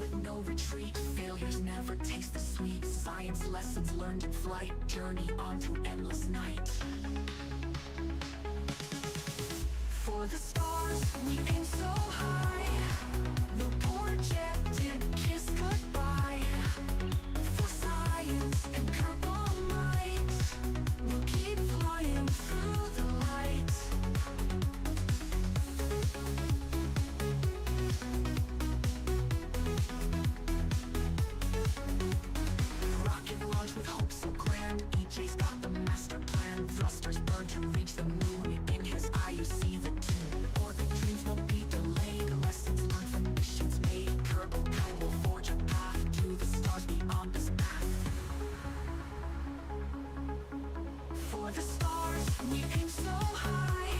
with no retreat. Failures never taste the sweet. Science lessons learned in flight. Journey on through endless night. For the stars, we aim so high. The projected kiss goodbye. For science and purple might, we'll keep flying through the light. Rocket launch with hope so grand. EJ's got the master plan. Thrusters burn to reach the moon. In his eye you see the tune. Orbit dreams won't be delayed. Lessons learned from missions made. Kerbal Kyle will forge a path to the stars beyond this path. For the stars, we aim so high.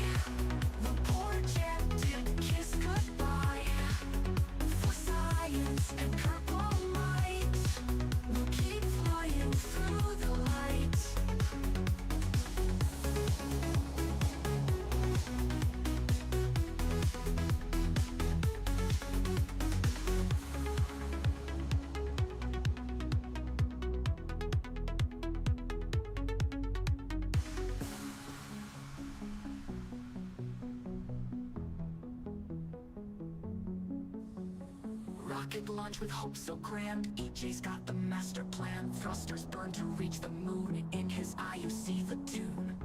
The projected kiss goodbye. For science and purple might, we'll keep flying through the light. Rocket launch with hope so grand. EJ's got the master plan. Thrusters burn to reach the moon. In his eye you see the tune.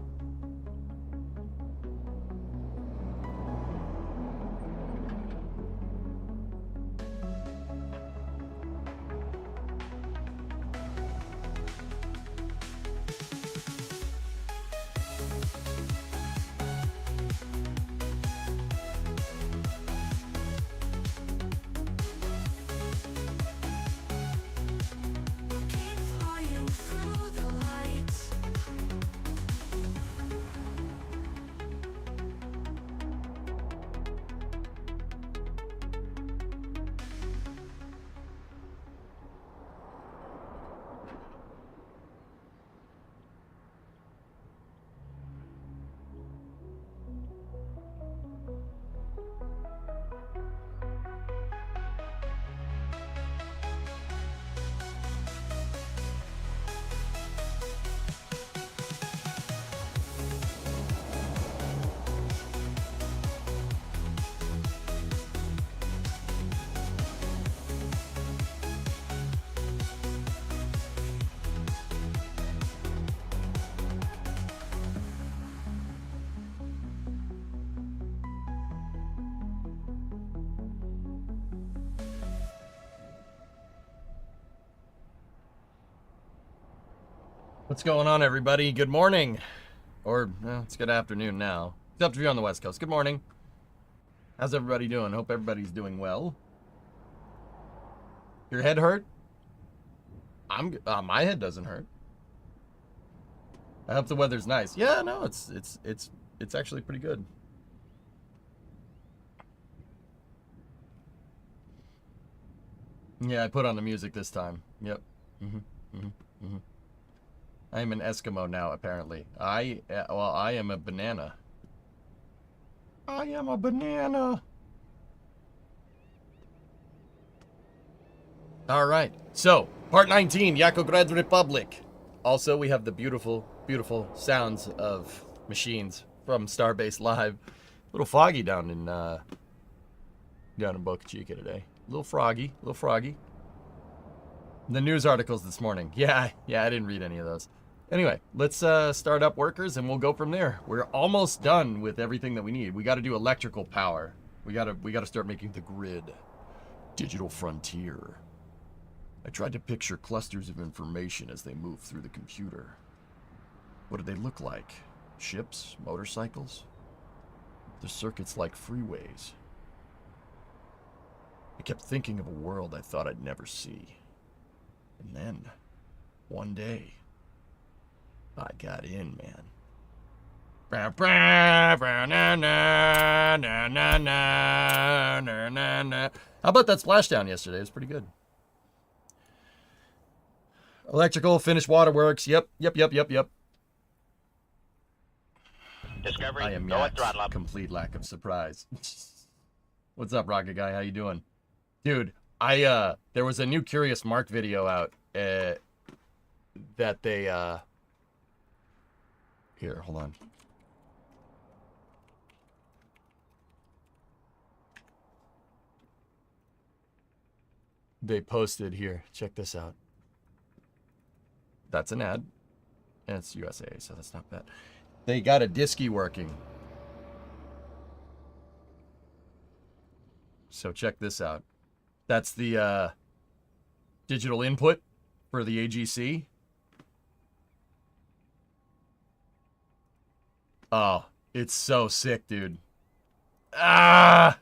Keep flying through the light. What's going on, everybody? Good morning. Or, well, it's good afternoon now. It's up to you on the West Coast. Good morning. How's everybody doing? Hope everybody's doing well. Your head hurt? My head doesn't hurt. I hope the weather's nice. Yeah, no, it's actually pretty good. Yeah, I put on the music this time. Yep. I am an Eskimo now, apparently. I am a banana. I am a banana. All right. So, part 19, Yakograd Republic. Also, we have the beautiful, beautiful sounds of machines from Starbase Live. A little foggy down in Boca Chica today. A little froggy, a little froggy. The news articles this morning. Yeah, I didn't read any of those. Anyway, let's start up workers and we'll go from there. We're almost done with everything that we need. We got to do electrical power. We got to start making the grid. Digital frontier. I tried to picture clusters of information as they move through the computer. What do they look like? Ships? Motorcycles? The circuits like freeways. I kept thinking of a world I thought I'd never see. And then, one day, I got in, man. How about that splashdown yesterday? It was pretty good. Electrical, finished waterworks. Yep. Discovery, I am go at throttle up. complete lack of surprise. What's up, Rocket Guy? How you doing? Dude, There was a new Curious Mark video out that they here, hold on. They posted here. Check this out. That's an ad. And it's USA, so that's not bad. They got a disky working. So check this out. That's the digital input for the AGC. Oh, it's so sick, dude. Ah!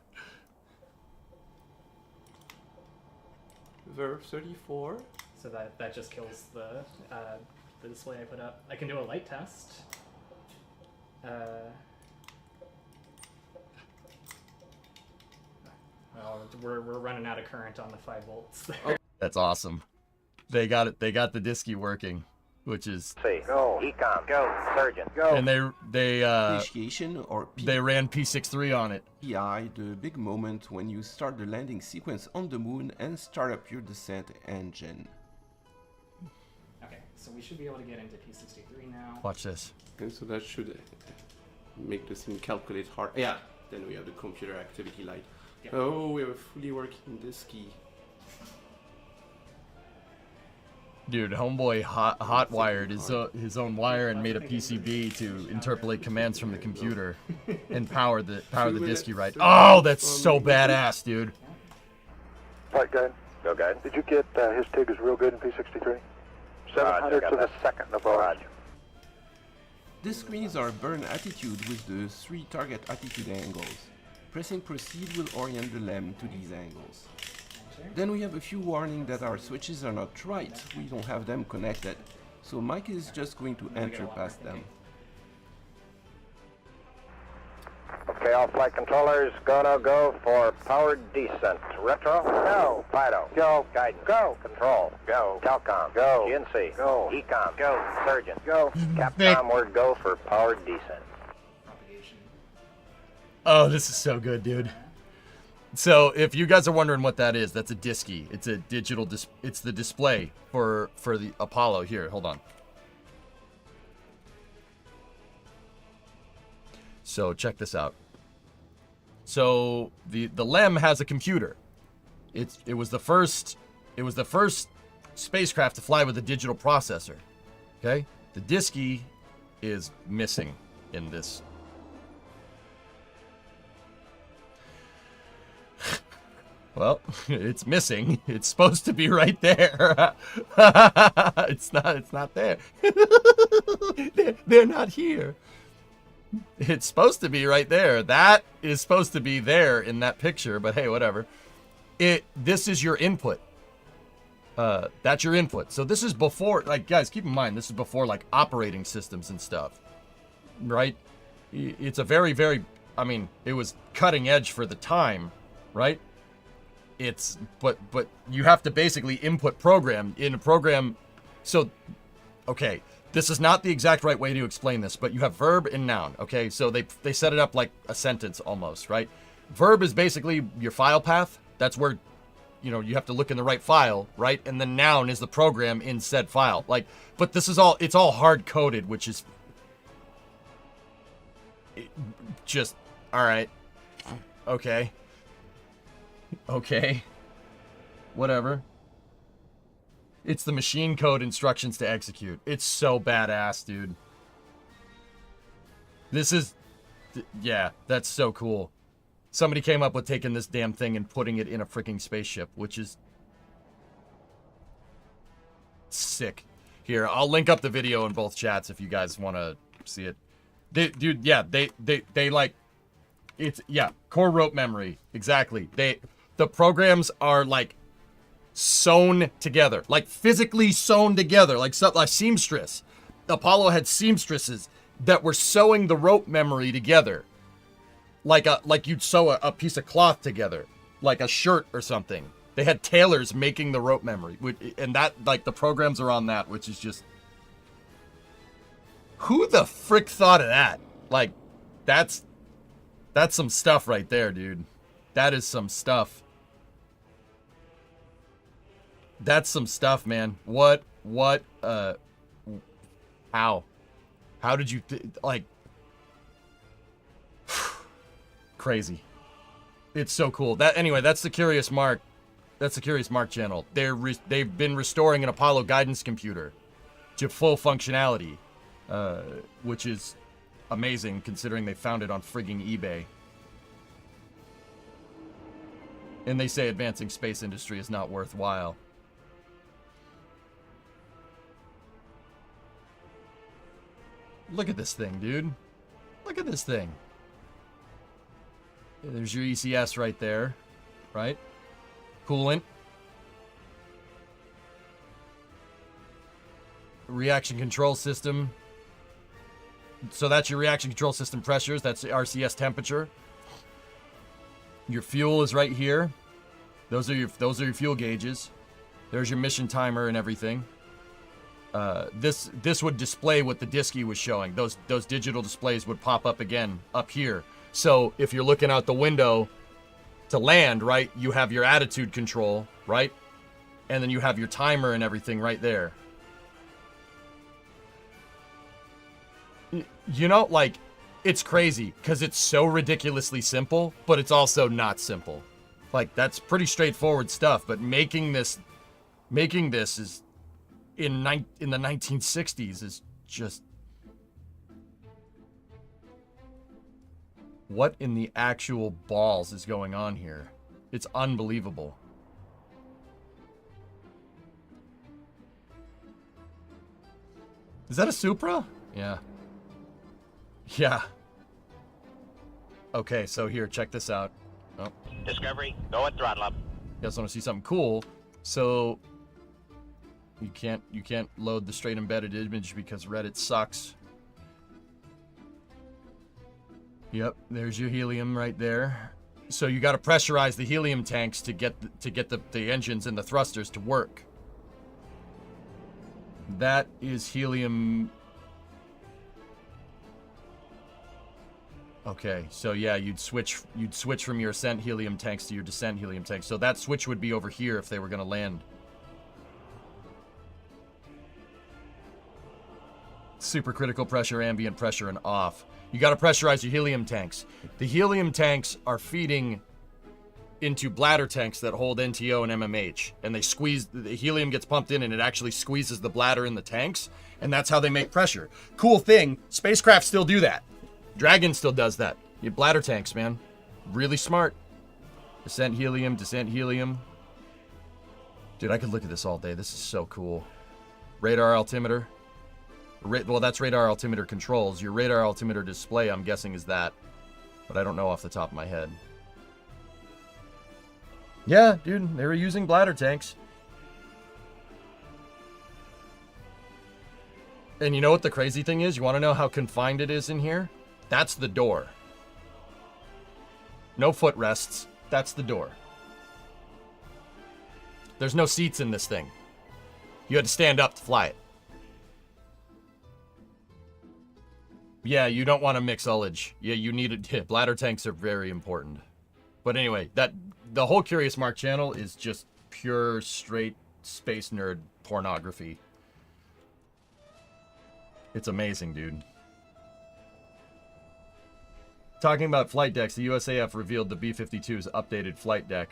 Verb 34. So that just kills the display I put up. I can do a light test. Well, we're running out of current on the 5 volts. That's awesome. They got it. They got the disky working, which is C. Go. Ecom. Go. Surgeon. Go. and they Initiation or they ran P63 on it. PI, the big moment when you start the landing sequence on the moon and start up your descent engine. Okay, so we should be able to get into P63 now. Watch this. And so that should make the scene calculate hard. Yeah, then we have the computer activity light. Yeah. Oh, we have a fully working disky. Dude, homeboy hot wired his own wire and made a PCB to interpolate commands from the computer and power the disky right. Oh, that's so badass, dude. All right, guys. Go, guide. Did you get his TIG is real good in P63? 700 got to the that. second of all. Roger. This screen is our burn attitude with the 3 target attitude angles. Pressing proceed will orient the LEM to these angles. Then we have a few warnings that our switches are not right, we don't have them connected, so Mike is just going to enter past them. Okay, all flight controllers, go for powered descent. Retro, go. FIDO, go. Guidance, go. Control, go. Telcom, go. GNC, go. Ecom, go. Surgeon, go. Capcom, word go for powered descent. Propagation. Oh, this is so good, dude. So, if you guys are wondering what that is, that's a disky. It's a digital it's the display for the Apollo. Here, hold on. So, check this out. So, the LEM has a computer. It was the first spacecraft to fly with a digital processor. Okay? The disky is missing in this. Well, it's missing. It's supposed to be right there. It's not there. They're not here. It's supposed to be right there. That is supposed to be there in that picture, but hey, whatever. This is your input. That's your input. So this is before, like, guys, keep in mind, this is before, like, operating systems and stuff. Right? It's a very, very, I mean, it was cutting edge for the time, right? But you have to basically input program in a program. So, okay, this is not the exact right way to explain this, but you have verb and noun. Okay, so they set it up like a sentence almost, right? Verb is basically your file path. That's where, you know, you have to look in the right file, right? And the noun is the program in said file. Like, but this is all, it's all hard coded, which is just, all right, okay. Okay. Whatever. It's the machine code instructions to execute. It's so badass, dude. This is... Yeah, that's so cool. Somebody came up with taking this damn thing and putting it in a freaking spaceship, which is... sick. Here, I'll link up the video in both chats if you guys want to see it. Dude, yeah, they like... It's... Yeah, core rope memory. Exactly. The programs are, like, sewn together. Like, physically sewn together. Like seamstress. Apollo had seamstresses that were sewing the rope memory together. Like you'd sew a piece of cloth together. Like a shirt or something. They had tailors making the rope memory. And that, like, the programs are on that, which is just... Who the frick thought of that? Like, that's some stuff right there, dude. That is some stuff. That's some stuff, man. What, how did you, like, crazy. It's so cool. Anyway, that's the Curious Mark. That's the Curious Mark channel. They've been restoring an Apollo guidance computer to full functionality, which is amazing considering they found it on frigging eBay. And they say advancing space industry is not worthwhile. Look at this thing, dude. Look at this thing. There's your ECS right there, right? Coolant. Reaction control system. So that's your reaction control system pressures. That's the RCS temperature. Your fuel is right here. Those are your fuel gauges. There's your mission timer and everything. This would display what the Disky was showing. Those digital displays would pop up again up here. So if you're looking out the window to land, right, you have your attitude control, right? And then you have your timer and everything right there. You know, like, it's crazy because it's so ridiculously simple, but it's also not simple. Like, that's pretty straightforward stuff, but making this is in the 1960s is just, what in the actual balls is going on here? It's unbelievable. Is that a Supra? Yeah. Yeah. Okay, so here, check this out. Oh. Discovery, go at throttle up. You guys want to see something cool? So you can't load the straight embedded image because Reddit sucks. Yep, there's your helium right there. So you got to pressurize the helium tanks to get the engines and the thrusters to work. That is helium. Okay, so yeah, you'd switch from your ascent helium tanks to your descent helium tanks. So that switch would be over here if they were going to land. Supercritical pressure, ambient pressure, and off. You got to pressurize your helium tanks. The helium tanks are feeding into bladder tanks that hold NTO and MMH, and they squeeze. The helium gets pumped in, and it actually squeezes the bladder in the tanks, and that's how they make pressure. Cool thing, spacecraft still do that. Dragon still does that. You bladder tanks, man. Really smart. Descent helium, descent helium. Dude, I could look at this all day. This is so cool. Radar altimeter. Well, that's radar altimeter controls. Your radar altimeter display, I'm guessing, is that. But I don't know off the top of my head. Yeah, dude, they were using bladder tanks. And you know what the crazy thing is? You want to know how confined it is in here? That's the door. No footrests. That's the door. There's no seats in this thing. You had to stand up to fly it. Yeah, you don't want to mix ullage. Yeah, you need it. Bladder tanks are very important. But anyway, the whole Curious Mark channel is just pure, straight space nerd pornography. It's amazing, dude. Talking about flight decks, the USAF revealed the B-52's updated flight deck.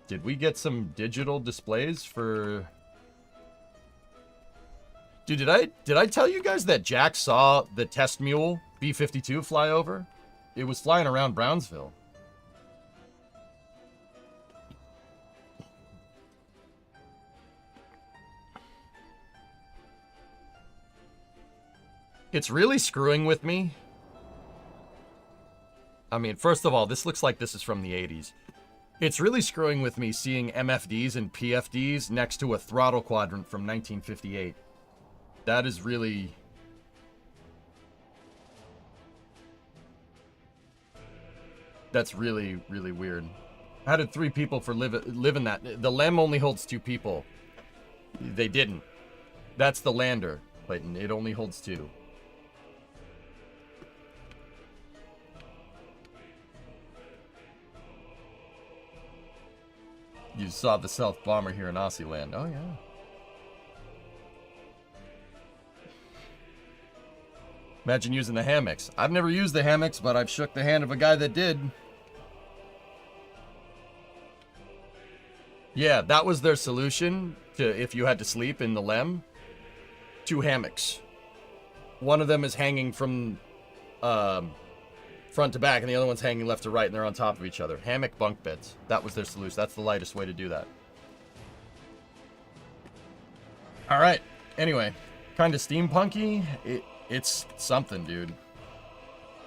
Did we get some digital displays for... Dude, did I tell you guys that Jack saw the test mule B-52 fly over? It was flying around Brownsville. It's really screwing with me. I mean, first of all, this looks like this is from the 80s. It's really screwing with me seeing MFDs and PFDs next to a throttle quadrant from 1958. That is really... That's really, really weird. How did 3 people live in that? The LEM only holds 2 people. They didn't. That's the lander, Clayton. It only holds 2. You saw the stealth bomber here in Aussie land. Oh, yeah. Imagine using the hammocks. I've never used the hammocks, but I've shook the hand of a guy that did. Yeah, that was their solution to if you had to sleep in the LEM. 2 hammocks. One of them is hanging from front to back, and the other one's hanging left to right, and they're on top of each other. Hammock bunk beds. That was their solution. That's the lightest way to do that. All right. Anyway, kind of steampunky. It's something, dude.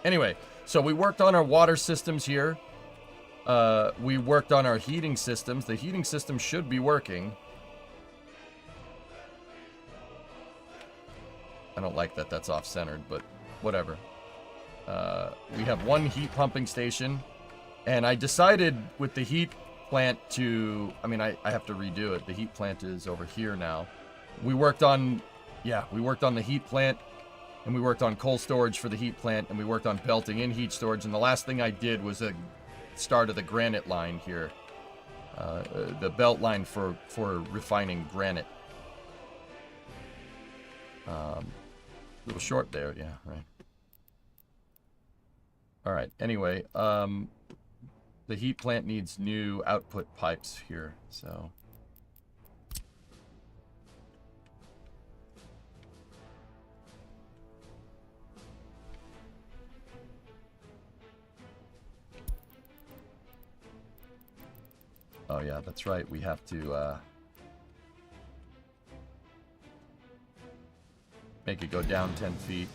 Anyway, so we worked on our water systems here. We worked on our heating systems. The heating system should be working. I don't like that that's off-centered, but whatever. We have 1 heat pumping station. And I decided with the heat plant to... I mean, I have to redo it. The heat plant is over here now. We worked on... Yeah, we worked on the heat plant. And we worked on coal storage for the heat plant. And we worked on belting in heat storage. And the last thing I did was a start of the granite line here. The belt line for refining granite. A little short there, yeah, right. All right, anyway, the heat plant needs new output pipes here, so. Oh yeah, that's right, we have to, make it go down 10 feet.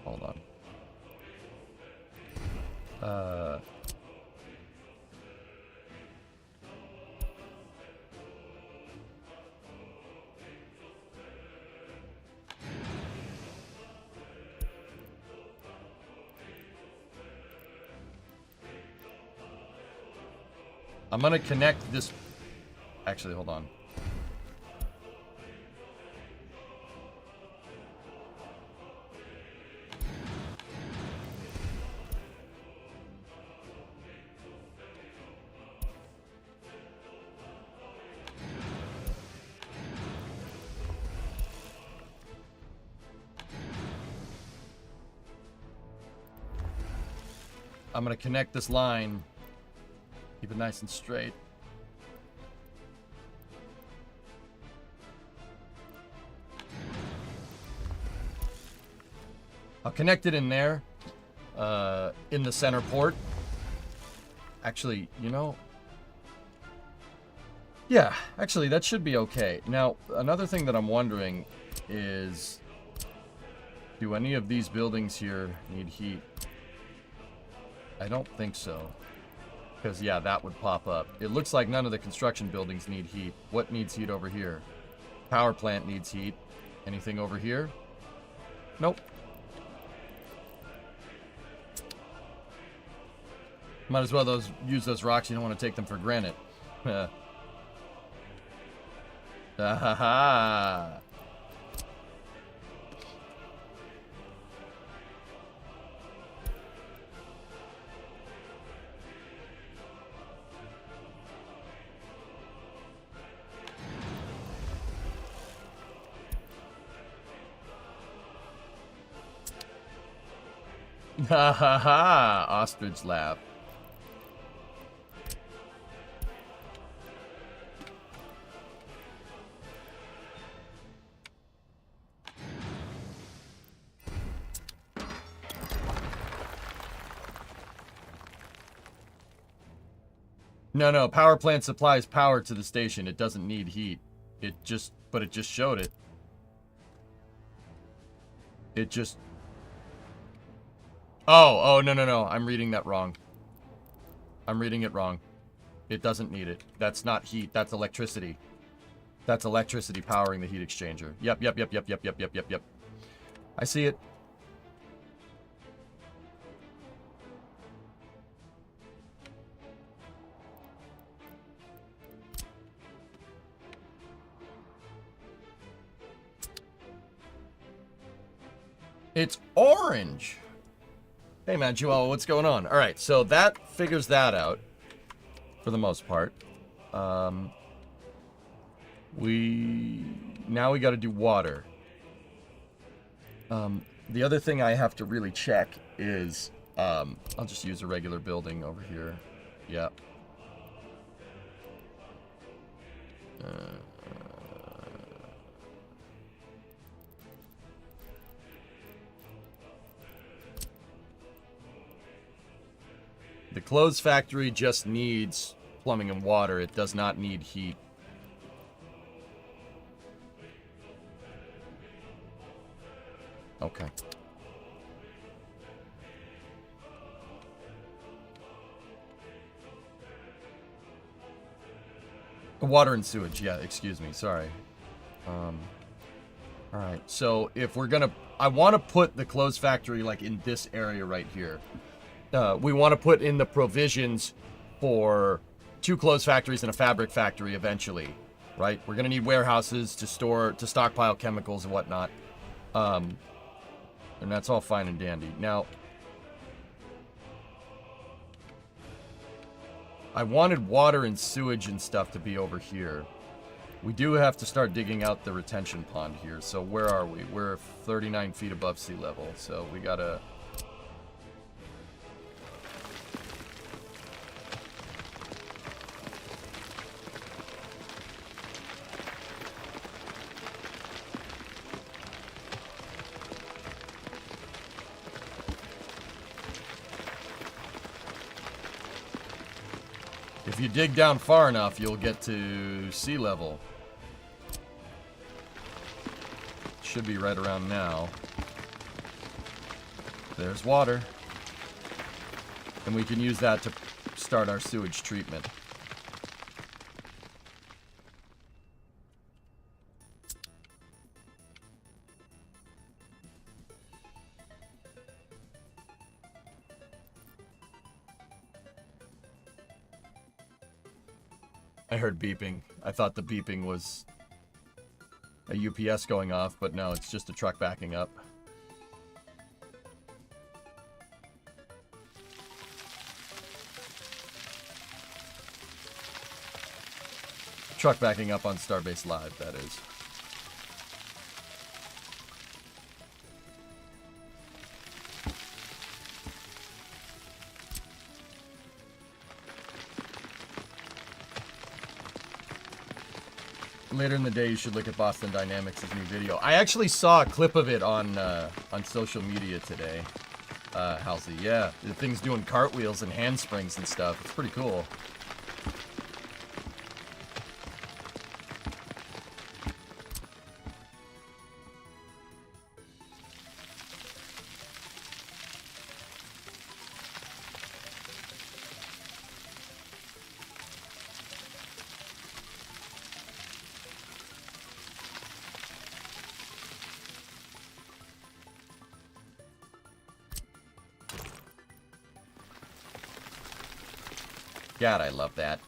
Hold on. I'm gonna connect this. Actually, hold on. I'm gonna connect this line. Keep it nice and straight. I'll connect it in there, in the center port. Actually, you know, yeah, actually that should be okay. Now, another thing that I'm wondering is, do any of these buildings here need heat? I don't think so. Because, yeah, that would pop up. It looks like none of the construction buildings need heat. What needs heat over here? Power plant needs heat. Anything over here? Nope. Might as well use those rocks. You don't want to take them for granted. Ha. Ha ha ha! Ostrich laugh. No, power plant supplies power to the station. It doesn't need heat. But it just showed it. It just... Oh, no. I'm reading that wrong. I'm reading it wrong. It doesn't need it. That's not heat. That's electricity. That's electricity powering the heat exchanger. Yep. I see it. It's orange. Hey, man, Joel, what's going on? All right, so that figures that out for the most part. Now we got to do water. The other thing I have to really check is I'll just use a regular building over here. Yep. The clothes factory just needs plumbing and water. It does not need heat. Okay. Water and sewage, yeah, excuse me, sorry. Alright, so if we're gonna... I want to put the clothes factory, like, in this area right here. We want to put in the provisions for 2 clothes factories and a fabric factory eventually, right? We're gonna need warehouses to stockpile chemicals and whatnot. And that's all fine and dandy. Now, I wanted water and sewage and stuff to be over here. We do have to start digging out the retention pond here. So where are we? We're 39 feet above sea level. So we gotta... If you dig down far enough, you'll get to sea level. Should be right around now. There's water. And we can use that to start our sewage treatment. I heard beeping. I thought the beeping was a UPS going off, but no, it's just a truck backing up. Truck backing up on Starbase Live, that is. Later in the day, you should look at Boston Dynamics' new video. I actually saw a clip of it on social media today, Halsey. Yeah, the thing's doing cartwheels and handsprings and stuff. It's pretty cool. God, I love that.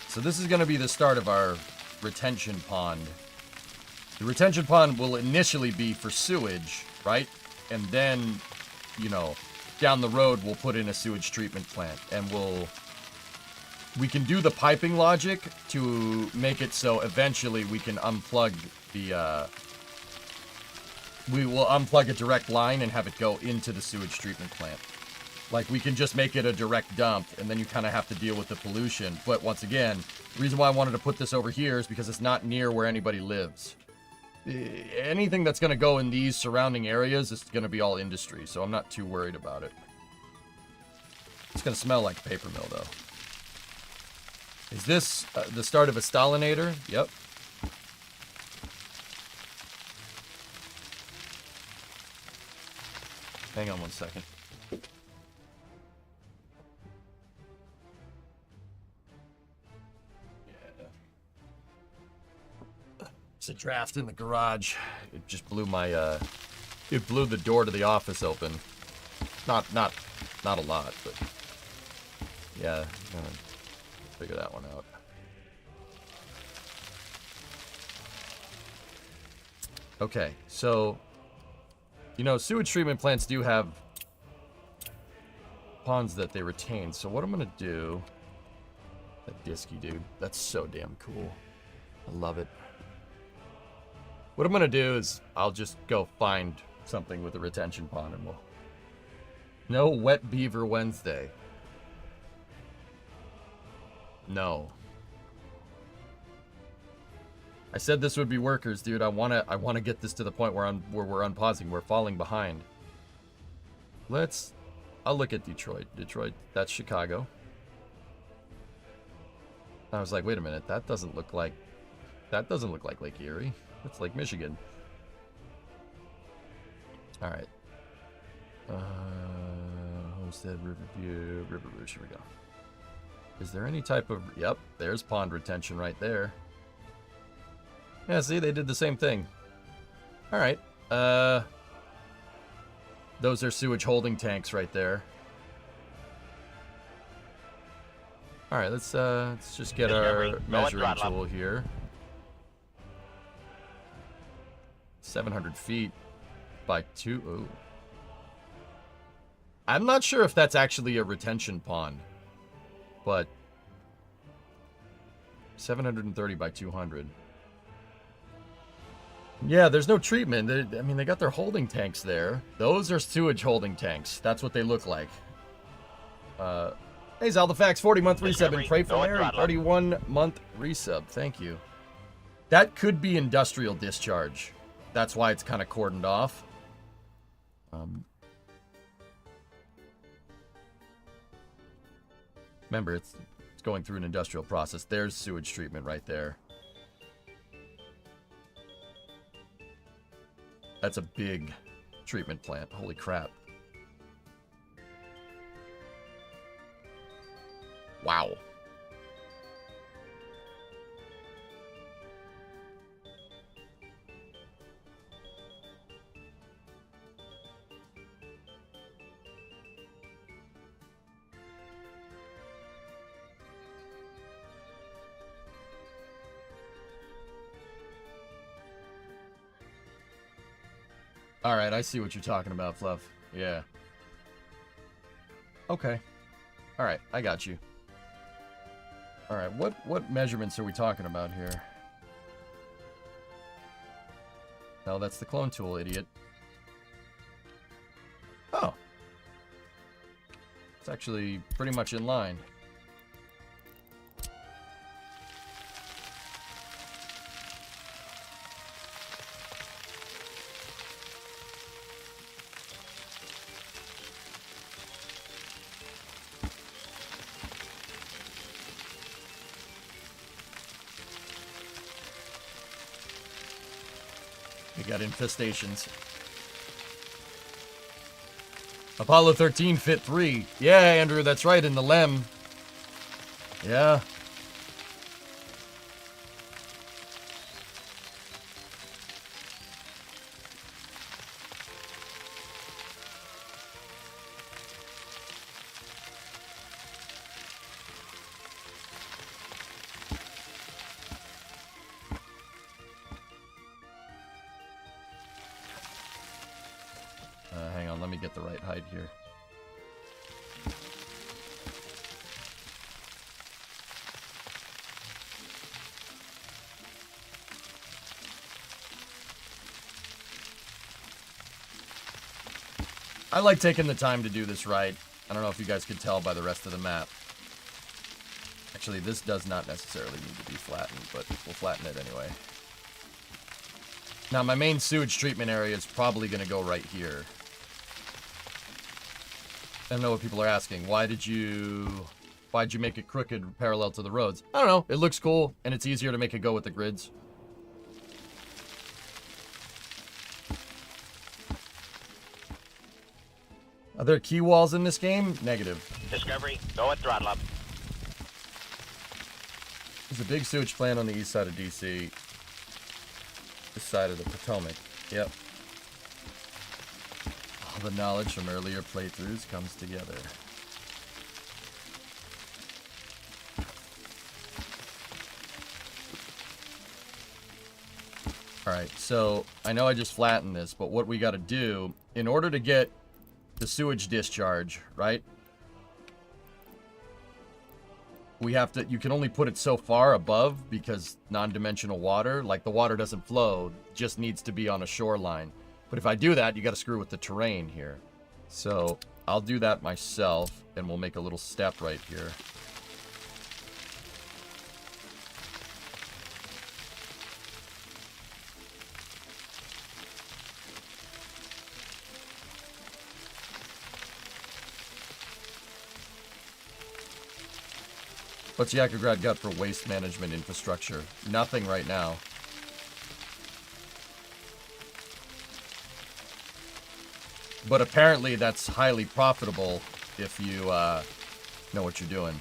So this is going to be the start of our retention pond. The retention pond will initially be for sewage, right? And then, you know, down the road we'll put in a sewage treatment plant. And we can do the piping logic to make it so eventually we can unplug the, we will unplug a direct line and have it go into the sewage treatment plant. Like, we can just make it a direct dump, and then you kind of have to deal with the pollution. But once again, the reason why I wanted to put this over here is because it's not near where anybody lives. Anything that's going to go in these surrounding areas is going to be all industry, so I'm not too worried about it. It's going to smell like a paper mill, though. Is this the start of a Stalinator? Yep. Hang on one second. It's a draft in the garage. It just blew my, it blew the door to the office open. Not a lot, but yeah, gonna figure that one out. Okay, so, you know, sewage treatment plants do have ponds that they retain. So what I'm gonna do, that Disky dude, that's so damn cool. I love it. What I'm gonna do is I'll just go find something with a retention pond and we'll... No wet beaver Wednesday. No. I said this would be workers, dude. I wanna get this to the point where we're unpausing. We're falling behind. I'll look at Detroit. Detroit, that's Chicago. I was like, wait a minute, that doesn't look like Lake Erie. It's Lake Michigan. All right. Homestead, Riverview, River Rouge. Here we go. Is there any type of... Yep, there's pond retention right there. Yeah, see, they did the same thing. All right. Those are sewage holding tanks right there. All right, let's just get our measuring tool here. 700 feet by 2. Ooh. I'm not sure if that's actually a retention pond, but 730 by 200. Yeah, there's no treatment. I mean, they got their holding tanks there. Those are sewage holding tanks. That's what they look like. Hey, Zaldafax, 40-month resub and pray for Mary. 31-month resub. Thank you. That could be industrial discharge. That's why it's kind of cordoned off. Remember, it's going through an industrial process. There's sewage treatment right there. That's a big treatment plant. Holy crap. Wow. All right, I see what you're talking about, Fluff. Yeah. Okay. All right, I got you. All right, what measurements are we talking about here? No, that's the clone tool, idiot. Oh. It's actually pretty much in line. We got infestations. Apollo 13 fit 3. Yeah, Andrew, that's right, in the LEM. Yeah. Hang on, let me get the right height here. I like taking the time to do this right. I don't know if you guys could tell by the rest of the map. Actually, this does not necessarily need to be flattened, but we'll flatten it anyway. Now, my main sewage treatment area is probably going to go right here. I know what people are asking. Why'd you make it crooked parallel to the roads? I don't know. It looks cool, and it's easier to make it go with the grids. Are there key walls in this game? Negative. Discovery, go at throttle up. There's a big sewage plant on the east side of DC. This side of the Potomac. Yep. All the knowledge from earlier playthroughs comes together. Alright, so I know I just flattened this, but what we gotta do, in order to get the sewage discharge, right? We have to, you can only put it so far above because non-dimensional water, like the water doesn't flow, just needs to be on a shoreline. But if I do that, you gotta screw with the terrain here. So I'll do that myself, and we'll make a little step right here. What's Yakograd got for waste management infrastructure? Nothing right now. But apparently that's highly profitable if you know what you're doing.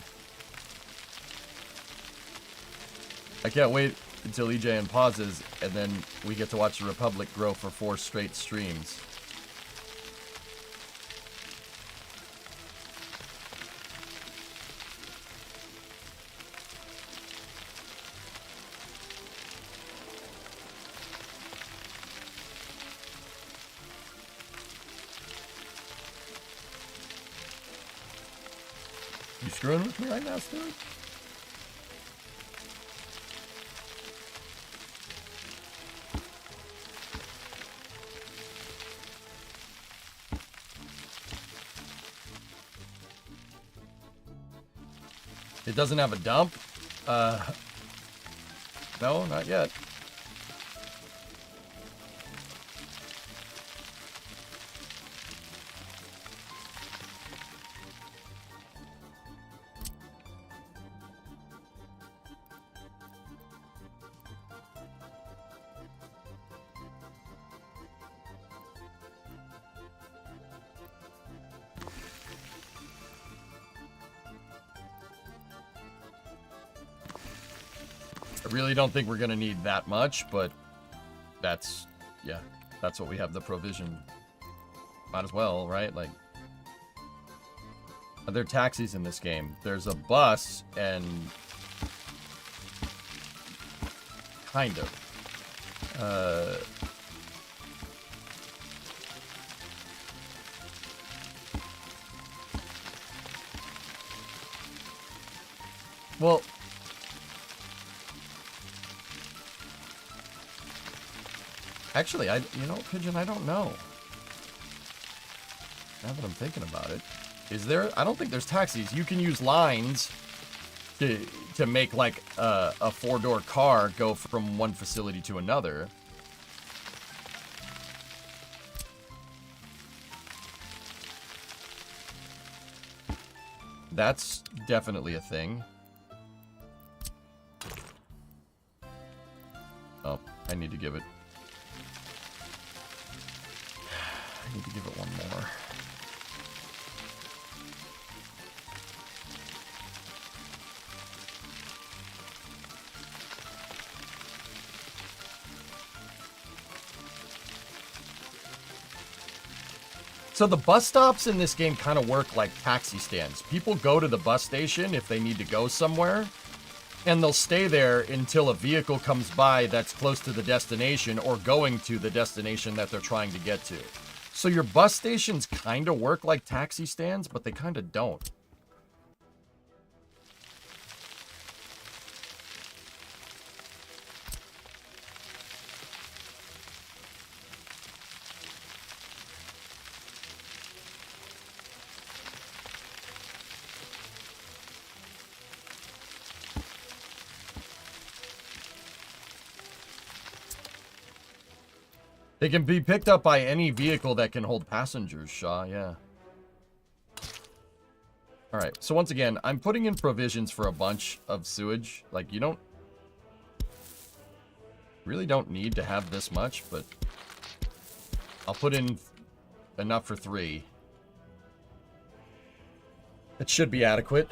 I can't wait until EJN pauses and then we get to watch the Republic grow for 4 straight streams. You screwing with me right now, Stuart? It doesn't have a dump? No, not yet. I really don't think we're gonna need that much, but that's, yeah, that's what we have the provision. Might as well, right? Like, are there taxis in this game? There's a bus and kind of. Well, actually, you know, Pigeon, I don't know. Now that I'm thinking about it, is there? I don't think there's taxis. You can use lines to make like a 4-door car go from one facility to another. That's definitely a thing. Oh, I need to give it. I need to give it one more. So the bus stops in this game kind of work like taxi stands. People go to the bus station if they need to go somewhere, and they'll stay there until a vehicle comes by that's close to the destination or going to the destination that they're trying to get to. So your bus stations kind of work like taxi stands, but they kind of don't. They can be picked up by any vehicle that can hold passengers, Shaw, yeah. Alright, so once again, I'm putting in provisions for a bunch of sewage. Like, you really don't need to have this much, but I'll put in enough for 3. It should be adequate.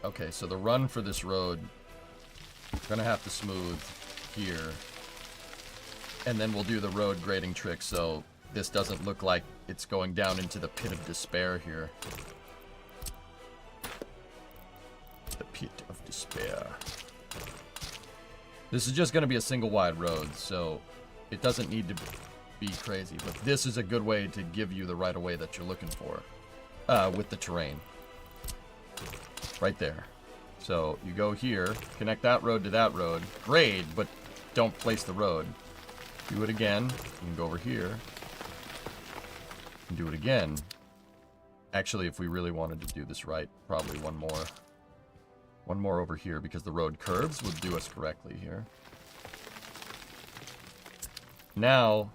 Okay, so the run for this road, we're gonna have to smooth here. And then we'll do the road grading trick so this doesn't look like it's going down into the pit of despair here. The pit of despair. This is just gonna be a single wide road, so it doesn't need to be crazy. But this is a good way to give you the right of way that you're looking for with the terrain. Right there. So you go here, connect that road to that road, grade, but don't place the road. Do it again. You can go over here and do it again. Actually, if we really wanted to do this right, probably one more. One more over here because the road curves would do us correctly here. Now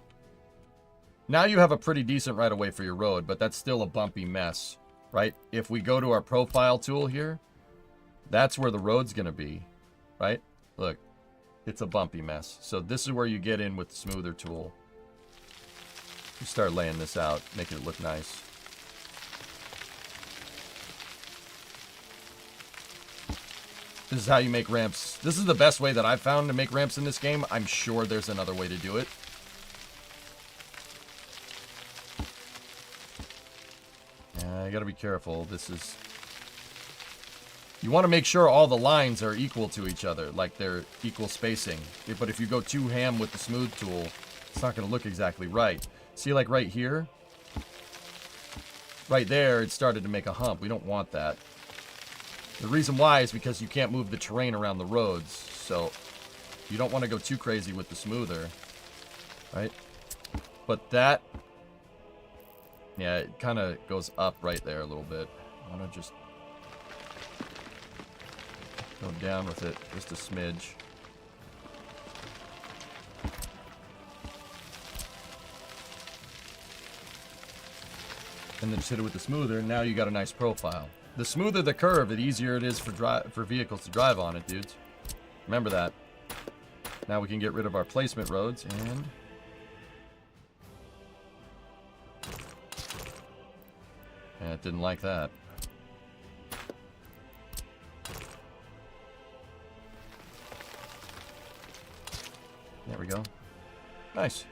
you have a pretty decent right of way for your road, but that's still a bumpy mess. Right? If we go to our profile tool here, that's where the road's going to be. Right? Look, it's a bumpy mess. So this is where you get in with the smoother tool. You start laying this out, making it look nice. This is how you make ramps. This is the best way that I've found to make ramps in this game. I'm sure there's another way to do it. You gotta be careful. This is... You want to make sure all the lines are equal to each other, like they're equal spacing. But if you go too ham with the smooth tool, it's not gonna look exactly right. See, like right here? Right there, it started to make a hump. We don't want that. The reason why is because you can't move the terrain around the roads, so you don't want to go too crazy with the smoother, right? But that... Yeah, it kind of goes up right there a little bit. I want to just go down with it just a smidge. And then just hit it with the smoother, and now you got a nice profile. The smoother the curve, the easier it is for vehicles to drive on it, dudes. Remember that. Now we can get rid of our placement roads, and... Yeah, it didn't like that. There we go. Nice.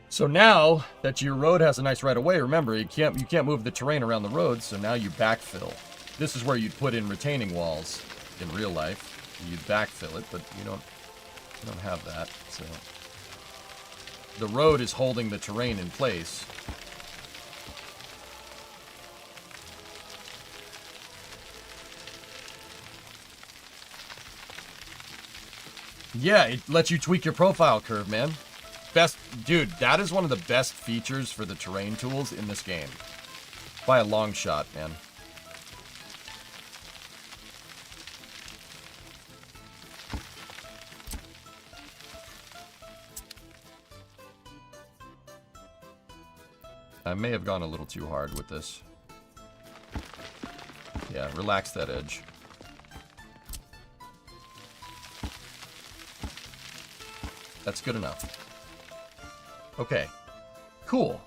So now that your road has a nice right of way, remember you can't move the terrain around the road, so now you backfill. This is where you'd put in retaining walls in real life. You'd backfill it, but you don't have that. So the road is holding the terrain in place. Yeah, it lets you tweak your profile curve, man. Best, dude, that is one of the best features for the terrain tools in this game. By a long shot, man. I may have gone a little too hard with this. Yeah, relax that edge. That's good enough. Okay. Cool.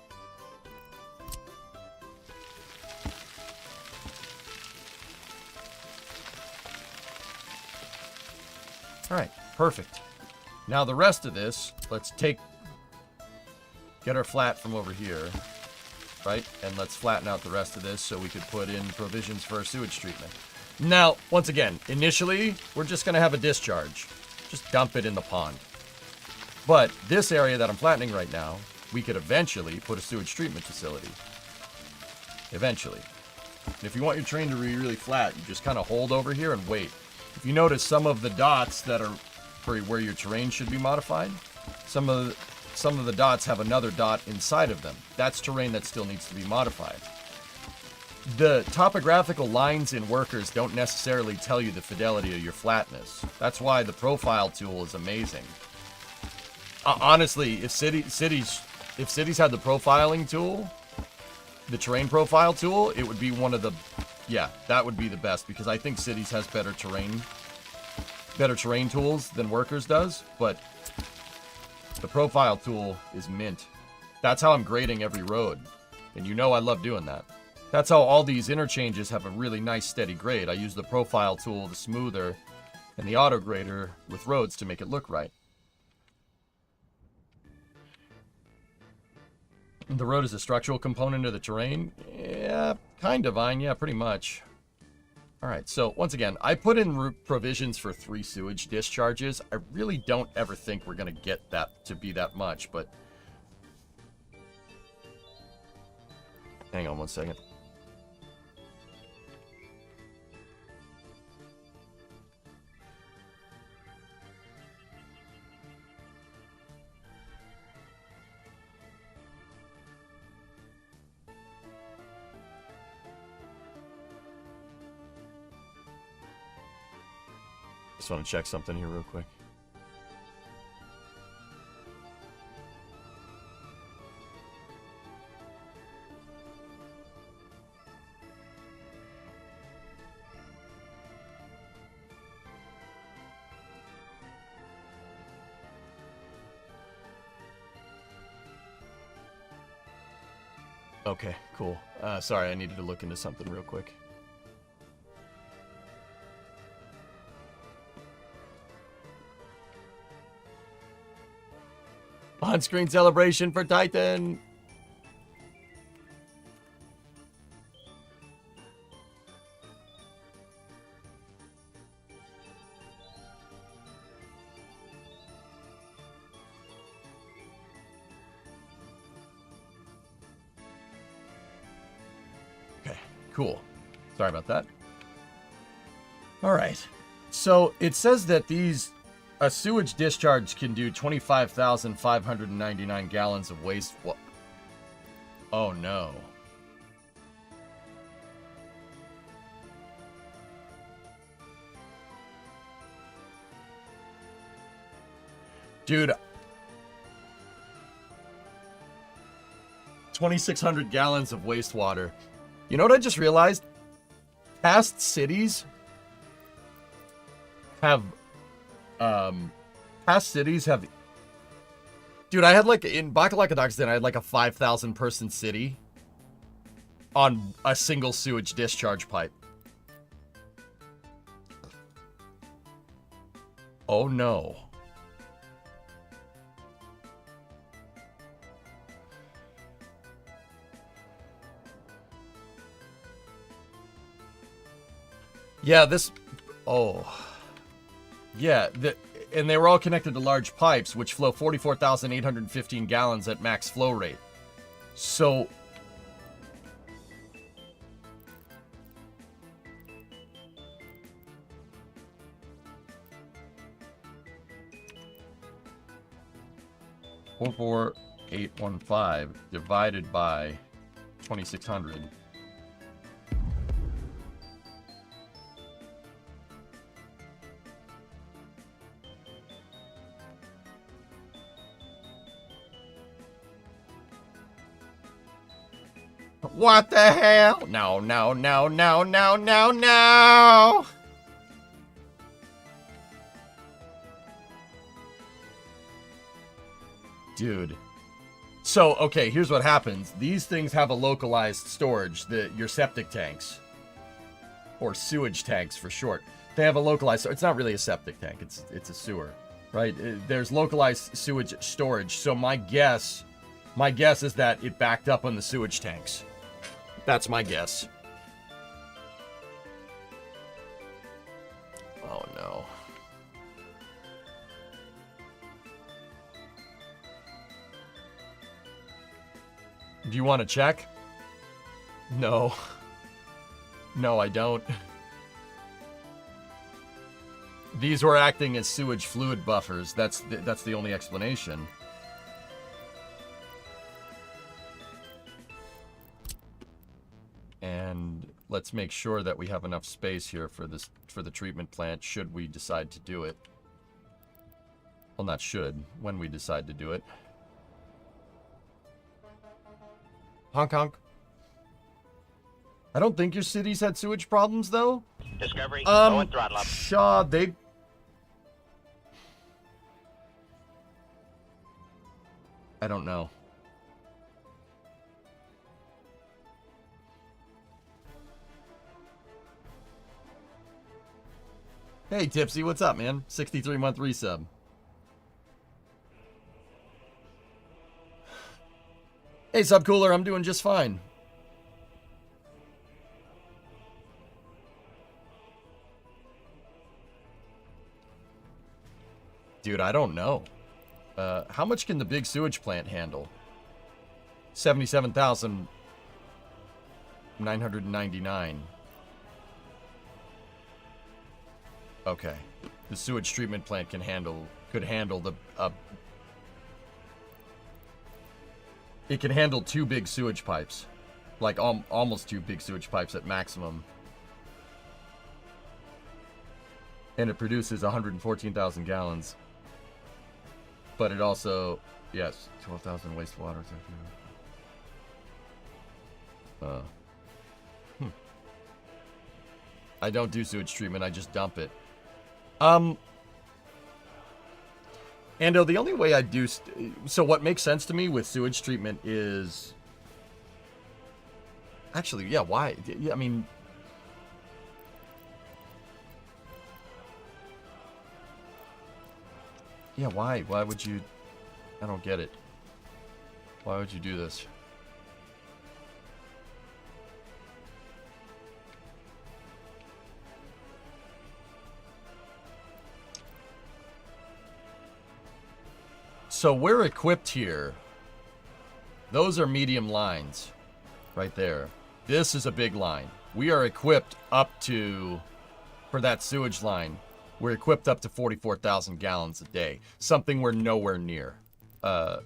Alright, perfect. Now the rest of this, let's get our flat from over here, right? And let's flatten out the rest of this so we could put in provisions for our sewage treatment. Now, once again, initially, we're just going to have a discharge. Just dump it in the pond. But this area that I'm flattening right now, we could eventually put a sewage treatment facility. Eventually. And if you want your terrain to be really flat, you just kind of hold over here and wait. If you notice some of the dots that are for where your terrain should be modified, some of the dots have another dot inside of them. That's terrain that still needs to be modified. the topographical lines in workers don't necessarily tell you the fidelity of your flatness. That's why the profile tool is amazing. Honestly, if cities had the profiling tool, the terrain profile tool, it would be one of the, yeah, that would be the best, because I think cities has better terrain tools than workers does, but the profile tool is mint. That's how I'm grading every road, and you know I love doing that. That's how all these interchanges have a really nice steady grade. I use the profile tool, the smoother, and the auto grader with roads to make it look right. The road is a structural component of the terrain? Yeah, kind of, Vine. Yeah, pretty much. Alright, so once again, I put in provisions for 3 sewage discharges. I really don't ever think we're going to get that to be that much, but... Hang on one second. Just want to check something here real quick. Okay, cool. Sorry, I needed to look into something real quick. On-screen celebration for Titan! Okay, cool. Sorry about that. Alright. So, it says that a sewage discharge can do 25,599 gallons of waste. What? Oh no. Dude. 2,600 gallons of wastewater. You know what I just realized? Past cities have dude, I had like in Bakalakadakstan, I had like a 5,000 person city on a single sewage discharge pipe. Oh no. Yeah, this, oh yeah, and they were all connected to large pipes, which flow 44,815 gallons at max flow rate. So... $44815 divided by 2,600. What the hell? No, no, no, no, no, no, no! Dude. So, okay, here's what happens. These things have a localized storage, your septic tanks. Or sewage tanks, for short. They have a localized... It's not really a septic tank, it's a sewer. Right? There's localized sewage storage, so my guess is that it backed up on the sewage tanks. That's my guess. Oh, no. Do you want to check? No. No, I don't. These were acting as sewage fluid buffers. That's the only explanation. And let's make sure that we have enough space here for this, for the treatment plant, should we decide to do it. Well, not should, when we decide to do it. Honk honk. I don't think your city's had sewage problems, though. Discovery, go and throttle up. Shaw, they... I don't know. Hey, Tipsy, what's up, man? 63-month resub. Hey, Subcooler, I'm doing just fine. Dude, I don't know. How much can the big sewage plant handle? 77,999. Okay. The sewage treatment plant could handle the, it can handle 2 big sewage pipes. Like, almost 2 big sewage pipes at maximum. And it produces 114,000 gallons. But it also, yes, 12,000 wastewater. I don't do sewage treatment, I just dump it. Ando, the only way I do... so what makes sense to me with sewage treatment is... Actually, yeah, why? Yeah, I mean... Yeah, why? Why would you... I don't get it. Why would you do this? So we're equipped here. Those are medium lines. Right there. This is a big line. We are equipped up to... For that sewage line... We're equipped up to 44,000 gallons a day. Something we're nowhere near. The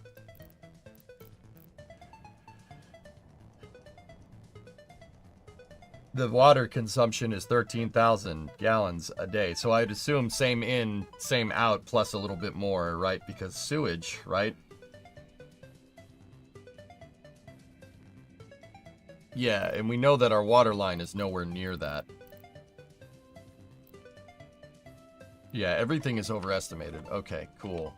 water consumption is 13,000 gallons a day. So I'd assume same in, same out, plus a little bit more, right? Because sewage, right? Yeah, and we know that our water line is nowhere near that. Yeah, everything is overestimated. Okay, cool.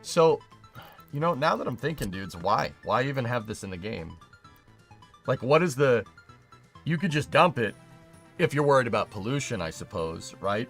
So, you know, now that I'm thinking, dudes, why? Why even have this in the game? Like, what is the... You could just dump it if you're worried about pollution, I suppose, right?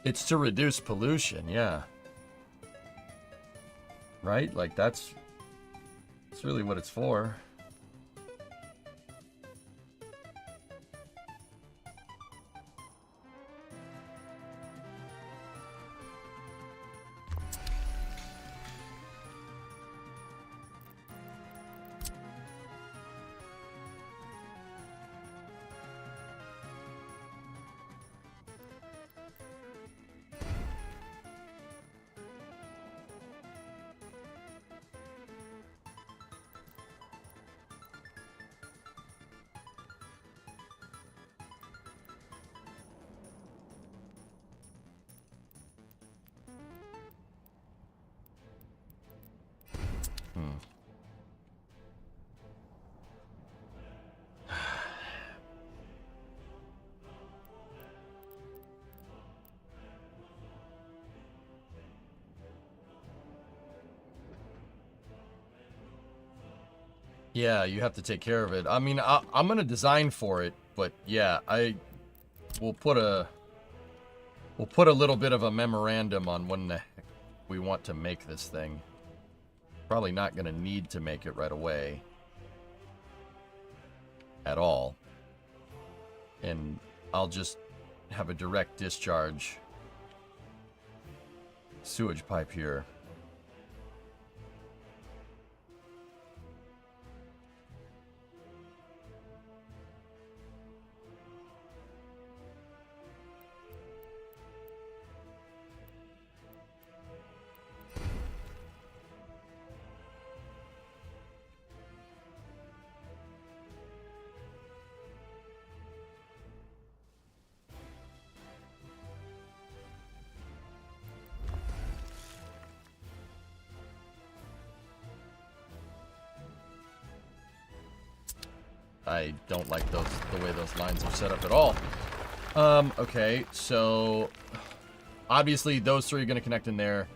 It's to reduce pollution, yeah. Right? Like, that's really what it's for. Yeah, you have to take care of it. I mean, I'm gonna design for it, but yeah, we'll put a little bit of a memorandum on when the we want to make this thing. Probably not going to need to make it right away. At all. And I'll just have a direct discharge sewage pipe here. I don't like the way those lines are set up at all. Okay, so obviously those three are going to connect in there.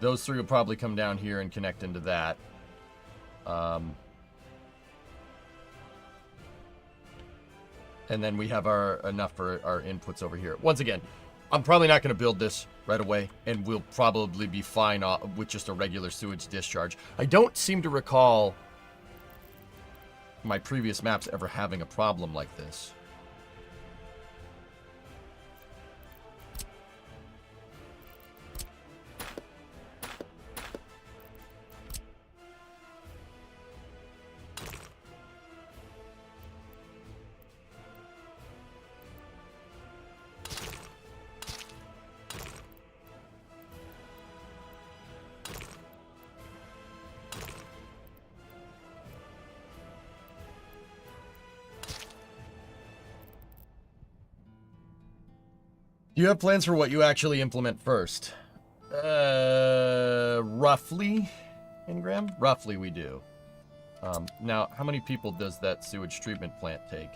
Those three will probably come down here and connect into that. And then we have enough for our inputs over here. Once again, I'm probably not going to build this right away, and we'll probably be fine with just a regular sewage discharge. I don't seem to recall my previous maps ever having a problem like this. Do you have plans for what you actually implement first? Roughly, Ingram? Roughly we do. Now, how many people does that sewage treatment plant take?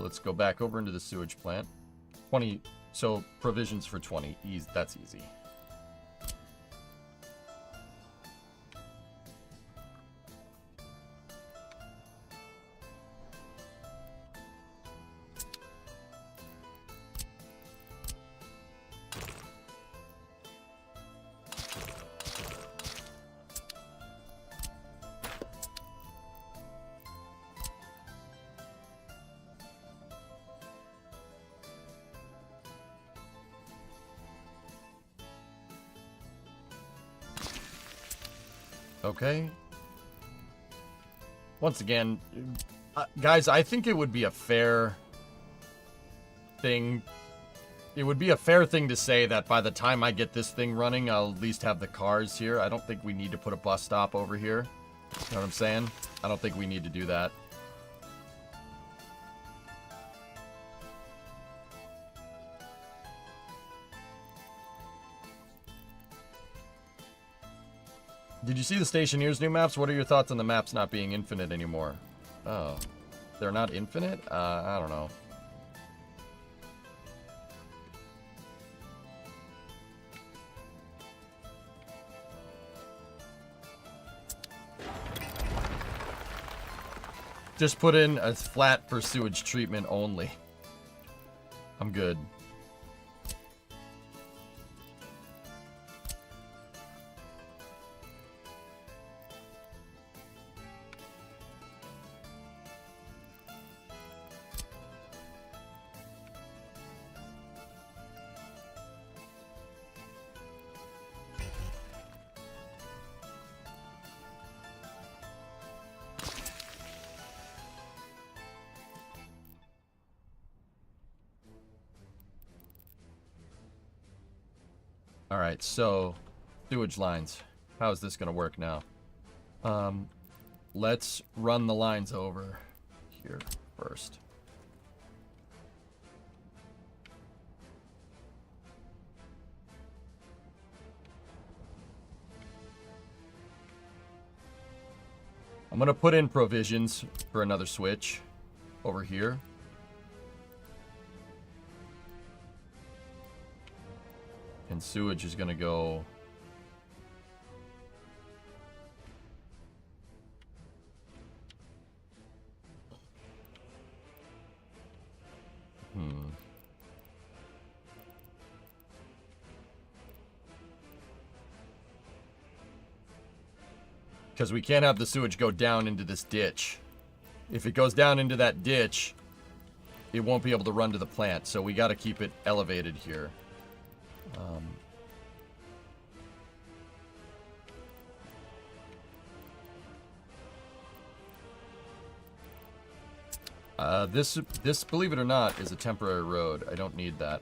Let's go back over into the sewage plant. 20, so provisions for 20. That's easy. Okay. Once again, guys, I think it would be a fair thing. It would be a fair thing to say that by the time I get this thing running, I'll at least have the cars here. I don't think we need to put a bus stop over here. You know what I'm saying? I don't think we need to do that. Did you see the Stationeer's new maps? What are your thoughts on the maps not being infinite anymore? Oh. They're not infinite? I don't know. Just put in a flat for sewage treatment only. I'm good. Alright, so sewage lines. How is this going to work now? Let's run the lines over here first. I'm gonna put in provisions for another switch over here. And sewage is gonna go... Because we can't have the sewage go down into this ditch. If it goes down into that ditch, it won't be able to run to the plant. So we got to keep it elevated here. This, believe it or not, is a temporary road. I don't need that.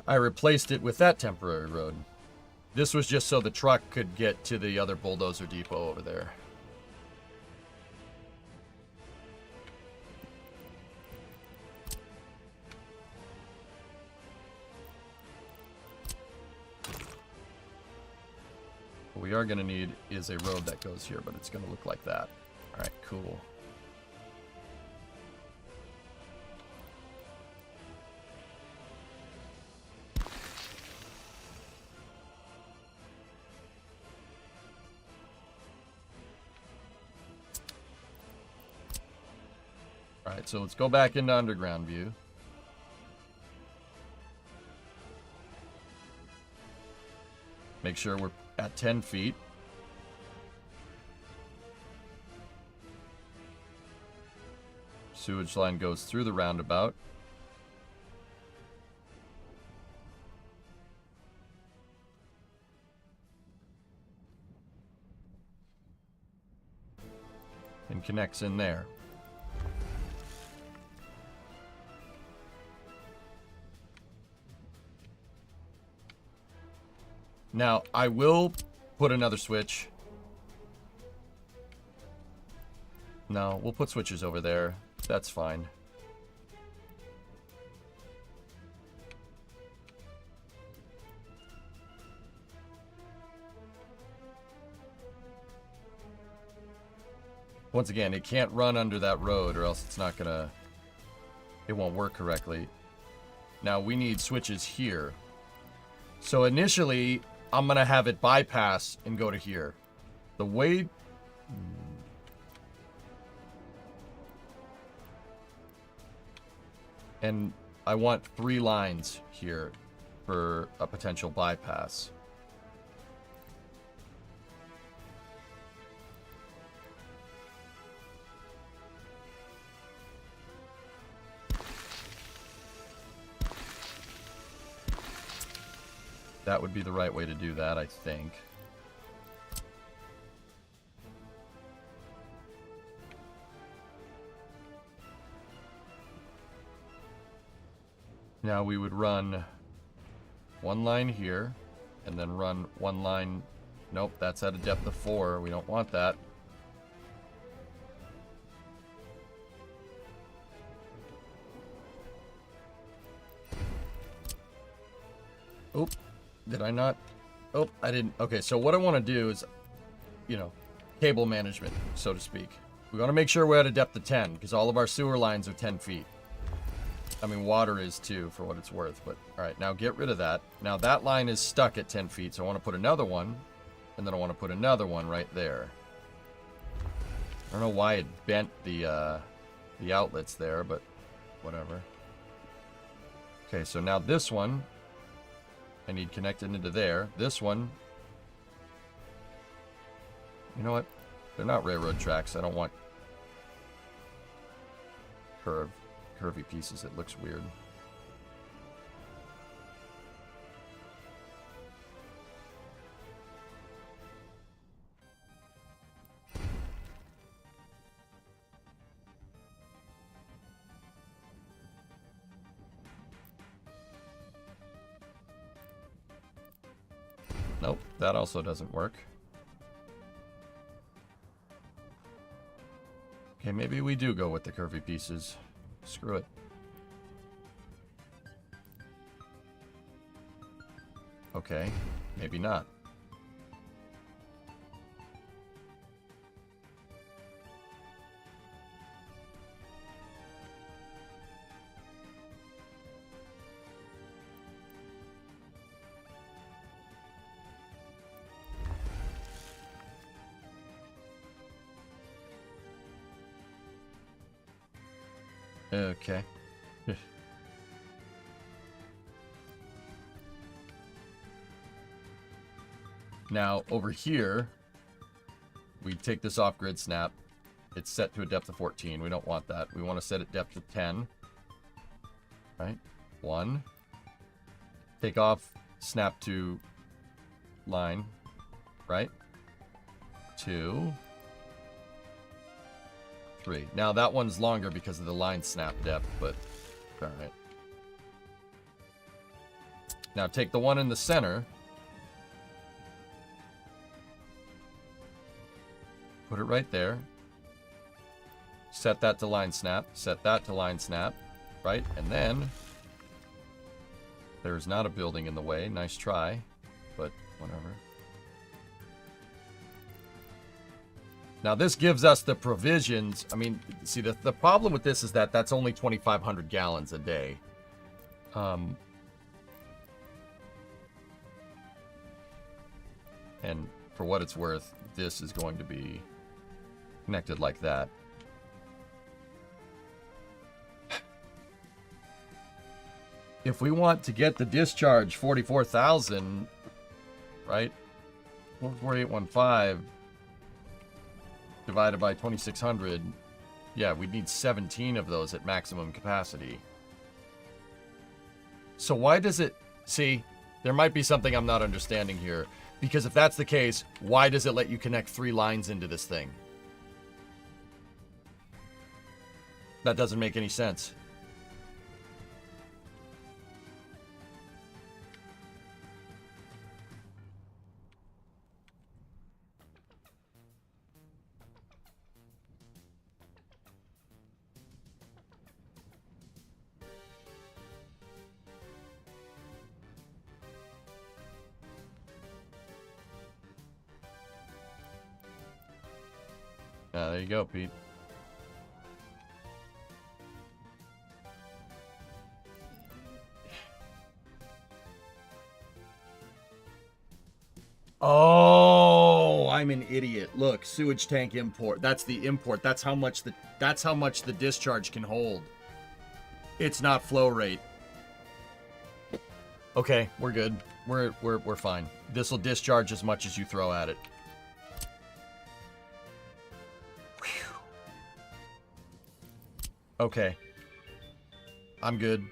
I replaced it with that temporary road. This was just so the truck could get to the other bulldozer depot over there. What we are going to need is a road that goes here, but it's going to look like that. All right, cool. Alright, so let's go back into underground view. Make sure we're at 10 feet. Sewage line goes through the roundabout. And connects in there. Now, I will put another switch. No, we'll put switches over there. That's fine. Once again, it can't run under that road or else it's not gonna... It won't work correctly. Now, we need switches here. So initially... I'm going to have it bypass and go to here. The way... And I want 3 lines here for a potential bypass. That would be the right way to do that, I think. Now we would run 1 line here, and then run 1 line... Nope, that's at a depth of 4. We don't want that. Oop. Did I not? Oh, I didn't. Okay, so what I want to do is, you know, cable management, so to speak. We want to make sure we're at a depth of 10, because all of our sewer lines are 10 feet. I mean, water is too, for what it's worth. But, all right, now get rid of that. Now, that line is stuck at 10 feet, so I want to put another one, and then I want to put another one right there. I don't know why it bent the outlets there, but whatever. Okay, so now this one... I need connected into there. This one... You know what? They're not railroad tracks. I don't want curvy pieces. It looks weird. Nope, that also doesn't work. Okay, maybe we do go with the curvy pieces. Screw it. Okay, maybe not. Okay. Now, over here, we take this off-grid snap. It's set to a depth of 14. We don't want that. We want to set it depth of 10. Right? 1. Take off, snap to line. Right? 2. 3. Now, that one's longer because of the line snap depth, but alright. Now, take the one in the center. Put it right there. Set that to line snap. Set that to line snap. Right? And then there's not a building in the way. Nice try. But whatever. Now this gives us the provisions. I mean, see, the problem with this is that that's only 2,500 gallons a day. And for what it's worth, this is going to be connected like that. If we want to get the discharge 44,000, right? 44815 divided by 2,600. Yeah, we need 17 of those at maximum capacity. So why does it... See, there might be something I'm not understanding here. Because if that's the case, why does it let you connect 3 lines into this thing? That doesn't make any sense. There you go, Pete. Oh, I'm an idiot. Look, sewage tank import. That's the import. That's how much the discharge can hold. It's not flow rate. Okay, we're good. We're fine. This will discharge as much as you throw at it. Okay. I'm good.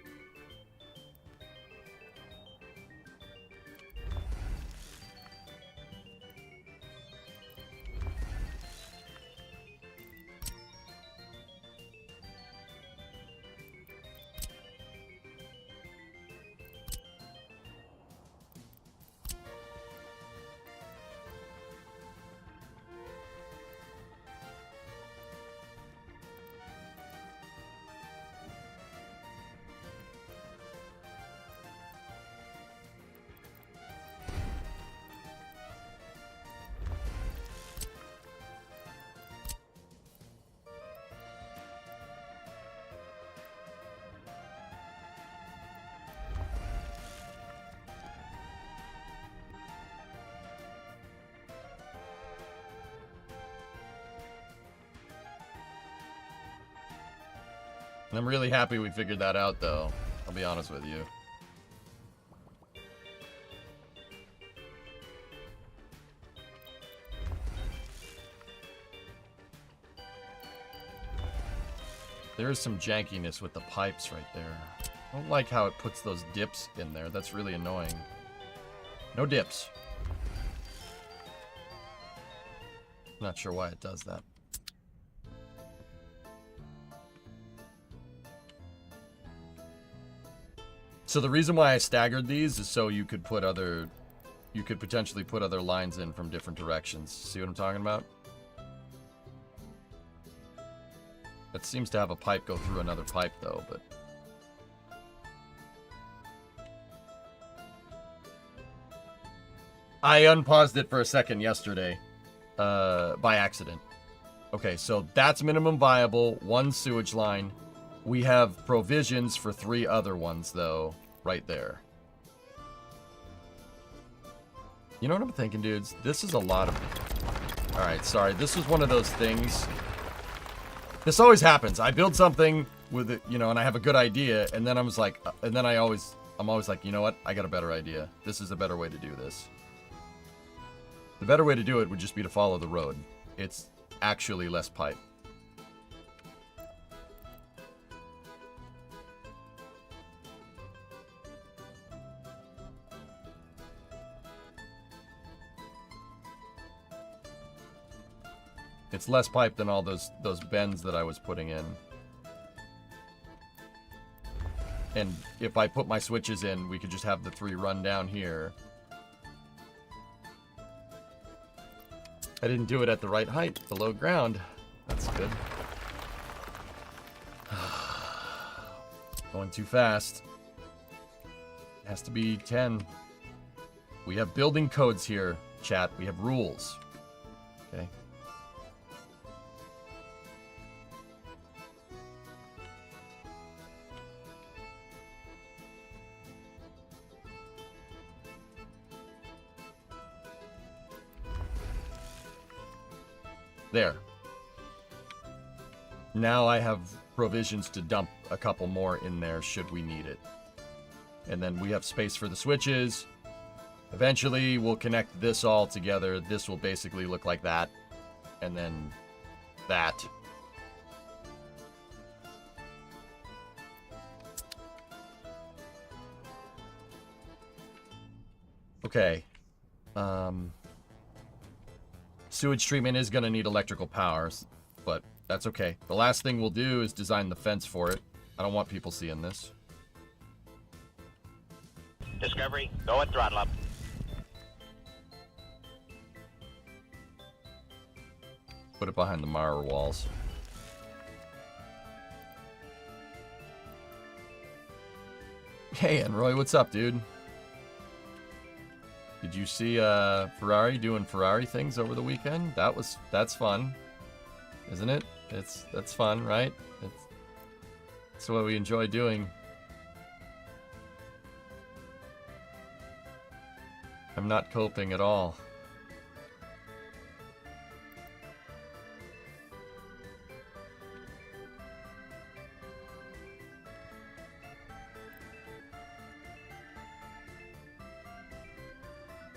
I'm really happy we figured that out, though. I'll be honest with you. There is some jankiness with the pipes right there. I don't like how it puts those dips in there. That's really annoying. No dips. Not sure why it does that. So the reason why I staggered these is so you could potentially put other lines in from different directions. See what I'm talking about? That seems to have a pipe go through another pipe though, but... I unpaused it for a second yesterday, by accident. Okay, so that's minimum viable, 1 sewage line. We have provisions for 3 other ones, though, right there. You know what I'm thinking, dudes? This is a lot of... Alright, sorry. This was one of those things... This always happens. I build something, with it, you know, and I have a good idea, and then I'm always like, you know what? I got a better idea. This is a better way to do this. The better way to do it would just be to follow the road. It's actually less pipe. It's less pipe than all those bends that I was putting in. And if I put my switches in, we could just have the 3 run down here. I didn't do it at the right height, below ground. That's good. Going too fast. It has to be 10. We have building codes here, chat. We have rules. Okay. There. Now I have provisions to dump a couple more in there should we need it. And then we have space for the switches. Eventually we'll connect this all together. This will basically look like that. And then that. Okay. Sewage treatment is going to need electrical powers, but that's okay. The last thing we'll do is design the fence for it. I don't want people seeing this. Discovery, go at throttle up. Put it behind the mirror walls. Hey, Enroy, what's up, dude? Did you see Ferrari doing Ferrari things over the weekend? That's fun, isn't it? That's fun, right? It's what we enjoy doing. I'm not coping at all.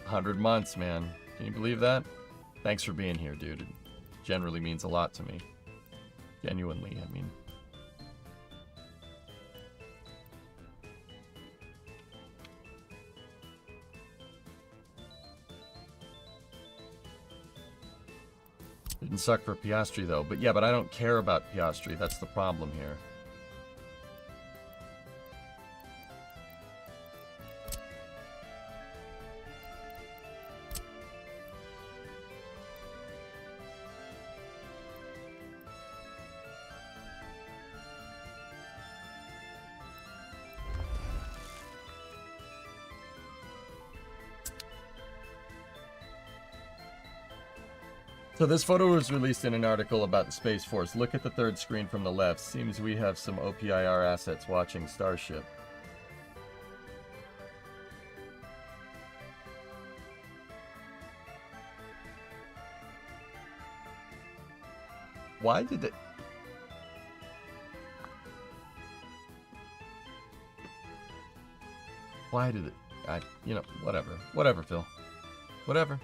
$100 man. Can you believe that? Thanks for being here, dude. It generally means a lot to me. Genuinely, I mean. Didn't suck for Piastri, though. But yeah, but I don't care about Piastri. That's the problem here. So this photo was released in an article about the Space Force. Look at the third screen from the left. Seems we have some OPIR assets watching Starship. Why did it... Why did it... you know, whatever. Whatever, Phil. Whatever.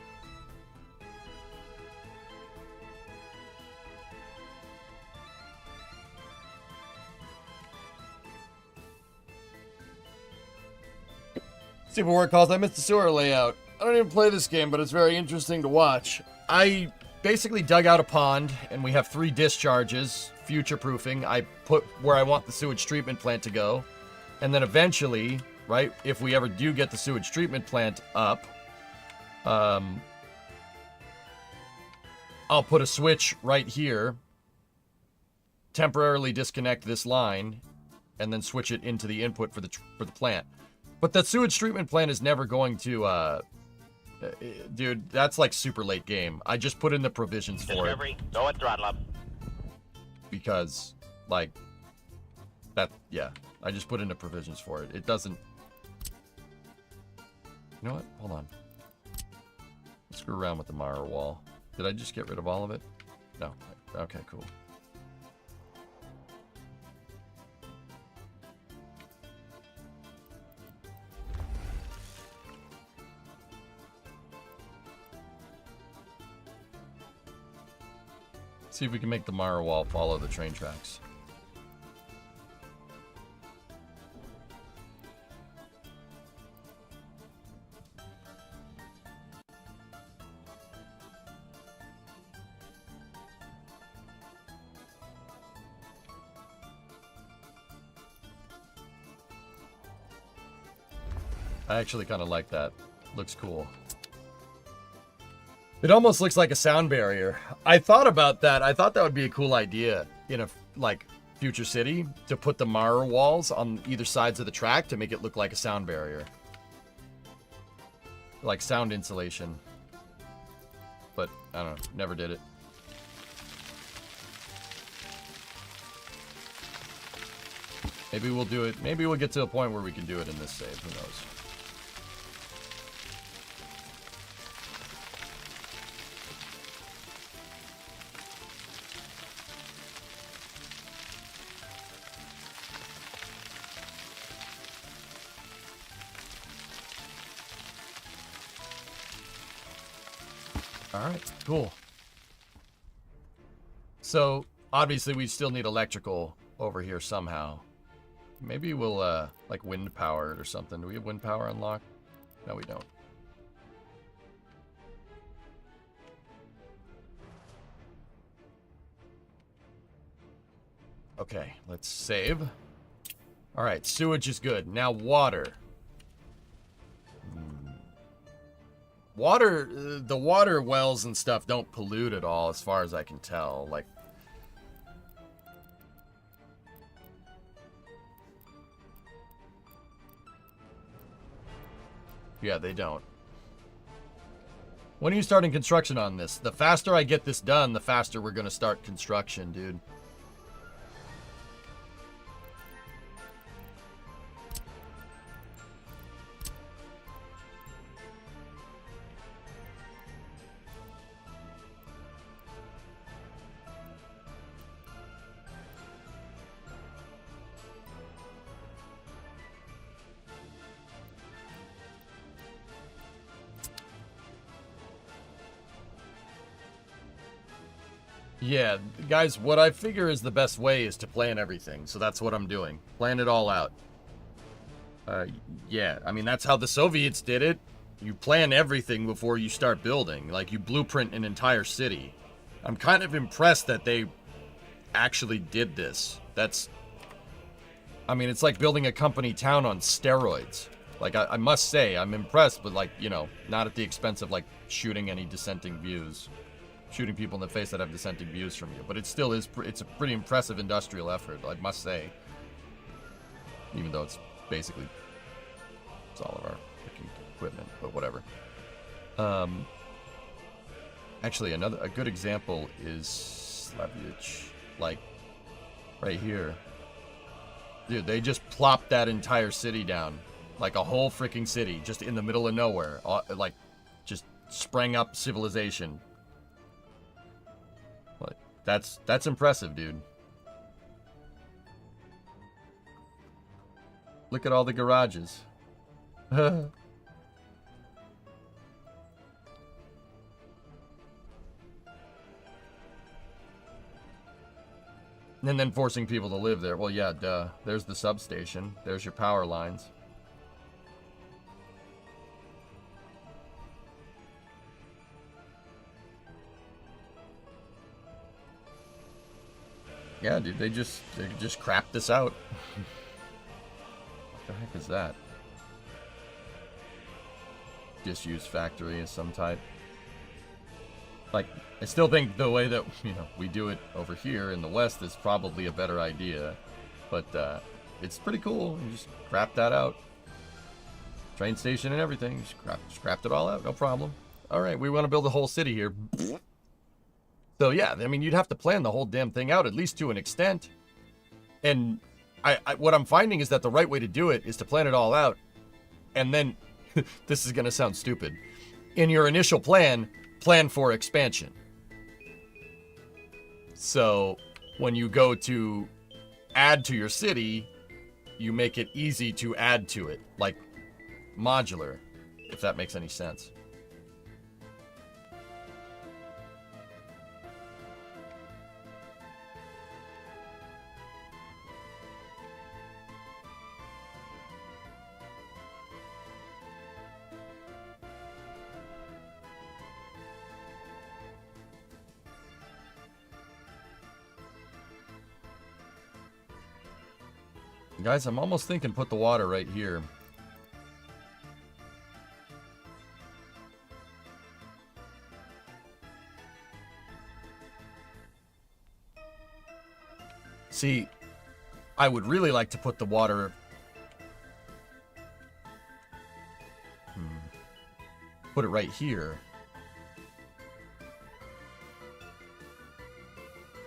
Super Work calls, I missed the sewer layout. I don't even play this game, but it's very interesting to watch. I basically dug out a pond, and we have 3 discharges, future-proofing. I put where I want the sewage treatment plant to go. And then eventually, right, if we ever do get the sewage treatment plant up, I'll put a switch right here, temporarily disconnect this line, and then switch it into the input for the plant. But the sewage treatment plant is never going to, dude, that's like super late game. I just put in the provisions for Discovery, go at throttle up. Because, like, that, yeah, I just put in the provisions for it. It doesn't, you know what, hold on. Let's screw around with the mirror wall. Did I just get rid of all of it? No, okay, cool. See if we can make the Mara wall follow the train tracks. I actually kind of like that. Looks cool. It almost looks like a sound barrier. I thought about that. I thought that would be a cool idea in a, like, future city to put the Mara walls on either sides of the track to make it look like a sound barrier. Like sound insulation. But, I don't know. Never did it. Maybe we'll do it. Maybe we'll get to a point where we can do it in this save. Who knows? Alright, cool. So, obviously we still need electrical over here somehow. Maybe we'll, like, wind power it or something. Do we have wind power unlocked? No, we don't. Okay, let's save. Alright, sewage is good. Now water. Water, the water wells and stuff don't pollute at all, as far as I can tell. Like, yeah, they don't. When are you starting construction on this? The faster I get this done, the faster we're gonna start construction, dude. Yeah, guys, what I figure is the best way is to plan everything. So that's what I'm doing. Plan it all out. Yeah, I mean, that's how the Soviets did it. You plan everything before you start building. Like, you blueprint an entire city. I'm kind of impressed that they actually did this. That's... I mean, it's like building a company town on steroids. Like, I must say, I'm impressed, but, like, you know, not at the expense of, like, shooting any dissenting views. Shooting people in the face that have dissenting views from you. But it still is, it's a pretty impressive industrial effort, I must say. Even though it's basically, it's all of our freaking equipment, but whatever. Actually, a good example is Slavic, like, right here. Dude, they just plopped that entire city down. Like a whole freaking city, just in the middle of nowhere. Like, just sprang up civilization. Like, that's impressive, dude. Look at all the garages. And then forcing people to live there. Well, yeah, duh. There's the substation. There's your power lines. Yeah, dude, they just crapped this out. What the heck is that? Disused factory of some type. Like, I still think the way that, you know, we do it over here in the West is probably a better idea. But, it's pretty cool. You just crap that out. Train station and everything. Just crapped it all out. No problem. Alright, we want to build a whole city here. So, yeah, I mean, you'd have to plan the whole damn thing out, at least to an extent. And what I'm finding is that the right way to do it is to plan it all out. And then, this is going to sound stupid. In your initial plan for expansion. So, when you go to add to your city, you make it easy to add to it. Like, modular, if that makes any sense. Guys, I'm almost thinking put the water right here. See, I would really like to put the water... Put it right here.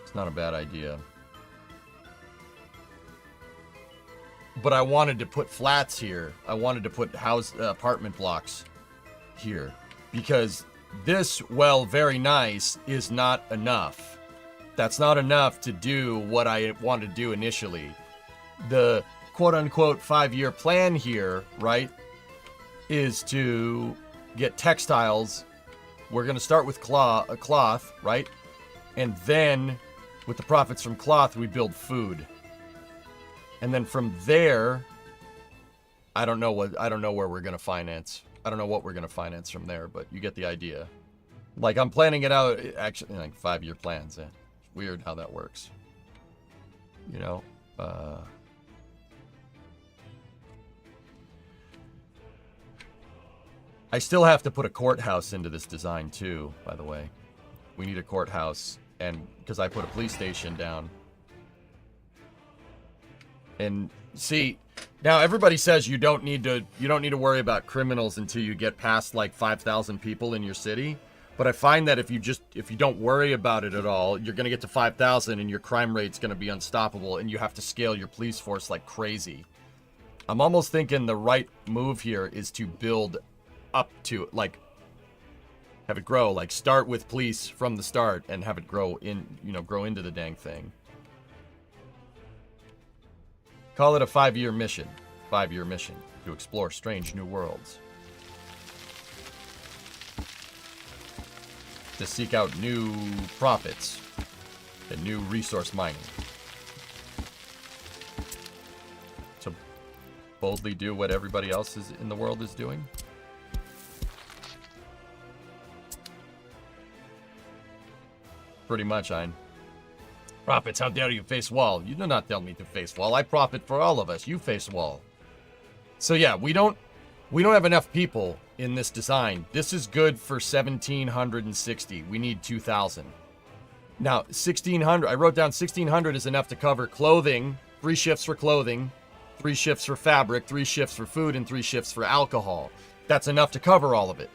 It's not a bad idea. But I wanted to put flats here. I wanted to put apartment blocks here. Because this, well, very nice, is not enough. That's not enough to do what I wanted to do initially. The quote-unquote 5-year plan here, right, is to get textiles. We're going to start with cloth, right? And then, with the profits from cloth, we build food. And then from there, I don't know where we're going to finance. I don't know what we're going to finance from there, but you get the idea. Like, I'm planning it out, actually, like 5-year plans. It's weird how that works. You know? I still have to put a courthouse into this design, too, by the way. We need a courthouse, and because I put a police station down. And see, now everybody says you don't need to worry about criminals until you get past like 5,000 people in your city. But I find that if you don't worry about it at all, you're gonna get to 5,000 and your crime rate's gonna be unstoppable, and you have to scale your police force like crazy. I'm almost thinking the right move here is to build up to, like, have it grow, like start with police from the start and have it grow into the dang thing. Call it a 5-year mission. 5-year mission to explore strange new worlds. To seek out new profits and new resource mining. To boldly do what everybody else in the world is doing. Pretty much, Ein. Profits, how dare you face wall? You do not tell me to face wall. I profit for all of us. You face wall. So yeah, we don't have enough people in this design. This is good for 1,760. We need 2,000. Now, 1,600, I wrote down 1,600 is enough to cover clothing, 3 shifts for clothing, 3 shifts for fabric, 3 shifts for food, and 3 shifts for alcohol. That's enough to cover all of it.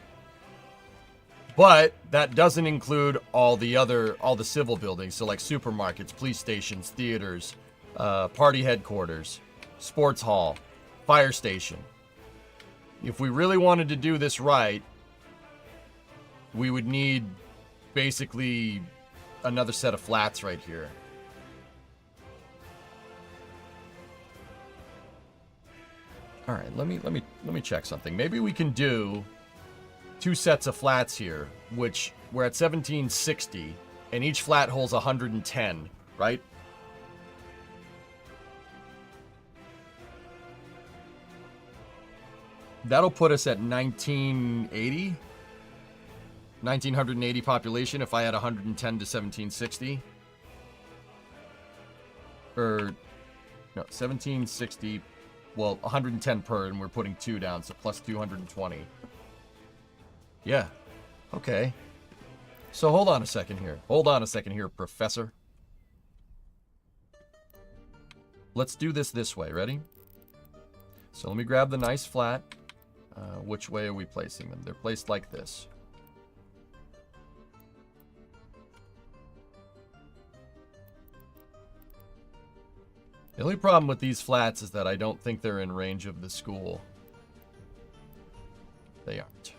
But that doesn't include all the civil buildings. So like supermarkets, police stations, theaters, party headquarters, sports hall, fire station. If we really wanted to do this right, we would need basically another set of flats right here. All right, let me check something. Maybe we can do 2 sets of flats here, which we're at 1,760, and each flat holds 110, right? That'll put us at 1980. 1,980 population if I had 110 to 1,760. Or, no, 1,760, well, 110 per, and we're putting 2 down, so plus 220. Yeah. Okay. So hold on a second here. Hold on a second here, Professor. Let's do this way. Ready? So let me grab the nice flat. Which way are we placing them? They're placed like this. The only problem with these flats is that I don't think they're in range of the school. They aren't.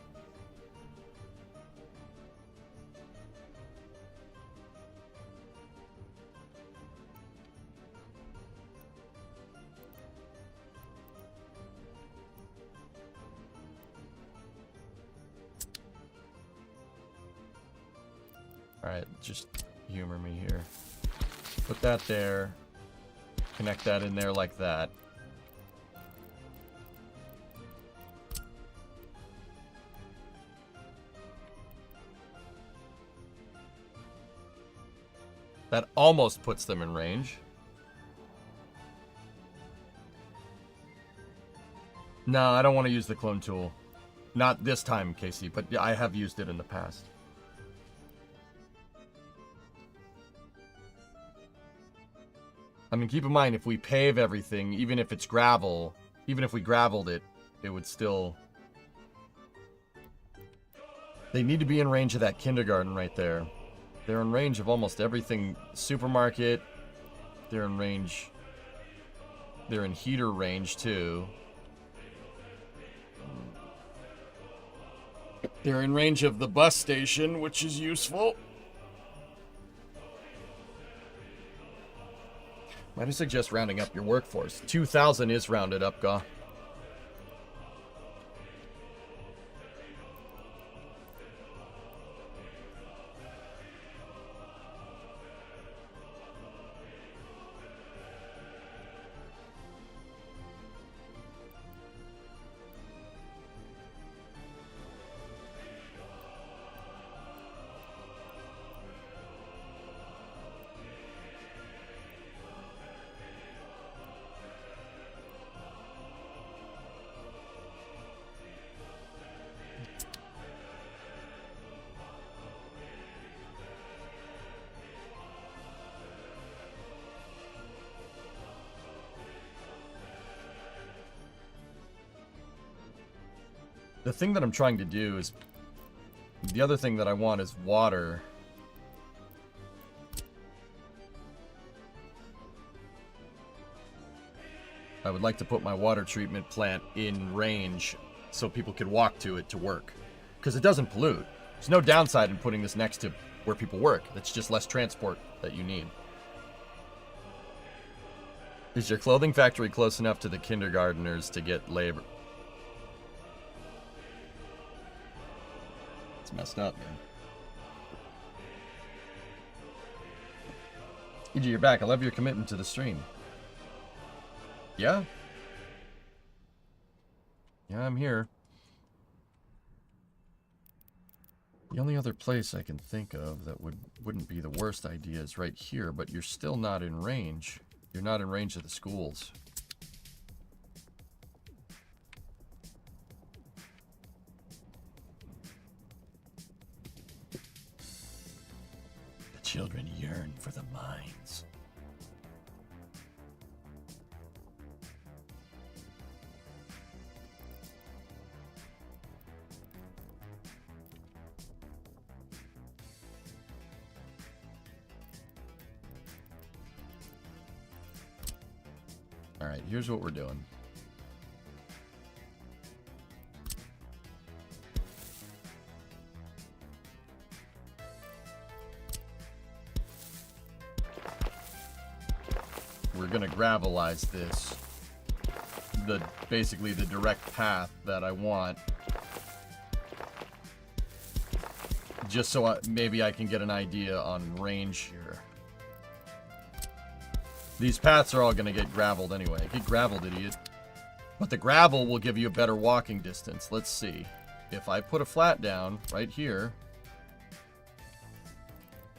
Alright, just humor me here. Put that there. Connect that in there like that. That almost puts them in range. No, I don't want to use the clone tool. Not this time, Casey, but I have used it in the past. I mean, keep in mind, if we pave everything, even if it's gravel, even if we graveled it, it would still... They need to be in range of that kindergarten right there. They're in range of almost everything. Supermarket. They're in range. They're in heater range, too. They're in range of the bus station, which is useful. Might I suggest rounding up your workforce? 2,000 is rounded up, Gaw. The thing that I'm trying to do is... The other thing that I want is water. I would like to put my water treatment plant in range so people could walk to it to work. Because it doesn't pollute. There's no downside in putting this next to where people work. That's just less transport that you need. Is your clothing factory close enough to the kindergartners to get labor? It's messed up, man. EG, you're back. I love your commitment to the stream. Yeah? Yeah, I'm here. The only other place I can think of that wouldn't be the worst idea is right here, but you're still not in range. You're not in range of the schools. The children yearn for the mines. All right, here's what we're doing. We're gonna gravelize this. Basically the direct path that I want. Just so maybe I can get an idea on range here. These paths are all going to get graveled anyway. Get graveled, idiot. But the gravel will give you a better walking distance. Let's see. If I put a flat down right here,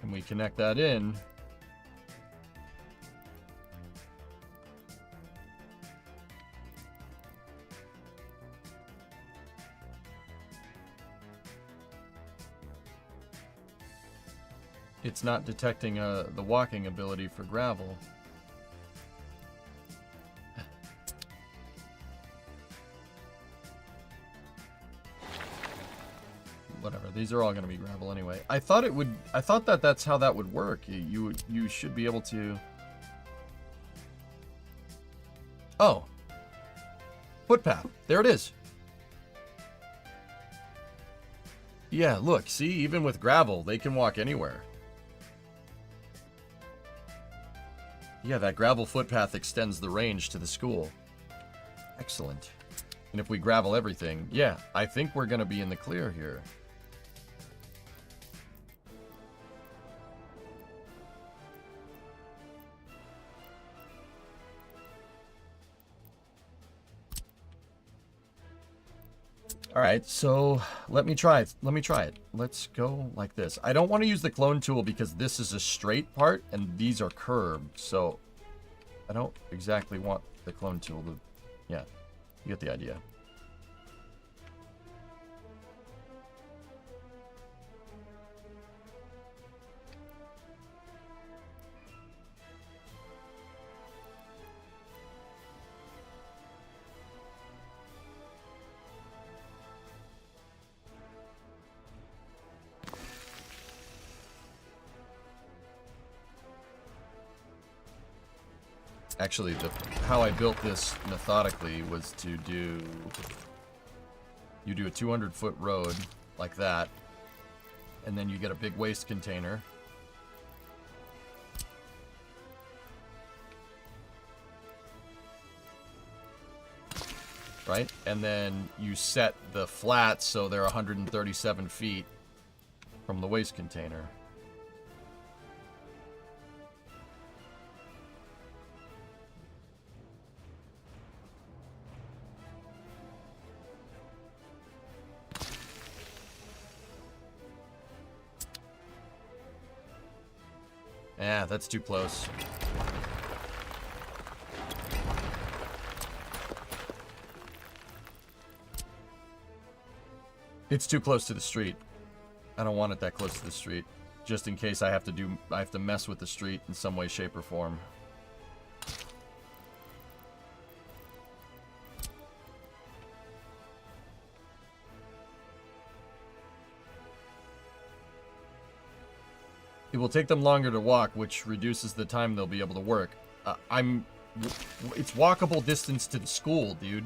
and we connect that in, it's not detecting the walking ability for gravel. Whatever, these are all going to be gravel anyway. I thought that's how that would work. You should be able to... Oh. Footpath. There it is. Yeah, look, see, even with gravel, they can walk anywhere. Yeah, that gravel footpath extends the range to the school. Excellent. And if we gravel everything, yeah, I think we're going to be in the clear here. All right, so let me try it. Let's go like this. I don't want to use the clone tool because this is a straight part and these are curved. So I don't exactly want the clone tool to, yeah, you get the idea. Actually, how I built this methodically was to do... You do a 200-foot road like that, and then you get a big waste container. Right? And then you set the flats so they're 137 feet from the waste container. Yeah, that's too close. It's too close to the street. I don't want it that close to the street. Just in case I have to mess with the street in some way, shape, or form. It will take them longer to walk, which reduces the time they'll be able to work. It's walkable distance to the school, dude.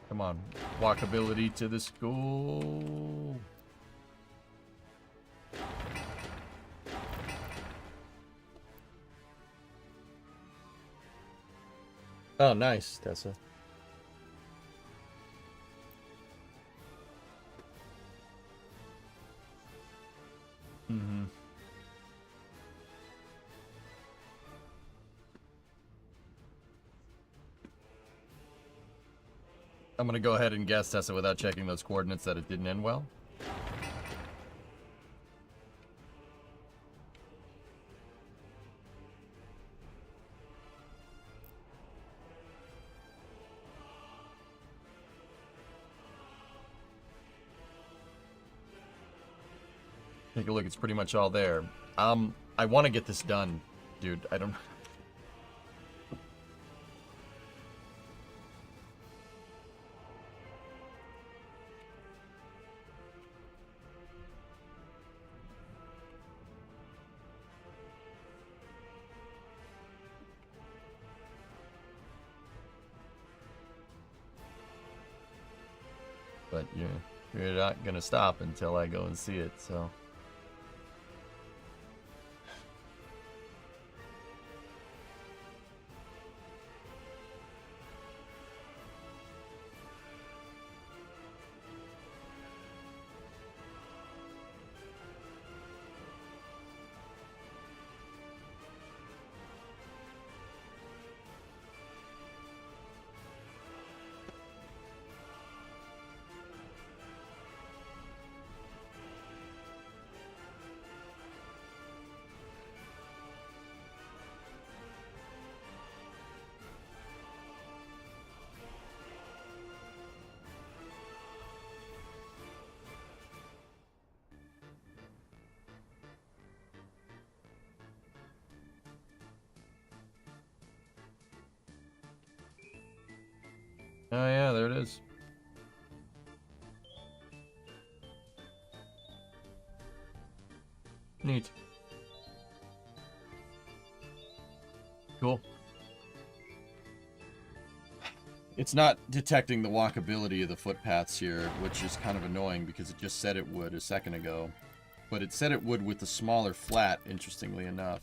Come on. Walkability to the school. Oh, nice, Tessa. Mm-hmm. I'm gonna go ahead and guess, Tessa, without checking those coordinates, that it didn't end well. Take a look, it's pretty much all there. I want to get this done, dude. I don't... But you're not gonna stop until I go and see it, so... Oh yeah, there it is. Neat. Cool. It's not detecting the walkability of the footpaths here, which is kind of annoying because it just said it would a second ago. But it said it would with the smaller flat, interestingly enough.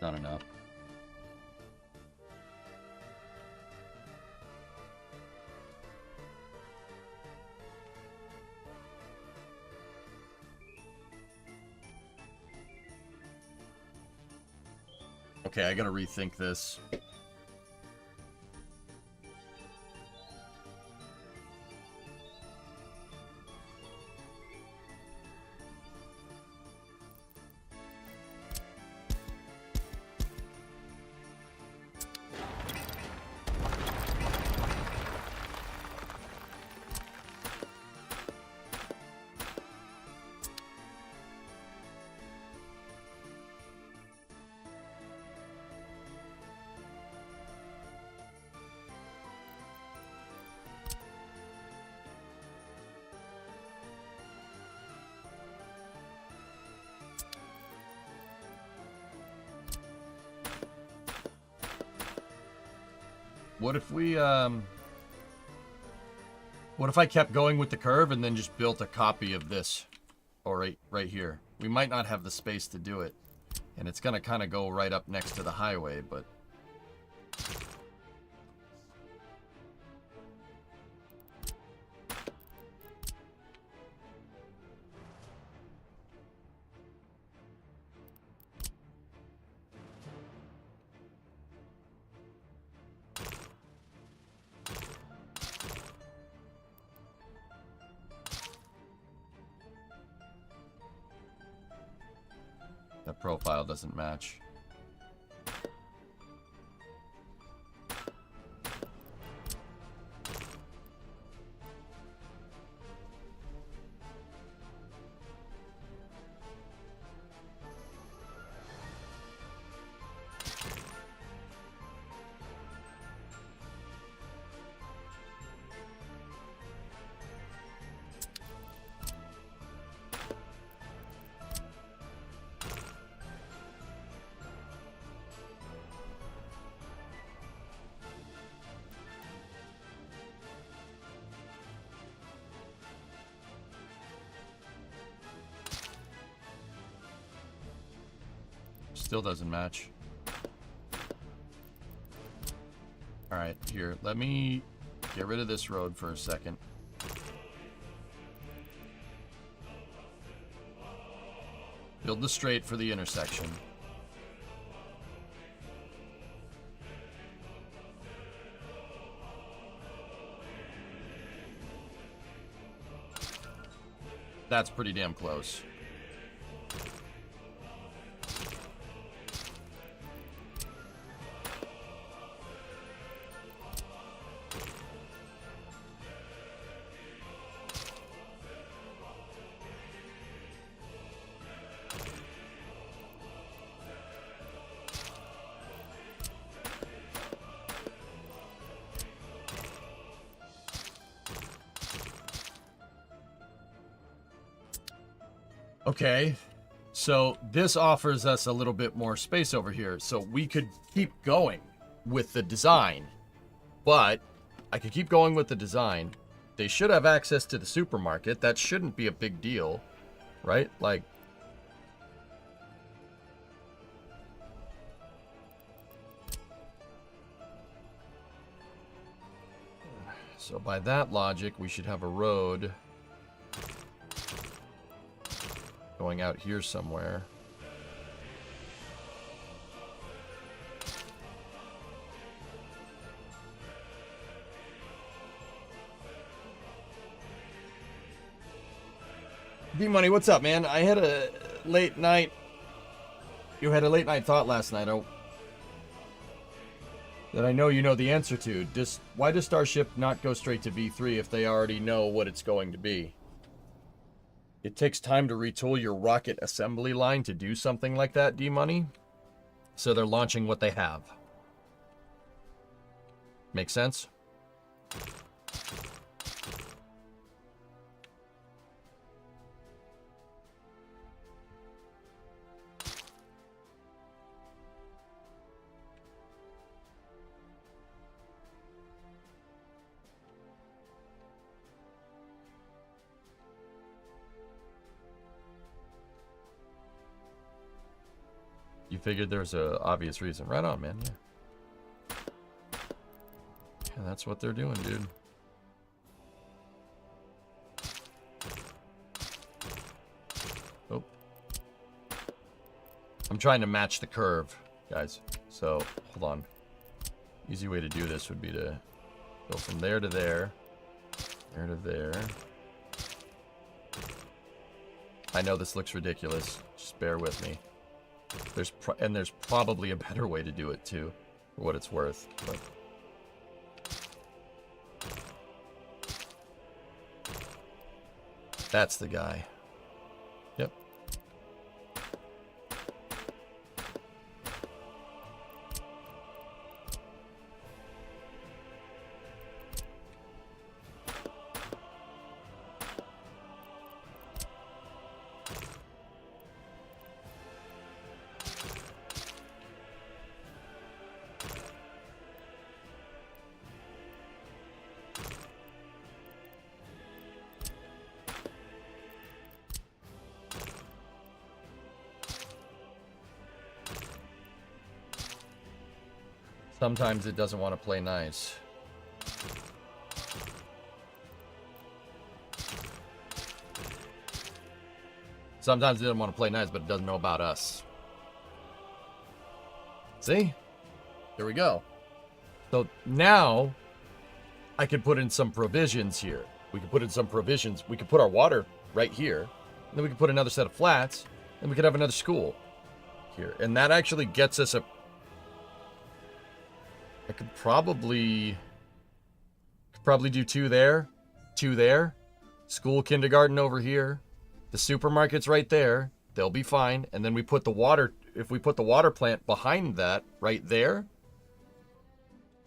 Not enough. Okay, I gotta rethink this. What if we, what if I kept going with the curve and then just built a copy of this? Or right here. We might not have the space to do it. And it's gonna kind of go right up next to the highway, but... That profile doesn't match. Still doesn't match. Alright, here, let me get rid of this road for a second. Build the straight for the intersection. That's pretty damn close. Okay, so this offers us a little bit more space over here, so we could keep going with the design, but I could keep going with the design. They should have access to the supermarket. That shouldn't be a big deal, right? Like, so by that logic, we should have a road going out here somewhere. D-Money, what's up, man? I had a late night... You had a late night thought last night that I know you know the answer to. Why does Starship not go straight to V3 if they already know what it's going to be? It takes time to retool your rocket assembly line to do something like that, D-Money. So they're launching what they have. Make sense? figured there's a obvious reason. Right on, man. Yeah. Yeah, that's what they're doing, dude. Oh. I'm trying to match the curve, guys. So, hold on. Easy way to do this would be to go from there to there. There to there. I know this looks ridiculous. Just bear with me. There's probably a better way to do it too, for what it's worth. But that's the guy. Yep. Sometimes it doesn't want to play nice. Sometimes it doesn't want to play nice, but it doesn't know about us. See? There we go. So now I can put in some provisions here. We can put in some provisions. We could put our water right here. And then we could put another set of flats. And we could have another school here. And that actually gets us a... I could probably do two there, school, kindergarten over here, the supermarket's right there. They'll be fine. And then we put the water, if we put the water plant behind that right there,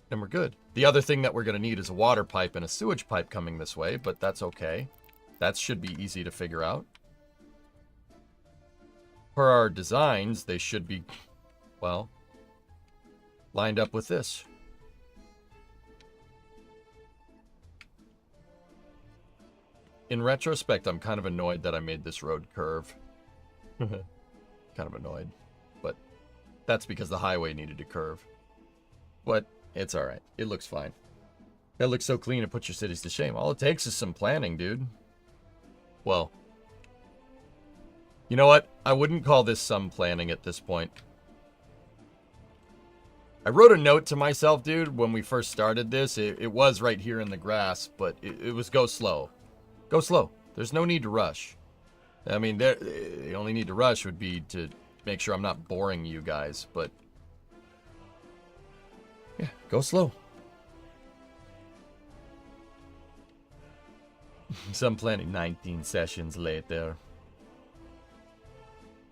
then we're good. The other thing that we're going to need is a water pipe and a sewage pipe coming this way, but that's okay. That should be easy to figure out. Per our designs, they should be, well, lined up with this. In retrospect, I'm kind of annoyed that I made this road curve. Kind of annoyed. But that's because the highway needed to curve. But it's alright. It looks fine. That looks so clean it puts your cities to shame. All it takes is some planning, dude. Well, you know what? I wouldn't call this some planning at this point. I wrote a note to myself, dude, when we first started this. It was right here in the grass, but it was go slow. Go slow. There's no need to rush. I mean, the only need to rush would be to make sure I'm not boring you guys, but yeah, go slow. Some planning 19 sessions later.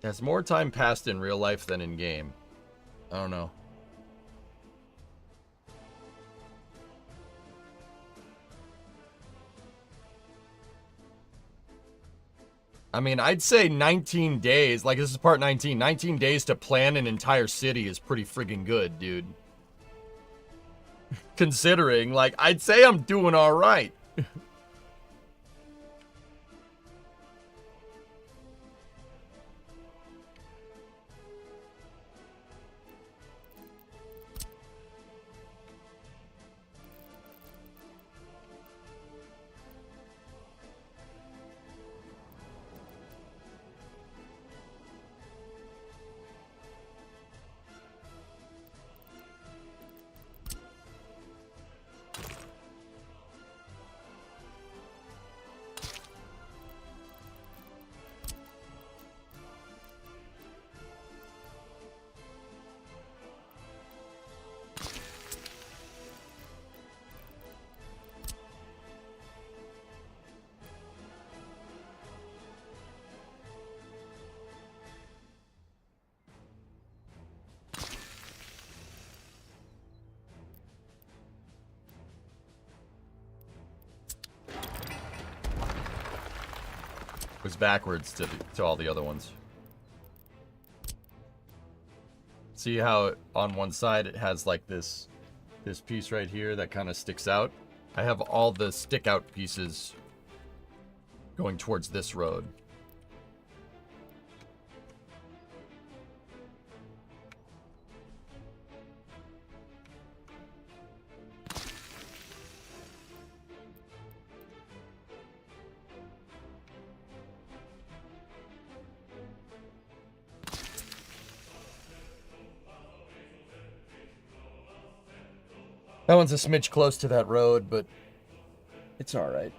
Has more time passed in real life than in game? I don't know. I mean, I'd say 19 days. Like, this is part 19. 19 days to plan an entire city is pretty friggin' good, dude. Considering, like, I'd say I'm doing all right. Was backwards to all the other ones. See how on one side it has like this piece right here that kind of sticks out? I have all the stick out pieces going towards this road. That one's a smidge close to that road, but it's all right.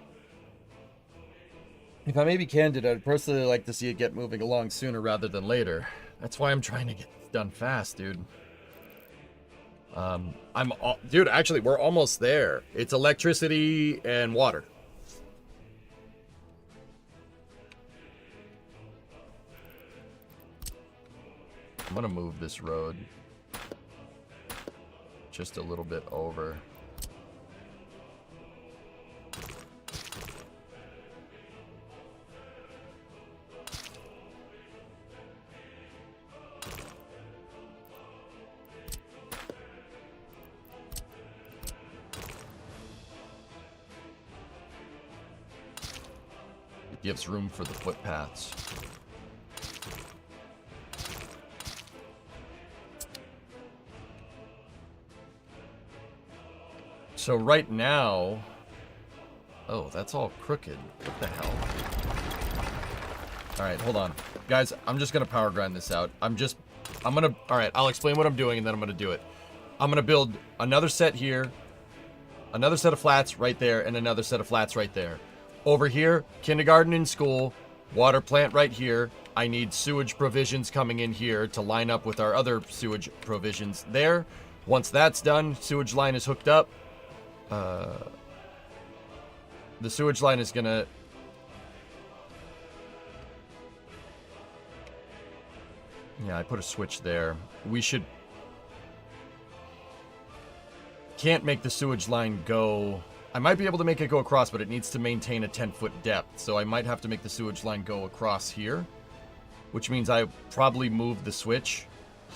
If I may be candid, I'd personally like to see it get moving along sooner rather than later. That's why I'm trying to get this done fast, dude. Dude, actually, we're almost there. It's electricity and water. I'm gonna move this road just a little bit over. It gives room for the footpaths. So right now, oh, that's all crooked. What the hell? All right, hold on. Guys, I'm just gonna power grind this out. all right, I'll explain what I'm doing and then I'm gonna do it. I'm gonna build another set here, another set of flats right there, and another set of flats right there. Over here, kindergarten and school, water plant right here. I need sewage provisions coming in here to line up with our other sewage provisions there. Once that's done, sewage line is hooked up. The sewage line is gonna... Yeah, I put a switch there. We should... Can't make the sewage line go... I might be able to make it go across, but it needs to maintain a 10-foot depth. So I might have to make the sewage line go across here. Which means I probably move the switch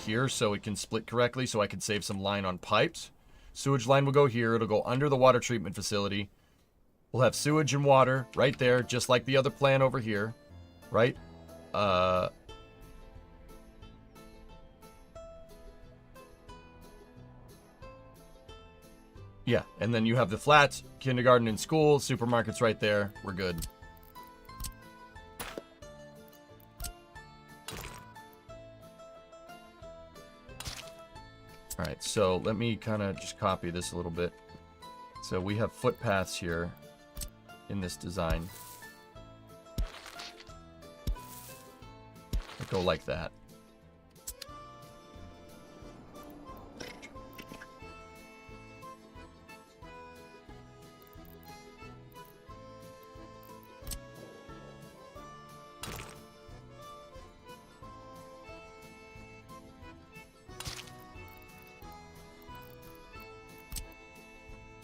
here so it can split correctly, so I can save some line on pipes. Sewage line will go here. It'll go under the water treatment facility. We'll have sewage and water right there, just like the other plan over here. Right? Yeah, and then you have the flats, kindergarten and school, supermarkets right there. We're good. All right, so let me kind of just copy this a little bit. So we have footpaths here in this design. Go like that.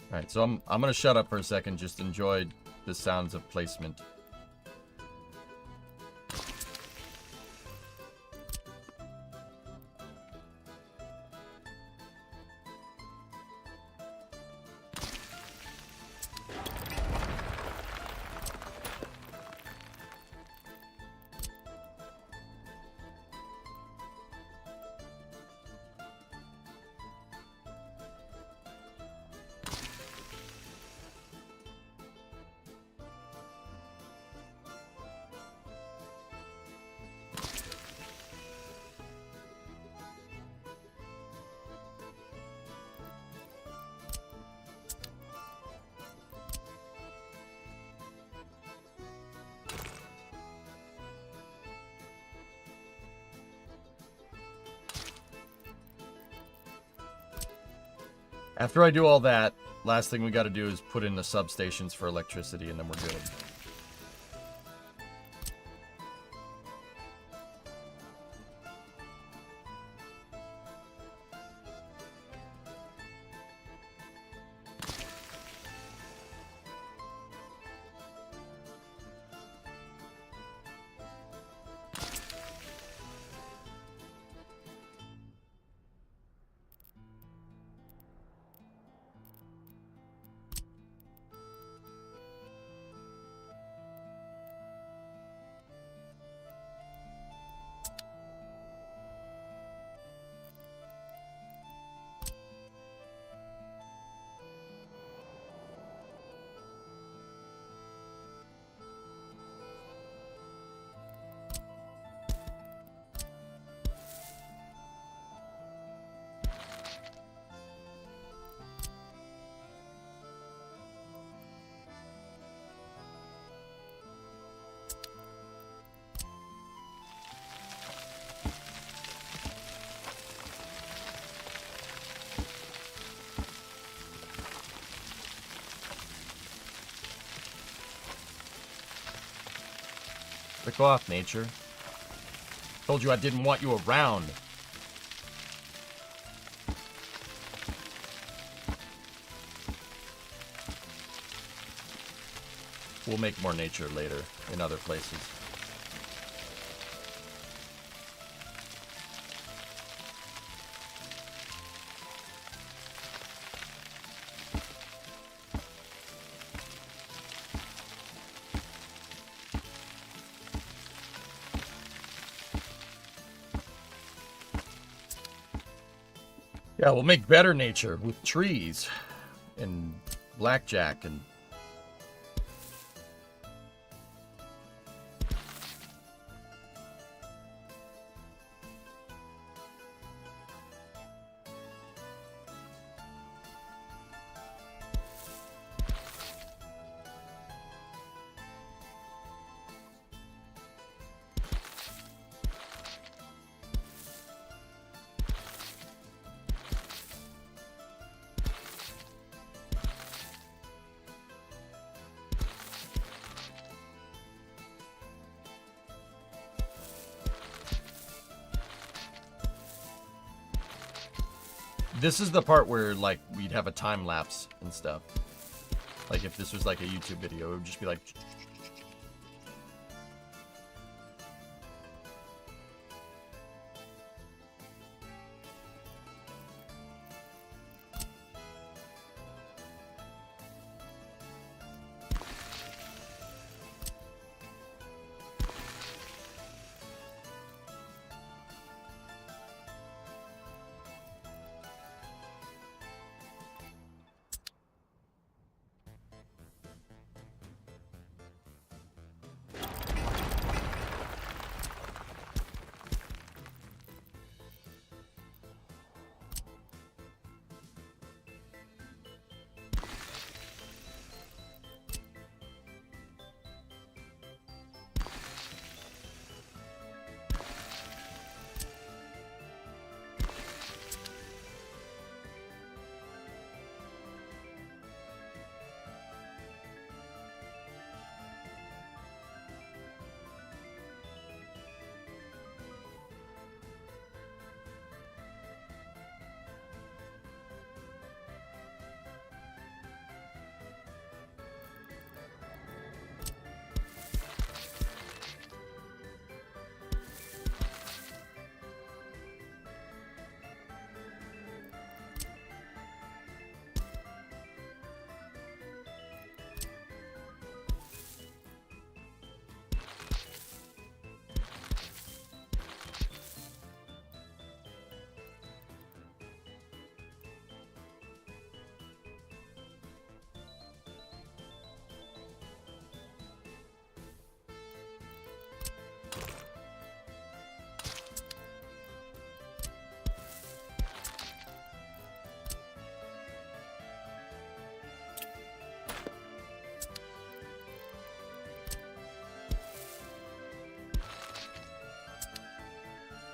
Alright, so I'm gonna shut up for a second, just enjoy the sounds of placement. After I do all that, last thing we gotta do is put in the substations for electricity, and then we're good. Pick off, nature. Told you I didn't want you around. We'll make more nature later in other places. Yeah, we'll make better nature with trees and blackjack and this is the part where, like, we'd have a time lapse and stuff. Like, if this was like a YouTube video, it would just be like...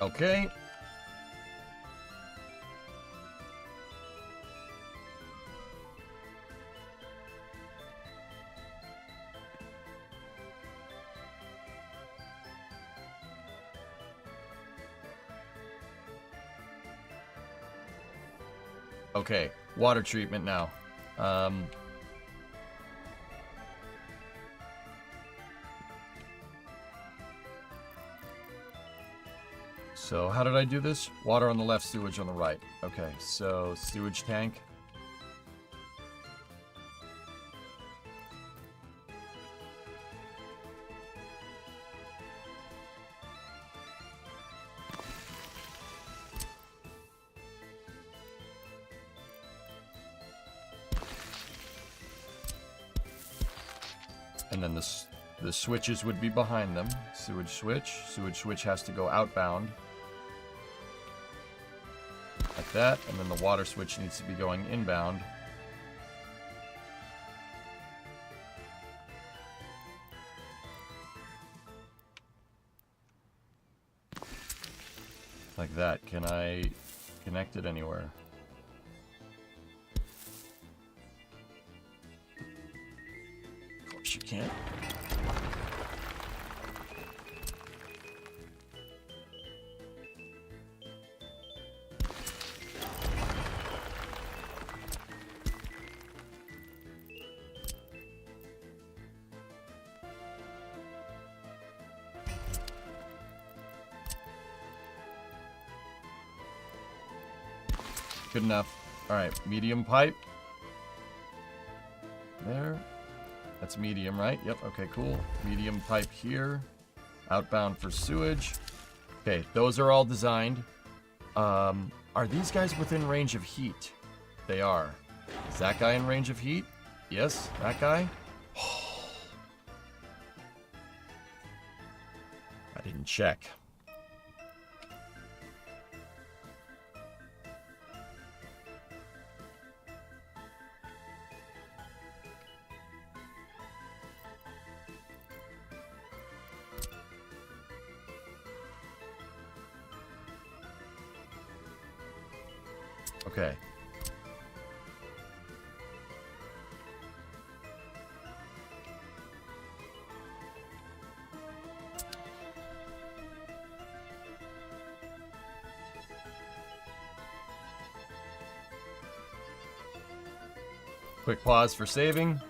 Okay. Okay, water treatment now. So how did I do this? Water on the left, sewage on the right. Okay, so sewage tank. And then the switches would be behind them. Sewage switch has to go outbound. Like that, and then the water switch needs to be going inbound. Like that. Can I connect it anywhere? Of course you can't. Good enough. All right, medium pipe. There. That's medium, right? Yep, okay, cool. Medium pipe here. Outbound for sewage. Okay, those are all designed. Are these guys within range of heat? They are. Is that guy in range of heat? Yes, that guy. I didn't check. Okay. Quick pause for saving.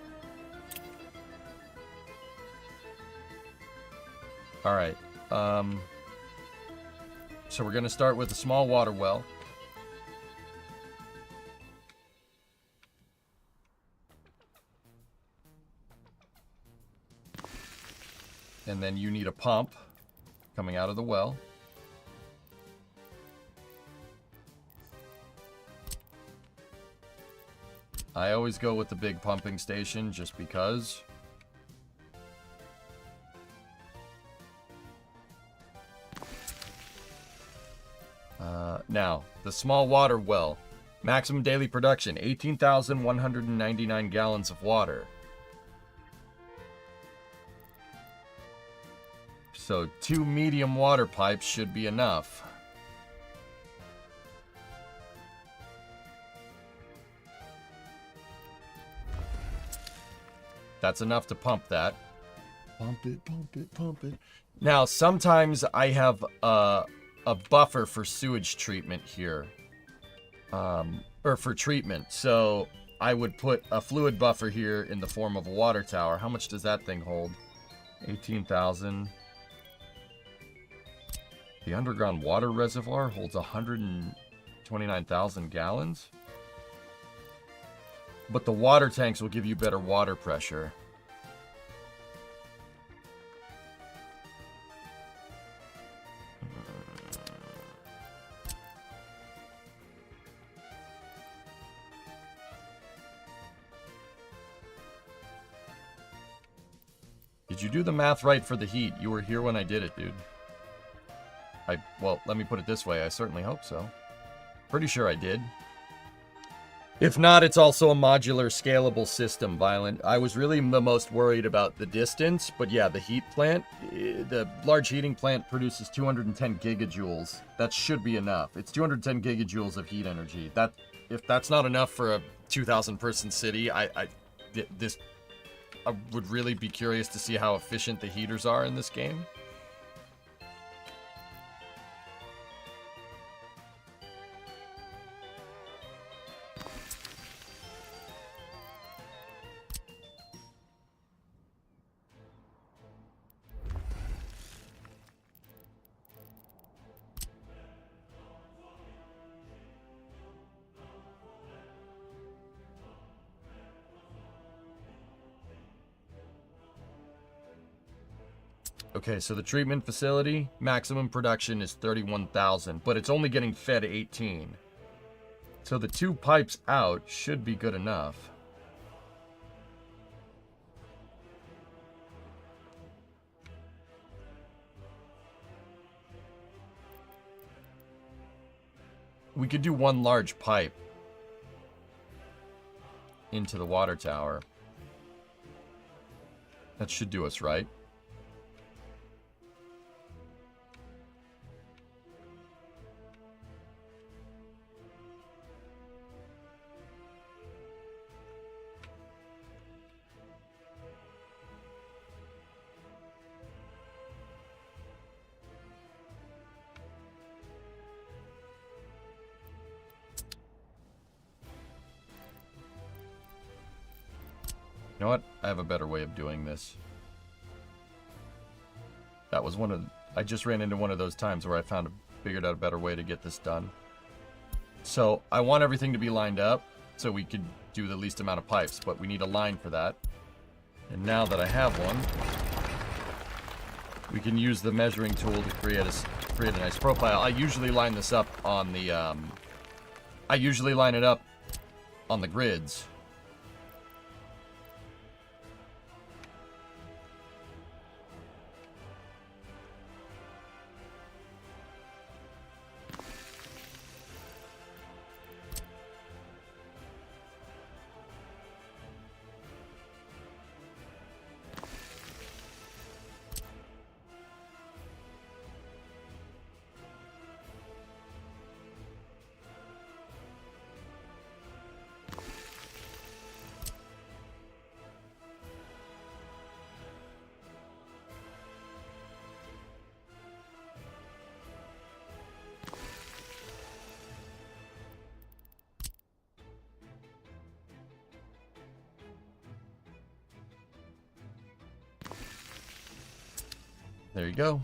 All right. So we're going to start with a small water well. And then you need a pump coming out of the well. I always go with the big pumping station just because. Now, the small water well. Maximum daily production, 18,199 gallons of water. So 2 medium water pipes should be enough. That's enough to pump that. Pump it, pump it, pump it. Now, sometimes I have a buffer for sewage treatment here. Or for treatment. So I would put a fluid buffer here in the form of a water tower. How much does that thing hold? 18,000. The underground water reservoir holds 129,000 gallons. But the water tanks will give you better water pressure. Did you do the math right for the heat? You were here when I did it, dude. Well, let me put it this way. I certainly hope so. Pretty sure I did. If not, it's also a modular, scalable system, Violent. I was really the most worried about the distance, but yeah, the heat plant, the large heating plant produces 210 gigajoules. That should be enough. It's 210 gigajoules of heat energy. If that's not enough for a 2,000-person city, I would really be curious to see how efficient the heaters are in this game. Okay, so the treatment facility, maximum production is 31,000, but it's only getting fed 18. So the 2 pipes out should be good enough. We could do 1 large pipe into the water tower. That should do us right. You know what? I have a better way of doing this. That was I just ran into one of those times where I figured out a better way to get this done. So I want everything to be lined up so we could do the least amount of pipes, but we need a line for that. And now that I have one, we can use the measuring tool to create a nice profile. I usually line this up on the I usually line it up on the grids. There you go.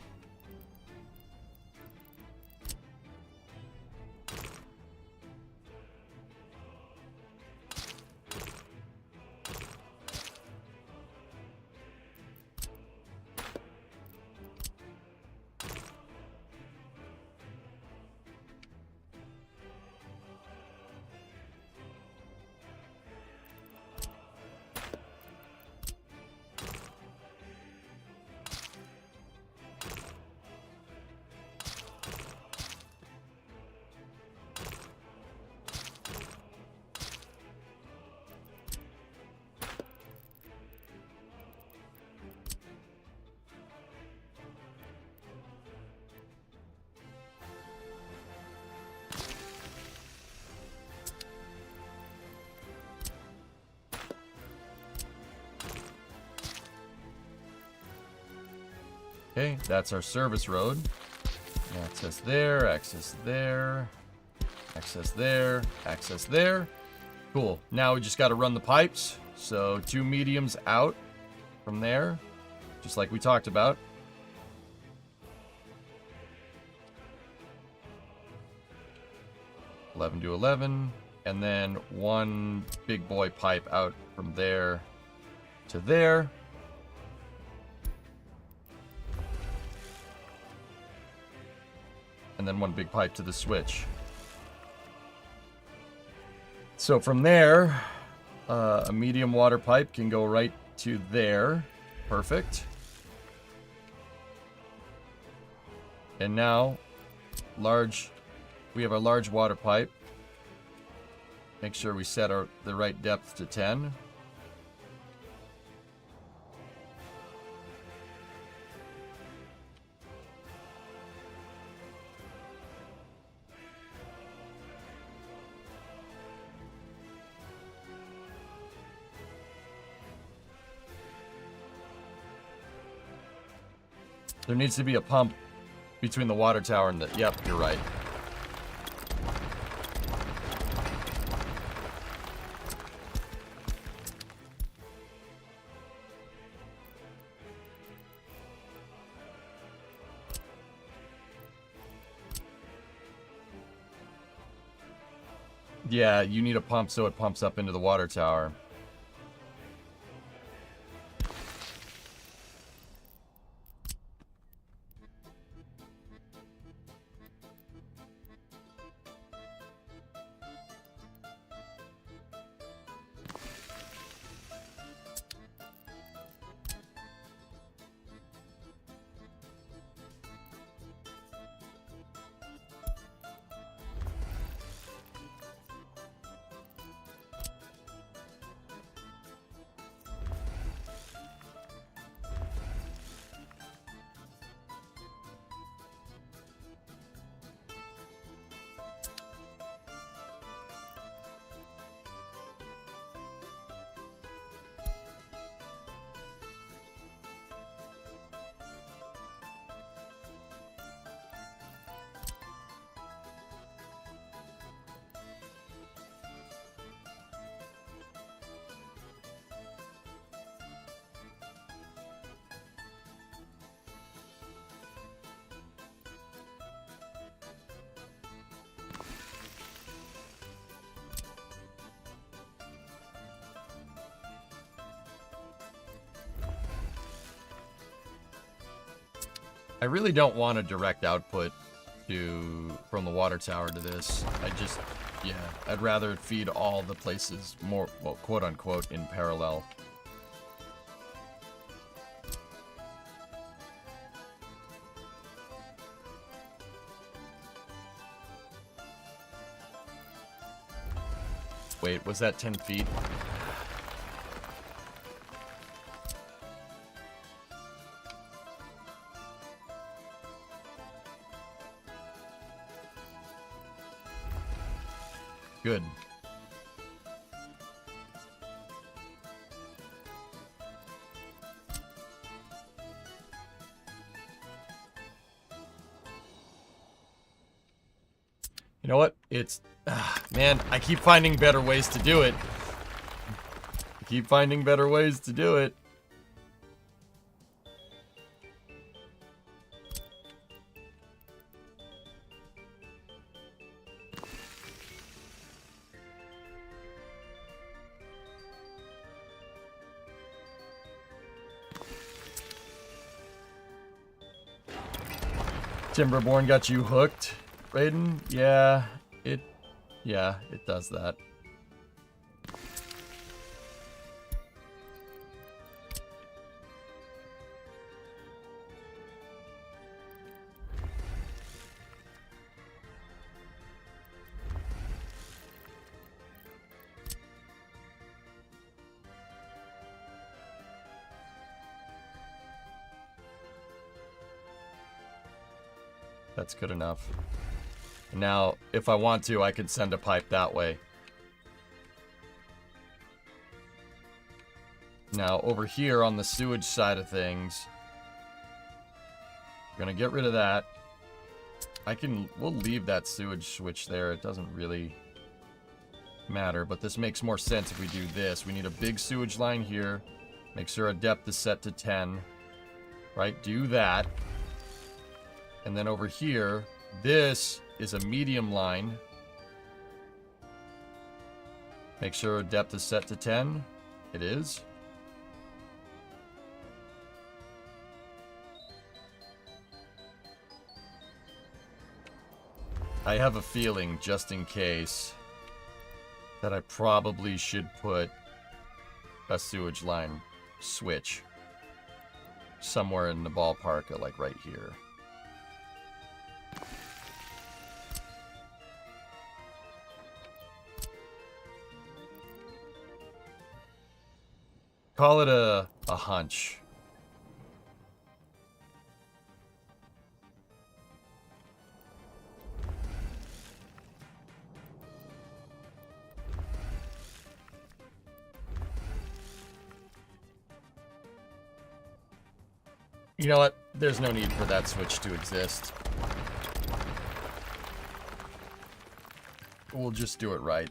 Okay, that's our service road. Access there, access there, access there, access there. Cool. Now we just got to run the pipes. So 2 mediums out from there, just like we talked about. (11 to 11), and then 1 big boy pipe out from there to there. And then 1 big pipe to the switch. So from there, a medium water pipe can go right to there. Perfect. And now, we have our large water pipe. Make sure we set the right depth to 10. There needs to be a pump between the water tower and the... Yep, you're right. Yeah, you need a pump so it pumps up into the water tower. I really don't want a direct output from the water tower to this. Yeah, I'd rather feed all the places more, well, quote unquote, in parallel. Wait, was that 10 feet? Good. You know what? Man, I keep finding better ways to do it. I keep finding better ways to do it. Timberborn got you hooked, Raiden? Yeah, it does that. That's good enough. Now, if I want to, I could send a pipe that way. Now, over here on the sewage side of things, we're gonna get rid of that. We'll leave that sewage switch there. It doesn't really matter, but this makes more sense if we do this. We need a big sewage line here. Make sure our depth is set to 10. Right, do that. And then over here, this is a medium line. Make sure depth is set to 10. It is. I have a feeling, just in case, that I probably should put a sewage line switch somewhere in the ballpark, like right here. Call it a hunch. You know what? There's no need for that switch to exist. We'll just do it right.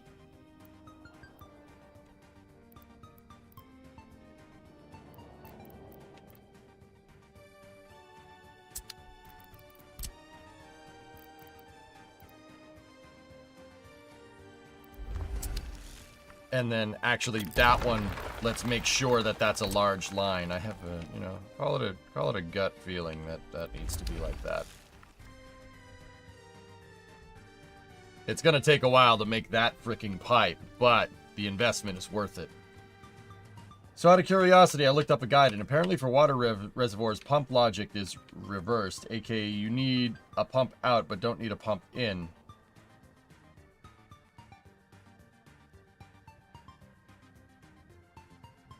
And then actually that one, let's make sure that that's a large line. I have a, you know, call it a gut feeling that that needs to be like that. It's gonna take a while to make that freaking pipe, but the investment is worth it. So out of curiosity, I looked up a guide, and apparently for water reservoirs, pump logic is reversed, aka you need a pump out but don't need a pump in.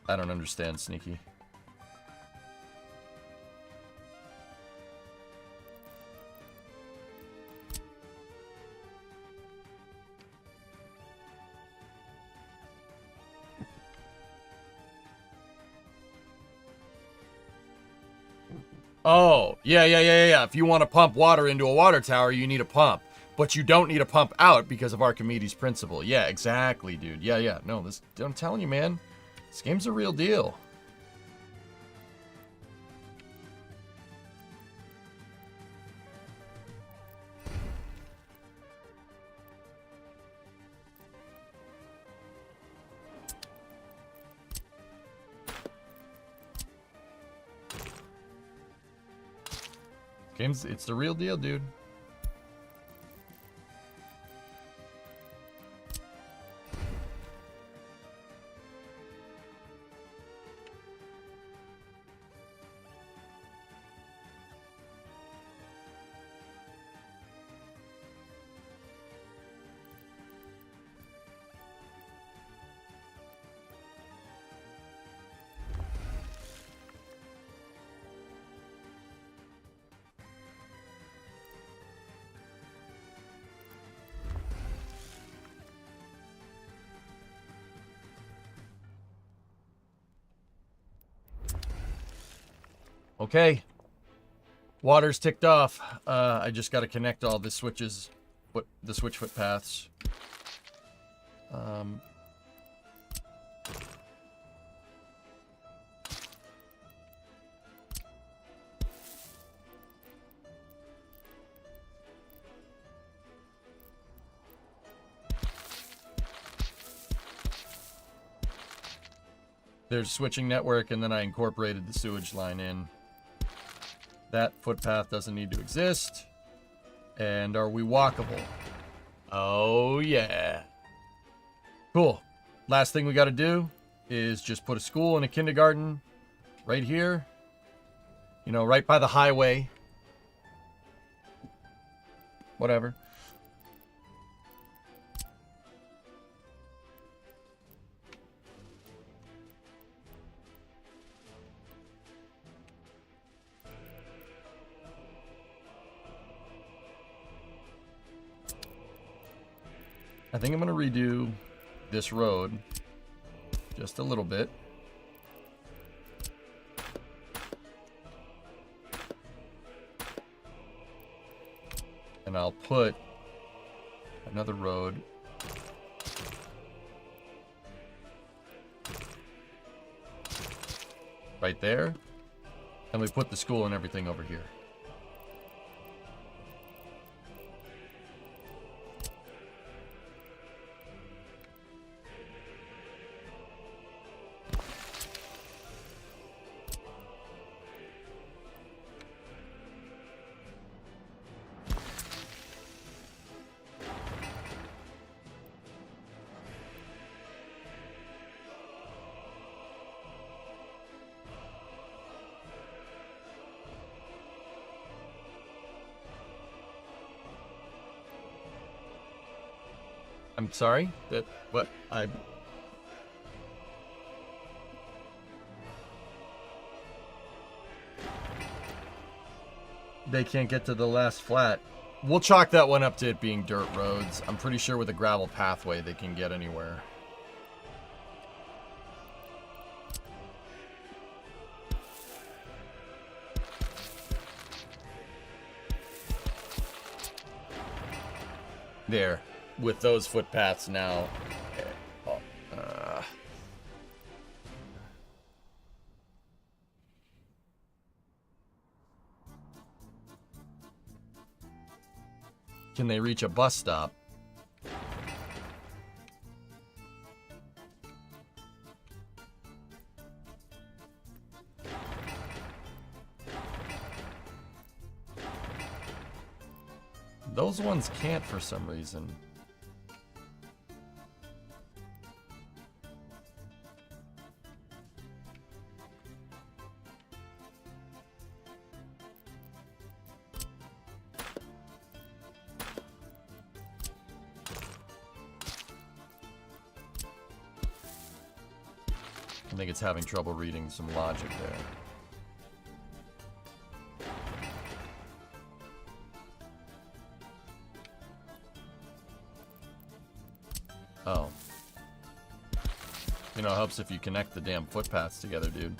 I don't understand, Sneaky. Oh, yeah. If you want to pump water into a water tower, you need a pump. But you don't need a pump out because of Archimedes' principle. Yeah, exactly, dude. Yeah. No, this, I'm telling you, man. This game's a real deal. Games, it's the real deal, dude. Okay. Water's ticked off. I just got to connect all the switches, the switch footpaths. There's switching network, and then I incorporated the sewage line in. That footpath doesn't need to exist. And are we walkable? Oh, yeah. Cool. Last thing we got to do is just put a school and a kindergarten right here. You know, right by the highway. Whatever. I think I'm going to redo this road just a little bit. And I'll put another road right there. And we put the school and everything over here. I'm sorry? That what I They can't get to the last flat. We'll chalk that one up to it being dirt roads. I'm pretty sure with a gravel pathway they can get anywhere. There. With those footpaths now. Can they reach a bus stop? Those ones can't for some reason. I think it's having trouble reading some logic there. Oh. You know, it helps if you connect the damn footpaths together, dude.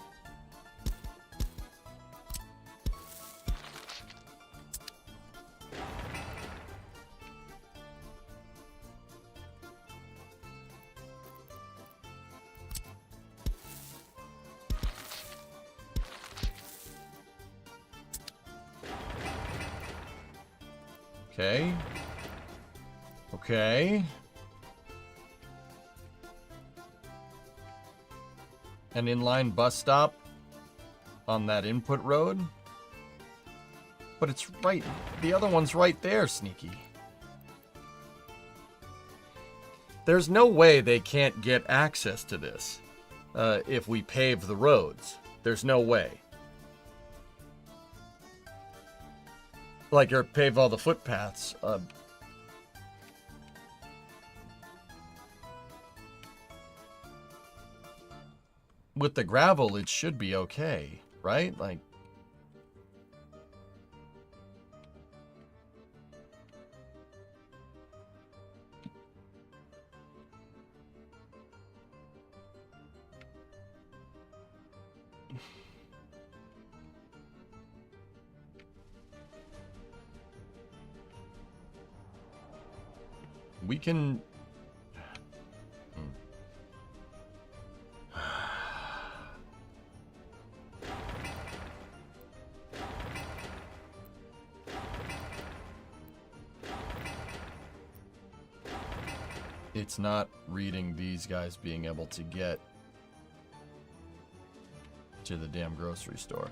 Okay. Okay. An inline bus stop on that input road. But it's right. The other one's right there, Sneaky. There's no way they can't get access to this if we pave the roads. There's no way. Like, or pave all the footpaths. With the gravel, it should be okay, right? Like, we can... It's not reading these guys being able to get to the damn grocery store.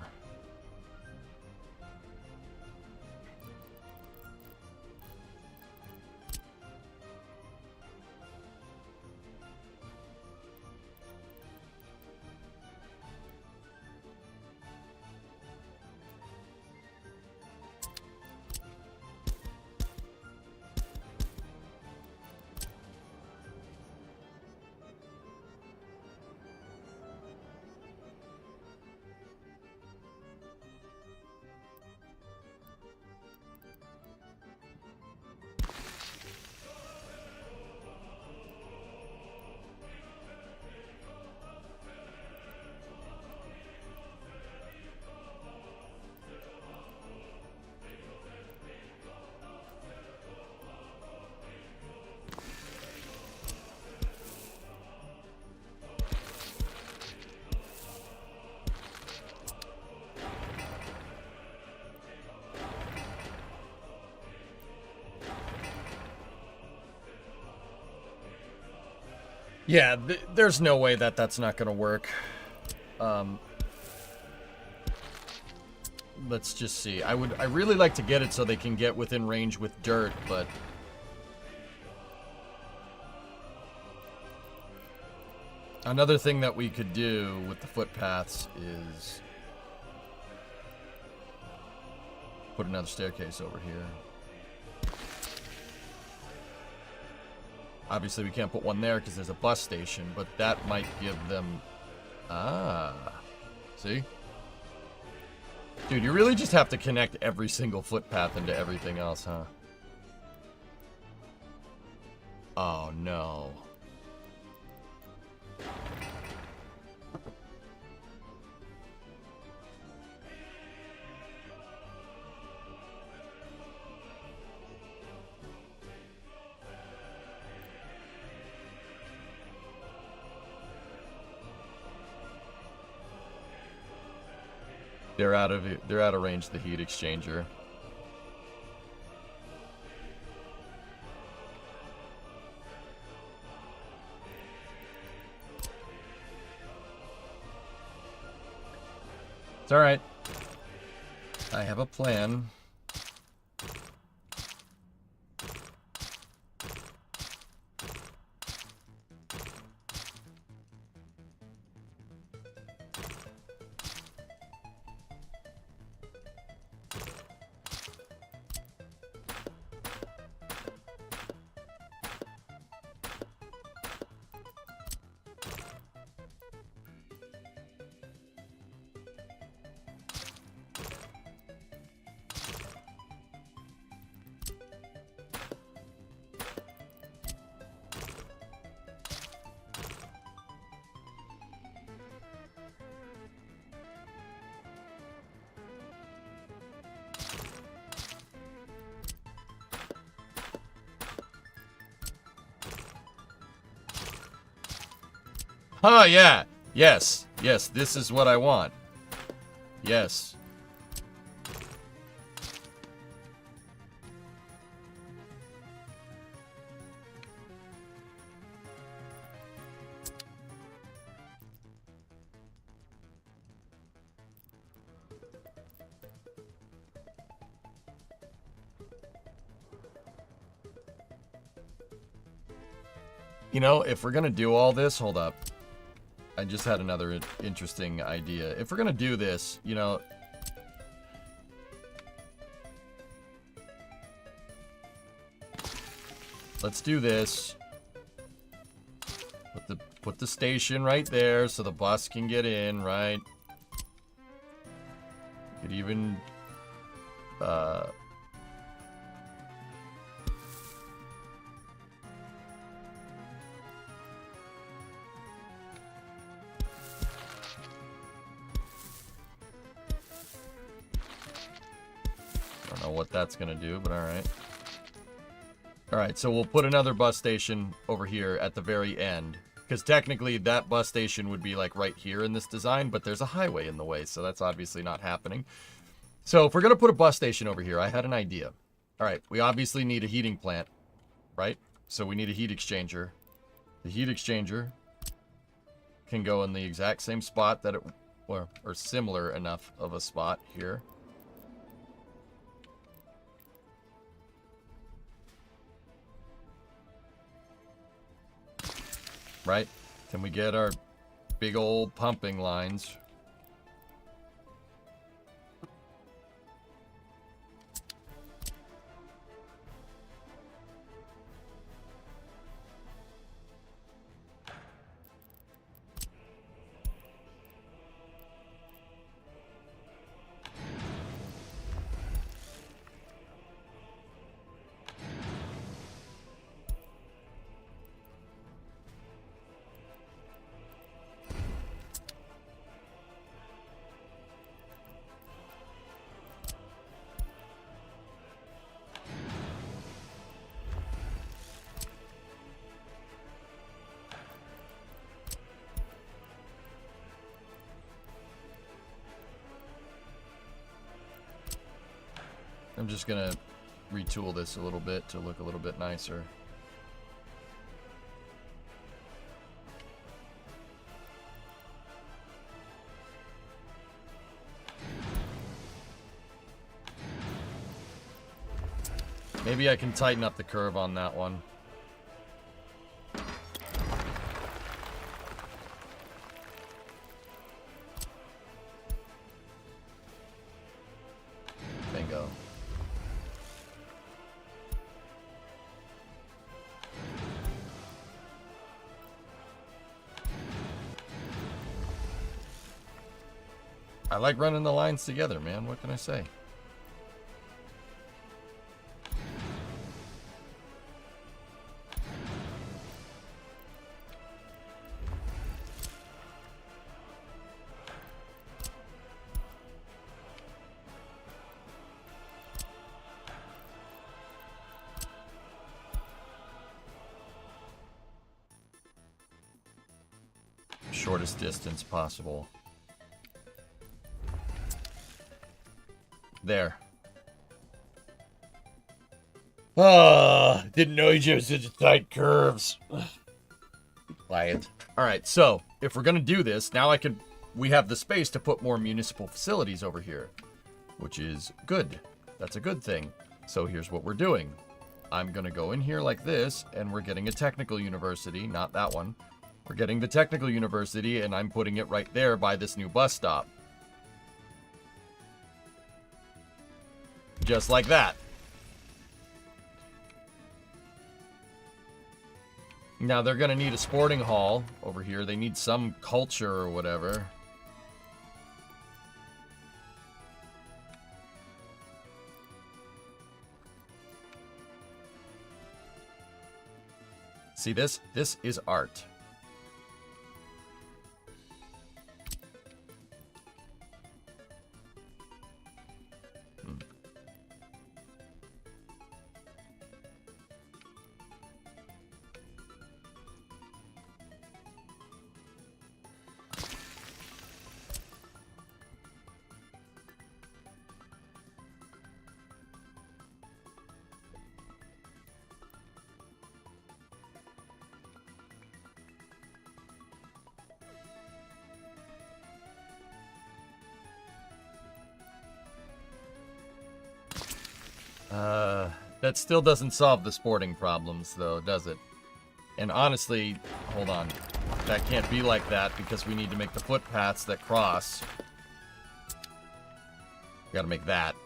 Yeah, there's no way that that's not going to work. Let's just see. I really like to get it so they can get within range with dirt, but... Another thing that we could do with the footpaths is... put another staircase over here. Obviously, we can't put one there because there's a bus station, but that might give them... Ah. See? Dude, you really just have to connect every single footpath into everything else, huh? Oh, no. They're out of range of the heat exchanger. It's all right. I have a plan. Oh, yeah. Yes. Yes, this is what I want. Yes. You know, if we're gonna do all this, hold up. I just had another interesting idea. If we're gonna do this, you know, let's do this. Put the station right there so the bus can get in, right? Could even don't know what that's gonna do, but all right. All right, so we'll put another bus station over here at the very end. Because technically that bus station would be like right here in this design, but there's a highway in the way, so that's obviously not happening. So if we're going to put a bus station over here, I had an idea. All right, we obviously need a heating plant, right? So we need a heat exchanger. The heat exchanger can go in the exact same spot that it, or similar enough of a spot here. Right? Then we get our big old pumping lines. I'm just gonna retool this a little bit to look a little bit nicer. Maybe I can tighten up the curve on that one. Bingo. I like running the lines together, man. What can I say? Shortest distance possible. There. Ah, didn't know you had such tight curves. Quiet. All right, so if we're gonna do this, now we have the space to put more municipal facilities over here, which is good. That's a good thing. So here's what we're doing. I'm gonna go in here like this, and we're getting a technical university, not that one. We're getting the technical university, and I'm putting it right there by this new bus stop. Just like that. Now they're gonna need a sporting hall over here. They need some culture or whatever. See this? This is art. That still doesn't solve the sporting problems, though, does it? And honestly, hold on. That can't be like that because we need to make the footpaths that cross. Gotta make that.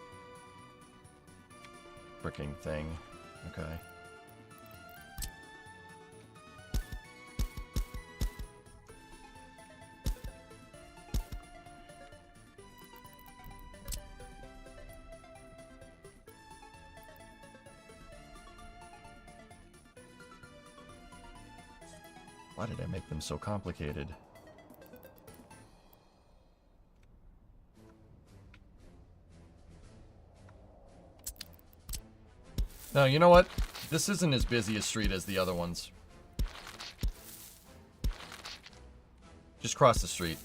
Fricking thing. Okay. Why did I make them so complicated? No, you know what? This isn't as busy a street as the other ones. Just cross the street.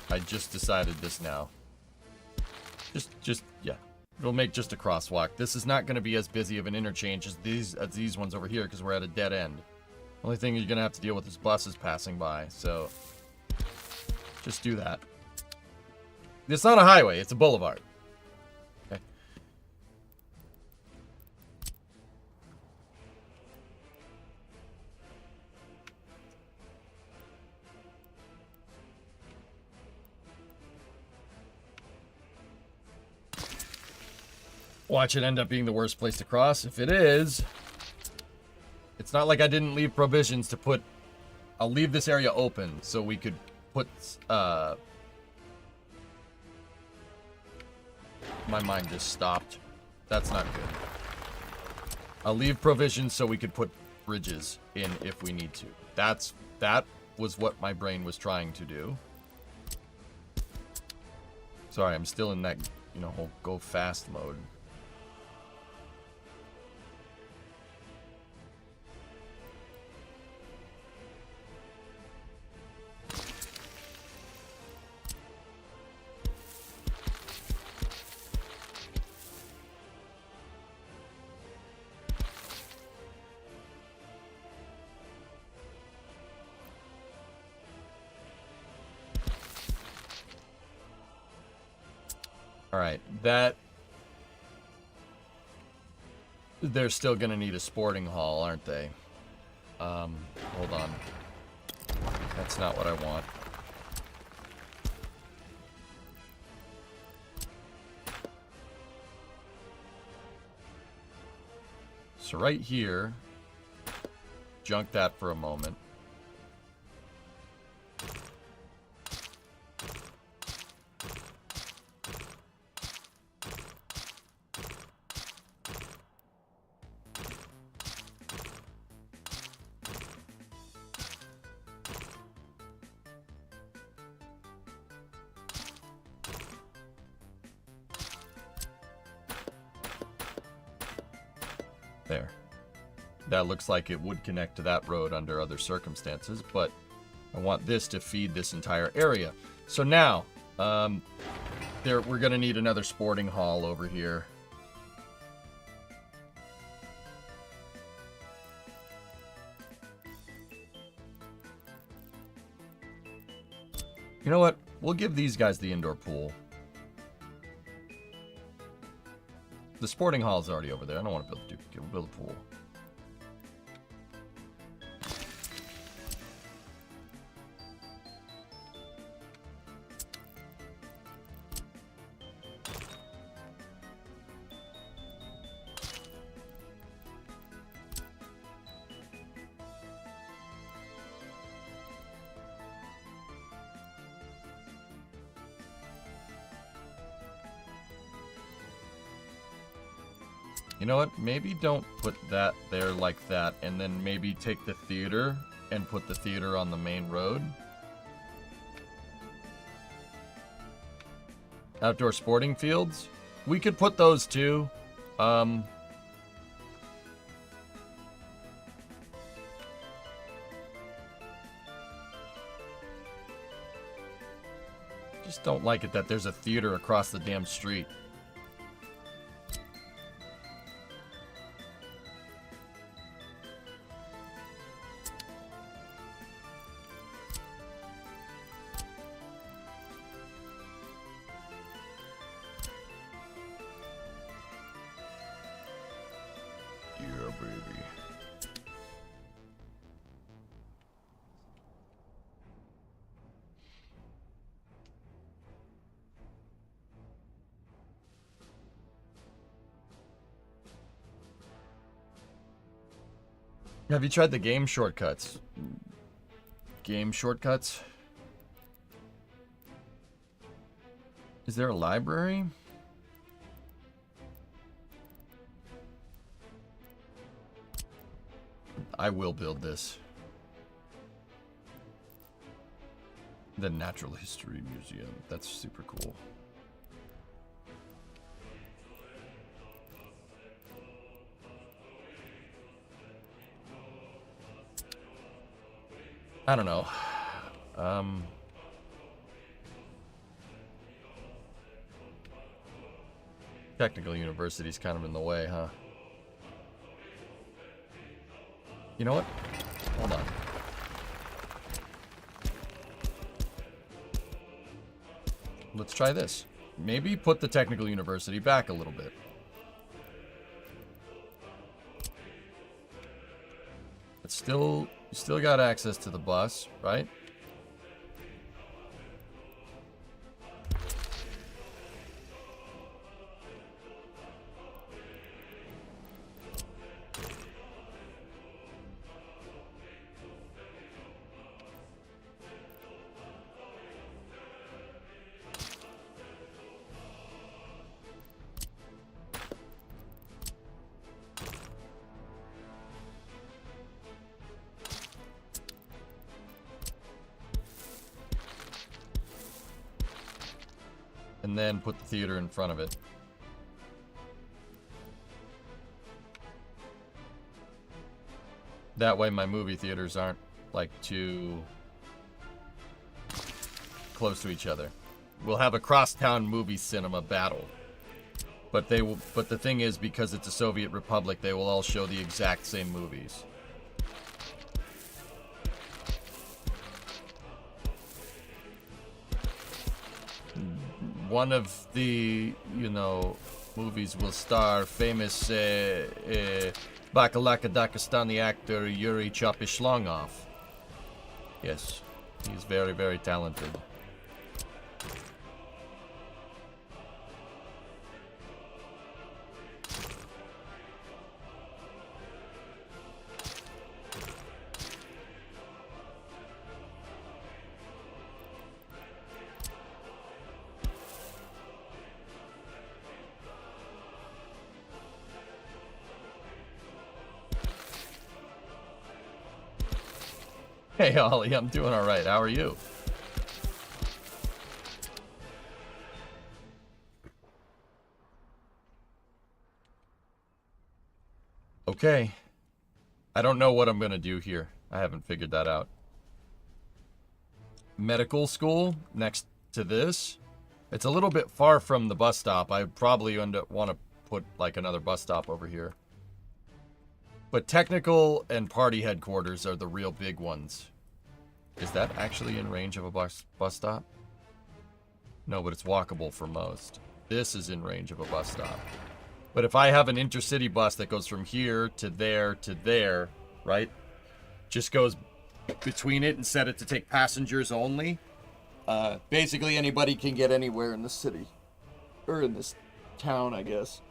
I just decided this now. Yeah. It'll make just a crosswalk. This is not going to be as busy of an interchange as these ones over here because we're at a dead end. Only thing you're going to have to deal with is buses passing by, so just do that. It's not a highway, it's a boulevard. Okay. Watch it end up being the worst place to cross. If it is, it's not like I didn't leave provisions to put... I'll leave this area open so we could put... My mind just stopped. That's not good. I'll leave provisions so we could put bridges in if we need to. That was what my brain was trying to do. Sorry, I'm still in that, you know, whole go fast mode. Alright, that... They're still gonna need a sporting hall, aren't they? Hold on. That's not what I want. So right here, junk that for a moment. There. That looks like it would connect to that road under other circumstances, but I want this to feed this entire area. So now, we're going to need another sporting hall over here. You know what? We'll give these guys the indoor pool. The sporting hall is already over there. I don't want to build a pool. You know what? Maybe don't put that there like that, and then maybe take the theater and put the theater on the main road. Outdoor sporting fields. We could put those too. Just don't like it that there's a theater across the damn street. Have you tried the game shortcuts? Game shortcuts? Is there a library? I will build this. The Natural History Museum. That's super cool. I don't know. Technical University's kind of in the way, huh? You know what? Hold on. Let's try this. Maybe put the Technical University back a little bit. It's still, you still got access to the bus, right? And then put the theater in front of it. That way my movie theaters aren't like too close to each other. We'll have a crosstown movie cinema battle. But they will, but the thing is, because it's a Soviet Republic, they will all show the exact same movies. One of the, you know, movies will star famous Bakalaka Dakistani actor Yuri Chapishlongov. Yes, he's very, very talented. Hey, Ollie, I'm doing all right. How are you? Okay. I don't know what I'm going to do here. I haven't figured that out. Medical school next to this. It's a little bit far from the bus stop. I probably want to put like another bus stop over here. But technical and party headquarters are the real big ones. Is that actually in range of a bus stop? No, but it's walkable for most. This is in range of a bus stop. But if I have an intercity bus that goes from here to there, right? Just goes between it and set it to take passengers only. Basically anybody can get anywhere in the city. Or in this town, I guess.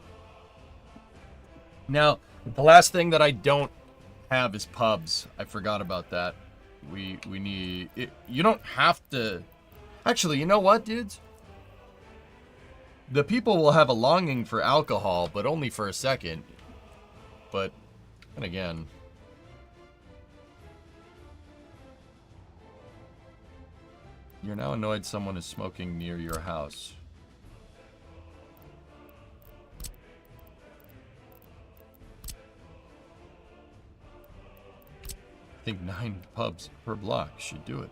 Now, the last thing that I don't have is pubs. I forgot about that. We need it. You don't have to. Actually, you know what, dudes? The people will have a longing for alcohol, but only for a second. But, and again, you're now annoyed someone is smoking near your house. I think 9 pubs per block should do it.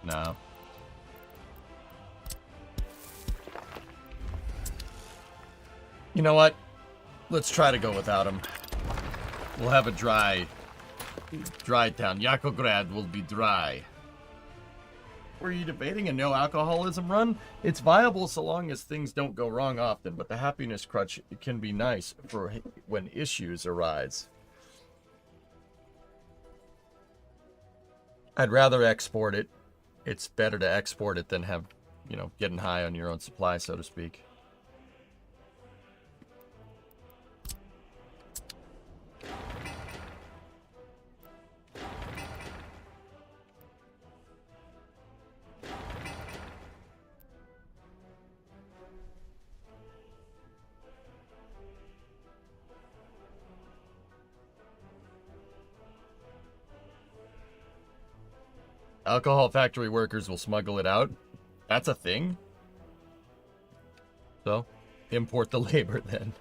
No. You know what? Let's try to go without him. We'll have a dry town. Yakograd will be dry. Were you debating a no alcoholism run? It's viable so long as things don't go wrong often, but the happiness crutch can be nice for when issues arise. I'd rather export it. It's better to export it than have, you know, getting high on your own supply, so to speak. Alcohol factory workers will smuggle it out. That's a thing? So, import the labor then.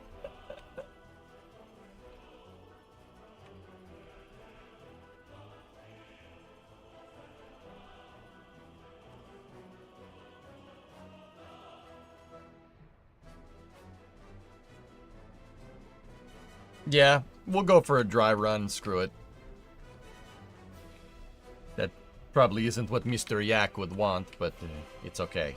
Yeah, we'll go for a dry run. Screw it. That probably isn't what Mr. Yak would want, but it's okay.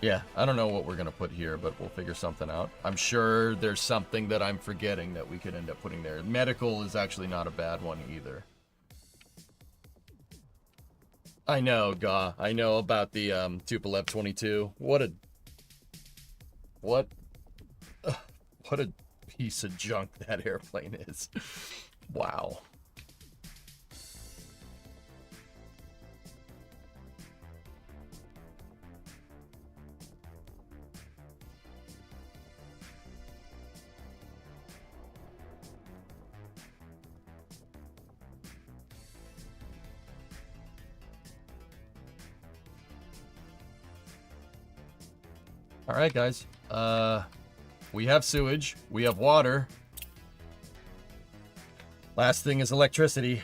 Yeah, I don't know what we're going to put here, but we'll figure something out. I'm sure there's something that I'm forgetting that we could end up putting there. Medical is actually not a bad one either. I know, Gaw. I know about the Tupolev 22. What a piece of junk that airplane is. Wow. All right, guys. We have sewage. We have water. Last thing is electricity.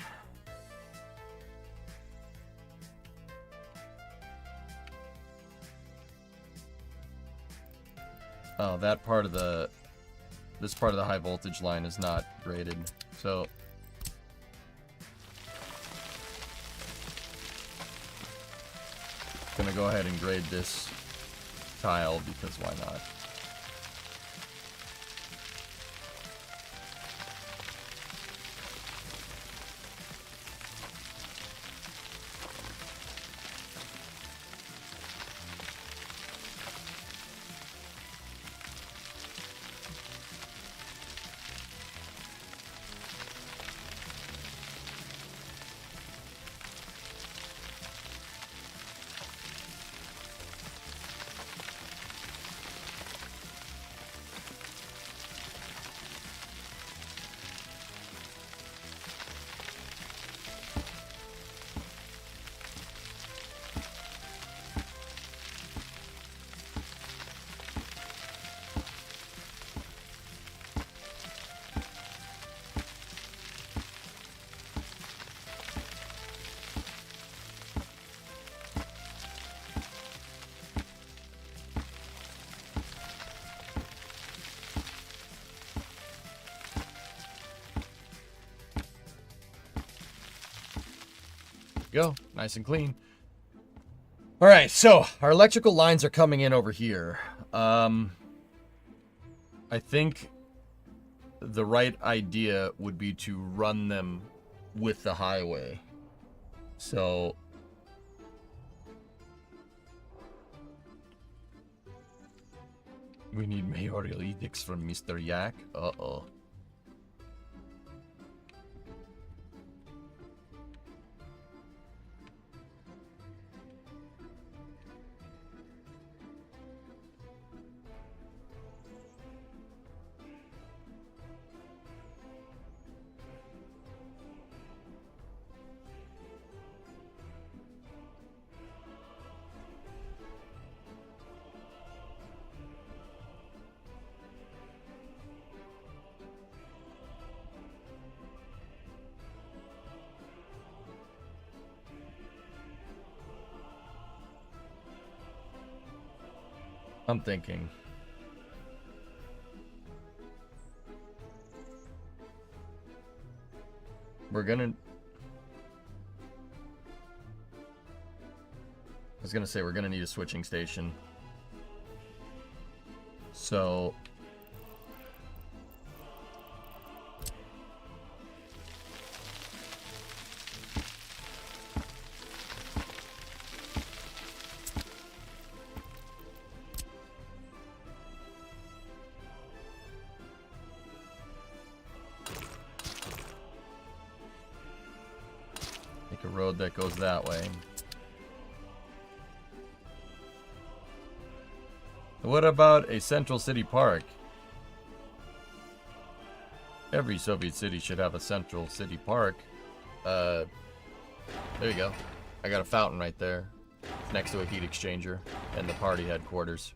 Oh, that part of this part of the high voltage line is not graded. So gonna go ahead and grade this tile because why not? Go. Nice and clean. All right, so our electrical lines are coming in over here. I think the right idea would be to run them with the highway. So we need mayoral edicts from Mr. Yak. Uh-oh. I'm thinking. We're gonna... I was gonna say we're gonna need a switching station. So... make a road that goes that way. What about a central city park? Every Soviet city should have a central city park. There you go. I got a fountain right there. It's next to a heat exchanger and the party headquarters.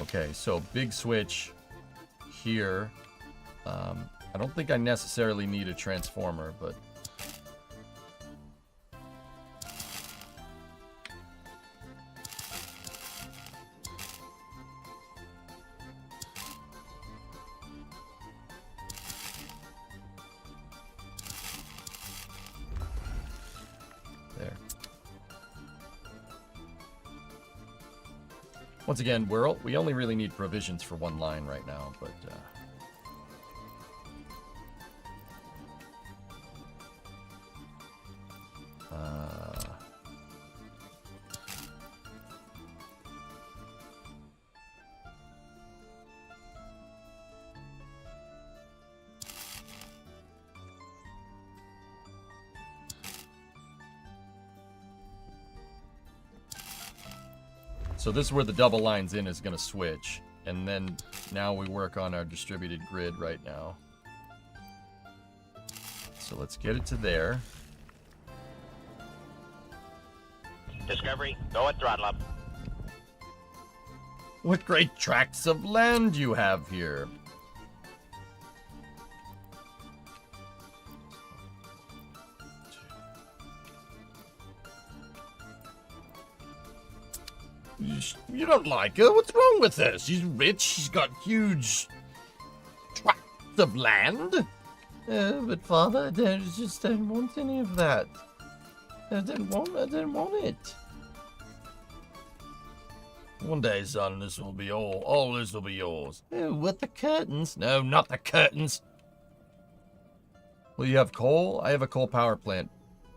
Okay, so big switch here. I don't think I necessarily need a transformer, but... there. Once again, we only really need provisions for one line right now, but so this is where the double lines in is going to switch. And then now we work on our distributed grid right now. So let's get it to there. Discovery, go at throttle up. What great tracts of land you have here. You don't like her? What's wrong with her? She's rich, she's got huge tracts of land. But father, I just don't want any of that. I don't want it. One day, son, this will be all this will be yours. What, the curtains? No, not the curtains. Well, you have coal? I have a coal power plant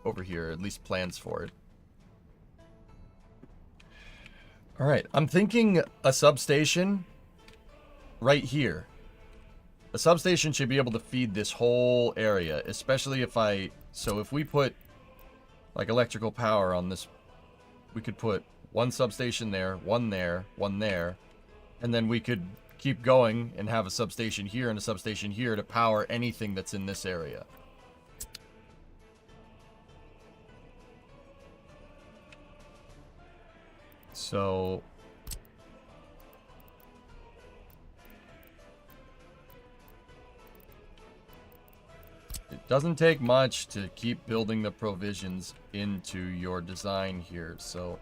over here, at least plans for it. All right, I'm thinking a substation right here. A substation should be able to feed this whole area, especially if if we put like electrical power on this, we could put one substation there, one there, and then we could keep going and have a substation here and a substation here to power anything that's in this area. So it doesn't take much to keep building the provisions into your design here, so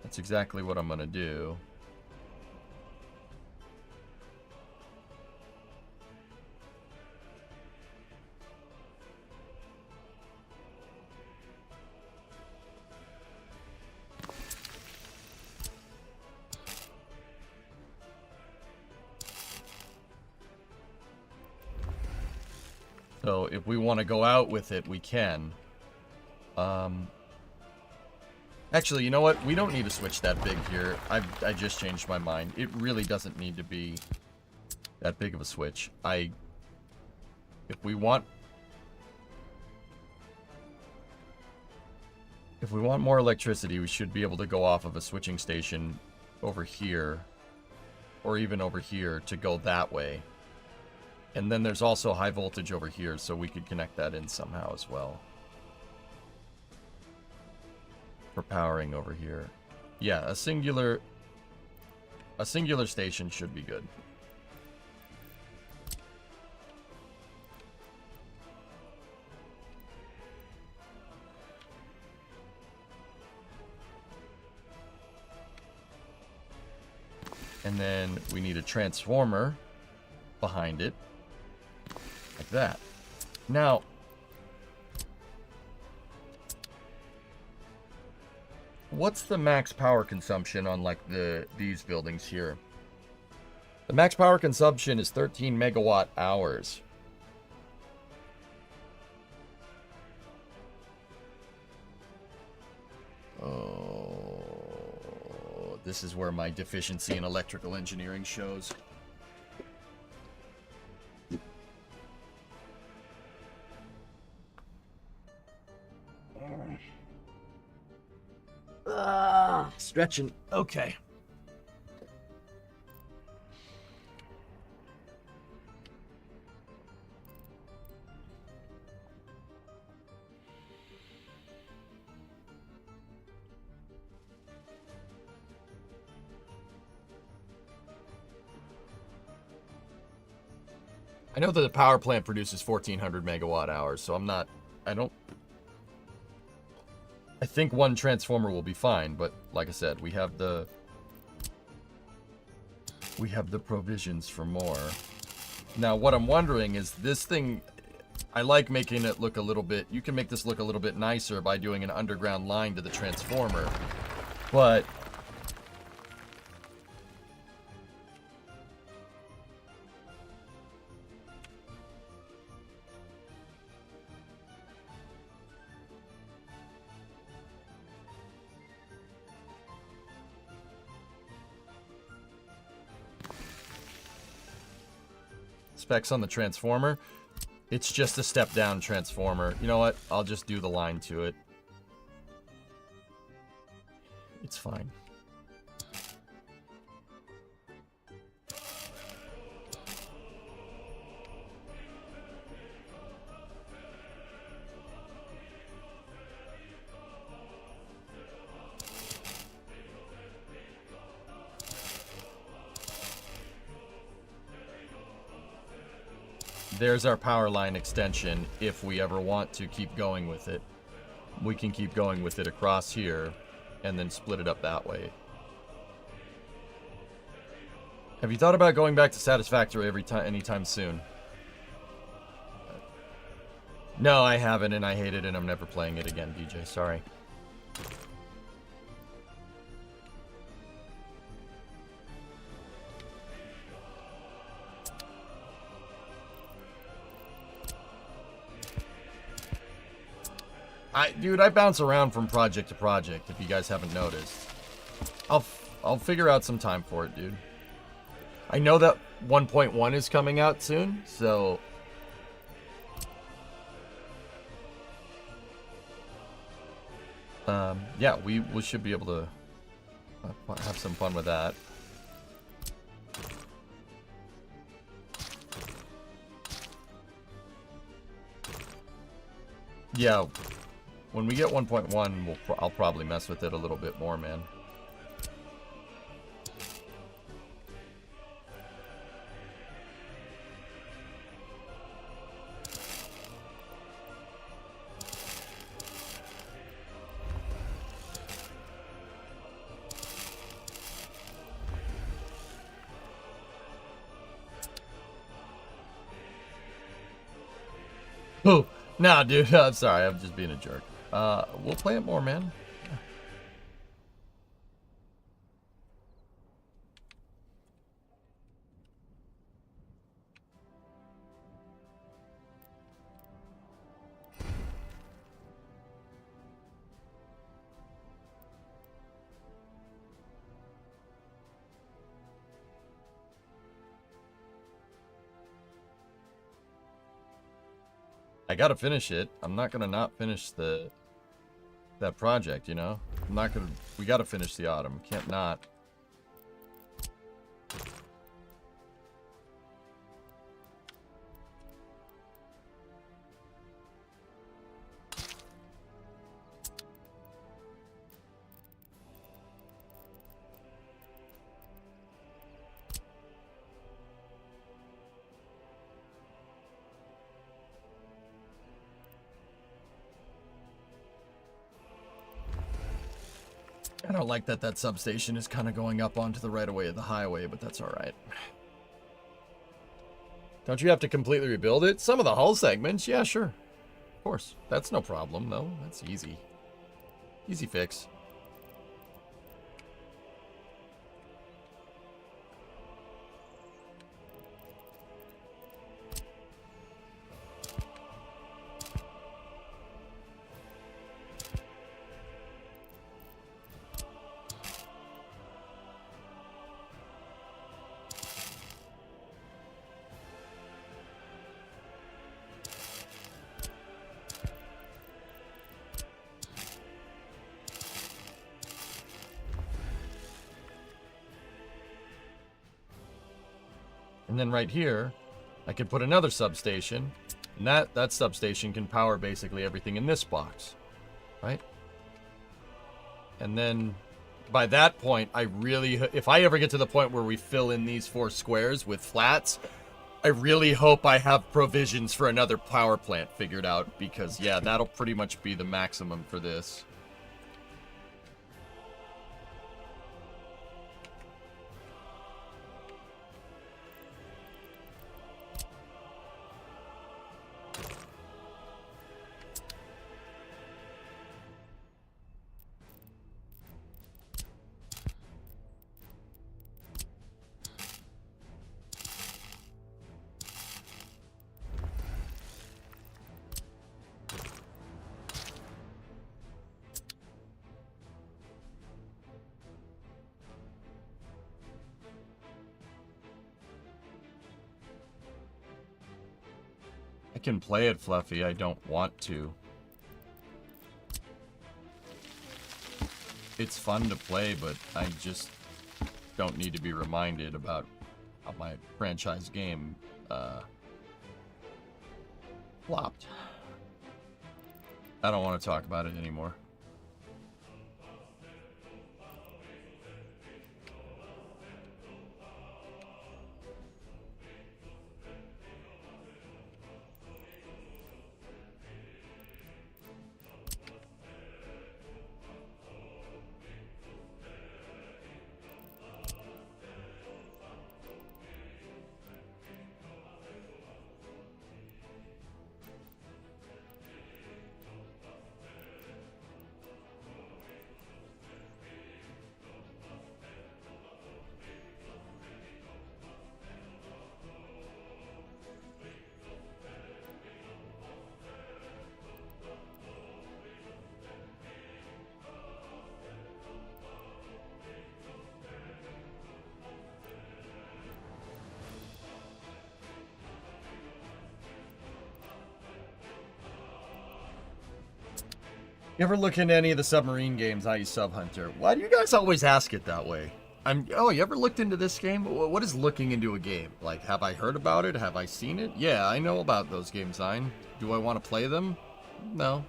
that's exactly what I'm going to do. So if we want to go out with it, we can. Actually, you know what? We don't need to switch that big here. I just changed my mind. It really doesn't need to be that big of a switch. If we want more electricity, we should be able to go off of a switching station over here, or even over here to go that way. And then there's also high voltage over here, so we could connect that in somehow as well. For powering over here. Yeah, a singular station should be good. And then we need a transformer behind it. Like that. Now, what's the max power consumption on like these buildings here? The max power consumption is 13 megawatt hours. Oh, this is where my deficiency in electrical engineering shows. Stretching. Okay. I know that the power plant produces 1,400 megawatt hours, so I think one transformer will be fine, but like I said, we have the provisions for more. Now, what I'm wondering is this thing, I like making it look a little bit, you can make this look a little bit nicer by doing an underground line to the transformer, but specs on the transformer, it's just a step down transformer. You know what? I'll just do the line to it. It's fine. There's our power line extension if we ever want to keep going with it. We can keep going with it across here and then split it up that way. Have you thought about going back to Satisfactory anytime soon? No, I haven't, and I hate it, and I'm never playing it again, DJ. Sorry. Dude, I bounce around from project to project, if you guys haven't noticed. I'll figure out some time for it, dude. I know that 1.1 is coming out soon, so... yeah, we should be able to have some fun with that. Yeah, when we get 1.1, I'll probably mess with it a little bit more, man. Oh, nah, dude, I'm sorry, I'm just being a jerk. We'll play it more, man. Yeah. I gotta finish it. I'm not gonna not finish that project, you know? I'm not gonna... We gotta finish the autumn. Can't not. don't like that that substation is kind of going up onto the right of way of the highway, but that's all right. Don't you have to completely rebuild it? Some of the hull segments, yeah, sure. Of course. That's no problem, though. That's easy. Easy fix. And then right here, I could put another substation, and that substation can power basically everything in this box, right? And then by that point, if I ever get to the point where we fill in these 4 squares with flats, I really hope I have provisions for another power plant figured out, because yeah, that'll pretty much be the maximum for this. I can play it, Fluffy. I don't want to. It's fun to play, but I just don't need to be reminded about how my franchise game flopped. I don't want to talk about it anymore. You ever look into any of the submarine games, i.e. Sub Hunter? Why do you guys always ask it that way? Oh, you ever looked into this game? What is looking into a game? Like, have I heard about it? Have I seen it? Yeah, I know about those games, Zine. Do I want to play them? No.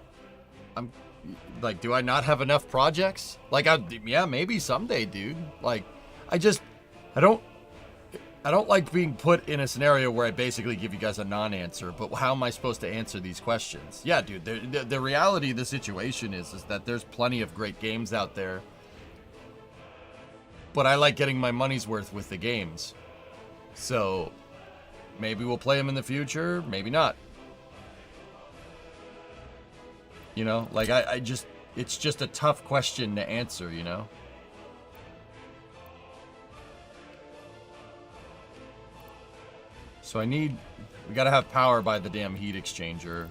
Like, do I not have enough projects? Like, yeah, maybe someday, dude. Like, I don't like being put in a scenario where I basically give you guys a non-answer, but how am I supposed to answer these questions? Yeah, dude, the reality of the situation is that there's plenty of great games out there, but I like getting my money's worth with the games. So, maybe we'll play them in the future, maybe not. You know, like, it's just a tough question to answer, you know? So we gotta have power by the damn heat exchanger.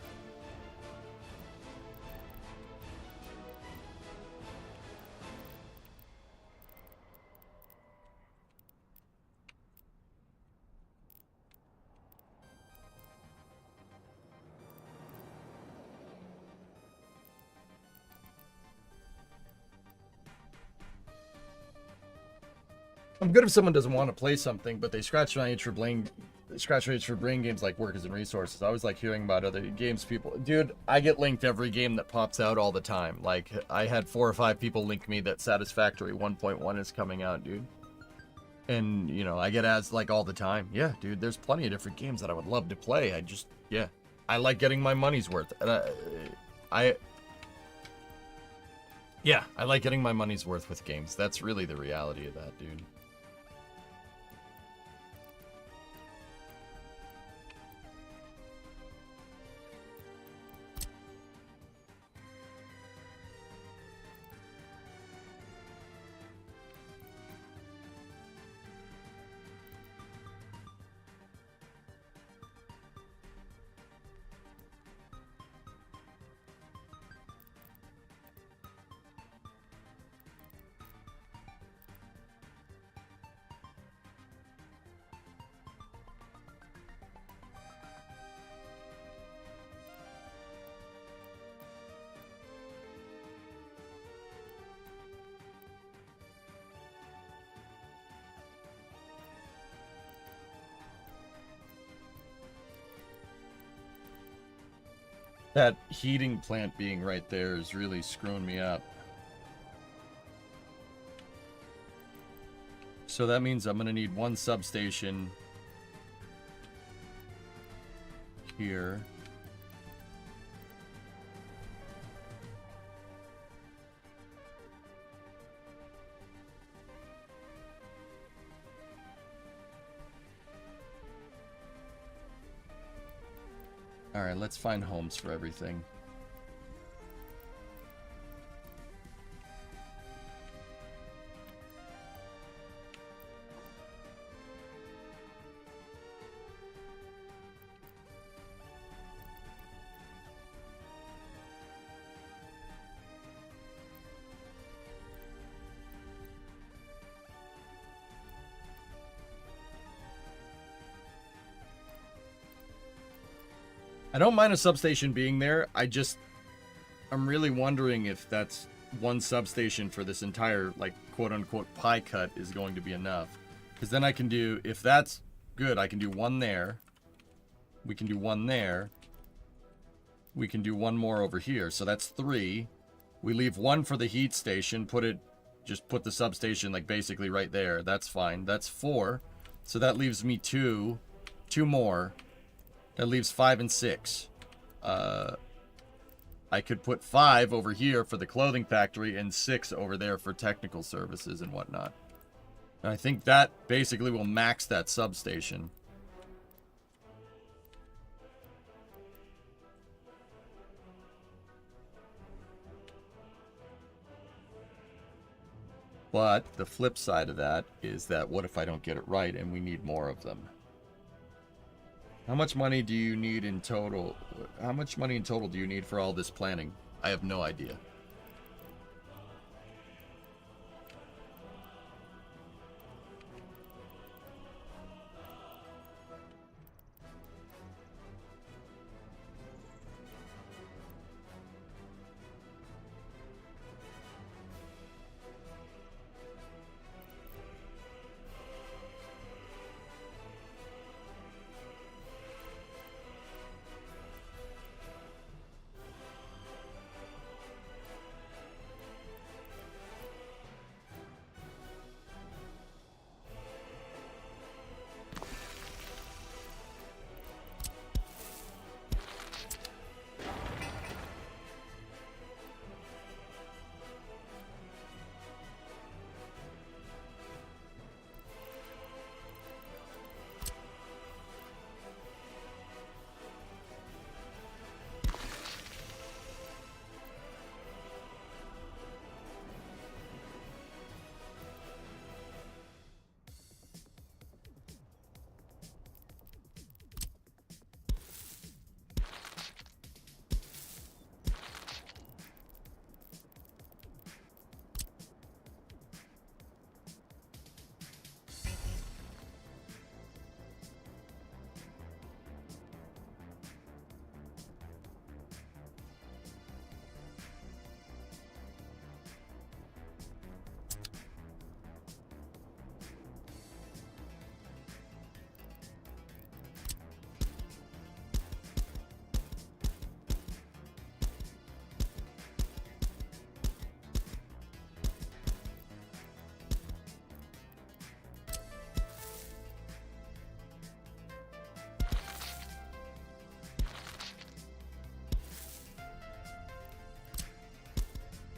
I'm good if someone doesn't want to play something, but they scratch my itch for brain games like Workers and Resources. I always like hearing about other games people... Dude, I get linked every game that pops out all the time. Like, I had 4 or 5 people link me that Satisfactory 1.1 is coming out, dude. And, you know, I get ads, like, all the time. Yeah, dude, there's plenty of different games that I would love to play. Yeah. I like getting my money's worth. And Yeah, I like getting my money's worth with games. That's really the reality of that, dude. That heating plant being right there is really screwing me up. So that means I'm going to need one substation here. Alright, let's find homes for everything. I don't mind a substation being there. I'm really wondering if that's one substation for this entire, like, quote-unquote pie cut is going to be enough. Because then I can do, if that's good, I can do one there. We can do one there. We can do one more over here. So that's 3. We leave one for the heat station. Just put the substation, like, basically right there. That's fine. That's 4. So that leaves me 2. 2 more. That leaves 5 and 6. I could put 5 over here for the clothing factory and 6 over there for technical services and whatnot. And I think that basically will max that substation. But the flip side of that is that what if I don't get it right and we need more of them? How much money do you need in total? How much money in total do you need for all this planning? I have no idea.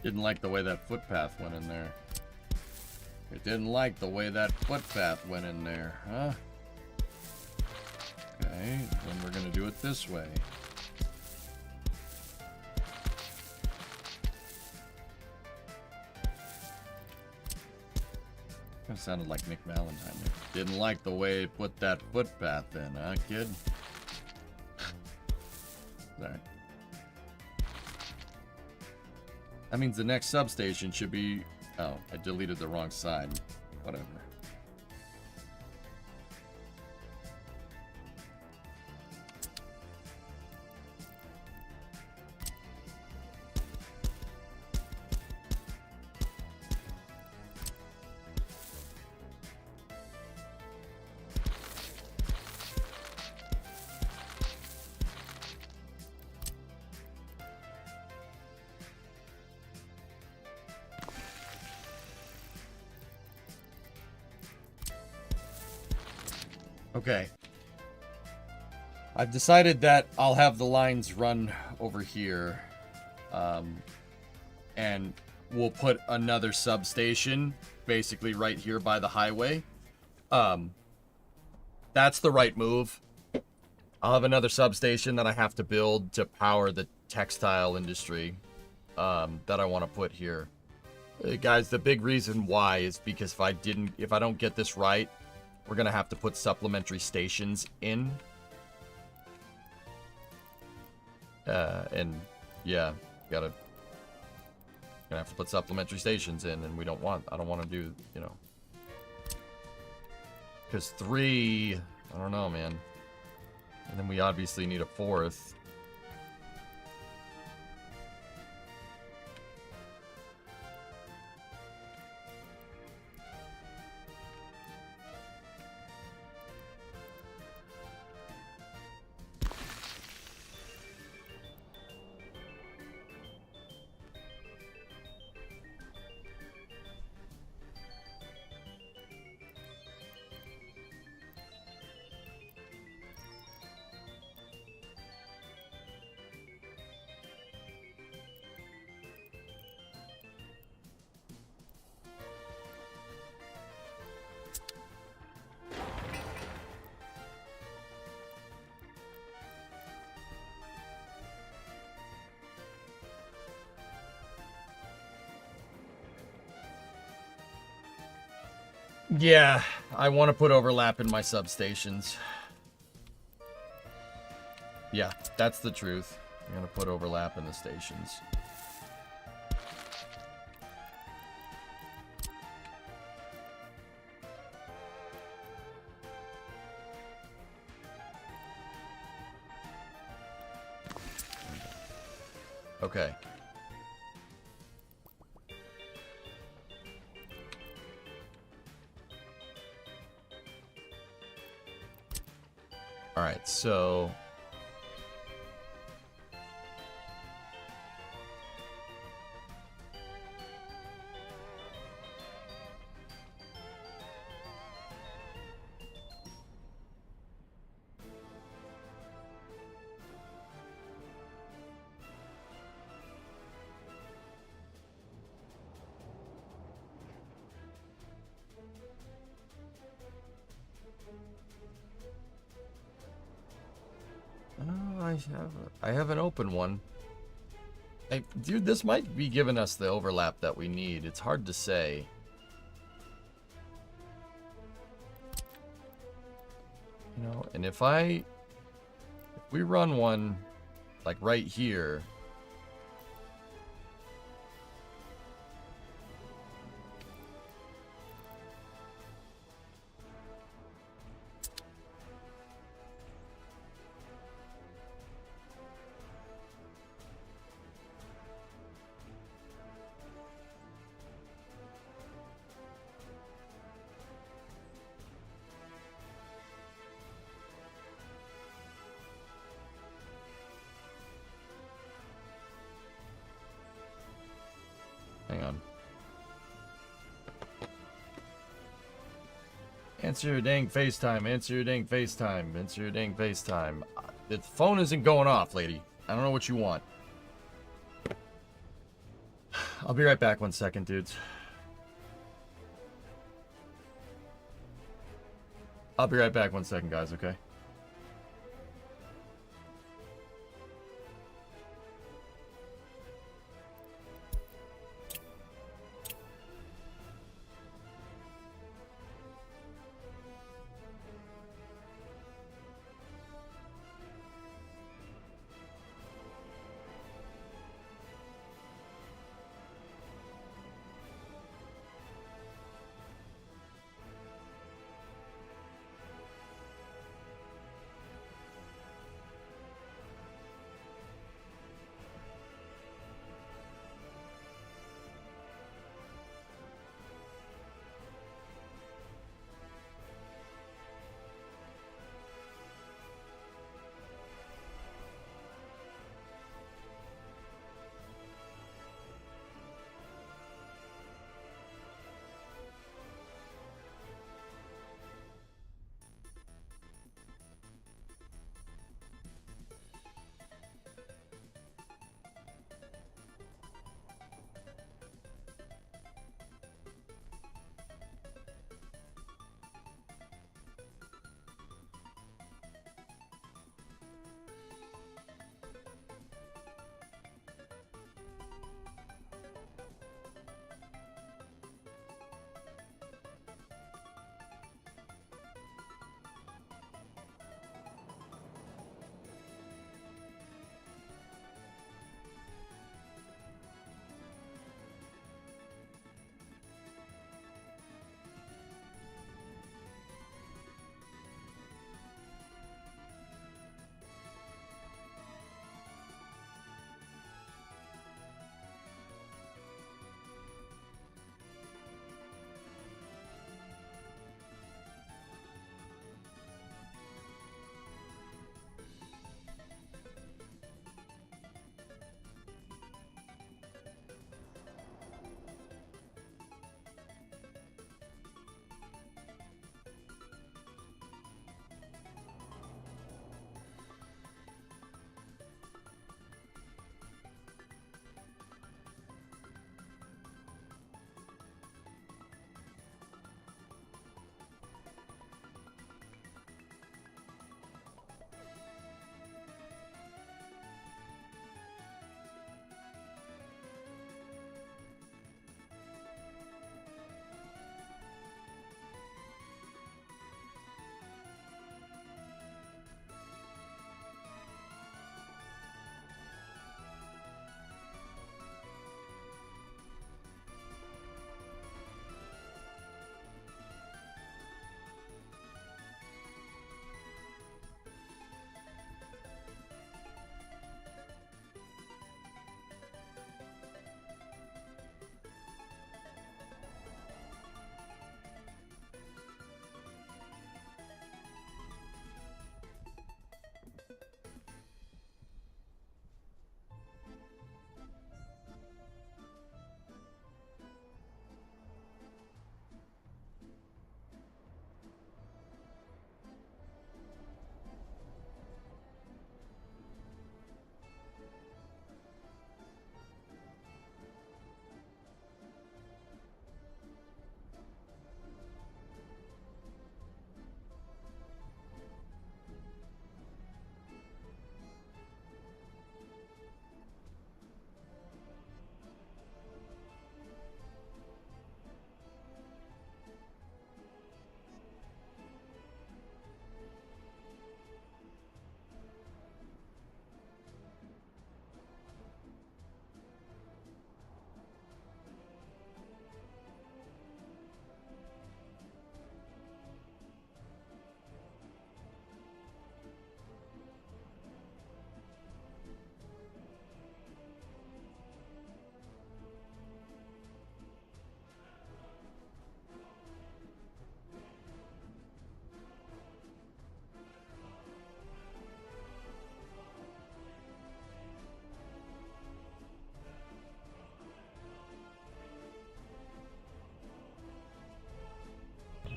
Didn't like the way that footpath went in there. It didn't like the way that footpath went in there, huh? Okay, then we're gonna do it this way. That sounded like Nick Valentine. Didn't like the way it put that footpath in, huh, kid? Sorry. That means the next substation should be... Oh, I deleted the wrong side. Whatever. Okay. I've decided that I'll have the lines run over here. And we'll put another substation basically right here by the highway. That's the right move. I'll have another substation that I have to build to power the textile industry that I want to put here. Guys, the big reason why is because if I don't get this right, we're gonna have to put supplementary stations in. And yeah, gonna have to put supplementary stations in, and I don't want to do, you know, because 3, I don't know, man. And then we obviously need a 4th. Yeah, I want to put overlap in my substations. Yeah, that's the truth. I'm going to put overlap in the stations. Okay. All right, so I have an open one. Hey, dude, this might be giving us the overlap that we need. It's hard to say. You know, and if we run one like right here. Hang on. Answer your dang FaceTime. Answer your dang FaceTime. Answer your dang FaceTime. The phone isn't going off, lady. I don't know what you want. I'll be right back 1 second, dudes. I'll be right back 1 second, guys, okay?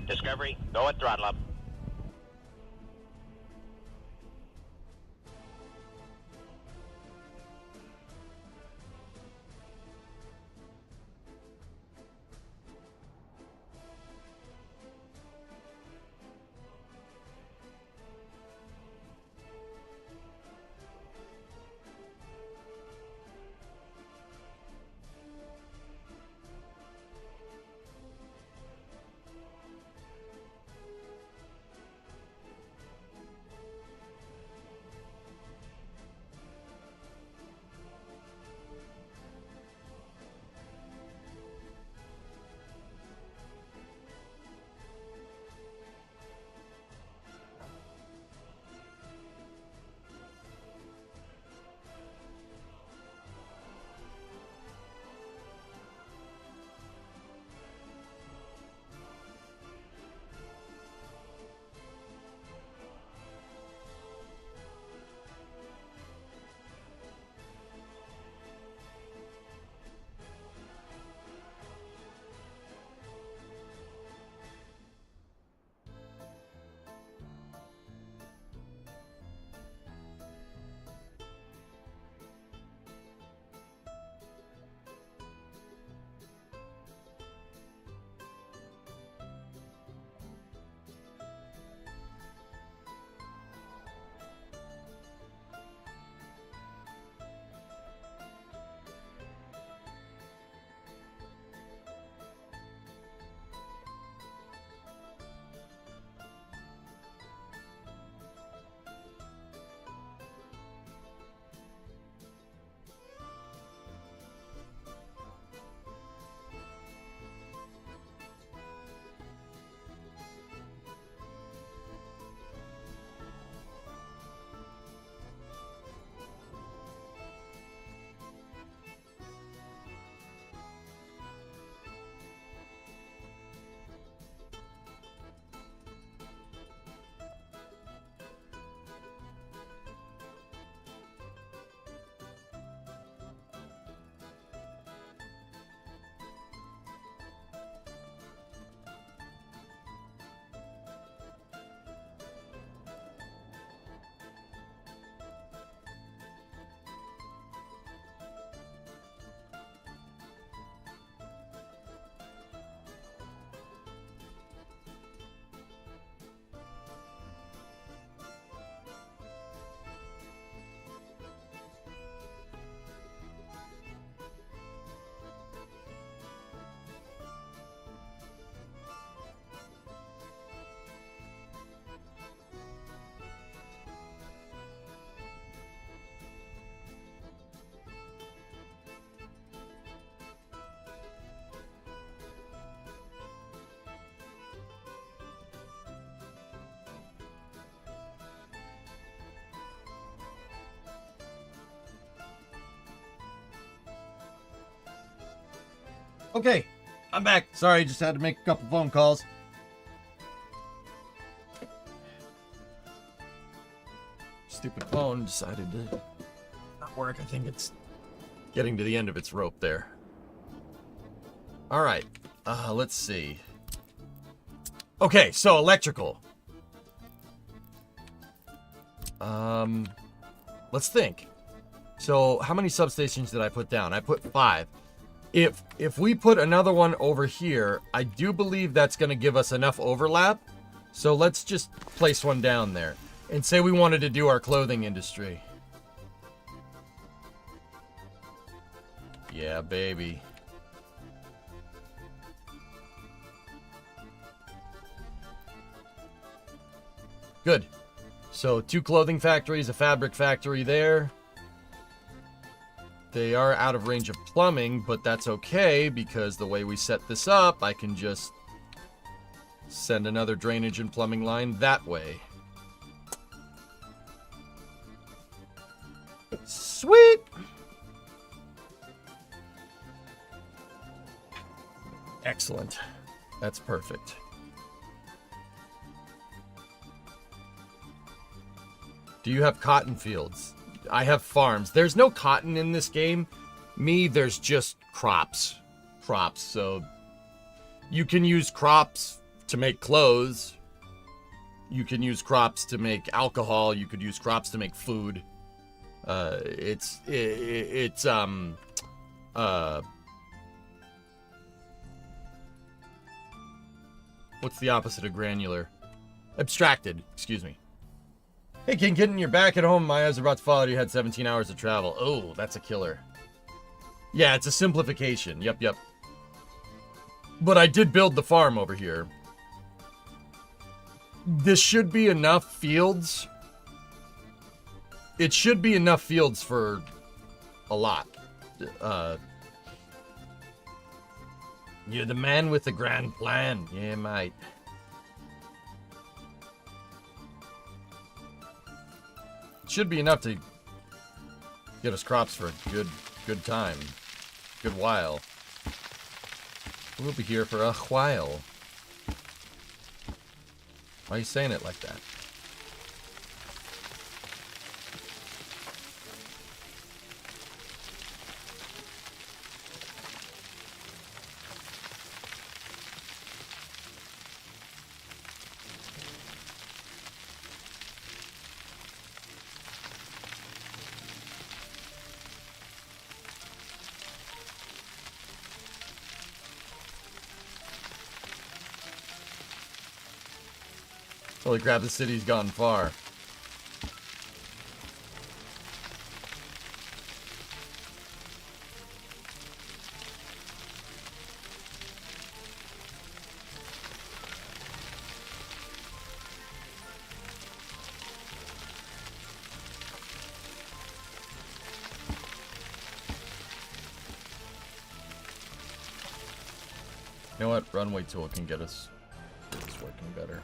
Discovery, go at throttle up. Okay, I'm back. Sorry, just had to make a couple phone calls. Stupid phone decided to not work. I think it's getting to the end of its rope there. All right, let's see. Okay, so electrical. Let's think. So how many substations did I put down? I put 5. If we put another one over here, I do believe that's going to give us enough overlap. So let's just place one down there and say we wanted to do our clothing industry. Yeah, baby. Good. So 2 clothing factories, a fabric factory there. They are out of range of plumbing, but that's okay because the way we set this up, I can just send another drainage and plumbing line that way. Sweet! Excellent. That's perfect. Do you have cotton fields? I have farms. There's no cotton in this game. There's just crops. So you can use crops to make clothes. You can use crops to make alcohol. You could use crops to make food. What's the opposite of granular? Abstracted, excuse me. Hey, King Kitten, you're back at home. My eyes are about to fall out. You had 17 hours to travel. Oh, that's a killer. Yeah, it's a simplification. Yep. But I did build the farm over here. This should be enough fields. It should be enough fields for a lot. You're the man with the grand plan. Yeah, mate. Should be enough to get us crops for a good time. Good while. We'll be here for a while. Why are you saying it like that? Holy crap, the city's gone far. You know what? Runway tool can get us this working better.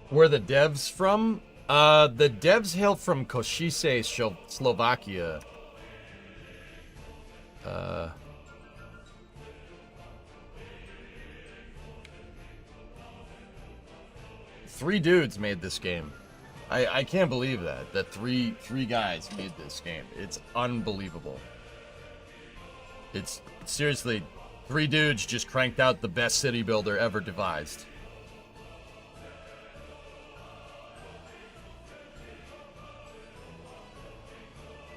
Where the devs from? The devs hail from Košice, Slovakia. Three dudes made this game. I can't believe that three guys made this game. It's unbelievable. It's seriously 3 dudes just cranked out the best city builder ever devised.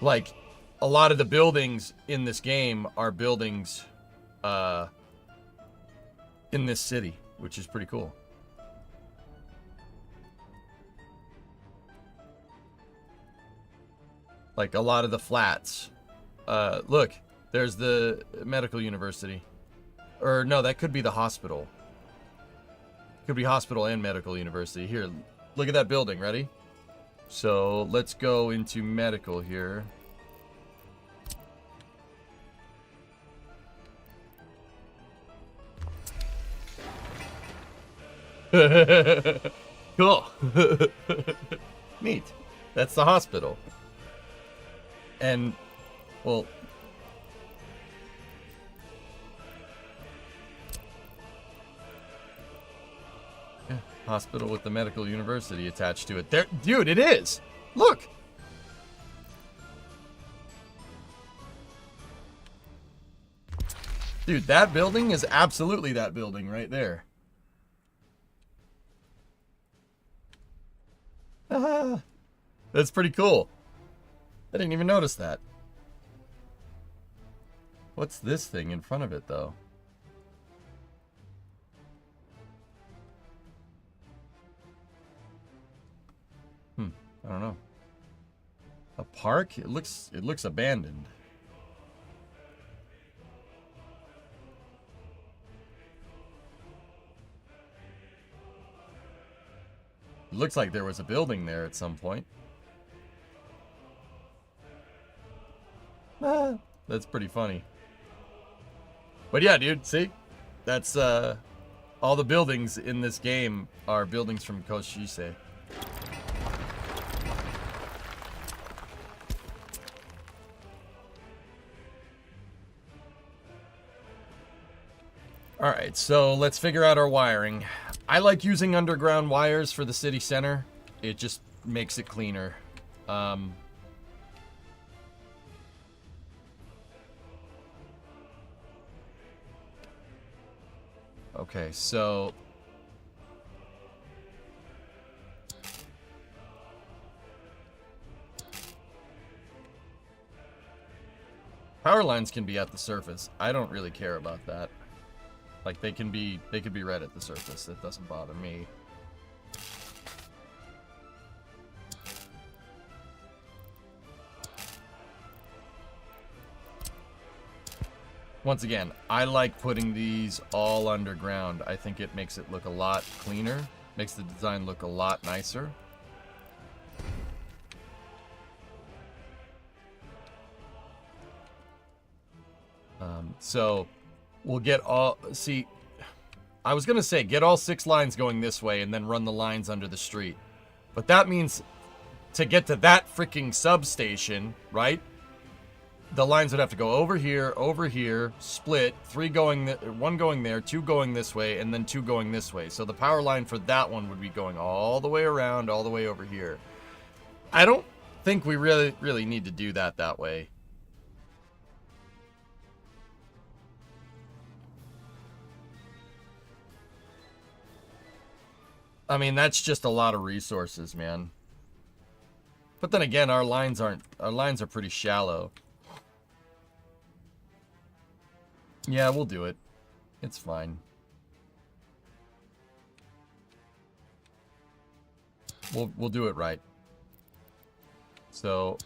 Like, a lot of the buildings in this game are buildings in this city, which is pretty cool. Like, a lot of the flats. Look, there's the medical university. Or no, that could be the hospital. Could be hospital and medical university. Here, look at that building. Ready? So let's go into medical here. Cool. Neat. That's the hospital. And, well... yeah, hospital with the medical university attached to it. There, dude, it is! Look! Dude, that building is absolutely that building right there. Ah, that's pretty cool. I didn't even notice that. What's this thing in front of it, though? I don't know. A park? It looks abandoned. It looks like there was a building there at some point. Ah, that's pretty funny. But yeah, dude, see? That's, all the buildings in this game are buildings from Koshise. Alright, so let's figure out our wiring. I like using underground wires for the city center. It just makes it cleaner. Okay, so... power lines can be at the surface. I don't really care about that. Like, they could be right at the surface. It doesn't bother me. Once again, I like putting these all underground. I think it makes it look a lot cleaner. Makes the design look a lot nicer. So... we'll get all... see, I was going to say, get all 6 lines going this way and then run the lines under the street. But that means to get to that freaking substation, right? The lines would have to go over here, split, 1 going there, 2 going this way, and then 2 going this way. So the power line for that one would be going all the way around, all the way over here. I don't think we really need to do that way. I mean, that's just a lot of resources, man. But then again, our lines are pretty shallow. Yeah, we'll do it. It's fine. We'll do it right. So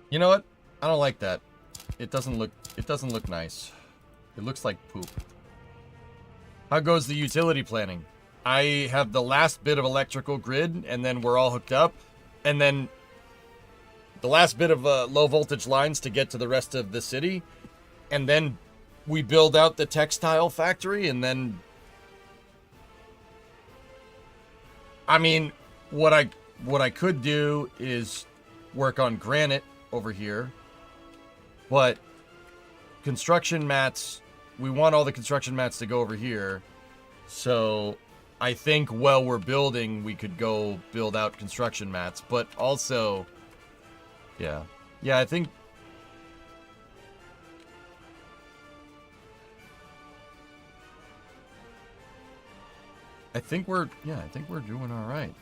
you know what? I don't like that. It doesn't look nice. It looks like poop. How goes the utility planning? I have the last bit of electrical grid, and then we're all hooked up, and then the last bit of low voltage lines to get to the rest of the city, and then we build out the textile factory and then, I mean, what I could do is work on granite over here, but construction mats, we want all the construction mats to go over here. So I think while we're building, we could go build out construction mats, but also, yeah, I think we're doing all right.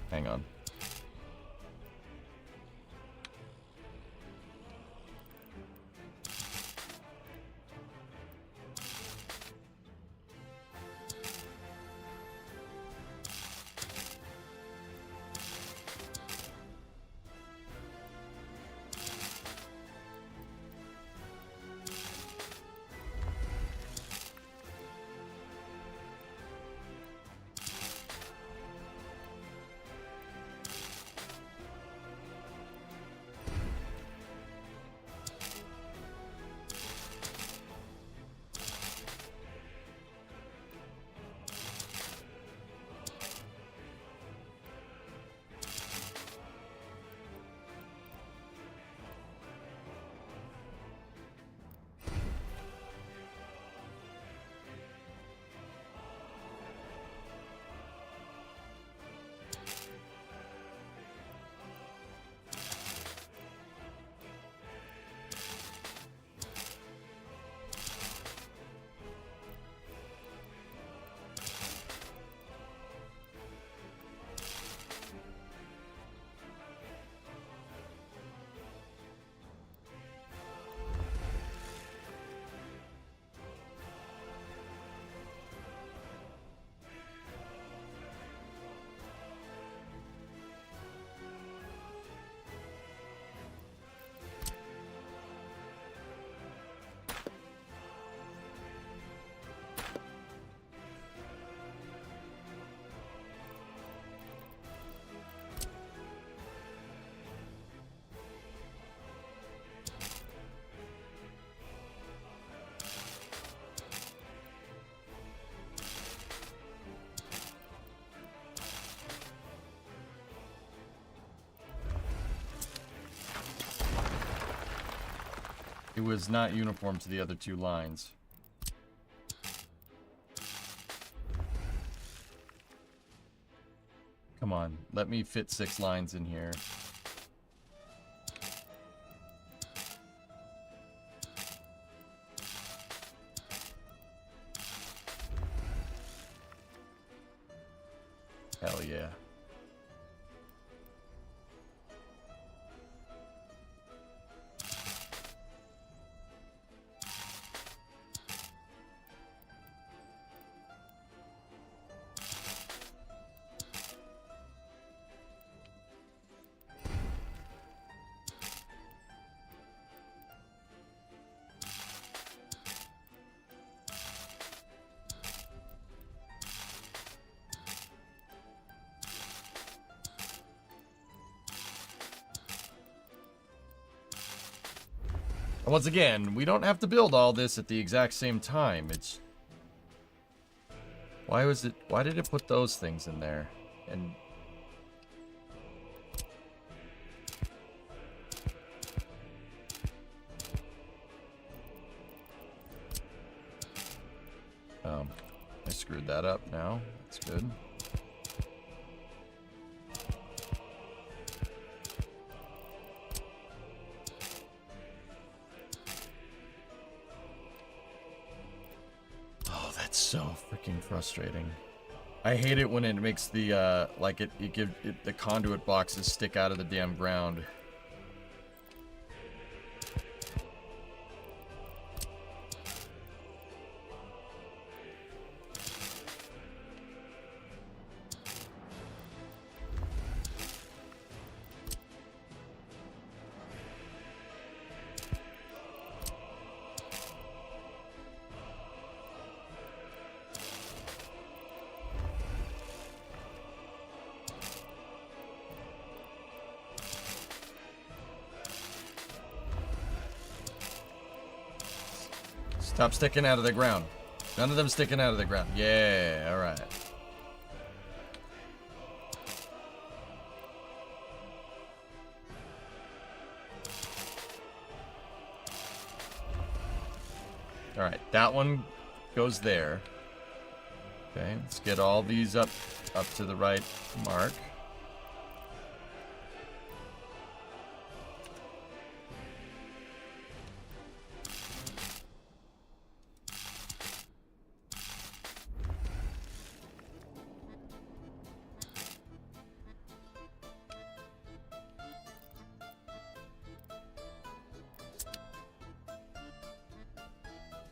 Hang on. It was not uniform to the other two lines. Come on, let me fit 6 lines in here. Hell yeah. And once again, we don't have to build all this at the exact same time. It's... Why did it put those things in there? And... I screwed that up now. That's good. so freaking frustrating. I hate it when it makes the, the conduit boxes stick out of the damn ground. Stop sticking out of the ground. None of them sticking out of the ground. Yeah, alright. Alright, that one goes there. Okay, let's get all these up to the right mark.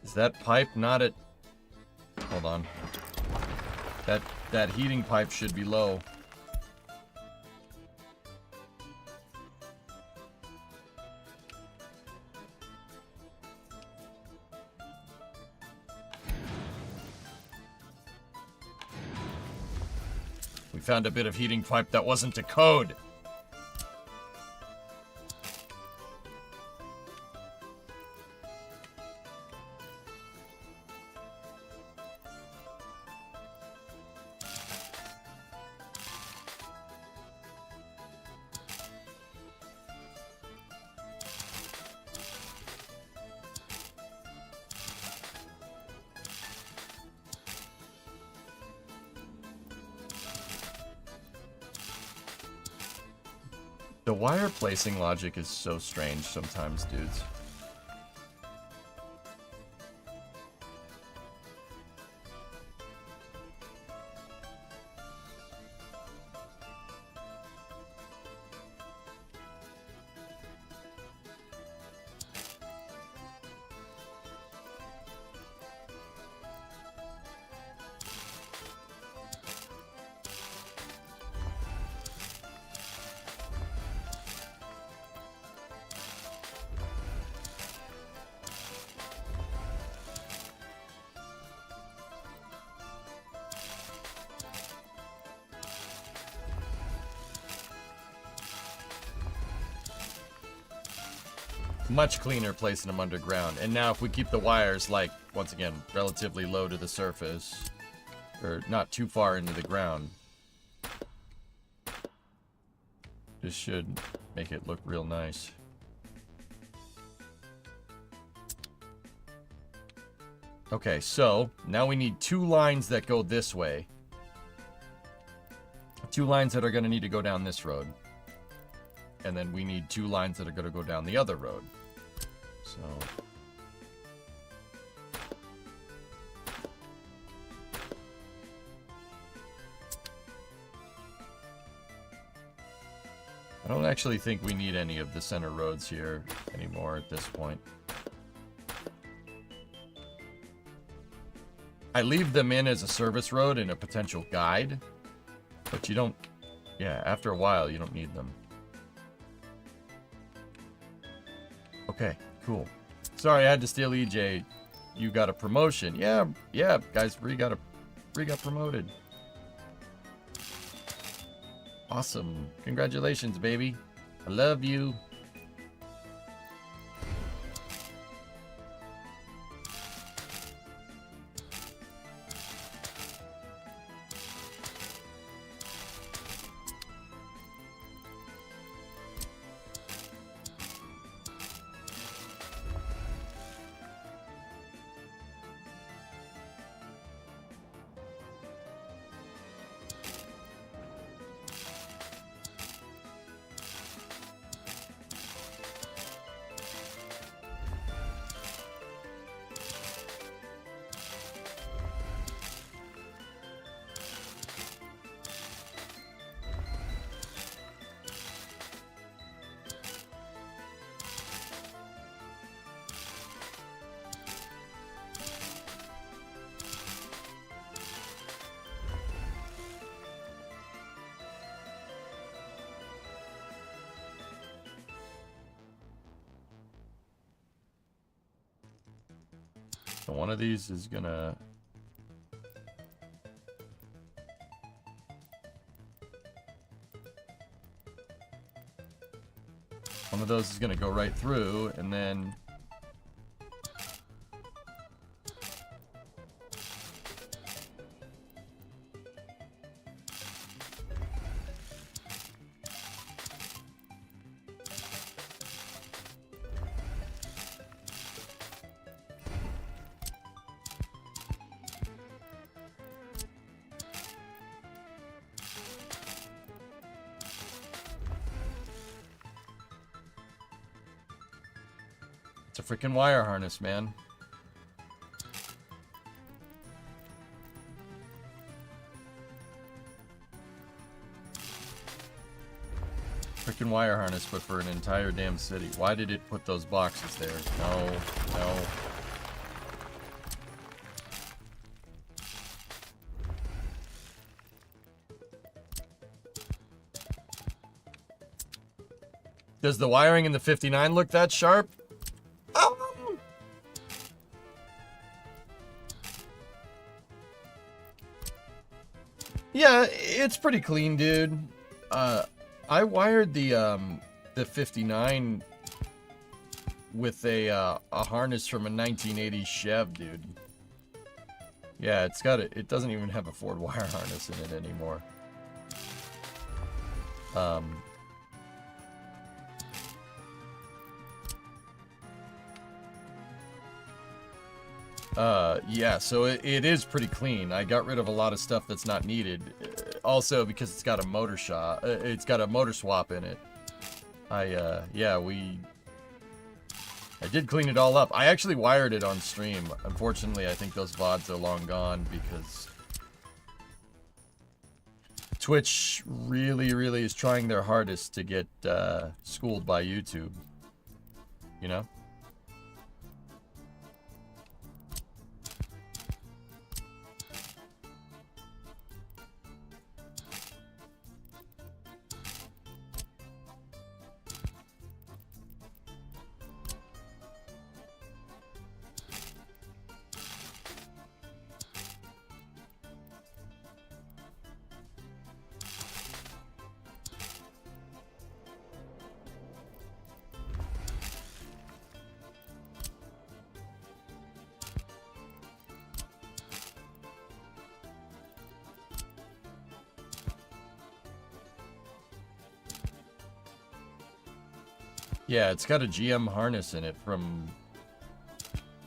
Is that pipe not at... Hold on. That heating pipe should be low. We found a bit of heating pipe that wasn't to code. The wire placing logic is so strange sometimes, dudes. Much cleaner placing them underground. And now if we keep the wires, like, once again, relatively low to the surface, or not too far into the ground, this should make it look real nice. Okay, so now we need two lines that go this way. Two lines that are going to need to go down this road. And then we need two lines that are going to go down the other road. So I don't actually think we need any of the center roads here anymore at this point. I leave them in as a service road and a potential guide, but you don't, yeah, after a while you don't need them. Okay, cool. Sorry, I had to steal EJ. You got a promotion. Yeah, guys, Bree got promoted. Awesome. Congratulations, baby. I love you. So one of these is gonna... One of those is gonna go right through, and then... It's a freaking wire harness, man. Freaking wire harness, but for an entire damn city. Why did it put those boxes there? No, no. Does the wiring in the 59 look that sharp? Yeah, it's pretty clean, dude. I wired the 59 with a harness from a 1980 Chev, dude. Yeah, it's got it. It doesn't even have a Ford wire harness in it anymore. Yeah, so it is pretty clean. I got rid of a lot of stuff that's not needed. Also, because it's got a motor shop, it's got a motor swap in it. Yeah, I did clean it all up. I actually wired it on stream. Unfortunately, I think those VODs are long gone because Twitch really, really is trying their hardest to get schooled by YouTube. You know? Yeah, it's got a GM harness in it from...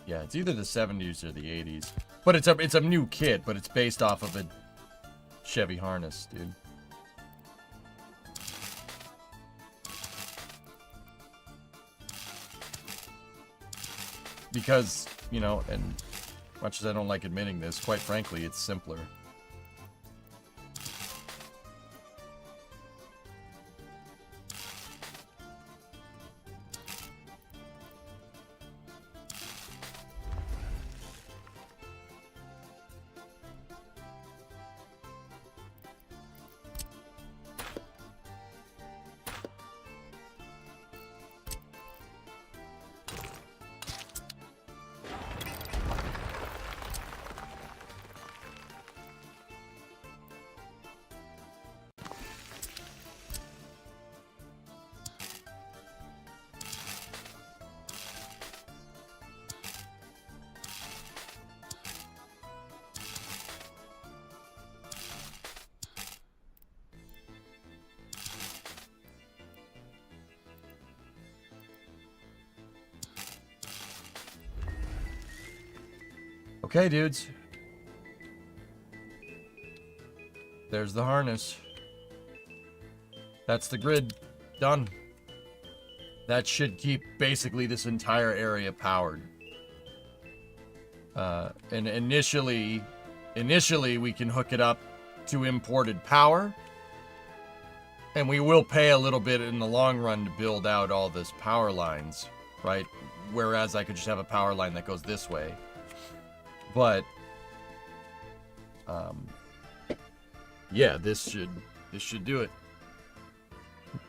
Yeah, it's either the 70s or the 80s. But it's a new kit, but it's based off of a Chevy harness, dude. Because, you know, and much as I don't like admitting this, quite frankly, it's simpler. Okay, dudes. There's the harness. That's the grid. Done. That should keep basically this entire area powered. And initially we can hook it up to imported power. And we will pay a little bit in the long run to build out all this power lines, right? Whereas I could just have a power line that goes this way. But, yeah, this should do it.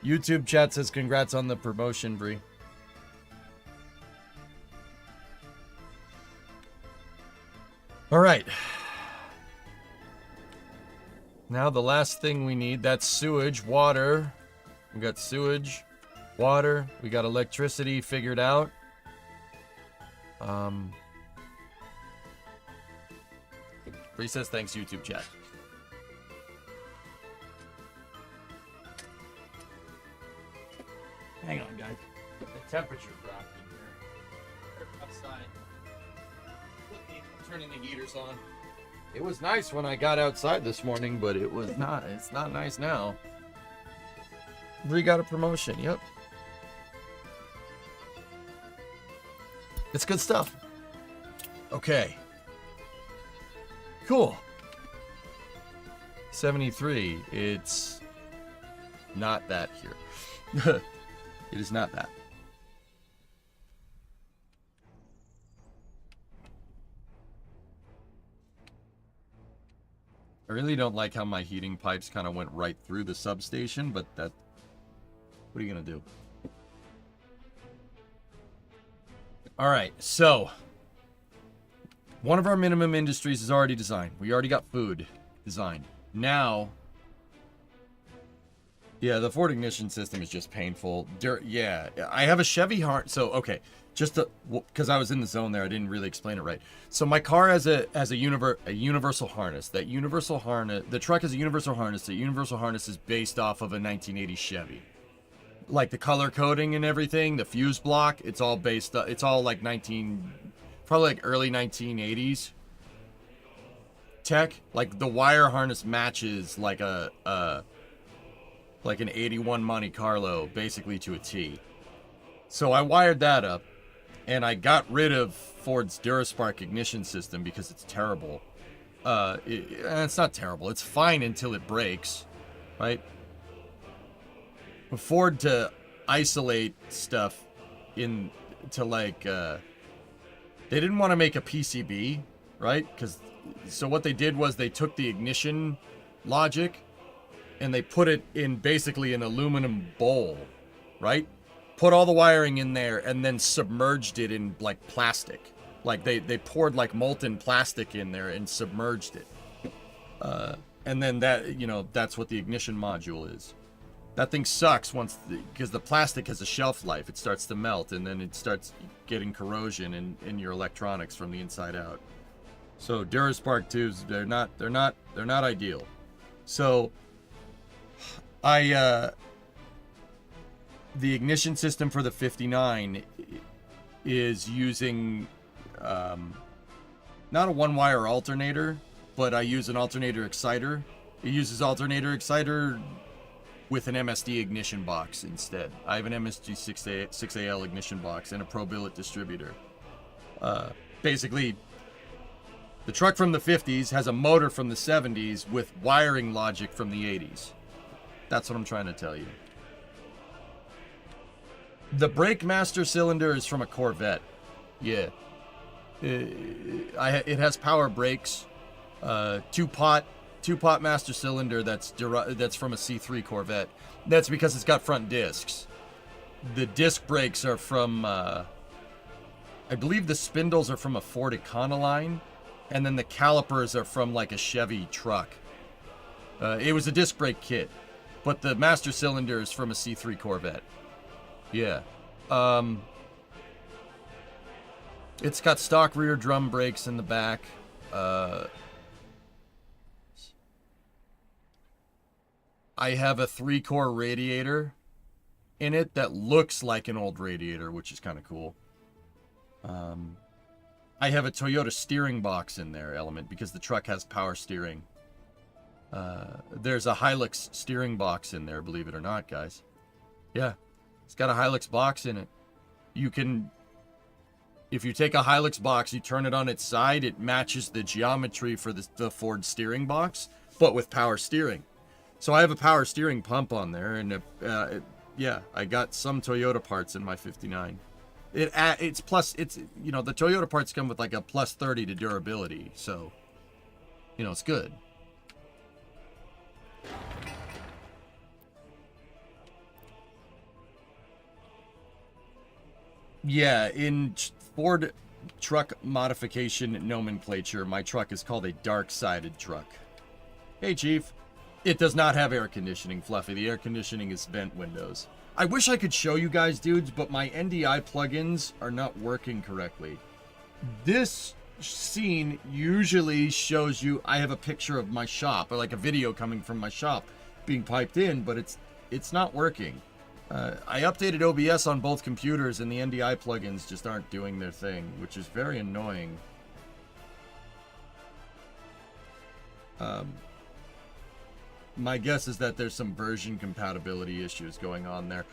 YouTube chat says congrats on the promotion, Bree. All right. Now the last thing we need, that's sewage, water. We got sewage, water. We got electricity figured out. Bree says thanks, YouTube chat. Hang on, guys. The temperature dropped in here. We're outside. I'm turning the heaters on. It was nice when I got outside this morning, but it was not. It's not nice now. Bree got a promotion. Yep. It's good stuff. Okay. Cool. 73. It's not that here. It is not that. I really don't like how my heating pipes kind of went right through the substation, but that... What are you going to do? All right, so... One of our minimum industries is already designed. We already got food designed. Now... Yeah, the Ford ignition system is just painful. Yeah, I have a Chevy harness. So, okay, just because I was in the zone there, I didn't really explain it right. So my car has a universal harness. That universal harness, the truck has a universal harness. The universal harness is based off of a 1980 Chevy. Like the color coding and everything, the fuse block, it's all based. It's all like probably like early 1980s tech. Like the wire harness matches like like an 81 Monte Carlo, basically to a T. So I wired that up, and I got rid of Ford's Duraspark ignition system because it's terrible. It's not terrible. It's fine until it breaks, right? But Ford to isolate stuff into like, they didn't want to make a PCB, right? So what they did was they took the ignition logic and they put it in basically an aluminum bowl, right? Put all the wiring in there and then submerged it in like plastic. Like they poured like molten plastic in there and submerged it. And then that, that's what the ignition module is. That thing sucks because the plastic has a shelf life. It starts to melt and then it starts getting corrosion in your electronics from the inside out. So Duraspark tubes, they're not ideal. So the ignition system for the 59 is using not a one-wire alternator, but I use an alternator exciter. It uses alternator exciter with an MSD ignition box instead. I have an MSG 6AL ignition box and a pro-billet distributor. Basically, the truck from the 50s has a motor from the 70s with wiring logic from the 80s. That's what I'm trying to tell you. The brake master cylinder is from a Corvette. Yeah. It has power brakes. Two-pot master cylinder that's from a C3 Corvette. That's because it's got front discs. The disc brakes are from, I believe the spindles are from a Ford Econoline, and then the calipers are from like a Chevy truck. It was a disc brake kit. But the master cylinder is from a C3 Corvette. Yeah. It's got stock rear drum brakes in the back. I have a 3-core radiator in it that looks like an old radiator, which is kind of cool. I have a Toyota steering box in there, Element, because the truck has power steering. There's a Hilux steering box in there, believe it or not, guys. Yeah, it's got a Hilux box in it. You can, if you take a Hilux box, you turn it on its side, it matches the geometry for the Ford steering box, but with power steering. So I have a power steering pump on there, and yeah, I got some Toyota parts in my 59. It's plus, the Toyota parts come with like a plus 30 to durability, so, it's good. Yeah, in Ford, truck modification nomenclature, my truck is called a dark-sided truck. Hey, Chief. It does not have air conditioning, Fluffy. The air conditioning is vent windows. I wish I could show you guys, dudes, but my NDI plugins are not working correctly. This scene usually shows you I have a picture of my shop, or like a video coming from my shop being piped in, but it's not working. I updated OBS on both computers, and the NDI plugins just aren't doing their thing, which is very annoying. My guess is that there's some version compatibility issues going on there.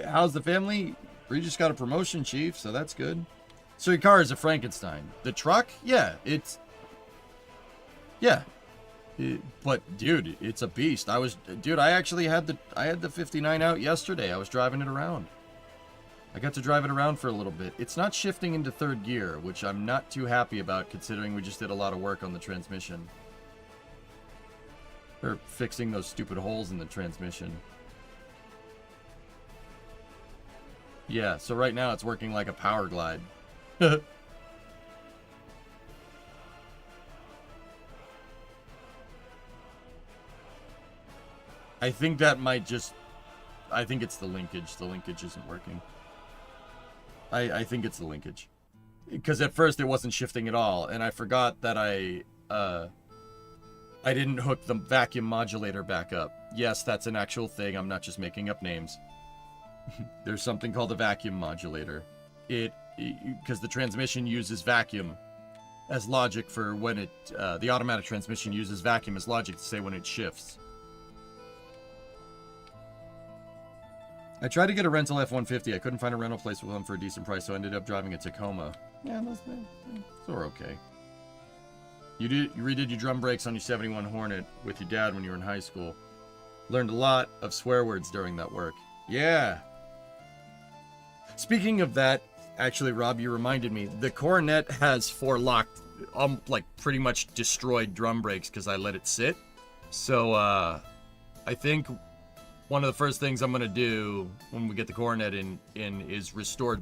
How's the family? We just got a promotion, Chief, so that's good. So your car is a Frankenstein. The truck? Yeah, but dude, it's a beast. I actually had the 59 out yesterday. I was driving it around. I got to drive it around for a little bit. It's not shifting into third gear, which I'm not too happy about considering we just did a lot of work on the transmission. Or fixing those stupid holes in the transmission. Yeah, so right now it's working like a power glide. I think that might just... I think it's the linkage. The linkage isn't working. I think it's the linkage. Because at first it wasn't shifting at all, and I forgot that I didn't hook the vacuum modulator back up. Yes, that's an actual thing. I'm not just making up names. There's something called a vacuum modulator. Because the transmission uses vacuum as logic for when it... the automatic transmission uses vacuum as logic to say when it shifts. I tried to get a rental F-150. I couldn't find a rental place with one for a decent price, so I ended up driving a Tacoma. Yeah, those are okay. You redid your drum brakes on your 71 Hornet with your dad when you were in high school. Learned a lot of swear words during that work. Yeah. Speaking of that, actually, Rob, you reminded me. The Coronet has 4 locked, like pretty much destroyed drum brakes because I let it sit. So, I think one of the first things I'm gonna do when we get the Coronet in is restore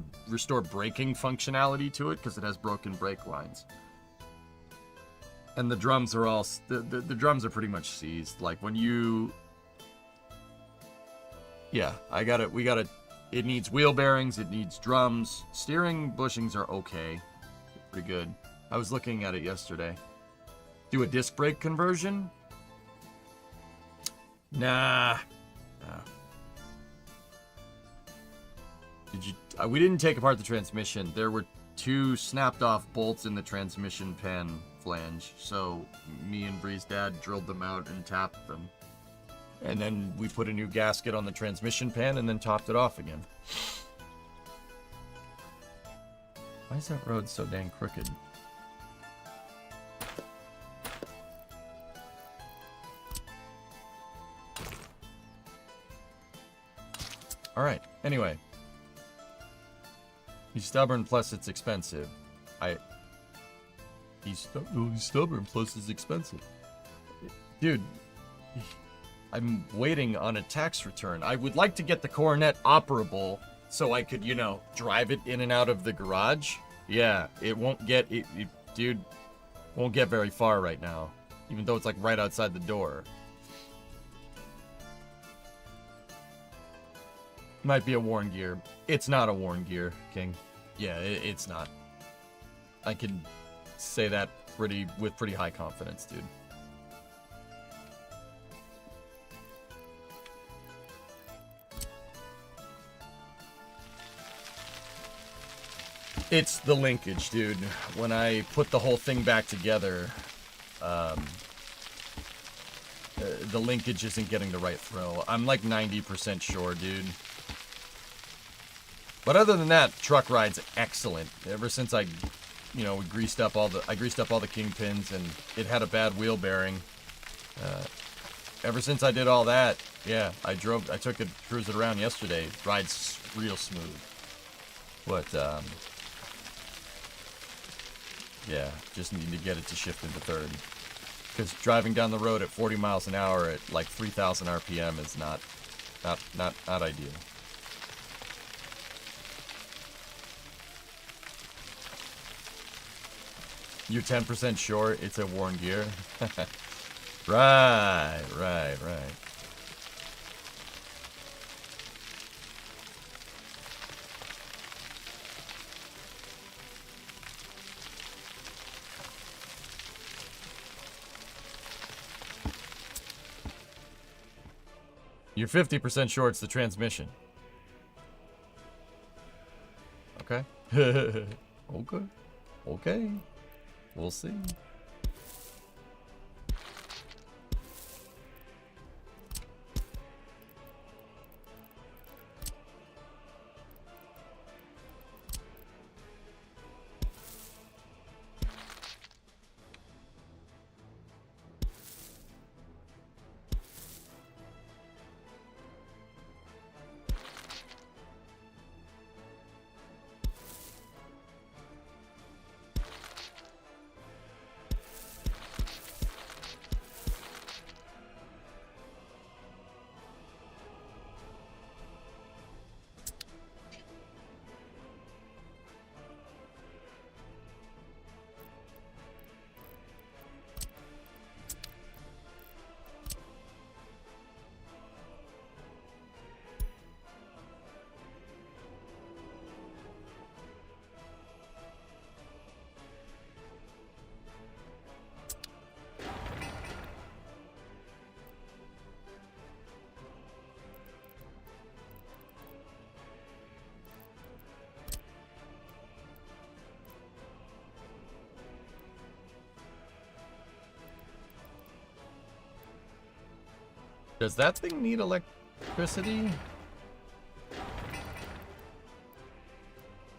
braking functionality to it because it has broken brake lines. And the drums are all the drums are pretty much seized. Like when you, yeah, we got it. It needs wheel bearings. It needs drums. Steering bushings are okay, pretty good. I was looking at it yesterday. Do a disc brake conversion? Nah. We didn't take apart the transmission. There were 2 snapped off bolts in the transmission pan flange, so me and Bree's dad drilled them out and tapped them. And then we put a new gasket on the transmission pan and then topped it off again. Why is that road so dang crooked? Alright, anyway. He's stubborn, plus it's expensive. He's stubborn, plus it's expensive. Dude, I'm waiting on a tax return. I would like to get the Coronet operable so I could, drive it in and out of the garage. Yeah, it won't get, dude, won't get very far right now. Even though it's like right outside the door. Might be a worn gear. It's not a worn gear, King. Yeah, it's not. I can say that with pretty high confidence, dude. It's the linkage, dude. When I put the whole thing back together, the linkage isn't getting the right throw. I'm like 90% sure, dude. But other than that, truck ride's excellent. Ever since I greased up all the kingpins and it had a bad wheel bearing. Ever since I did all that, yeah, I took it, cruised it around yesterday. Rides real smooth. But yeah, just need to get it to shift into third. Because driving down the road at 40 miles an hour at like 3,000 RPM is not ideal. You're 10% short. It's a worn gear. Right. You're 50% short. It's the transmission. Okay. Okay. We'll see. Does that thing need electricity?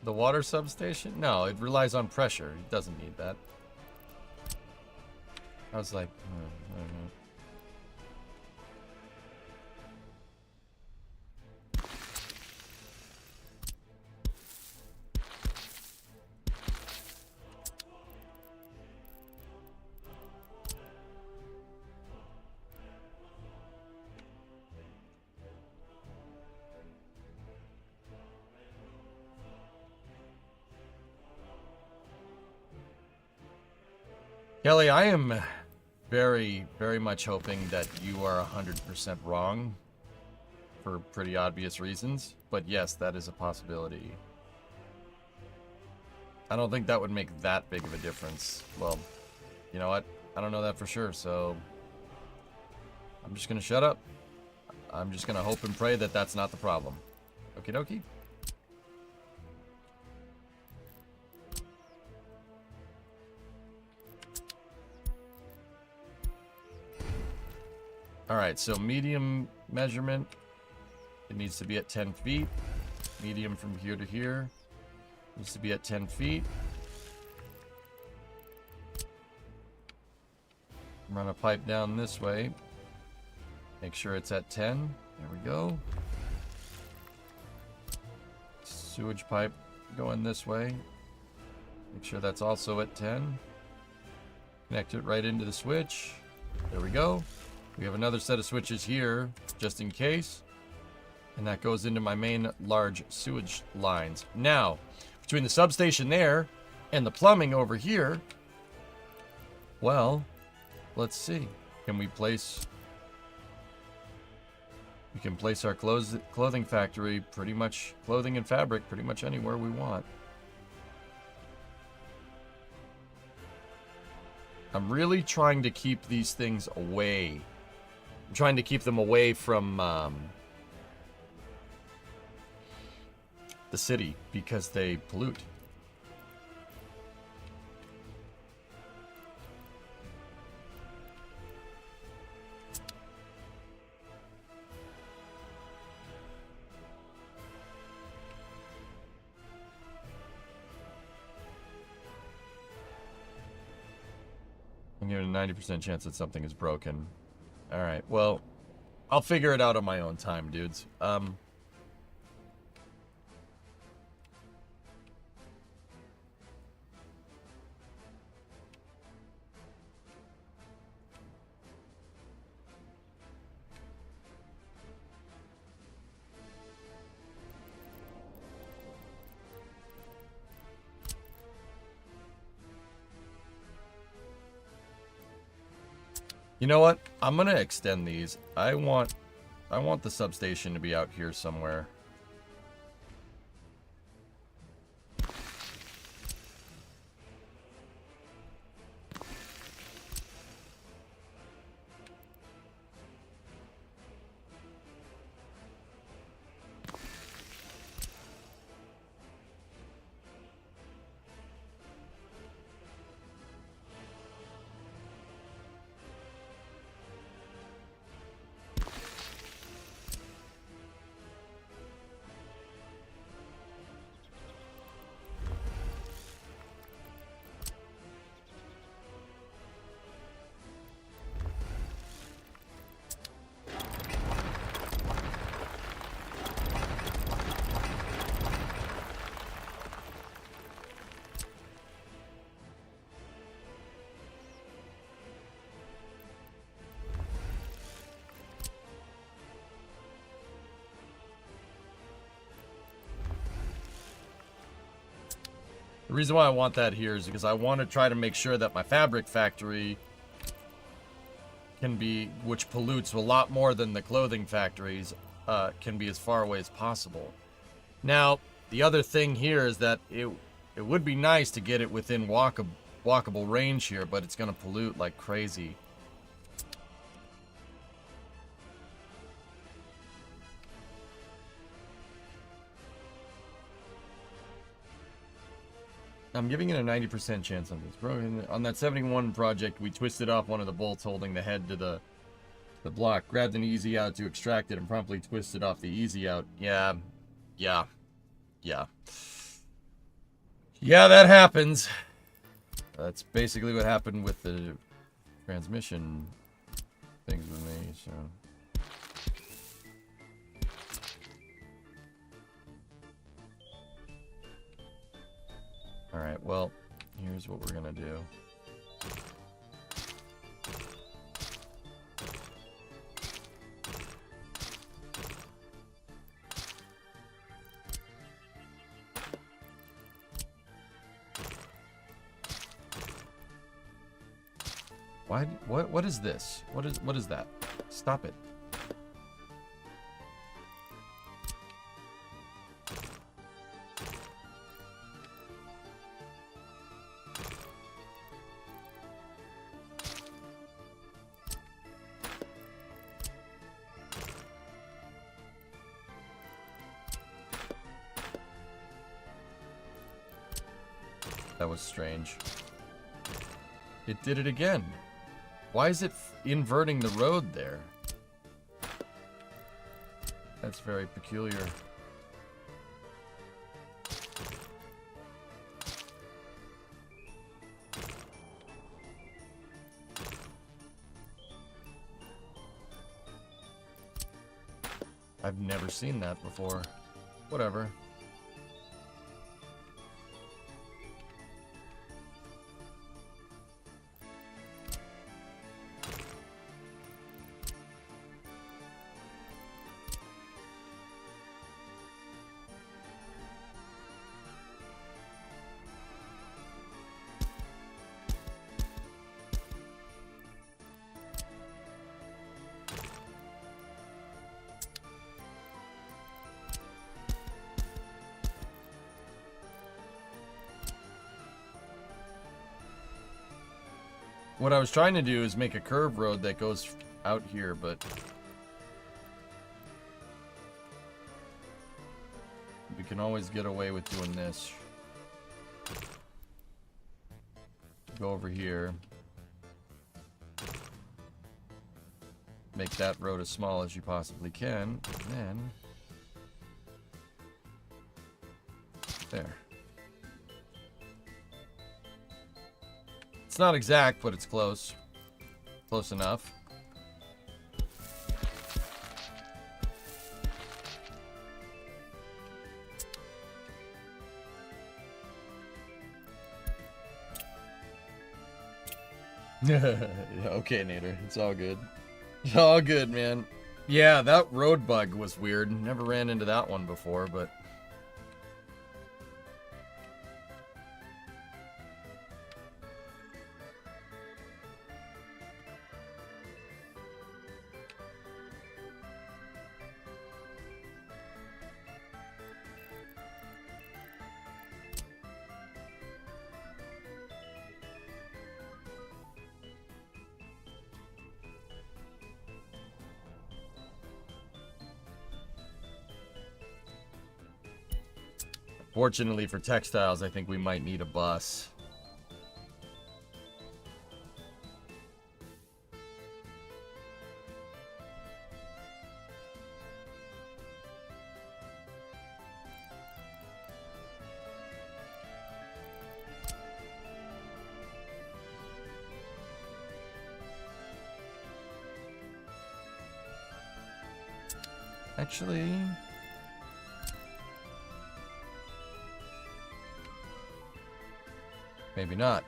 The water substation? No, it relies on pressure. It doesn't need that. I was like, I don't know. Kelly, I am very, very much hoping that you are 100% wrong for pretty obvious reasons. But yes, that is a possibility. I don't think that would make that big of a difference. Well, you know what? I don't know that for sure, so I'm just going to shut up. I'm just going to hope and pray that that's not the problem. Okie dokie. Alright, so medium measurement, it needs to be at 10 feet. Medium from here to here needs to be at 10 feet. Run a pipe down this way. Make sure it's at 10. There we go. Sewage pipe going this way. Make sure that's also at 10. Connect it right into the switch. There we go. We have another set of switches here, just in case. And that goes into my main large sewage lines. Now, between the substation there and the plumbing over here, well, let's see. Can we place... We can place our clothing factory pretty much, clothing and fabric pretty much anywhere we want. I'm really trying to keep these things away. I'm trying to keep them away from the city because they pollute. I'm giving a 90% chance that something is broken. Alright, well, I'll figure it out on my own time, dudes. You know what? I'm gonna extend these. I want the substation to be out here somewhere. The reason why I want that here is because I want to try to make sure that my fabric factory can be, which pollutes a lot more than the clothing factories, can be as far away as possible. Now, the other thing here is that it would be nice to get it within walkable range here, but it's going to pollute like crazy. I'm giving it a 90% chance on this. On that 71 project, we twisted off one of the bolts holding the head to the block, grabbed an easy out to extract it, and promptly twisted off the easy out. Yeah, that happens. That's basically what happened with the transmission things with me, so... Alright, well, here's what we're gonna do. What is this? What is that? Stop it. That was strange. It did it again. Why is it inverting the road there? That's very peculiar. I've never seen that before. Whatever. What I was trying to do is make a curved road that goes out here, but we can always get away with doing this. Go over here. Make that road as small as you possibly can, and then there. It's not exact, but it's close. Close enough. Okay, Nader. It's all good. It's all good, man. Yeah, that road bug was weird. Never ran into that one before, but... Fortunately for textiles, I think we might need a bus. Actually, maybe not.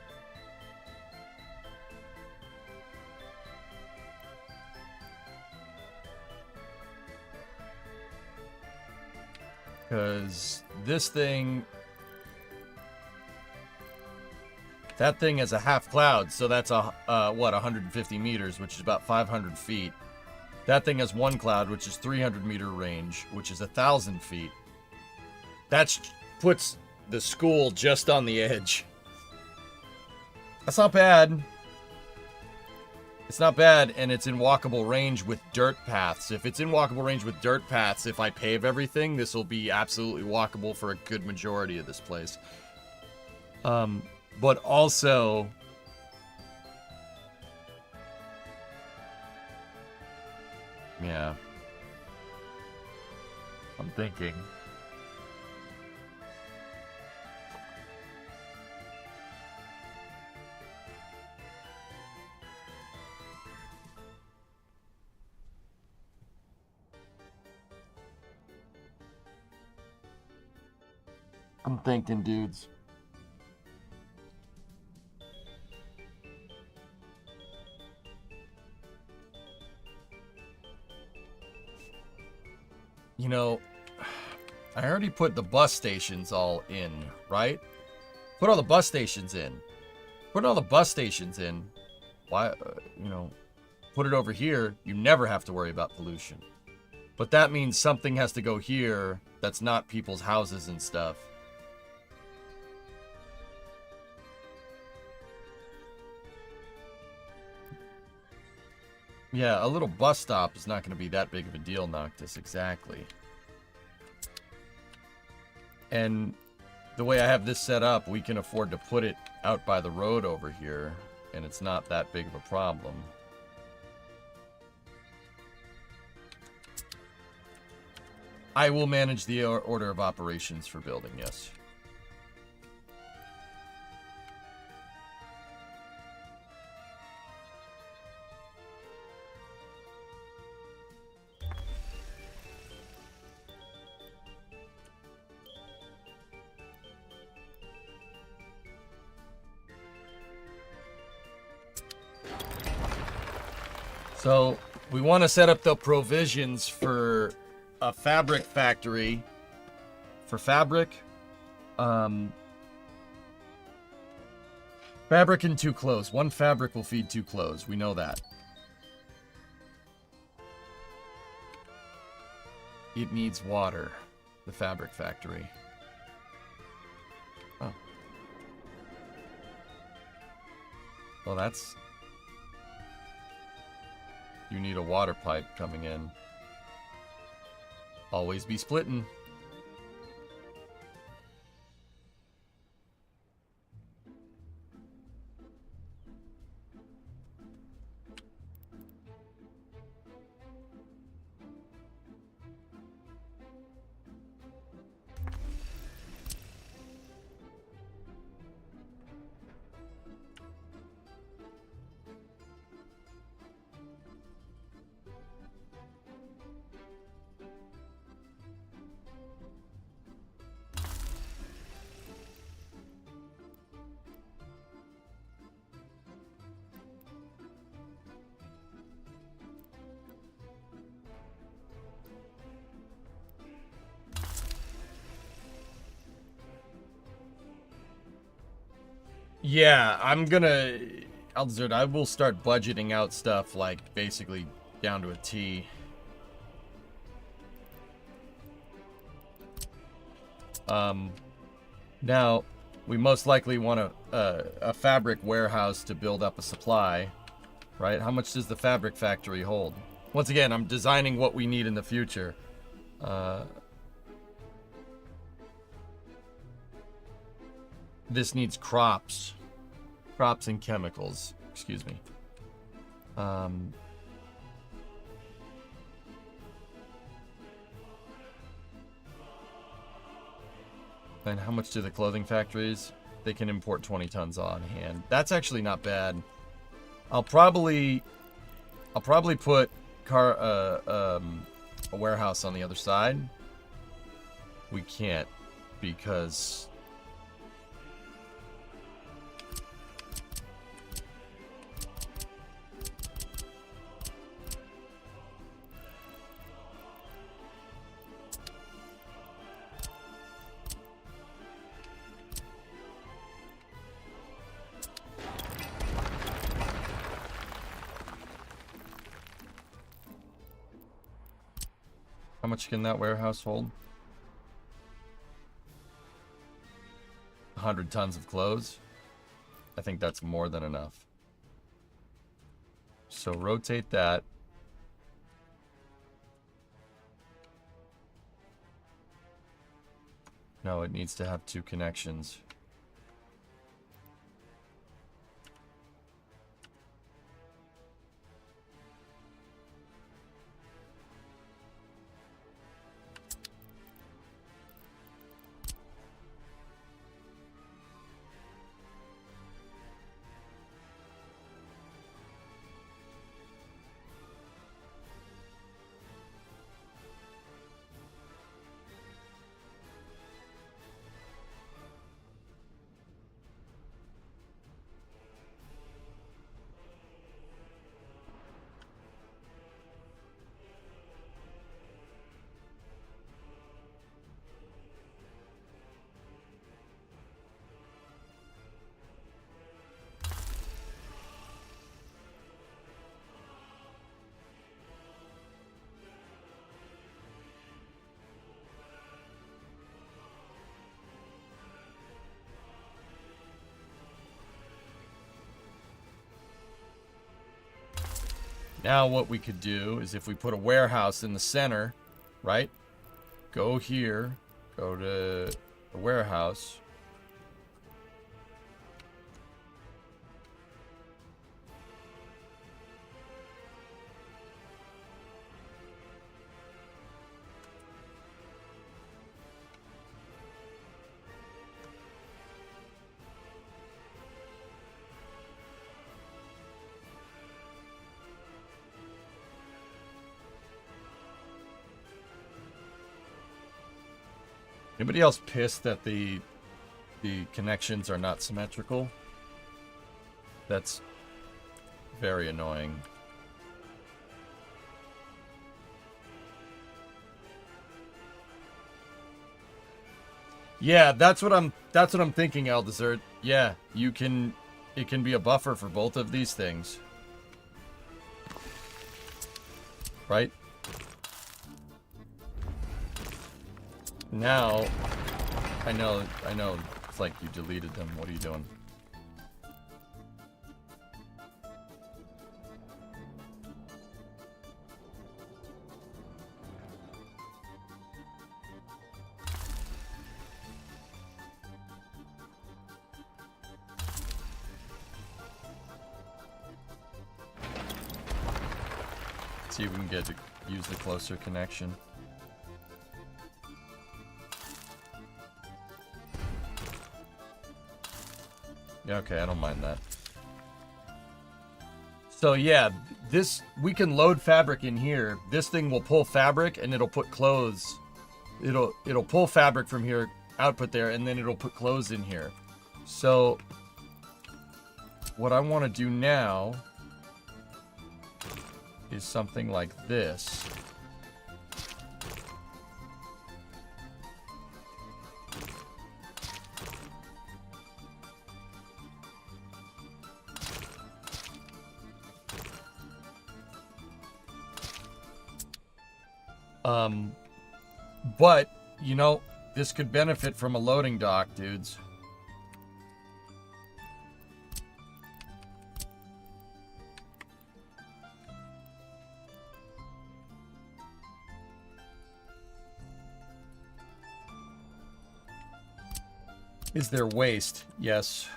Because this thing, that thing has a half cloud, so that's a what, 150 meters, which is about 500 feet. That thing has one cloud, which is 300 meter range, which is 1,000 feet. That puts the school just on the edge. That's not bad. It's not bad, and it's in walkable range with dirt paths. If it's in walkable range with dirt paths, if I pave everything, this will be absolutely walkable for a good majority of this place. But also, yeah, I'm thinking. I'm thinking, dudes. You know, I already put the bus stations all in, right? Put all the bus stations in. Put all the bus stations in. Why, you know, put it over here. You never have to worry about pollution. But that means something has to go here that's not people's houses and stuff. Yeah, a little bus stop is not going to be that big of a deal, Noctis, exactly. And the way I have this set up, we can afford to put it out by the road over here, and it's not that big of a problem. I will manage the order of operations for building, yes. So, we want to set up the provisions for a fabric factory. For fabric. Fabric and 2 clothes. 1 fabric will feed 2 clothes. We know that. It needs water. The fabric factory. Oh. Well, that's... You need a water pipe coming in. Always be splitting. Yeah, I'm gonna... Alzard, I will start budgeting out stuff, like, basically down to a T. Now, we most likely want a fabric warehouse to build up a supply, right? How much does the fabric factory hold? Once again, I'm designing what we need in the future. this needs crops. Crops and chemicals. Excuse me. And how much do the clothing factories? They can import 20 tons on hand. That's actually not bad. I'll probably put a warehouse on the other side. We can't because how much can that warehouse hold? 100 tons of clothes. I think that's more than enough. So rotate that. No, it needs to have 2 connections. Now what we could do is if we put a warehouse in the center, right? Go here, go to the warehouse. Anybody else pissed that the connections are not symmetrical? That's very annoying. Yeah, that's what I'm thinking, Aldesert. Yeah, it can be a buffer for both of these things. Right? Now, I know, it's like you deleted them. What are you doing? See if we can get to use the closer connection. Yeah, okay, I don't mind that. So yeah, we can load fabric in here. This thing will pull fabric and it'll put clothes. It'll pull fabric from here, output there, and then it'll put clothes in here. So what I want to do now is something like this. But, you know, this could benefit from a loading dock, dudes. Is there waste? Yes.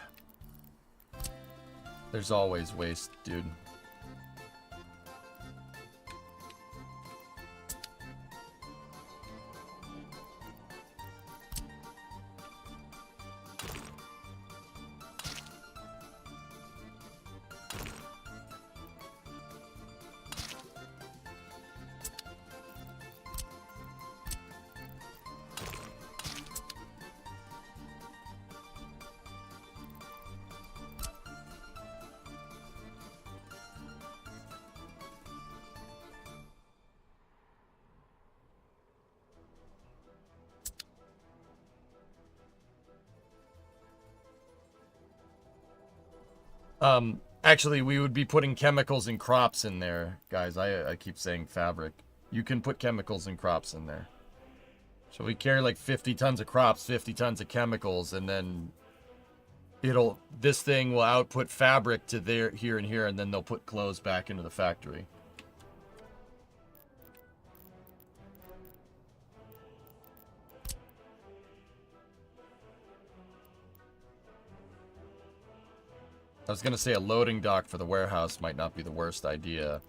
There's always waste, dude. Actually, we would be putting chemicals and crops in there, guys. I keep saying fabric. You can put chemicals and crops in there. So we carry like 50 tons of crops, 50 tons of chemicals, and then this thing will output fabric to there, here, and here, and then they'll put clothes back into the factory. I was going to say a loading dock for the warehouse might not be the worst idea.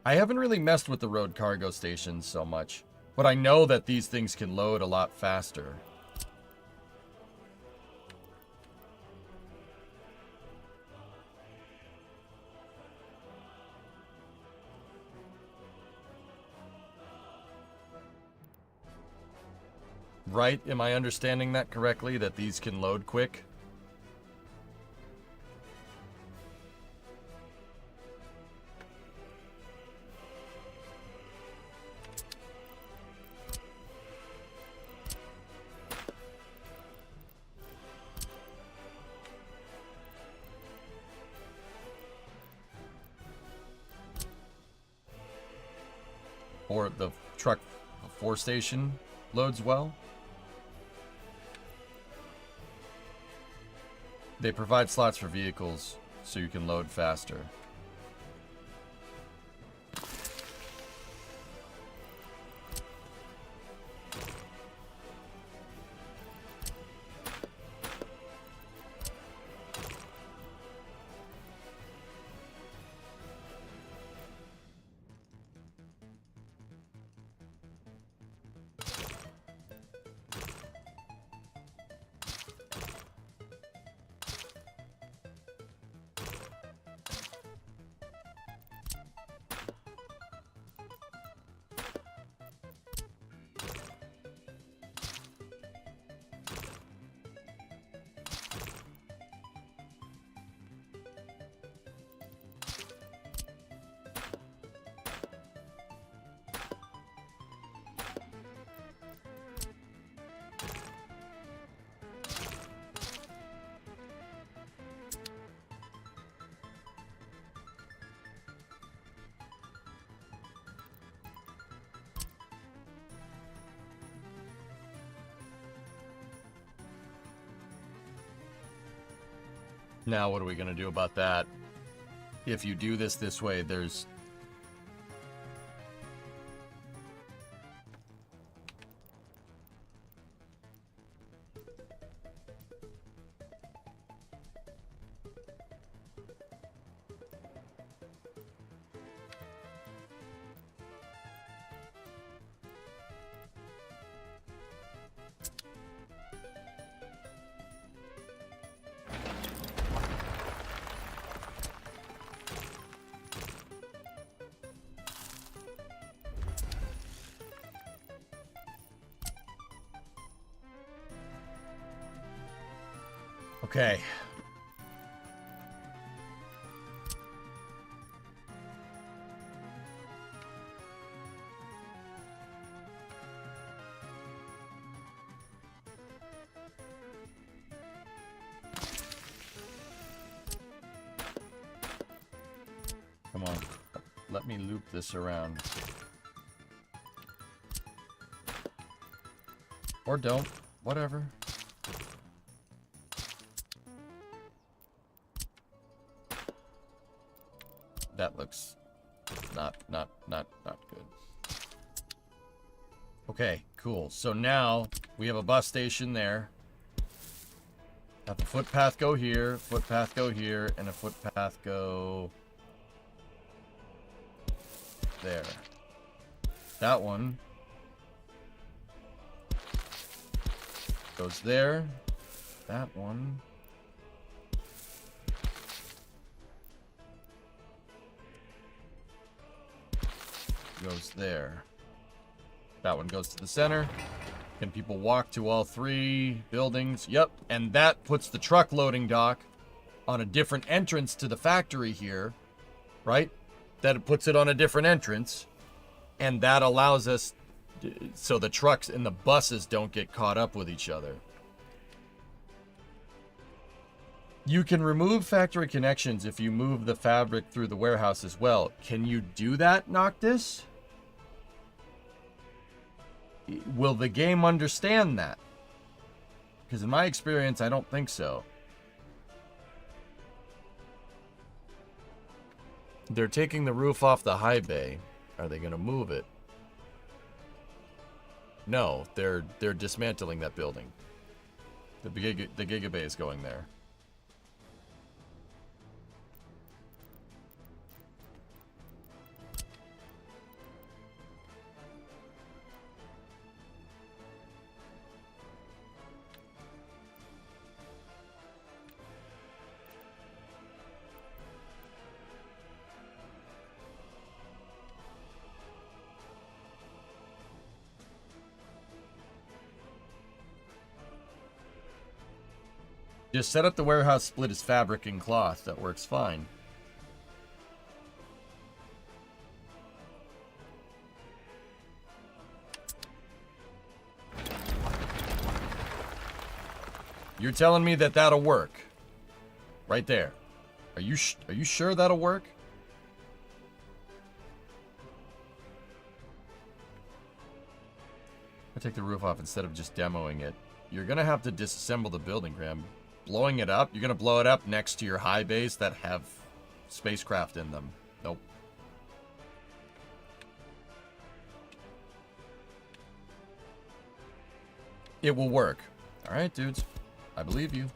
I haven't really messed with the road cargo stations so much, but I know that these things can load a lot faster. Right? Am I understanding that correctly, that these can load quick? Or the truck 4 station loads well. They provide slots for vehicles so you can load faster. Now what are we going to do about that? If you do this way, there's... Okay. Come on. Let me loop this around. Or don't. Whatever. That looks not good. Okay, cool. So now we have a bus station there. Have a footpath go here, footpath go here, and a footpath go there. That one goes there. That one goes there. That one goes to the center. Can people walk to all three buildings? Yep. And that puts the truck loading dock on a different entrance to the factory here, right? That puts it on a different entrance. And that allows us, so the trucks and the buses don't get caught up with each other. You can remove factory connections if you move the fabric through the warehouse as well. Can you do that, Noctis? Will the game understand that? Because in my experience, I don't think so. They're taking the roof off the high bay. Are they going to move it? No, they're dismantling that building. The Giga Bay is going there. Just set up the warehouse split as fabric and cloth. That works fine. You're telling me that that'll work? Right there. Are you sure that'll work? I take the roof off instead of just demoing it. You're gonna have to disassemble the building, Graham. Blowing it up, you're gonna blow it up next to your high bays that have spacecraft in them. Nope. It will work. All right, dudes. I believe you.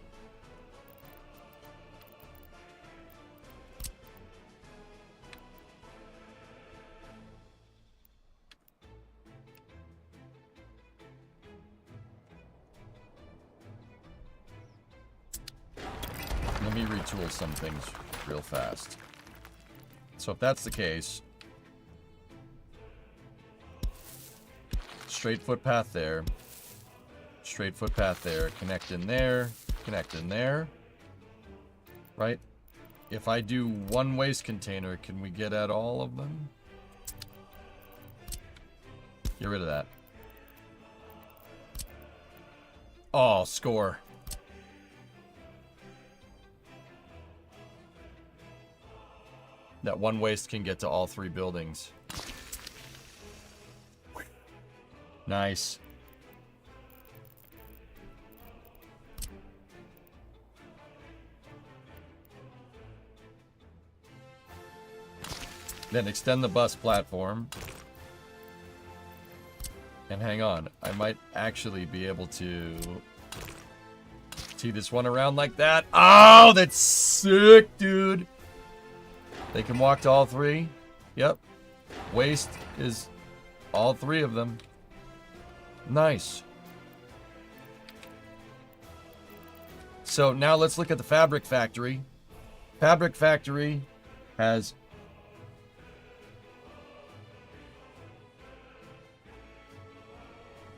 Let me retool some things real fast. So if that's the case, straight footpath there, straight footpath there, connect in there, right? If I do one waste container, can we get at all of them? Get rid of that. Oh, score. That one waste can get to all three buildings. Nice. Then extend the bus platform. And hang on. I might actually be able to tee this one around like that. Oh, that's sick, dude. They can walk to all three. Yep. Waste is all three of them. Nice. So now let's look at the fabric factory. Fabric factory has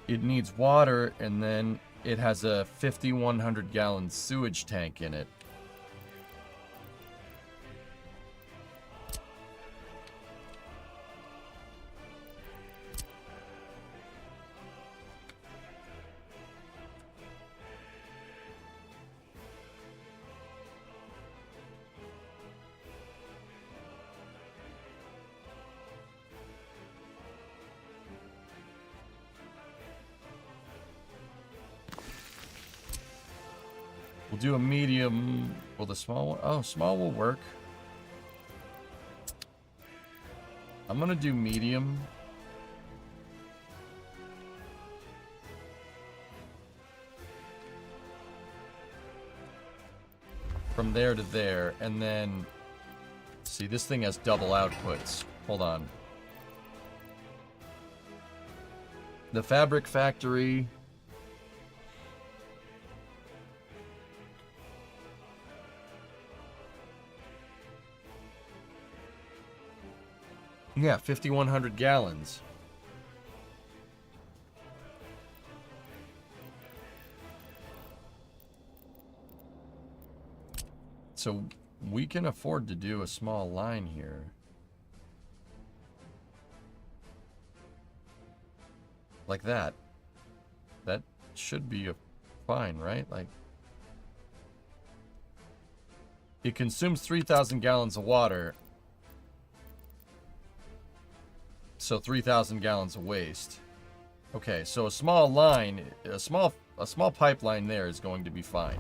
it needs water, and then it has a 5,100 gallon sewage tank in it. We'll do a medium. Will the small one? Oh, small will work. I'm gonna do medium. from there to there, and then... See, this thing has double outputs. Hold on. The fabric factory... Yeah, 5,100 gallons. So we can afford to do a small line here. Like that. That should be fine, right? Like, it consumes 3,000 gallons of water. So 3,000 gallons of waste. Okay, so a small line, a small pipeline there is going to be fine.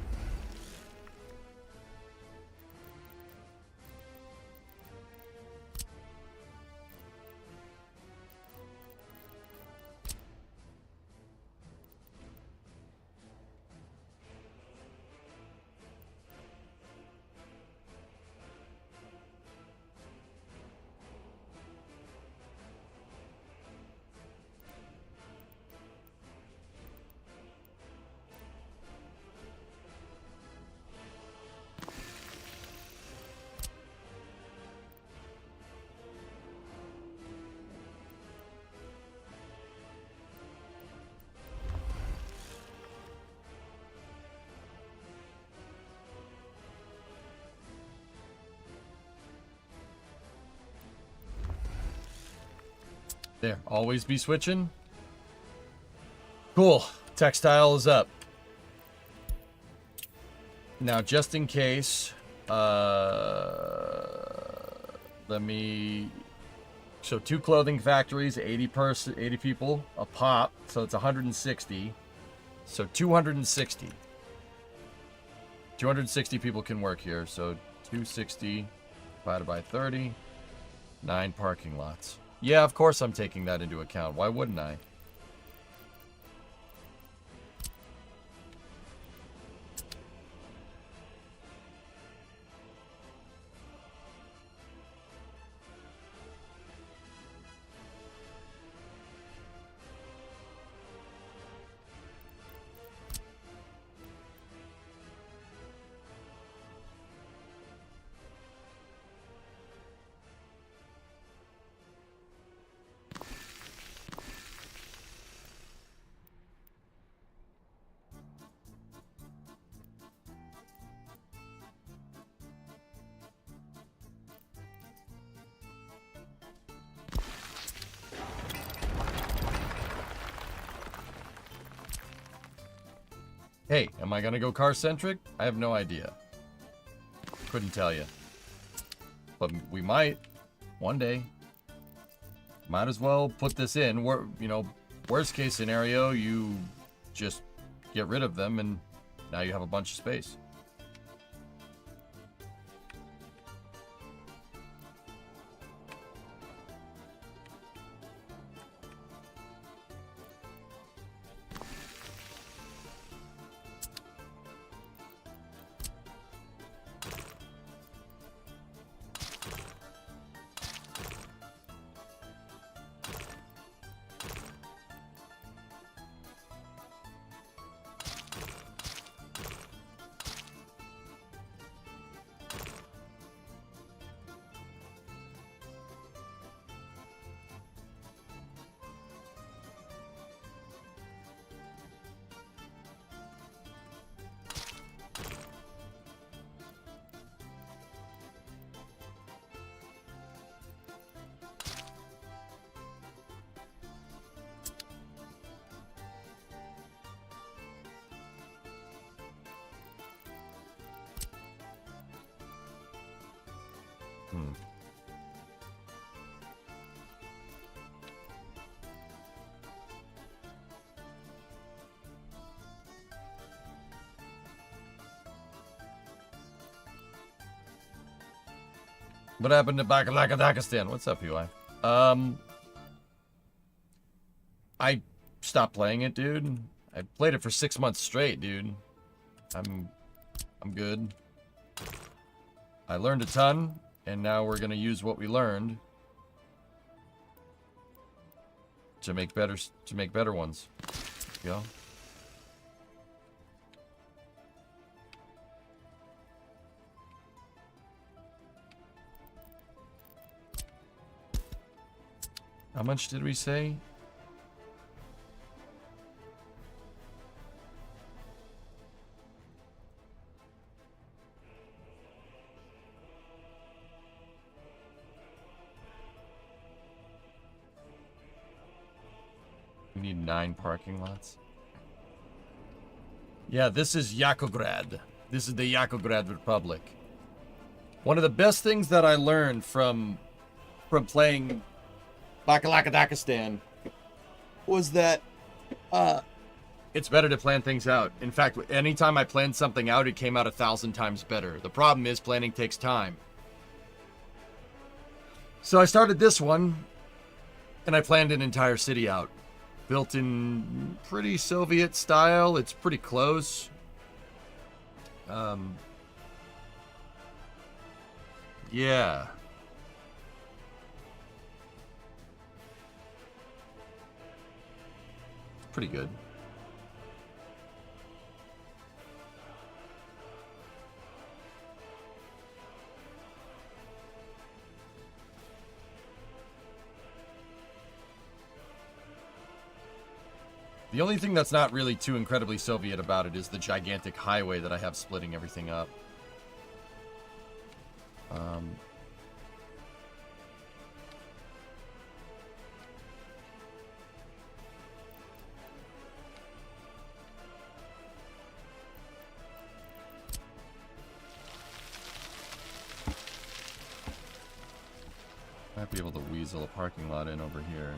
There, always be switching. Cool. Textile is up. Now, just in case, let me... So 2 clothing factories, 80 people a pop, so it's 160. So 260. 260 people can work here, so 260 divided by 30, 9 parking lots. Yeah, of course I'm taking that into account. Why wouldn't I? Hey, am I gonna go car-centric? I have no idea. Couldn't tell you. But we might. One day. Might as well put this in. You know, worst case scenario, you just get rid of them and now you have a bunch of space. What happened to Pakistan? What's up, UI? I stopped playing it, dude. I played it for 6 months straight, dude. I'm good. I learned a ton, and now we're going to use what we learned to make better ones. Yeah. How much did we say? We need 9 parking lots. Yeah, this is Yakograd. This is the Yakograd Republic. One of the best things that I learned from playing Bakalakadakistan was that it's better to plan things out. In fact, anytime I planned something out, it came out 1,000 times better. The problem is planning takes time. So I started this one, and I planned an entire city out. Built in pretty Soviet style. It's pretty close. Yeah. Pretty good. The only thing that's not really too incredibly Soviet about it is the gigantic highway that I have splitting everything up. Might be able to weasel a parking lot in over here.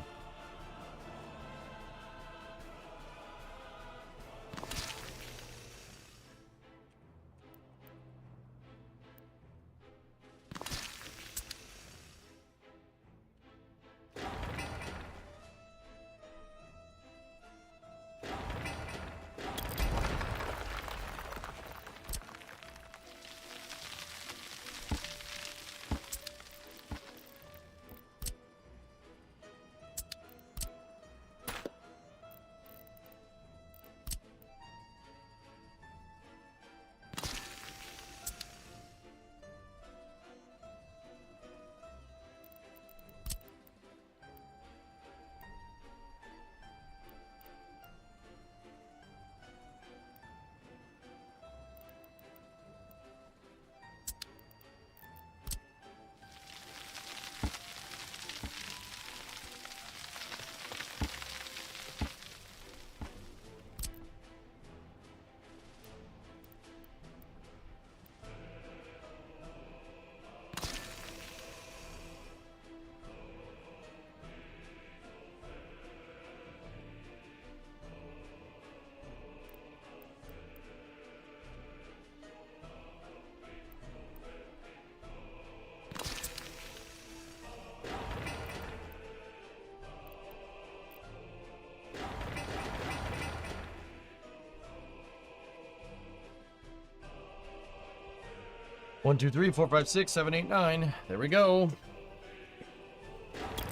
One, two, three, four, five, six, seven, eight, 9. There we go.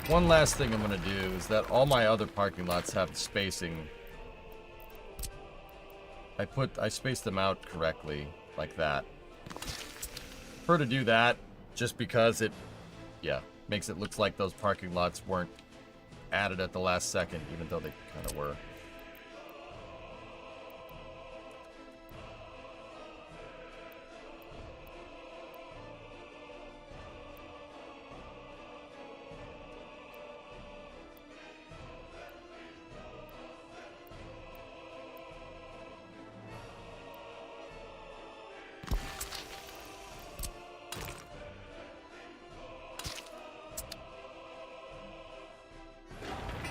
One last thing I'm gonna do is that all my other parking lots have spacing. I spaced them out correctly, like that. Prefer to do that just because it, makes it look like those parking lots weren't added at the last second, even though they kind of were.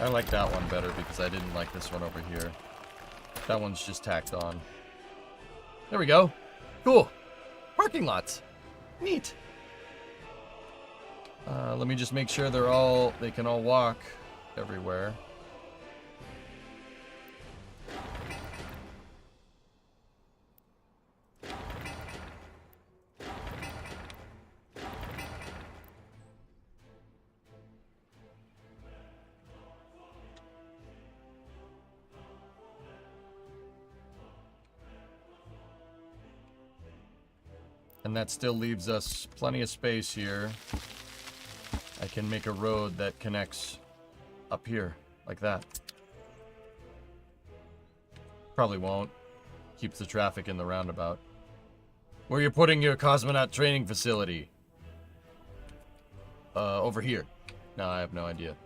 I like that one better because I didn't like this one over here. That one's just tacked on. There we go. Cool. Parking lots. Neat. Let me just make sure they can all walk everywhere. And that still leaves us plenty of space here. I can make a road that connects up here, like that. Probably won't. Keeps the traffic in the roundabout. Where you're putting your cosmonaut training facility? Over here. No, I have no idea.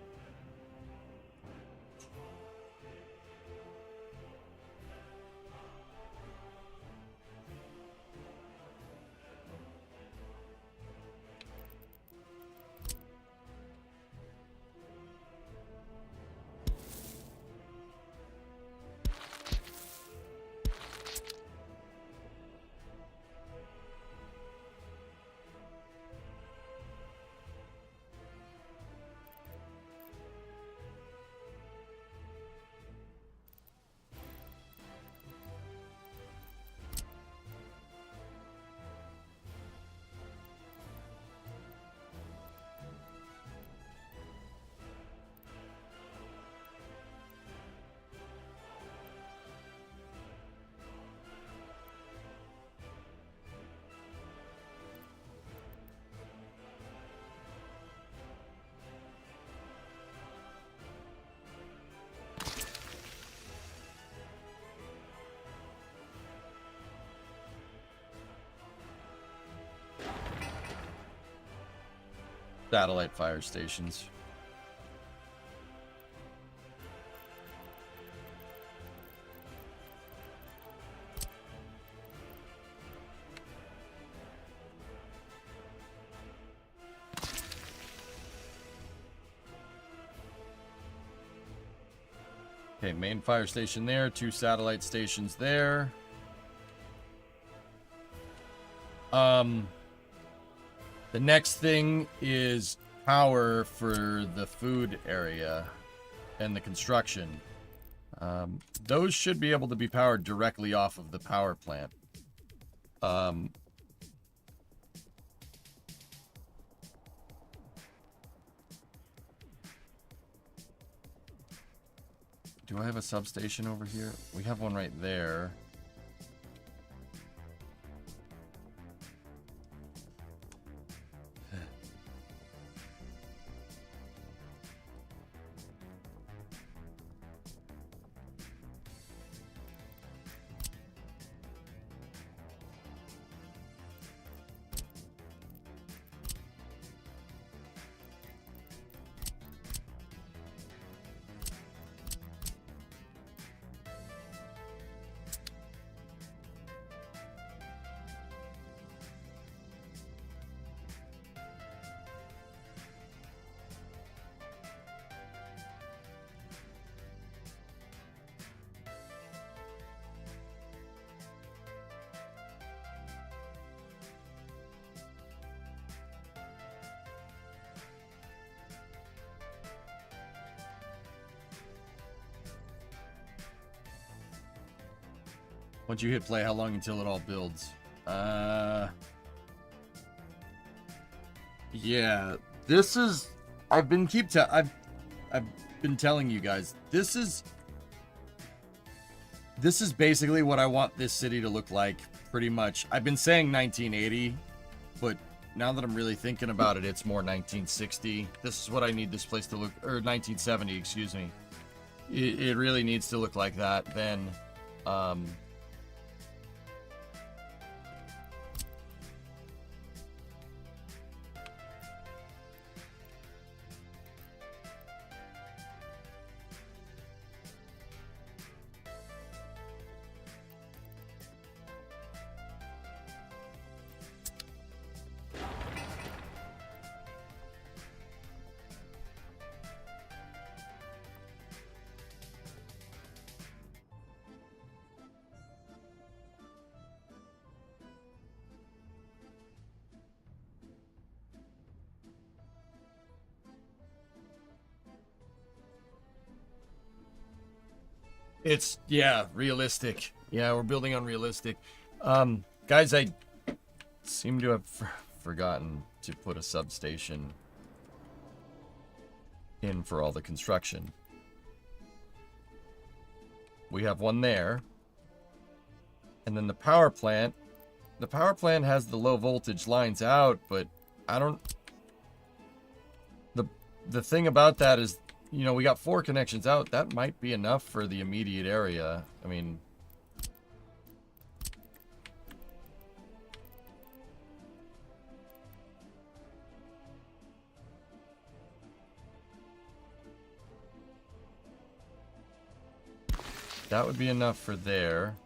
Satellite fire stations. Okay, main fire station there, 2 satellite stations there. The next thing is power for the food area and the construction. Those should be able to be powered directly off of the power plant. Do I have a substation over here? We have one right there. Once you hit play, how long until it all builds? Yeah, this is. I've been telling you guys. This is basically what I want this city to look like. Pretty much. I've been saying 1980, but now that I'm really thinking about it, it's more 1960. This is what I need this place to look, or 1970, excuse me. It really needs to look like that. Then, it's, yeah, realistic. Yeah, we're building on realistic. Guys, I seem to have forgotten to put a substation in for all the construction. We have one there. And then the power plant The power plant has the low voltage lines out, but I don't... The thing about that is, you know, we got 4 connections out. That might be enough for the immediate area. I mean... That would be enough for there.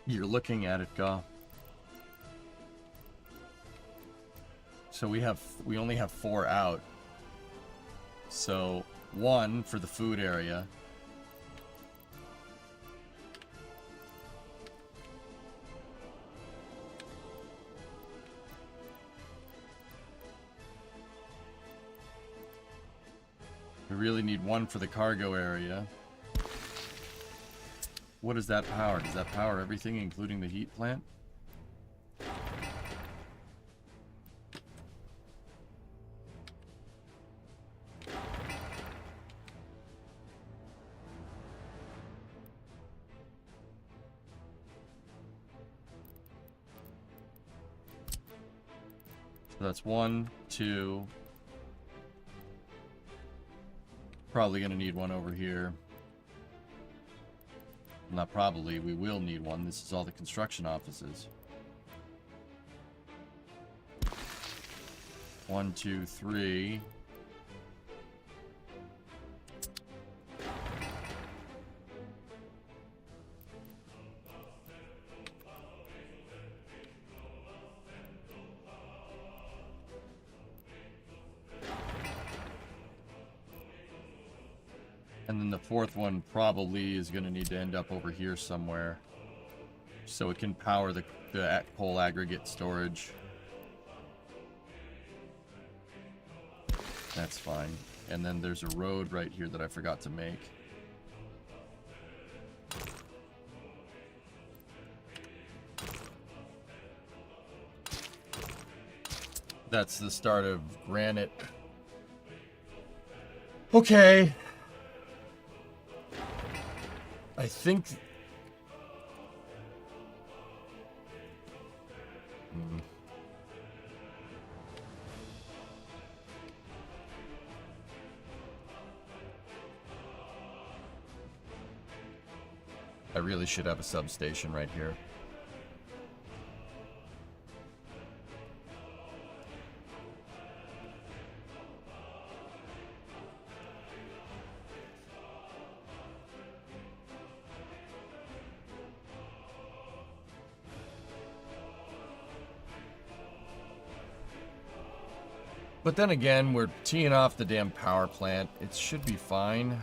You're looking at it, Gaw. So we only have 4 out. So 1 for the food area. We really need 1 for the cargo area. What does that power? Does that power everything, including the heat plant? So that's 1, 2. Probably gonna need 1 over here. Not probably, we will need 1. This is all the construction offices. 1, 2, 3. And then the 4th one probably is going to need to end up over here somewhere. So it can power the coal aggregate storage. That's fine. And then there's a road right here that I forgot to make. That's the start of granite. Okay. I think... I really should have a substation right here. But then again, we're teeing off the damn power plant. It should be fine.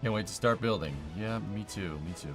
Can't wait to start building. Yeah, me too, me too.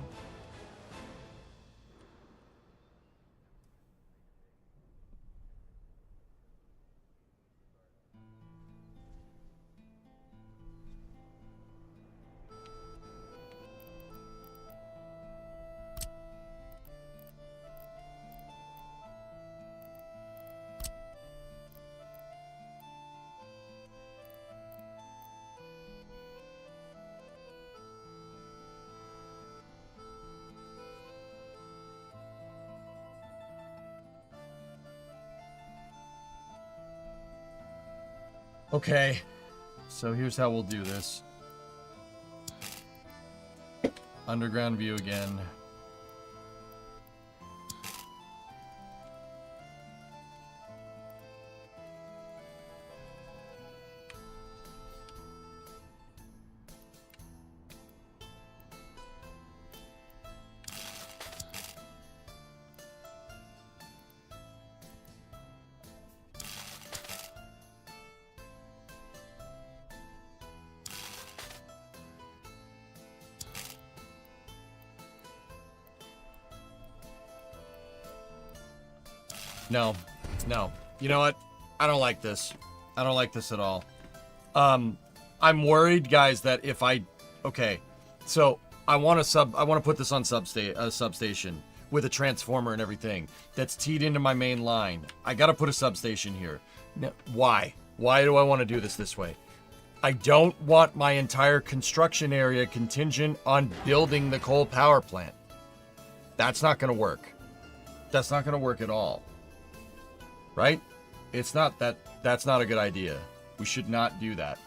Okay, so here's how we'll do this. Underground view again. No, no. You know what? I don't like this. I don't like this at all. I'm worried, guys, that if I... Okay, so I want to put this on substation with a transformer and everything that's teed into my main line. I got to put a substation here. Now, why? Why do I want to do this way? I don't want my entire construction area contingent on building the coal power plant. That's not going to work. That's not going to work at all. Right? It's not that. That's not a good idea. We should not do that.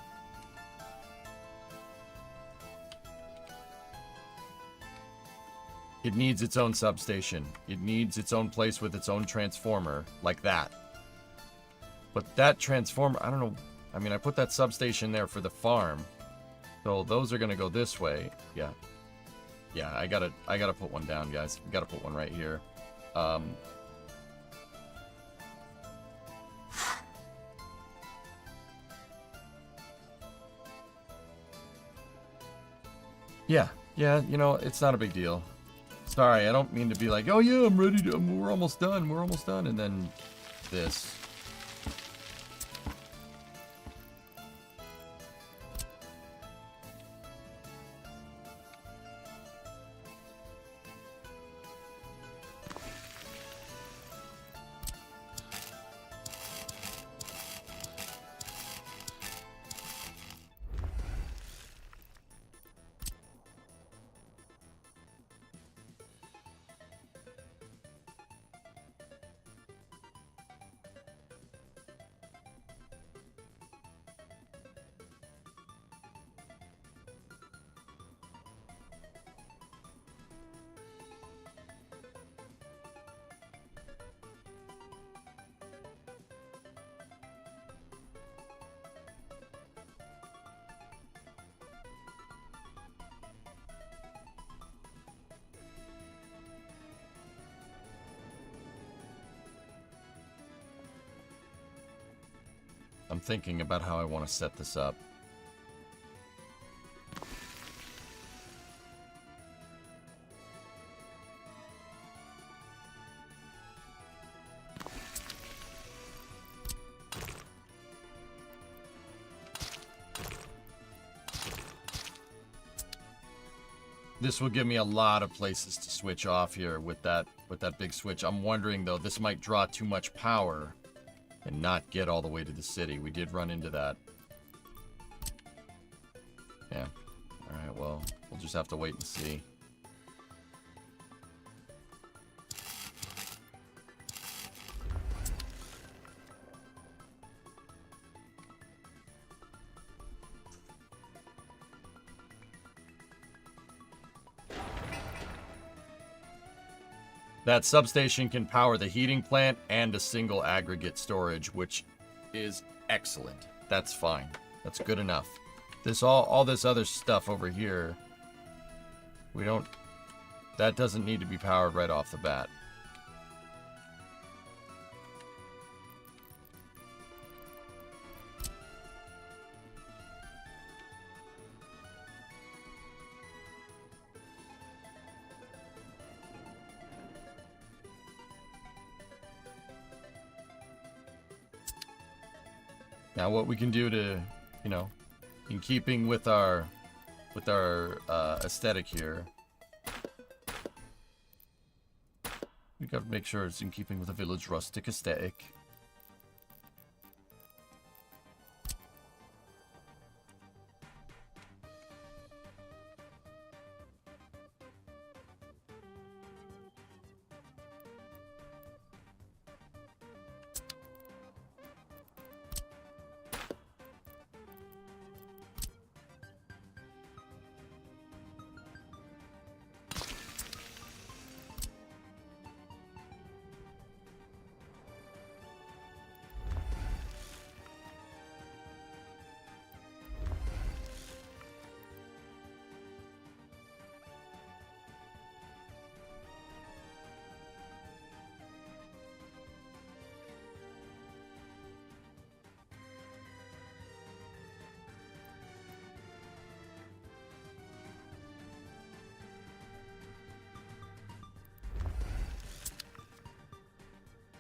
It needs its own substation. It needs its own place with its own transformer, like that. But that transformer, I don't know. I mean, I put that substation there for the farm. So those are gonna go this way. Yeah. Yeah, I gotta put one down, guys. We gotta put one right here. Yeah, you know, it's not a big deal. Sorry, I don't mean to be like, oh yeah, I'm ready to, we're almost done, and then this. I'm thinking about how I want to set this up. This will give me a lot of places to switch off here with that big switch. I'm wondering though, this might draw too much power and not get all the way to the city. We did run into that. Yeah. Alright, well, we'll just have to wait and see. That substation can power the heating plant and a single aggregate storage, which is excellent. That's fine. That's good enough. This all this other stuff over here, that doesn't need to be powered right off the bat. Now what we can do to, you know, in keeping with our aesthetic here, we gotta make sure it's in keeping with the village rustic aesthetic.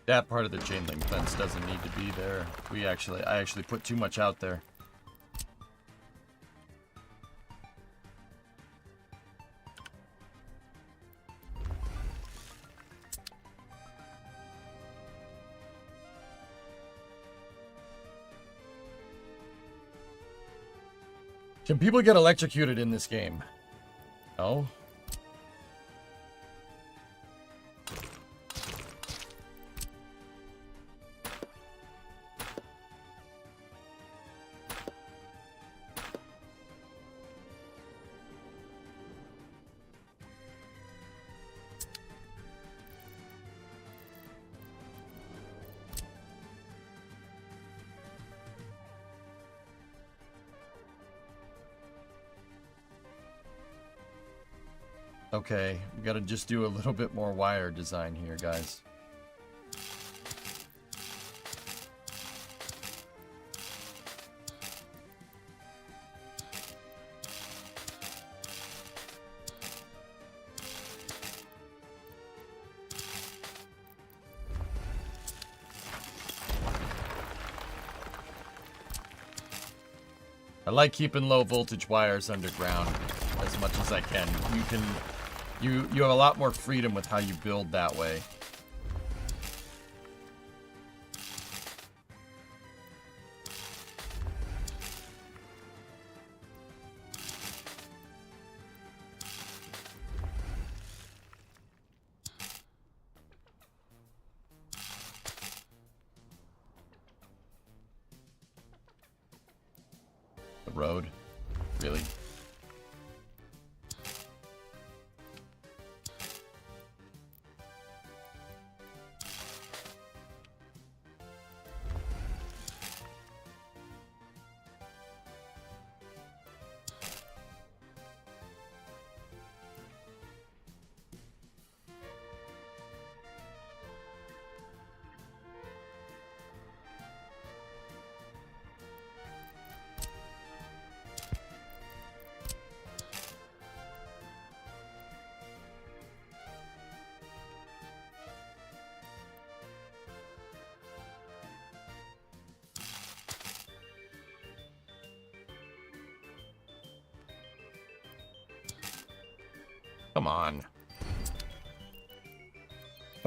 That part of the chain link fence doesn't need to be there. I actually put too much out there. Can people get electrocuted in this game? No. Okay, we gotta just do a little bit more wire design here, guys. I like keeping low voltage wires underground as much as I can. You have a lot more freedom with how you build that way. The road? Really? Come on.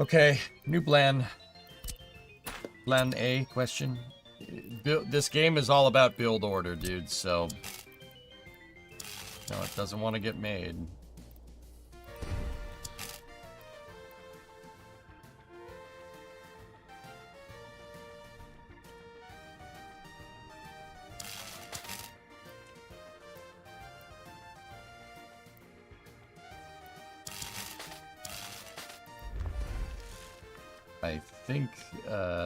Okay, new plan. Plan A question. This game is all about build order, dude, so... No, it doesn't want to get made. I think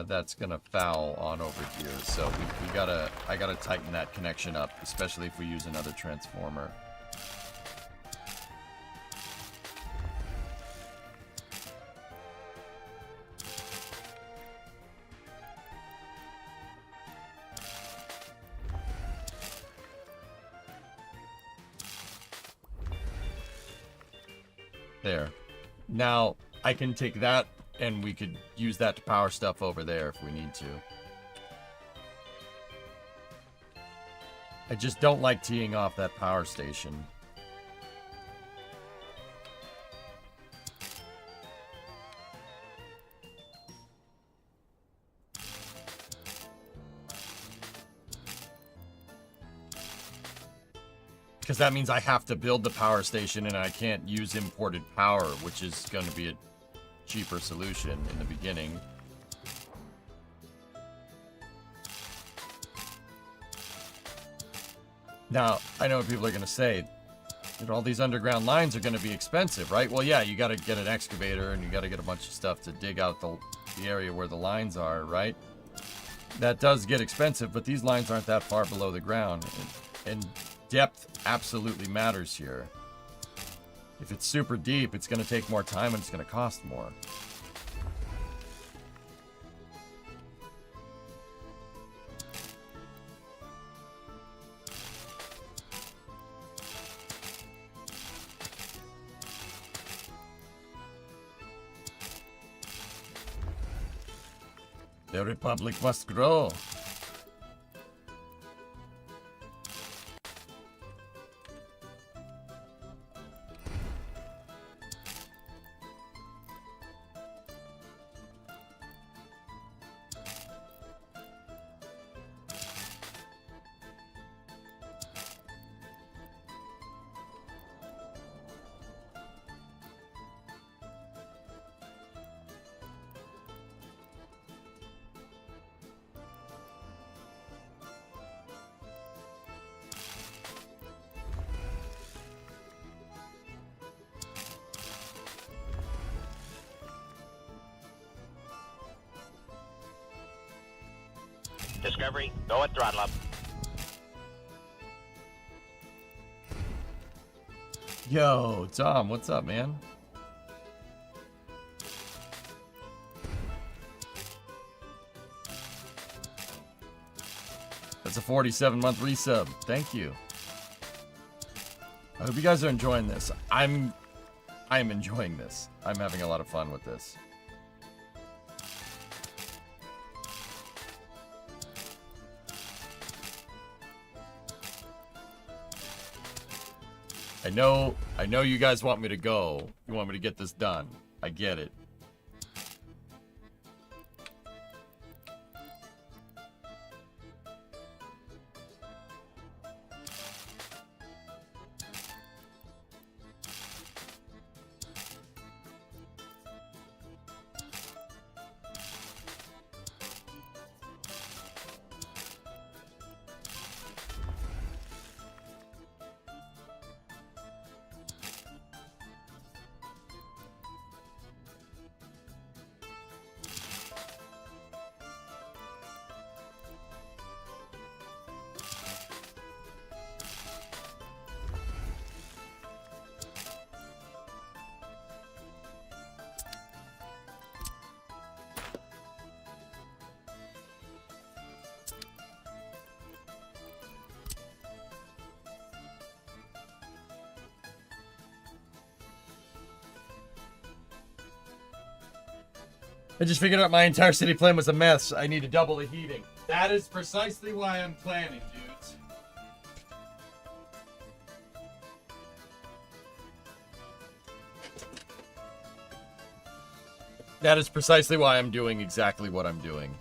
that's gonna foul on over here, so I gotta tighten that connection up, especially if we use another transformer. There. Now I can take that and we could use that to power stuff over there if we need to. I just don't like teeing off that power station. Because that means I have to build the power station and I can't use imported power, which is going to be a cheaper solution in the beginning. Now, I know what people are going to say. That all these underground lines are going to be expensive, right? Well, yeah, you got to get an excavator and you got to get a bunch of stuff to dig out the area where the lines are, right? That does get expensive, but these lines aren't that far below the ground. And depth absolutely matters here. If it's super deep, it's going to take more time and it's going to cost more. The Republic must grow. Discovery, go at throttle up. Yo, Tom, what's up, man? That's a 47-month resub. Thank you. I hope you guys are enjoying this. I'm enjoying this. I'm having a lot of fun with this. I know you guys want me to go. You want me to get this done. I get it. I just figured out my entire city plan was a mess. I need to double the heating. That is precisely why I'm planning, dudes. That is precisely why I'm doing exactly what I'm doing.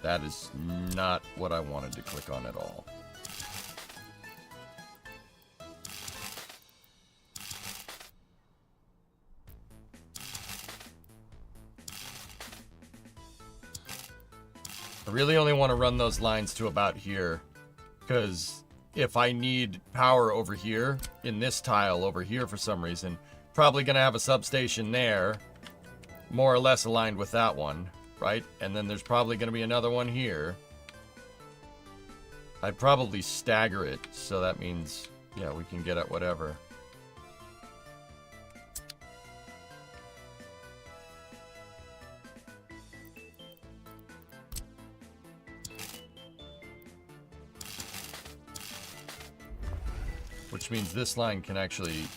That is not what I wanted to click on at all. I really only want to run those lines to about here, because if I need power over here, in this tile over here for some reason, probably going to have a substation there, more or less aligned with that one. Right? And then there's probably going to be another one here. I'd probably stagger it, so that means, yeah, we can get at whatever. Which means this line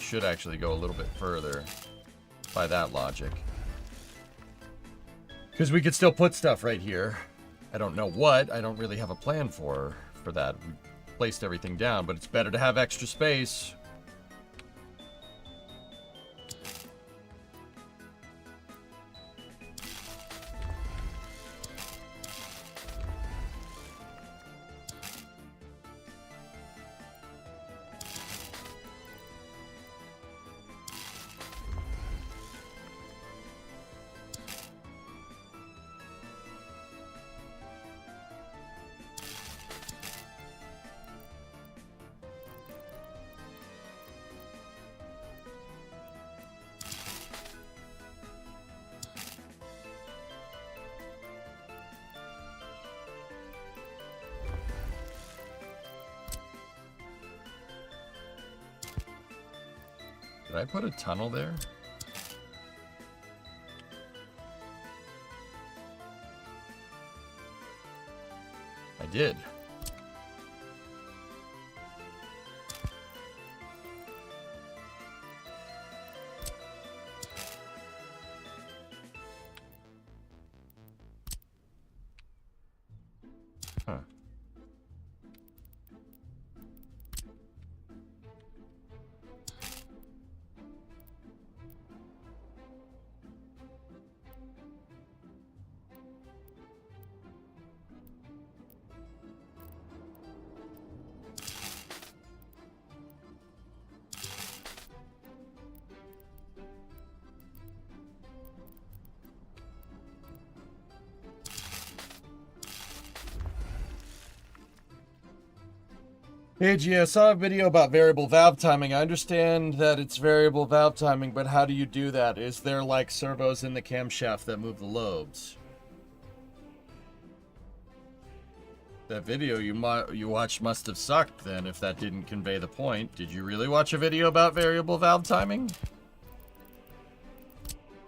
should actually go a little bit further by that logic. Because we could still put stuff right here. I don't know what. I don't really have a plan for that. We placed everything down, but it's better to have extra space. Did I put a tunnel there? I did. Huh. Hey, G, I saw a video about variable valve timing. I understand that it's variable valve timing, but how do you do that? Is there like servos in the camshaft that move the lobes? That video you watched must have sucked then if that didn't convey the point. Did you really watch a video about variable valve timing?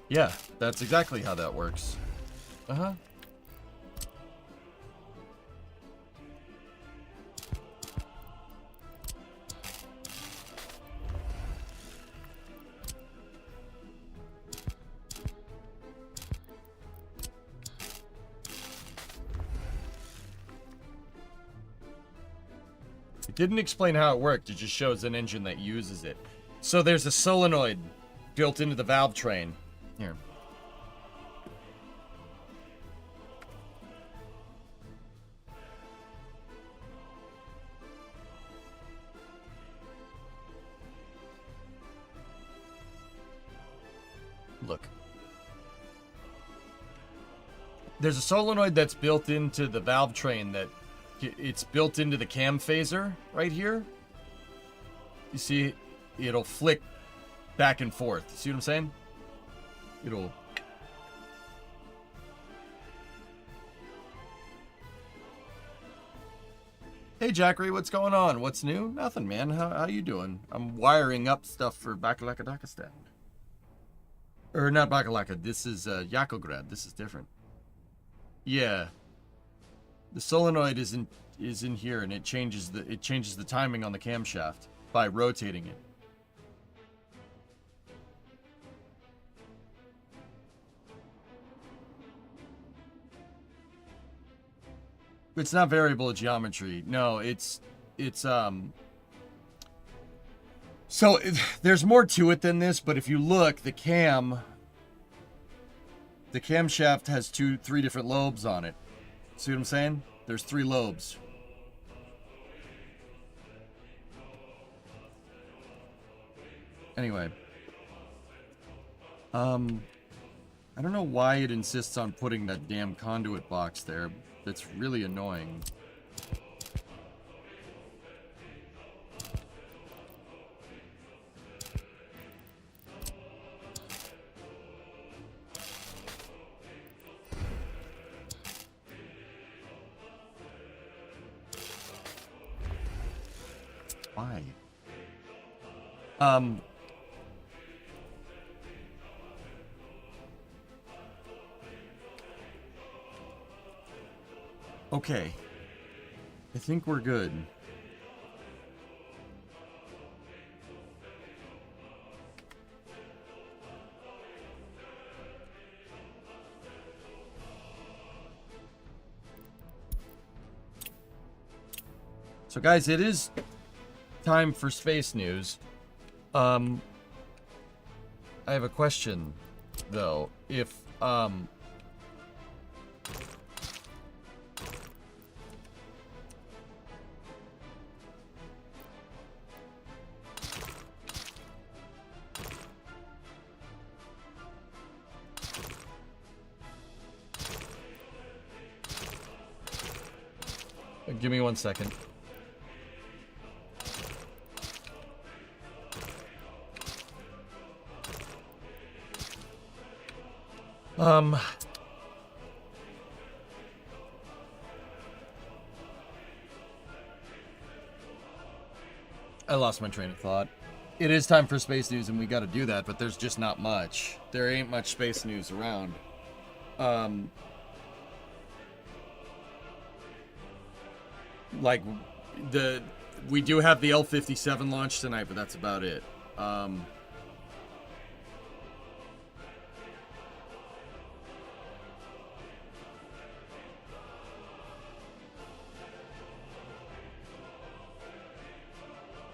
Yeah, that's exactly how that works. Uh-huh. It didn't explain how it worked, it just shows an engine that uses it. So there's a solenoid built into the valve train. Here. Look. There's a solenoid that's built into the valve train that it's built into the cam phaser right here. You see, it'll flick back and forth. See what I'm saying? It'll... Hey, Jackery, what's going on? What's new? Nothing, man. How you doing? I'm wiring up stuff for Bakalakadakistan. Or not Bakalaka. This is Yakograd. This is different. Yeah. The solenoid is in here, and it changes the timing on the camshaft by rotating it. It's not variable geometry. No, so there's more to it than this, but if you look, the camshaft has three different lobes on it. See what I'm saying? There's 3 lobes. Anyway. I don't know why it insists on putting that damn conduit box there. That's really annoying. Why? Okay. I think we're good. So guys, it is time for space news. I have a question though. If give me 1 second. I lost my train of thought. it is time for space news, and we got to do that, but there's just not much. There ain't much space news around. Like, we do have the L-57 launch tonight, but that's about it.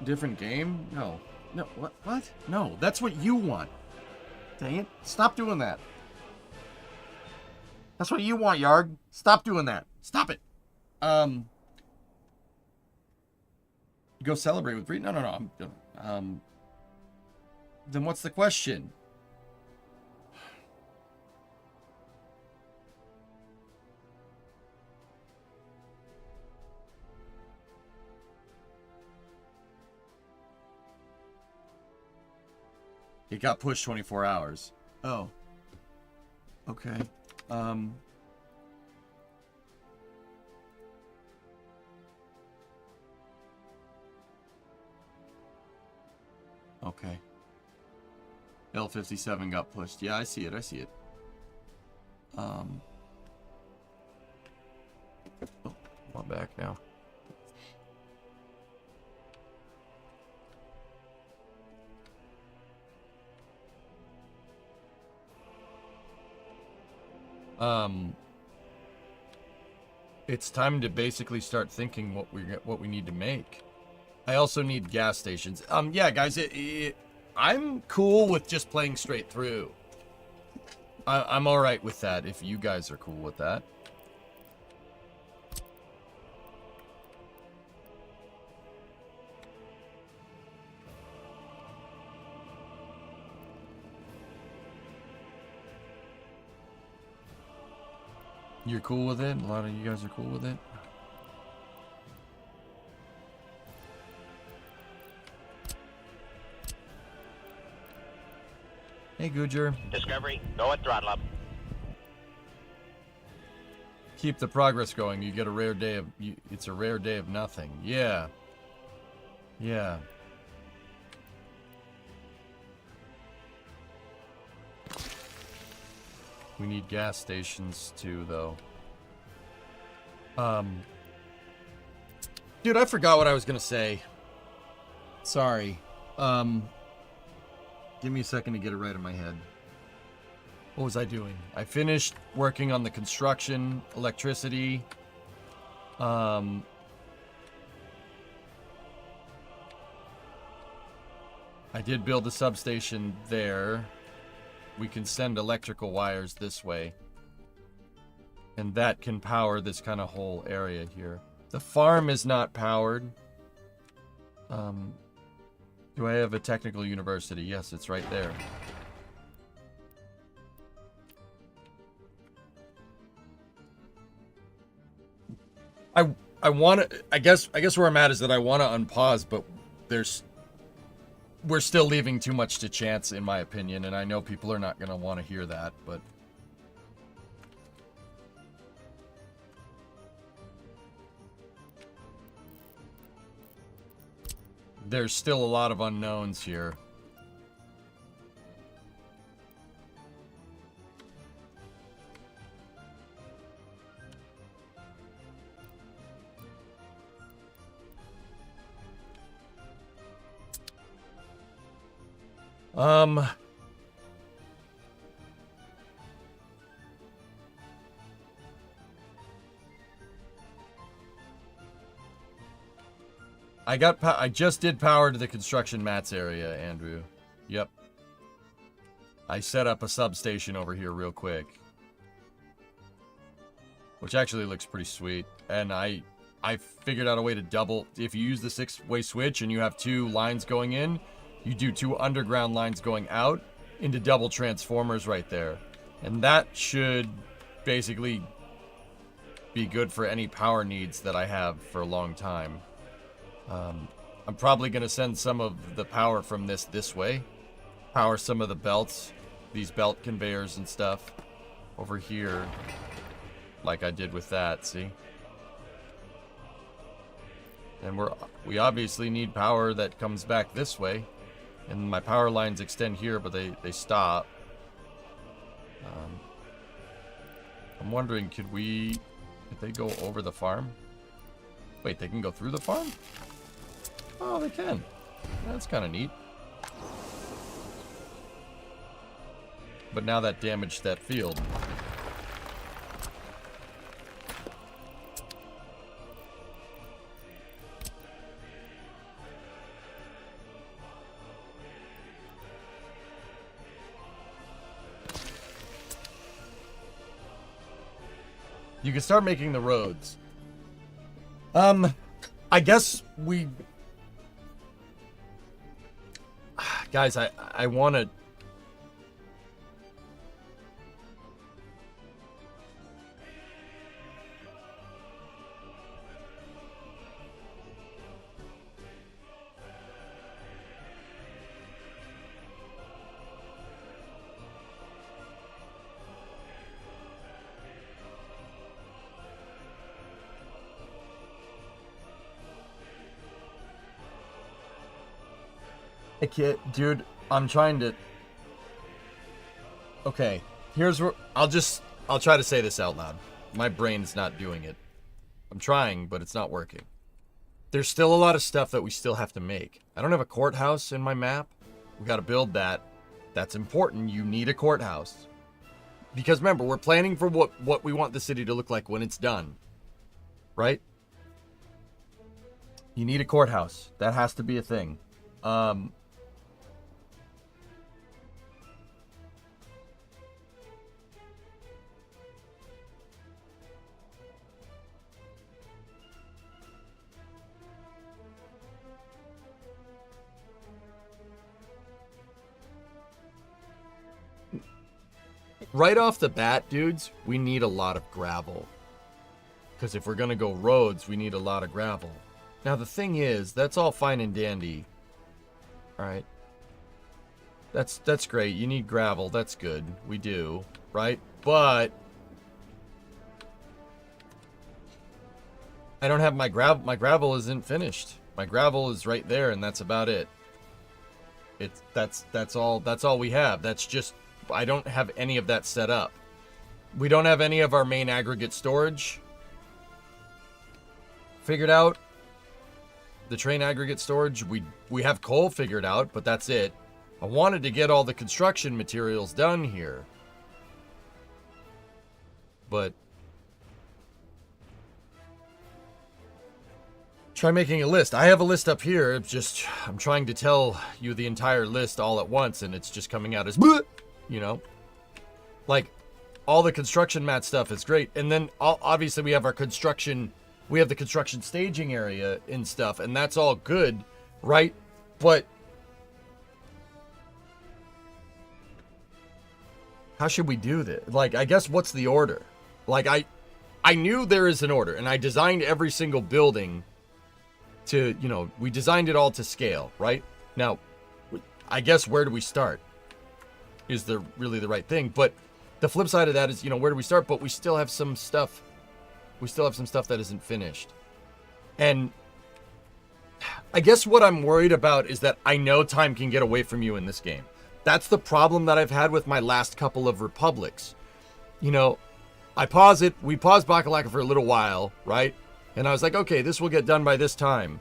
Different game? No. No, what? No, that's what you want. Dang it. Stop doing that. That's what you want, Yarg. Stop doing that. Stop it. Go celebrate with Bree? No. Then what's the question? It got pushed 24 hours. Oh. Okay. Okay. L-57 got pushed. Yeah, I see it. Oh, I'm back now. It's time to basically start thinking what we need to make. I also need gas stations. Yeah, guys, I'm cool with just playing straight through. I'm all right with that if you guys are cool with that. You're cool with it? A lot of you guys are cool with it? Hey, Gujar. Discovery, go at throttle up. Keep the progress going. You get a rare day of... it's a rare day of nothing. Yeah. Yeah. We need gas stations too, though. Dude, I forgot what I was gonna say. Sorry. Give me a second to get it right in my head. What was I doing? I finished working on the construction, electricity. I did build a substation there. We can send electrical wires this way. And that can power this kind of whole area here. The farm is not powered. Do I have a technical university? Yes, it's right there. I want to... I guess where I'm at is that I want to unpause, but we're still leaving too much to chance, in my opinion, and I know people are not going to want to hear that, but... there's still a lot of unknowns here. I just did power to the construction mats area, Andrew. Yep. I set up a substation over here real quick. Which actually looks pretty sweet. And I figured out a way to double... if you use the 6-way switch and you have 2 lines going in, you do 2 underground lines going out into double transformers right there. And that should basically be good for any power needs that I have for a long time. I'm probably going to send some of the power from this way. Power some of the belts, these belt conveyors and stuff over here, like I did with that, see? And we obviously need power that comes back this way. And my power lines extend here, but they stop. I'm wondering, could they go over the farm? Wait, they can go through the farm? Oh, they can. That's kind of neat. But now that damaged that field. You can start making the roads. I guess we... Guys, I want to... I can't, dude, I'm trying to... Okay, here's where... I'll try to say this out loud. My brain's not doing it. I'm trying, but it's not working. There's still a lot of stuff that we still have to make. I don't have a courthouse in my map. We gotta build that. That's important. You need a courthouse. Because remember, we're planning for what we want the city to look like when it's done. Right? You need a courthouse. That has to be a thing. Right off the bat, dudes, we need a lot of gravel. Because if we're going to go roads, we need a lot of gravel. Now, the thing is, that's all fine and dandy. Alright. That's great. You need gravel. That's good. We do. Right? But... I don't have my gravel. My gravel isn't finished. My gravel is right there, and that's about it. That's all we have. That's just... I don't have any of that set up. We don't have any of our main aggregate storage figured out. The train aggregate storage, we have coal figured out, but that's it. I wanted to get all the construction materials done here. But try making a list. I have a list up here. It's just I'm trying to tell you the entire list all at once, and it's just coming out as bleh, you know. Like all the construction mat stuff is great, and then obviously we have our construction. We have the construction staging area and stuff, and that's all good, right? But how should we do this? Like, I guess what's the order? Like, I knew there is an order, and I designed every single building to, you know, we designed it all to scale, right? Now, I guess where do we start is really the right thing. But the flip side of that is, you know, where do we start? But we still have some stuff. We still have some stuff that isn't finished. And I guess what I'm worried about is that I know time can get away from you in this game. That's the problem that I've had with my last couple of Republics. You know, I pause it. We paused Bakalaka for a little while, right? And I was like, okay, this will get done by this time.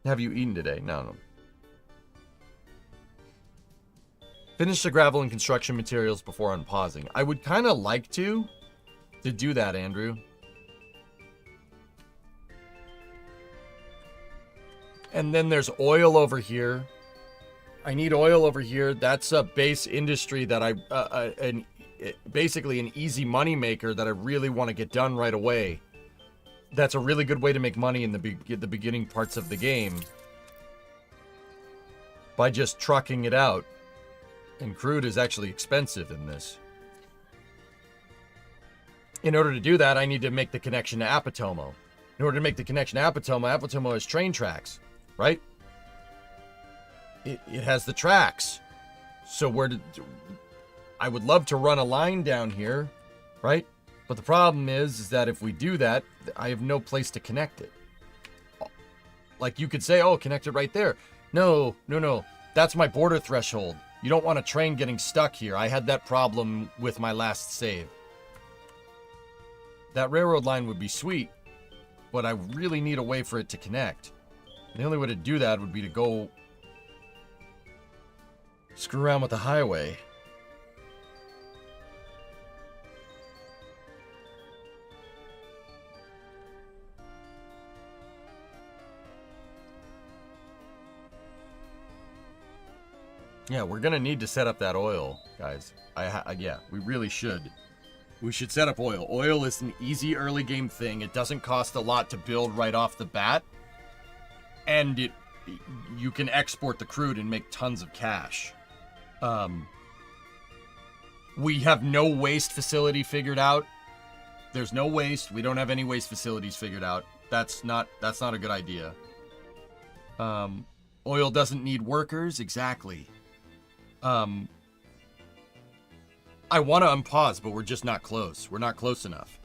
Have you eaten today? No. Finish the gravel and construction materials before unpausing. I would kind of like to do that, Andrew. And then there's oil over here. I need oil over here. That's a base industry that basically an easy money maker that I really want to get done right away. That's a really good way to make money in the beginning parts of the game by just trucking it out. And crude is actually expensive in this. In order to do that, I need to make the connection to Apatomo. In order to make the connection to Apatomo has train tracks, right? It has the tracks. So I would love to run a line down here, right? But the problem is that if we do that, I have no place to connect it. Like, you could say, oh, connect it right there. No. That's my border threshold. You don't want a train getting stuck here. I had that problem with my last save. That railroad line would be sweet, but I really need a way for it to connect. The only way to do that would be to go screw around with the highway. Yeah, we're gonna need to set up that oil, guys. Yeah, we really should. We should set up oil. Oil is an easy early game thing. It doesn't cost a lot to build right off the bat. And you can export the crude and make tons of cash. We have no waste facility figured out. There's no waste. We don't have any waste facilities figured out. That's not a good idea. Oil doesn't need workers. Exactly. I want to unpause, but we're just not close. We're not close enough.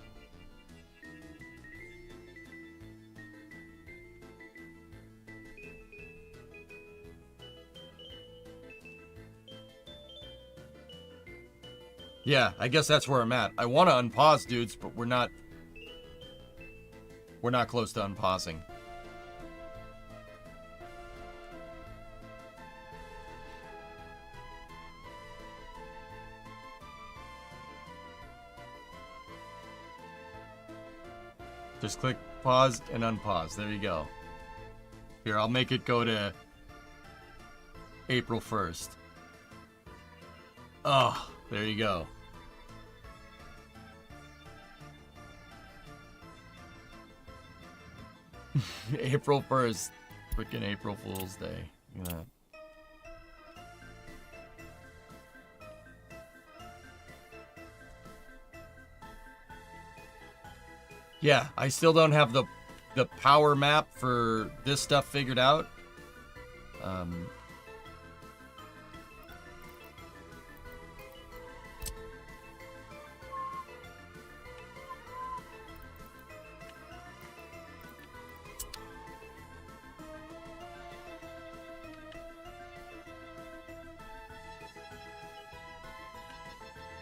Yeah, I guess that's where I'm at. I want to unpause, dudes, but we're not close to unpausing. Just click pause and unpause. There you go. Here, I'll make it go to April 1st. Oh, there you go. April 1st. Freaking April Fool's Day. Look at that. Yeah, I still don't have the power map for this stuff figured out. I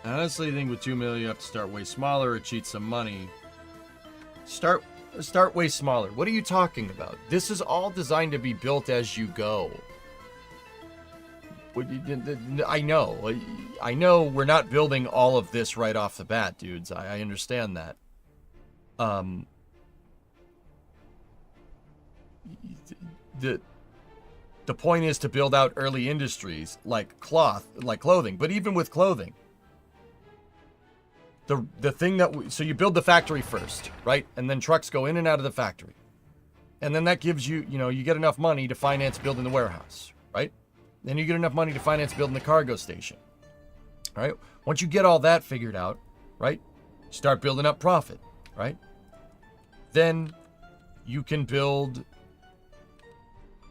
honestly think with 2 million you have to start way smaller or cheat some money. Start way smaller. What are you talking about? This is all designed to be built as you go. I know we're not building all of this right off the bat, dudes. I understand that. The point is to build out early industries like clothing, but even with clothing, the thing that so you build the factory first, right? And then trucks go in and out of the factory. And then that gives you, you get enough money to finance building the warehouse, right? Then you get enough money to finance building the cargo station. All right? Once you get all that figured out, right? Start building up profit, right? Then you can build,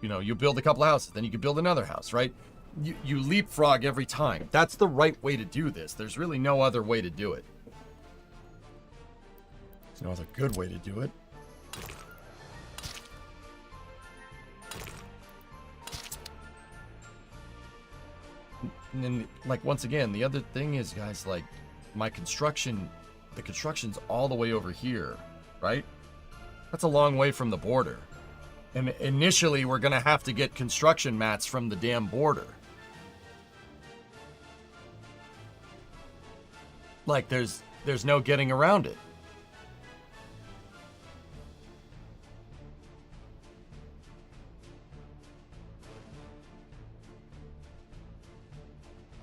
you build a couple of houses, then you can build another house, right? You leapfrog every time. That's the right way to do this. There's really no other way to do it. There's no other good way to do it. And then, once again, the other thing is, guys, my construction, the construction's all the way over here, right? That's a long way from the border. And initially, we're going to have to get construction mats from the damn border. There's no getting around it.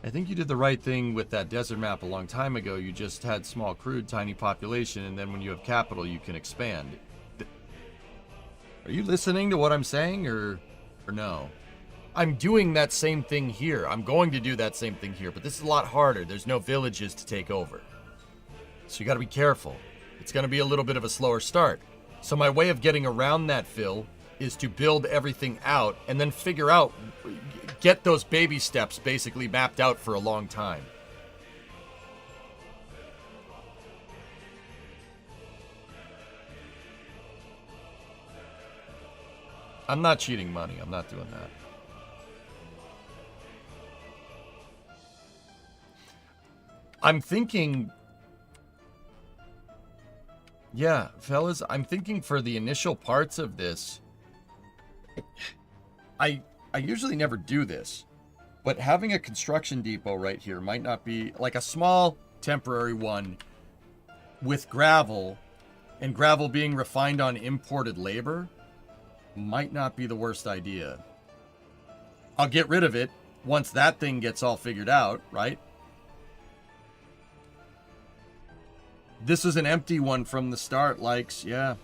I think you did the right thing with that desert map a long time ago. You just had small crude, tiny population, and then when you have capital, you can expand. Are you listening to what I'm saying, or no? I'm doing that same thing here. I'm going to do that same thing here, but this is a lot harder. There's no villages to take over. So you got to be careful. It's going to be a little bit of a slower start. So my way of getting around that, Phil, is to build everything out and then figure out, get those baby steps basically mapped out for a long time. I'm not cheating money. I'm not doing that. I'm thinking... Yeah, fellas, I'm thinking for the initial parts of this... I usually never do this, but having a construction depot right here might not be... Like a small, temporary one with gravel, and gravel being refined on imported labor might not be the worst idea. I'll get rid of it once that thing gets all figured out, right? This is an empty one from the start, likes, yeah.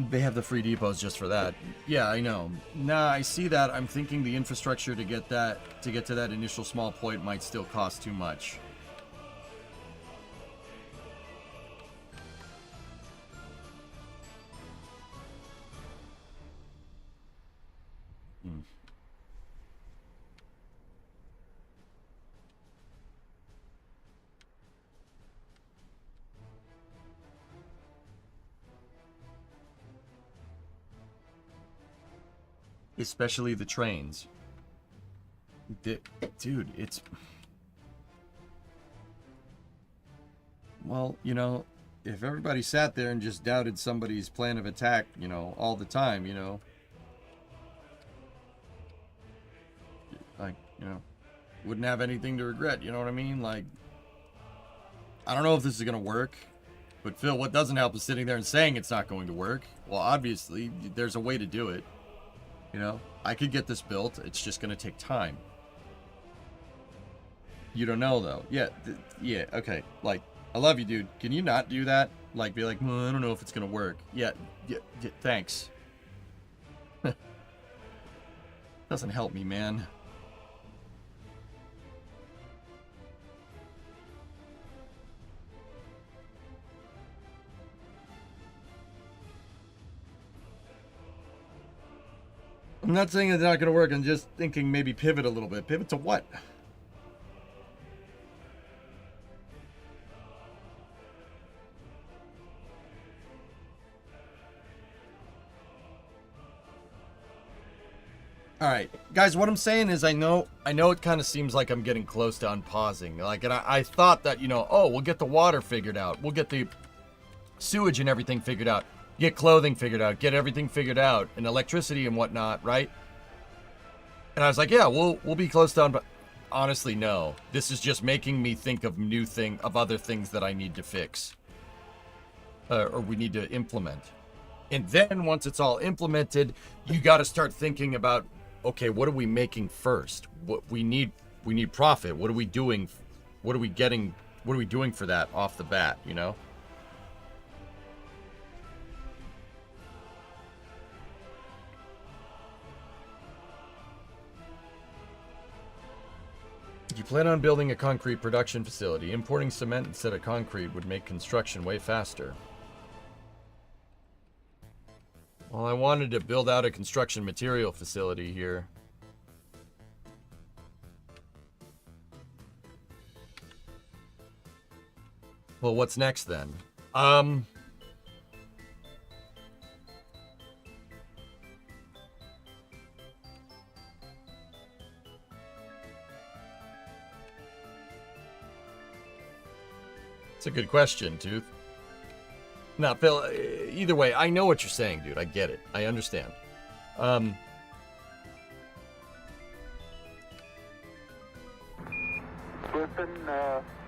They have the free depots just for that. Yeah, I know. Nah, I see that. I'm thinking the infrastructure to get to that initial small point might still cost too much. Especially the trains. Dude, it's... Well, you know, if everybody sat there and just doubted somebody's plan of attack, you know, all the time, you know... Like, you know, wouldn't have anything to regret, you know what I mean? Like, I don't know if this is gonna work, but Phil, what doesn't help is sitting there and saying it's not going to work. Well, obviously, there's a way to do it. You know, I could get this built. It's just going to take time. You don't know, though. Yeah, yeah, okay. Like, I love you, dude. Can you not do that? Like, be like, well, I don't know if it's going to work. Yeah, thanks. Doesn't help me, man. I'm not saying it's not going to work. I'm just thinking maybe pivot a little bit. Pivot to what? All right, guys, what I'm saying is I know it kind of seems like I'm getting close to unpausing. Like, and I thought that, you know, oh, we'll get the water figured out. We'll get the sewage and everything figured out. Get clothing figured out. Get everything figured out. And electricity and whatnot, right? And I was like, yeah, we'll be close down, but honestly, no. This is just making me think of other things that I need to fix. Or we need to implement. And then once it's all implemented, you got to start thinking about, okay, what are we making first? What we need profit. What are we doing? What are we getting? What are we doing for that off the bat, you know? You plan on building a concrete production facility. Importing cement instead of concrete would make construction way faster. Well, I wanted to build out a construction material facility here. Well, what's next then? It's a good question, Tooth. Now, Phil, either way, I know what you're saying, dude. I get it. I understand. Listen,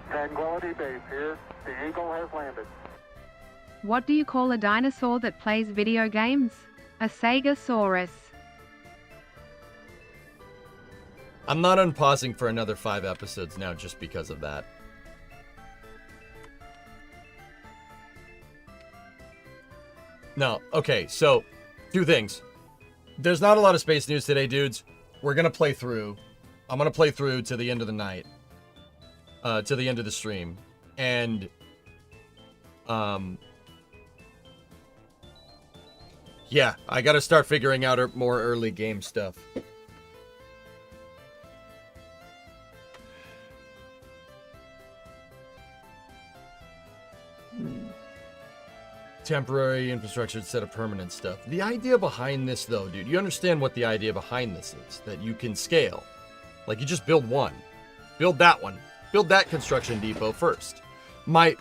Tranquility Base here. The Eagle has landed. What do you call a dinosaur that plays video games? A Segasaurus. I'm not unpausing for another 5 episodes now just because of that. No, okay, so 2 things. There's not a lot of space news today, dudes. We're gonna play through. I'm gonna play through to the end of the night. To the end of the stream. And yeah, I gotta start figuring out more early game stuff. Temporary infrastructure instead of permanent stuff. The idea behind this, though, dude, you understand what the idea behind this is? That you can scale. Like, you just build one. Build that one. Build that construction depot first. My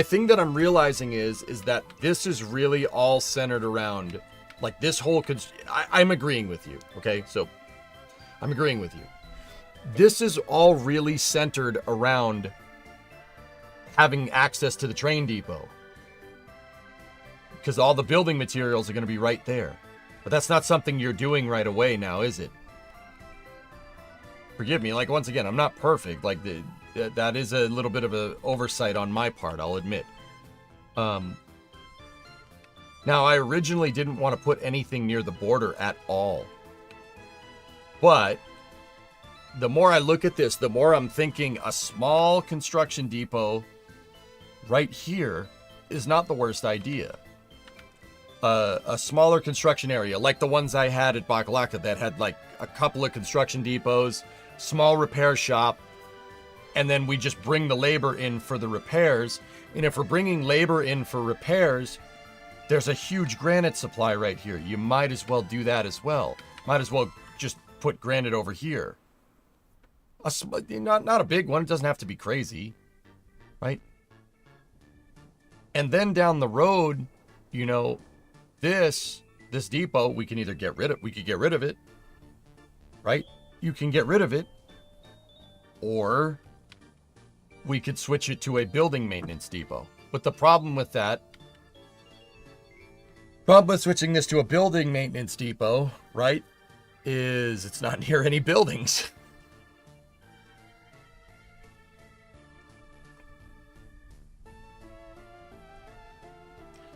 thing that I'm realizing is that this is really all centered around, like, this whole... I'm agreeing with you, okay? So, I'm agreeing with you. This is all really centered around having access to the train depot. Because all the building materials are going to be right there. But that's not something you're doing right away now, is it? Forgive me, like, once again, I'm not perfect. Like, that is a little bit of an oversight on my part, I'll admit. Now, I originally didn't want to put anything near the border at all. But the more I look at this, the more I'm thinking a small construction depot right here is not the worst idea. A smaller construction area, like the ones I had at Bakalaka that had like a couple of construction depots, small repair shop, and then we just bring the labor in for the repairs. And if we're bringing labor in for repairs, there's a huge granite supply right here. You might as well do that as well. Might as well just put granite over here. Not a big one. It doesn't have to be crazy, right? And then down the road, you know, this depot, we can either get rid of, we could get rid of it, right? You can get rid of it, or we could switch it to a building maintenance depot. But the problem with switching this to a building maintenance depot, right, is it's not near any buildings.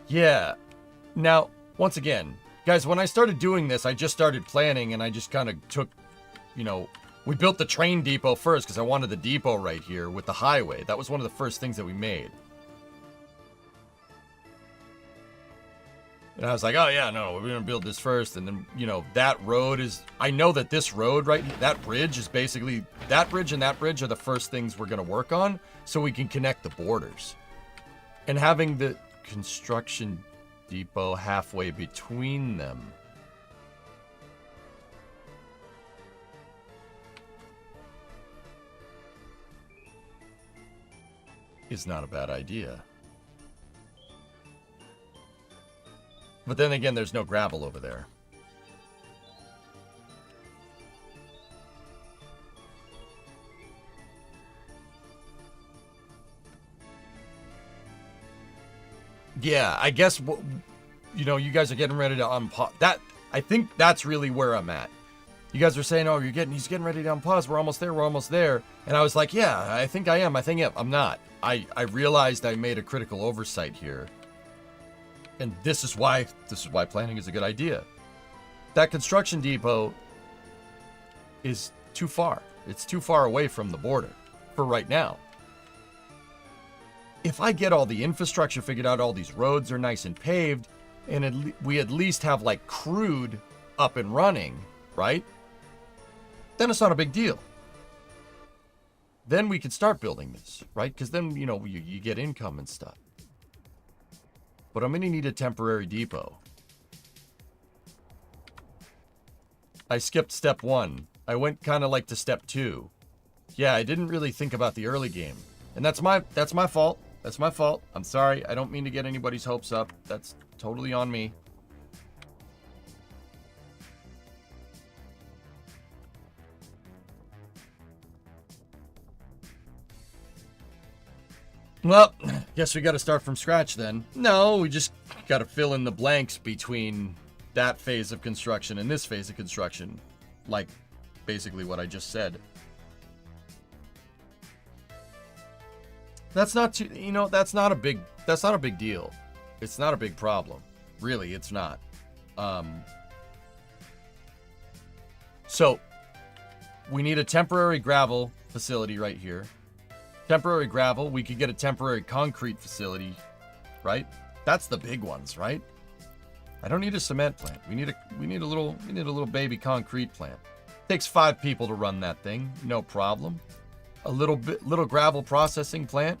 Yeah. Now, once again, guys, when I started doing this, I just started planning, and I just kind of took, you know, we built the train depot first because I wanted the depot right here with the highway. That was one of the first things that we made. And I was like, oh yeah, no, we're going to build this first. And then, you know, that road is, I know that this road, right, that bridge is basically, that bridge and that bridge are the first things we're going to work on so we can connect the borders. And having the construction depot halfway between them is not a bad idea. But then again, there's no gravel over there. Yeah, I guess, you know, you guys are getting ready to unpause. That, I think that's really where I'm at. You guys are saying, oh, he's getting ready to unpause. We're almost there. And I was like, yeah, I think I am. I'm not. I realized I made a critical oversight here. And this is why planning is a good idea. That construction depot is too far. It's too far away from the border for right now. If I get all the infrastructure figured out, all these roads are nice and paved, and we at least have like crude up and running, right? Then it's not a big deal. Then we could start building this, right? Because then, you know, you get income and stuff. But I'm going to need a temporary depot. I skipped step 1. I went kind of like to step 2. Yeah, I didn't really think about the early game. And that's my fault. That's my fault. I'm sorry. I don't mean to get anybody's hopes up. That's totally on me. Well, guess we got to start from scratch then. No, we just got to fill in the blanks between that phase of construction and this phase of construction. Like, basically what I just said. That's not too, you know, that's not a big deal. It's not a big problem. Really, it's not. So, we need a temporary gravel facility right here. Temporary gravel, we could get a temporary concrete facility, right? That's the big ones, right? I don't need a cement plant. We need a little baby concrete plant. Takes 5 people to run that thing, no problem. A little gravel processing plant.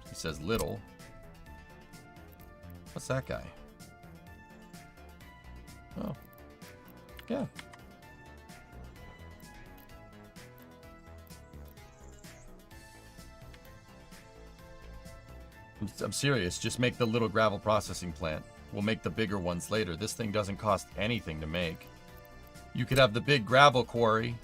He says little. What's that guy? Oh. Yeah. I'm serious. Just make the little gravel processing plant. We'll make the bigger ones later. This thing doesn't cost anything to make. You could have the big gravel quarry.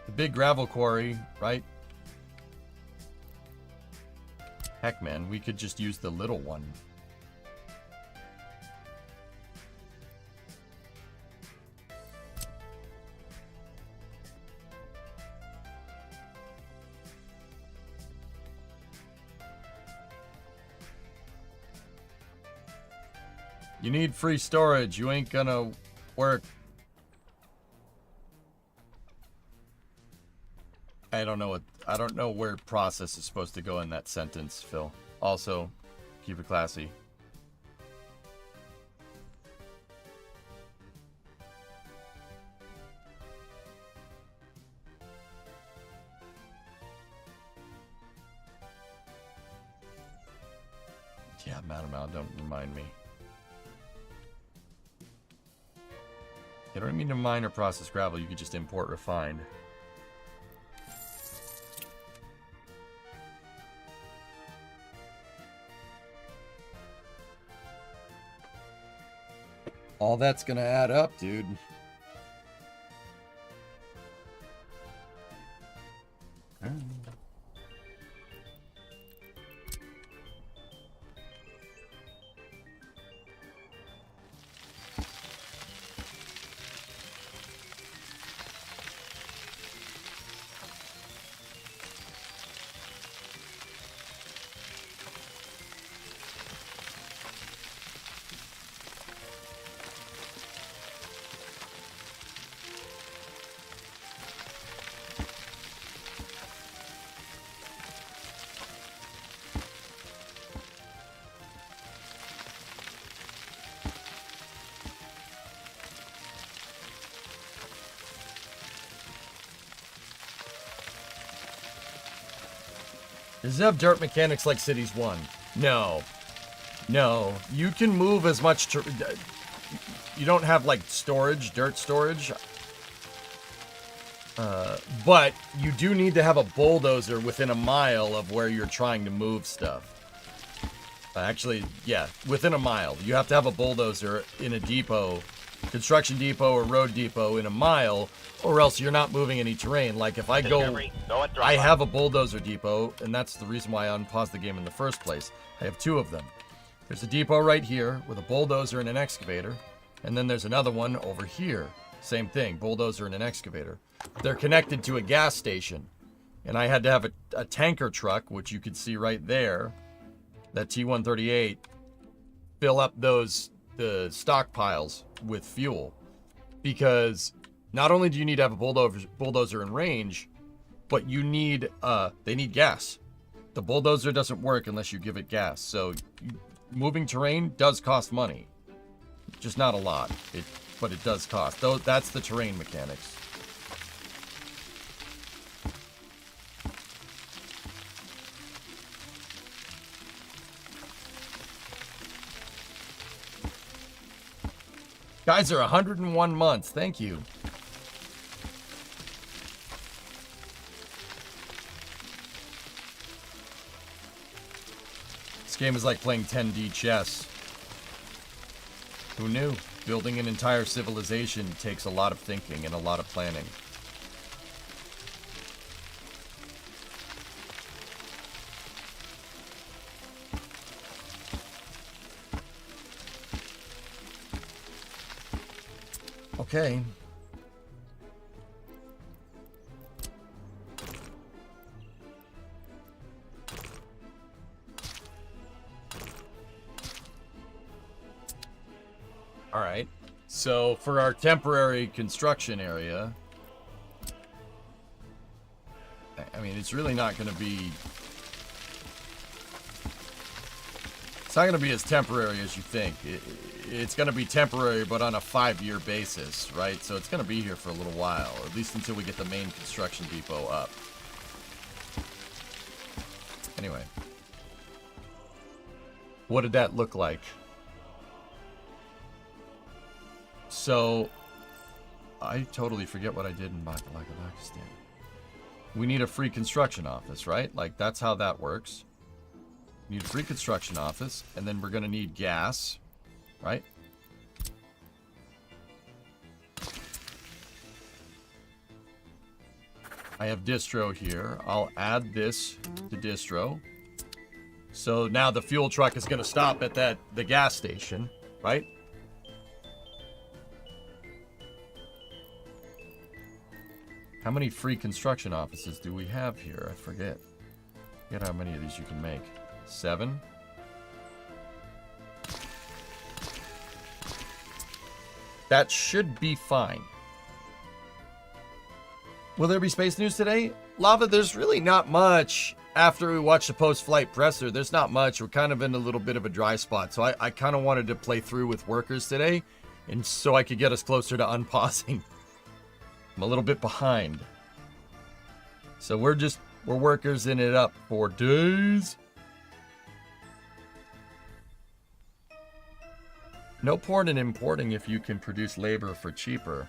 The big gravel quarry, right? Heck, man, we could just use the little one. You need free storage. You ain't gonna work. I don't know where process is supposed to go in that sentence, Phil. Also, keep it classy. Yeah, Madam Al, don't remind me. You don't need to mine or process gravel, you could just import refined. All that's gonna add up, dude. Does it have dirt mechanics like Cities 1? No. No. You can move as much... You don't have, like, storage, dirt storage. But you do need to have a bulldozer within a mile of where you're trying to move stuff. Actually, yeah, within a mile. You have to have a bulldozer in a depot, construction depot or road depot in a mile, or else you're not moving any terrain. Like if I go, I have a bulldozer depot, and that's the reason why I unpaused the game in the first place. I have two of them. There's a depot right here with a bulldozer and an excavator, and then there's another one over here. Same thing, bulldozer and an excavator. They're connected to a gas station, and I had to have a tanker truck, which you can see right there, that T-138, fill up the stockpiles with fuel, because not only do you need to have a bulldozer in range, but you need they need gas. The bulldozer doesn't work unless you give it gas. So moving terrain does cost money, just not a lot. But it does cost. Though that's the terrain mechanics. Guys are 101 months. Thank you. This game is like playing 10D chess. Who knew? Building an entire civilization takes a lot of thinking and a lot of planning. Okay. All right. So for our temporary construction area, I mean, it's really not going to be... It's not going to be as temporary as you think. It's going to be temporary, but on a 5-year basis, right? So it's going to be here for a little while, at least until we get the main construction depot up. Anyway. What did that look like? So, I totally forget what I did in Pakistan. We need a free construction office, right? Like, that's how that works. We need a free construction office, and then we're going to need gas, right? I have distro here. I'll add this to distro. So now the fuel truck is going to stop at the gas station, right? How many free construction offices do we have here? I forget. Forget how many of these you can make. 7. That should be fine. Will there be space news today? Lava, there's really not much. After we watch the post-flight presser, there's not much. We're kind of in a little bit of a dry spot. So I kind of wanted to play through with workers today, and so I could get us closer to unpausing. I'm a little bit behind. So we're workers in it up for days. No point in importing if you can produce labor for cheaper.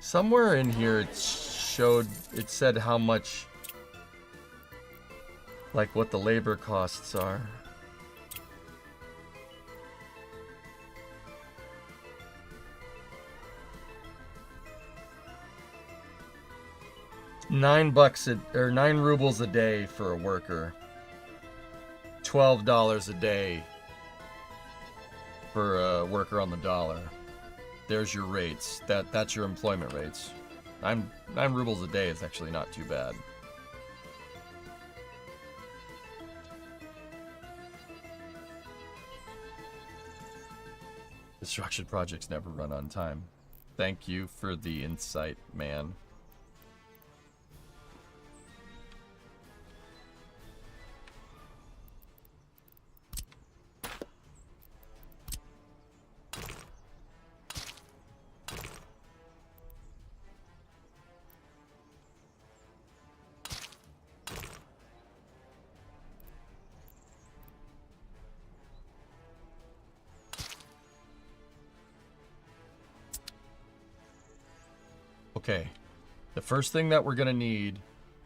Somewhere in here it said how much, like what the labor costs are. $9 rubles a day for a worker. $12 a day for a worker on the dollar. There's your rates. That's your employment rates. 9 rubles a day is actually not too bad. Construction projects never run on time. Thank you for the insight, man. Okay, the first thing that we're going to need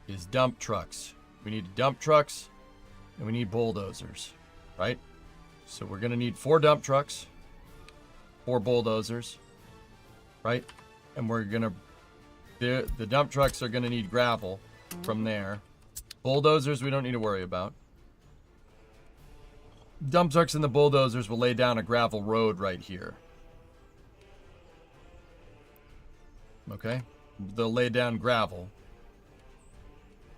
is dump trucks. We need dump trucks and we need bulldozers, right? So we're going to need 4 dump trucks, 4 bulldozers, right? And we're going to, the dump trucks are going to need gravel from there. Bulldozers we don't need to worry about. Dump trucks and the bulldozers will lay down a gravel road right here. Okay, they'll lay down gravel,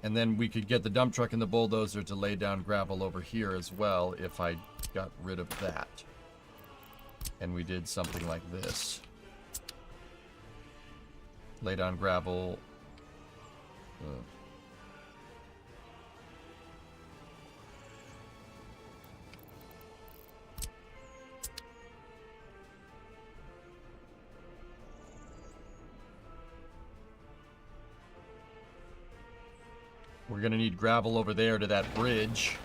and then we could get the dump truck and the bulldozer to lay down gravel over here as well if I got rid of that. And we did something like this. Lay down gravel. We're going to need gravel over there to that bridge,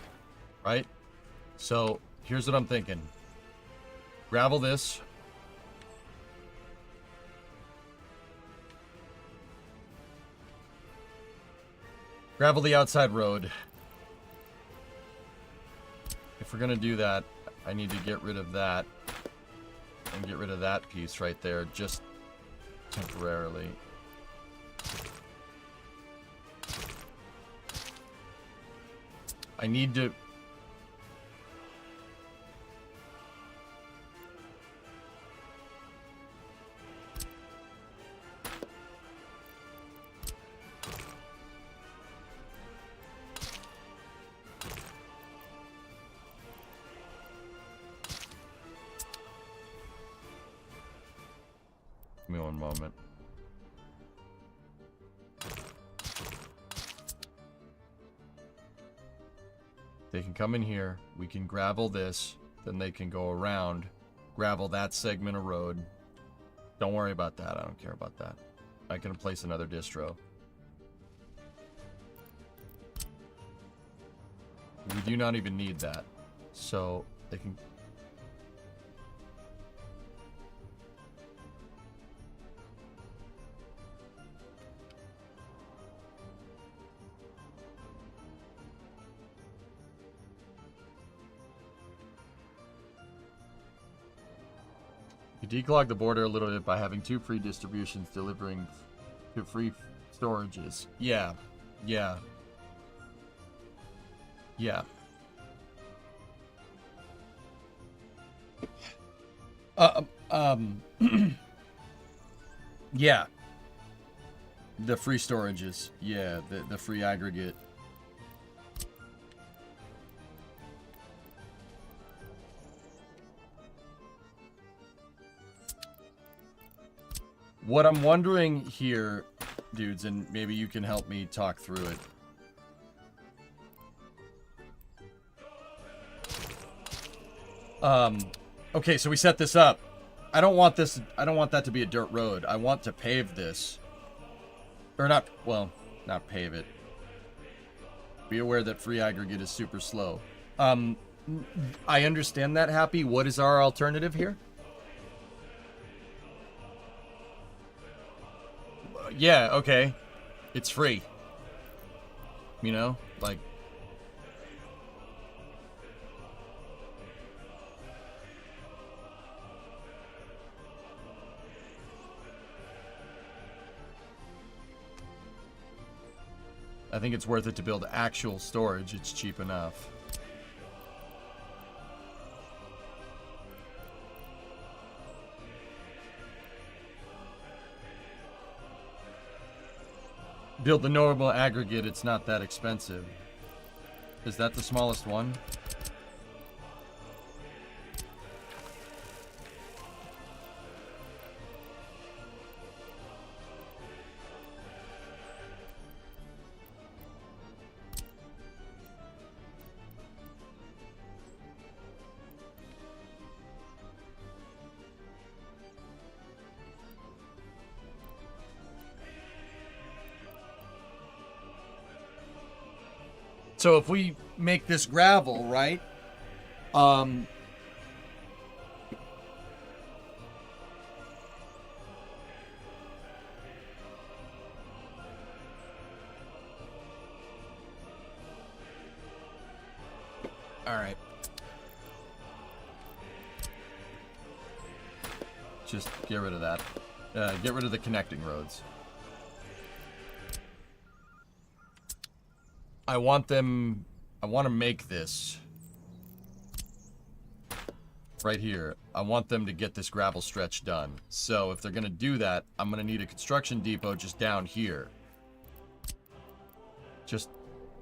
right? So here's what I'm thinking. Gravel this. Gravel the outside road. If we're going to do that, I need to get rid of that and get rid of that piece right there just temporarily. I need to... Give me one moment. They can come in here, we can gravel this, then they can go around, gravel that segment of road. Don't worry about that, I don't care about that. I can place another distro. We do not even need that. So they can... You declog the border a little bit by having 2 free distributions delivering to free storages. Yeah. Yeah. Yeah. Yeah. The free storages. Yeah, the free aggregate. What I'm wondering here, dudes, and maybe you can help me talk through it. Okay, so we set this up. I don't want that to be a dirt road. I want to pave this. Or not, well, not pave it. Be aware that free aggregate is super slow. I understand that, Happy. What is our alternative here? Yeah, okay. It's free. You know? Like... I think it's worth it to build actual storage. It's cheap enough. Build the normal aggregate. It's not that expensive. Is that the smallest one? So if we make this gravel, right? All right. Just get rid of that. Get rid of the connecting roads. I want to make this right here. I want them to get this gravel stretch done. So if they're going to do that, I'm going to need a construction depot just down here. Just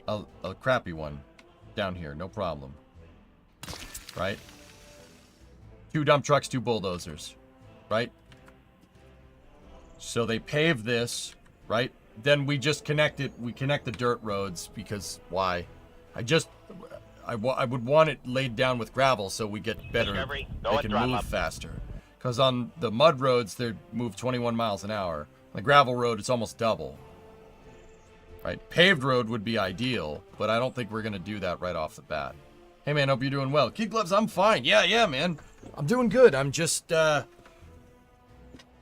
a crappy one down here, no problem. Right? 2 dump trucks, 2 bulldozers. Right? So they pave this, right? Then we just connect it. We connect the dirt roads because why? I would want it laid down with gravel so we get better. They can move faster. Because on the mud roads, they move 21 miles an hour. On the gravel road, it's almost double. Right? Paved road would be ideal, but I don't think we're going to do that right off the bat. Hey, man, hope you're doing well. Kid Gloves, I'm fine. Yeah, man. I'm doing good. I'm just,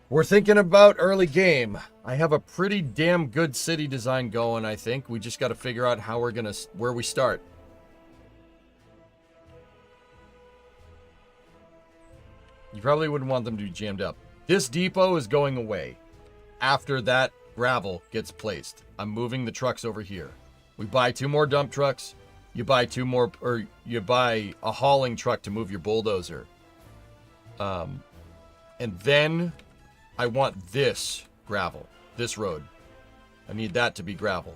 we're thinking about early game. I have a pretty damn good city design going, I think. We just got to figure out how where we start. You probably wouldn't want them to be jammed up. This depot is going away after that gravel gets placed. I'm moving the trucks over here. We buy 2 more dump trucks. You buy 2 more, or you buy a hauling truck to move your bulldozer. And then I want this gravel, this road. I need that to be gravel.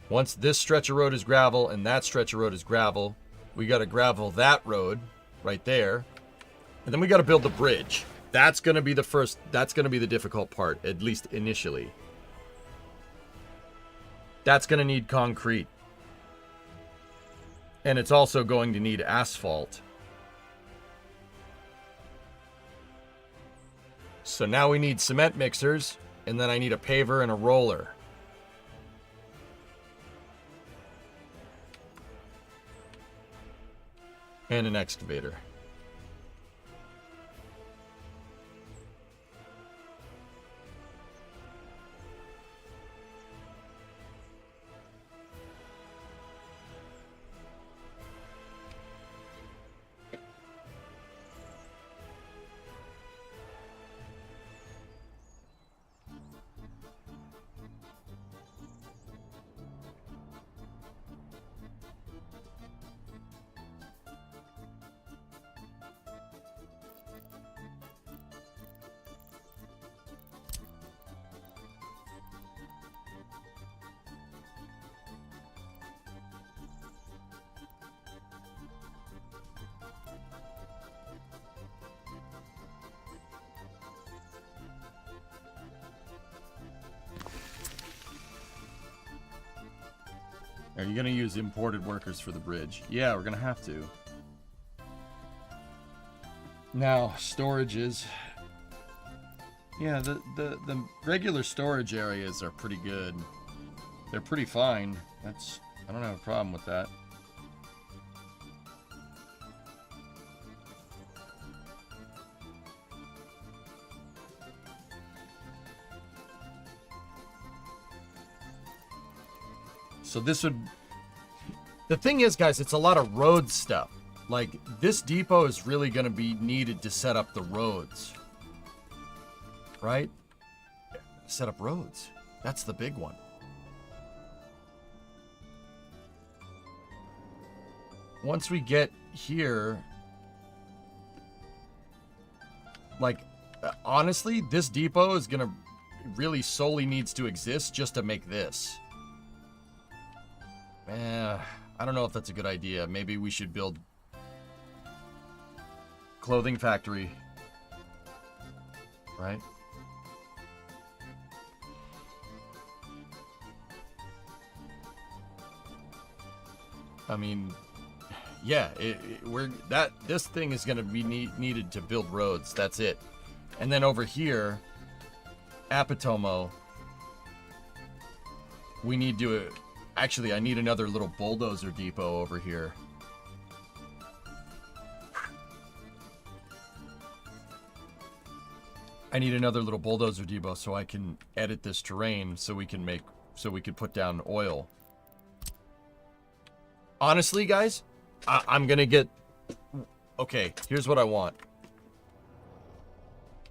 Once this stretch of road is gravel and that stretch of road is gravel, we got to gravel that road right there. And then we got to build the bridge. That's going to be that's going to be the difficult part, at least initially. That's going to need concrete. And it's also going to need asphalt. So now we need cement mixers, and then I need a paver and a roller. And an excavator. Are you going to use imported workers for the bridge? Yeah, we're going to have to. Now, storages. Yeah, the regular storage areas are pretty good. They're pretty fine. I don't have a problem with that. So this would... The thing is, guys, it's a lot of road stuff. Like, this depot is really going to be needed to set up the roads. Right? Set up roads. That's the big one. Once we get here... Like, honestly, this depot is going to... really solely needs to exist just to make this. I don't know if that's a good idea. Maybe we should build clothing factory, right? I mean, yeah, this thing is going to be needed to build roads. That's it. And then over here, Apatomo, we need to... Actually, I need another little bulldozer depot over here. I need another little bulldozer depot so I can edit this terrain so we can put down oil. Honestly, guys, I'm gonna get... Okay, here's what I want.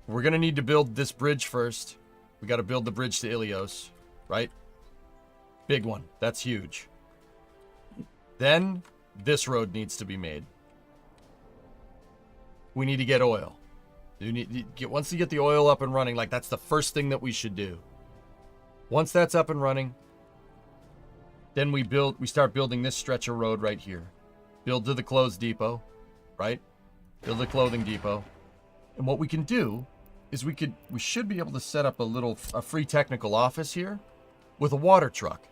We're gonna need to build this bridge first. We gotta build the bridge to Ilios, right? Big one. That's huge. Then, this road needs to be made. We need to get oil. Once you get the oil up and running, like, that's the first thing that we should do. Once that's up and running, then we start building this stretch of road right here. Build to the clothes depot, right? Build the clothing depot. And what we can do is we should be able to set up a free technical office here with a water truck.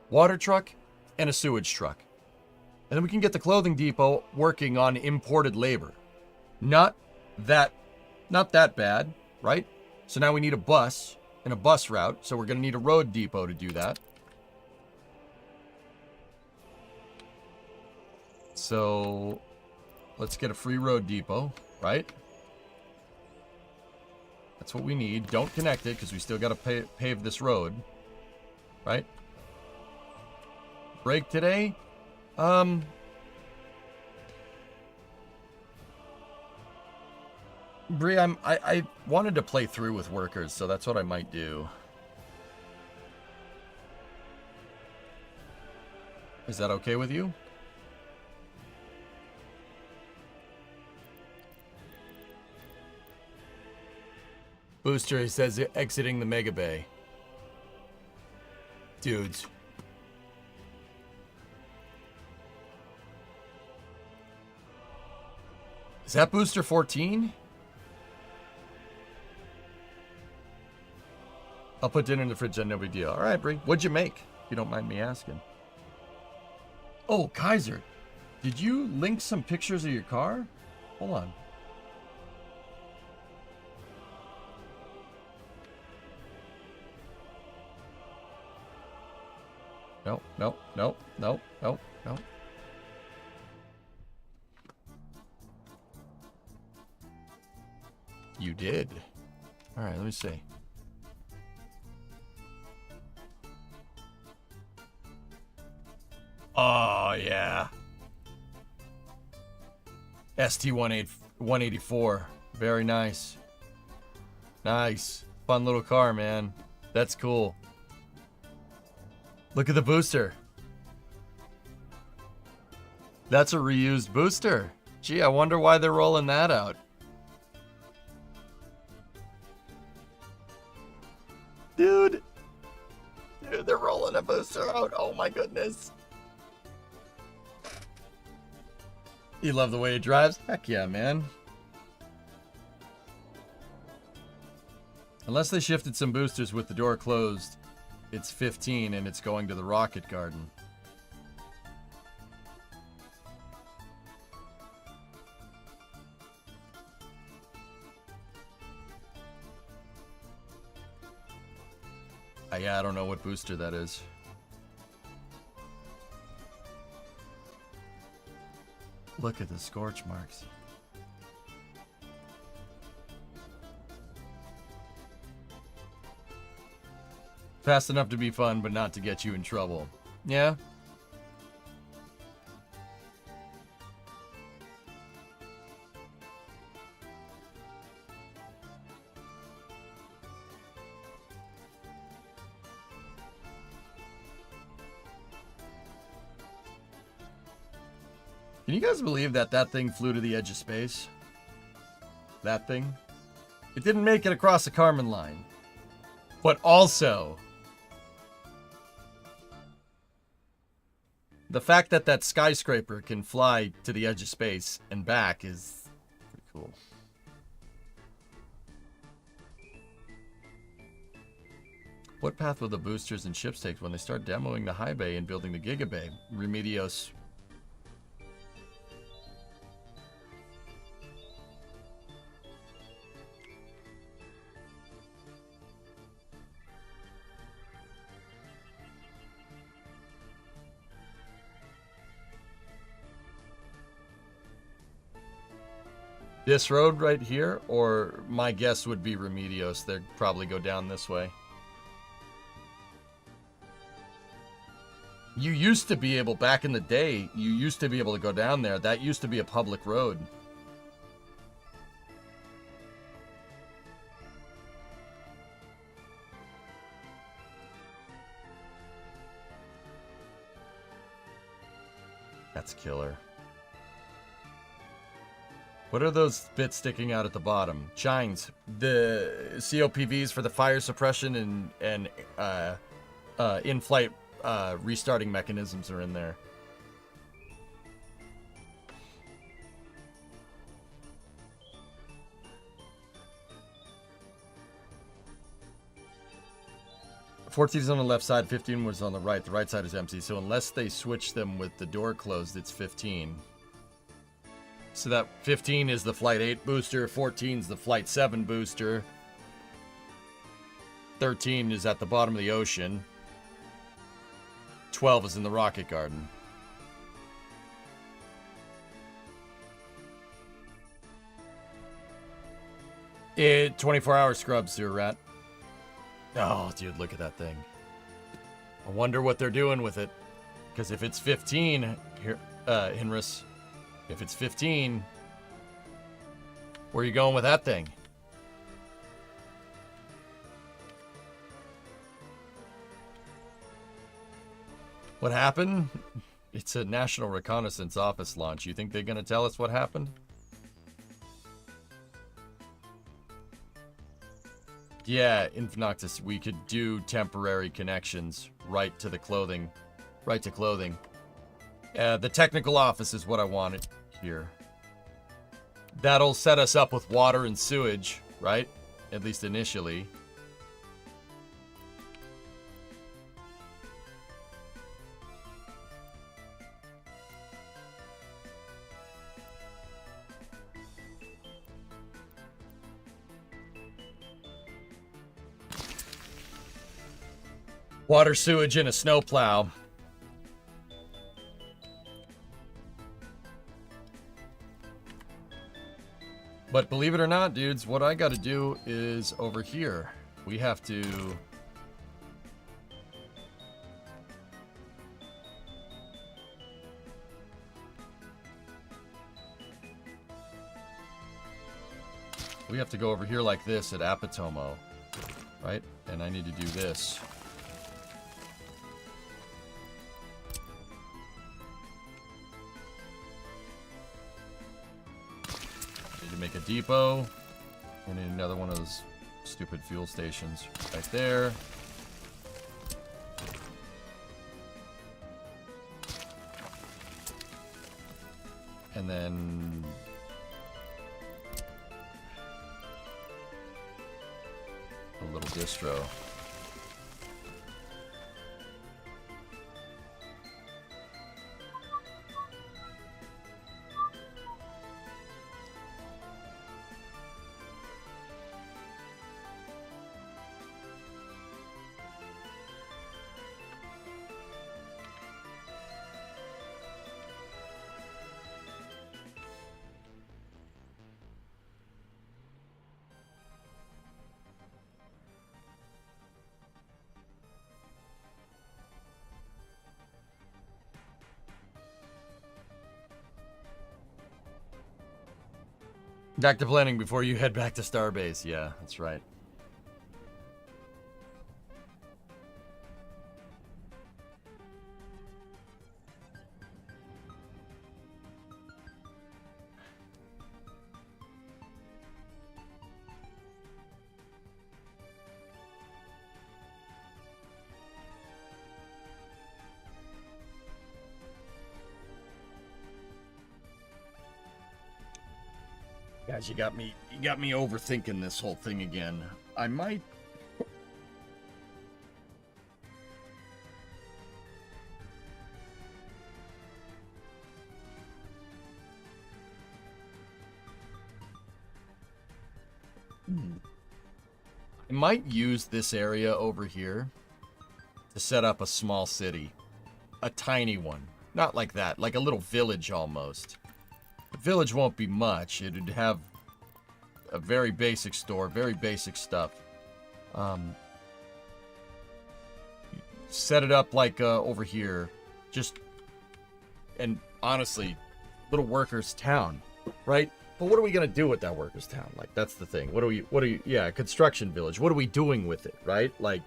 Water truck and a sewage truck. And then we can get the clothing depot working on imported labor. Not that bad, right? So now we need a bus and a bus route. So we're going to need a road depot to do that. So let's get a free road depot, right? That's what we need. Don't connect it because we still got to pave this road, right? Break today? Bree, I wanted to play through with workers, so that's what I might do. Is that okay with you? Booster, he says exiting the Mega Bay. Dudes. Is that Booster 14? I'll put dinner in the fridge, then no big deal. All right, Bree. What'd you make? If you don't mind me asking. Oh, Kaiser. Did you link some pictures of your car? Hold on. Nope. You did. All right, let me see. Oh, yeah. ST-184. Very nice. Nice. Fun little car, man. That's cool. Look at the booster. That's a reused booster. Gee, I wonder why they're rolling that out. Dude, they're rolling a booster out. Oh my goodness. You love the way it drives? Heck yeah, man. Unless they shifted some boosters with the door closed, it's 15 and it's going to the Rocket Garden. Yeah, I don't know what booster that is. Look at the scorch marks. Fast enough to be fun, but not to get you in trouble. Yeah? Can you guys believe that that thing flew to the edge of space? That thing? It didn't make it across the Kármán line. But also, the fact that that skyscraper can fly to the edge of space and back is pretty cool. What path will the boosters and ships take when they start demoing the high bay and building the gigabay? Remedios. This road right here, or my guess would be Remedios. They'd probably go down this way. You used to be able, back in the day, you used to be able to go down there. That used to be a public road. That's killer. What are those bits sticking out at the bottom? Chines. The COPVs for the fire suppression and in-flight restarting mechanisms are in there. Fourteen is on the left side, 15 was on the right. The right side is empty, so unless they switch them with the door closed, it's 15. So that 15 is the Flight 8 booster, 14 is the Flight 7 booster, 13 is at the bottom of the ocean, 12 is in the Rocket Garden. It 24-hour scrubs, Sewer Rat. Oh, dude, look at that thing. I wonder what they're doing with it. Because if it's 15, here, Hinris, if it's 15, where are you going with that thing? What happened? It's a National Reconnaissance Office launch. You think they're going to tell us what happened? Yeah, Infinoctus, we could do temporary connections right to the clothing. Right to clothing. The technical office is what I wanted here. That'll set us up with water and sewage, right? At least initially. Water, sewage, and a snowplow. But believe it or not, dudes, what I got to do is over here. We have to... We have to go over here like this at Apatomo, right? And I need to do this. I need to make a depot. I need another one of those stupid fuel stations right there. And then... a little distro. Back to planning before you head back to Starbase. Yeah, that's right. Guys, you got me overthinking this whole thing again. I might... I might use this area over here to set up a small city. A tiny one. Not like that, like a little village almost. The village won't be much. It'd have a very basic store, very basic stuff. Set it up like over here. Just, and honestly, little workers' town, right? But what are we gonna do with that workers' town? Like, that's the thing. What are you, yeah, construction village. What are we doing with it, right? Like,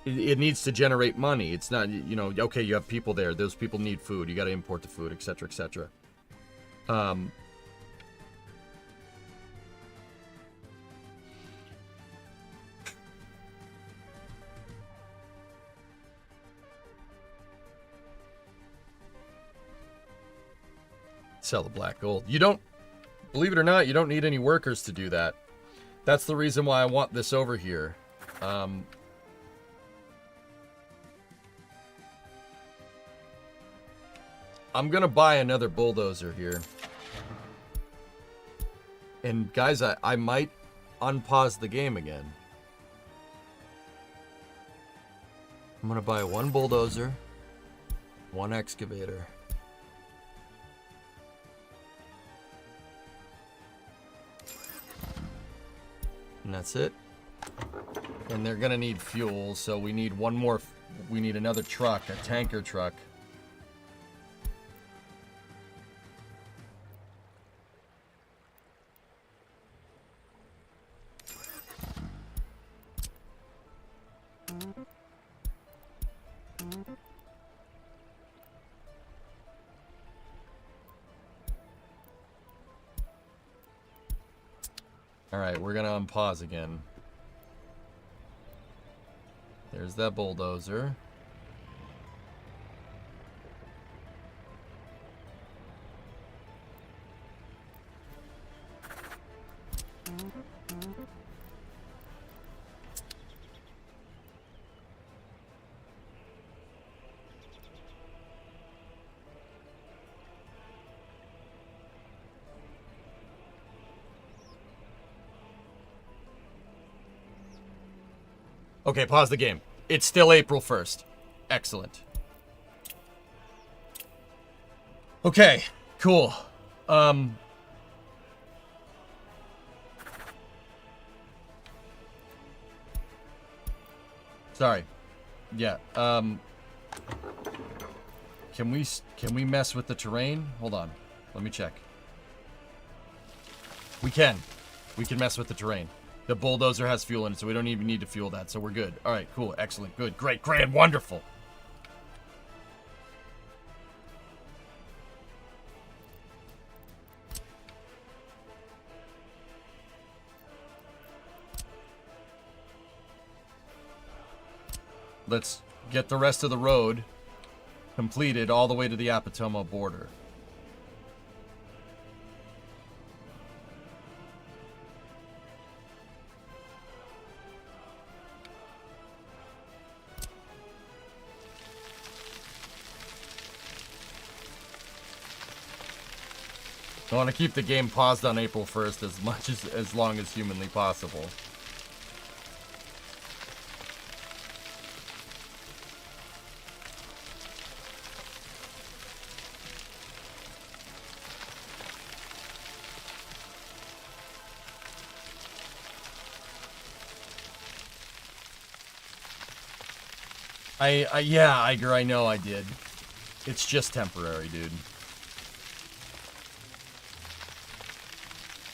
it needs to generate money. It's not, you know, okay, you have people there. Those people need food. You got to import the food, etc., etc. Sell the black gold. You don't, believe it or not, you don't need any workers to do that. That's the reason why I want this over here. I'm gonna buy another bulldozer here. And guys, I might unpause the game again. I'm gonna buy one bulldozer, one excavator. And that's it. And they're gonna need fuel, so we need one more, we need another truck, a tanker truck. Alright, we're gonna unpause again. There's that bulldozer. Okay, pause the game. It's still April 1st. Excellent. Okay, cool. Sorry. Yeah. Can we mess with the terrain? Hold on. Let me check. We can. We can mess with the terrain. The bulldozer has fuel in it, so we don't even need to fuel that. So we're good. All right, cool, excellent, good, great, grand, wonderful. Let's get the rest of the road completed all the way to the Apatomo border. I want to keep the game paused on April 1st as long as humanly possible. Yeah, Iger, I know I did. It's just temporary, dude.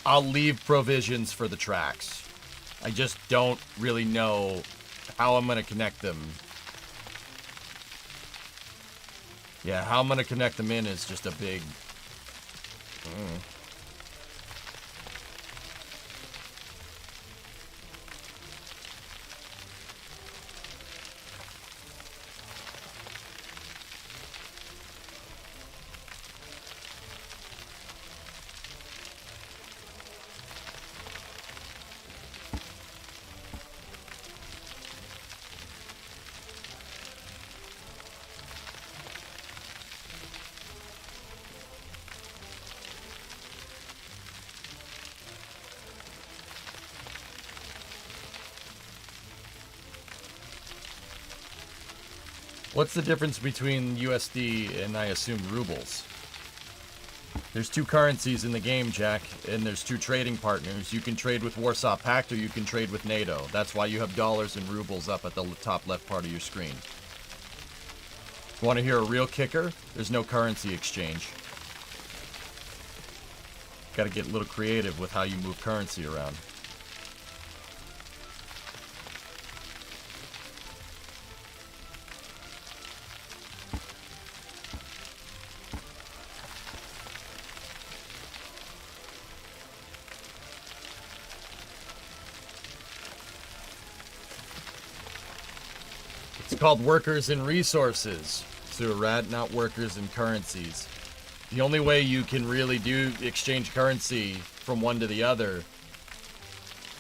I'll leave provisions for the tracks. I just don't really know how I'm going to connect them. Yeah, how I'm going to connect them in is just a big... What's the difference between USD and, I assume, rubles? There's two currencies in the game, Jack, and there's two trading partners. You can trade with Warsaw Pact or you can trade with NATO. That's why you have dollars and rubles up at the top left part of your screen. Want to hear a real kicker? There's no currency exchange. Got to get a little creative with how you move currency around. It's called workers and resources, Surad, not workers and currencies. The only way you can really do exchange currency from one to the other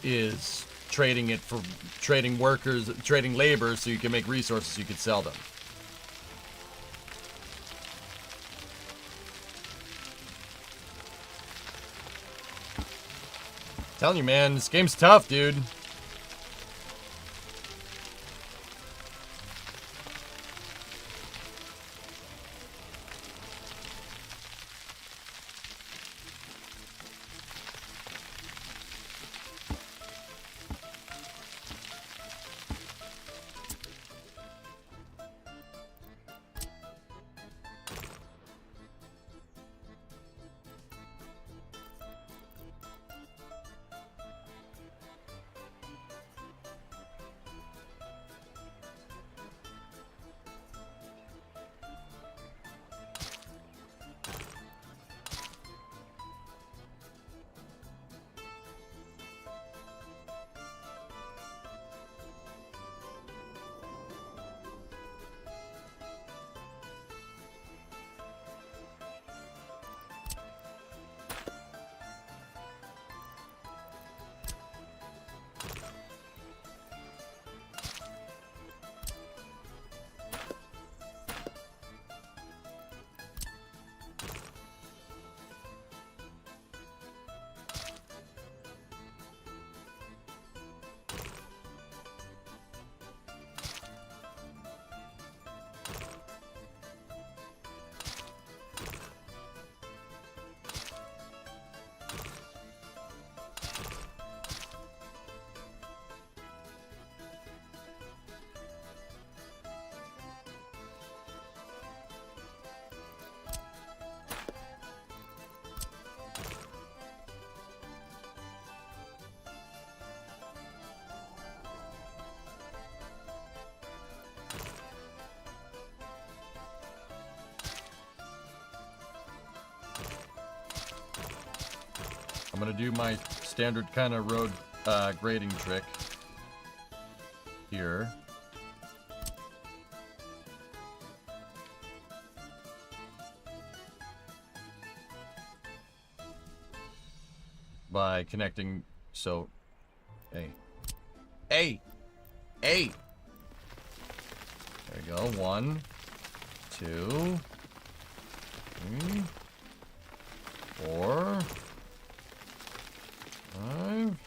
is trading it for trading workers, trading labor, so you can make resources so you can sell them. Telling you, man, this game's tough, dude. I'm gonna do my standard kind of road grading trick here. By connecting, so, hey. There you go, 1, 2, 3, 4, 5.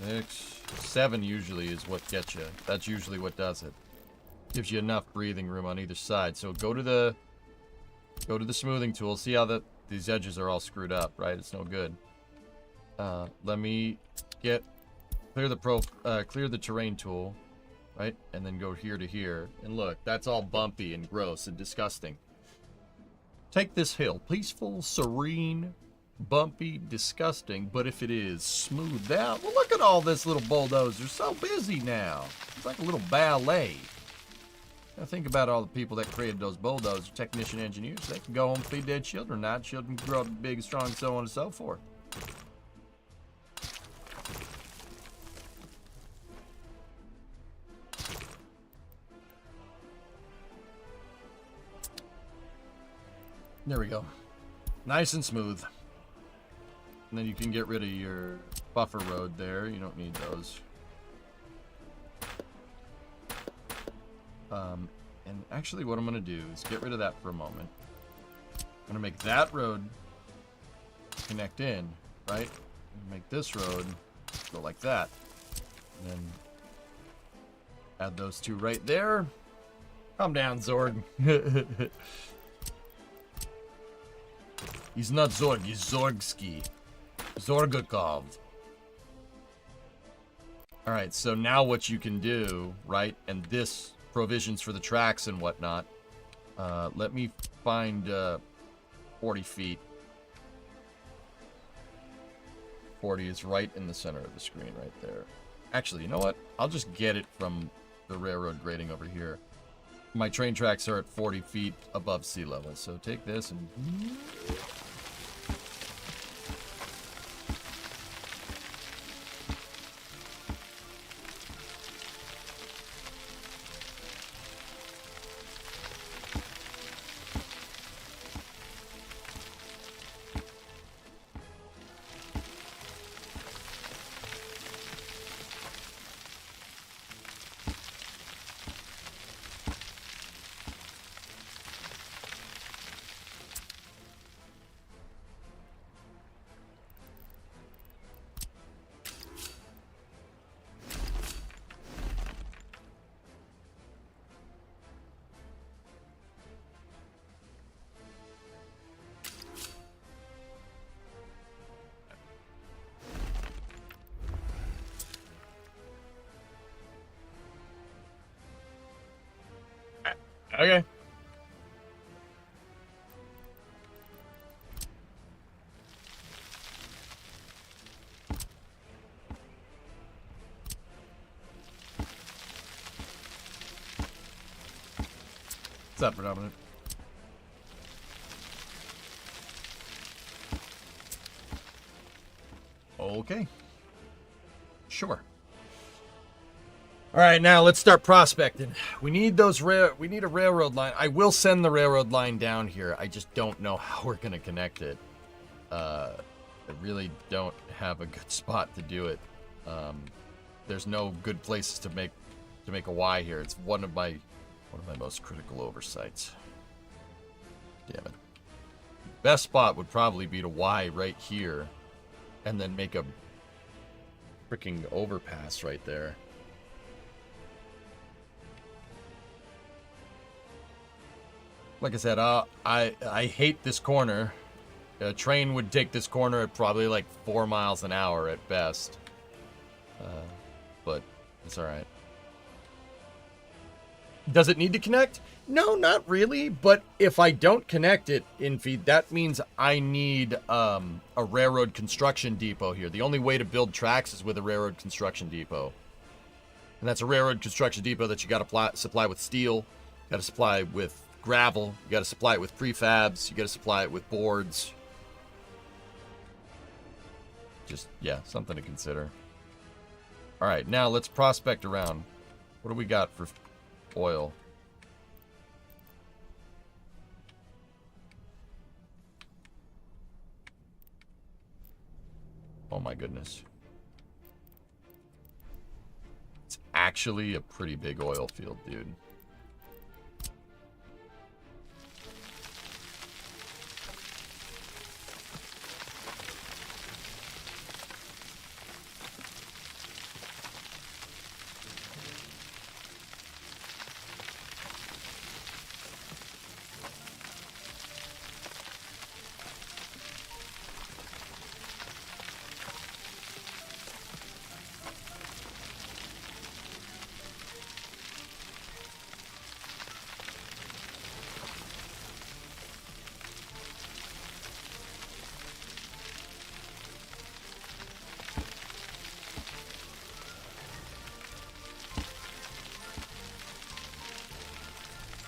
6, 7 usually is what gets you. That's usually what does it. Gives you enough breathing room on either side. So go to the smoothing tool. See how these edges are all screwed up, right? It's no good. Let me clear the terrain tool, right? And then go here to here. And look, that's all bumpy and gross and disgusting. Take this hill, peaceful, serene, bumpy, disgusting, but if it is smoothed out, well, look at all this little bulldozer, so busy now. It's like a little ballet. Now think about all the people that created those bulldozers, technician engineers. They can go home and feed their children now. Children can grow up big, strong, so on and so forth. There we go. Nice and smooth. And then you can get rid of your buffer road there. You don't need those. And actually what I'm going to do is get rid of that for a moment. I'm going to make that road connect in, right? And make this road go like that. And then add those two right there. Calm down, Zorg. He's not Zorg, he's Zorgsky. Zorgakov. Alright, so now what you can do, right, and this provisions for the tracks and whatnot. Let me find 40 feet. 40 is right in the center of the screen right there. Actually, you know what? I'll just get it from the railroad grading over here. My train tracks are at 40 feet above sea level, so take this and... Okay. What's up, Predominant? Okay. Sure. All right, now let's start prospecting. We need we need a railroad line. I will send the railroad line down here. I just don't know how we're gonna connect it. I really don't have a good spot to do it. There's no good places to make a Y here. It's one of my most critical oversights. Damn it. Best spot would probably be to Y right here, and then make a freaking overpass right there. Like I said, I hate this corner. A train would take this corner at probably like 4 miles an hour at best. But it's alright. Does it need to connect? No, not really. But if I don't connect it in feed, that means I need a railroad construction depot here. The only way to build tracks is with a railroad construction depot. And that's a railroad construction depot that you got to supply with steel, got to supply with gravel. You got to supply it with prefabs. You got to supply it with boards. Just, yeah, something to consider. All right, now let's prospect around. What do we got for oil? Oh my goodness. It's actually a pretty big oil field, dude.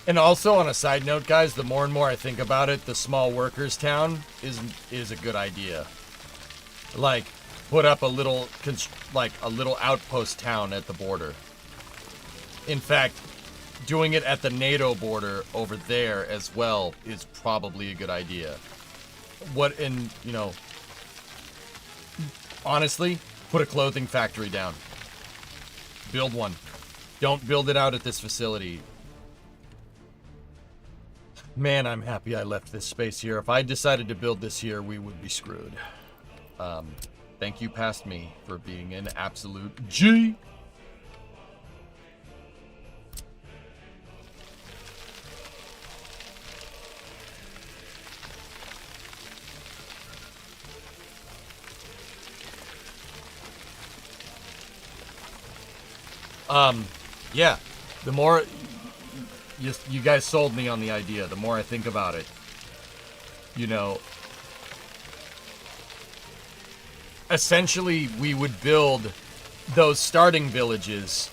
And also, on a side note, guys, the more and more I think about it, the small workers town is a good idea. Like, put up a little outpost town at the border. In fact, doing it at the NATO border over there as well is probably a good idea. Honestly, put a clothing factory down. Build one. Don't build it out at this facility. Man, I'm happy I left this space here. If I decided to build this here, we would be screwed. Thank you, past me, for being an absolute G. Yeah, the more... You guys sold me on the idea. The more I think about it, essentially we would build those starting villages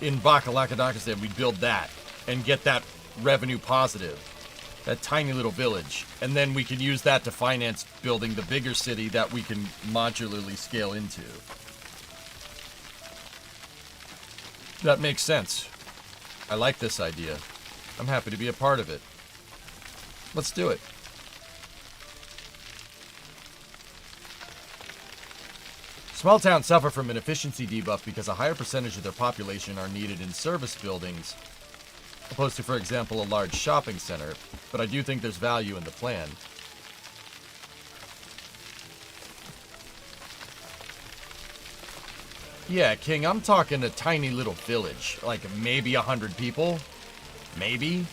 in Bakalakadakistan. We'd build that and get that revenue positive, that tiny little village. And then we could use that to finance building the bigger city that we can modularly scale into. That makes sense. I like this idea. I'm happy to be a part of it. Let's do it. Small towns suffer from an efficiency debuff because a higher percentage of their population are needed in service buildings, opposed to, for example, a large shopping center, but I do think there's value in the plan. Yeah, King, I'm talking a tiny little village, like maybe 100 people. Maybe.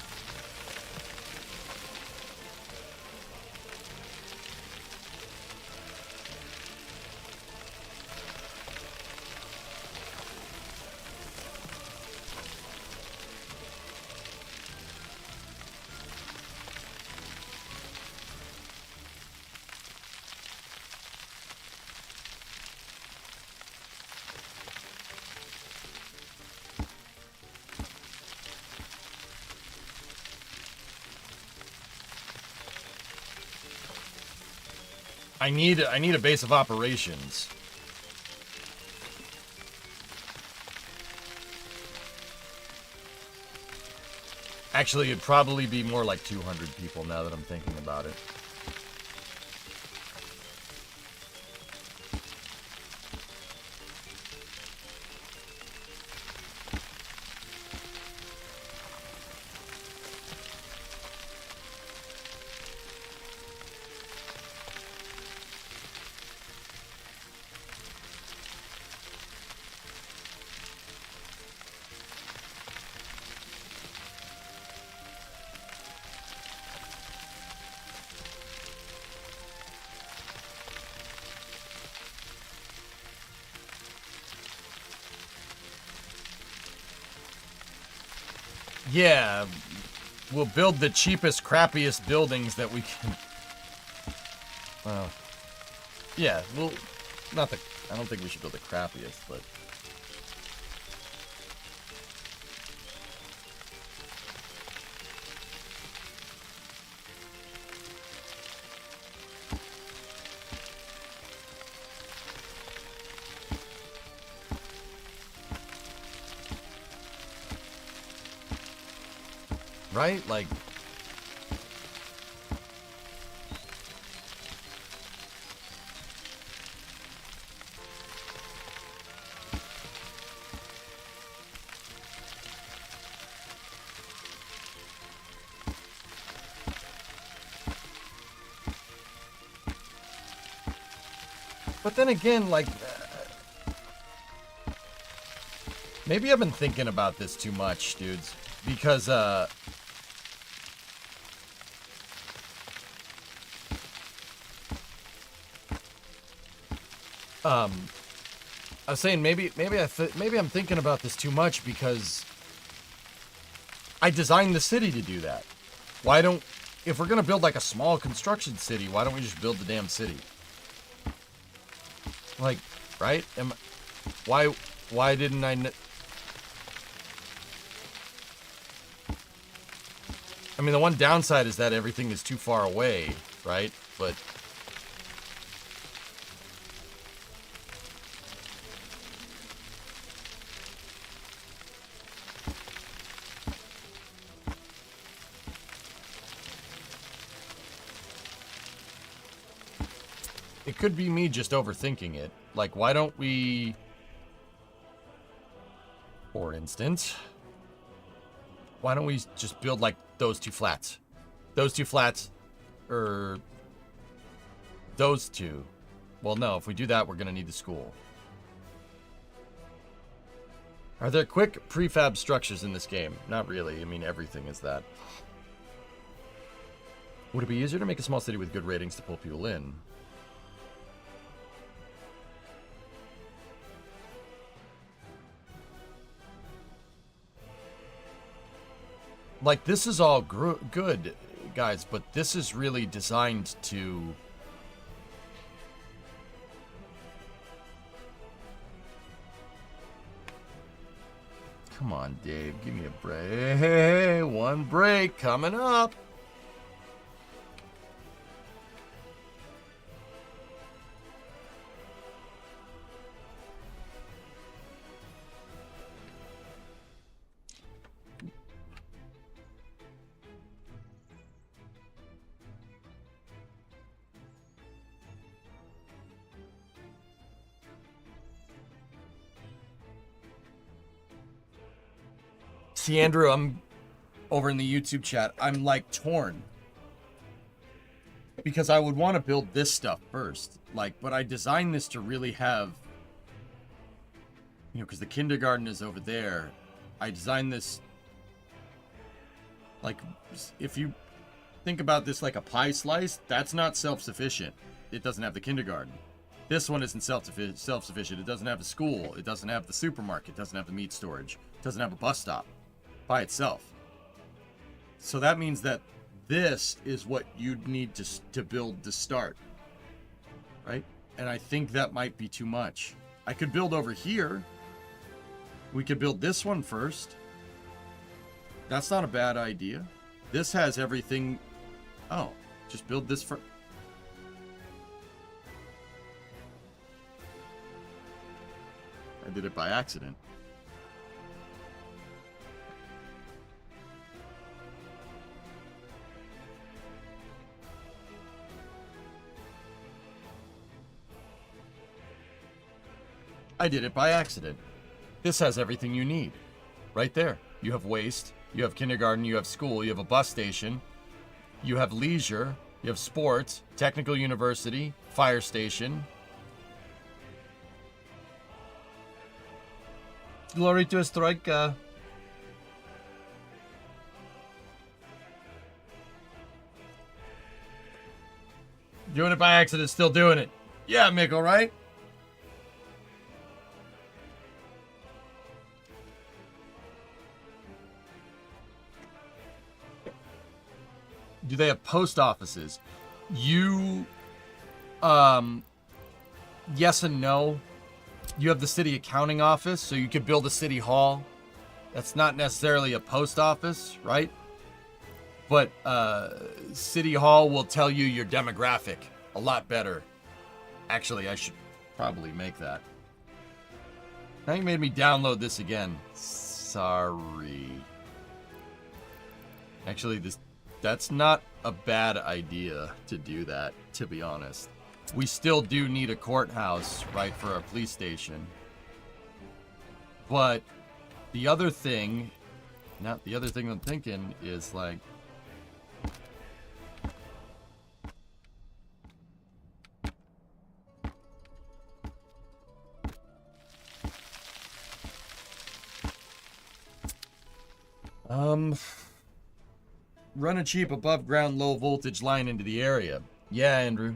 I need a base of operations. Actually, it'd probably be more like 200 people now that I'm thinking about it. Yeah, we'll build the cheapest, crappiest buildings that we can. Yeah, well, I don't think we should build the crappiest, but. right? Like, but then again, like, maybe I've been thinking about this too much, dudes, because, I was saying maybe I'm thinking about this too much because I designed the city to do that. Why don't, if we're gonna build like a small construction city, why don't we just build the damn city? Like, right? Why didn't I? I mean, the one downside is that everything is too far away, right? But it could be me just overthinking it. Like, why don't we, for instance, why don't we just build like those two flats? Those two flats, or those two. Well, no, if we do that, we're going to need the school. Are there quick prefab structures in this game? Not really. I mean, everything is that. Would it be easier to make a small city with good ratings to pull people in? Like, this is all good, guys, but this is really designed to... Come on, Dave, give me a break. Hey, one break coming up. See, Andrew, I'm over in the YouTube chat. I'm like torn because I would want to build this stuff first. Like, but I designed this to really have, you know, because the kindergarten is over there. I designed this, like, if you think about this like a pie slice, that's not self-sufficient. It doesn't have the kindergarten. This one isn't self-sufficient. It doesn't have a school. It doesn't have the supermarket. It doesn't have the meat storage. It doesn't have a bus stop by itself. So that means that this is what you'd need to build to start, right? And I think that might be too much. I could build over here. We could build this one first. That's not a bad idea. This has everything. Oh, just build this first. I did it by accident. I did it by accident. This has everything you need. Right there. You have waste, you have kindergarten, you have school, you have a bus station, you have leisure, you have sports, technical university, fire station. Glory to Estrojka. Doing it by accident, still doing it. Yeah, Mickle, right? Do they have post offices? Yes and no. You have the city accounting office, so you could build a city hall. That's not necessarily a post office, right? But city hall will tell you your demographic a lot better. Actually, I should probably make that. Now you made me download this again. Sorry. Actually, that's not a bad idea to do that, to be honest. We still do need a courthouse, right, for our police station. But the other thing, I'm thinking is like, run a cheap above ground low voltage line into the area. Yeah, Andrew.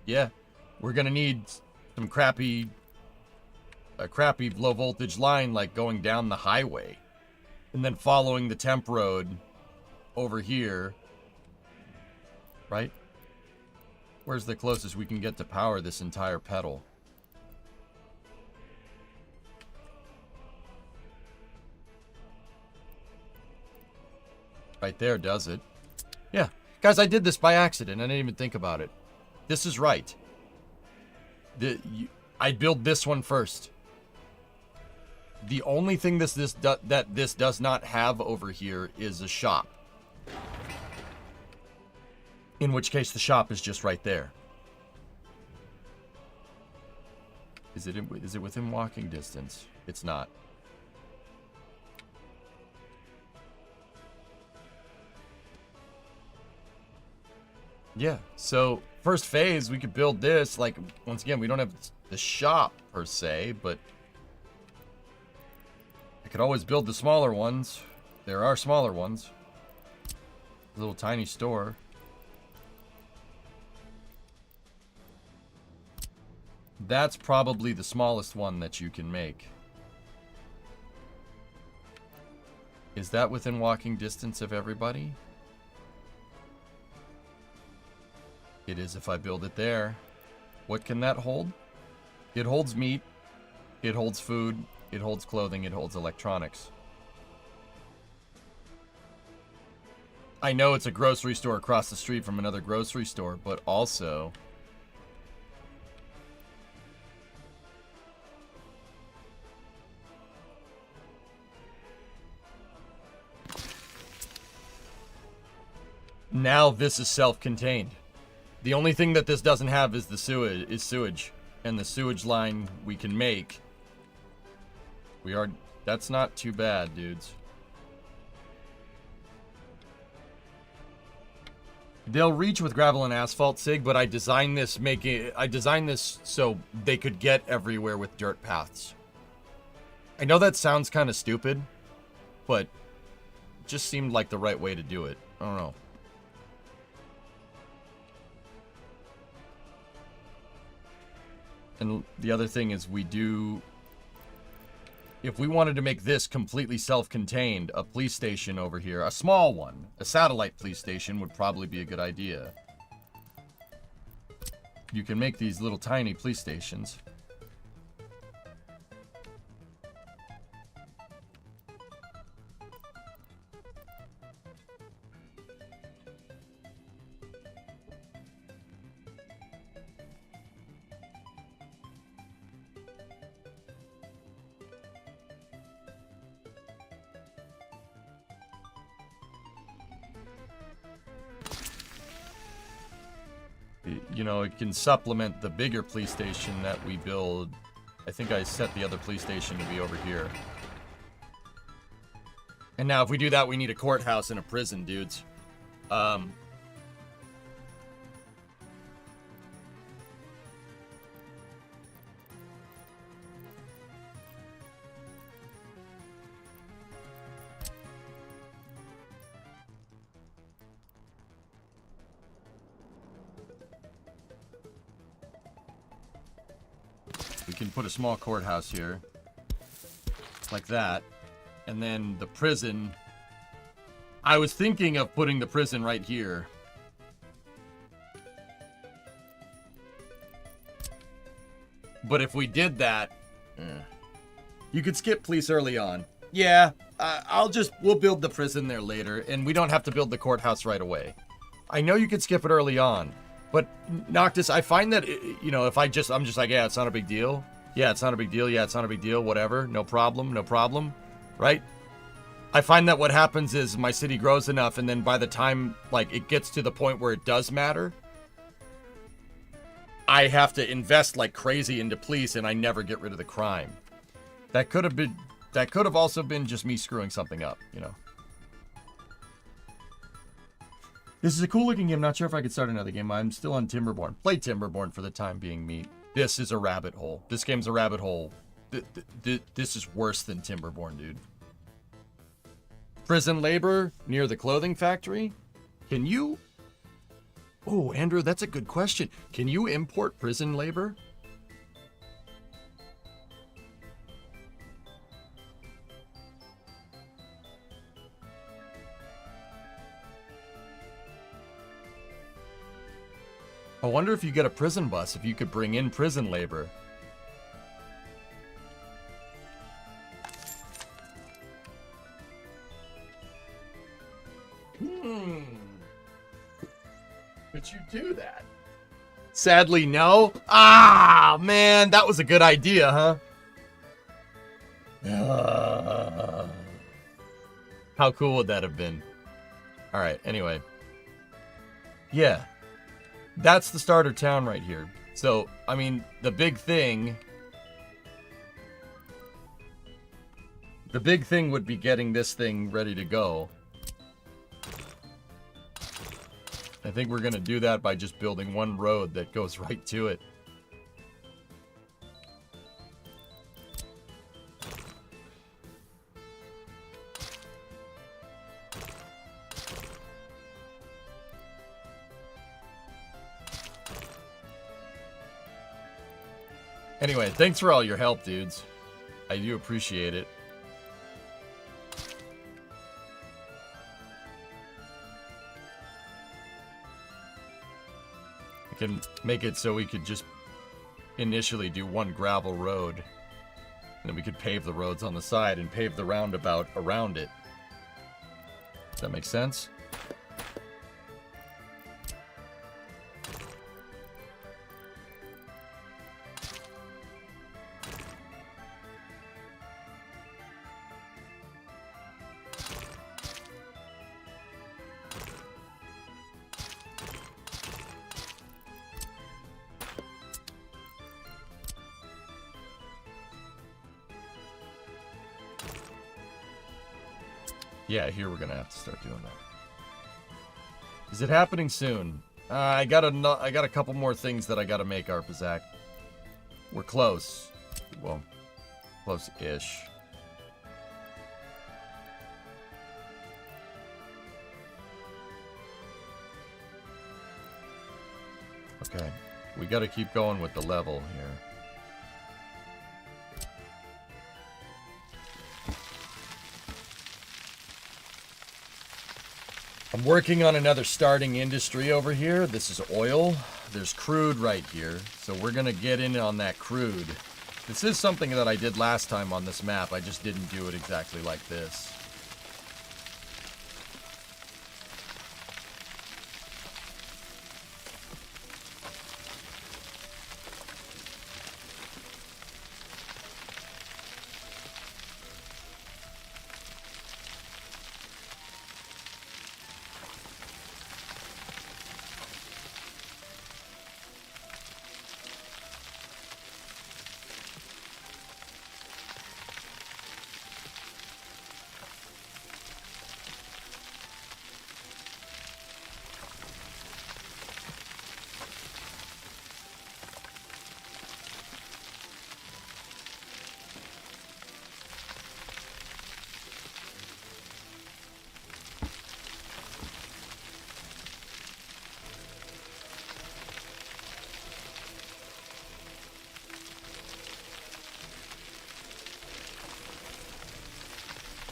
Yeah. We're gonna need some crappy low voltage line like going down the highway. And then following the temp road over here. Right? Where's the closest we can get to power this entire pedal? Right there does it. Yeah. Guys, I did this by accident. I didn't even think about it. This is right. I build this one first. The only thing that this does not have over here is a shop. In which case the shop is just right there. Is it within walking distance? It's not. Yeah, so first phase, we could build this. Like, once again, we don't have the shop per se, but I could always build the smaller ones. There are smaller ones. A little tiny store. That's probably the smallest one that you can make. Is that within walking distance of everybody? It is if I build it there. What can that hold? It holds meat. It holds food. It holds clothing. It holds electronics. I know it's a grocery store across the street from another grocery store, but also... now this is self-contained. The only thing that this doesn't have is the sewage. And the sewage line we can make. That's not too bad, dudes. They'll reach with gravel and asphalt, Sig, but I designed this so they could get everywhere with dirt paths. I know that sounds kind of stupid, but it just seemed like the right way to do it. I don't know. And the other thing is if we wanted to make this completely self-contained, a police station over here, a small one, a satellite police station would probably be a good idea. You can make these little tiny police stations. You know, it can supplement the bigger police station that we build. I think I set the other police station to be over here. And now if we do that, we need a courthouse and a prison, dudes. We can put a small courthouse here. Like that. And then the prison. I was thinking of putting the prison right here. But if we did that... You could skip police early on. Yeah, we'll build the prison there later. And we don't have to build the courthouse right away. I know you could skip it early on. But, Noctis, I find that, you know, if I'm just like, yeah, it's not a big deal. Yeah, it's not a big deal. Yeah, it's not a big deal. Whatever. No problem. No problem. Right? I find that what happens is my city grows enough, and then by the time, like, it gets to the point where it does matter, I have to invest like crazy into police, and I never get rid of the crime. That could have also been just me screwing something up, you know. This is a cool looking game. Not sure if I could start another game. I'm still on Timberborn. Play Timberborn for the time being, meat. This is a rabbit hole. This game's a rabbit hole. This is worse than Timberborn, dude. Prison labor near the clothing factory? Can you... Oh, Andrew, that's a good question. Can you import prison labor? I wonder if you get a prison bus, if you could bring in prison labor. Could you do that? Sadly, no. Ah, man, that was a good idea, huh? How cool would that have been? All right, anyway. Yeah. That's the starter town right here. So, I mean, the big thing would be getting this thing ready to go. I think we're going to do that by just building one road that goes right to it. Anyway, thanks for all your help, dudes. I do appreciate it. I can make it so we could just initially do one gravel road. And then we could pave the roads on the side and pave the roundabout around it. Does that make sense? Yeah, here we're gonna have to start doing that. Is it happening soon? I got a couple more things that I gotta make, Arpazak. We're close. Well, close-ish. Okay, we gotta keep going with the level here. I'm working on another starting industry over here. This is oil. There's crude right here. So we're going to get in on that crude. This is something that I did last time on this map. I just didn't do it exactly like this.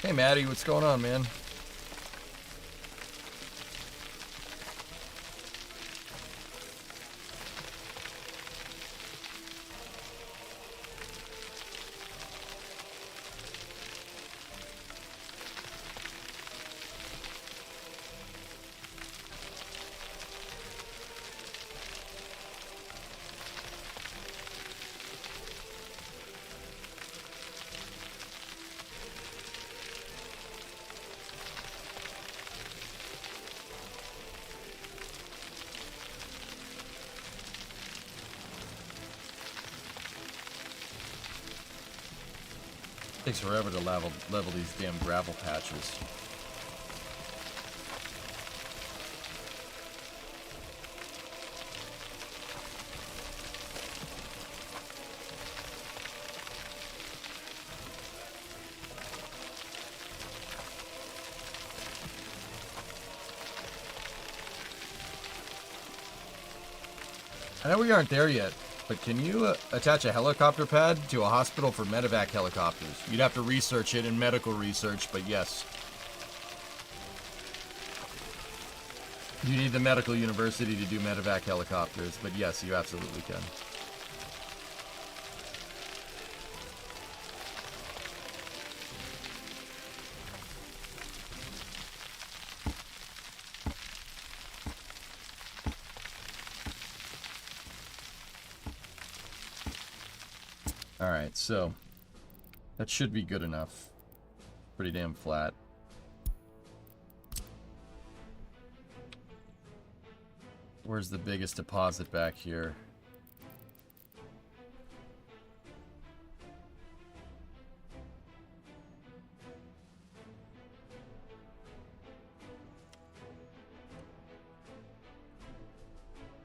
Hey, Maddie, what's going on, man? Takes forever to level these damn gravel patches. I know we aren't there yet, but can you attach a helicopter pad to a hospital for medevac helicopters? You'd have to research it in medical research, but yes. You need the medical university to do medevac helicopters, but yes, you absolutely can. Alright, so that should be good enough. Pretty damn flat. Where's the biggest deposit back here?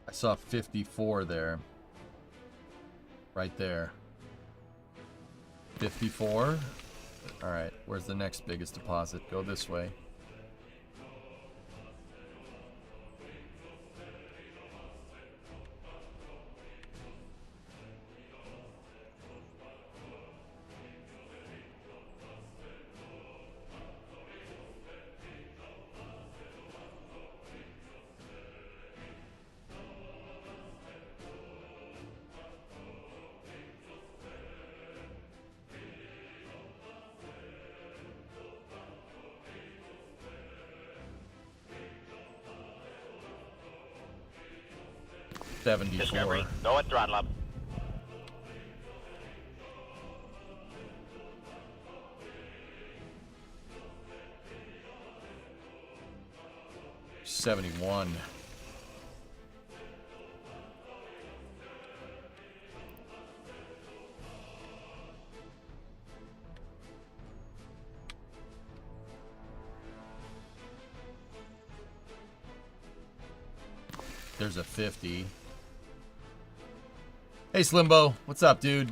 I saw 54 there. Right there. 54. Alright, where's the next biggest deposit? Go this way. Discovery, go at throttle up. $71. There's a 50. Hey Slimbo, what's up, dude?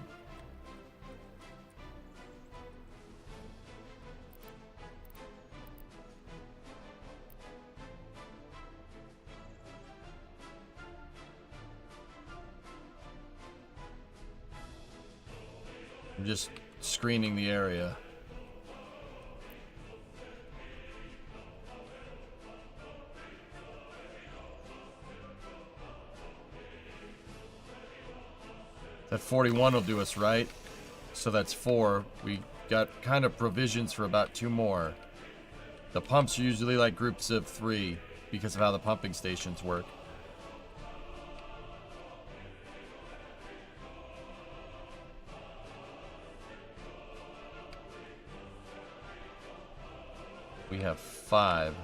I'm just screening the area. That 41 will do us, right? So that's 4. We got kind of provisions for about 2 more. The pumps are usually like groups of 3 because of how the pumping stations work. We have 5.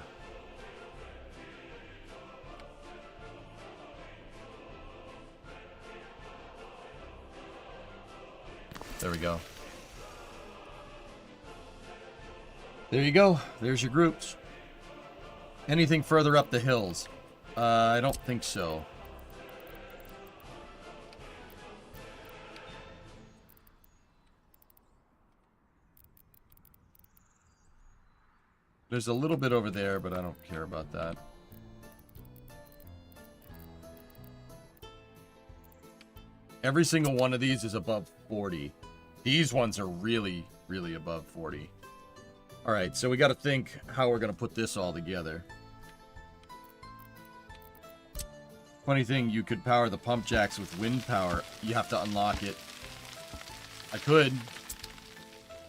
There we go. There you go. There's your groups. Anything further up the hills? I don't think so. There's a little bit over there, but I don't care about that. Every single one of these is above 40. These ones are really, really above 40. Alright, so we got to think how we're going to put this all together. Funny thing, you could power the pump jacks with wind power. You have to unlock it. I could.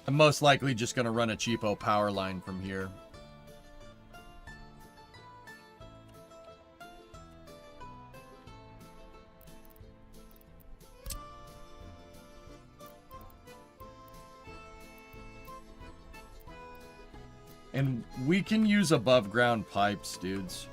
I'm most likely just going to run a cheapo power line from here. And we can use above ground pipes, dudes.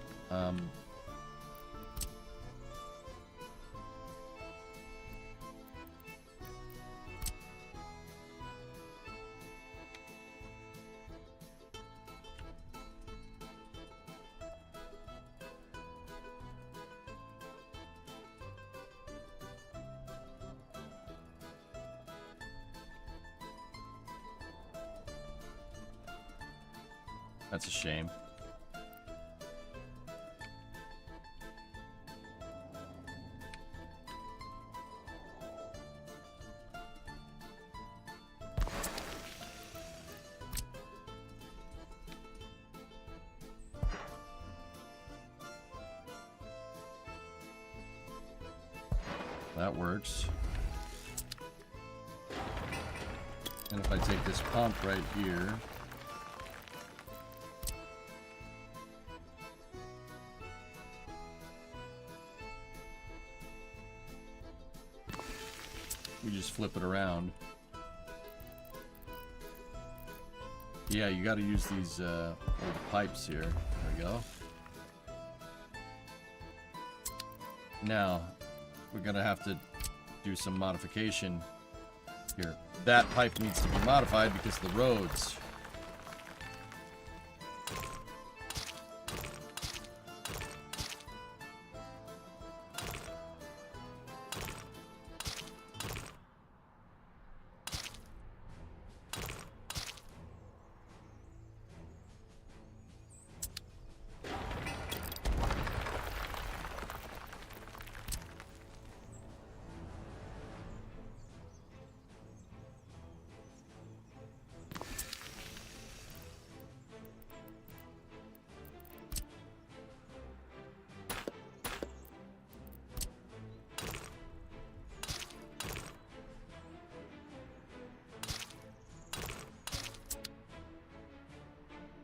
That's a shame. That works. And if I take this pump right here, we just flip it around. Yeah, you got to use these old pipes here. There we go. Now, we're going to have to do some modification here. That pipe needs to be modified because of the roads.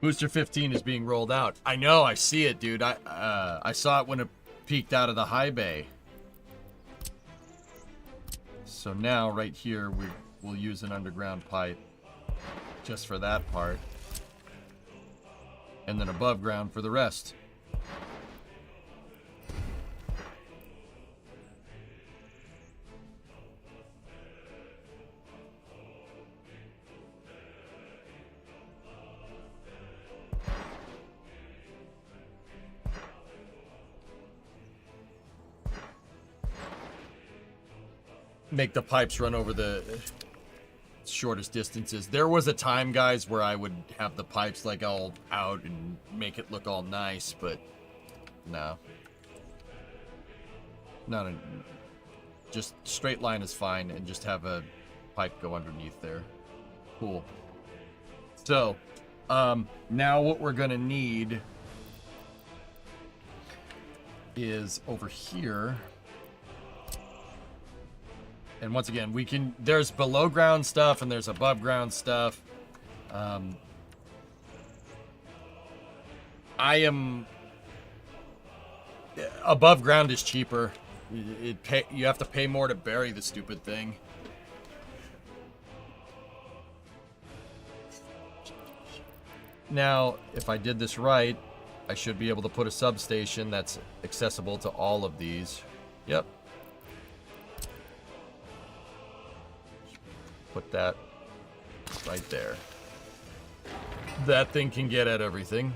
Booster 15 is being rolled out. I know, I see it, dude. I saw it when it peeked out of the high bay. So now, right here, we'll use an underground pipe just for that part. And then above ground for the rest. Make the pipes run over the shortest distances. There was a time, guys, where I would have the pipes like all out and make it look all nice, but no. Not a, just straight line is fine, and just have a pipe go underneath there. Cool. So, now what we're gonna need is over here. And once again, we can, there's below ground stuff and there's above ground stuff. Above ground is cheaper. You have to pay more to bury the stupid thing. Now, if I did this right, I should be able to put a substation that's accessible to all of these. Yep. Put that right there. That thing can get at everything.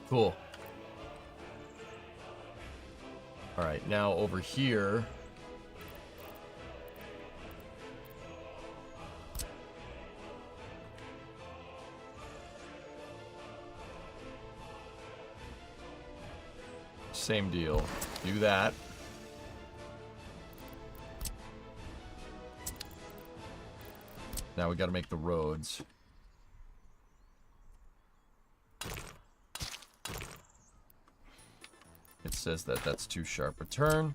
Cool. All right, now over here. Same deal. Do that. Now we got to make the roads. It says that that's too sharp a turn.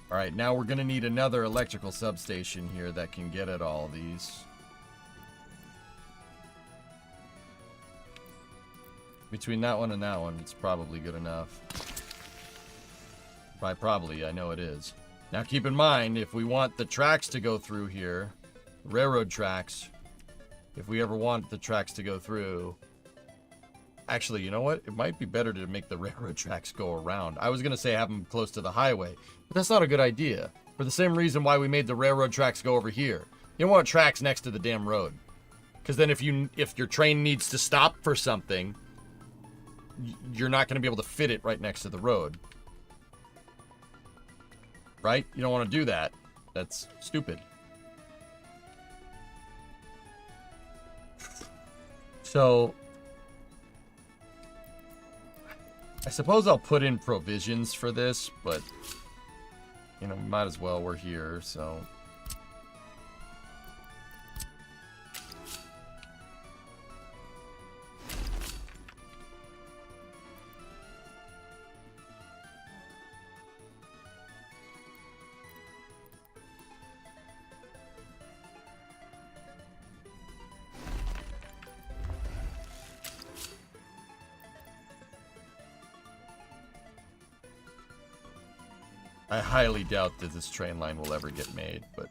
All right, now we're going to need another electrical substation here that can get at all these. Between that one and that one, it's probably good enough. By probably, I know it is. Now keep in mind, if we want the tracks to go through here, railroad tracks, if we ever want the tracks to go through... Actually, you know what? It might be better to make the railroad tracks go around. I was going to say have them close to the highway, but that's not a good idea. For the same reason why we made the railroad tracks go over here. You don't want tracks next to the damn road. Because then if your train needs to stop for something, you're not going to be able to fit it right next to the road. Right? You don't want to do that. That's stupid. So... I suppose I'll put in provisions for this, but, you know, might as well. We're here, so... I highly doubt that this train line will ever get made, but...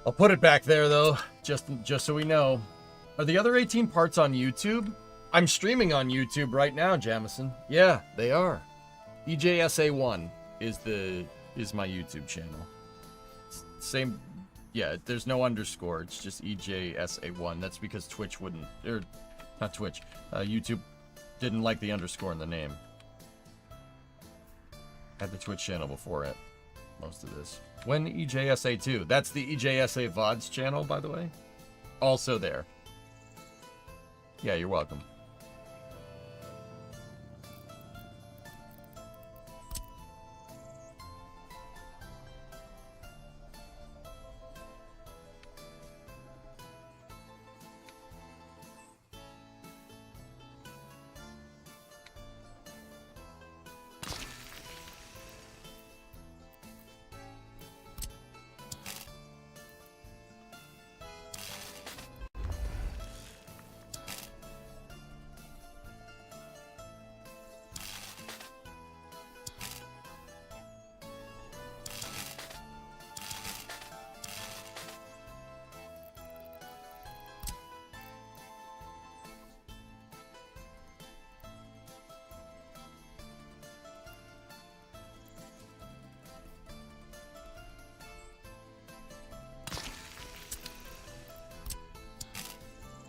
I'll put it back there, though, just so we know. Are the other 18 parts on YouTube? I'm streaming on YouTube right now, Jamison. Yeah, they are. EJSA1 is my YouTube channel. Same, yeah, there's no underscore. It's just EJSA1. That's because Twitch wouldn't, or not Twitch, YouTube didn't like the underscore in the name. I had the Twitch channel before it, most of this. When EJSA2? That's the EJSA VODs channel, by the way. Also there. Yeah, you're welcome.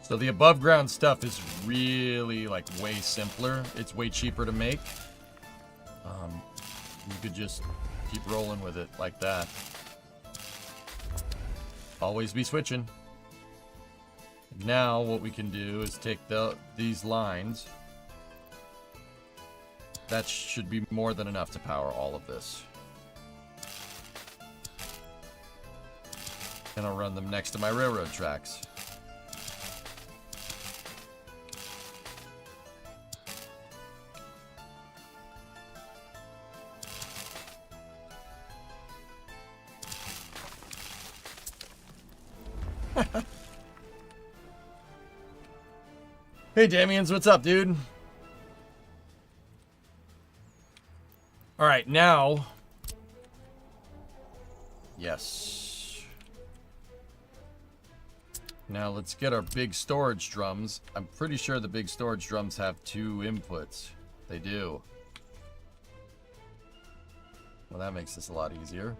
So the above ground stuff is really like way simpler. It's way cheaper to make. You could just keep rolling with it like that. Always be switching. Now what we can do is take these lines. That should be more than enough to power all of this. And I'll run them next to my railroad tracks. Hey, Damians, what's up, dude? All right, now... Yes. Now let's get our big storage drums. I'm pretty sure the big storage drums have 2 inputs. They do. Well, that makes this a lot easier.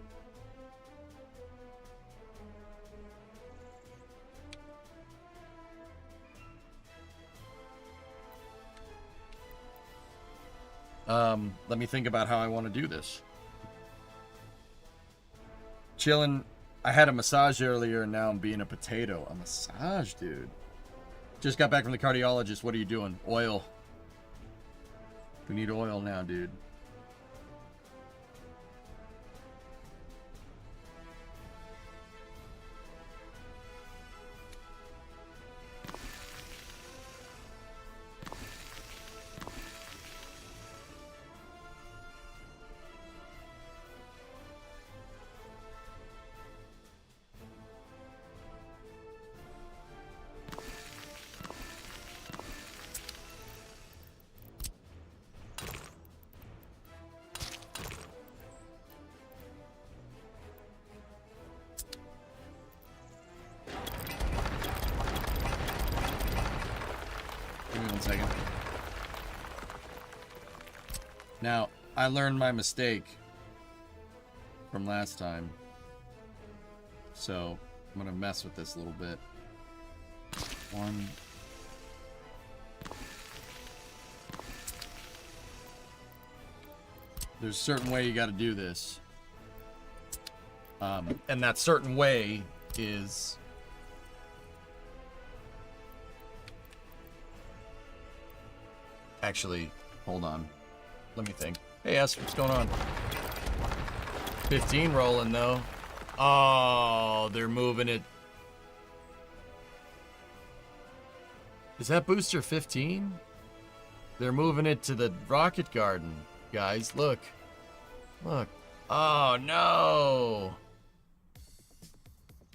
Let me think about how I want to do this. Chillin', I had a massage earlier and now I'm being a potato. A massage, dude. Just got back from the cardiologist. What are you doing? Oil. We need oil now, dude. Give me 1 second. Now, I learned my mistake from last time. So, I'm gonna mess with this a little bit. 1. There's a certain way you gotta do this. And that certain way is... Actually, hold on. Let me think. Hey, S, what's going on? 15 rolling, though. Oh, they're moving it. Is that booster 15? They're moving it to the rocket garden, guys. Look. Look. Oh, no.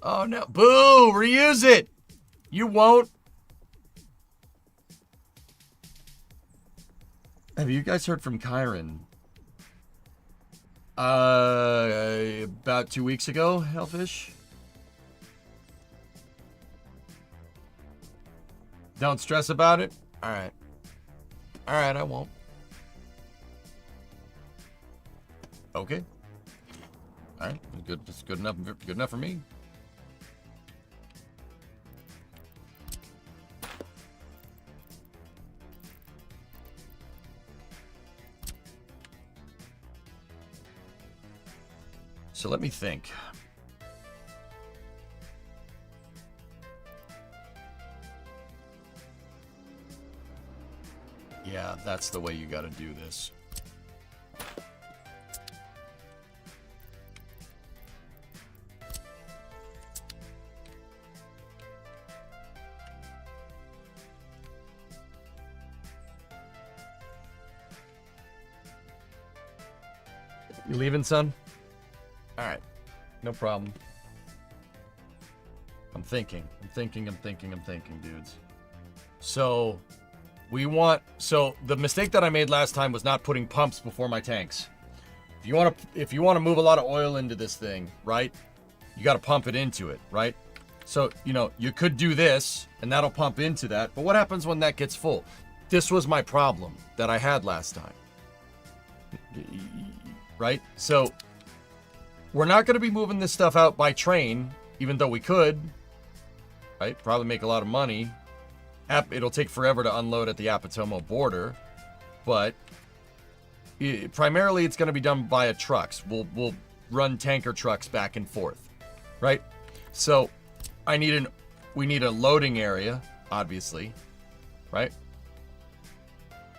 Oh, no. Boo! Reuse it! You won't. Have you guys heard from Kyron? About 2 weeks ago, Hellfish? Don't stress about it? Alright. Alright, I won't. Okay. Alright, good. That's good enough for me. So let me think. Yeah, that's the way you gotta do this. You leaving, son? Alright. No problem. I'm thinking, dudes. So, the mistake that I made last time was not putting pumps before my tanks. If you want to move a lot of oil into this thing, right? You got to pump it into it, right? So, you could do this, and that'll pump into that. But what happens when that gets full? This was my problem that I had last time. Right? So, we're not going to be moving this stuff out by train, even though we could. Right? Probably make a lot of money. It'll take forever to unload at the Apatomo border. But primarily it's going to be done via trucks. We'll run tanker trucks back and forth. Right? So, we need a loading area, obviously. Right?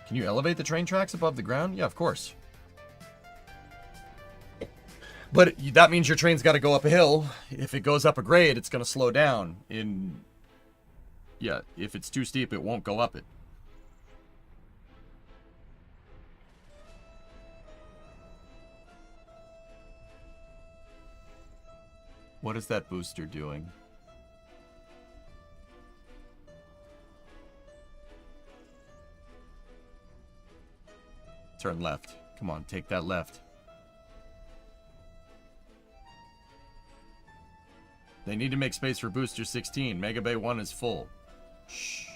Can you elevate the train tracks above the ground? Yeah, of course. But that means your train's got to go up a hill. If it goes up a grade, it's going to slow down. Yeah, if it's too steep, it won't go up it. What is that booster doing? Turn left. Come on, take that left. They need to make space for booster 16. Mega Bay 1 is full. Shh.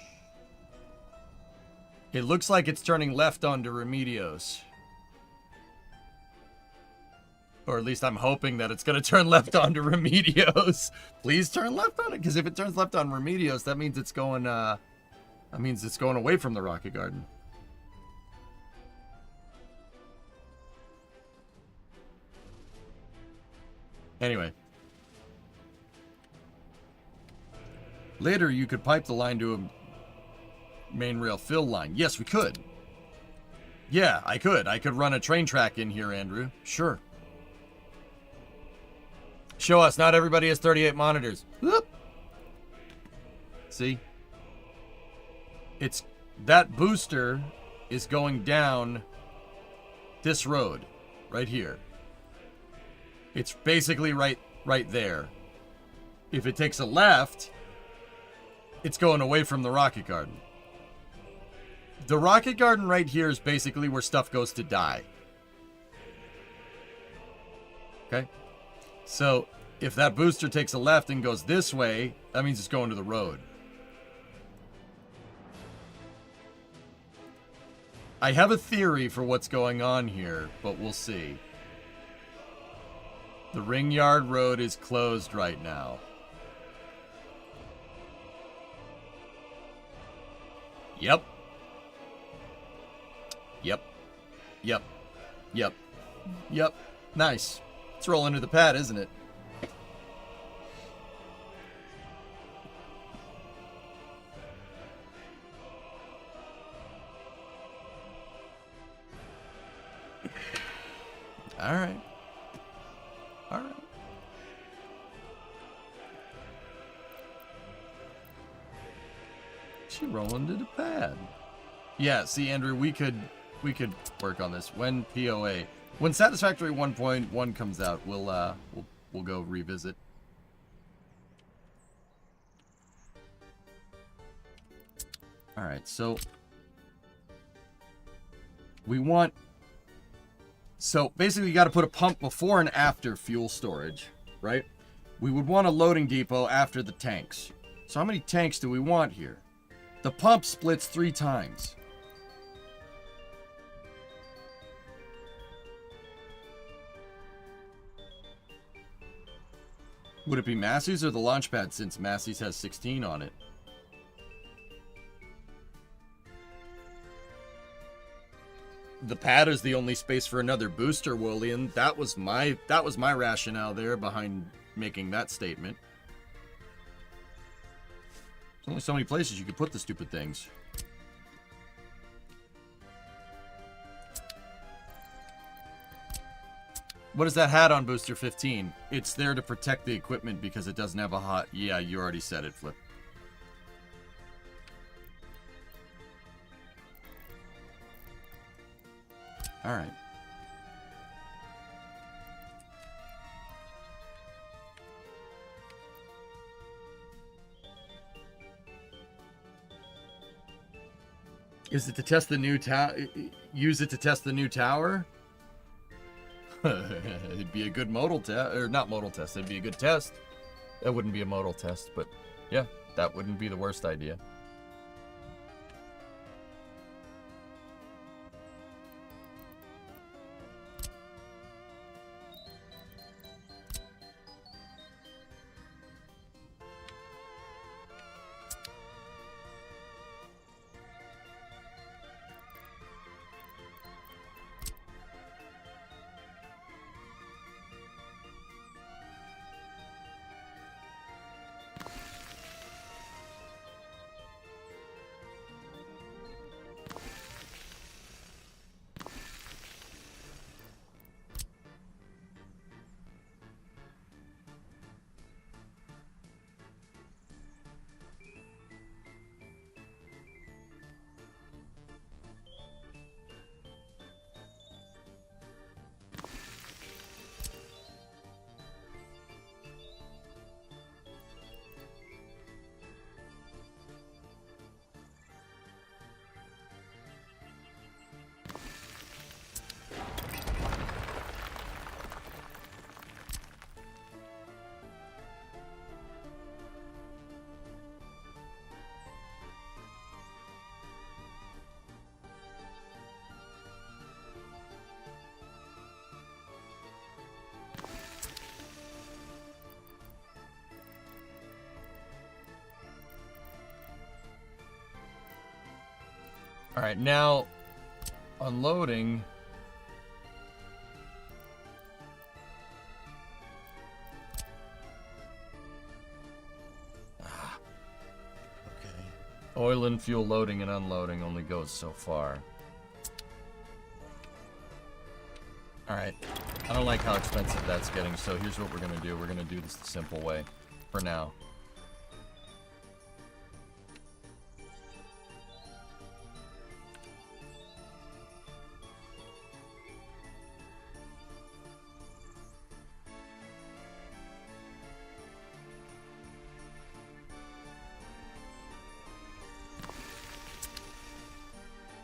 It looks like it's turning left onto Remedios. Or at least I'm hoping that it's going to turn left onto Remedios. Please turn left on it, because if it turns left on Remedios, that means it's going away from the Rocket Garden. Anyway. Later, you could pipe the line to a main rail fill line. Yes, we could. Yeah, I could. I could run a train track in here, Andrew. Sure. Show us. Not everybody has 38 monitors. Whoop. See? It's that booster is going down this road right here. It's basically right there. If it takes a left, it's going away from the rocket garden. The rocket garden right here is basically where stuff goes to die. Okay? So, if that booster takes a left and goes this way, that means it's going to the road. I have a theory for what's going on here, but we'll see. The Ring Yard Road is closed right now. Yep. Yep. Yep. Yep. Yep. Nice. It's rolling to the pad, isn't it? All right. All right. She rolling to the pad. Yeah, see, Andrew, we could work on this when POA, when Satisfactory 1.1 comes out. We'll go revisit. All right, so we want. So basically, you got to put a pump before and after fuel storage, right? We would want a loading depot after the tanks. So how many tanks do we want here? The pump splits 3 times. Would it be Massey's or the launch pad, since Massey's has 16 on it? The pad is the only space for another booster, William. That was my rationale there behind making that statement. There's only so many places you could put the stupid things. What does that hat on booster 15? It's there to protect the equipment because it doesn't have a hot... Yeah, you already said it, Flip. All right. Is it to test the new tower? Use it to test the new tower? It'd be a good modal test, or not modal test. It'd be a good test. That wouldn't be a modal test, but yeah, that wouldn't be the worst idea. All right, now unloading. Oil and fuel loading and unloading only goes so far. Alright. I don't like how expensive that's getting, so here's what we're going to do. We're going to do this the simple way for now.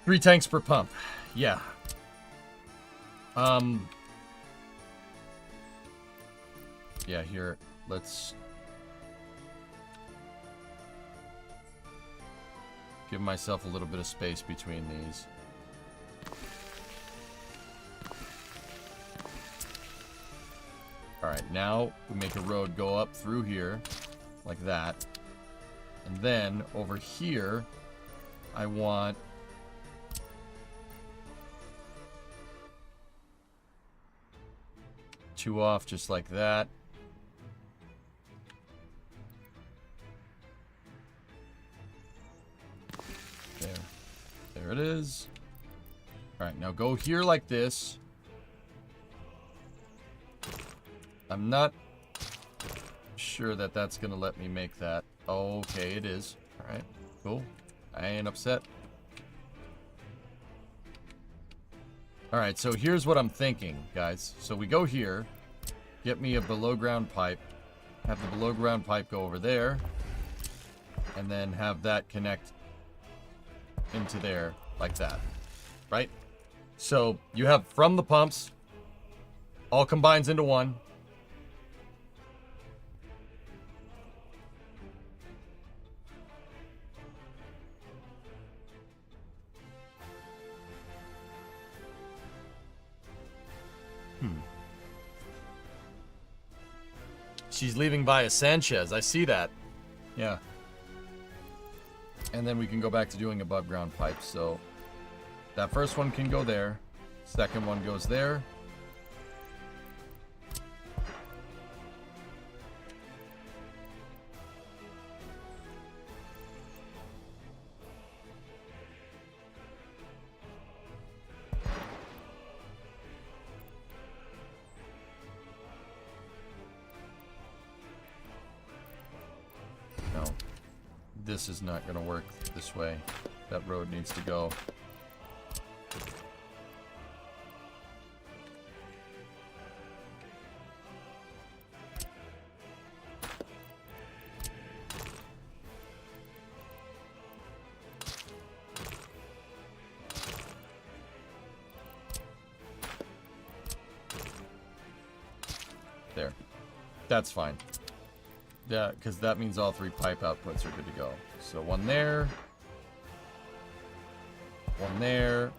Three tanks per pump. Yeah. Yeah, here, let's give myself a little bit of space between these. Alright, now we make a road go up through here, like that. And then, over here, I want two off just like that. There it is. Alright, now go here like this. I'm not sure that that's going to let me make that. Okay, it is. Alright, cool. I ain't upset. Alright, so here's what I'm thinking, guys. So we go here, get me a below ground pipe, have the below ground pipe go over there, and then have that connect into there like that, right? So you have from the pumps, all combines into one. She's leaving via Sanchez. I see that. Yeah. And then we can go back to doing above ground pipes. So that first one can go there. Second one goes there. This is not going to work this way. That road needs to go. There. That's fine. Yeah, because that means all three pipe outputs are good to go. So one there. One there.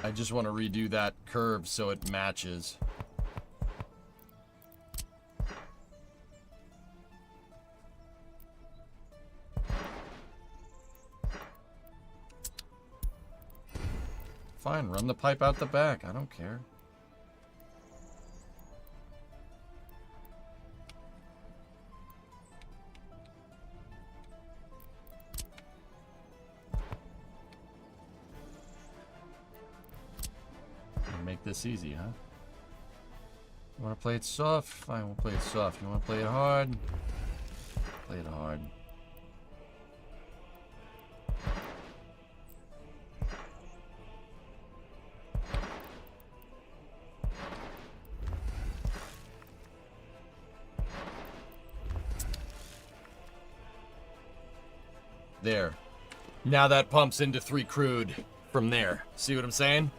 I just want to redo that curve so it matches. Fine, run the pipe out the back. I don't care. Make this easy, huh? You want to play it soft? Fine, we'll play it soft. You want to play it hard? Play it hard. There. Now that pumps into 3 crude. from there. See what I'm saying?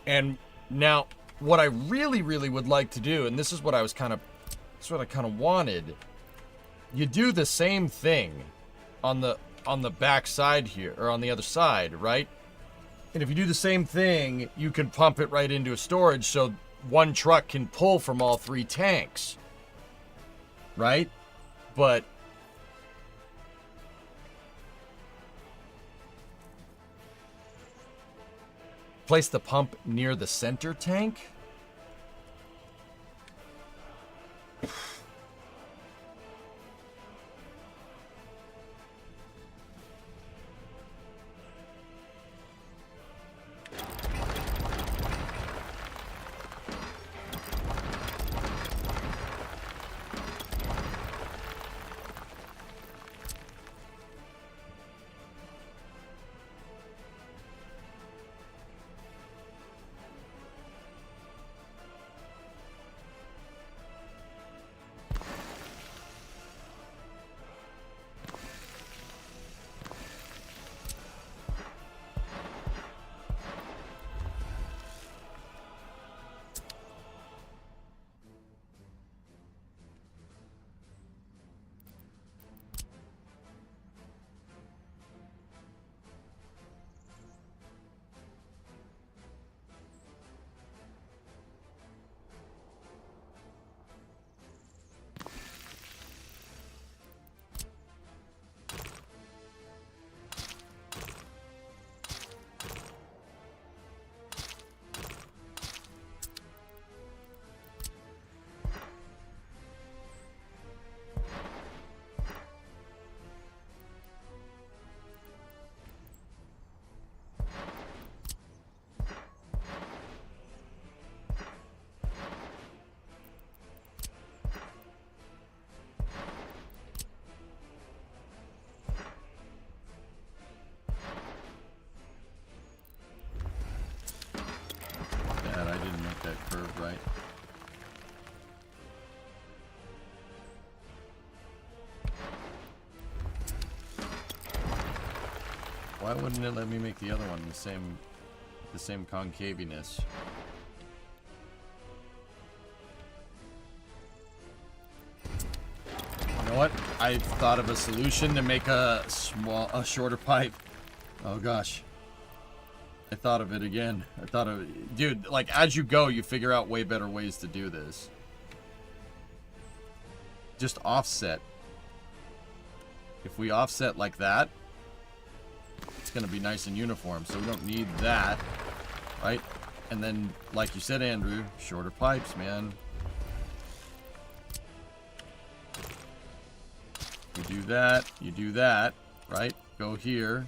And now, what I really, really would like to do, and this is what I kind of wanted, you do the same thing on the back side here, or on the other side, right? And if you do the same thing, you can pump it right into a storage so one truck can pull from all 3 tanks, right? But place the pump near the center tank? That curve right. Why wouldn't it let me make the other one the same concaviness? You know what? I thought of a solution to make a shorter pipe. Oh gosh. I thought of it again. Dude, like, as you go, you figure out way better ways to do this. Just offset. If we offset like that, it's gonna be nice and uniform, so we don't need that, right? And then, like you said, Andrew, shorter pipes, man. You do that, right? Go here.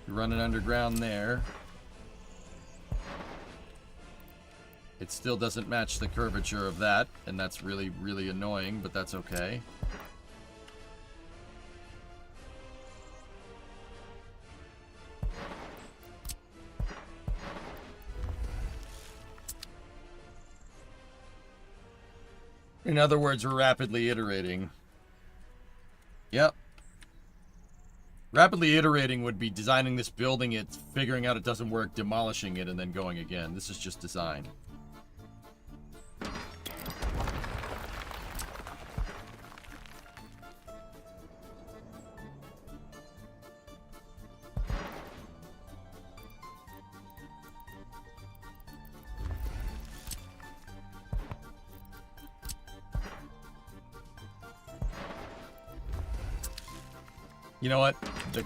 You run it underground there. It still doesn't match the curvature of that, and that's really, really annoying, but that's okay. In other words, we're rapidly iterating. Yep. Rapidly iterating would be designing this building, it's figuring out it doesn't work, demolishing it, and then going again. This is just design. You know what? The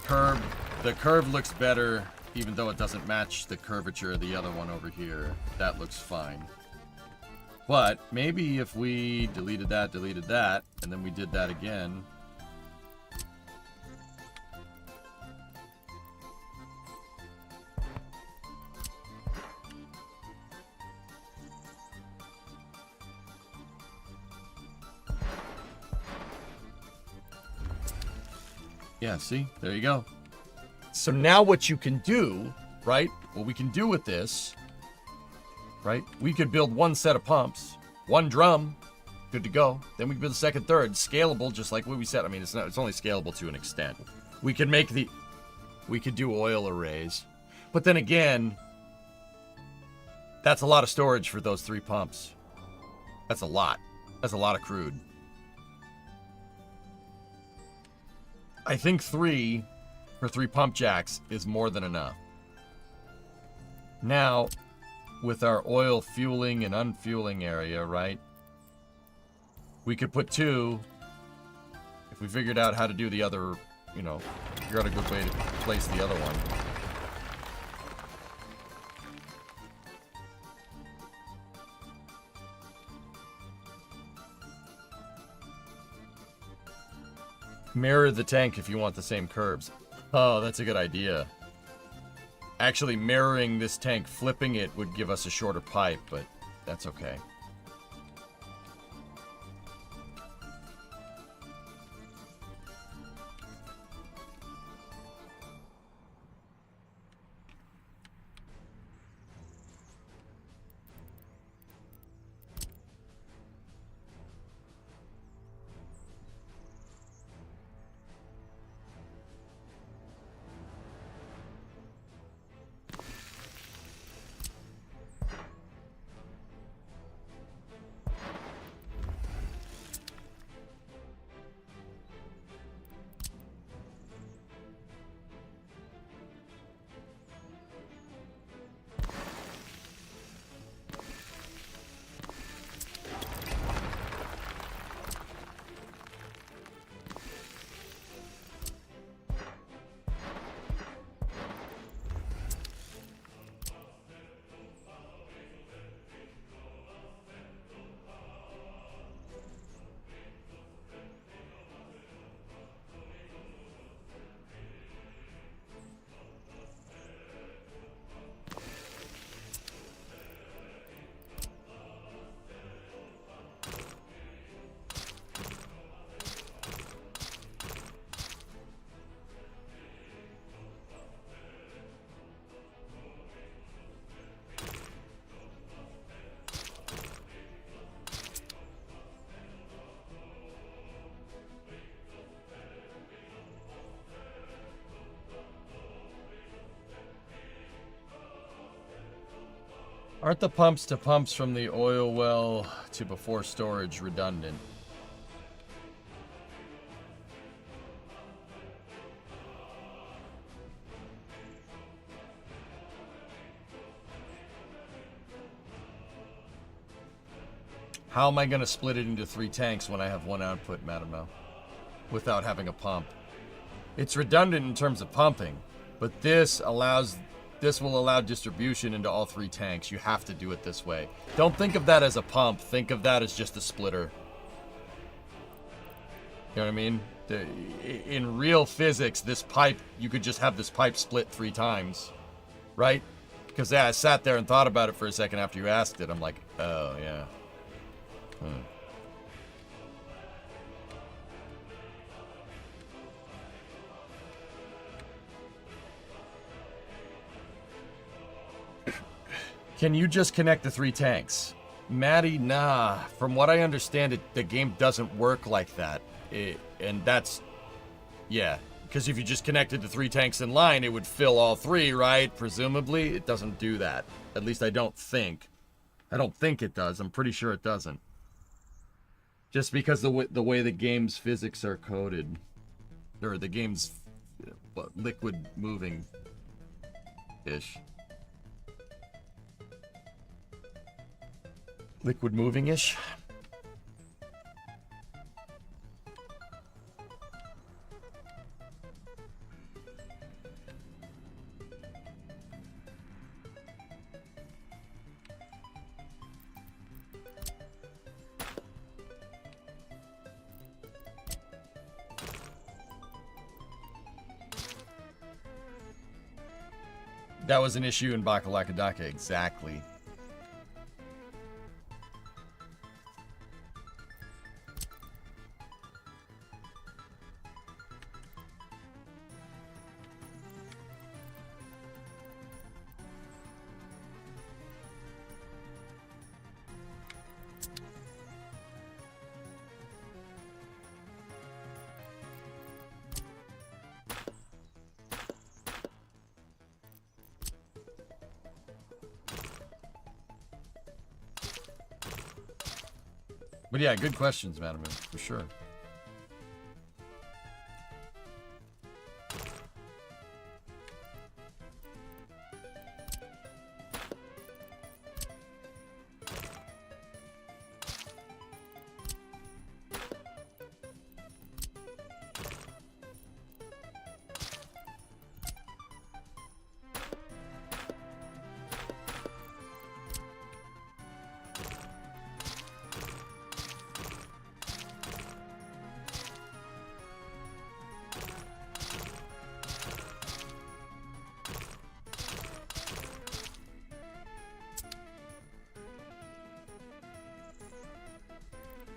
curve looks better, even though it doesn't match the curvature of the other one over here. That looks fine. But maybe if we deleted that, and then we did that again. Yeah, see? There you go. So now what you can do, right? What we can do with this, right? We could build one set of pumps, one drum, good to go. Then we can build the second, third, scalable, just like what we said. I mean, it's only scalable to an extent. We can make the... We could do oil arrays. But then again, that's a lot of storage for those 3 pumps. That's a lot. That's a lot of crude. I think 3 for 3 pump jacks is more than enough. Now, with our oil fueling and unfueling area, right? We could put 2 if we figured out how to do the other, you know, figure out a good way to place the other one. Mirror the tank if you want the same curves. Oh, that's a good idea. Actually, mirroring this tank, flipping it would give us a shorter pipe, but that's okay. Aren't the pumps to pumps from the oil well to before storage redundant? How am I going to split it into 3 tanks when I have 1 output, Madam Mel, without having a pump? It's redundant in terms of pumping, but this will allow distribution into all 3 tanks. You have to do it this way. Don't think of that as a pump. Think of that as just a splitter. You know what I mean? In real physics, this pipe, you could just have this pipe split 3 times, right? Because yeah, I sat there and thought about it for a second after you asked it. I'm like, oh yeah. Can you just connect the 3 tanks? Maddie, nah. From what I understand, the game doesn't work like that. And that's, yeah. Because if you just connected the 3 tanks in line, it would fill all 3, right? Presumably, it doesn't do that. At least I don't think. I don't think it does. I'm pretty sure it doesn't. Just because the way the game's physics are coded. Or the game's liquid moving-ish. Liquid moving-ish? That was an issue in Bakalakadaka, exactly. But yeah, good questions, Madam, for sure.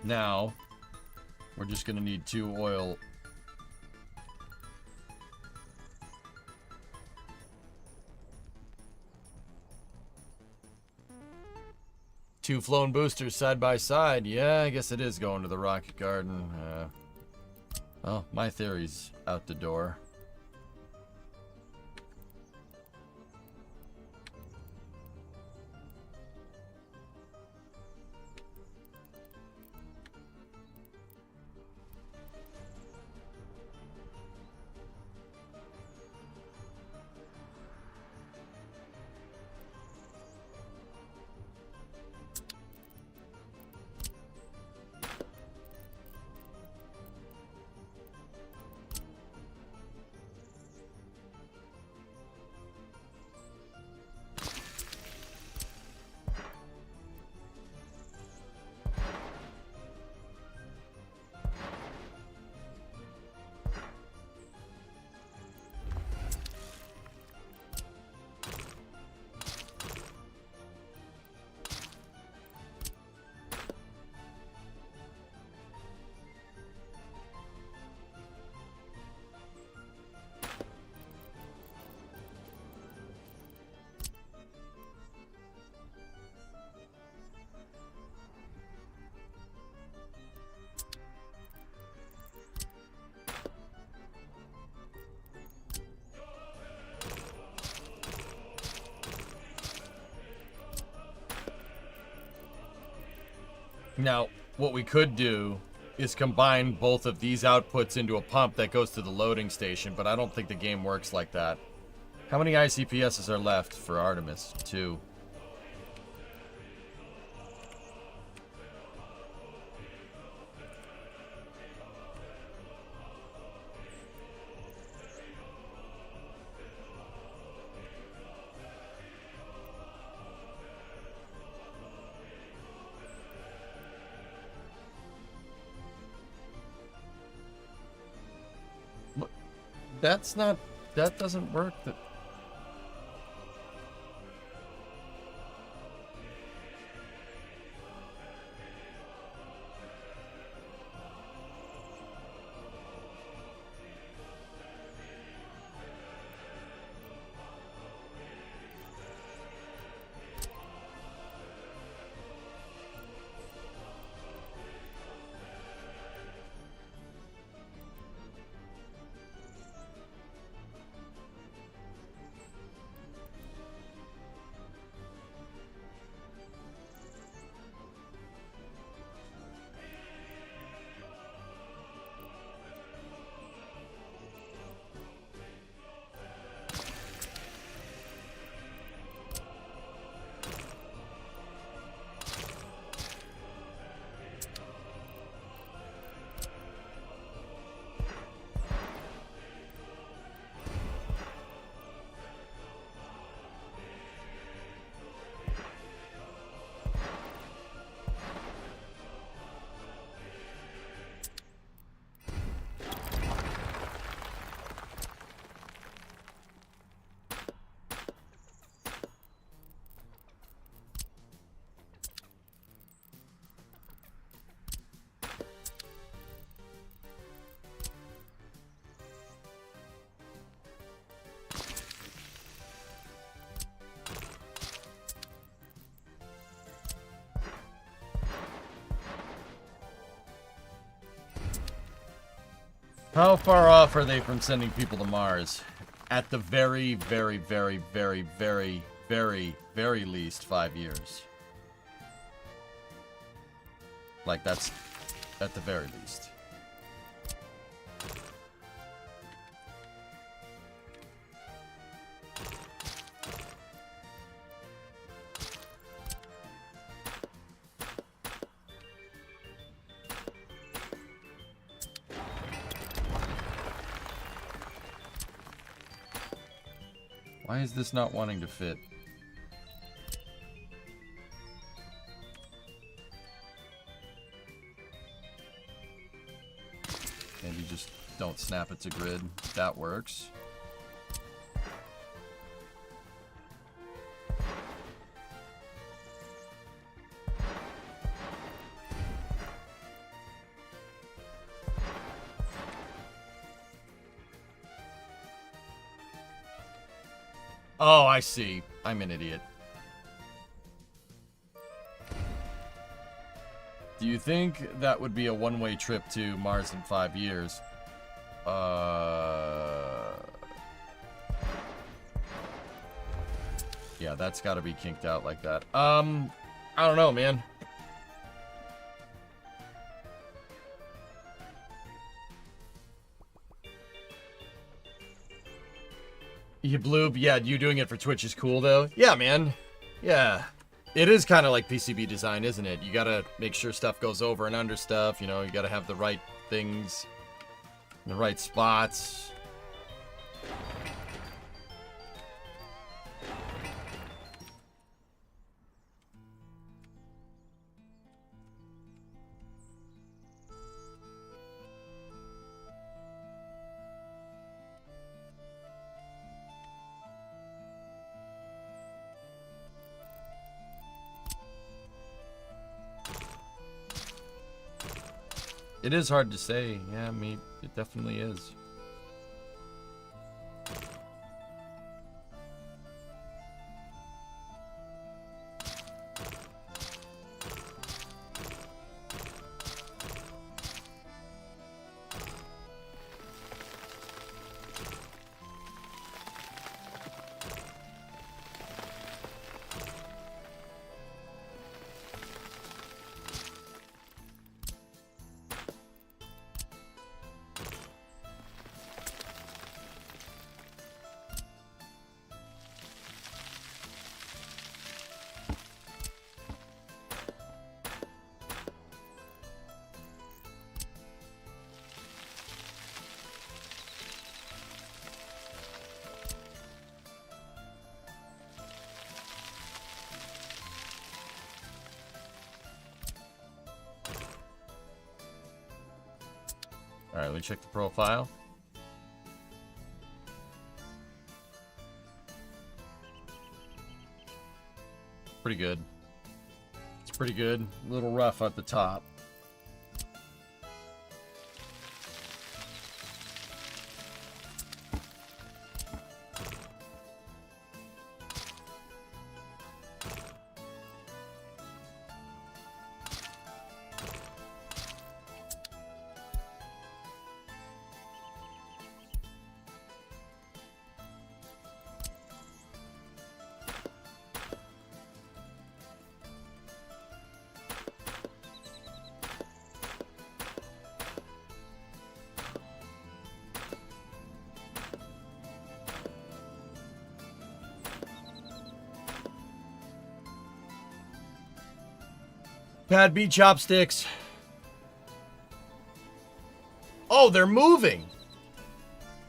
Now, we're just going to need 2 oil. Two flown boosters side by side. Yeah, I guess it is going to the rocket garden. Well, my theory's out the door. Now, what we could do is combine both of these outputs into a pump that goes to the loading station, but I don't think the game works like that. How many ICPSs are left for Artemis? 2. That's not... That doesn't work. How far off are they from sending people to Mars? At the very, very, very, very, very, very, very least 5 years. Like, that's at the very least. Why is this not wanting to fit? Maybe just don't snap it to grid. That works. Oh, I see. I'm an idiot. Do you think that would be a one-way trip to Mars in 5 years? Yeah, that's got to be kinked out like that. I don't know, man. You bloob? Yeah, you doing it for Twitch is cool, though. Yeah, man. Yeah. It is kind of like PCB design, isn't it? You gotta make sure stuff goes over and under stuff, you know? You gotta have the right things in the right spots. It is hard to say. Yeah, I mean, it definitely is. All right, let me check the profile. Pretty good. It's pretty good. A little rough at the top. Pad B chopsticks. Oh, they're moving.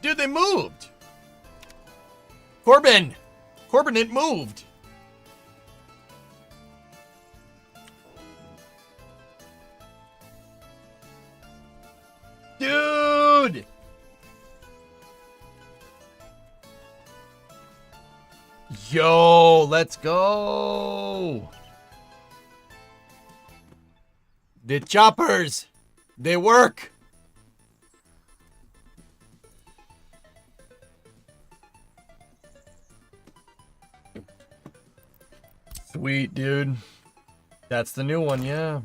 Dude, they moved. Corbin, it moved. Dude. Yo, let's go. The choppers, they work. Sweet, dude. That's the new one, yeah.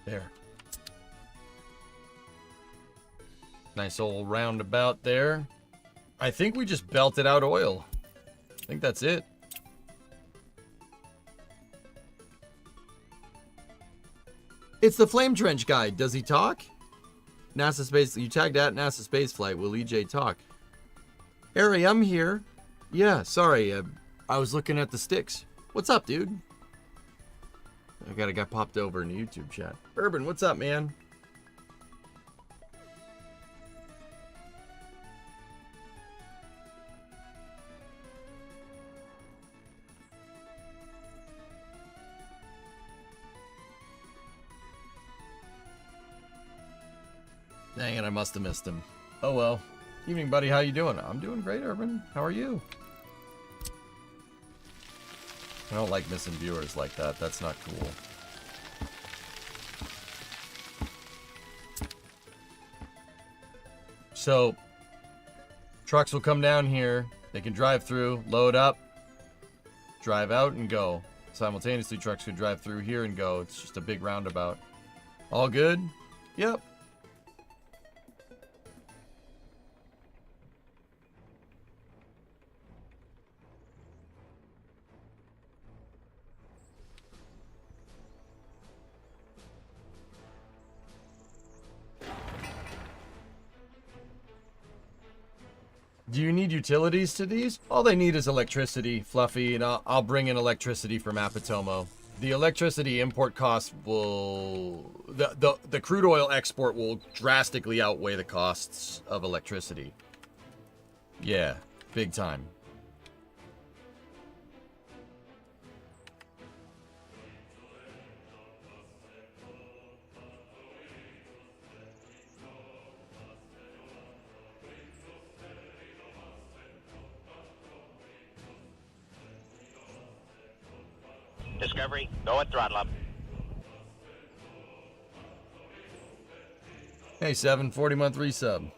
There. Nice old roundabout there. I think we just belted out oil. I think that's it. It's the Flame Trench guy. Does he talk? NASA Space. You tagged at NASA Space Flight. Will EJ talk? Harry, I'm here. Yeah, sorry. I was looking at the sticks. What's up, dude? I got popped over in the YouTube chat. Urban, what's up, man? Dang it, I must have missed him. Oh well. Evening, buddy. How you doing? I'm doing great, Urban. How are you? I don't like missing viewers like that. That's not cool. So, trucks will come down here. They can drive through, load up, drive out, and go. Simultaneously, trucks could drive through here and go. It's just a big roundabout. All good? Yep. Do you need utilities to these? All they need is electricity, Fluffy, and I'll bring in electricity from Apatomo. The electricity import cost will... The crude oil export will drastically outweigh the costs of electricity. Yeah, big time. Discovery, go at throttle up. Hey, 740-month resub.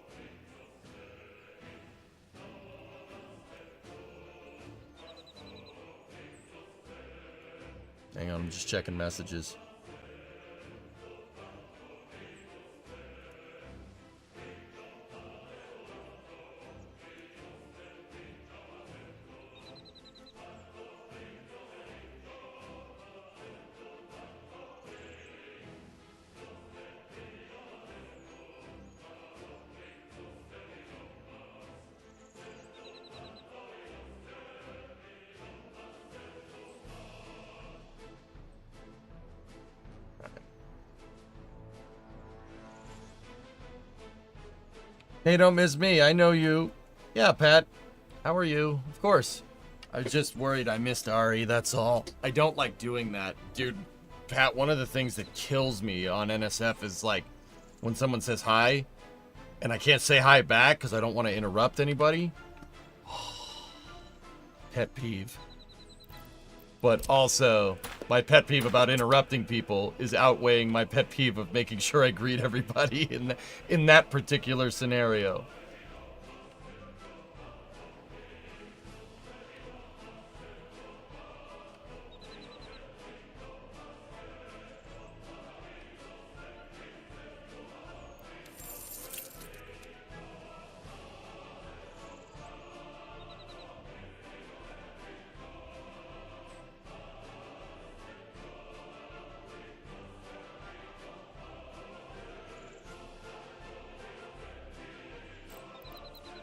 Hang on, I'm just checking messages. Hey, don't miss me. I know you. Yeah, Pat. How are you? Of course. I was just worried I missed Ari, that's all. I don't like doing that. Dude, Pat, one of the things that kills me on NSF is, like, when someone says hi, and I can't say hi back because I don't want to interrupt anybody. Pet peeve. But also, my pet peeve about interrupting people is outweighing my pet peeve of making sure I greet everybody in that particular scenario.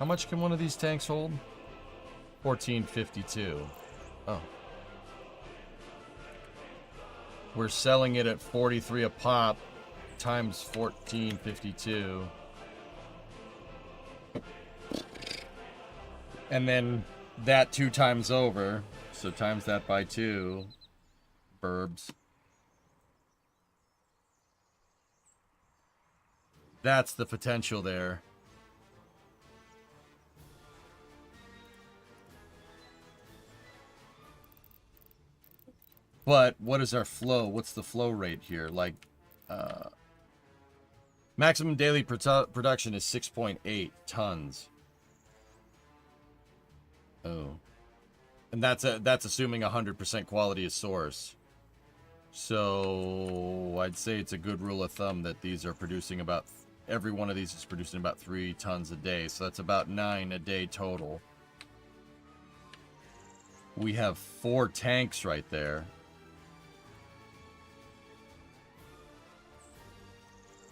How much can one of these tanks hold? 1452. Oh. We're selling it at 43 a pop times 1452. And then that 2 times over. So times that by 2. Burbs. That's the potential there. But what is our flow? What's the flow rate here? Like, maximum daily production is 6.8 tons. Oh, and that's assuming 100% quality of source. So I'd say it's a good rule of thumb that these are producing about, every one of these is producing about 3 tons a day. So that's about 9 a day total. We have 4 tanks right there.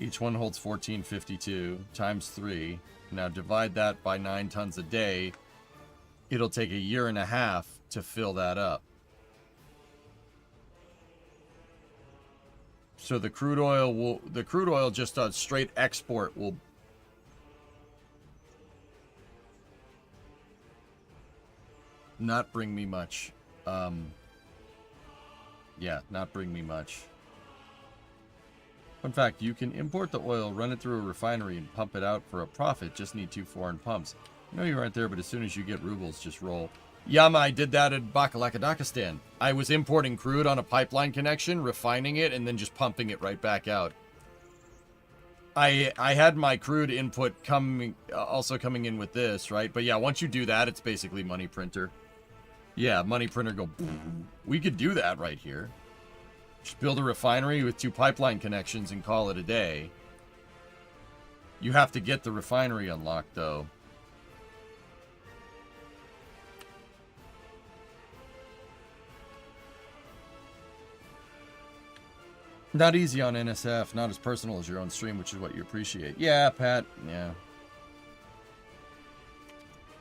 Each one holds 1452 times 3. Now divide that by 9 tons a day. It'll take a year and a half to fill that up. So the crude oil just on straight export will not bring me much. Yeah, not bring me much. Fun fact, you can import the oil, run it through a refinery, and pump it out for a profit. Just need 2 foreign pumps. I know you aren't there, but as soon as you get rubles, just roll. Yama, I did that in Bakalakadakistan. I was importing crude on a pipeline connection, refining it, and then just pumping it right back out. I had my crude input also coming in with this, right? But yeah, once you do that, it's basically money printer. Yeah, money printer go boom. We could do that right here. Just build a refinery with 2 pipeline connections and call it a day. You have to get the refinery unlocked, though. Not easy on NSF, not as personal as your own stream, which is what you appreciate. Yeah, Pat, yeah.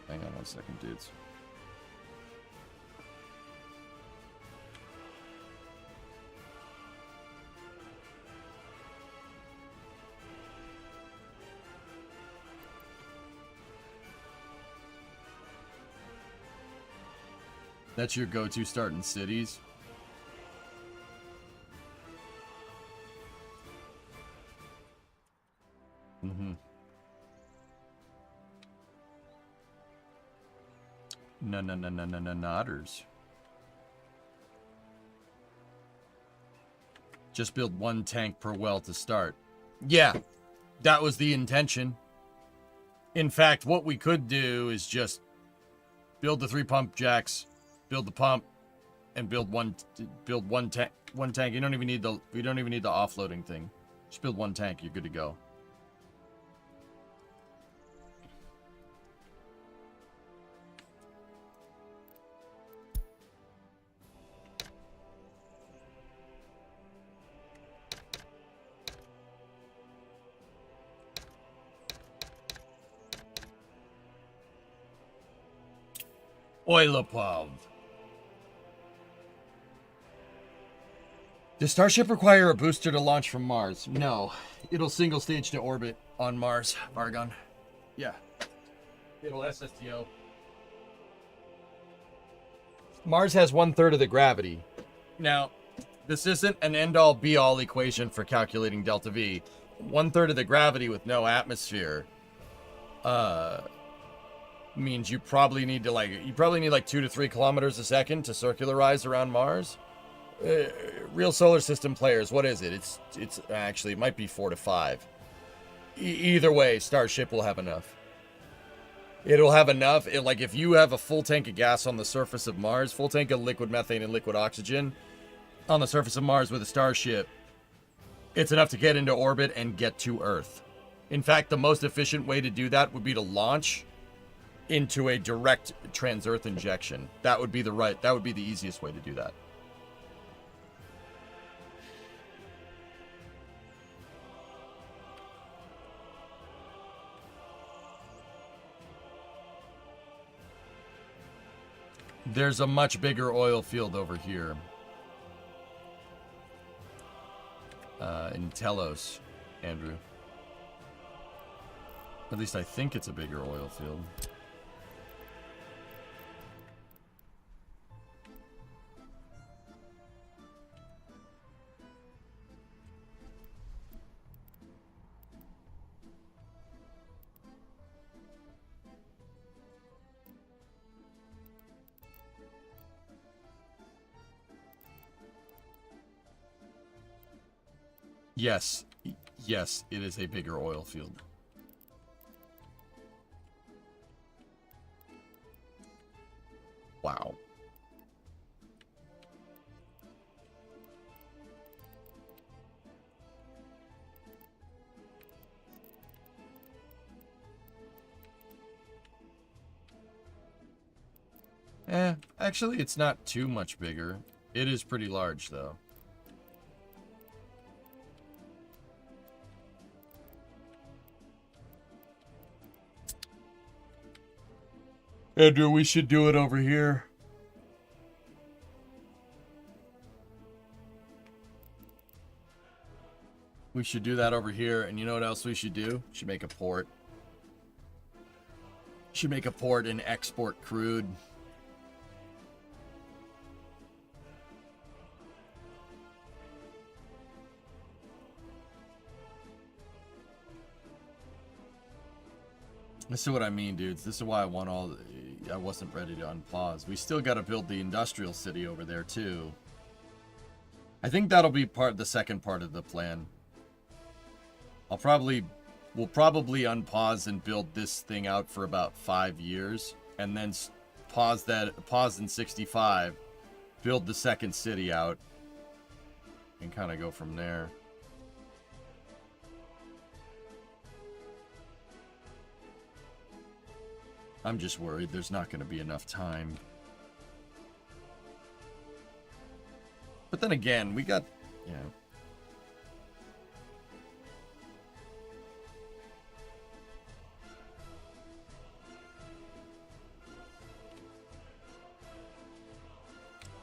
Hang on one second, dudes. That's your go-to start in cities? Mm-hmm. Nodders. Just build 1 tank per well to start. Yeah, that was the intention. In fact, what we could do is just build the 3 pump jacks, build the pump, and build one tank. You don't even need the offloading thing. Just build 1 tank. You're good to go. Oilopov. Does Starship require a booster to launch from Mars? No. It'll single stage to orbit on Mars, Vargon. Yeah. It'll SSTO. Mars has 1/3 of the gravity. Now, this isn't an end-all be-all equation for calculating delta V. 1/3 of the gravity with no atmosphere means you probably need like 2 to 3 kilometers a second to circularize around Mars. Real solar system players, what is it? It's actually, it might be 4 to 5. Either way, Starship will have enough. It'll have enough. Like if you have a full tank of gas on the surface of Mars, full tank of liquid methane and liquid oxygen on the surface of Mars with a Starship, it's enough to get into orbit and get to Earth. In fact, the most efficient way to do that would be to launch into a direct trans-Earth injection. That would be the easiest way to do that. There's a much bigger oil field over here. In Telos, Andrew. At least I think it's a bigger oil field. Yes, yes, it is a bigger oil field. Wow. Actually, it's not too much bigger. It is pretty large, though. Andrew, we should do it over here. We should do that over here, and you know what else we should do? We should make a port. Should make a port and export crude. This is what I mean, dudes. This is why I want all... I wasn't ready to unpause. We still got to build the industrial city over there, too. I think that'll be the second part of the plan. We'll probably unpause and build this thing out for about 5 years. And then pause in 65. Build the second city out. And kind of go from there. I'm just worried there's not going to be enough time. But then again, we got, you know.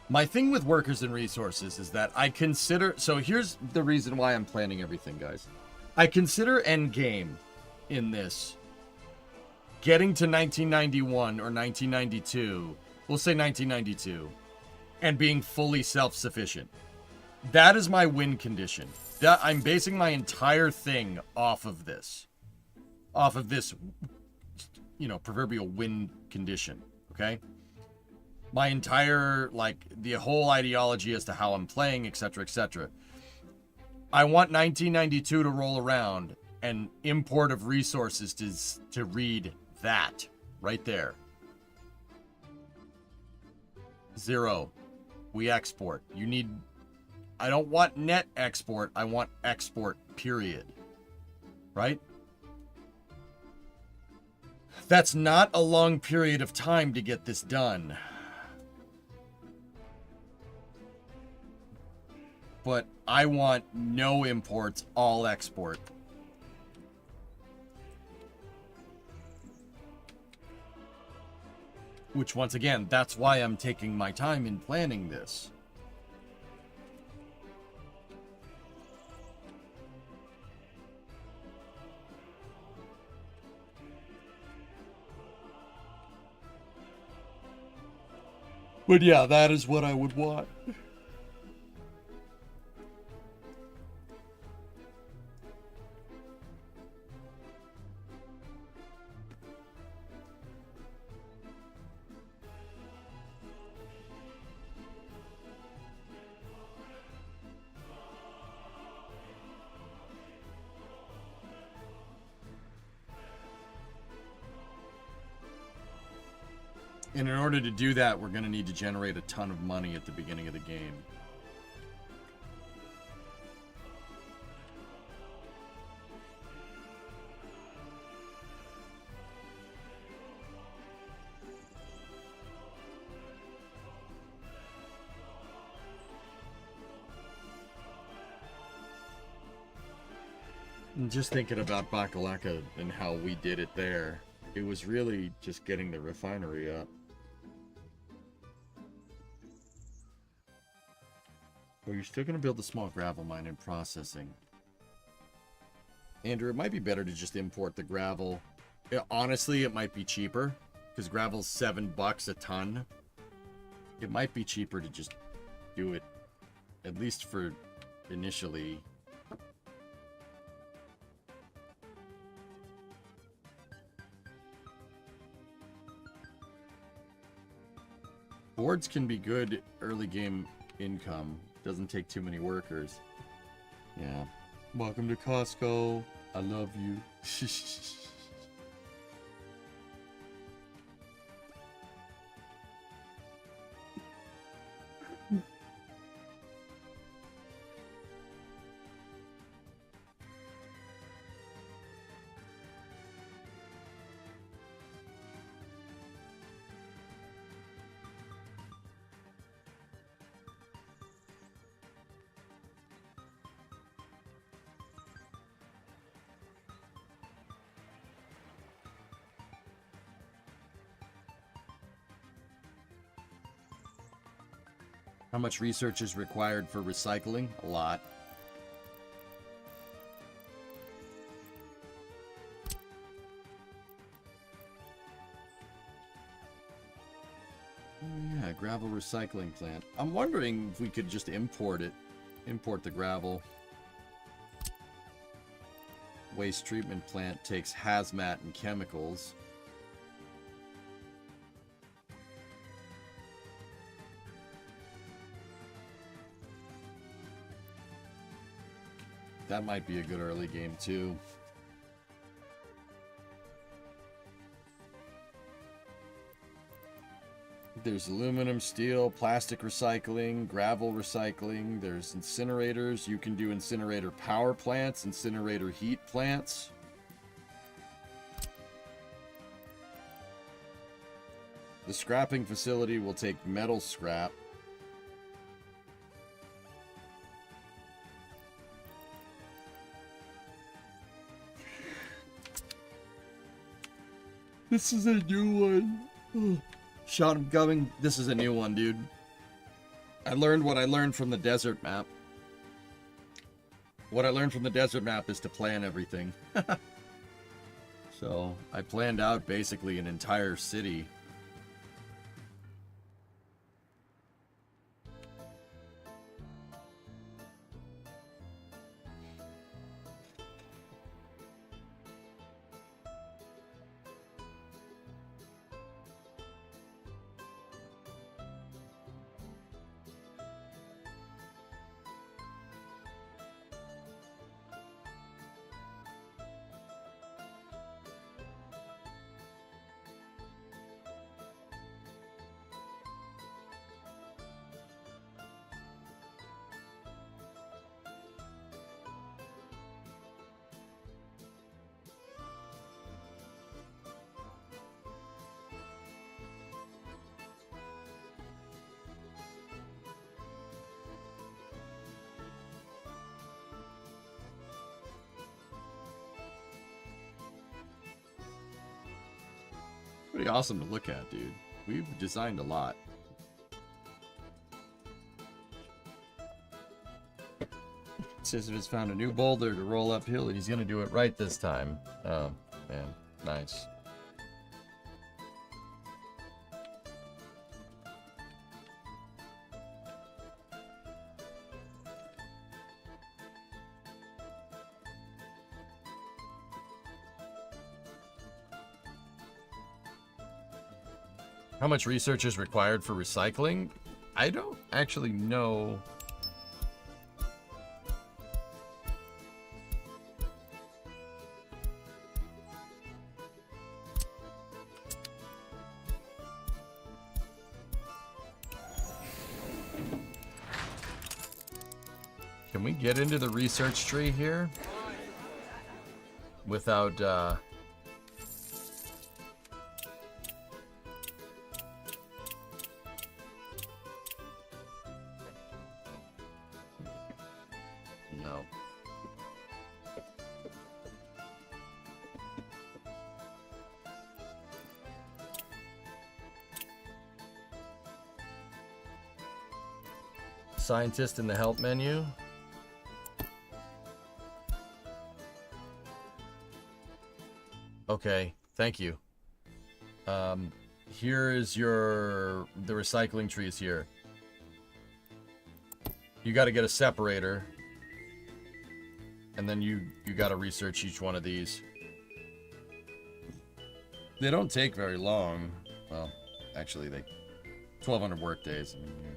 My thing with workers and resources is that I consider, so here's the reason why I'm planning everything, guys. I consider endgame in this getting to 1991 or 1992, we'll say 1992, and being fully self-sufficient. That is my win condition. I'm basing my entire thing off of this. Off of this, you know, proverbial win condition, okay? My entire, like, the whole ideology as to how I'm playing, etc., etc. I want 1992 to roll around and import of resources to read that right there. 0. We export. You need... I don't want net export. I want export, period. Right? That's not a long period of time to get this done. But I want no imports, all export. Which, once again, that's why I'm taking my time in planning this. But yeah, that is what I would want. And in order to do that, we're going to need to generate a ton of money at the beginning of the game. And just thinking about Bakalaka and how we did it there, it was really just getting the refinery up. Well, you're still going to build a small gravel mine and processing. Andrew, it might be better to just import the gravel. Honestly, it might be cheaper, because gravel's $7 a ton. It might be cheaper to just do it, at least for initially. Boards can be good early game income. Doesn't take too many workers. Yeah. Welcome to Costco. I love you. How much research is required for recycling? A lot. Yeah, gravel recycling plant. I'm wondering if we could just import it. Import the gravel. Waste treatment plant takes hazmat and chemicals. That might be a good early game too. There's aluminum, steel, plastic recycling, gravel recycling. There's incinerators. You can do incinerator power plants, incinerator heat plants. The scrapping facility will take metal scrap. This is a new one. Shot him coming. This is a new one, dude. I learned what I learned from the desert map. What I learned from the desert map is to plan everything. So I planned out basically an entire city. Pretty awesome to look at, dude. We've designed a lot. Sisyphus found a new boulder to roll uphill, and he's gonna do it right this time. Oh, man. Nice. How much research is required for recycling? I don't actually know. Can we get into the research tree here without no. Scientist in the help menu. Okay, thank you. Here is the recycling trees here. You got to get a separator, and then you got to research each one of these. They don't take very long. Well, actually, 1,200 work days. I mean,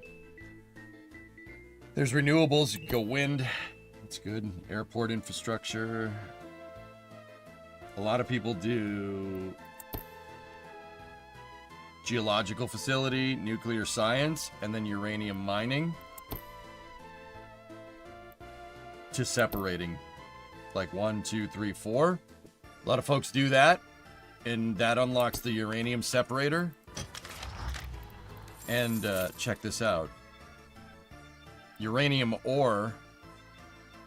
there's renewables. You can go wind. That's good. Airport infrastructure. A lot of people do geological facility, nuclear science, and then uranium mining to separating. Like 1, 2, 3, 4. A lot of folks do that, and that unlocks the uranium separator. And check this out. Uranium ore,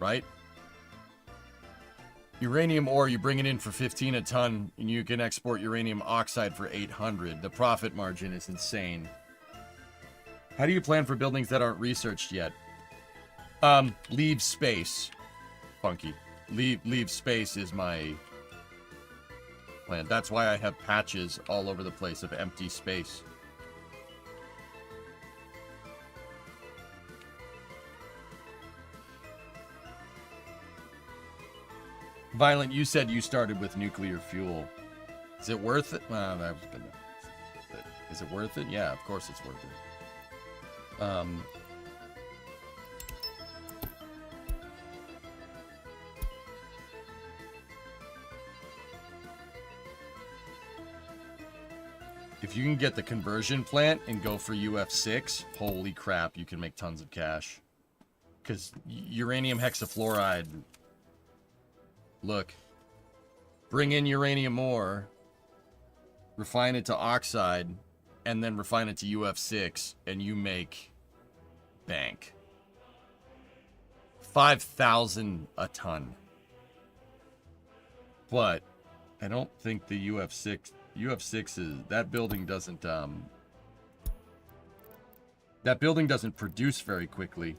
right? Uranium ore, you bring it in for 15 a ton, and you can export uranium oxide for 800. The profit margin is insane. How do you plan for buildings that aren't researched yet? Leave space. Funky. Leave space is my plan. That's why I have patches all over the place of empty space. Violent, you said you started with nuclear fuel. Is it worth it? Is it worth it? Yeah, of course it's worth it. If you can get the conversion plant and go for UF6, holy crap, you can make tons of cash. Because uranium hexafluoride, look, bring in uranium ore, refine it to oxide, and then refine it to UF6, and you make bank. 5,000 a ton. But I don't think the UF6 is, that building doesn't produce very quickly.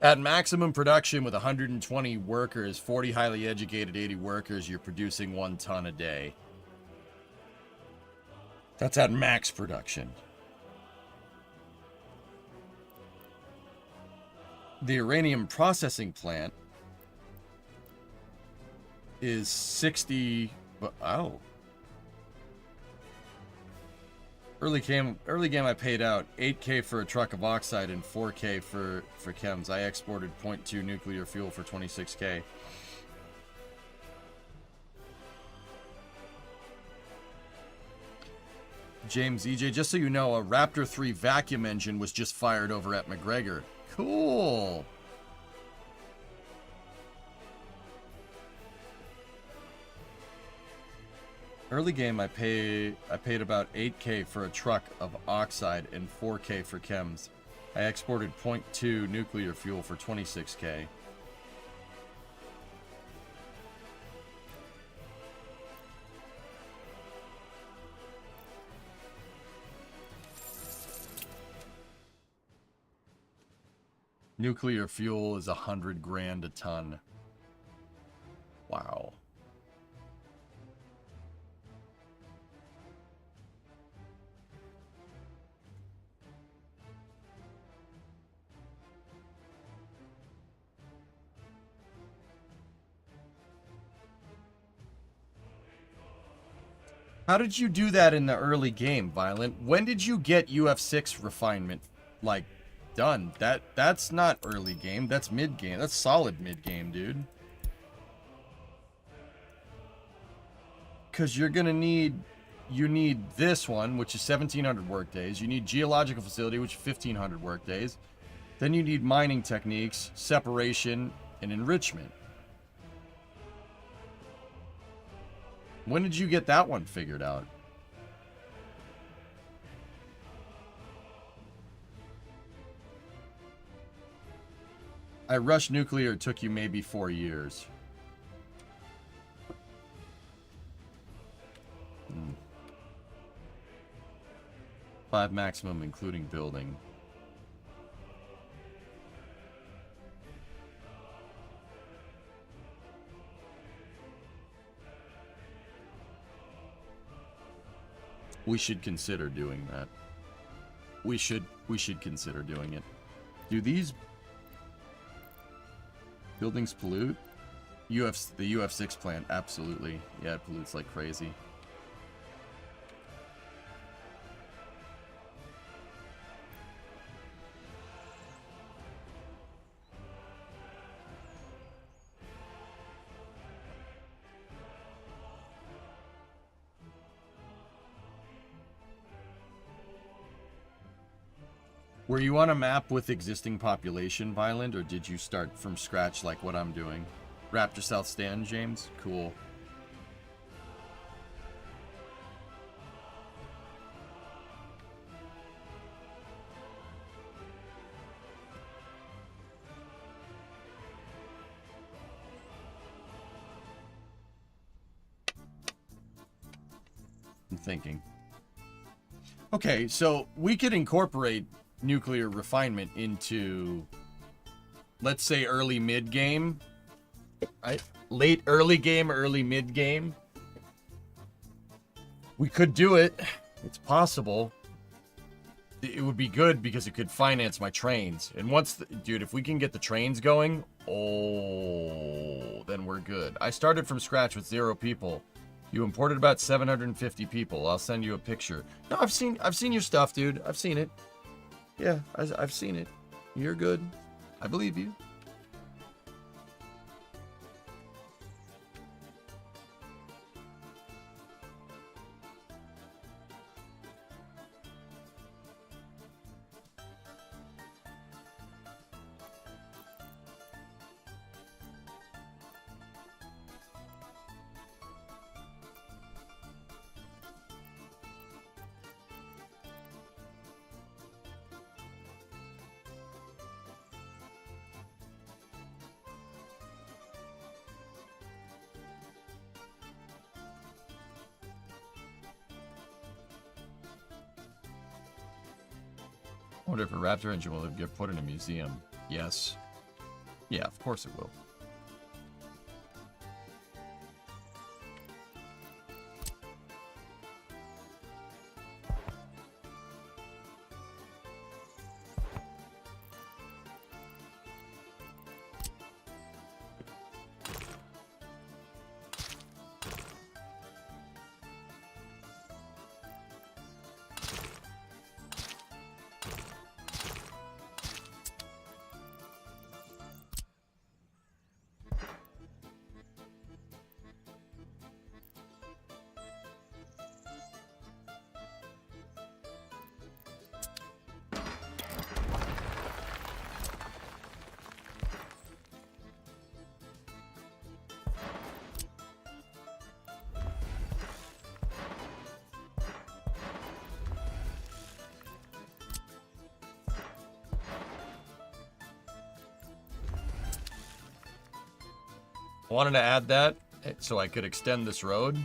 At maximum production with 120 workers, 40 highly educated, 80 workers, you're producing 1 ton a day. That's at max production. The uranium processing plant is 60. Oh. Early game I paid out $8K for a truck of oxide and $4K for chems. I exported 0.2 nuclear fuel for $26K. James EJ, just so you know, a Raptor 3 vacuum engine was just fired over at McGregor. Cool. Early game, I paid about 8K for a truck of oxide and 4K for chems. I exported 0.2 nuclear fuel for 26K. Nuclear fuel is 100 grand a ton. Wow. How did you do that in the early game, Violent? When did you get UF6 refinement, like, done? That's not early game. That's mid game. That's solid mid game, dude. Because you're gonna need, you need this one, which is 1,700 work days. You need geological facility, which is 1,500 work days. Then you need mining techniques, separation, and enrichment. When did you get that one figured out? I rushed nuclear, it took you maybe 4 years. 5 maximum, including building. We should consider doing that. We should consider doing it. Do these buildings pollute? The UF6 plant, absolutely. Yeah, it pollutes like crazy. Were you on a map with existing population, Violent, or did you start from scratch like what I'm doing? Raptor South Stand, James? Cool. thinking. Okay, so we could incorporate nuclear refinement into, let's say, early mid-game, right? Late early game, early mid-game. We could do it. It's possible. It would be good because it could finance my trains. And once, dude, if we can get the trains going, oh, then we're good. I started from scratch with 0 people. You imported about 750 people. I'll send you a picture. No, I've seen your stuff, dude. I've seen it. Yeah, I've seen it. You're good. I believe you. I wonder if a Raptor engine will get put in a museum. Yes. Yeah, of course it will. I wanted to add that so I could extend this road.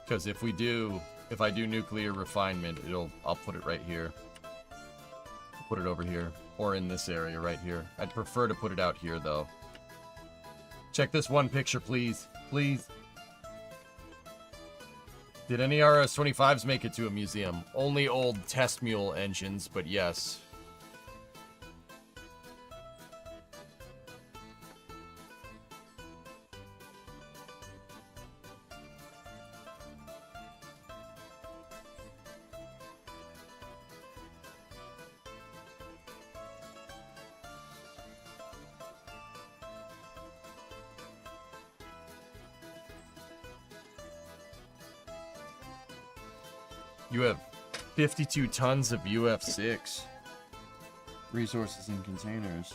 Because if I do nuclear refinement, I'll put it right here. Put it over here, or in this area right here. I'd prefer to put it out here though. Check this one picture, please. Please. Did any RS-25s make it to a museum? Only old test mule engines, but yes. You have 52 tons of UF6 resources in containers.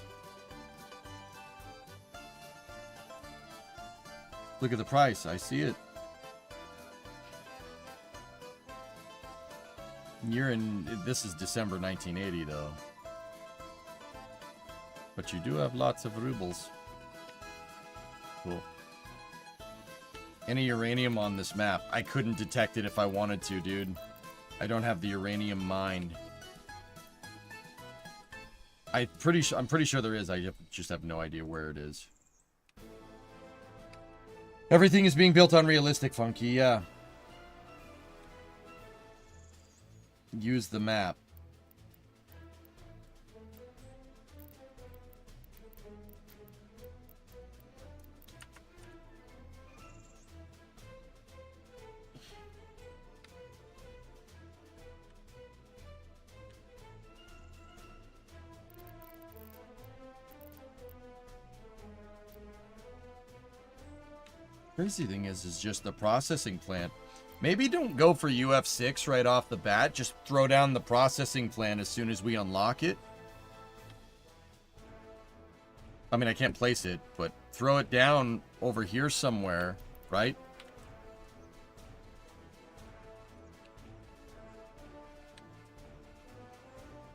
Look at the price. I see it. This is December 1980 though. But you do have lots of rubles. Cool. Any uranium on this map? I couldn't detect it if I wanted to, dude. I don't have the uranium mine. I'm pretty sure there is. I just have no idea where it is. Everything is being built unrealistic, Funky. Yeah. Use the map. Crazy thing is just the processing plant. Maybe don't go for UF6 right off the bat. Just throw down the processing plant as soon as we unlock it. I mean, I can't place it, but throw it down over here somewhere, right?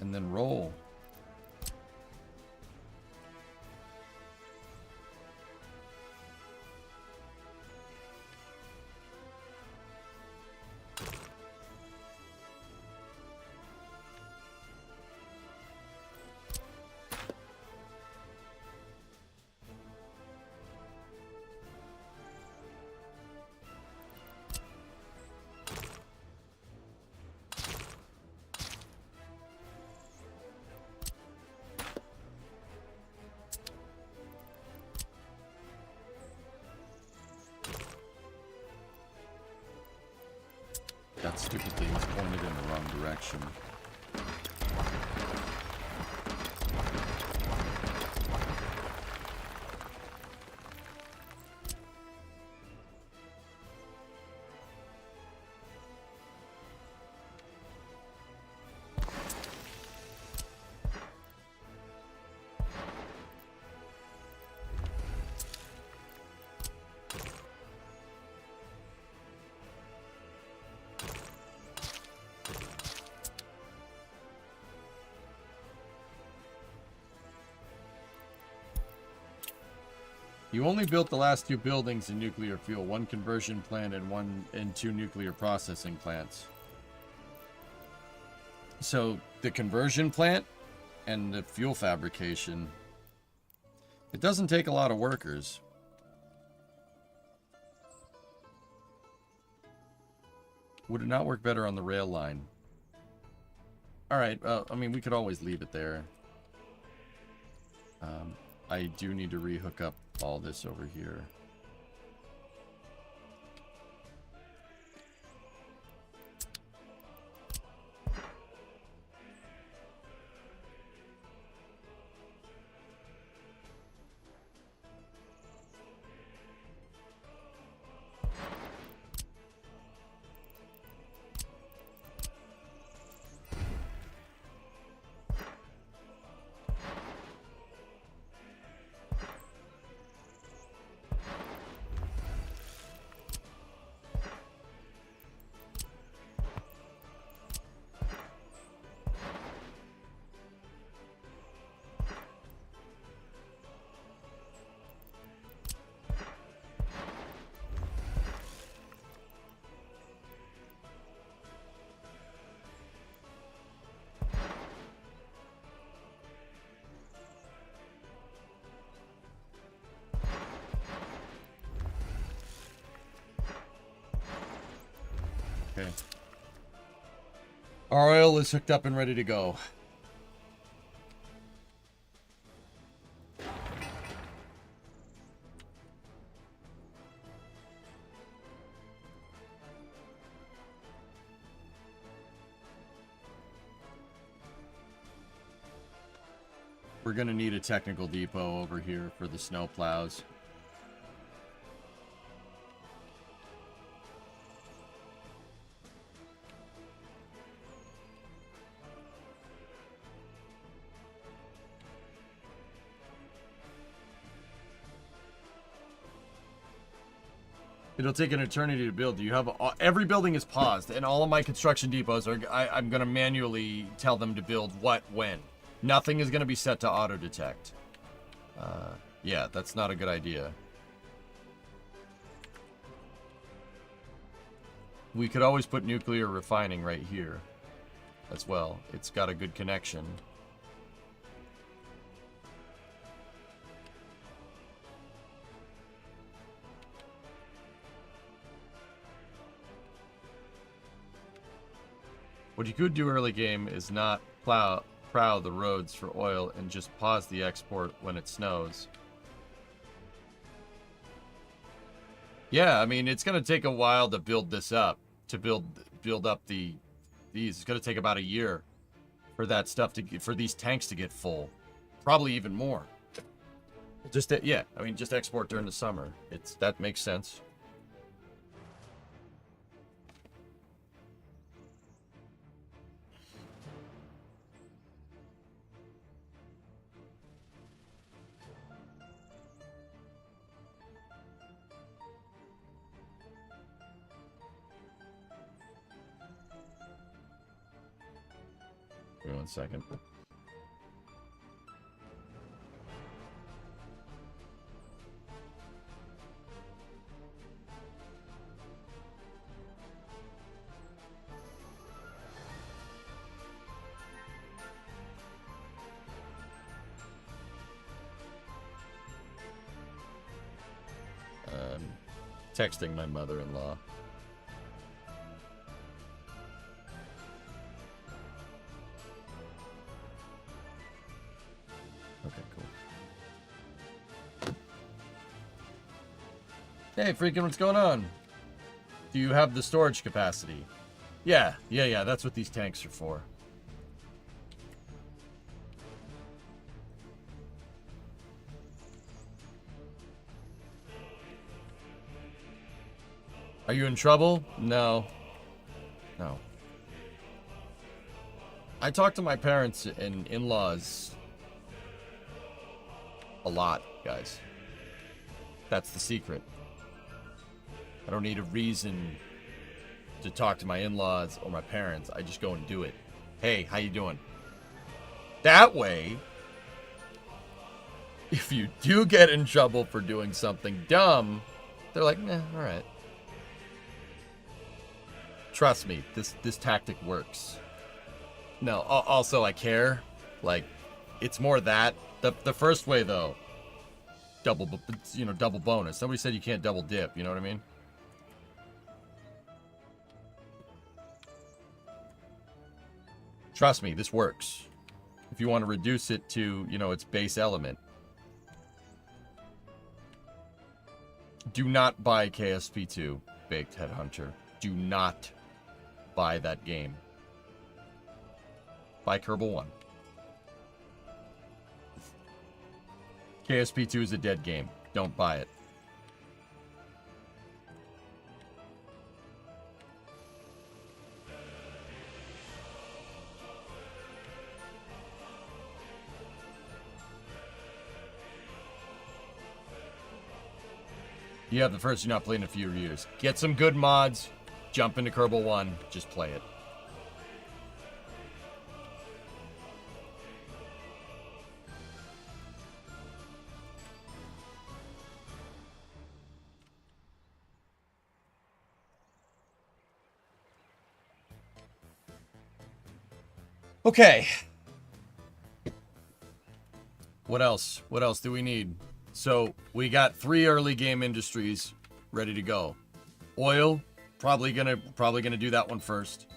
And then roll. That stupid thing is pointed in the wrong direction. You only built the last 2 buildings in nuclear fuel, 1 conversion plant and 2 nuclear processing plants. So the conversion plant and the fuel fabrication, it doesn't take a lot of workers. Would it not work better on the rail line? Alright, I mean, we could always leave it there. I do need to rehook up all this over here. Okay. Our oil is hooked up and ready to go. We're gonna need a technical depot over here for the snow plows. It'll take an eternity to build. Do you have every building is paused, and all of my construction depots are. I'm gonna manually tell them to build what when. Nothing is gonna be set to auto detect. Yeah, that's not a good idea. We could always put nuclear refining right here, as well. It's got a good connection. What you could do early game is not plow the roads for oil and just pause the export when it snows. Yeah, I mean, it's going to take a while to build this up, to build up these. It's going to take about a year for that stuff for these tanks to get full. Probably even more. Just, yeah, I mean, just export during the summer. That makes sense. Wait 1 second. Texting my mother-in-law. Okay, cool. Hey, freaking, what's going on? Do you have the storage capacity? Yeah, that's what these tanks are for. Are you in trouble? No. No. I talk to my parents and in-laws a lot, guys. That's the secret. I don't need a reason to talk to my in-laws or my parents. I just go and do it. Hey, how you doing? That way, if you do get in trouble for doing something dumb, they're like, nah, all right. Trust me, this tactic works. No, also I care. Like, it's more that. The first way though, double bonus. Somebody said you can't double dip. You know what I mean? Trust me, this works. If you want to reduce it to, its base element. Do not buy KSP2, Baked Headhunter. Do not buy that game. Buy Kerbal 1. KSP2 is a dead game. Don't buy it. You have the first, you're not playing in a few years. Get some good mods, jump into Kerbal 1, just play it. Okay. What else? What else do we need? So we got 3 early game industries ready to go. Oil, probably gonna do that one first.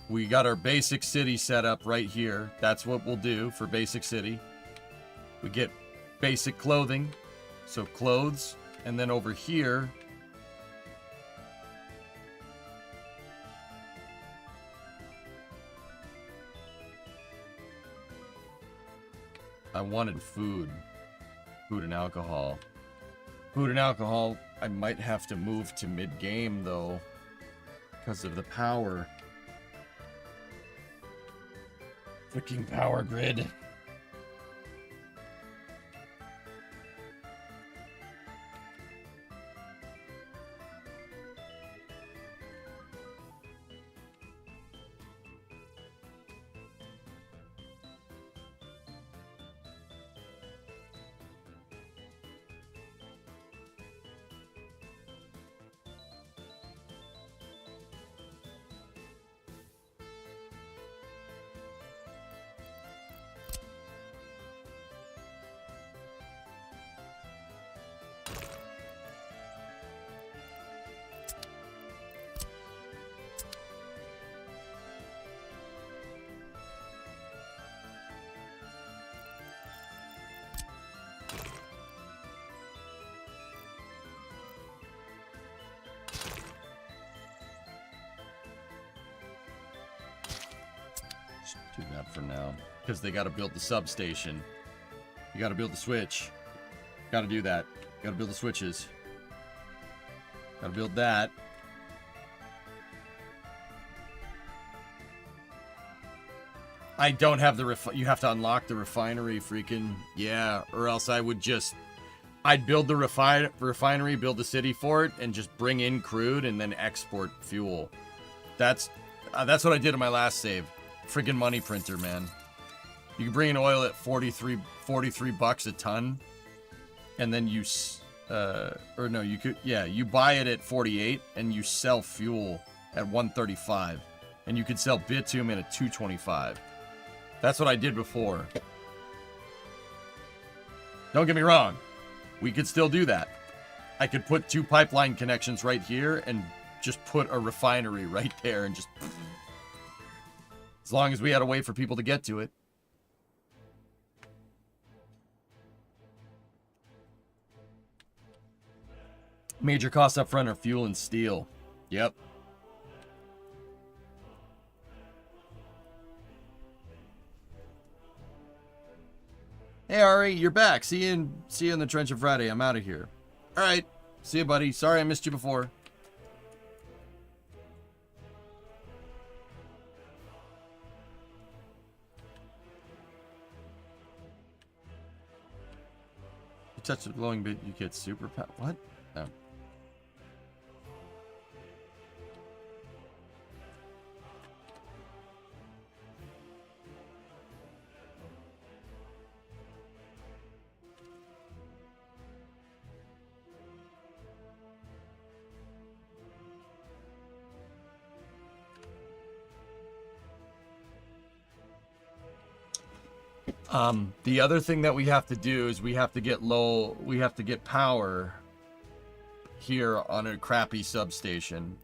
We got our basic city set up right here. That's what we'll do for basic city. We get basic clothing, so clothes, and then over here I wanted food. Food and alcohol. Food and alcohol, I might have to move to mid-game, though. Because of the power. Freaking power grid. Do that for now. Because they gotta build the substation. You gotta build the switch. Gotta do that. Gotta build the switches. Gotta build that. I don't have the you have to unlock the refinery, freaking yeah, or else I would just I'd build the refinery, build the city for it, and just bring in crude and then export fuel. That's what I did in my last save. Freaking money printer, man. You can bring in oil at 43 bucks a ton, and then you you buy it at 48 and you sell fuel at 135, and you could sell bitumen at 225. That's what I did before. Don't get me wrong, we could still do that. I could put 2 pipeline connections right here and just put a refinery right there and just, as long as we had a way for people to get to it. Major costs up front are fuel and steel. Yep. Hey Ari, you're back. See you in the trench on Friday. I'm out of here. All right. See you, buddy. Sorry I missed you before. You touch the glowing bit, you get super power. What? Oh. The other thing that we have to do is we have to get power here on a crappy substation.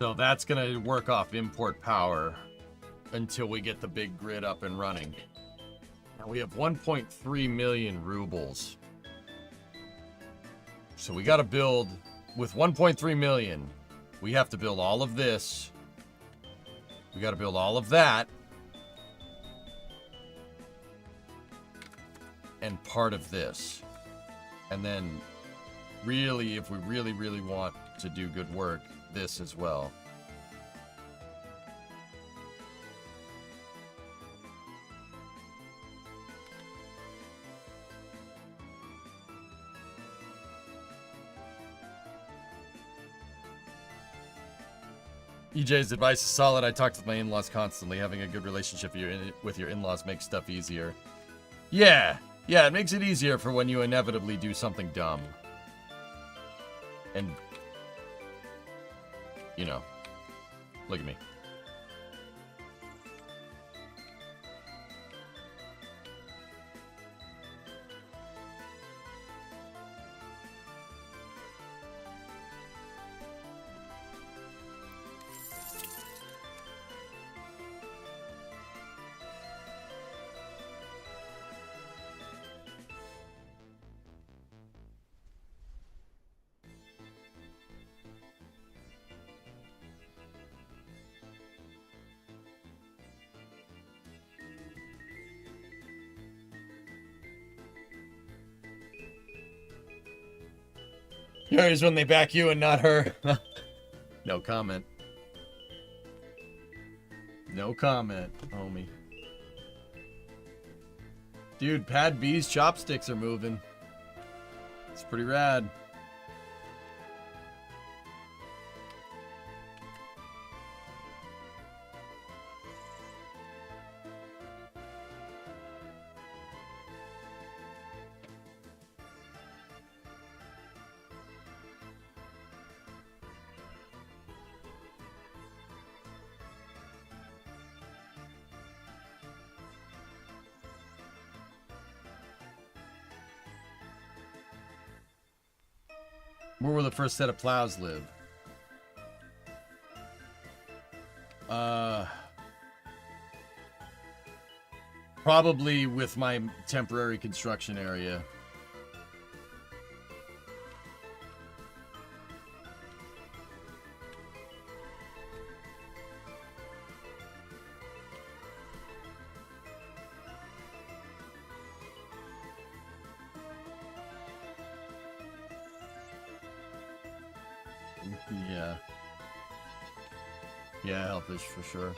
So that's going to work off import power until we get the big grid up and running. Now we have 1.3 million rubles. So we got to build, with 1.3 million, we have to build all of this. We got to build all of that. And part of this. And then really, if we really, really want to do good work, this as well. EJ's advice is solid. I talk with my in-laws constantly. Having a good relationship with your in-laws makes stuff easier. Yeah, it makes it easier for when you inevitably do something dumb. And you know, look at me. Here's when they back you and not her. No comment. No comment, homie. Dude, Pad B's chopsticks are moving. It's pretty rad. Where will the first set of plows live? Probably with my temporary construction area. Yeah. Yeah, Hellfish for sure.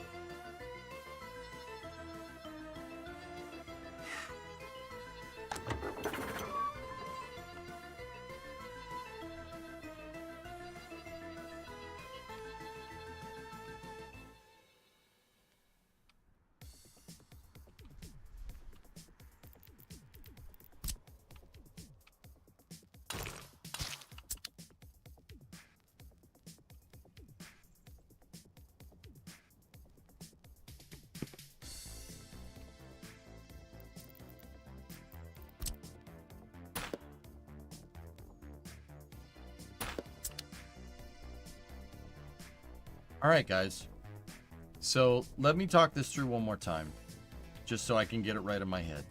All right, guys. So let me talk this through one more time, just so I can get it right in my head.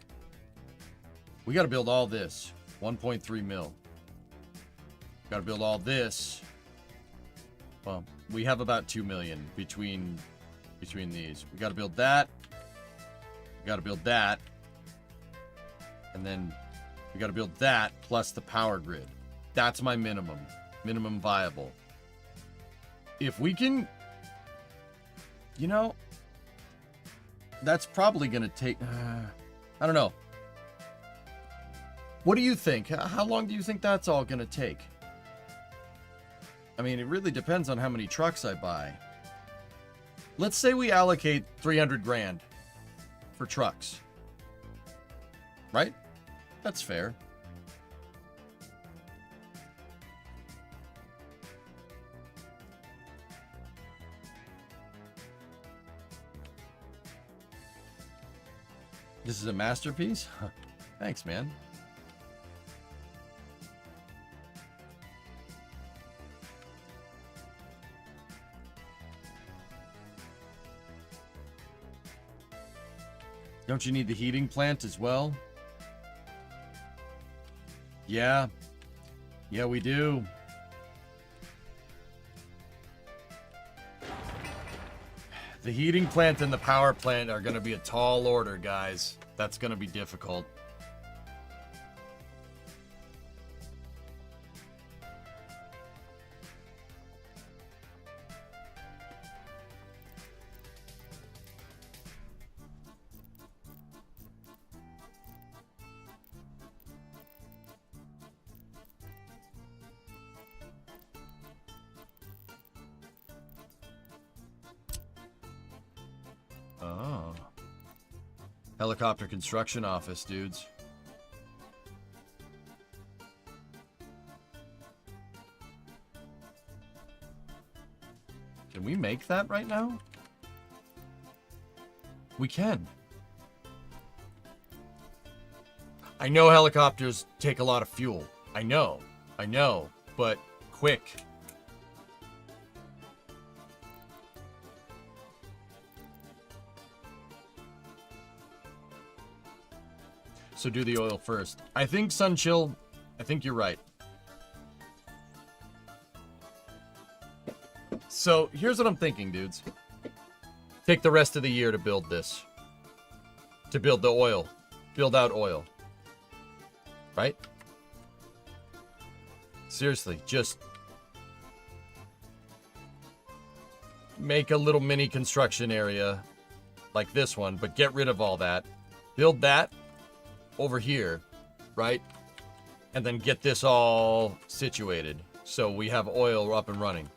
We got to build all this, 1.3 mil. Got to build all this. Well, we have about 2 million between these. We got to build that. We got to build that. And then we got to build that plus the power grid. That's my minimum viable. If we can, you know, that's probably going to take, I don't know. What do you think? How long do you think that's all going to take? I mean, it really depends on how many trucks I buy. Let's say we allocate 300 grand for trucks. Right? That's fair. This is a masterpiece? Thanks, man. Don't you need the heating plant as well? Yeah. Yeah, we do. The heating plant and the power plant are going to be a tall order, guys. That's going to be difficult. Oh. Helicopter construction office, dudes. Can we make that right now? We can. I know helicopters take a lot of fuel. I know, but quick. So do the oil first. I think, Sunchill, I think you're right. So here's what I'm thinking, dudes. Take the rest of the year to build this. To build the oil. Build out oil. Right? Seriously, just make a little mini construction area like this one, but get rid of all that. Build that over here, right? And then get this all situated so we have oil up and running.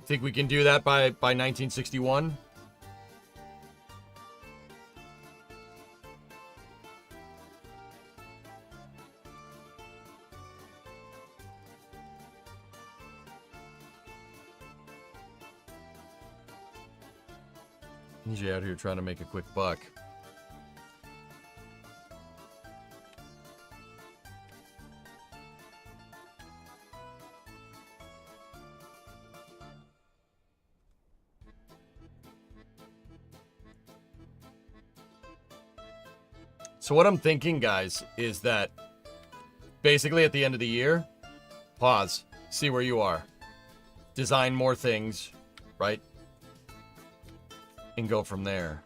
Think we can do that by 1961? Ninja out here trying to make a quick buck. So what I'm thinking, guys, is that basically at the end of the year, pause, see where you are, design more things, right? And go from there.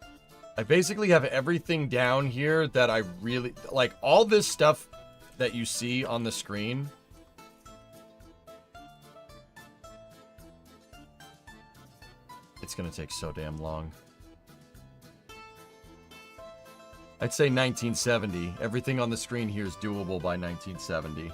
I basically have everything down here that I really like. All this stuff that you see on the screen. It's gonna take so damn long. I'd say 1970. Everything on the screen here is doable by 1970.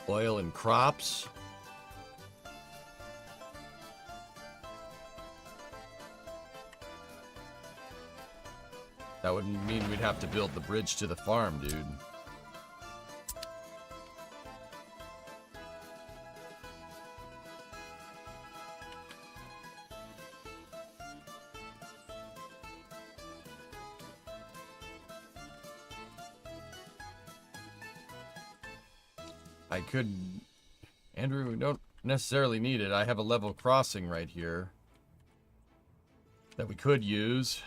Oil and crops. That would mean we'd have to build the bridge to the farm, dude. I could... Andrew, we don't necessarily need it. I have a level crossing right here that we could use.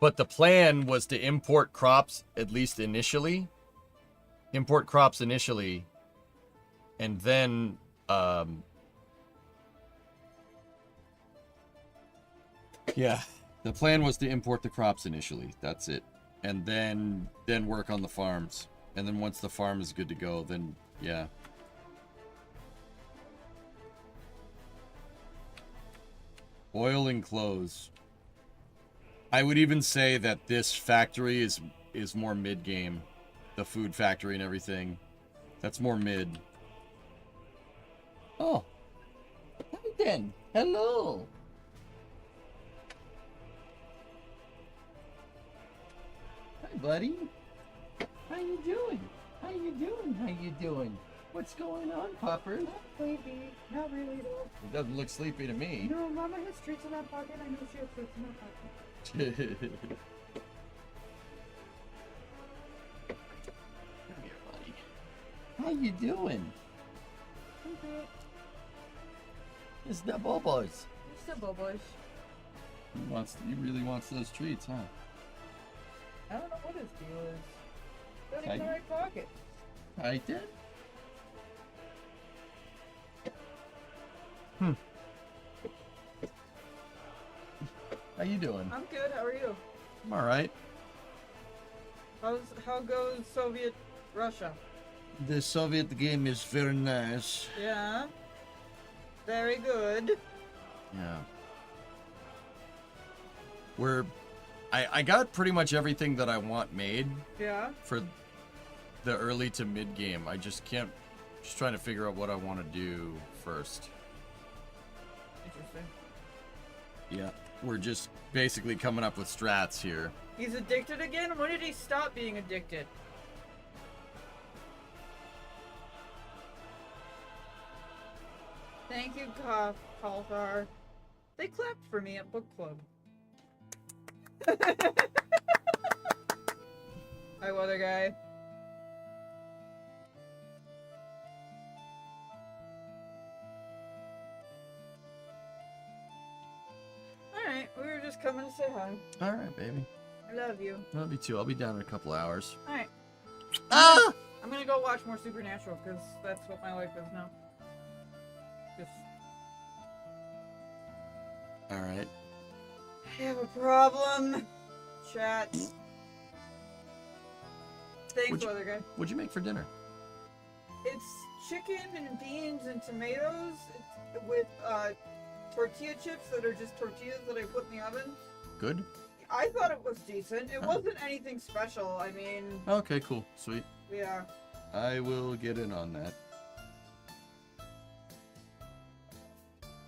But the plan was to import crops, at least initially. Import crops initially. And then... yeah. The plan was to import the crops initially. That's it. And then work on the farms. And then once the farm is good to go, then, yeah. Oil and clothes. I would even say that this factory is more mid-game. The food factory and everything. That's more mid. Oh. Hi then. Hello. Hi, buddy. How you doing? How you doing? How you doing? What's going on, Popper? Not sleepy. Not really though. It doesn't look sleepy to me. No, Mama has treats in that pocket. I know she has treats in that pocket. Come here, buddy. How you doing? Okay. It's the Bobos. It's the Bobos. He really wants those treats, huh? I don't know what his deal is. Got Tight. in the right pocket. I did. How you doing? I'm good. How are you? I'm all right. How goes Soviet Russia? The Soviet game is very nice. Yeah. Very good. Yeah. I got pretty much everything that I want made Yeah. for the early to mid game. I just can't. Just trying to figure out what I want to do first. Interesting. Yeah. We're just basically coming up with strats here. He's addicted again? When did he stop being addicted? Thank you, Kalthar. They clapped for me at book club. Hi, weather guy. Alright, we were just coming to say hi. All right, baby. I love you. Love you too. I'll be down in a couple hours. Alright. Ah! I'm gonna go watch more Supernatural, because that's what my life is now. Just... All right. I have a problem. Chat. Thanks, weather guy. What'd you make for dinner? It's chicken and beans and tomatoes with tortilla chips that are just tortillas that I put in the oven. Good? I thought it was decent. It wasn't anything special. I mean... Okay, cool. Sweet. Yeah. I will get in on that.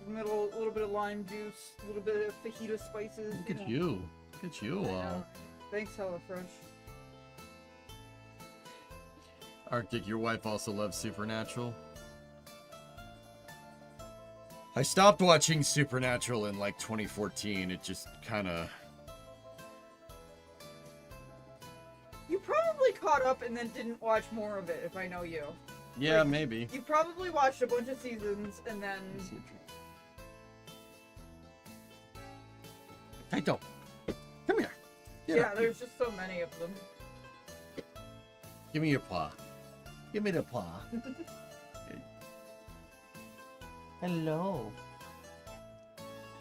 A little bit of lime juice, a little bit of fajita spices. Look at you. Look at you. Thanks, HelloFresh. Arctic, your wife also loves Supernatural. I stopped watching Supernatural in like 2014. It just kind of... You probably caught up and then didn't watch more of it, if I know you. Yeah, Like, maybe. You probably watched a bunch of seasons and then... Hey, don't. Come here. Get yeah, up. there's just so many of them. Give me your paw. Give me the paw. Hello.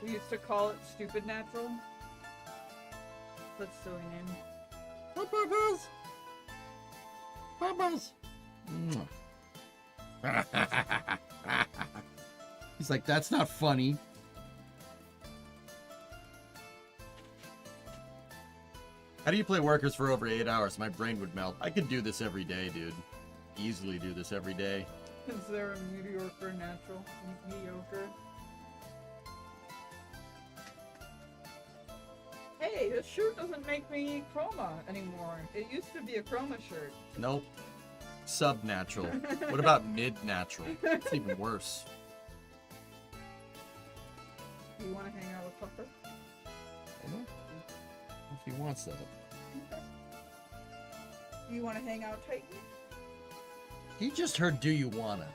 We used to call it Stupid Natural. That's a silly name. Hi, Bubbles. Bubbles. He's like, that's not funny. How do you play Workers for over 8 hours? My brain would melt. I could do this every day, dude. Easily do this every day. Is there a mediocre natural? Mediocre? Hey, this shirt doesn't make me chroma anymore. It used to be a chroma shirt. Nope. Sub-natural. What about mid-natural? It's even worse. Do you want to hang out with Puffer? I don't know if he wants that. Okay. Do you want to hang out, Titan? He just heard, do you wanna?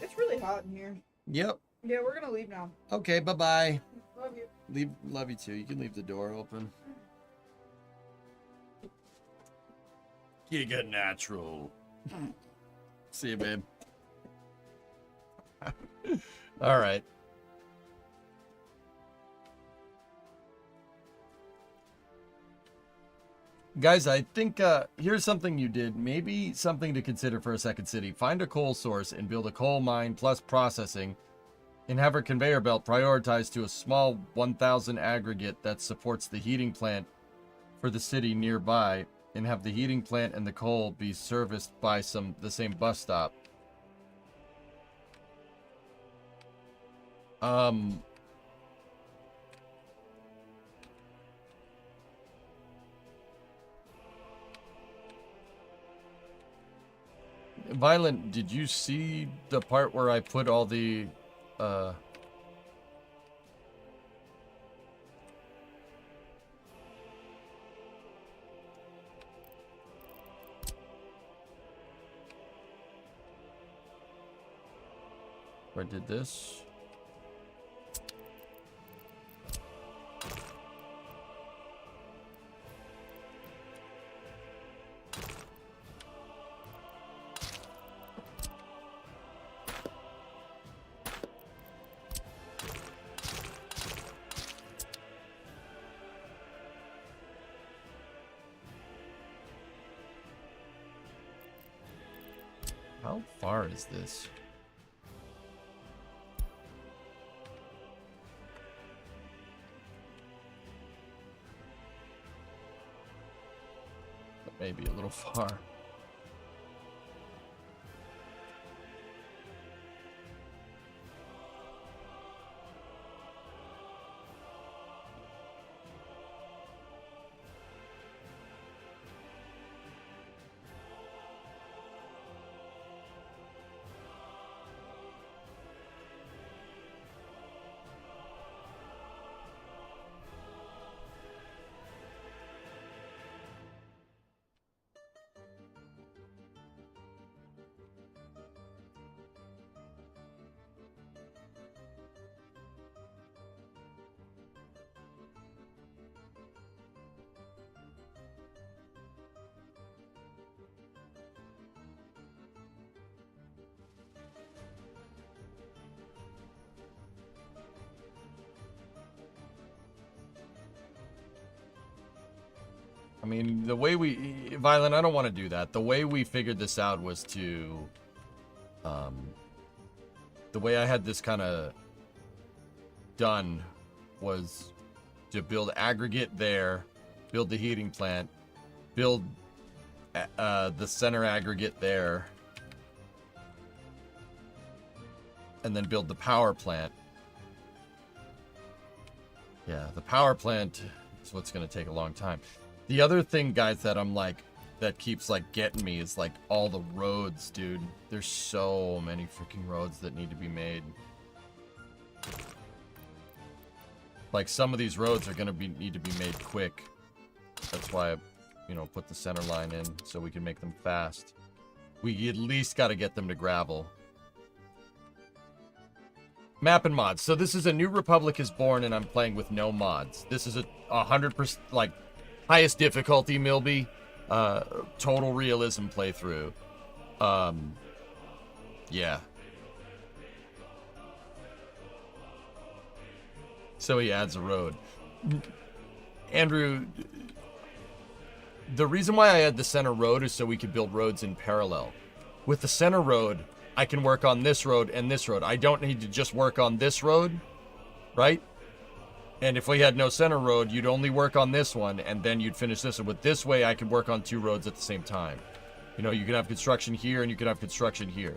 It's really hot in here. Yep. Yeah, we're gonna leave now. Okay, bye-bye. Love you. Love you too. You can leave the door open. Giga natural. See you, babe. All right. Guys, I think here's something you did. Maybe something to consider for a second city. Find a coal source and build a coal mine plus processing, and have a conveyor belt prioritized to a small 1,000 aggregate that supports the heating plant for the city nearby, and have the heating plant and the coal be serviced by the same bus stop. Violent, did you see the part where I put all the where I did this? How far is this? Maybe a little far. I mean, the way we... Violent, I don't want to do that. The way we figured this out was to... the way I had this kind of done was to build aggregate there, build the heating plant, build the center aggregate there, and then build the power plant. Yeah, the power plant is what's going to take a long time. The other thing, guys, that I'm like, that keeps like getting me is like all the roads, dude. There's so many freaking roads that need to be made. Like some of these roads are going to need to be made quick. That's why I, you know, put the center line in so we can make them fast. We at least got to get them to gravel. Map and mods. So this is a New Republic is Born, and I'm playing with no mods. This is a 100%, like, highest difficulty, Milby. Total realism playthrough. Yeah. So he adds a road. Andrew, the reason why I add the center road is so we could build roads in parallel. With the center road, I can work on this road and this road. I don't need to just work on this road, right? And if we had no center road, you'd only work on this one, and then you'd finish this one. But this way, I could work on two roads at the same time. You know, you could have construction here, and you could have construction here.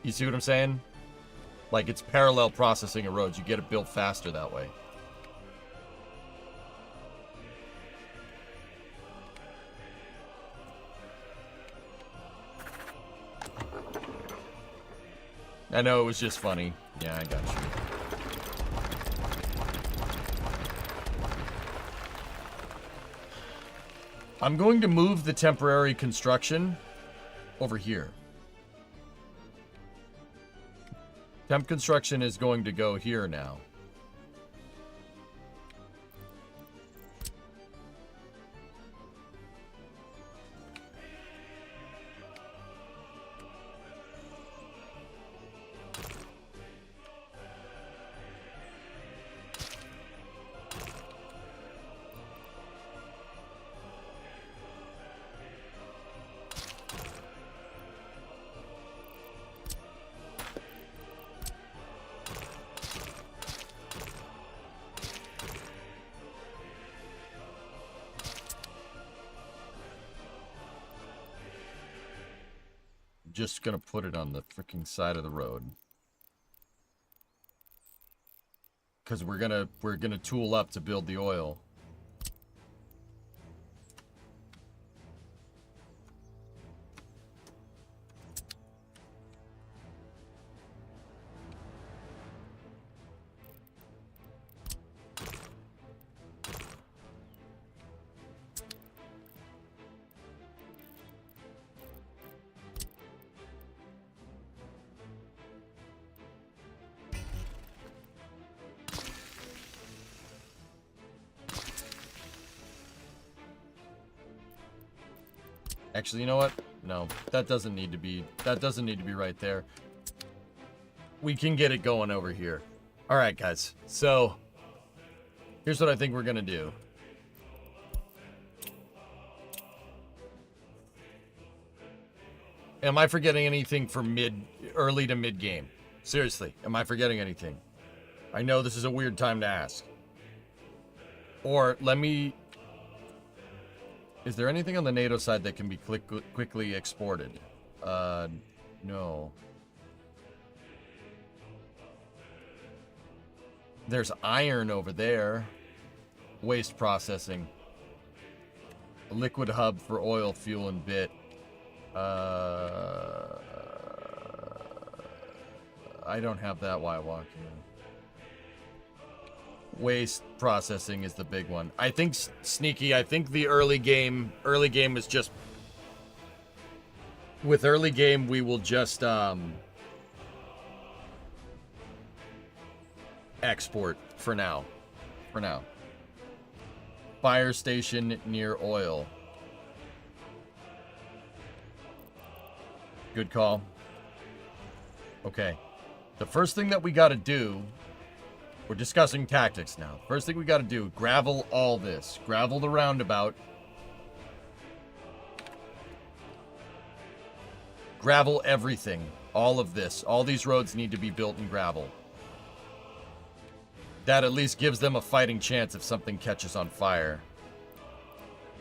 You see what I'm saying? Like, it's parallel processing of roads. You get it built faster that way. I know, it was just funny. Yeah, I got you. I'm going to move the temporary construction over here. Temp construction is going to go here now. Just gonna put it on the freaking side of the road, because we're gonna tool up to build the oil. Actually, you know what? No, that doesn't need to be right there. We can get it going over here. All right, guys. So here's what I think we're gonna do. Am I forgetting anything for early to mid game? Seriously, am I forgetting anything? I know this is a weird time to ask. Or let me... Is there anything on the NATO side that can be quickly exported? No. There's iron over there. Waste processing. A liquid hub for oil, fuel, and bit. I don't have that while I walk in. Waste processing is the big one. I think Sneaky, I think the early game is just... With early game, we will just export for now. For now. Fire station near oil. Good call. Okay. The first thing that we got to do We're discussing tactics now. First thing we got to do, gravel all this. Gravel the roundabout. Gravel everything. All of this. All these roads need to be built in gravel. That at least gives them a fighting chance if something catches on fire.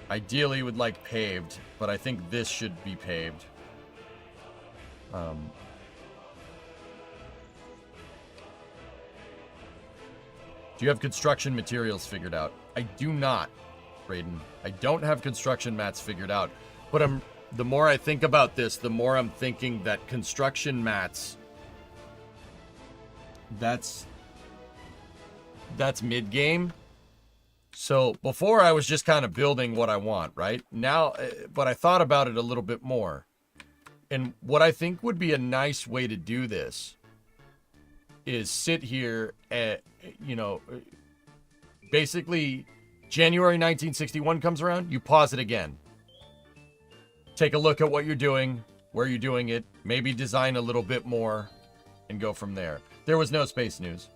Ideally, would like paved, but I think this should be paved. Do you have construction materials figured out? I do not, Raiden. I don't have construction mats figured out. But the more I think about this, the more I'm thinking that construction mats, that's mid-game. So before I was just kind of building what I want, right? Now, but I thought about it a little bit more. And what I think would be a nice way to do this is sit here at, you know, basically January 1961 comes around, you pause it again. Take a look at what you're doing, where you're doing it, maybe design a little bit more, and go from there. There was no space news.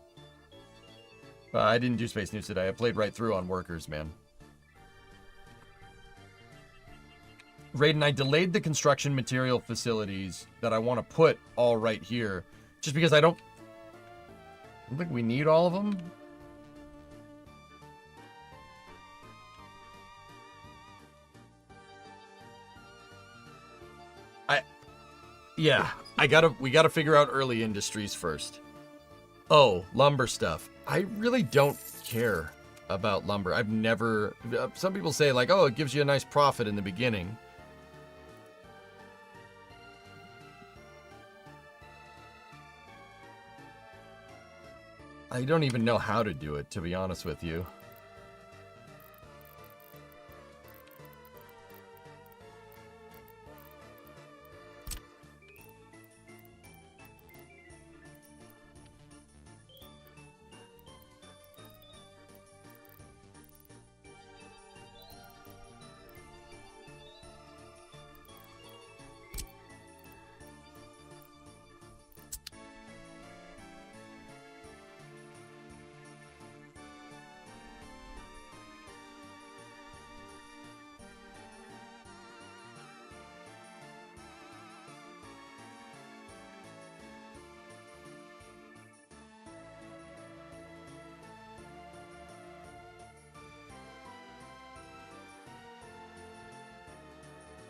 I didn't do space news today. I played right through on workers, man. Raiden, I delayed the construction material facilities that I want to put all right here, just because I don't think we need all of them. We gotta figure out early industries first. Oh, lumber stuff. I really don't care about lumber. I've never, some people say like, oh, it gives you a nice profit in the beginning. I don't even know how to do it, to be honest with you.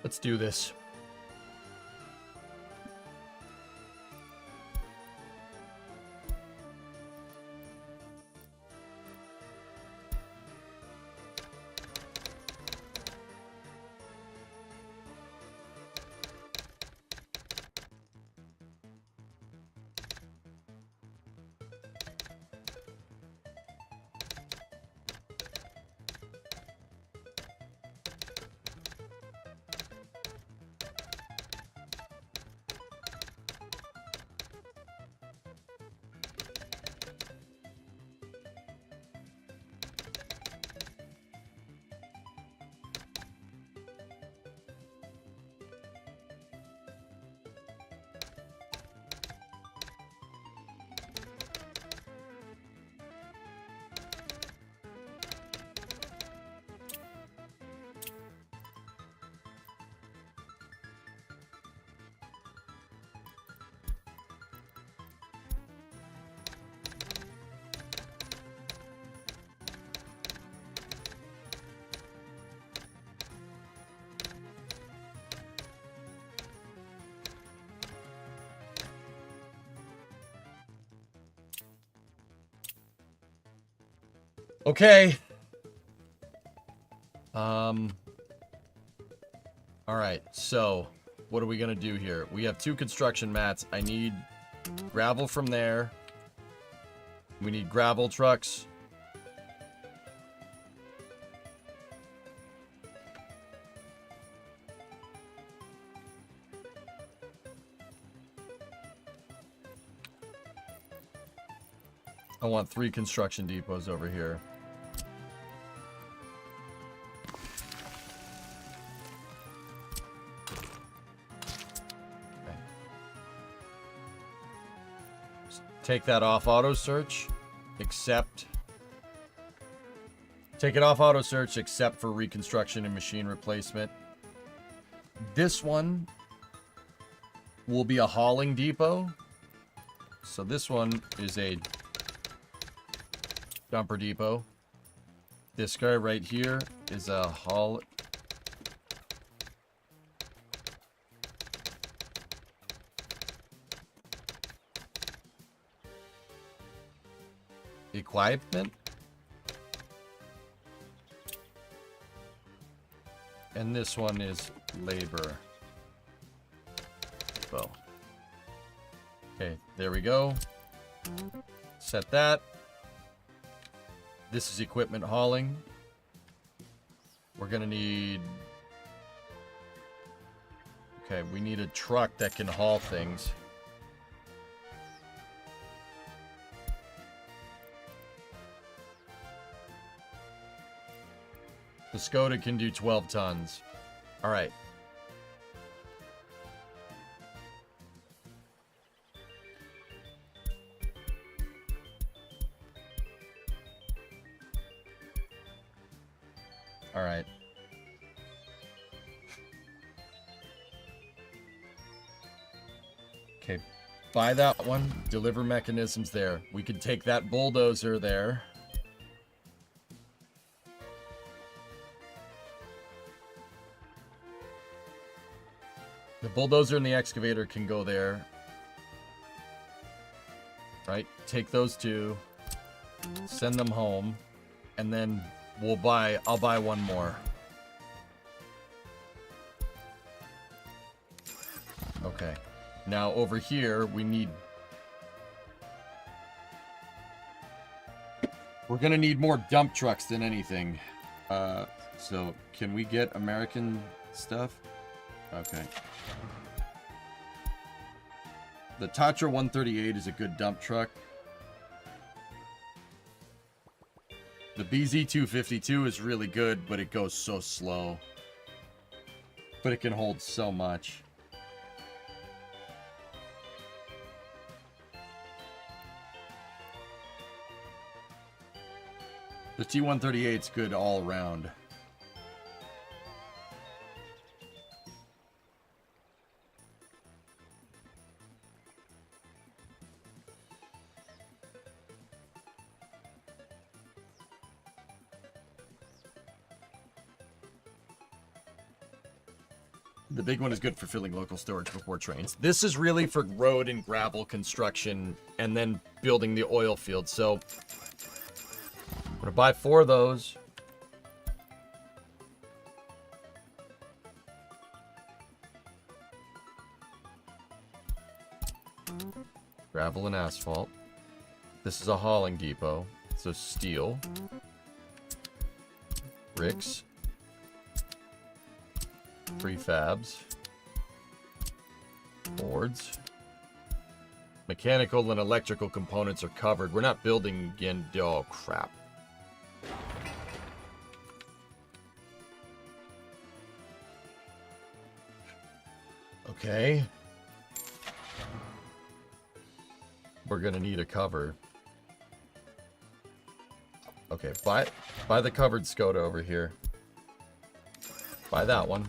Let's do this. Okay. All right, so what are we gonna do here? We have 2 construction mats. I need gravel from there. We need gravel trucks. I want 3 construction depots over here. Take that off auto search. Except... Take it off auto search except for reconstruction and machine replacement. This one will be a hauling depot. So this one is a dumper depot. This guy right here is a haul. Equipment. And this one is labor. Depot. Okay, there we go. Set that. This is equipment hauling. We're gonna need... Okay, we need a truck that can haul things. The Skoda can do 12 tons. All right. All right. Okay, buy that one. Deliver mechanisms there. We could take that bulldozer there. The bulldozer and the excavator can go there. Right? Take those two. Send them home. And then I'll buy one more. Okay. Now over here, we're gonna need more dump trucks than anything. So can we get American stuff? Okay. The Tatra 138 is a good dump truck. The BZ252 is really good, but it goes so slow. But it can hold so much. The T138 is good all around. The big one is good for filling local storage before trains. This is really for road and gravel construction and then building the oil field. So I'm going to buy 4 of those. Gravel and asphalt. This is a hauling depot. So steel. Bricks. Prefabs. Boards. Mechanical and electrical components are covered. We're not building again. Oh, crap. Okay. We're gonna need a cover. Okay, buy the covered Skoda over here. Buy that one.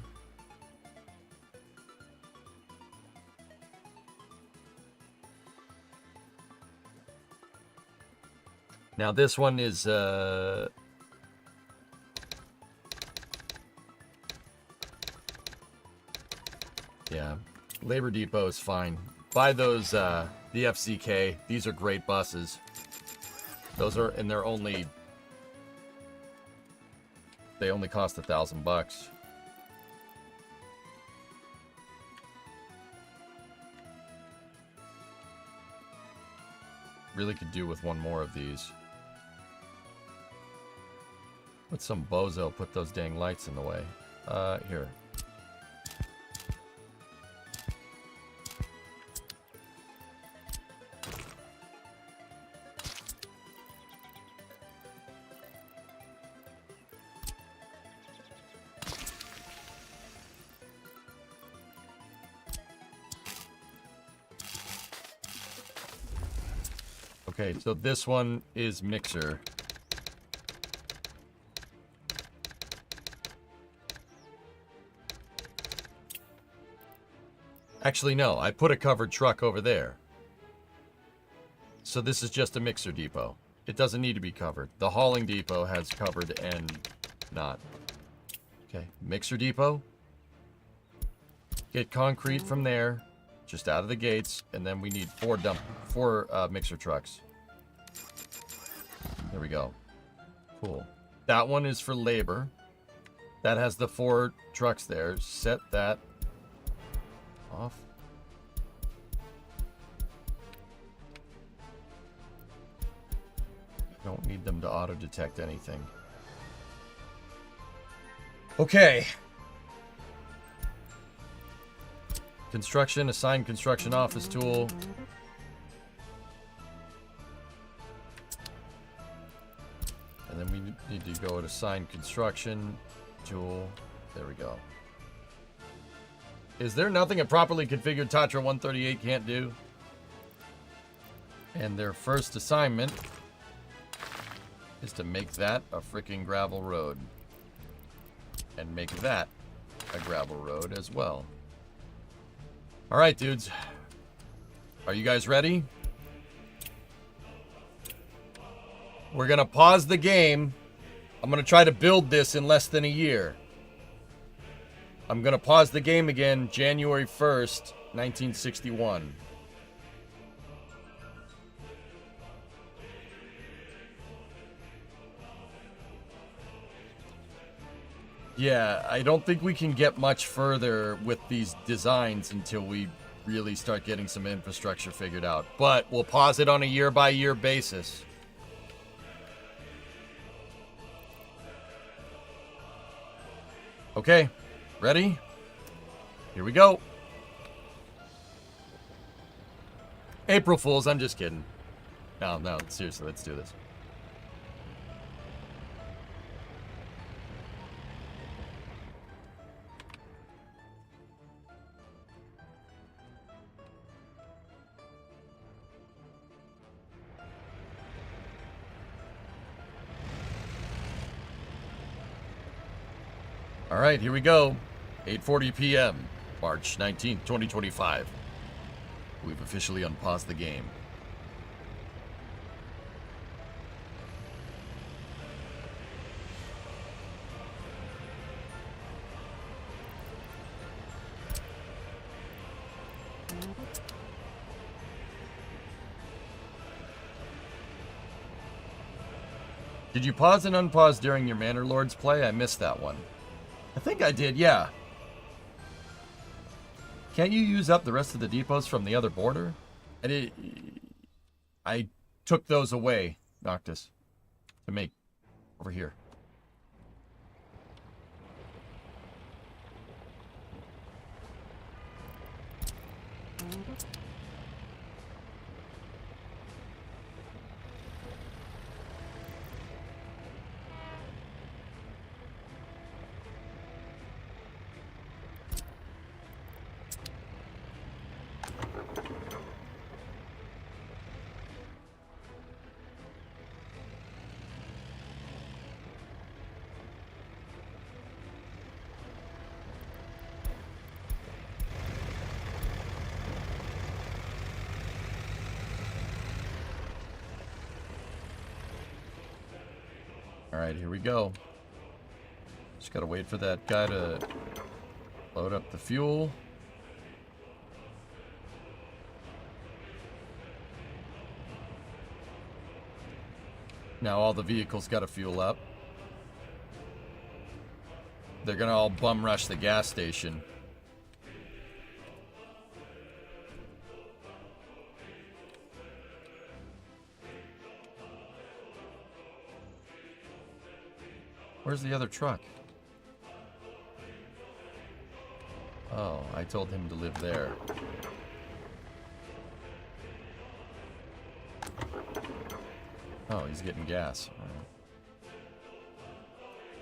Now this one is yeah, Labor Depot is fine. Buy those the FCK. These are great buses. Those are, and they only cost $1,000. Really could do with one more of these. Let some bozo put those dang lights in the way. Here. Okay, so this one is mixer. Actually, no, I put a covered truck over there. So this is just a mixer depot. It doesn't need to be covered. The hauling depot has covered and not. Okay, mixer depot. Get concrete from there, just out of the gates, and then we need four mixer trucks. There we go. Cool. That one is for labor. That has the 4 trucks there. Set that off. Don't need them to auto-detect anything. Okay. Construction, assign construction office tool. And then we need to go to assign construction tool. There we go. Is there nothing a properly configured Tatra 138 can't do? And their first assignment is to make that a freaking gravel road. And make that a gravel road as well. Alright, dudes. Are you guys ready? We're gonna pause the game. I'm gonna try to build this in less than a year. I'm gonna pause the game again January 1st, 1961. Yeah, I don't think we can get much further with these designs until we really start getting some infrastructure figured out. But we'll pause it on a year-by-year basis. Okay, ready? Here we go. April Fools, I'm just kidding. No, seriously, let's do this. All right, here we go. 8:40 p.m., March 19th, 2025. We've officially unpaused the game. Did you pause and unpause during your Manor Lords play? I missed that one. I think I did, yeah. Can't you use up the rest of the depots from the other border? I took those away, Noctis, to make over here. Alright, here we go. Just gotta wait for that guy to load up the fuel. Now all the vehicles gotta fuel up. They're gonna all bum rush the gas station. Where's the other truck? Oh, I told him to live there. Oh, he's getting gas. All right.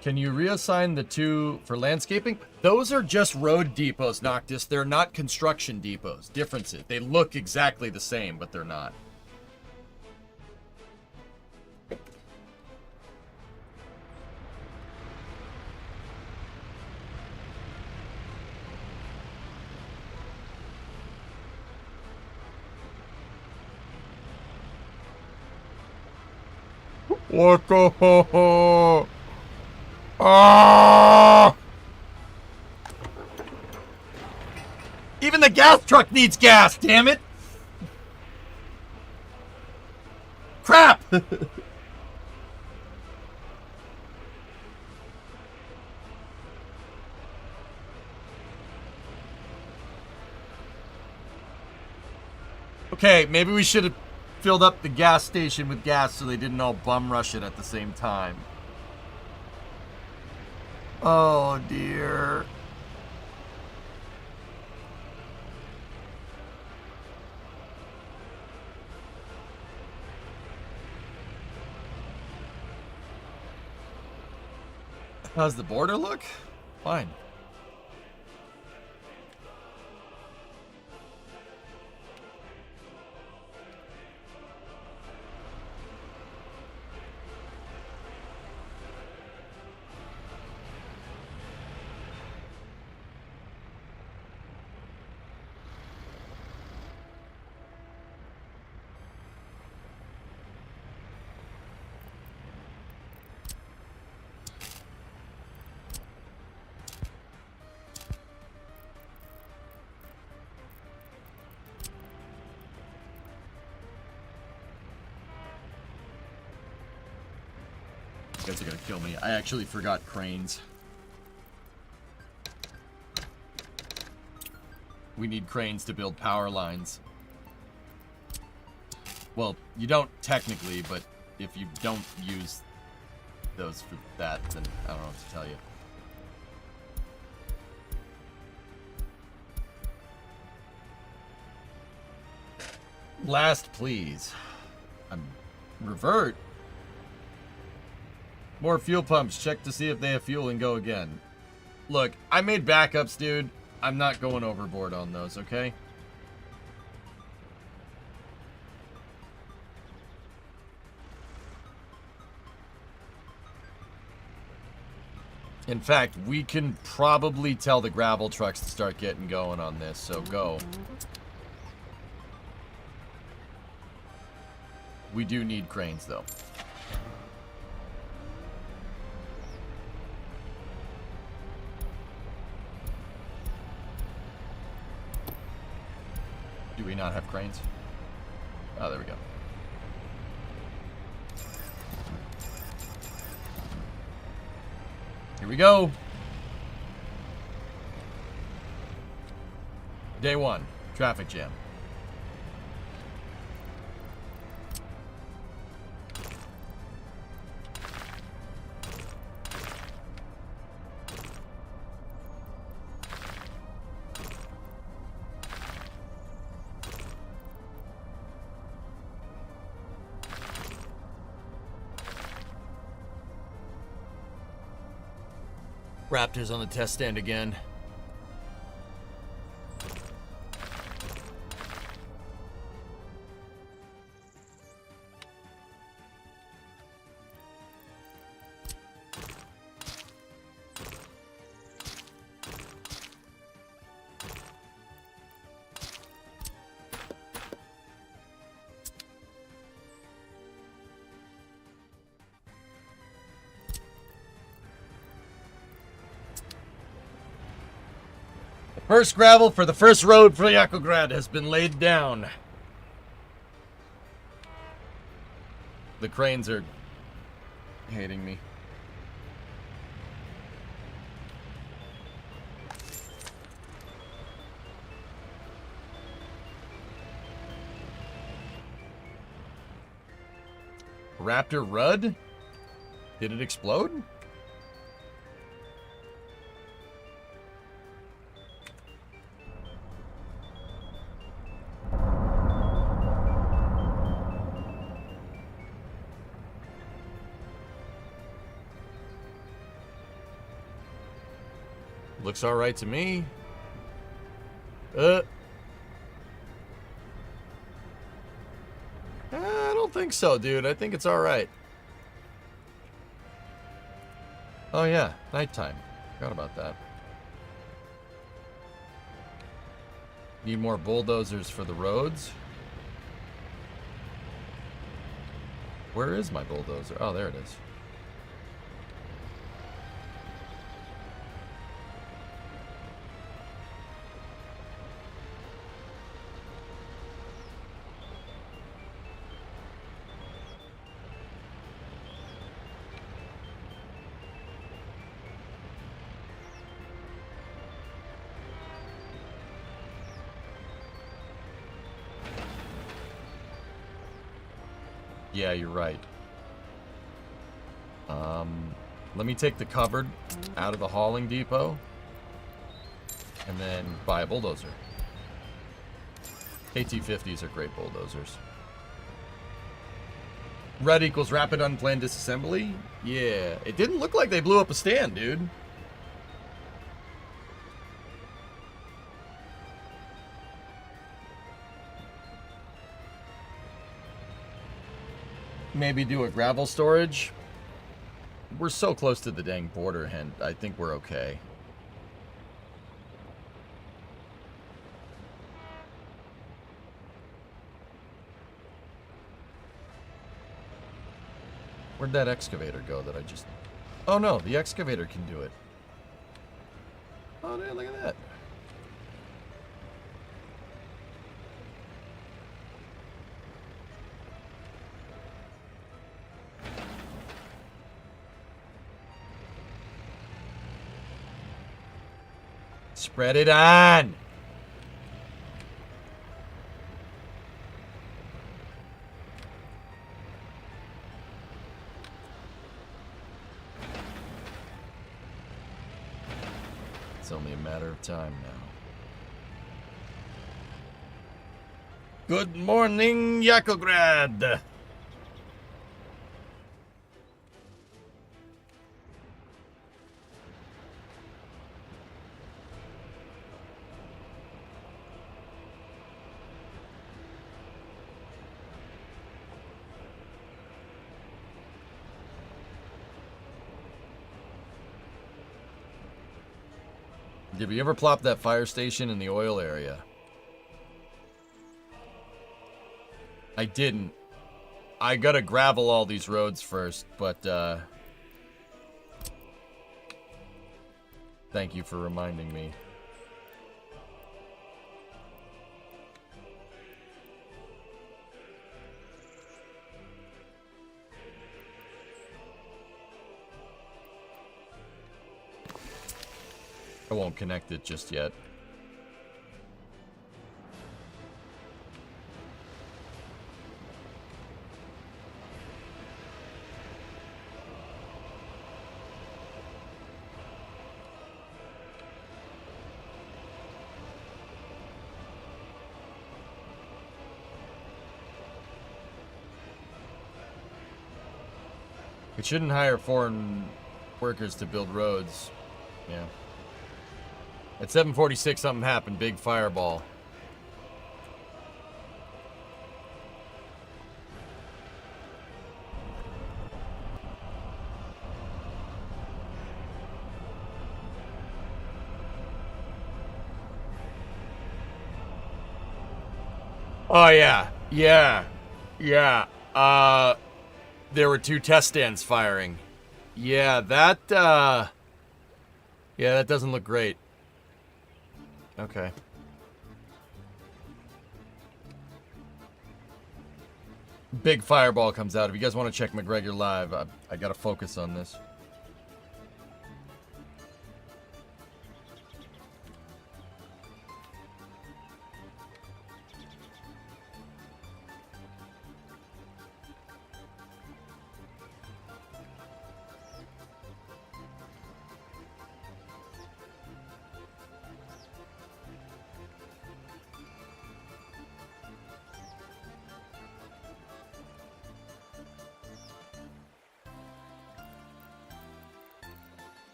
Can you reassign the 2 for landscaping? Those are just road depots, Noctis. They're not construction depots. Differences. They look exactly the same, but they're not. What the ho? Ah! Even the gas truck needs gas, damn it! Crap! Okay, maybe we should have filled up the gas station with gas so they didn't all bum rush it at the same time. Oh dear. How's the border look? Fine. You guys are gonna kill me. I actually forgot cranes. We need cranes to build power lines. Well, you don't technically, but if you don't use those for that, then I don't know what to tell you. Last, please. Revert. More fuel pumps. Check to see if they have fuel and go again. Look, I made backups, dude. I'm not going overboard on those, okay? In fact, we can probably tell the gravel trucks to start getting going on this, so go. We do need cranes, though. Do we not have cranes? Oh, there we go. Here we go. Day 1, traffic jam. Raptors on the test stand again. First gravel for the first road for Yakograd has been laid down. The cranes are hating me. Raptor Rudd? Did it explode? Looks all right to me. I don't think so, dude. I think it's all right. Oh yeah, nighttime. Forgot about that. Need more bulldozers for the roads. Where is my bulldozer? Oh, there it is. Yeah, you're right. Let me take the covered out of the hauling depot and then buy a bulldozer. AT-50s are great bulldozers. Red equals rapid unplanned disassembly? Yeah. It didn't look like they blew up a stand, dude. Maybe do a gravel storage. We're so close to the dang border, and I think we're okay. Where'd that excavator go that I just... Oh no, the excavator can do it. Oh, dude, look at that. Spread it on! It's only a matter of time now. Good morning, Yakograd! Did we ever plop that fire station in the oil area? I didn't. I gotta gravel all these roads first, but thank you for reminding me. I won't connect it just yet. We shouldn't hire foreign workers to build roads. Yeah. At 7:46, something happened. Big fireball. Oh, yeah. Yeah. Yeah. There were 2 test stands firing. Yeah, that, yeah, that doesn't look great. Okay. Big fireball comes out. If you guys want to check McGregor live, I gotta focus on this.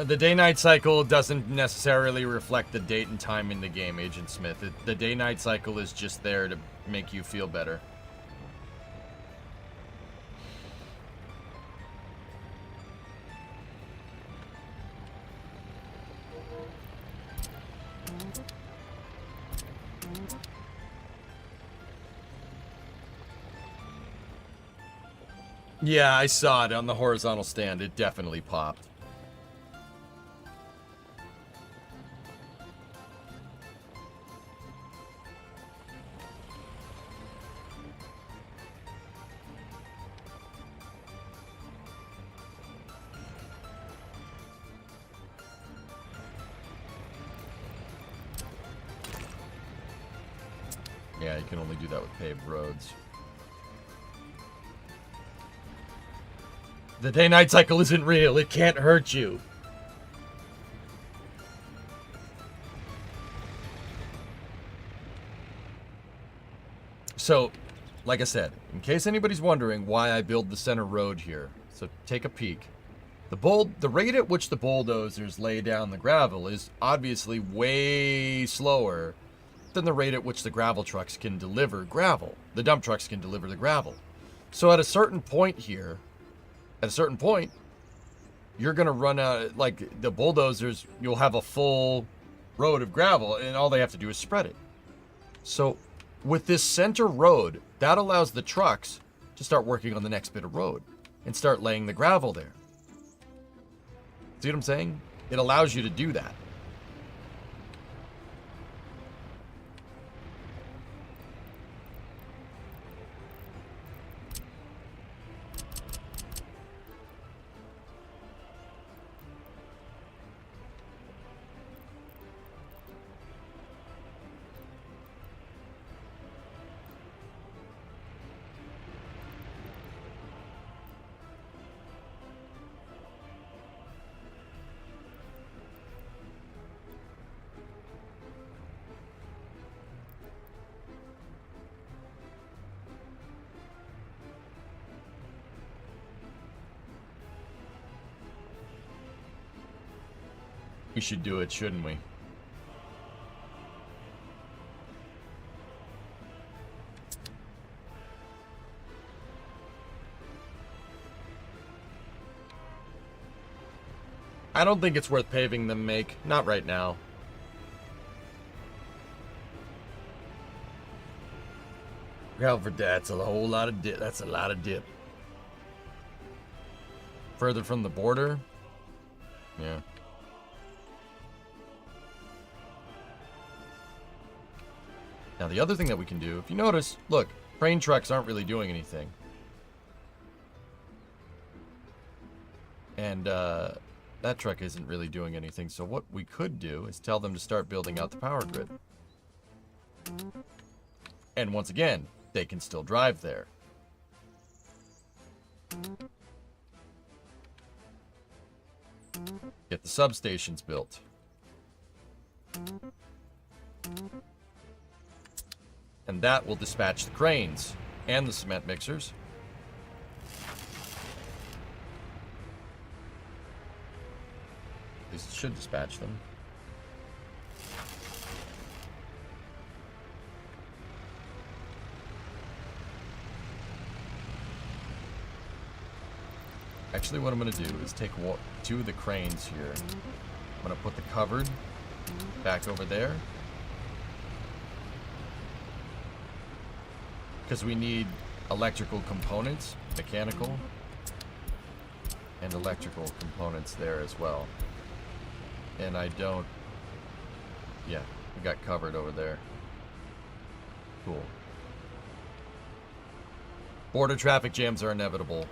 The day-night cycle doesn't necessarily reflect the date and time in the game, Agent Smith. The day-night cycle is just there to make you feel better. Yeah, I saw it on the horizontal stand. It definitely popped. Yeah, you can only do that with paved roads. The day-night cycle isn't real. It can't hurt you. So, like I said, in case anybody's wondering why I build the center road here, so take a peek. The rate at which the bulldozers lay down the gravel is obviously way slower than the rate at which the gravel trucks can deliver gravel. The dump trucks can deliver the gravel. So at a certain point here, you're going to run out, like the bulldozers, you'll have a full road of gravel and all they have to do is spread it. So with this center road, that allows the trucks to start working on the next bit of road and start laying the gravel there. See what I'm saying? It allows you to do that. We should do it, shouldn't we? I don't think it's worth paving them, Make. Not right now. Gravel for that's a whole lot of dip. That's a lot of dip. Further from the border? Yeah. Now, the other thing that we can do, if you notice, look, crane trucks aren't really doing anything. And that truck isn't really doing anything. So what we could do is tell them to start building out the power grid. And once again, they can still drive there. Get the substations built. And that will dispatch the cranes and the cement mixers. At least it should dispatch them. Actually, what I'm going to do is take two of the cranes here. I'm going to put the covered back over there. Because we need electrical components, mechanical, and electrical components there as well. And I don't... Yeah, we got covered over there. Cool. Border traffic jams are inevitable.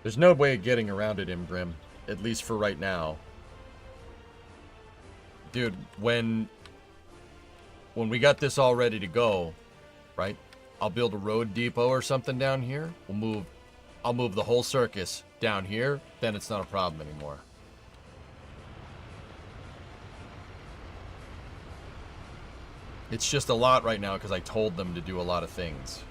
There's no way of getting around it, Imbrim. At least for right now. Dude, when we got this all ready to go, right? I'll build a road depot or something down here. We'll move I'll move the whole circus down here, then it's not a problem anymore. It's just a lot right now because I told them to do a lot of things.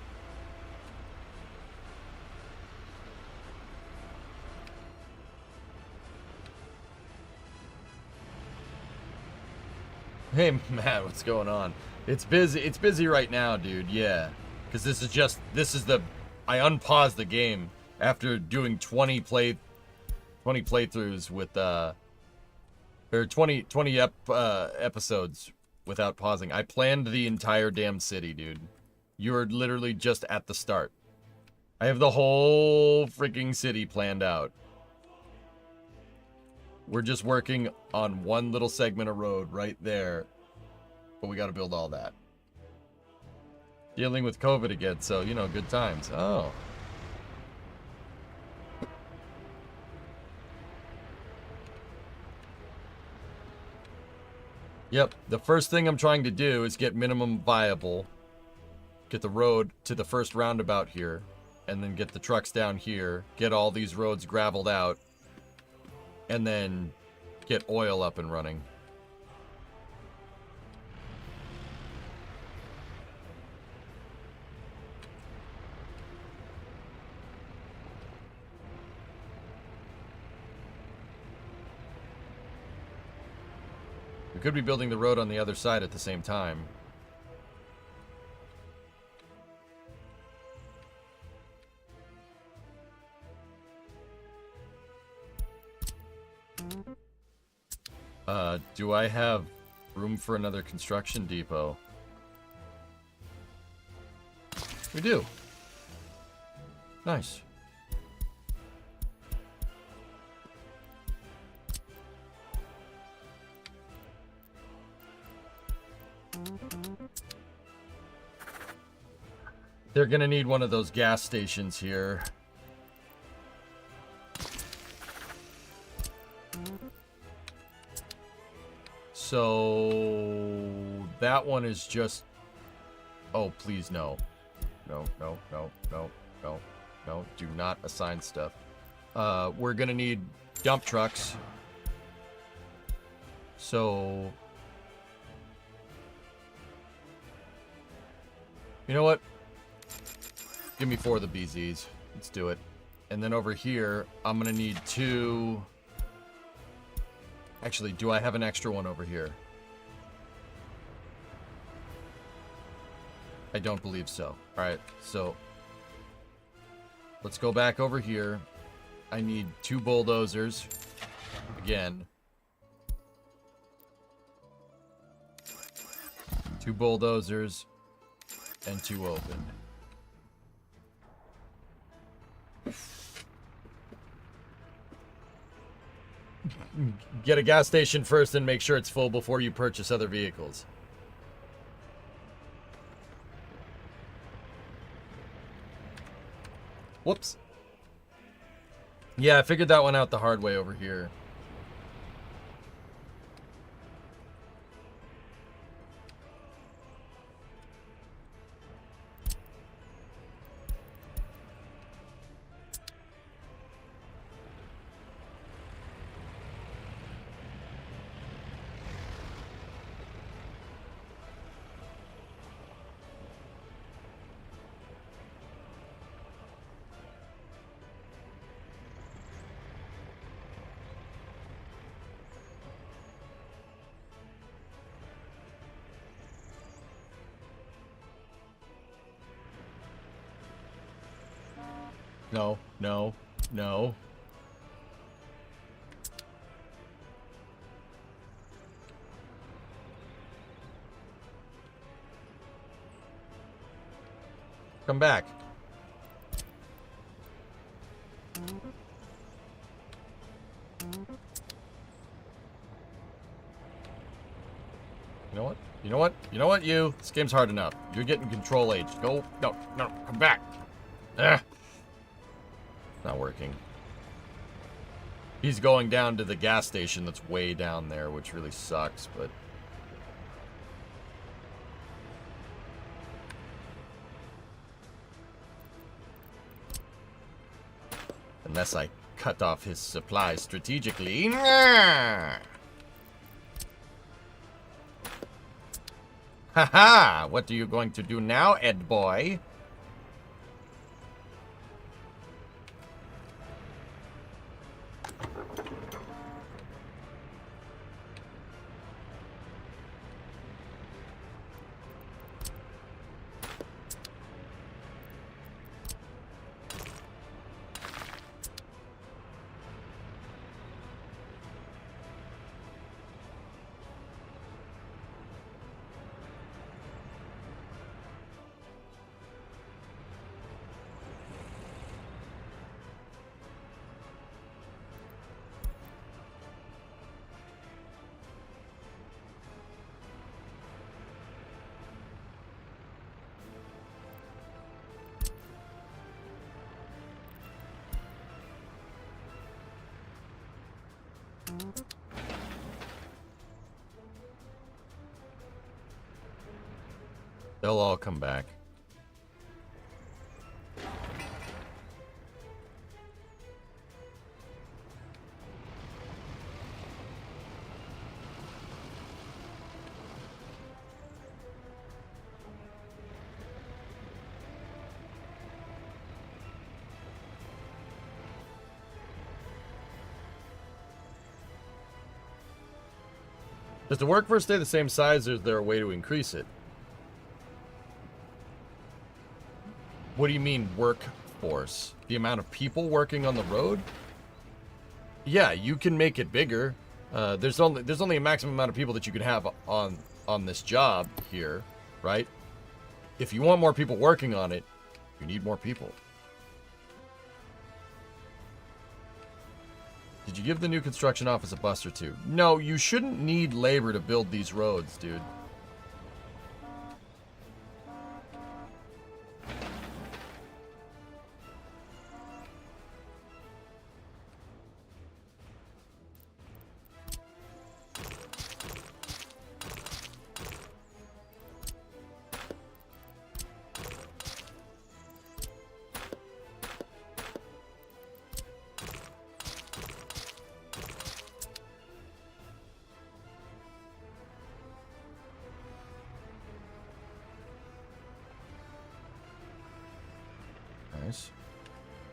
Hey, Matt, what's going on? It's busy. It's busy right now, dude. Yeah. Because this is the... I unpaused the game after doing 20 playthroughs with, or 20 episodes without pausing. I planned the entire damn city, dude. You're literally just at the start. I have the whole freaking city planned out. We're just working on one little segment of road right there. But we got to build all that. Dealing with COVID again, so, you know, good times. Oh. Yep, the first thing I'm trying to do is get minimum viable. Get the road to the first roundabout here. And then get the trucks down here. Get all these roads graveled out. And then get oil up and running. We could be building the road on the other side at the same time. Do I have room for another construction depot? We do. Nice. They're gonna need one of those gas stations here. So that one is just... Oh, please, no. No, no, no, no, no, no. Do not assign stuff. We're gonna need dump trucks. So... You know what? Give me 4 of the BZs. Let's do it. And then over here, I'm gonna need 2... Actually, do I have an extra one over here? I don't believe so. Alright, so... Let's go back over here. I need 2 bulldozers. Again. 2 bulldozers. And 2 open. Get a gas station first and make sure it's full before you purchase other vehicles. Whoops. Yeah, I figured that one out the hard way over here. No, no, no. Come back. You know what? You know what? You know what, you? This game's hard enough. You're getting control age. Go. No, no, come back. Not working. He's going down to the gas station that's way down there, which really sucks, but... Unless I cut off his supply strategically. Haha! What are you going to do now, Ed boy? They'll all come back. Does the workforce stay the same size, or is there a way to increase it? What do you mean, workforce? The amount of people working on the road? Yeah, you can make it bigger. There's only a maximum amount of people that you can have on this job here, right? If you want more people working on it, you need more people. Did you give the new construction office a bust or two? No, you shouldn't need labor to build these roads, dude.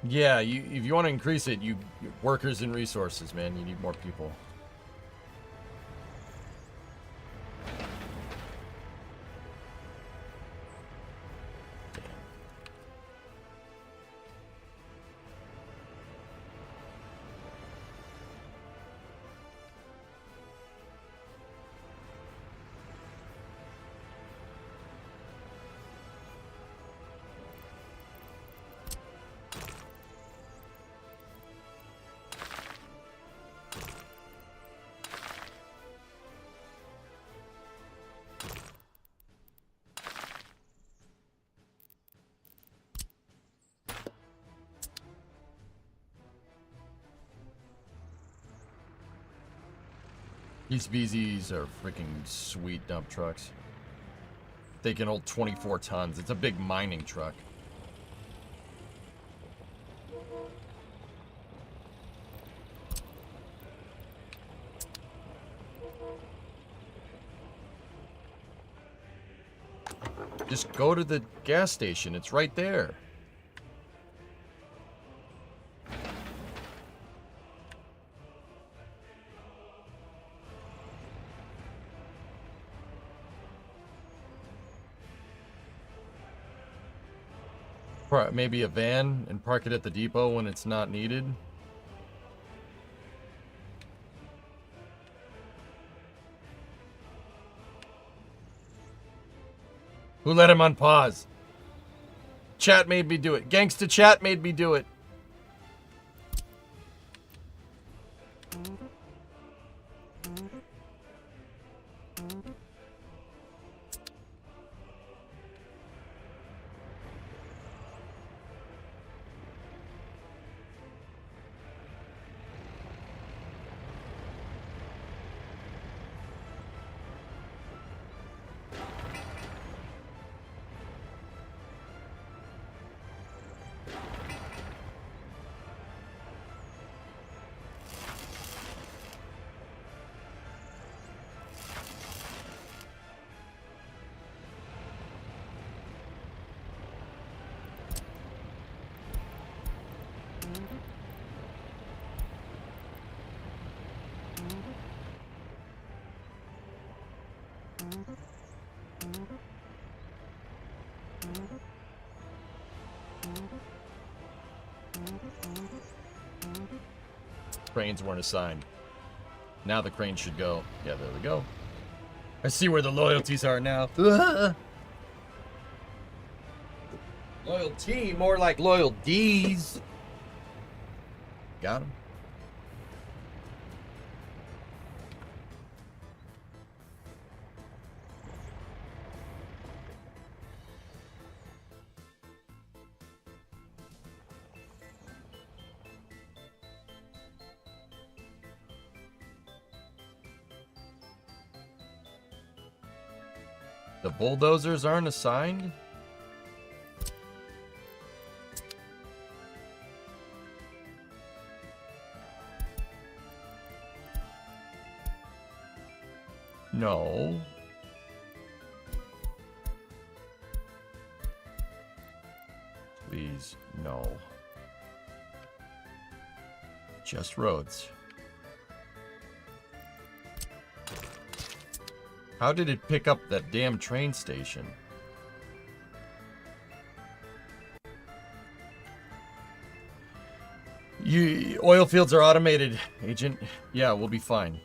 Yeah, if you want to increase it, workers and resources, man. You need more people. These BZs are freaking sweet dump trucks. They can hold 24 tons. It's a big mining truck. Just go to the gas station. It's right there. Maybe a van and park it at the depot when it's not needed. Who let him on pause? Chat made me do it. Gangsta chat made me do it. Cranes weren't assigned. Now the cranes should go. Yeah, there we go. I see where the loyalties are now. Loyalty, more like loyal D's. Got him. The bulldozers aren't assigned? No. Please, no. Just roads. How did it pick up that damn train station? Oil fields are automated, Agent. Yeah, we'll be fine.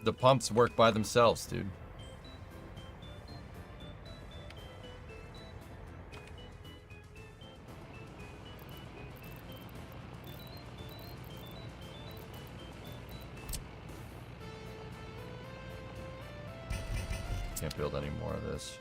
The pumps work by themselves, dude. Can't build any more of this.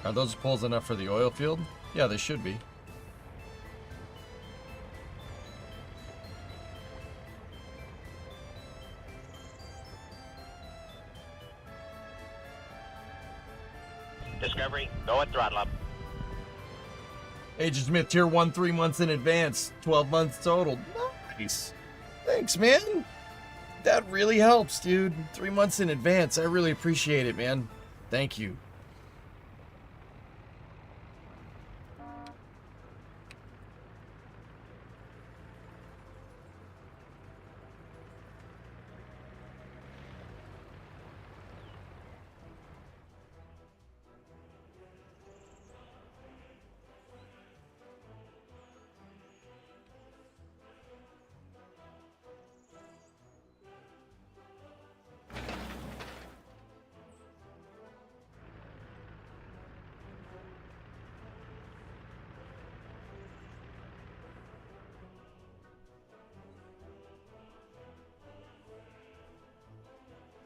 Are those poles enough for the oil field? Yeah, they should be. Discovery, go at throttle up. Agent Smith, tier 1, 3 months in advance. 12 months total. Nice. Thanks, man. That really helps, dude. 3 months in advance. I really appreciate it, man. Thank you.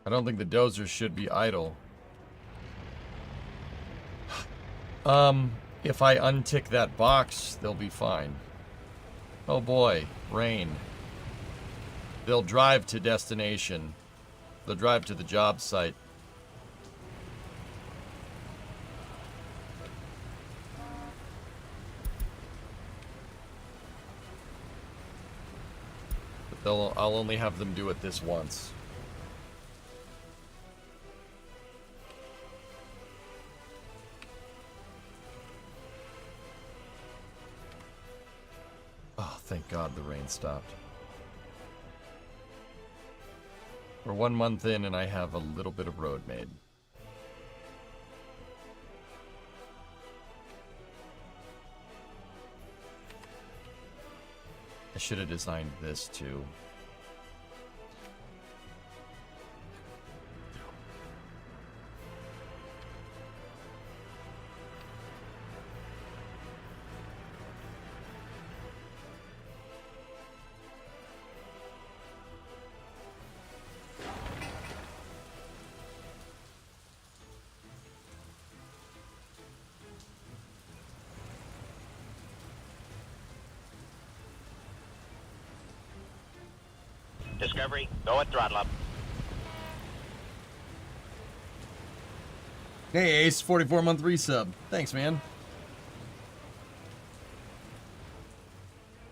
I don't think the dozers should be idle. If I untick that box, they'll be fine. Oh boy, rain. They'll drive to destination. They'll drive to the job site. But I'll only have them do it this once. Oh, thank God the rain stopped. We're 1 month in and I have a little bit of road made. I should have designed this too. Discovery, go at throttle up. Hey, Ace, 44-month resub. Thanks, man.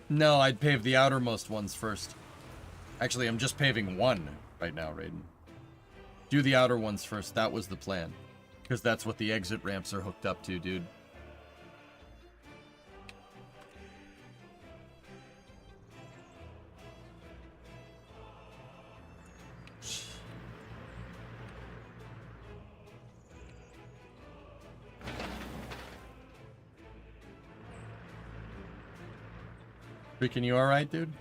No, I'd pave the outermost ones first. Actually, I'm just paving one right now, Raiden. Do the outer ones first. That was the plan. Because that's what the exit ramps are hooked up to, dude. Freaking you alright, dude?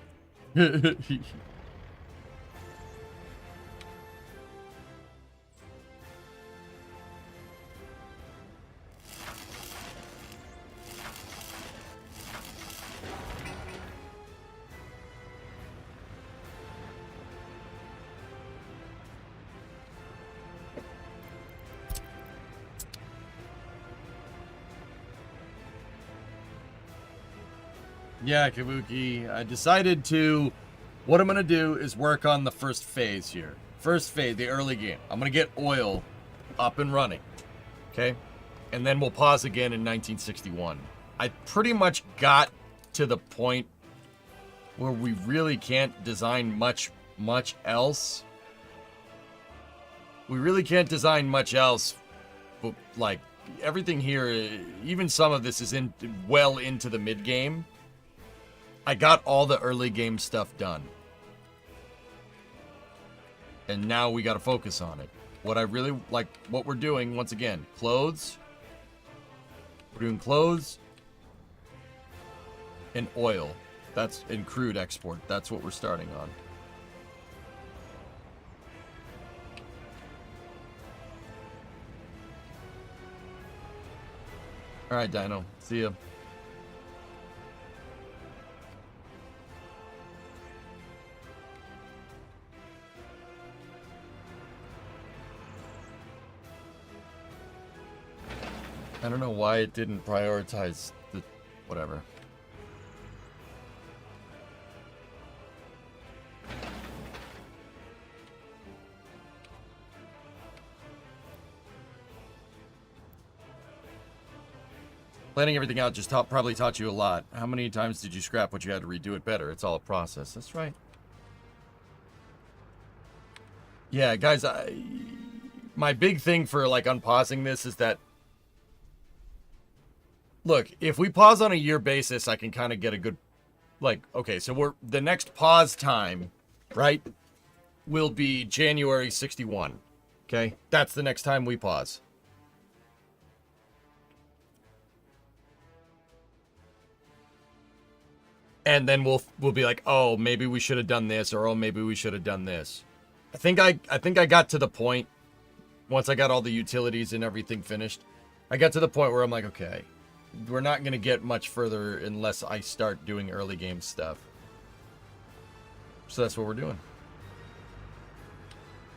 Yeah, Kabuki, I decided to... What I'm going to do is work on the first phase here. First phase, the early game. I'm going to get oil up and running. Okay? And then we'll pause again in 1961. I pretty much got to the point where we really can't design much else. We really can't design much else. But, like, everything here, even some of this is well into the mid-game. I got all the early game stuff done. And now we got to focus on it. What I really like, what we're doing, once again, clothes. We're doing clothes and oil. That's in crude export. That's what we're starting on. All right, Dino. See ya. I don't know why it didn't prioritize the... whatever. Planning everything out just probably taught you a lot. How many times did you scrap what you had to redo it better? It's all a process. That's right. Yeah, guys, my big thing for, like, unpausing this is that... Look, if we pause on a year basis, I can kind of get a good, like, okay, so the next pause time, right, will be January 61, okay? That's the next time we pause. And then we'll be like, oh, maybe we should have done this, or oh, maybe we should have done this. I think I got to the point, once I got all the utilities and everything finished, I got to the point where I'm like, okay, we're not going to get much further unless I start doing early game stuff. So that's what we're doing.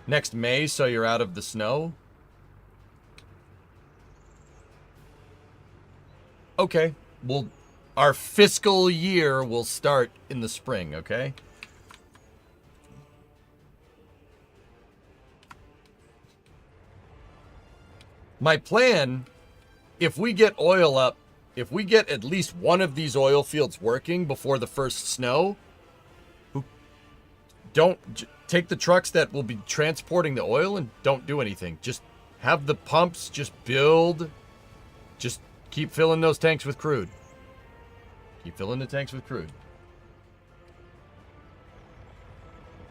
Next May, so you're out of the snow? Okay. Well, our fiscal year will start in the spring, okay? My plan, if we get oil up, if we get at least one of these oil fields working before the first snow, don't take the trucks that will be transporting the oil and don't do anything. Just have the pumps just build. Just keep filling those tanks with crude. Keep filling the tanks with crude.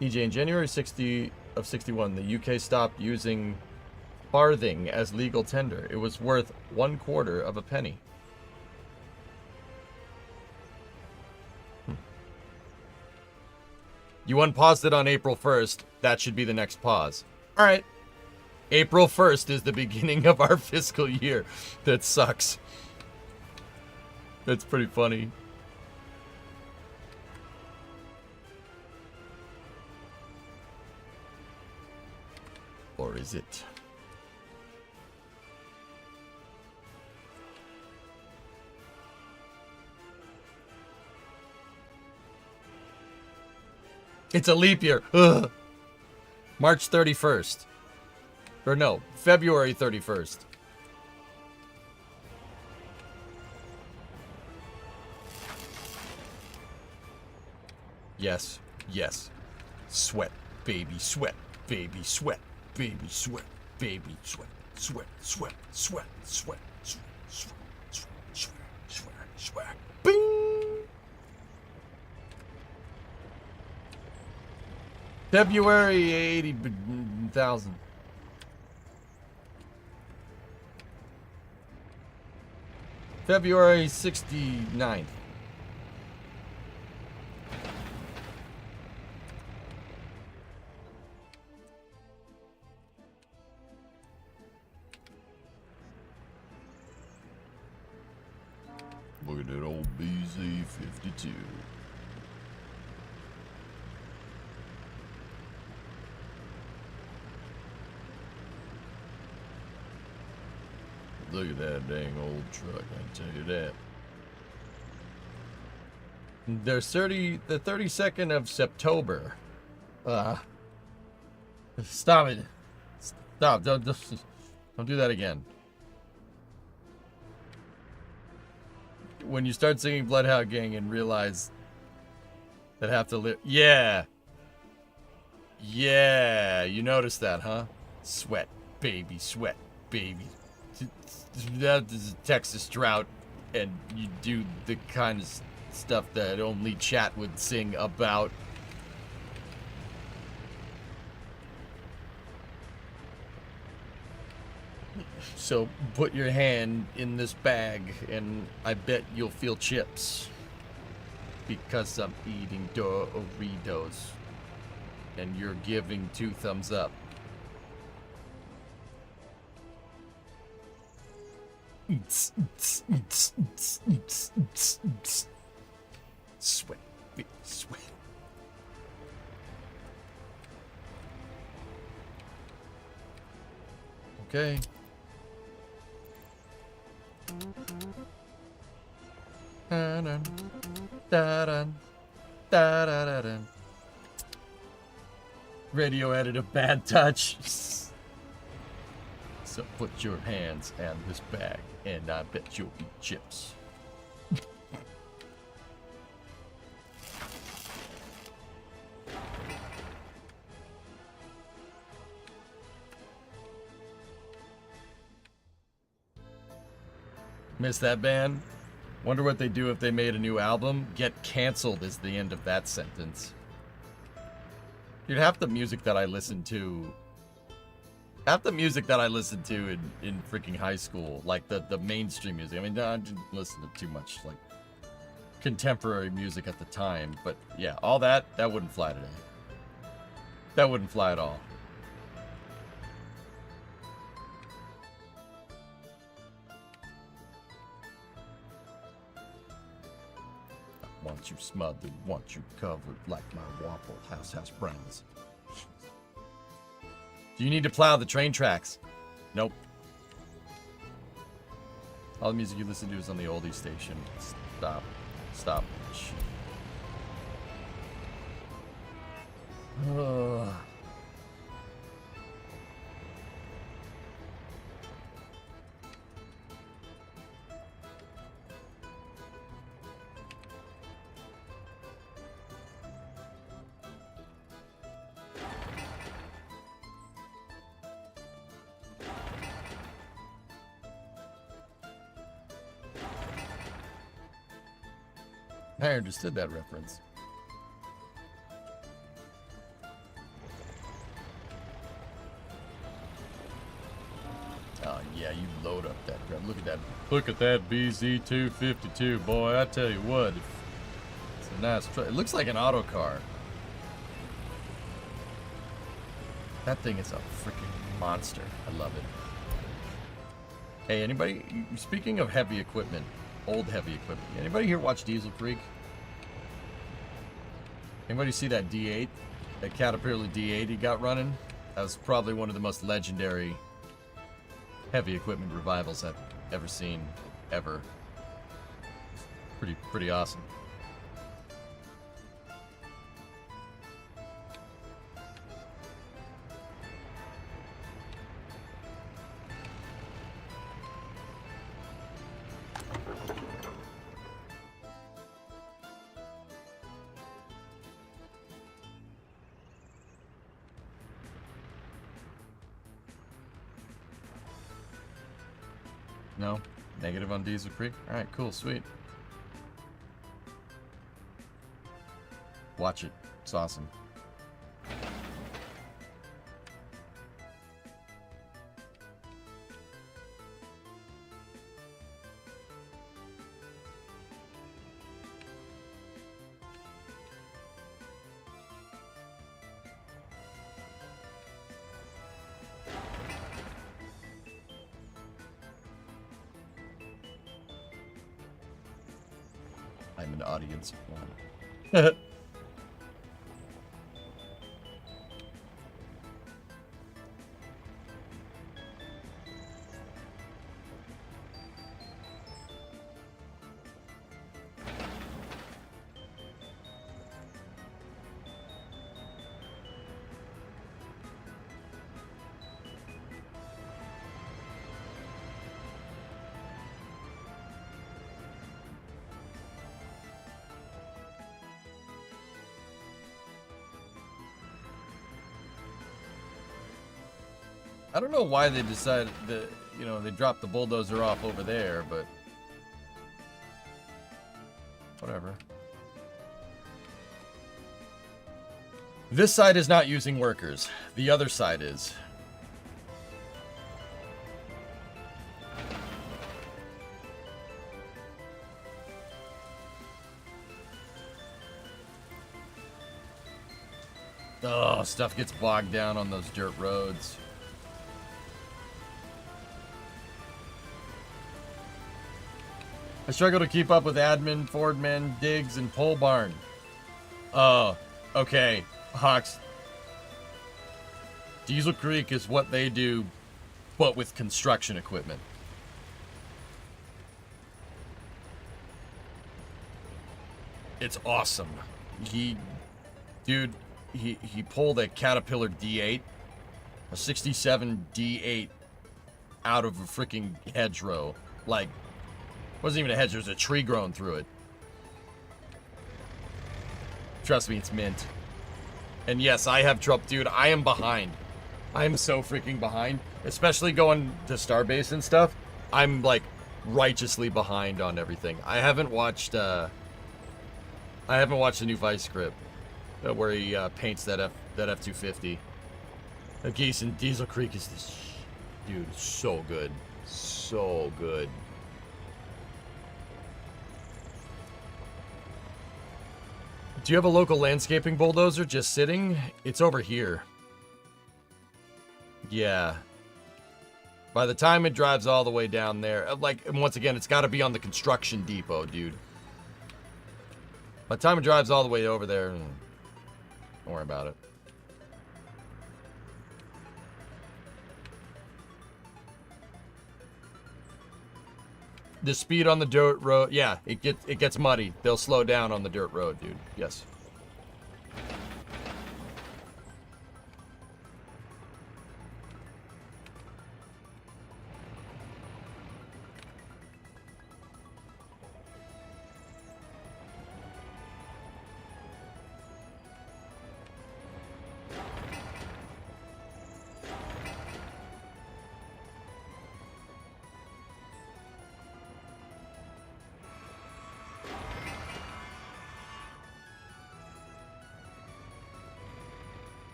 EJ, in January 61, the UK stopped using farthing as legal tender. It was worth 1/4 of a penny. You unpaused it on April 1st. That should be the next pause. All right. April 1st is the beginning of our fiscal year. That sucks. That's pretty funny. Or is it? It's a leap year. Ugh. March 31st. Or no, February 31st. Yes, yes. Sweat, baby, sweat, baby, sweat, baby, sweat, baby, sweat, sweat, sweat, sweat, sweat, sweat, sweat, sweat, sweat, sweat, sweat. Bing! February 80,000. February 69th. Look at that old BZ-52. Look at that dang old truck, I tell you that. There's the 32nd of September. Stop it. Stop. Don't do that again. When you start singing Bloodhound Gang and realize that have to live. Yeah. Yeah. You noticed that, huh? Sweat, baby, sweat, baby. That is a Texas drought, and you do the kind of stuff that only chat would sing about. So put your hand in this bag, and I bet you'll feel chips. Because I'm eating Doritos, and you're giving 2 thumbs up. Sweat, big sweat. Okay. Da-dun, da-dun, da-da-da-dun. Radio edit a bad touch. So put your hands in this bag, and I bet you'll eat chips. Miss that band? Wonder what they'd do if they made a new album. Get canceled is the end of that sentence. Dude, half the music that I listened to in freaking high school, like the mainstream music. I mean, I didn't listen to too much like contemporary music at the time, but yeah, all that wouldn't fly today. That wouldn't fly at all. Want you smothered, want you covered like my Waffle House browns. Do you need to plow the train tracks? Nope. All the music you listen to is on the oldie station. Stop. Stop. Shit. Ugh. I understood that reference. Oh yeah, you load up that crap. Look at that. Look at that BZ-252, boy. I tell you what, it's a nice truck. It looks like an auto car. That thing is a freaking monster. I love it. Hey, anybody? Speaking of heavy equipment. Old heavy equipment. Anybody here watch Diesel Freak? Anybody see that D8? That Caterpillar D8 he got running? That was probably one of the most legendary heavy equipment revivals I've ever seen, ever. Pretty awesome. No? Negative on Diesel Creek? Alright, cool, sweet. Watch it. It's awesome. I'm an audience of one. I don't know why they decided that, you know, they dropped the bulldozer off over there, but whatever. This side is not using workers. The other side is. Oh, stuff gets bogged down on those dirt roads. I struggle to keep up with admin, Fordman, Diggs, and Pole Barn. Oh, okay. Hawks. Diesel Creek is what they do, but with construction equipment. It's awesome. He pulled a Caterpillar D8, a 67 D8 out of a freaking hedgerow. Like, wasn't even a hedge, there was a tree growing through it. Trust me, it's mint. And yes, I have trouble, dude, I am behind. I am so freaking behind. Especially going to Starbase and stuff. I'm like righteously behind on everything. I haven't watched the new Vice script where he paints that F-250. Geese in Diesel Creek is this, dude, so good. So good. Do you have a local landscaping bulldozer just sitting? It's over here. Yeah. By the time it drives all the way down there, like, and once again, it's got to be on the construction depot, dude. By the time it drives all the way over there, don't worry about it. The speed on the dirt road, yeah, it gets muddy. They'll slow down on the dirt road, dude. Yes.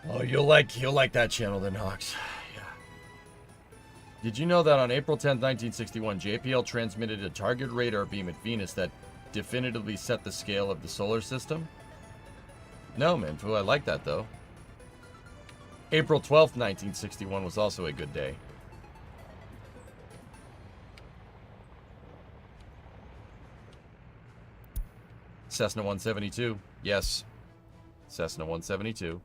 Oh, you'll like that channel then, Hawks. Yeah. Did you know that on April 10th, 1961, JPL transmitted a target radar beam at Venus that definitively set the scale of the solar system? No, man. Well, I like that, though. April 12th, 1961 was also a good day. Cessna 172. Yes. Cessna 172.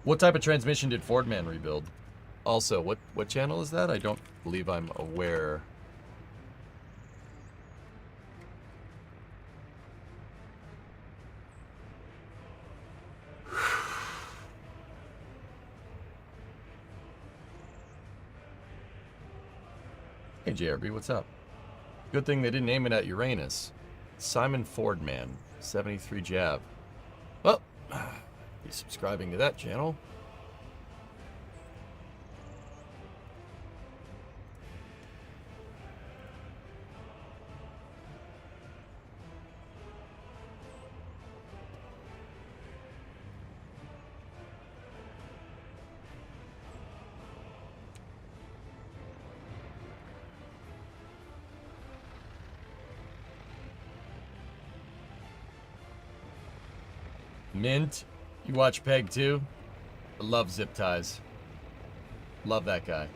What type of transmission did Fordman rebuild? Also, what channel is that? I don't believe I'm aware. Hey JRB, what's up? Good thing they didn't aim it at Uranus. Simon Fordman, 73 jab. Well, Be subscribing to that channel. Mint, you watch Peg too? I love Zip Ties. Love that guy.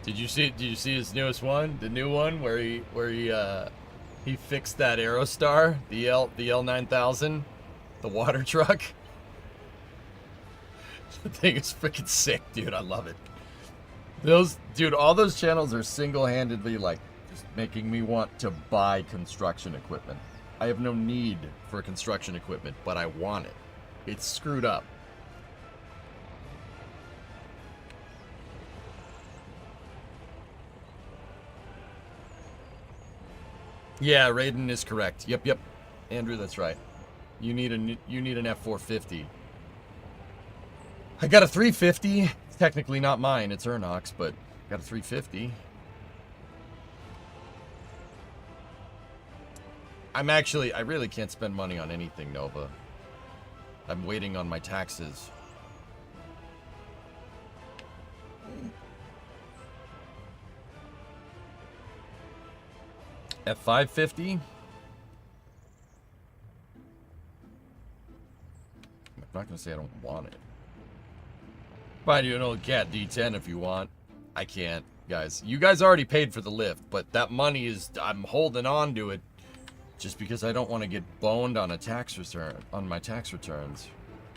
Did you see his newest one? The new one where he fixed that Aerostar, the L9000, the water truck. The thing is freaking sick, dude. I love it. All those channels are single-handedly like just making me want to buy construction equipment. I have no need for construction equipment, but I want it. It's screwed up. Yeah, Raiden is correct. Yep. Andrew, that's right. You need an F450. I got a 350. It's technically not mine. It's Ernok's, but got a 350. I really can't spend money on anything, Nova. I'm waiting on my taxes. F550? I'm not gonna say I don't want it. Find you an old Cat D10 if you want. I can't, guys. You guys already paid for the lift, but that money is, I'm holding on to it. Just because I don't want to get boned on a tax return, on my tax returns.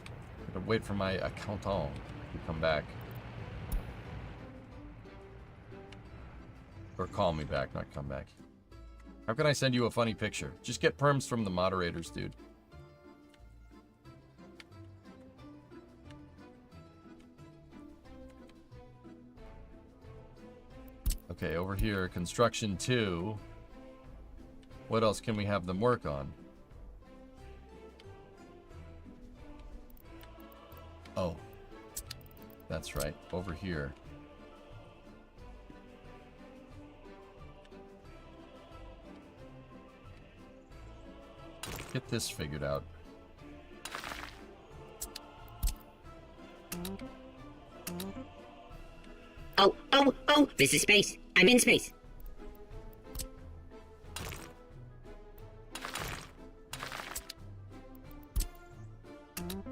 I'm gonna wait for my accountant to come back. Or call me back, not come back. How can I send you a funny picture? Just get perms from the moderators, dude. Okay, over here, construction 2. What else can we have them work on? Oh. That's right. Over here. Get this figured out. Oh, this is space. I'm in space.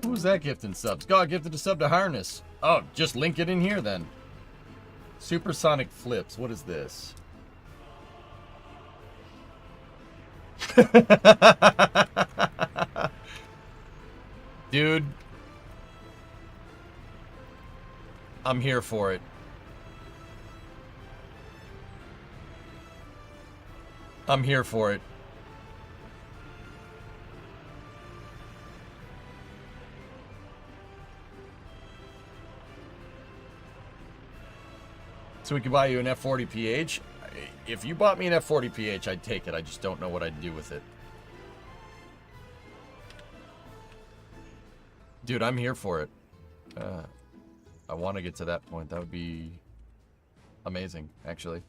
Who's that gifting subs? God gifted a sub to Harness. Oh, just link it in here then. Supersonic Flips. What is this? Dude. I'm here for it. I'm here for it. So we could buy you an F40PH? If you bought me an F40PH, I'd take it. I just don't know what I'd do with it. Dude, I'm here for it. I want to get to that point. That would be amazing, actually.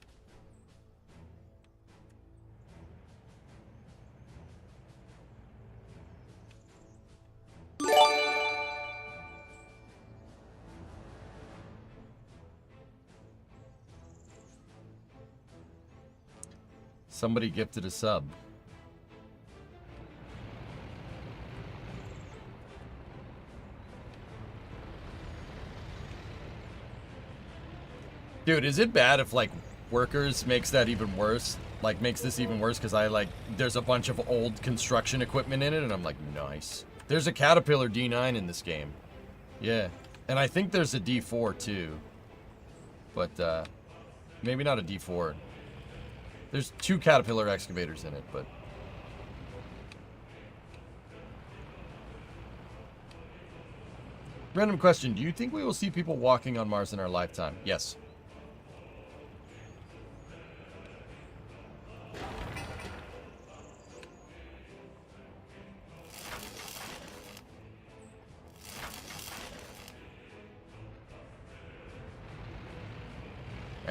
Somebody gifted a sub. Dude, is it bad if, like, Workers makes that even worse? Like, makes this even worse because there's a bunch of old construction equipment in it, and I'm like, nice. There's a Caterpillar D9 in this game. Yeah. And I think there's a D4, too. But, maybe not a D4. There's 2 Caterpillar excavators in it, but... Random question. Do you think we will see people walking on Mars in our lifetime? Yes.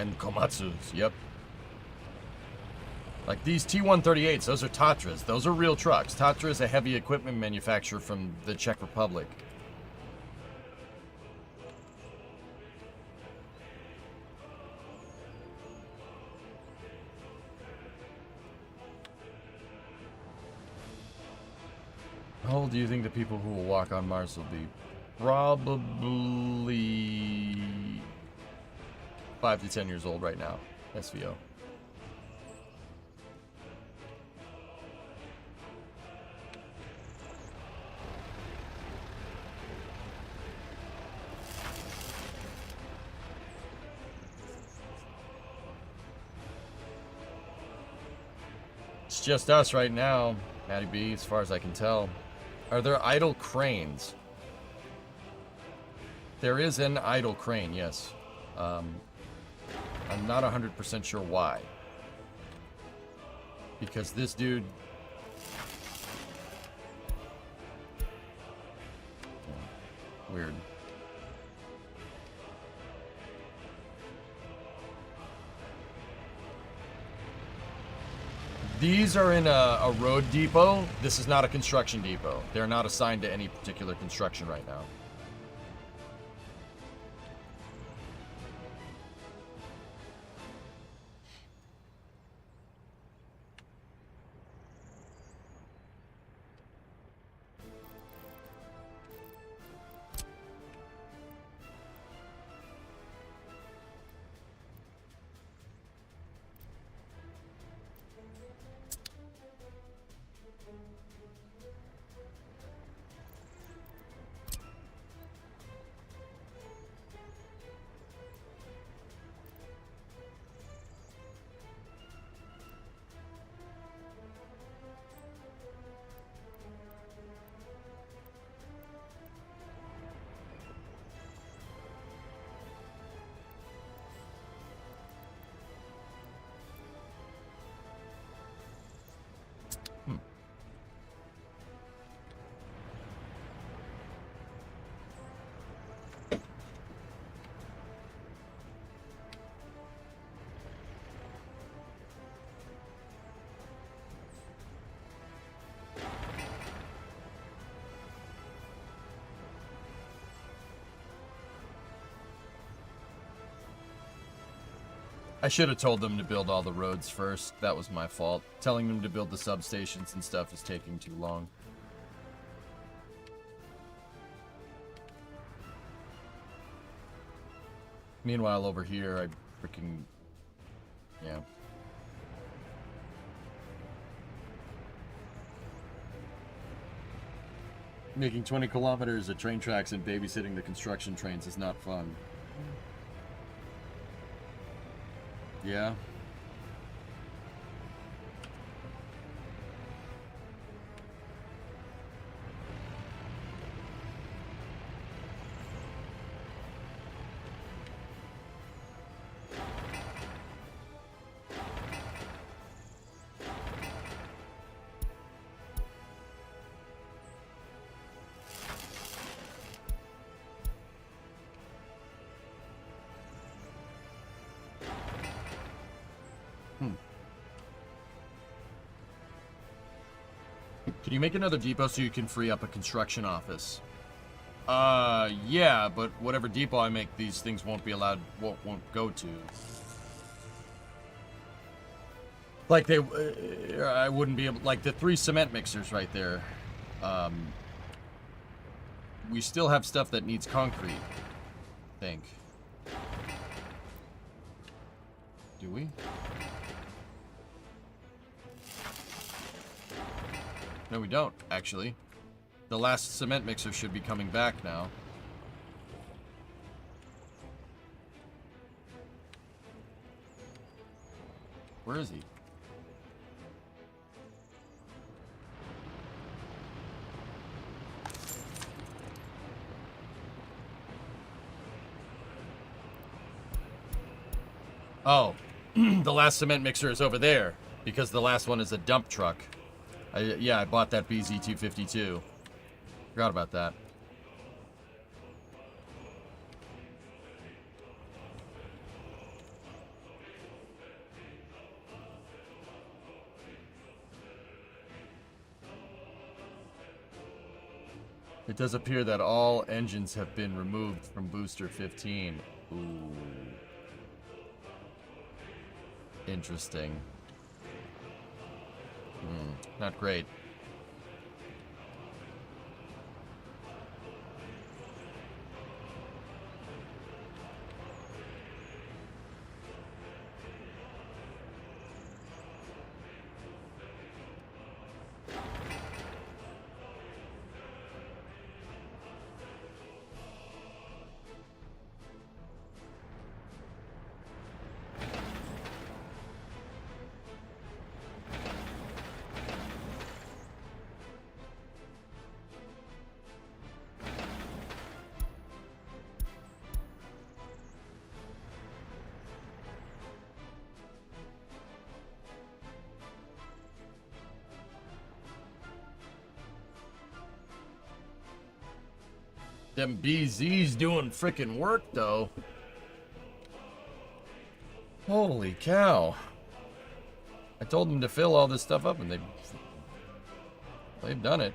And Komatsus, yep. Like these T-138s, those are Tatras. Those are real trucks. Tatra is a heavy equipment manufacturer from the Czech Republic. How old do you think the people who will walk on Mars will be? Probably 5 to 10 years old right now. SVO. It's just us right now, Matty B, as far as I can tell. Are there idle cranes? There is an idle crane, yes. I'm not 100% sure why. Because this dude... Weird. These are in a road depot. This is not a construction depot. They're not assigned to any particular construction right now. I should have told them to build all the roads first. That was my fault. Telling them to build the substations and stuff is taking too long. Meanwhile, over here, I freaking... Yeah. Making 20 kilometers of train tracks and babysitting the construction trains is not fun. Yeah. Can you make another depot so you can free up a construction office? Yeah, but whatever depot I make, these things won't be allowed, won't go to. Like they, I wouldn't be able, like the 3 cement mixers right there. We still have stuff that needs concrete, I think. Do we? No, we don't, actually. The last cement mixer should be coming back now. Where is he? Oh, the last cement mixer is over there because the last one is a dump truck. Yeah, I bought that BZ252. Forgot about that. It does appear that all engines have been removed from booster 15. Ooh. Interesting. Not great. Them BZ's doing frickin' work, though. Holy cow. I told them to fill all this stuff up, and they've done it.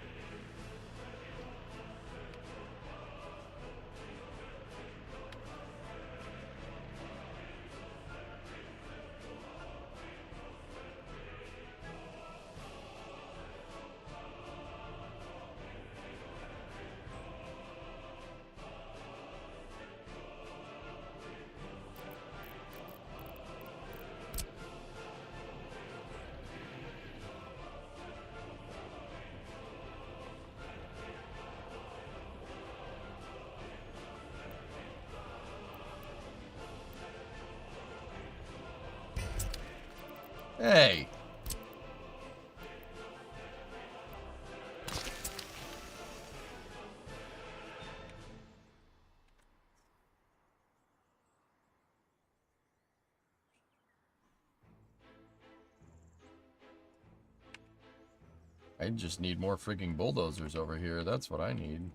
Hey. I just need more frigging bulldozers over here. That's what I need.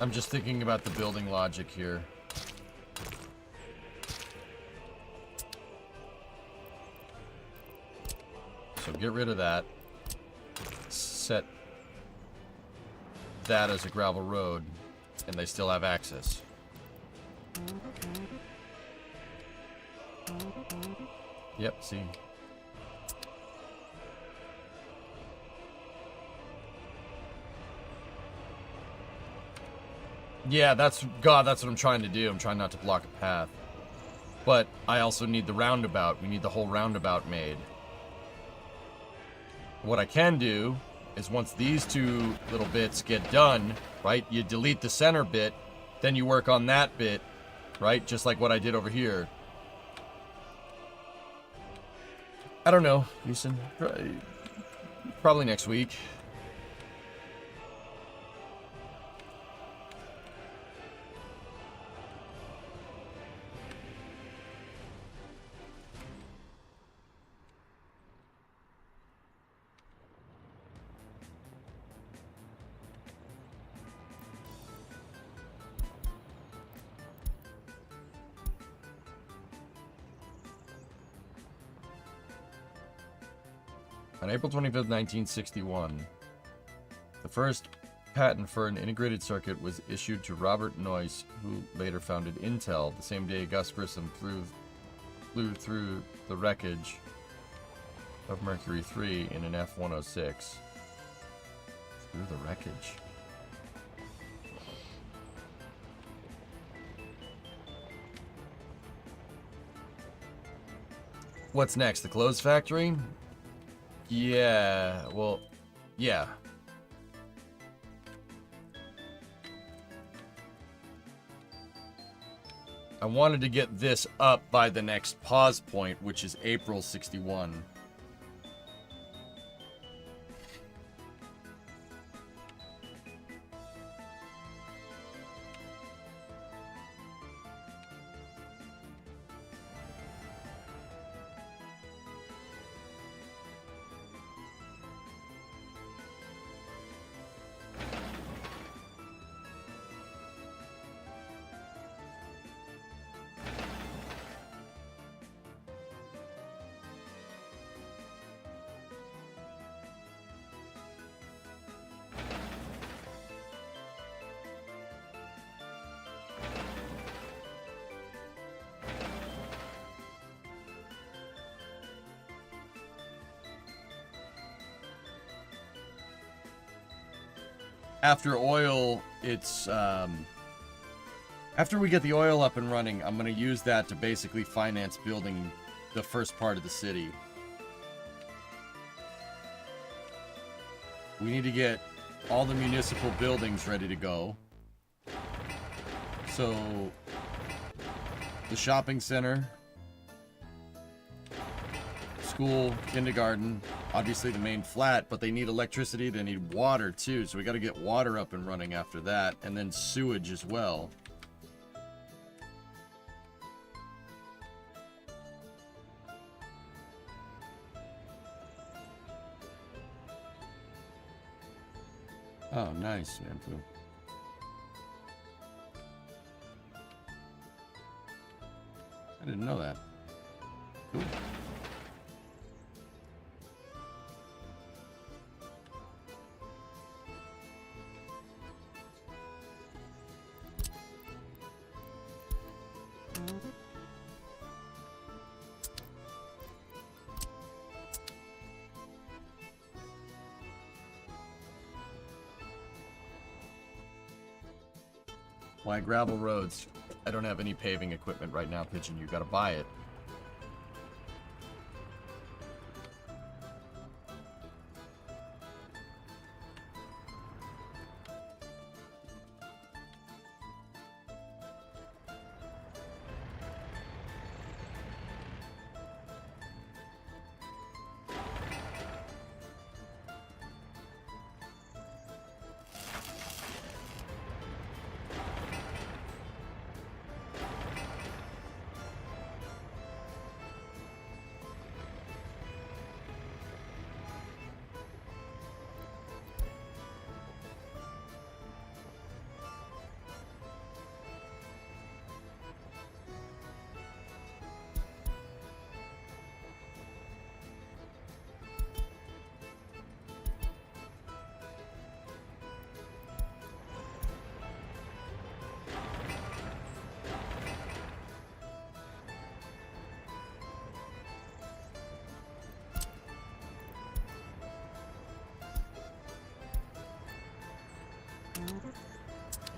I'm just thinking about the building logic here. So get rid of that. Set that as a gravel road, and they still have access. Yep, see. Yeah, that's what I'm trying to do. I'm trying not to block a path. But I also need the roundabout. We need the whole roundabout made. What I can do is once these two little bits get done, right, you delete the center bit, then you work on that bit, right, just like what I did over here. I don't know, Houston. Probably next week. On April 25th, 1961, the first patent for an integrated circuit was issued to Robert Noyce, who later founded Intel. The same day, Gus Grissom flew through the wreckage of Mercury 3 in an F-106. Through the wreckage. What's next? The clothes factory? Yeah, well, yeah. I wanted to get this up by the next pause point, which is April 61. After oil, it's, after we get the oil up and running, I'm going to use that to basically finance building the first part of the city. We need to get all the municipal buildings ready to go. So, the shopping center, school, kindergarten, obviously the main flat, but they need electricity, they need water too, so we got to get water up and running after that, and then sewage as well. Oh, nice, Manfu. I didn't know that. Cool. Why gravel roads? I don't have any paving equipment right now, Pigeon. You gotta buy it.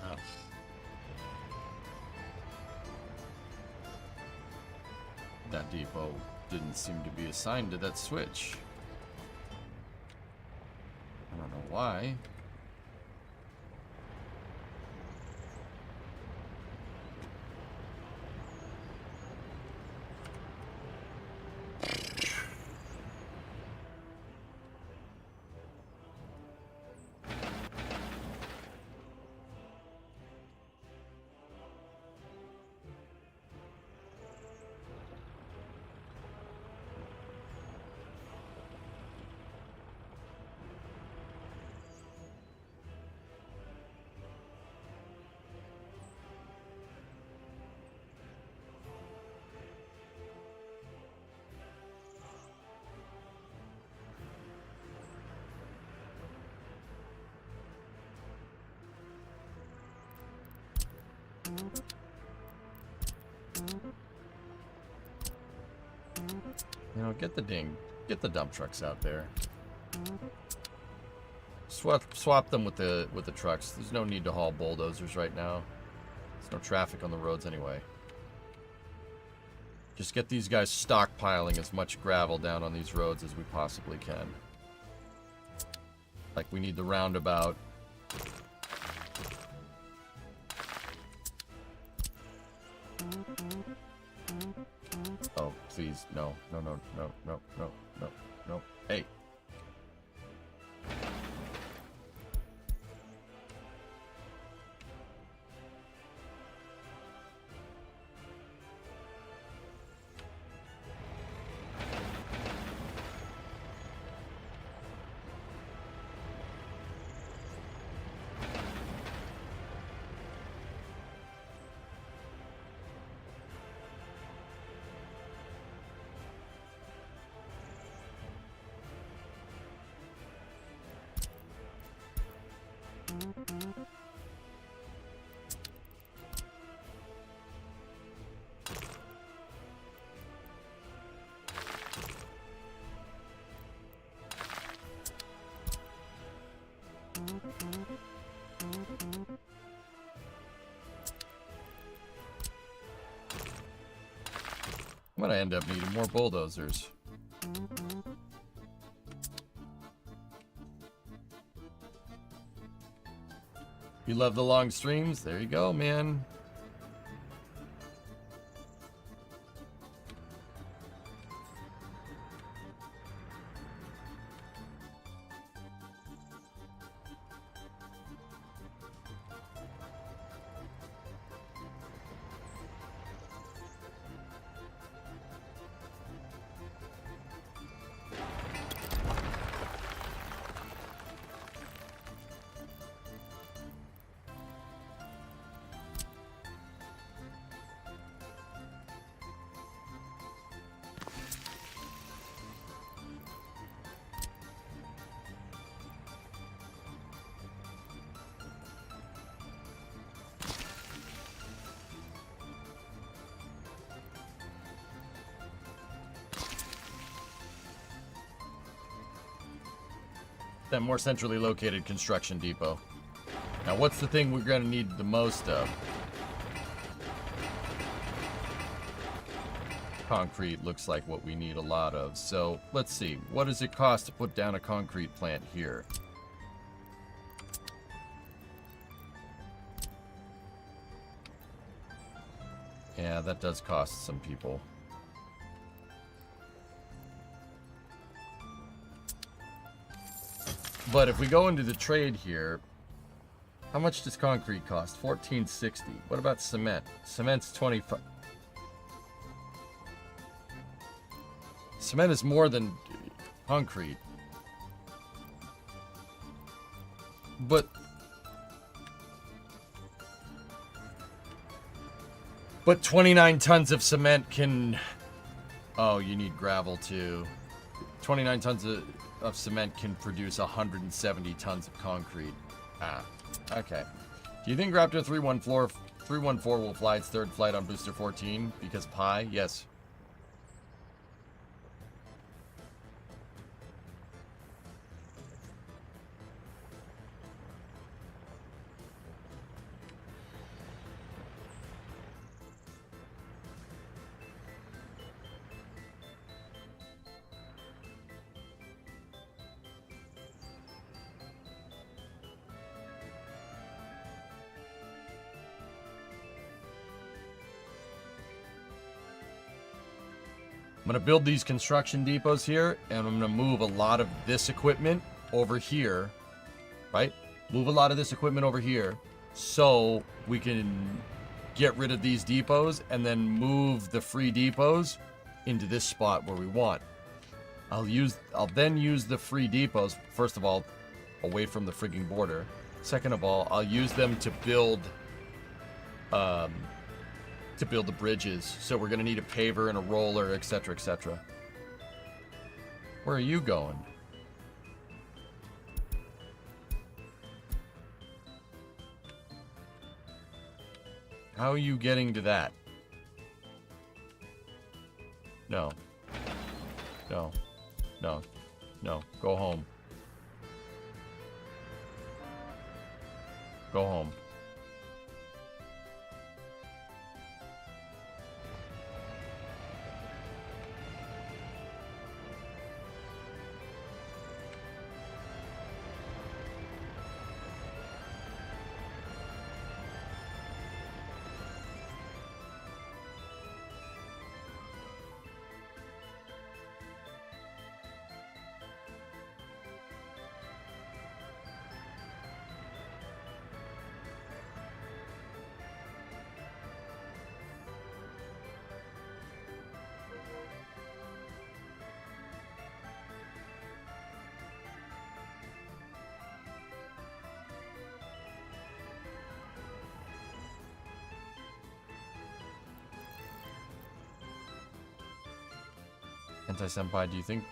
Oh. That depot didn't seem to be assigned to that switch. I don't know why. You know, get the dump trucks out there. Swap them with the trucks. There's no need to haul bulldozers right now. There's no traffic on the roads anyway. Just get these guys stockpiling as much gravel down on these roads as we possibly can. Like, we need the roundabout. Oh, please, no. No, no, no, no, no, no, no. Hey. I'm gonna end up needing more bulldozers. You love the long streams? There you go, man. That more centrally located construction depot. Now, what's the thing we're going to need the most of? Concrete looks like what we need a lot of. So, let's see. What does it cost to put down a concrete plant here? Yeah, that does cost some people. But if we go into the trade here, how much does concrete cost? $14.60. What about cement? Cement's $25. Cement is more than concrete. But 29 tons of cement can... Oh, you need gravel too. 29 tons of cement can produce 170 tons of concrete. Ah, okay. Do you think Raptor 314 will fly its third flight on Booster 14? Because pi? Yes. I'm going to build these construction depots here, and I'm going to move a lot of this equipment over here, right? Move a lot of this equipment over here so we can get rid of these depots and then move the free depots into this spot where we want. I'll then use the free depots, first of all, away from the frigging border. Second of all, I'll use them to build the bridges. So we're going to need a paver and a roller, etc., etc. Where are you going? How are you getting to that? No. No. No. No. Go home. Go home. Anti-senpai, do you think...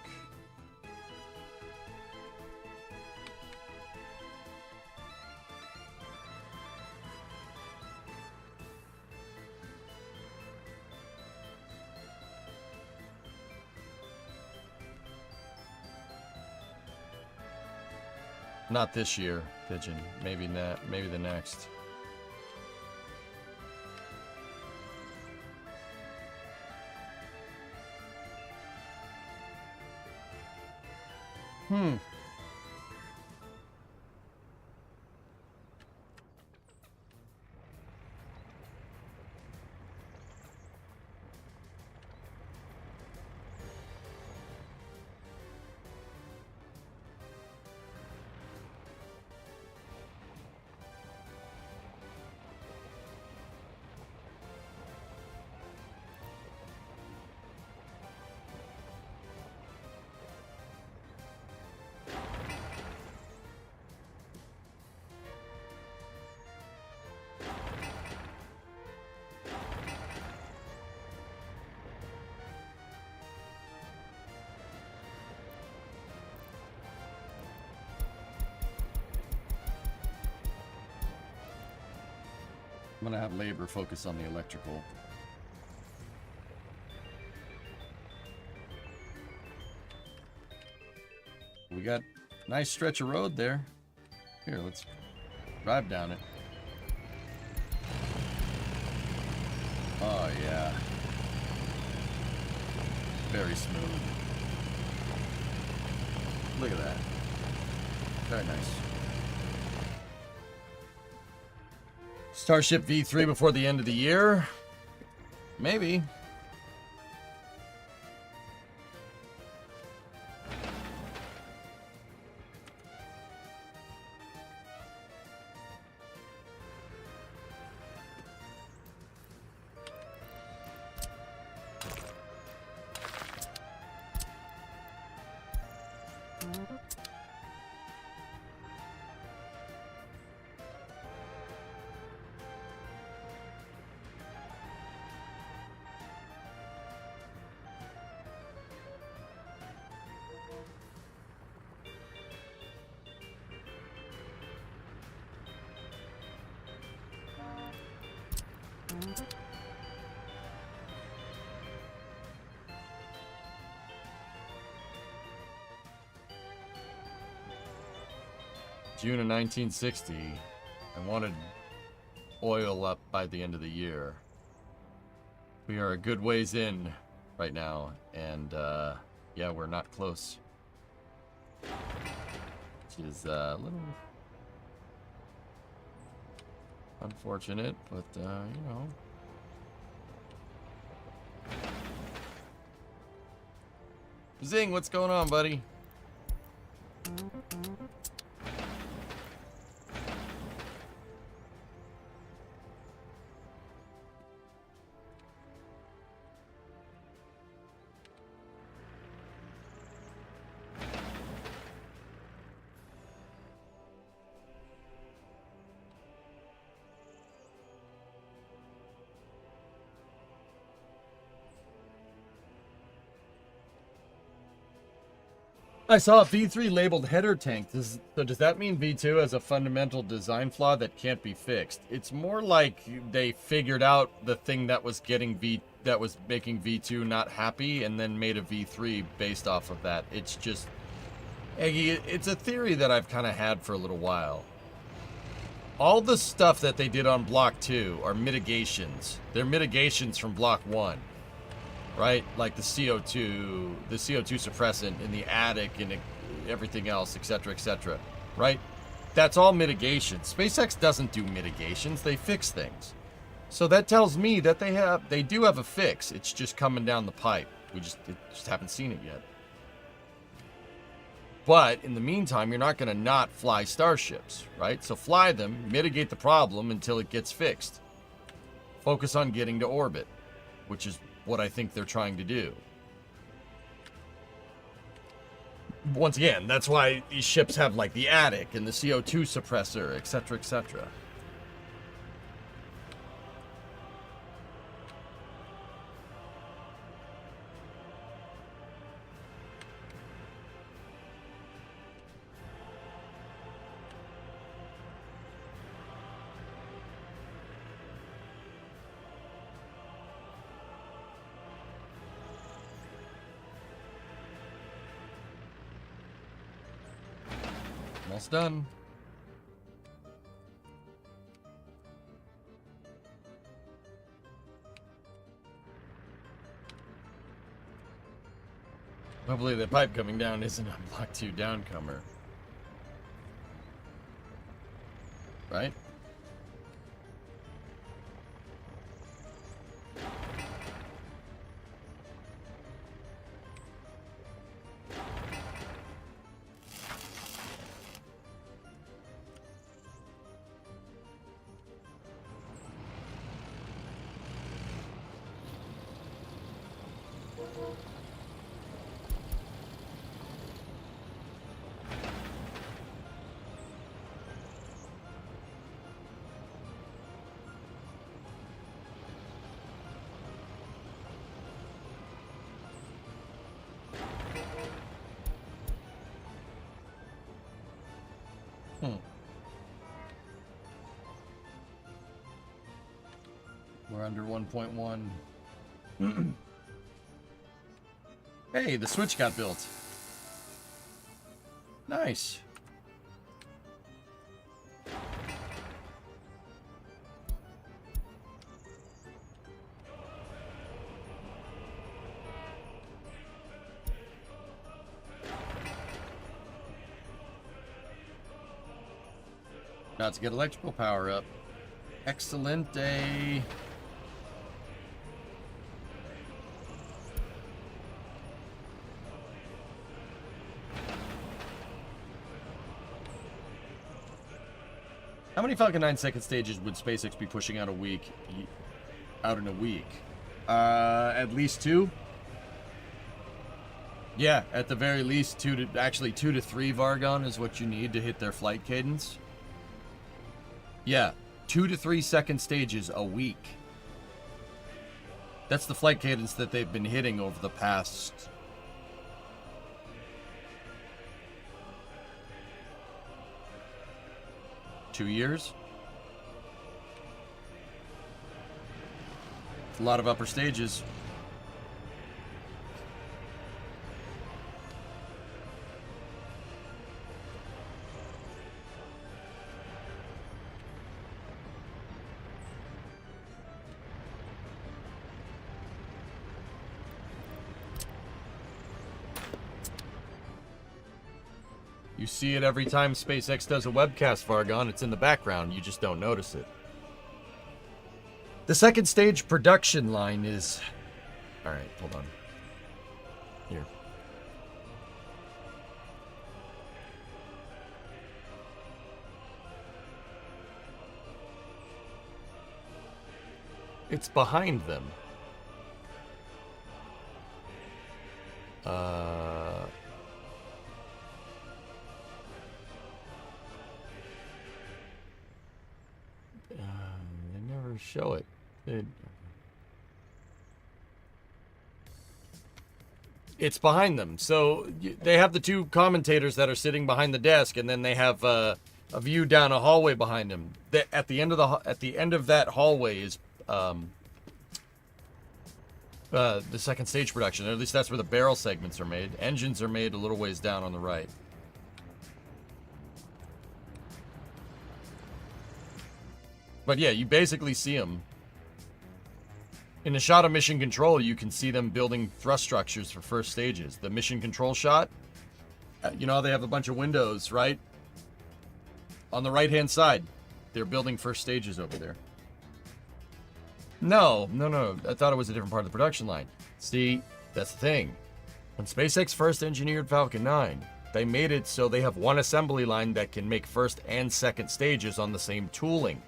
Not this year, Pigeon. Maybe maybe the next. Hmm. I'm gonna have labor focus on the electrical. We got a nice stretch of road there. Here, let's drive down it. Oh yeah. Very smooth. Look at that. Very nice. Starship V3 before the end of the year? Maybe. June of 1960. I wanted oil up by the end of the year. We are a good ways in right now, and yeah, we're not close. Which is a little unfortunate, but you know. Zing, what's going on, buddy? I saw a V3 labeled header tank. So does that mean V2 has a fundamental design flaw that can't be fixed? It's more like they figured out the thing that was making V2 not happy and then made a V3 based off of that. It's just, Eggy, it's a theory that I've kind of had for a little while. All the stuff that they did on Block 2 are mitigations. They're mitigations from Block 1. Right? Like the CO2 suppressant in the attic and everything else, etc., right? That's all mitigation. SpaceX doesn't do mitigations, they fix things. So that tells me that they do have a fix. It's just coming down the pipe. We just haven't seen it yet. But in the meantime, you're not going to not fly starships, right? So fly them, mitigate the problem until it gets fixed. Focus on getting to orbit, which is what I think they're trying to do. Once again, that's why these ships have like the attic and the CO2 suppressor, etc., etc. Almost done. Hopefully the pipe coming down isn't a Block 2 downcomer. Right? We're under 1.1. Hey, the switch got built. Nice. About to get electrical power up. Excelente. How many Falcon 9 second stages would SpaceX be pushing out in a week? At least 2? Yeah, at the very least 2 to 3 Vargon is what you need to hit their flight cadence. Yeah, 2 to 3 second stages a week. That's the flight cadence that they've been hitting over the past 2 years. It's a lot of upper stages. You see it every time SpaceX does a webcast, Vargon. It's in the background. You just don't notice it. The second stage production line is... Alright, hold on. Here. It's behind them. They never show it. It's behind them. So they have the two commentators that are sitting behind the desk, and then they have a view down a hallway behind them. At the end of that hallway is the second stage production. Or at least that's where the barrel segments are made. Engines are made a little ways down on the right. But yeah, you basically see them. In a shot of mission control, you can see them building thrust structures for first stages. The mission control shot, you know how they have a bunch of windows, right? On the right-hand side, they're building first stages over there. No. I thought it was a different part of the production line. See, that's the thing. When SpaceX first engineered Falcon 9, they made it so they have one assembly line that can make first and second stages on the same tooling.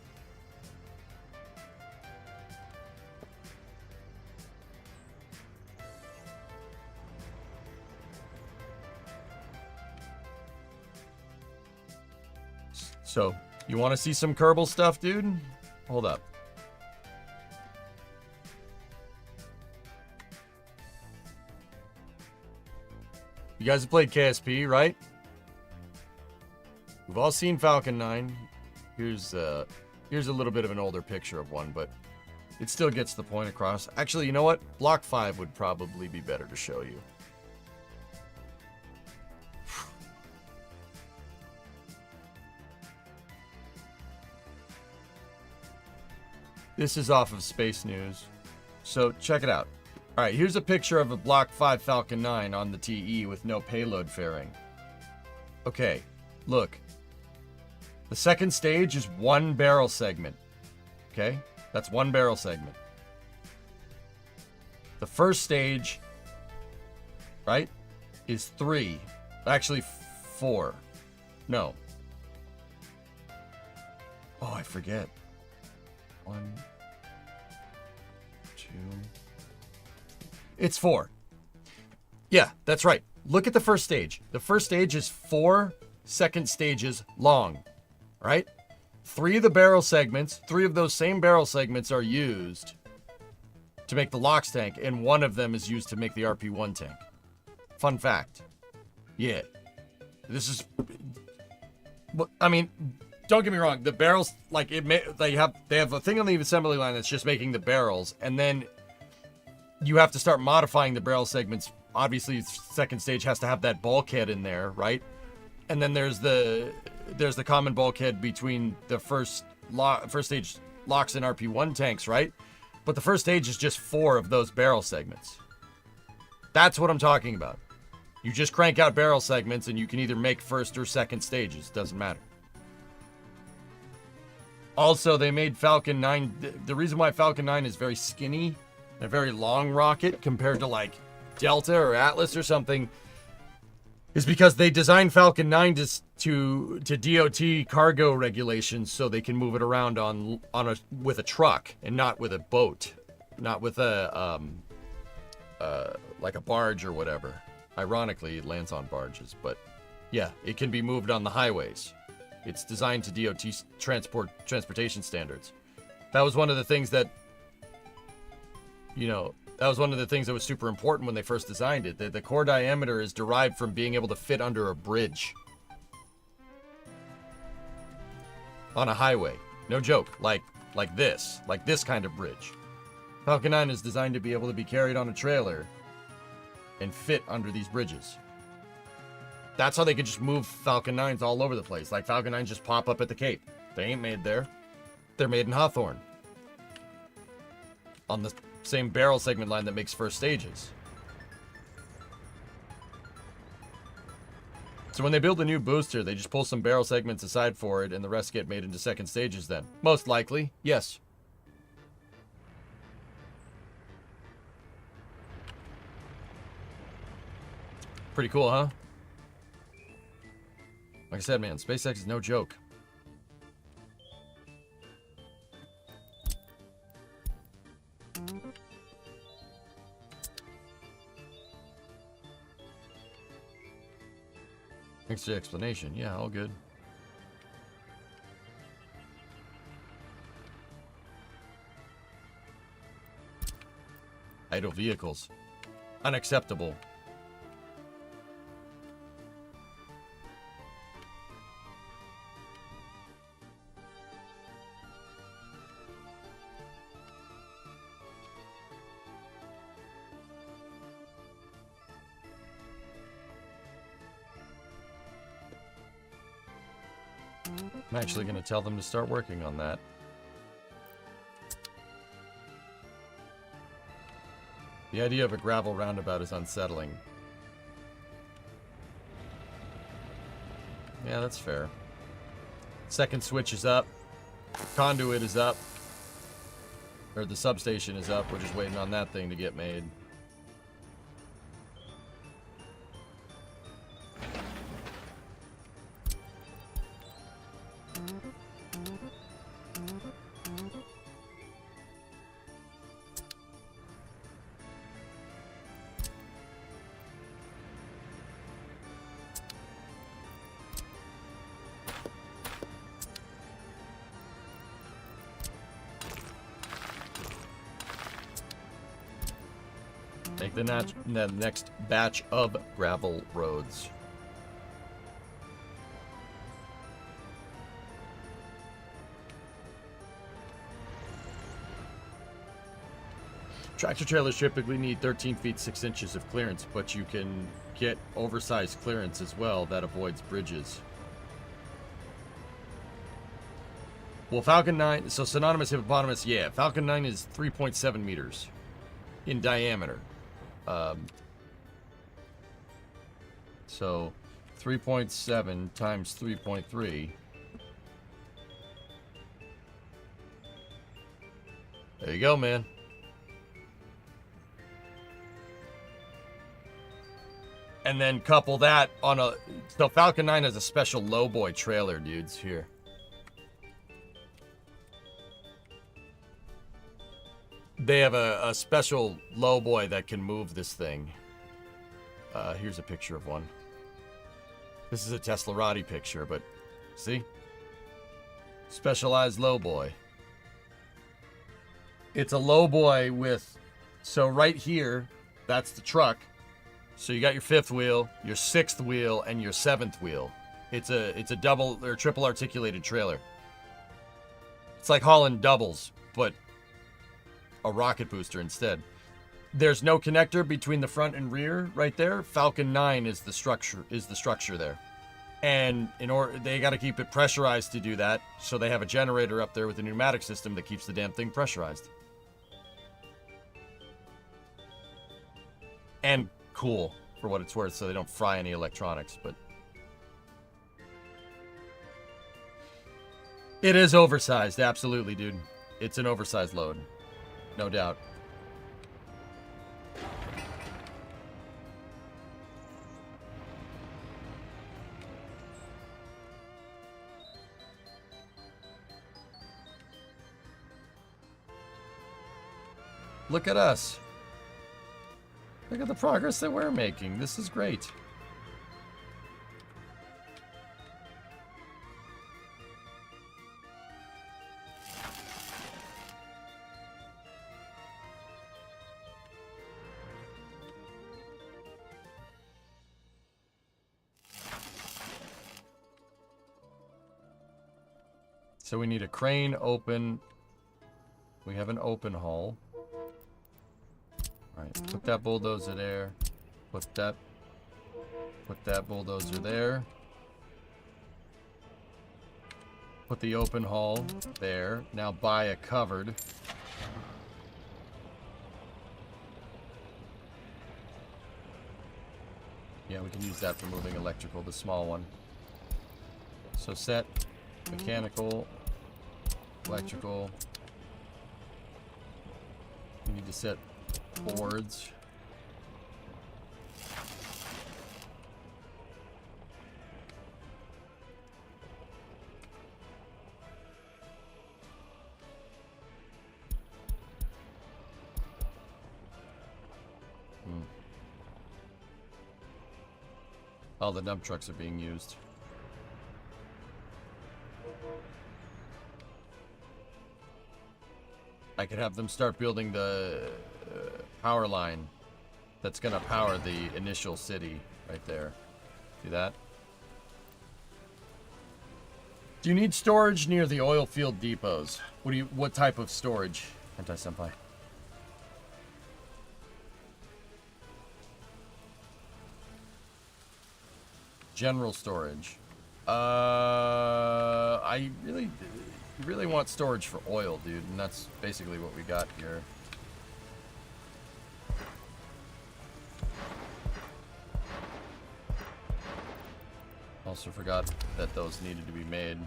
So, you want to see some Kerbal stuff, dude? Hold up. You guys have played KSP, right? We've all seen Falcon 9. Here's a little bit of an older picture of one, but it still gets the point across. Actually, you know what? Block 5 would probably be better to show you. This is off of Space News, so check it out. All right, here's a picture of a Block 5 Falcon 9 on the TE with no payload fairing. Okay, look. The second stage is one barrel segment. Okay, that's one barrel segment. The first stage, right, is 3. Actually, 4. No. Oh, I forget. 1, 2. It's 4. Yeah, that's right. Look at the first stage. The first stage is 4 second stages long, right? 3 of the barrel segments, 3 of those same barrel segments are used to make the LOX tank, and 1 of them is used to make the RP-1 tank. Fun fact. Yeah. This is... I mean... Don't get me wrong. The barrels, like they have a thing on the assembly line that's just making the barrels, and then you have to start modifying the barrel segments. Obviously, second stage has to have that bulkhead in there, right? And then there's the common bulkhead between the first stage LOX and RP-1 tanks, right? But the first stage is just 4 of those barrel segments. That's what I'm talking about. You just crank out barrel segments, and you can either make first or second stages. Doesn't matter. Also, they made Falcon 9... The reason why Falcon 9 is very skinny, a very long rocket, compared to, like, Delta or Atlas or something, is because they designed Falcon 9 to DOT cargo regulations so they can move it around with a truck and not with a boat. Not with a, like a barge or whatever. Ironically, it lands on barges, but yeah, it can be moved on the highways. It's designed to DOT transportation standards. That was one of the things that, that was one of the things that was super important when they first designed it. The core diameter is derived from being able to fit under a bridge. On a highway. No joke. Like this kind of bridge. Falcon 9 is designed to be able to be carried on a trailer and fit under these bridges. That's how they could just move Falcon 9s all over the place. Like Falcon 9s just pop up at the Cape. They ain't made there. They're made in Hawthorne. On the same barrel segment line that makes first stages. So when they build a new booster, they just pull some barrel segments aside for it, and the rest get made into second stages then. Most likely, yes. Pretty cool, huh? Like I said, man, SpaceX is no joke. Thanks for the explanation. Yeah, all good. Idle vehicles. Unacceptable. I'm actually going to tell them to start working on that. The idea of a gravel roundabout is unsettling. Yeah, that's fair. Second switch is up. Conduit is up. Or the substation is up. We're just waiting on that thing to get made. Make the next batch of gravel roads. Tractor trailers typically need 13 feet 6 inches of clearance, but you can get oversized clearance as well that avoids bridges. Well, Falcon 9, so synonymous hippopotamus, yeah, Falcon 9 is 3.7 meters in diameter. So 3.7 times 3.3. There you go, man. And then couple that on a... So Falcon 9 has a special lowboy trailer, dudes, here. They have a special lowboy that can move this thing. Here's a picture of one. This is a Teslarati picture, but see? Specialized lowboy. It's a lowboy with... So right here, that's the truck. So you got your fifth wheel, your sixth wheel, and your seventh wheel. It's a double or triple articulated trailer. It's like hauling doubles, but a rocket booster instead. There's no connector between the front and rear right there. Falcon 9 is the structure there. And in order, they got to keep it pressurized to do that, so they have a generator up there with a pneumatic system that keeps the damn thing pressurized. And cool, for what it's worth, so they don't fry any electronics, but it is oversized, absolutely, dude. It's an oversized load, no doubt. Look at us. Look at the progress that we're making. This is great. So we need a crane open. We have an open hull. Alright, put that bulldozer there. Put that bulldozer there. Put the open hull there. Now buy a covered. Yeah, we can use that for moving electrical, the small one. So set mechanical, electrical. We need to set boards. All the dump trucks are being used. I could have them start building the power line that's gonna power the initial city right there. See that? Do you need storage near the oil field depots? What type of storage, Anti-Senpai? General storage. I really want storage for oil, dude, and that's basically what we got here. Also forgot that those needed to be made.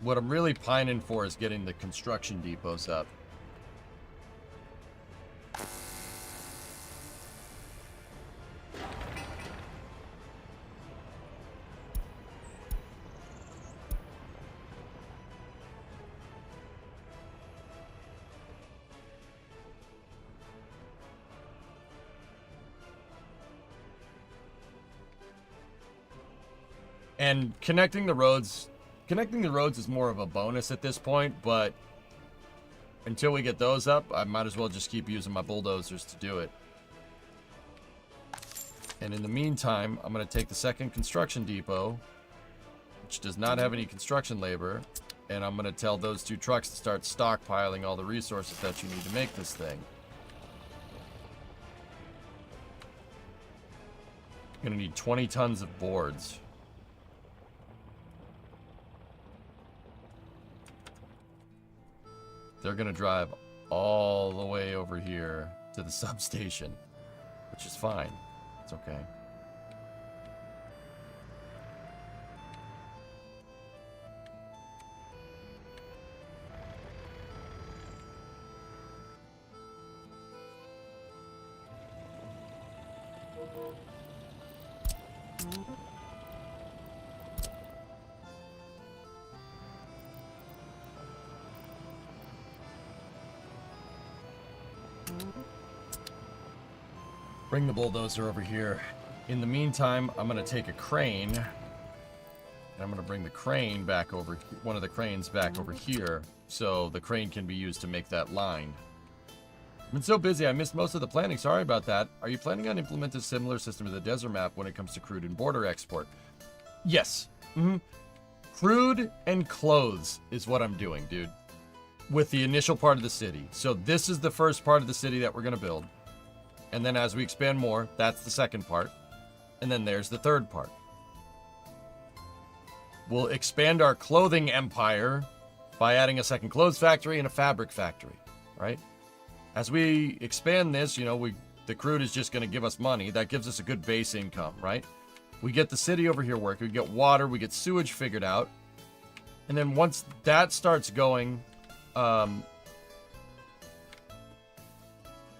What I'm really pining for is getting the construction depots up. And connecting the roads is more of a bonus at this point, but until we get those up, I might as well just keep using my bulldozers to do it. And in the meantime, I'm going to take the second construction depot, which does not have any construction labor, and I'm going to tell those 2 trucks to start stockpiling all the resources that you need to make this thing. You're going to need 20 tons of boards. They're going to drive all the way over here to the substation, which is fine. It's okay. Bring the bulldozer over here. In the meantime, I'm going to take a crane, and I'm going to bring the crane back over, one of the cranes back over here, so the crane can be used to make that line. I've been so busy, I missed most of the planning. Sorry about that. Are you planning on implementing a similar system to the desert map when it comes to crude and border export? Yes. Crude and clothes is what I'm doing, dude, with the initial part of the city. So this is the first part of the city that we're going to build. And then as we expand more, that's the second part. And then there's the third part. We'll expand our clothing empire by adding a second clothes factory and a fabric factory, right? As we expand this, you know, the crude is just going to give us money. That gives us a good base income, right? We get the city over here working. We get water. We get sewage figured out. And then once that starts going,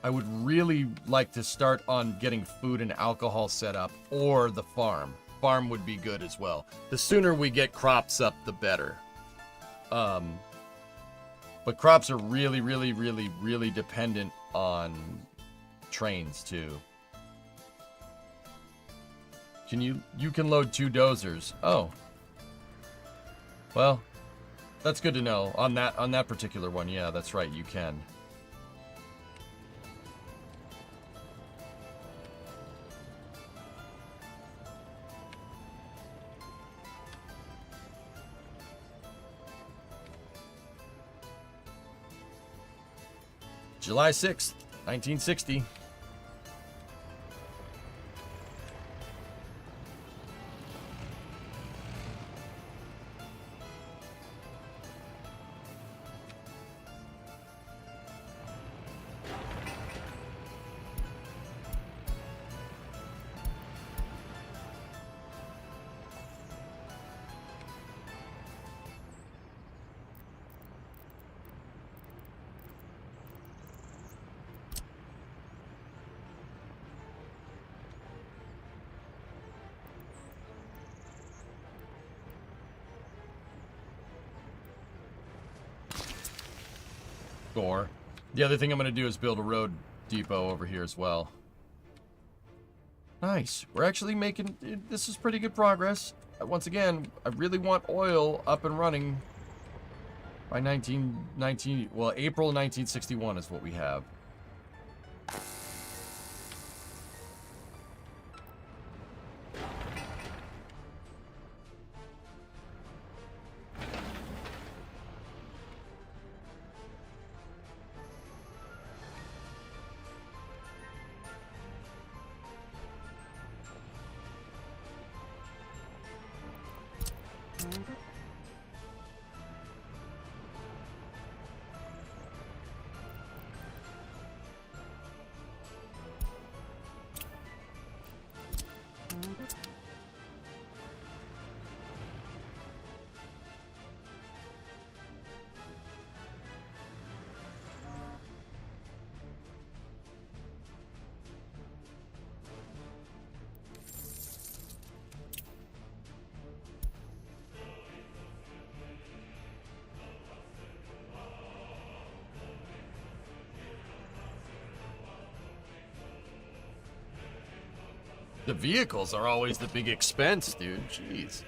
I would really like to start on getting food and alcohol set up, or the farm. Farm would be good as well. The sooner we get crops up, the better. But crops are really, really, really, really dependent on trains too. You can load 2 dozers. Oh. Well, that's good to know. On that particular one, yeah, that's right, you can. July 6th, 1960. Or the other thing I'm going to do is build a road depot over here as well. Nice. We're actually making... This is pretty good progress. Once again, I really want oil up and running by well, April 1961 is what we have. The vehicles are always the big expense, dude. Jeez.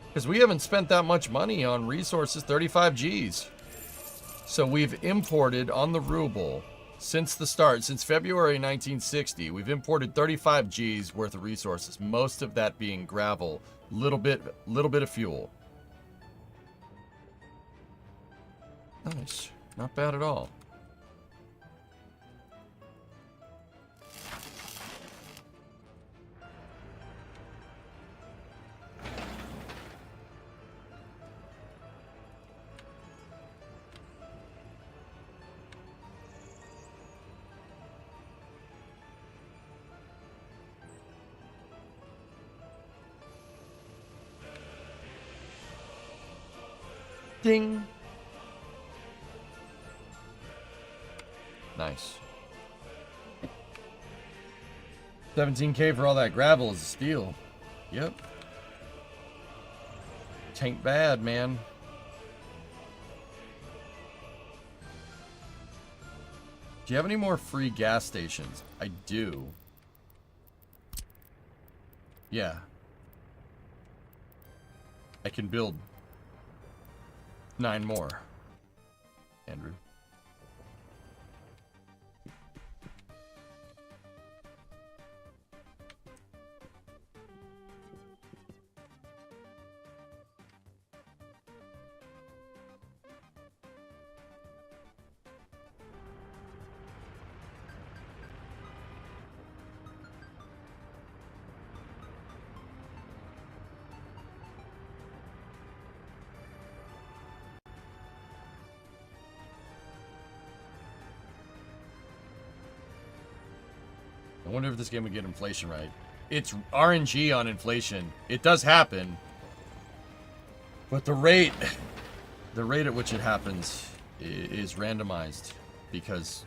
Because we haven't spent that much money on resources, 35 Gs. So we've imported on the ruble since the start, since February 1960, we've imported 35 Gs worth of resources, most of that being gravel, little bit of fuel. Nice, not bad at all. Ding. Nice. 17K for all that gravel is a steal. Yep. Tain't bad, man. Do you have any more free gas stations? I do. Yeah. I can build 9 more, Andrew. I wonder if this game would get inflation right. It's RNG on inflation. It does happen. But the rate at which it happens is randomized. Because,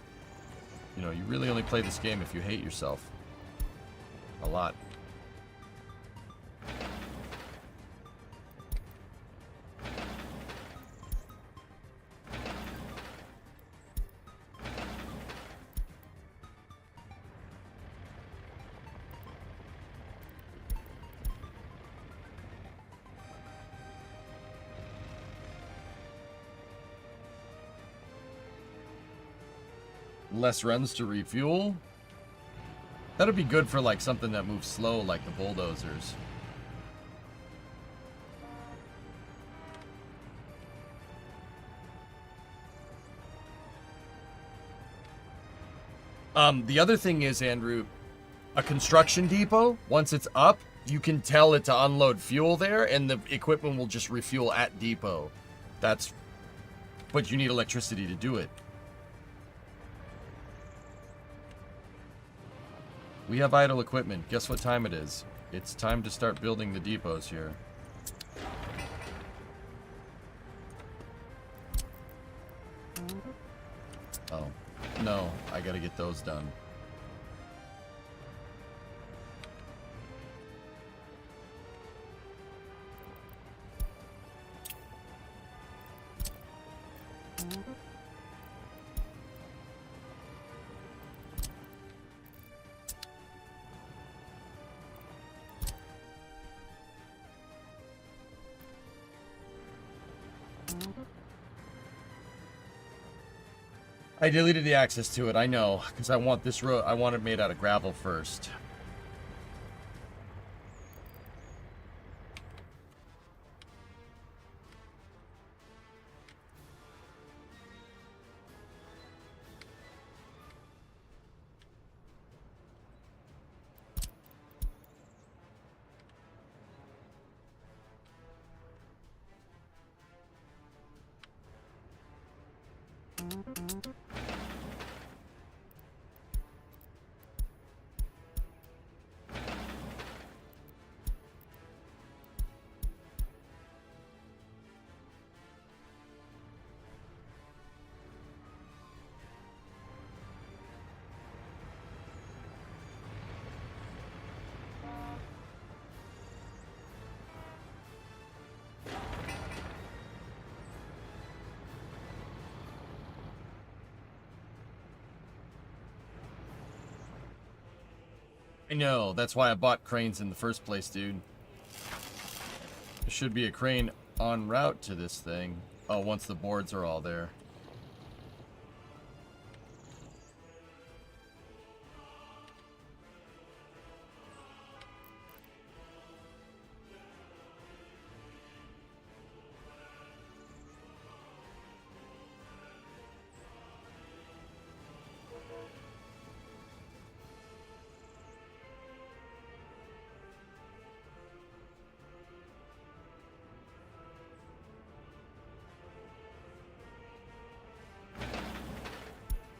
you know, you really only play this game if you hate yourself. A lot. Less runs to refuel. That'd be good for like something that moves slow, like the bulldozers. The other thing is, Andrew, a construction depot, once it's up, you can tell it to unload fuel there, and the equipment will just refuel at depot. But you need electricity to do it. We have idle equipment. Guess what time it is? It's time to start building the depots here. Oh, no. I gotta get those done. I deleted the access to it, I know, because I want this road, I want it made out of gravel first. I know, that's why I bought cranes in the first place, dude. There should be a crane en route to this thing. Oh, once the boards are all there.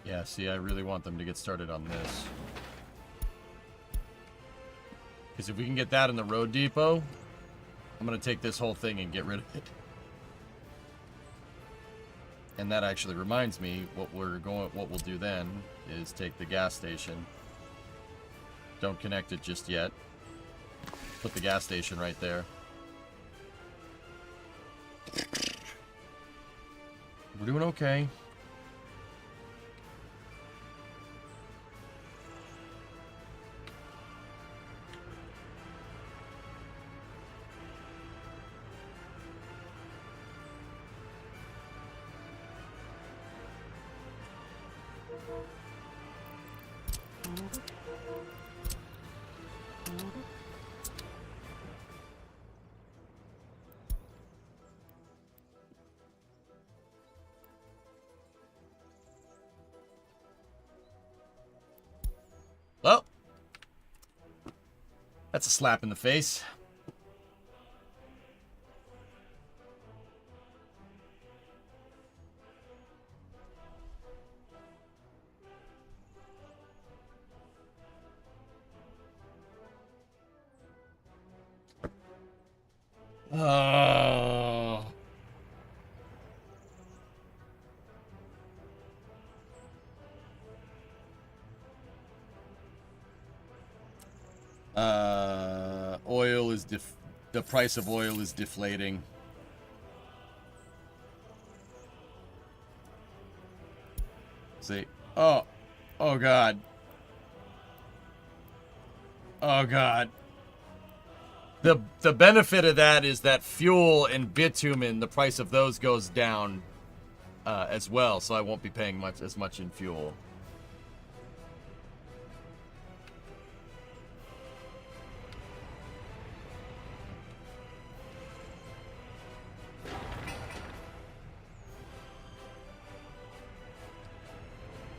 Yeah, see, I really want them to get started on this. Because if we can get that in the road depot, I'm going to take this whole thing and get rid of it. And that actually reminds me, what we'll do then is take the gas station. Don't connect it just yet. Put the gas station right there. We're doing okay. Well, that's a slap in the face. Oh. Oil is the price of oil is deflating. See? Oh God. Oh God. The benefit of that is that fuel and bitumen, the price of those goes down as well, so I won't be paying as much in fuel.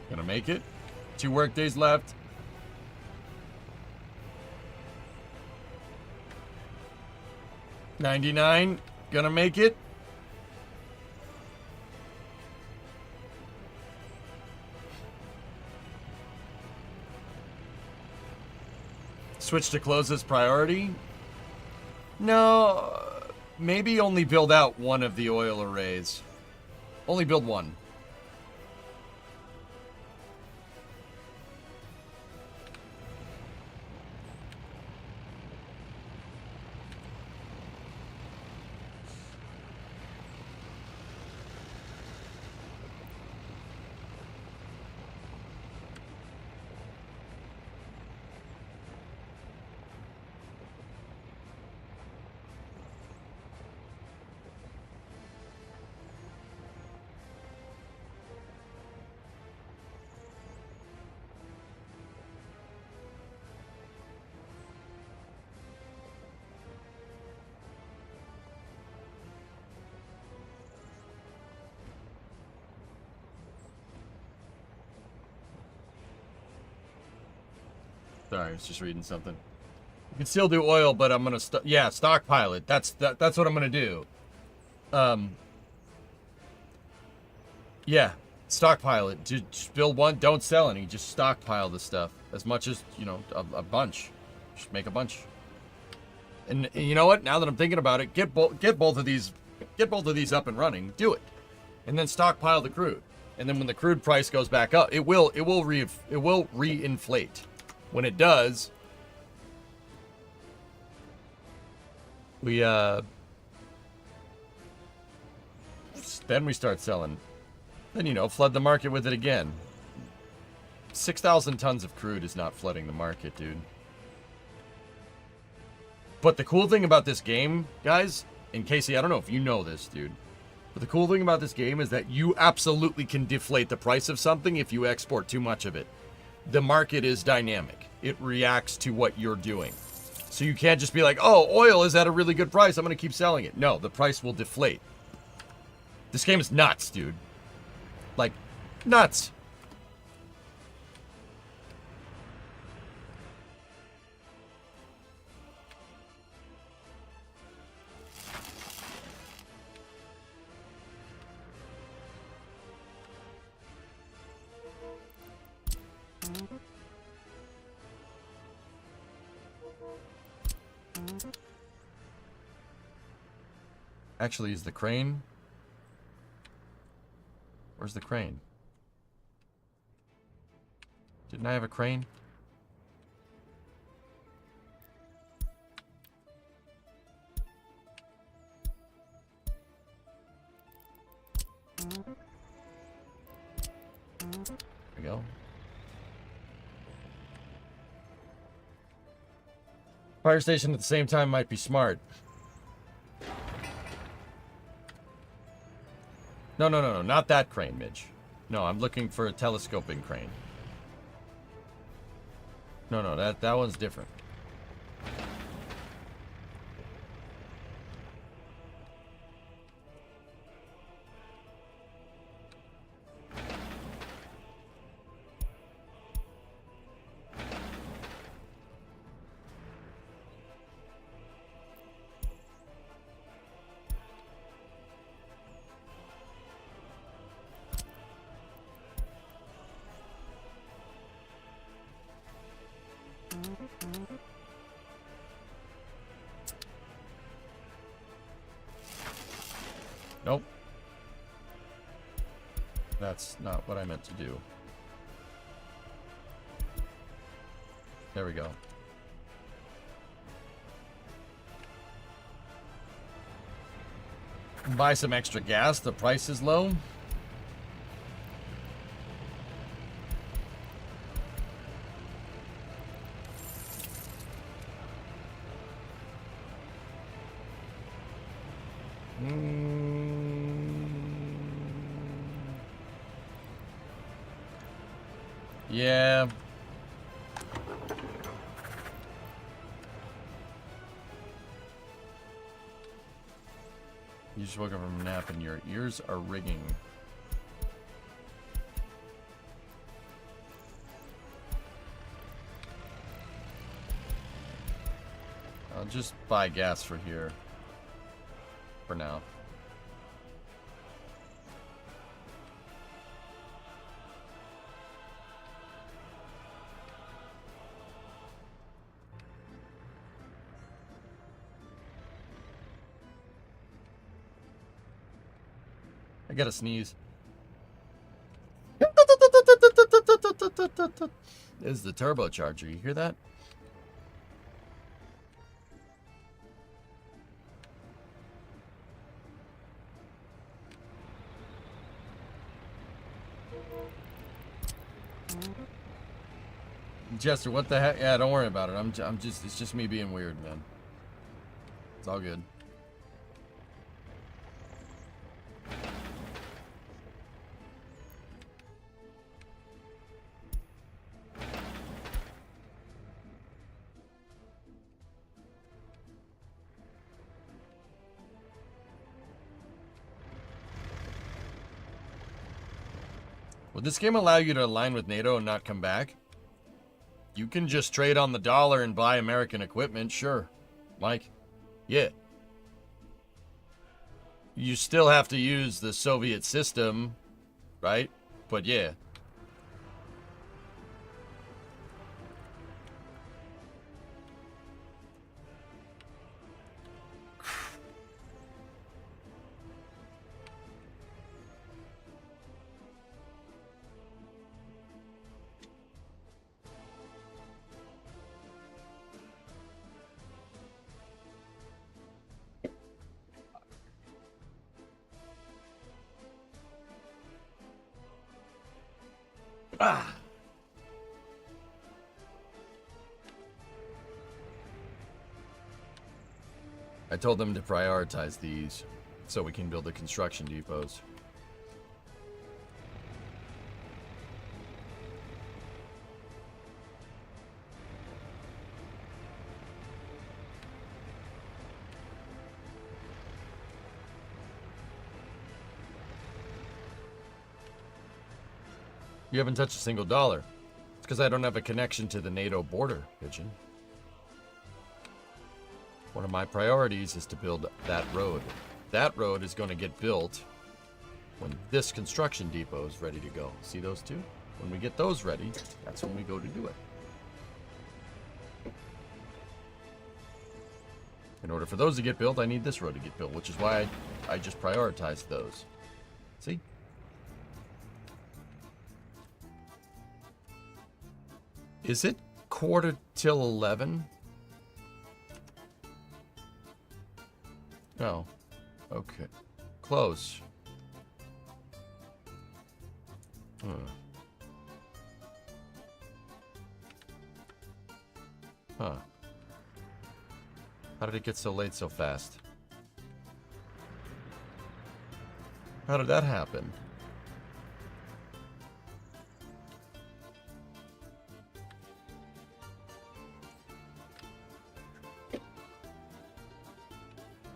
Gonna make it. 2 work days left. $99. Gonna make it. Switch to close as priority. No, maybe only build out one of the oil arrays. Only build one. Sorry, I was just reading something. You can still do oil, but I'm gonna stockpile it. That's what I'm gonna do. Yeah, stockpile it. Just build one. Don't sell any. Just stockpile the stuff as much as a bunch. Just make a bunch. And you know what? Now that I'm thinking about it, get both of these up and running. Do it, and then stockpile the crude. And then when the crude price goes back up, it will reinflate. When it does, then we start selling. Then flood the market with it again. 6,000 tons of crude is not flooding the market, dude. But the cool thing about this game, guys, and Casey, I don't know if you know this, dude, but the cool thing about this game is that you absolutely can deflate the price of something if you export too much of it. The market is dynamic. It reacts to what you're doing. So you can't just be like, oh, oil is at a really good price, I'm going to keep selling it. No, the price will deflate. This game is nuts, dude. Like, nuts. Actually, is the crane? Where's the crane? Didn't I have a crane? There we go. Fire station at the same time might be smart. No, not that crane, Midge. No, I'm looking for a telescoping crane. No, that one's different. Nope. That's not what I meant to do. There we go. Buy some extra gas. The price is low. Yeah. You just woke up from a nap and your ears are ringing. I'll just buy gas for here. For now. I gotta sneeze. This is the turbocharger. You hear that? Jester, what the heck? Yeah, don't worry about it. It's just me being weird, man. It's all good. Would this game allow you to align with NATO and not come back? You can just trade on the dollar and buy American equipment, sure. Mike? Yeah. You still have to use the Soviet system, right? But yeah. Ah. I told them to prioritize these so we can build the construction depots. You haven't touched a single dollar. It's because I don't have a connection to the NATO border, Pigeon. One of my priorities is to build that road. That road is going to get built when this construction depot is ready to go. See those two? When we get those ready, that's when we go to do it. In order for those to get built, I need this road to get built, which is why I just prioritized those. See? Is it quarter till 11? No. Okay. Close. Huh. How did it get so late so fast? How did that happen?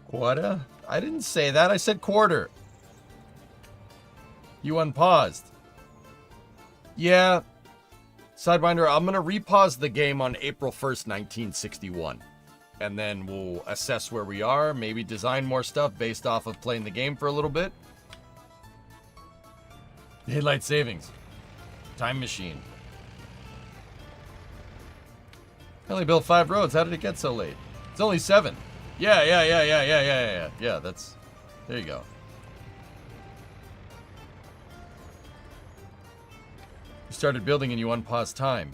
Quarter? I didn't say that. I said quarter. You unpaused. Yeah. Sidewinder, I'm going to repause the game on April 1st, 1961. And then we'll assess where we are. Maybe design more stuff based off of playing the game for a little bit. Daylight savings. Time machine. I only built 5 roads. How did it get so late? It's only 7. Yeah, that's... There you go. You started building and you unpaused time.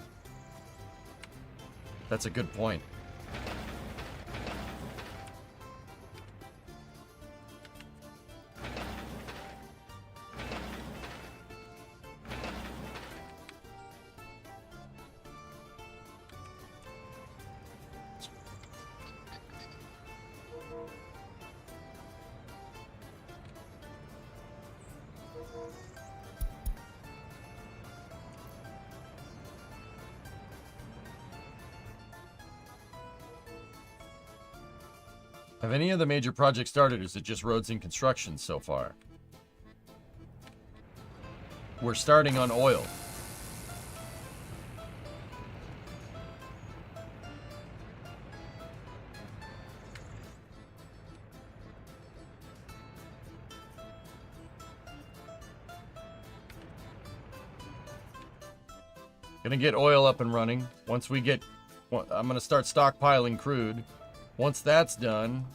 That's a good point. Have any of the major projects started, or is it just roads in construction so far? We're starting on oil. Gonna get oil up and running. Once we get... I'm gonna start stockpiling crude. Once that's done,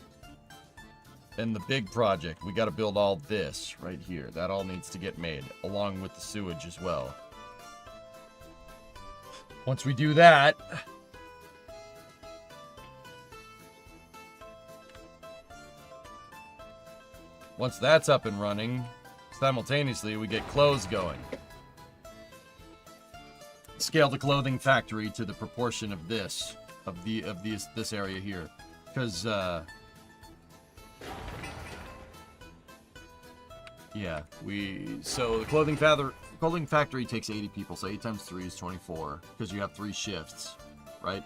then the big project, we got to build all this right here. That all needs to get made, along with the sewage as well. Once we do that, once that's up and running, simultaneously we get clothes going. Scale the clothing factory to the proportion of this, this area here. Because, yeah, so the clothing factory takes 80 people, so 8 times 3 is 24, because you have 3 shifts, right?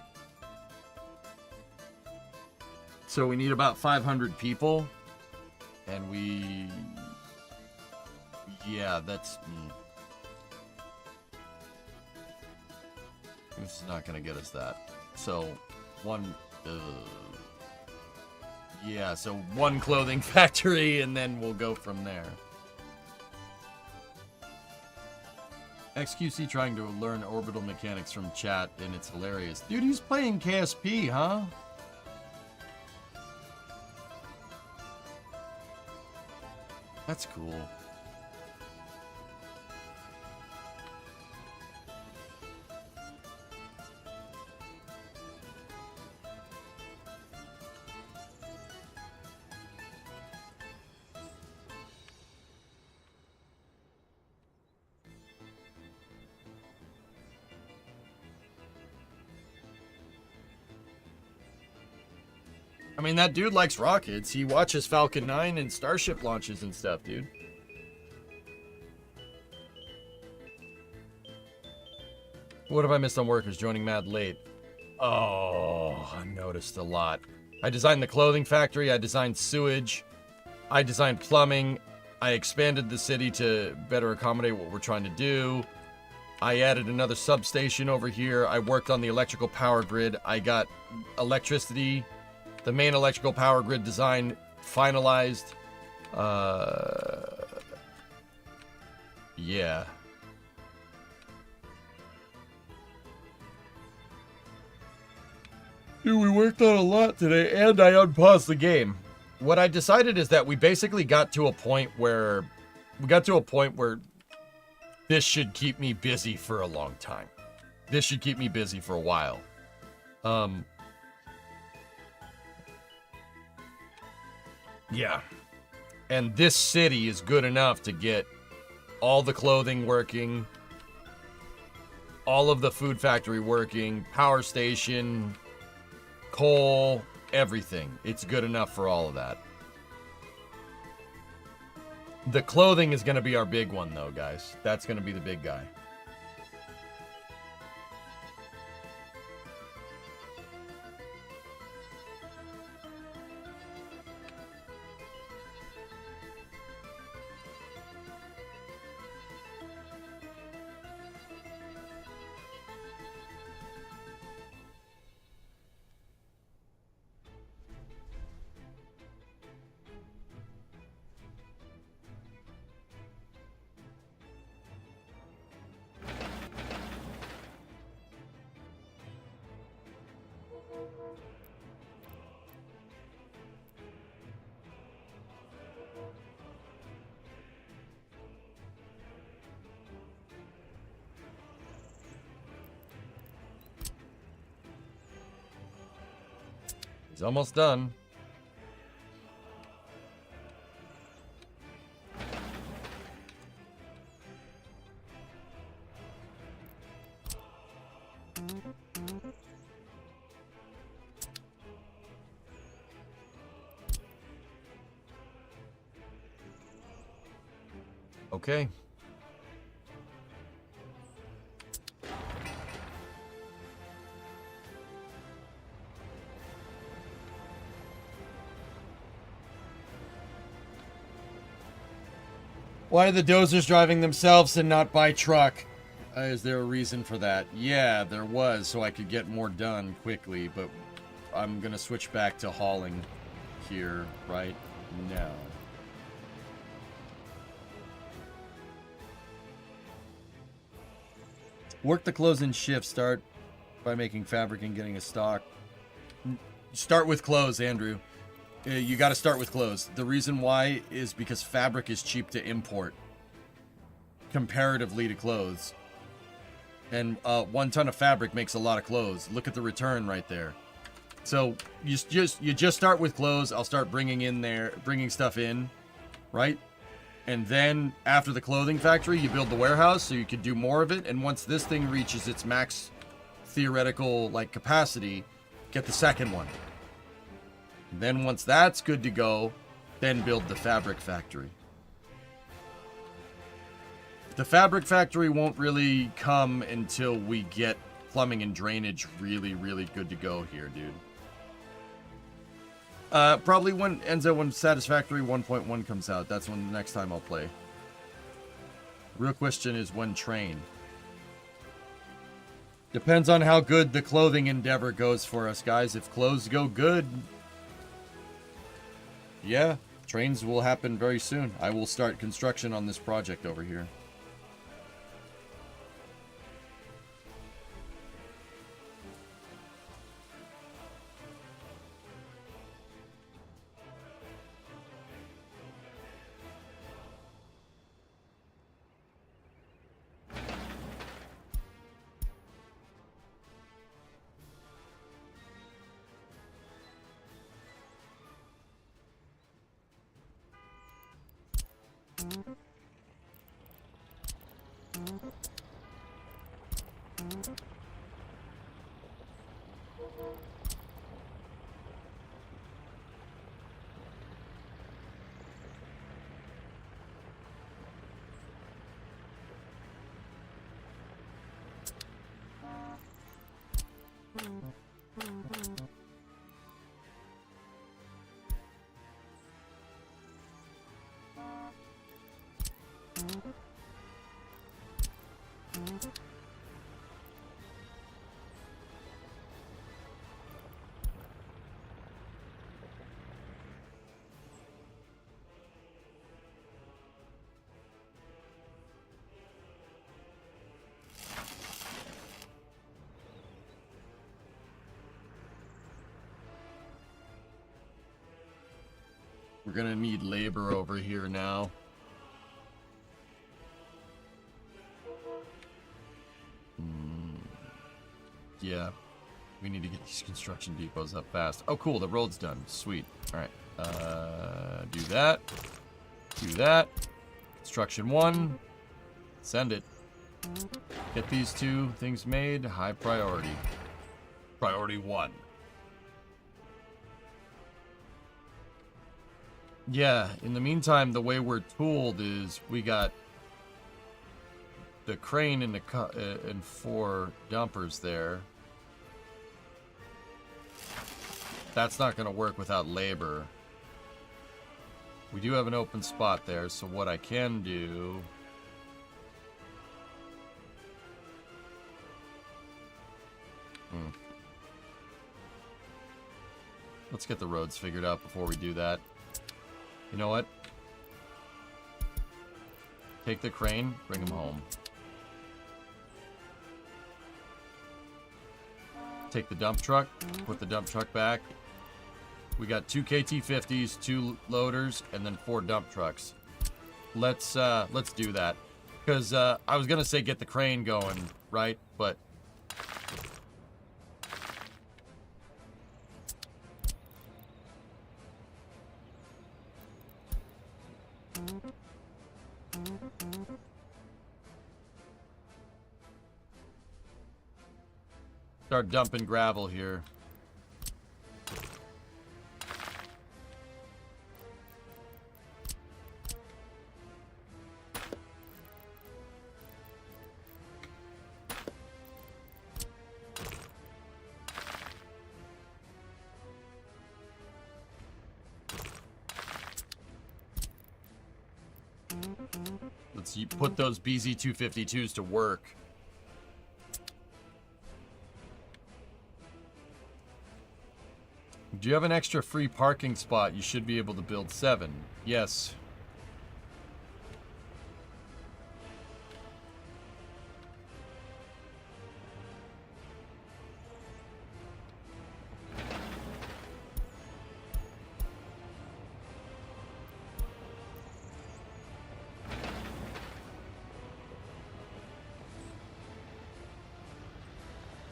So we need about 500 people, and yeah, that's... This is not going to get us that. So, one... yeah, so one clothing factory, and then we'll go from there. XQC trying to learn orbital mechanics from chat, and it's hilarious. Dude, he's playing KSP, huh? That's cool. I mean, that dude likes rockets. He watches Falcon 9 and Starship launches and stuff, dude. What have I missed on workers joining mad late? Oh, I noticed a lot. I designed the clothing factory. I designed sewage. I designed plumbing. I expanded the city to better accommodate what we're trying to do. I added another substation over here. I worked on the electrical power grid. I got electricity, the main electrical power grid design finalized. Yeah. Dude, we worked on a lot today, and I unpaused the game. What I decided is that we basically got to a point where... this should keep me busy for a long time. This should keep me busy for a while. Yeah. And this city is good enough to get all the clothing working, all of the food factory working, power station, coal, everything. It's good enough for all of that. The clothing is going to be our big one, though, guys. That's going to be the big guy. He's almost done. Okay. Why are the dozers driving themselves and not by truck? Is there a reason for that? Yeah, there was, so I could get more done quickly, but I'm gonna switch back to hauling here right now. Work the close-in shift. Start by making fabric and getting a stock. Start with clothes, Andrew. You got to start with clothes. The reason why is because fabric is cheap to import comparatively to clothes. And 1 ton of fabric makes a lot of clothes. Look at the return right there. So you just start with clothes. I'll start bringing stuff in, right? And then after the clothing factory, you build the warehouse so you can do more of it. And once this thing reaches its max theoretical capacity, get the second one. Then once that's good to go, then build the fabric factory. The fabric factory won't really come until we get plumbing and drainage really, really good to go here, dude. Probably when Satisfactory 1.1 comes out. That's when the next time I'll play. Real question is when train. Depends on how good the clothing endeavor goes for us, guys. If clothes go good, yeah, trains will happen very soon. I will start construction on this project over here. We're gonna need labor over here now. Yeah, we need to get these construction depots up fast. Oh, cool, the road's done. Sweet. All right, do that. Do that. Construction 1. Send it. Get these 2 things made. High priority. Priority 1. Yeah, in the meantime, the way we're tooled is we got the crane and and 4 dumpers there. That's not going to work without labor. We do have an open spot there, so what I can do... Let's get the roads figured out before we do that. You know what? Take the crane, bring him home. Take the dump truck, put the dump truck back. We got 2 KT-50s, 2 loaders, and then 4 dump trucks. Let's do that. Because I was gonna say get the crane going, right? But start dumping gravel here. Let's put those BZ-252s to work. Do you have an extra free parking spot? You should be able to build 7. Yes.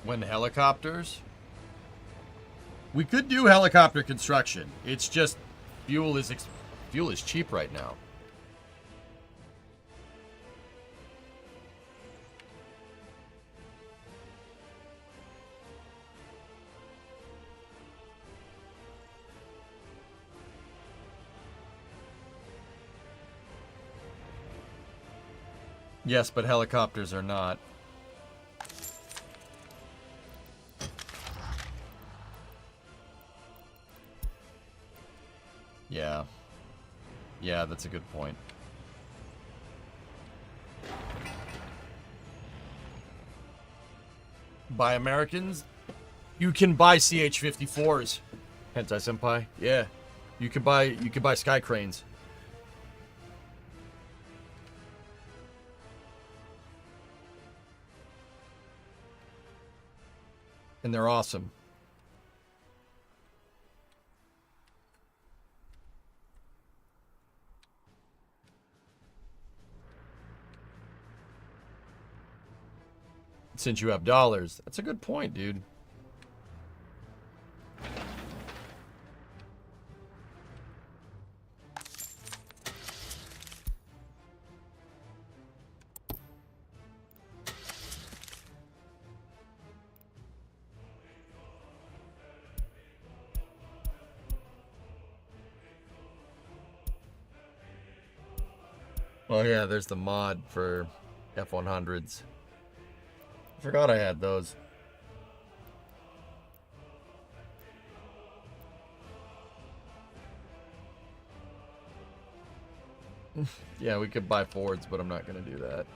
When helicopters? We could do helicopter construction. It's just fuel is cheap right now. Yes, but helicopters are not. Yeah. Yeah, that's a good point. by Americans, you can buy CH-54s. Hentai Senpai, yeah. You could buy sky cranes. And they're awesome. Since you have dollars. That's a good point, dude. Oh yeah, there's the mod for F-100s. I forgot I had those. Yeah, we could buy Fords, but I'm not going to do that.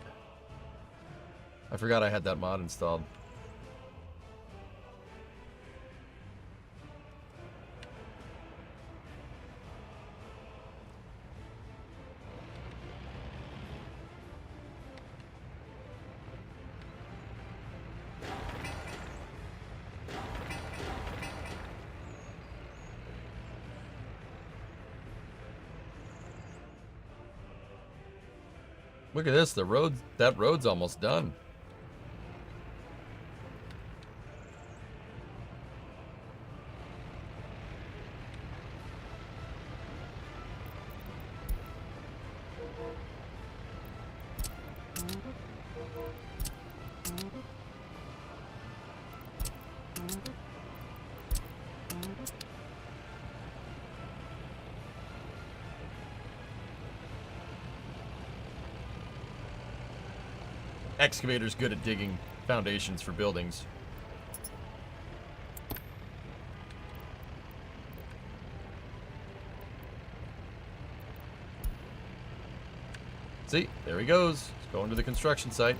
I forgot I had that mod installed. Look at this, that road's almost done. Excavator's good at digging foundations for buildings. See, there he goes. He's going to the construction site.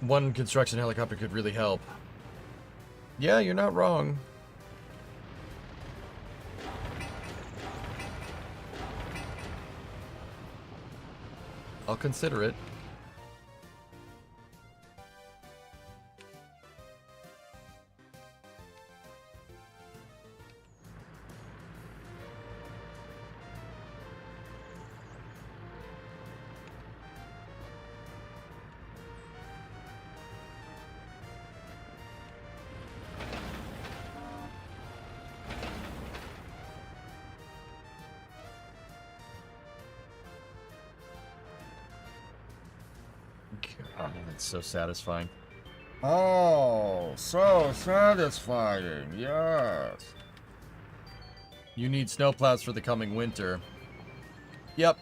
One construction helicopter could really help. Yeah, you're not wrong. I'll consider it. God, that's so satisfying. Oh, so satisfying, yes. You need snowplows for the coming winter. Yep.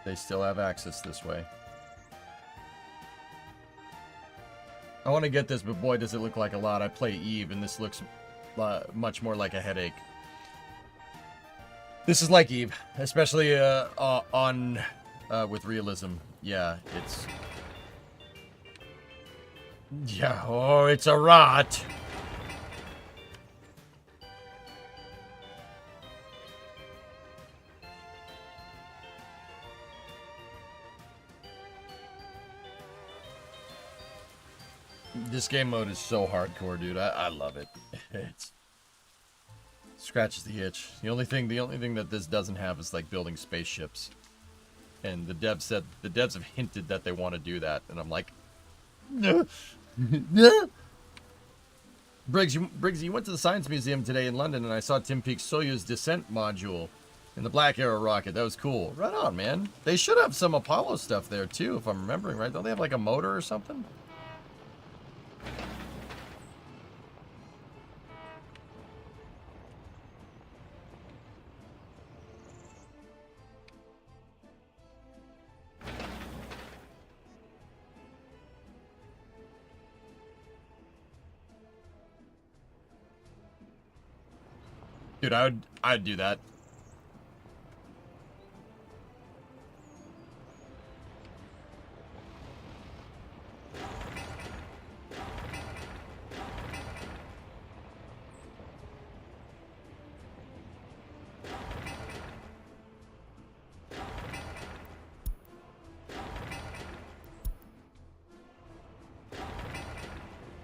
They still have access this way. I want to get this, but boy, does it look like a lot. I play Eve, and this looks much more like a headache. This is like Eve, especially with realism. Yeah, it's... Yeah, oh, it's a rot. This game mode is so hardcore, dude. I love it. It's scratches the itch. The only thing that this doesn't have is like building spaceships. And the devs have hinted that they want to do that, and I'm like, no. Briggs, you went to the Science Museum today in London, and I saw Tim Peake's Soyuz descent module in the Black Arrow rocket. That was cool. Right on, man. They should have some Apollo stuff there too, if I'm remembering right. Don't they have like a motor or something? Dude, I'd do that.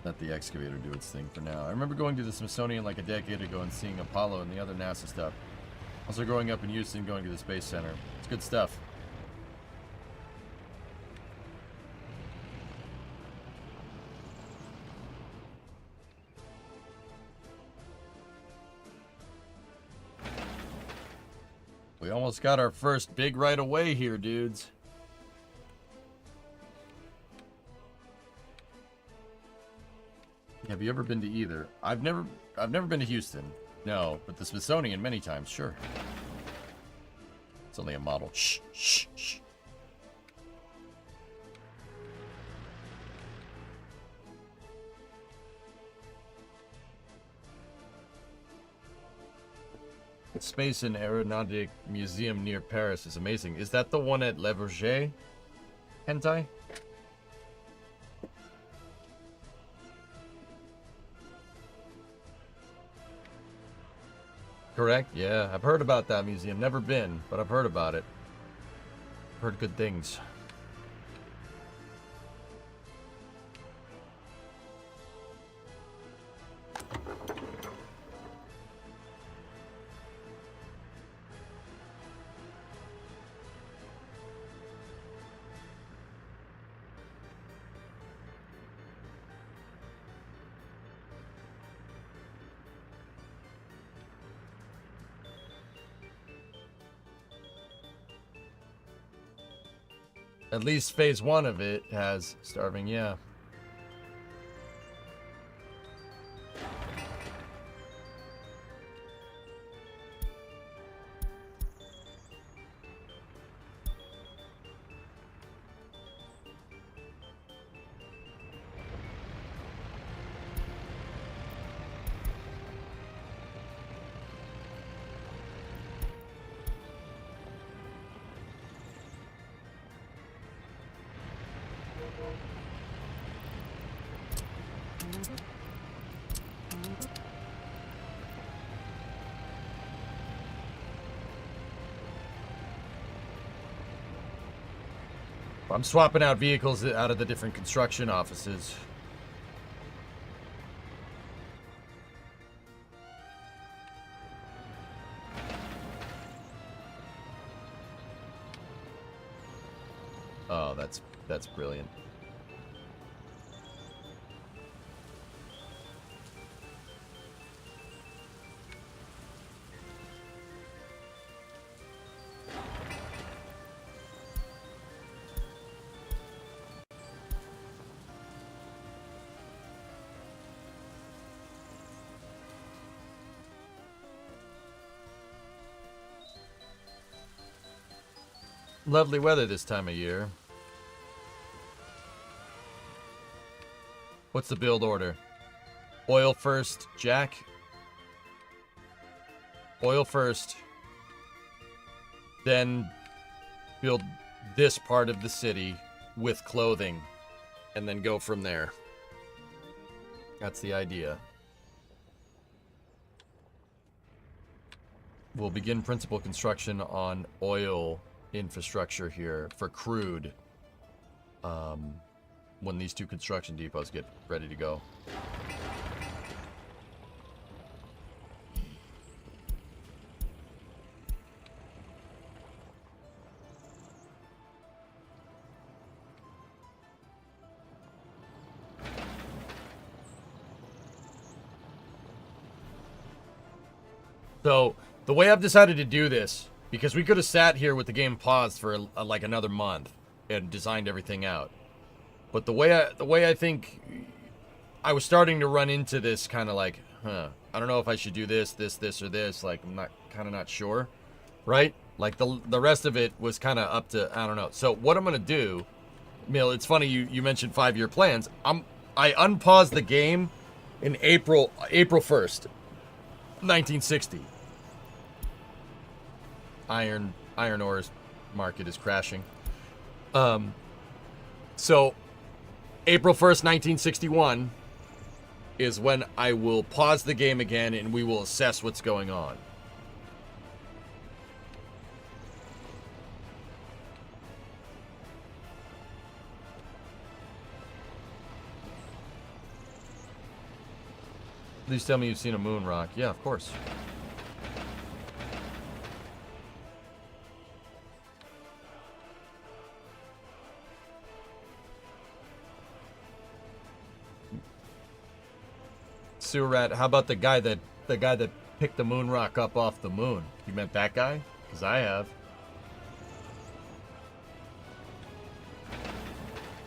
Let the excavator do its thing for now. I remember going to the Smithsonian like a decade ago and seeing Apollo and the other NASA stuff. Also growing up in Houston, going to the Space Center. It's good stuff. We almost got our first big right away here, dudes. Have you ever been to either? I've never been to Houston. No, but the Smithsonian many times, sure. It's only a model. Shh, shh, shh. The Space and Aeronautic Museum near Paris is amazing. Is that the one at Le Bourget? Hentai? Correct? Yeah, I've heard about that museum. Never been, but I've heard about it. Heard good things. At least phase 1 of it has starving, yeah. I'm swapping out vehicles out of the different construction offices. Oh, that's brilliant. Lovely weather this time of year. What's the build order? Oil first, Jack. Oil first. Then build this part of the city with clothing. And then go from there. That's the idea. We'll begin principal construction on oil infrastructure here for crude when these 2 construction depots get ready to go. So, the way I've decided to do this, because we could have sat here with the game paused for like another month and designed everything out. But the way I think I was starting to run into this kind of like, I don't know if I should do this, or this. Like, I'm not sure, right? Like the rest of it was kind of up to, I don't know. So what I'm gonna do, Mill, it's funny you mentioned 5-year plans. I unpaused the game in April 1st, 1960. Iron ores market is crashing. So April 1st, 1961 is when I will pause the game again and we will assess what's going on. Please tell me you've seen a moon rock. Yeah, of course. Sewer rat, how about the guy that picked the moon rock up off the moon? You meant that guy? Because I have.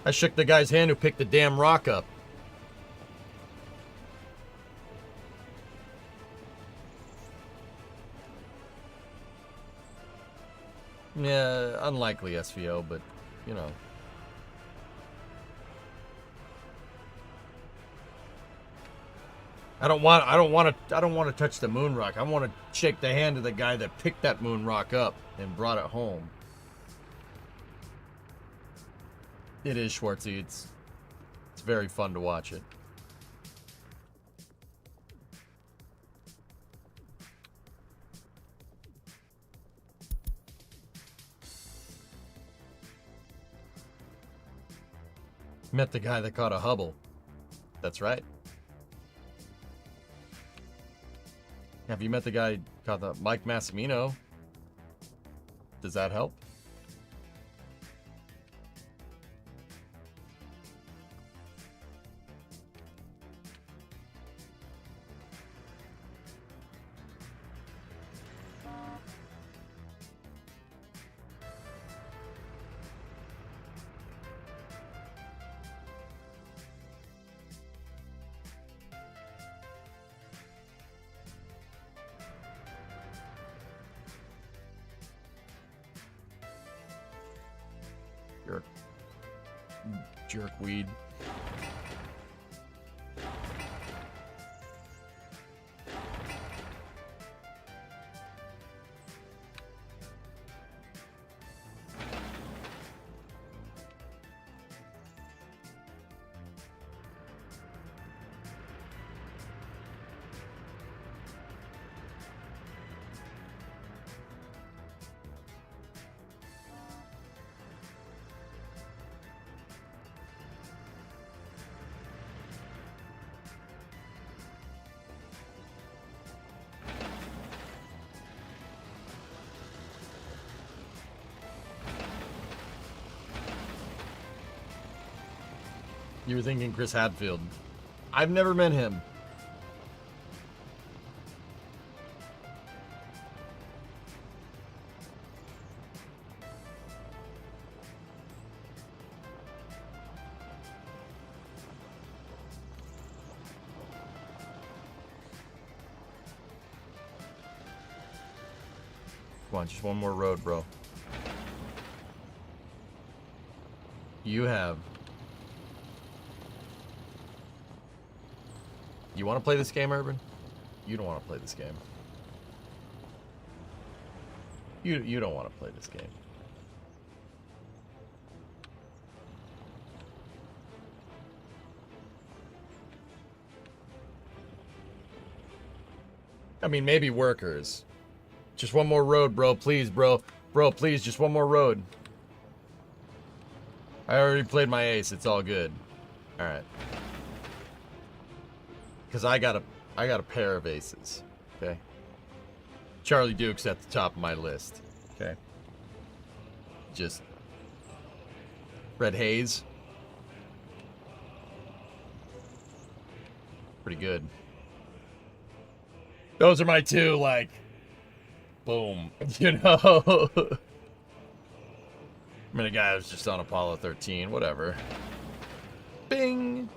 I shook the guy's hand who picked the damn rock up. Yeah, unlikely SVO, but you know. I don't want to touch the moon rock. I want to shake the hand of the guy that picked that moon rock up and brought it home. It is, Schwartzy. It's very fun to watch it. Met the guy that caught a Hubble. That's right. Have you met the guy called Mike Massimino? Does that help? Jerkweed. You were thinking Chris Hadfield. I've never met him. Come on, just one more road, bro. You have. You want to play this game, Urban? You don't want to play this game. You don't want to play this game. I mean, maybe workers. Just one more road, bro. Please, bro. Bro, please, just one more road. I already played my ace. It's all good. All right. Because I got a pair of aces. Okay. Charlie Duke's at the top of my list. Okay. Just Red Haze. Pretty good. Those are my two, like, boom. You know? I mean, a guy was just on Apollo 13, whatever. Bing!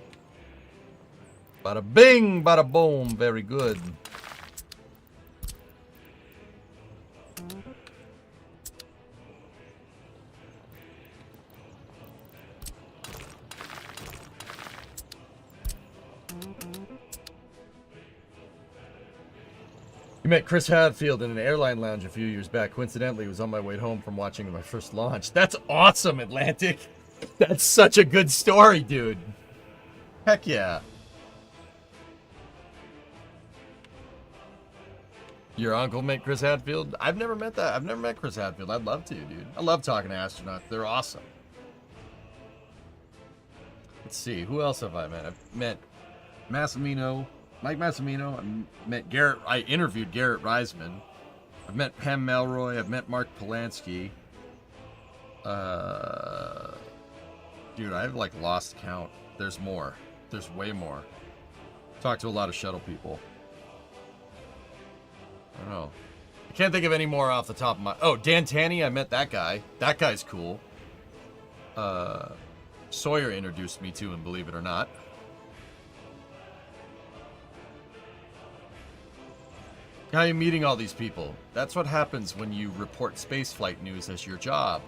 Bada bing, bada boom. Very good. You met Chris Hadfield in an airline lounge a few years back. Coincidentally, it was on my way home from watching my first launch. That's awesome, Atlantic. That's such a good story, dude. Heck yeah. Your uncle met Chris Hadfield? I've never met that. I've never met Chris Hadfield. I'd love to, dude. I love talking to astronauts. They're awesome. Let's see. Who else have I met? I've met Mike Massimino. I met Garrett. I interviewed Garrett Reisman. I've met Pam Melroy. I've met Mark Polanski. Dude, I've like lost count. There's more. There's way more. Talked to a lot of shuttle people. I don't know. I can't think of any more off the top of my... Oh, Dan Tanny, I met that guy. That guy's cool. Sawyer introduced me to him, believe it or not. How are you meeting all these people? That's what happens when you report spaceflight news as your job.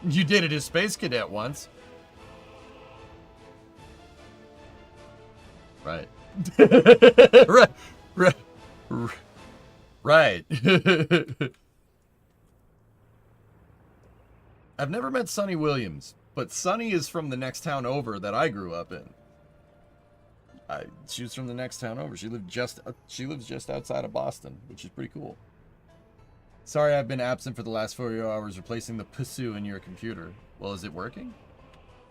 You did it as Space Cadet once. Right. Right. I've never met Sonny Williams, but Sonny is from the next town over that I grew up in. She was from the next town over. She lives just outside of Boston, which is pretty cool. Sorry, I've been absent for the last 4 hours replacing the pursue in your computer. Well, is it working?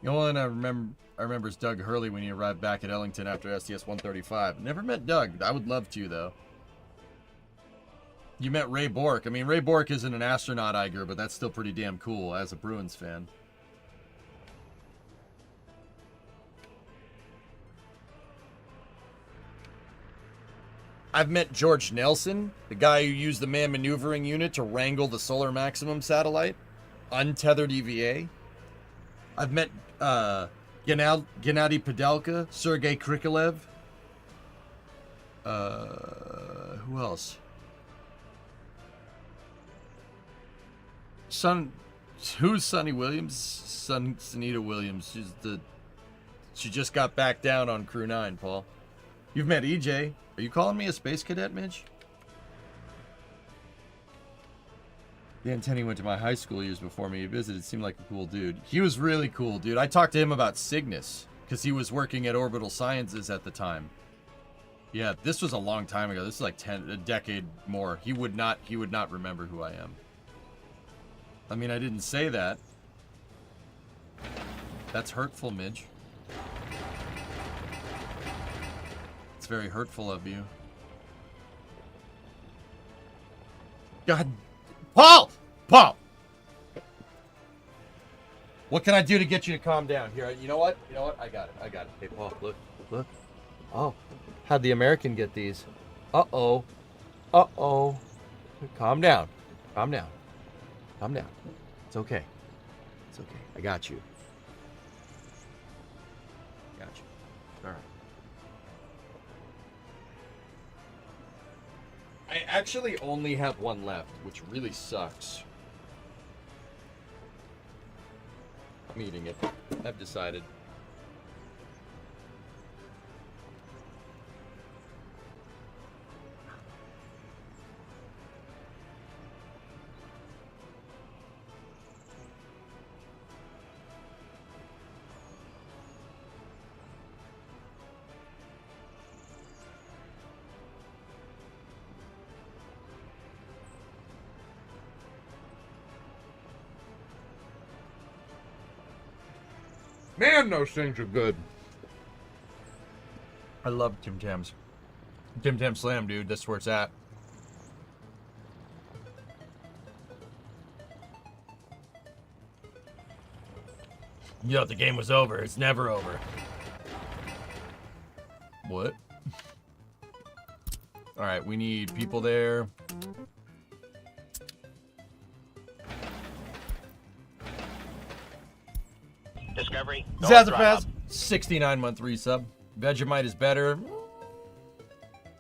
The only one I remember is Doug Hurley when he arrived back at Ellington after STS-135. Never met Doug. I would love to, though. You met Ray Bork. I mean, Ray Bork isn't an astronaut Iger, but that's still pretty damn cool as a Bruins fan. I've met George Nelson, the guy who used the man maneuvering unit to wrangle the Solar Maximum satellite. Untethered EVA. I've met Gennady Padelka, Sergei Krikalev. Who else? Who's Sunny Williams? Sunita Williams. She just got back down on Crew 9, Paul. You've met EJ. Are you calling me a space cadet, Midge? Dan Tenney went to my high school years before me. He visited. Seemed like a cool dude. He was really cool, dude. I talked to him about Cygnus because he was working at Orbital Sciences at the time. Yeah, this was a long time ago. This is like a decade more. He would not remember who I am. I mean, I didn't say that. That's hurtful, Midge. It's very hurtful of you. God. Paul! Paul! What can I do to get you to calm down? Here, you know what? You know what? I got it. Hey, Paul, look. Oh, how'd the American get these? Uh-oh. Calm down. It's okay. I got you. All right. I actually only have one left, which really sucks. I'm eating it. I've decided. Man, those things are good. I love Tim Tams. Tim Tam Slam, dude. That's where it's at. You thought the game was over. It's never over. What? Alright, we need people there. Discovery. Zazafaz, 69-month resub. Vegemite is better.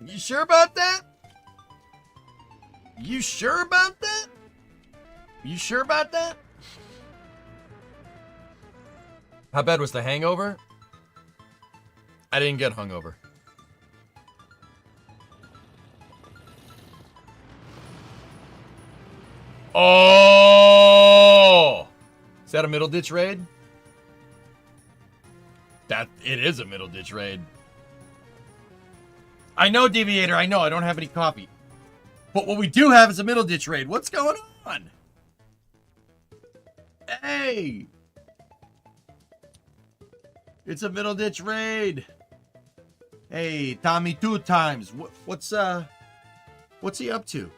You sure about that? You sure about that? You sure about that? How bad was the hangover? I didn't get hungover. Oh! Is that a middle ditch raid? It is a middle ditch raid. I know, Deviator, I know, I don't have any coffee. But what we do have is a middle ditch raid. What's going on? Hey! It's a middle ditch raid. Hey, Tommy 2 times. What's he up to?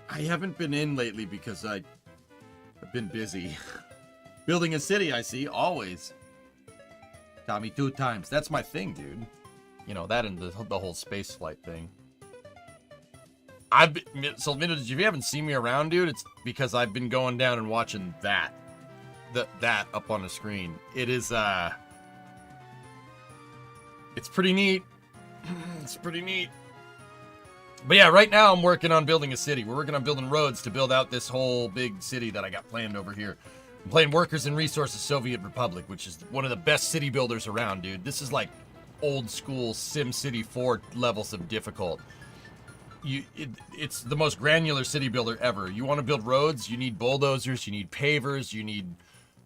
I haven't been in lately because I've been busy. Building a city, I see, always. Tommy 2 times. That's my thing, dude. You know, that and the whole space flight thing. So, if you haven't seen me around, dude, it's because I've been going down and watching that up on the screen. It is, it's pretty neat. It's pretty neat. But yeah, right now I'm working on building a city. We're working on building roads to build out this whole big city that I got planned over here. I'm playing Workers and Resources Soviet Republic, which is one of the best city builders around, dude. This is like old school SimCity 4 levels of difficult. It's the most granular city builder ever. You want to build roads, you need bulldozers, you need pavers, you need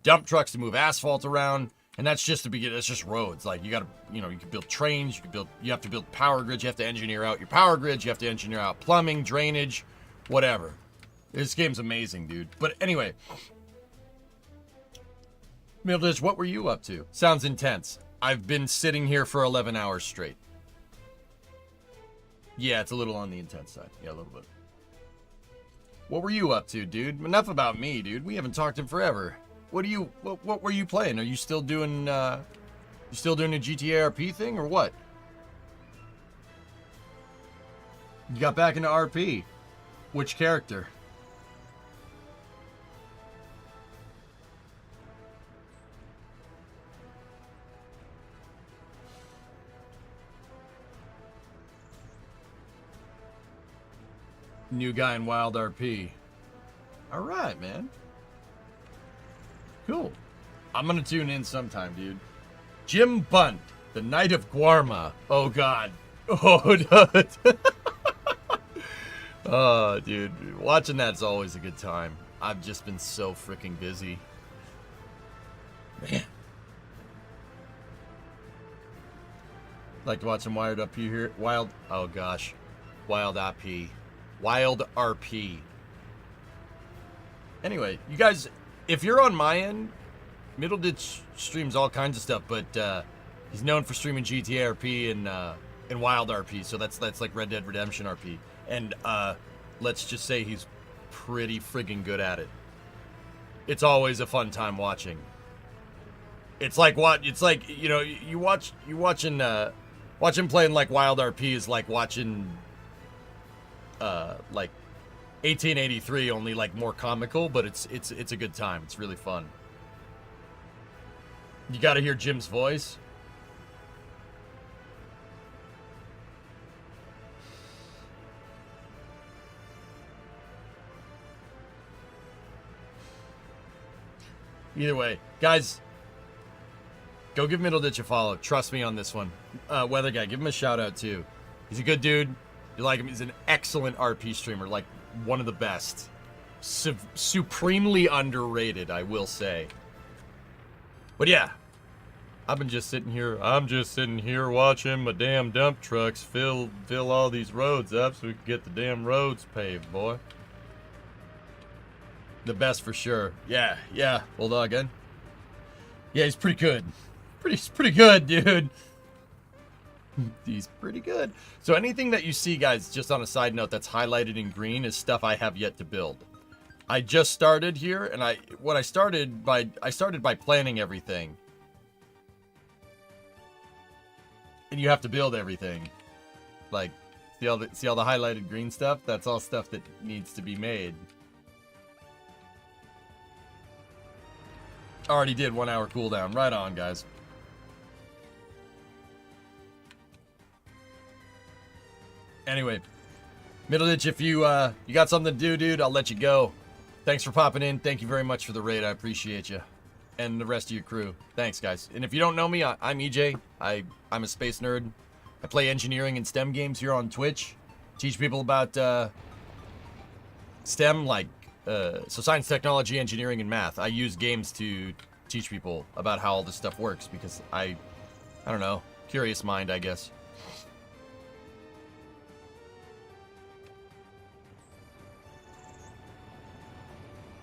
dump trucks to move asphalt around, and that's just the beginning. That's just roads. Like, you gotta, you can build trains, you have to build power grids, you have to engineer out your power grids, you have to engineer out plumbing, drainage, whatever. This game's amazing, dude. But anyway, Mildred, what were you up to? Sounds intense. I've been sitting here for 11 hours straight. Yeah, it's a little on the intense side. Yeah, a little bit. What were you up to, dude? Enough about me, dude. We haven't talked in forever. What were you playing? Are you still doing a GTA RP thing or what? You got back into RP. Which character? New guy in Wild RP. Alright, man. Cool. I'm gonna tune in sometime, dude. Jim Bunt, the Knight of Guarma. Oh, God. Oh, no. Oh, dude. Watching that's always a good time. I've just been so freaking busy. Man. Like to watch some Wild RP here. Oh, gosh. Wild RP. Wild RP. Anyway, you guys, if you're on my end, Middle Ditch streams all kinds of stuff, but he's known for streaming GTA RP and Wild RP, so that's like Red Dead Redemption RP. And let's just say he's pretty friggin' good at it. It's always a fun time watching. It's like you watching playing like Wild RP is like watching like 1883, only like more comical, but it's a good time. It's really fun. You got to hear Jim's voice. Either way, guys, go give Middle Ditch a follow. Trust me on this one. Weather Guy, give him a shout out too. He's a good dude. You like him? He's an excellent RP streamer, like one of the best. Supremely underrated, I will say. But yeah, I'm just sitting here watching my damn dump trucks fill all these roads up so we can get the damn roads paved, boy. The best for sure. Yeah. Bulldog again. Yeah, he's pretty good. pretty good, dude. He's pretty good. So anything that you see, guys, just on a side note, that's highlighted in green is stuff I have yet to build. I just started here, and I started by planning everything. And you have to build everything. Like, see all the highlighted green stuff? That's all stuff that needs to be made. Already did 1 hour cooldown. Right on, guys. Anyway, Middleditch, if you got something to do, dude, I'll let you go. Thanks for popping in. Thank you very much for the raid. I appreciate you. And the rest of your crew. Thanks, guys. And if you don't know me, I'm EJ. I'm a space nerd. I play engineering and STEM games here on Twitch. Teach people about STEM, like so science, technology, engineering, and math. I use games to teach people about how all this stuff works because I don't know, curious mind, I guess.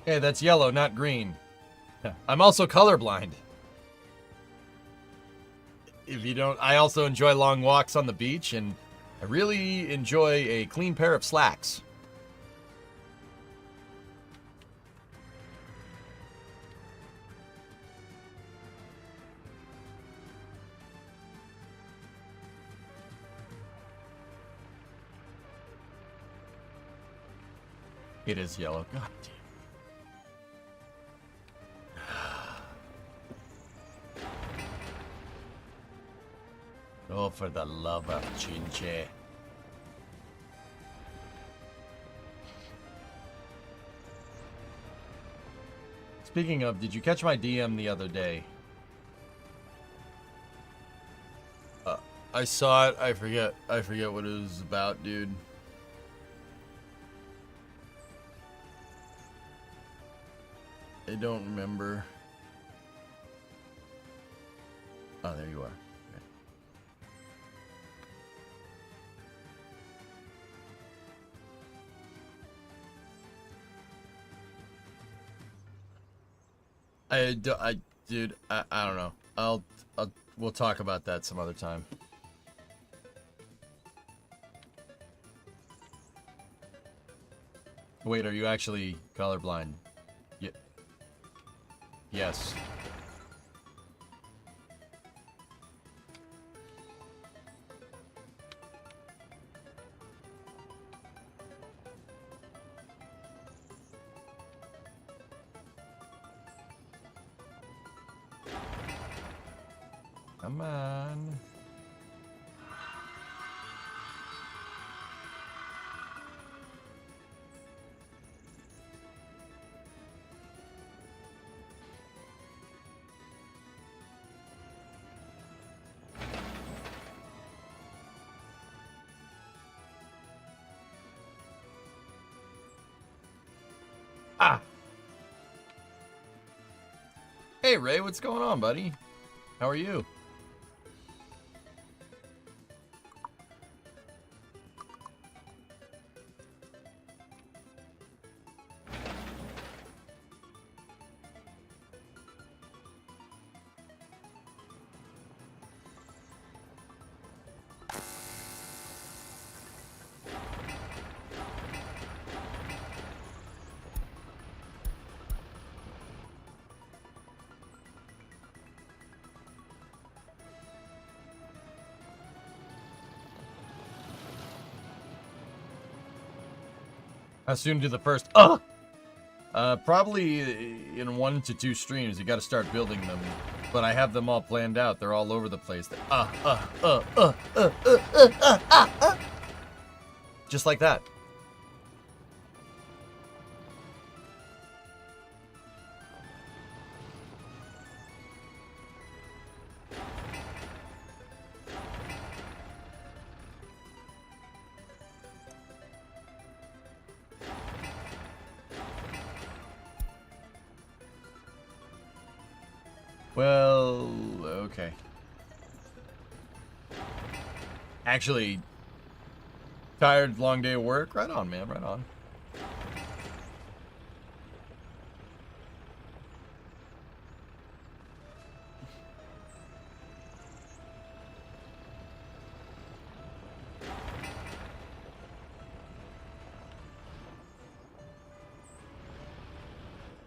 Hey, that's yellow, not green. I'm also colorblind. If you don't, I also enjoy long walks on the beach, and I really enjoy a clean pair of slacks. It is yellow. God damn. Oh, for the love of Chinche. Speaking of, did you catch my DM the other day? I saw it. I forget what it was about, dude. I don't remember. Oh, there you are. Dude, I don't know. We'll talk about that some other time. Wait, are you actually colorblind? Yeah. Yes. Come on. Ah. Hey, Ray, what's going on, buddy? How are you? How soon do the first... probably in 1 to 2 streams. You got to start building them. But I have them all planned out. They're all over the place. Just like that. Well, okay. Actually, tired, long day of work? Right on, man, right on.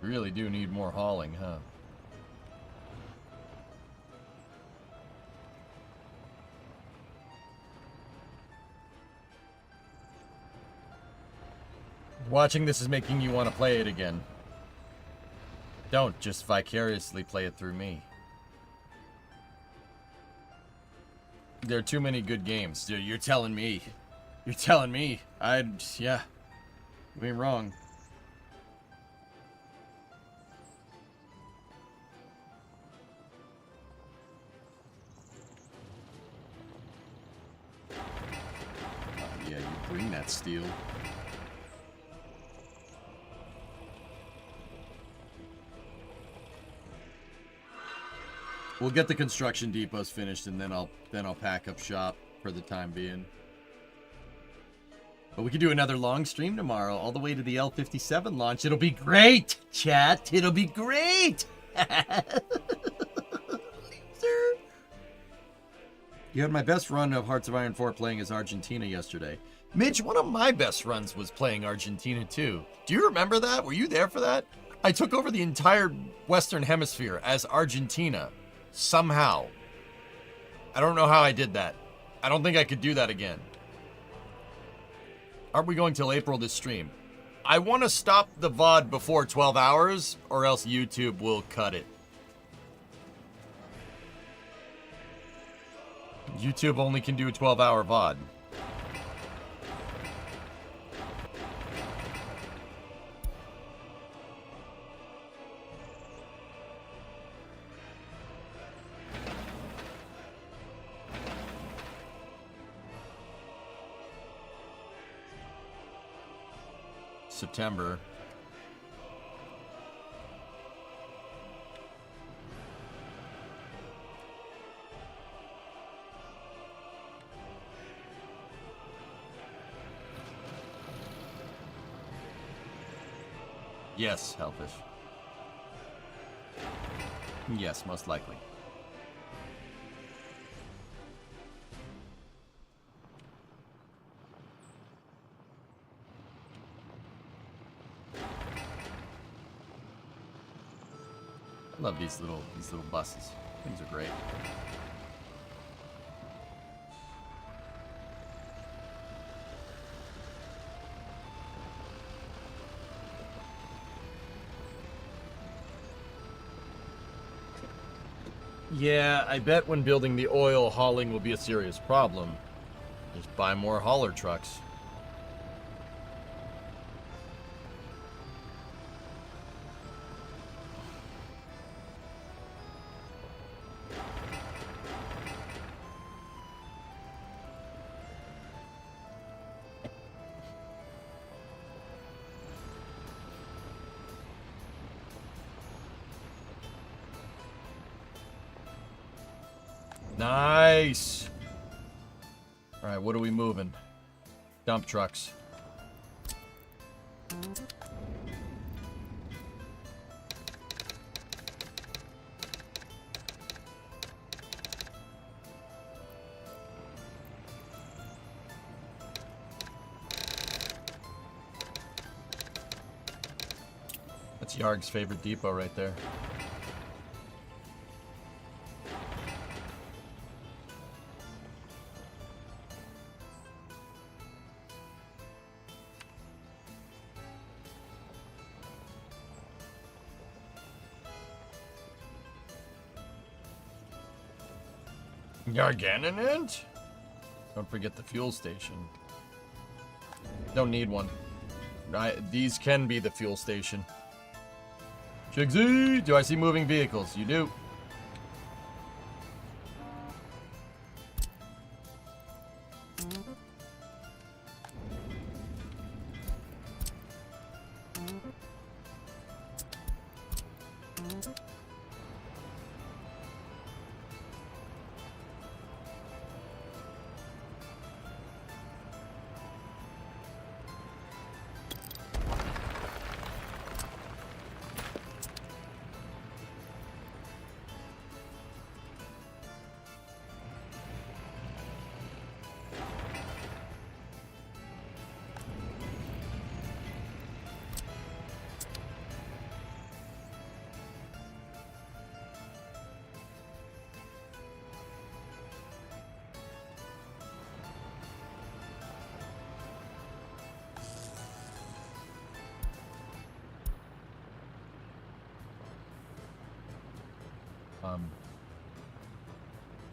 Really do need more hauling, huh? Watching this is making you want to play it again. Don't just vicariously play it through me. There are too many good games. You're telling me. You're telling me. Yeah. You ain't wrong. Yeah, you bring that steel. We'll get the construction depots finished, and then I'll pack up shop for the time being. But we could do another long stream tomorrow, all the way to the L57 launch. It'll be great, chat. It'll be great. You had my best run of Hearts of Iron 4 playing as Argentina yesterday. Midge, one of my best runs was playing Argentina too. Do you remember that? Were you there for that? I took over the entire Western Hemisphere as Argentina. Somehow. I don't know how I did that. I don't think I could do that again. Aren't we going till April this stream? I want to stop the VOD before 12 hours, or else YouTube will cut it. YouTube only can do a 12-hour VOD. September. Yes, Hellfish. Yes, most likely. Love these little buses. Things are great. Yeah, I bet when building the oil, hauling will be a serious problem. Just buy more hauler trucks. Nice. All right, what are we moving? Dump trucks. That's Yarg's favorite depot right there. Garganonant? Don't forget the fuel station. Don't need one. These can be the fuel station. Chigsy! Do I see moving vehicles? You do.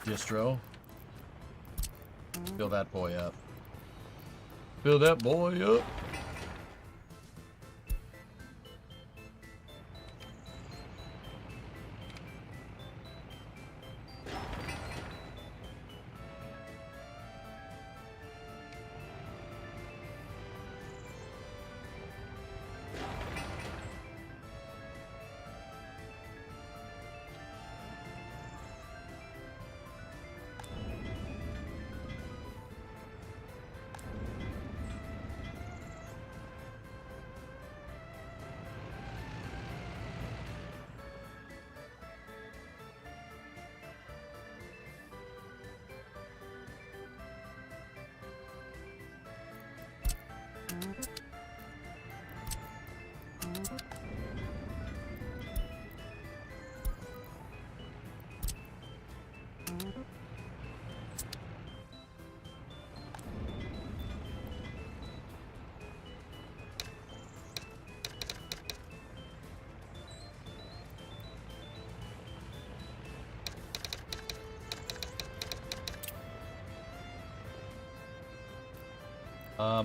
Distro. Fill that boy up. Fill that boy up.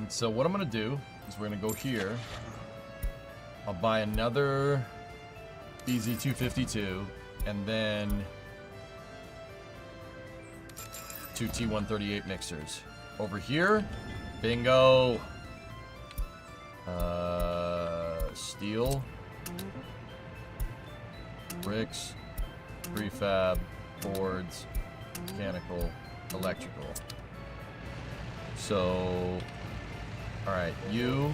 So what I'm gonna do is we're gonna go here. I'll buy another BZ252 and then 2 T138 mixers. Over here, bingo. Steel, bricks, prefab, boards, mechanical, electrical. So, all right, you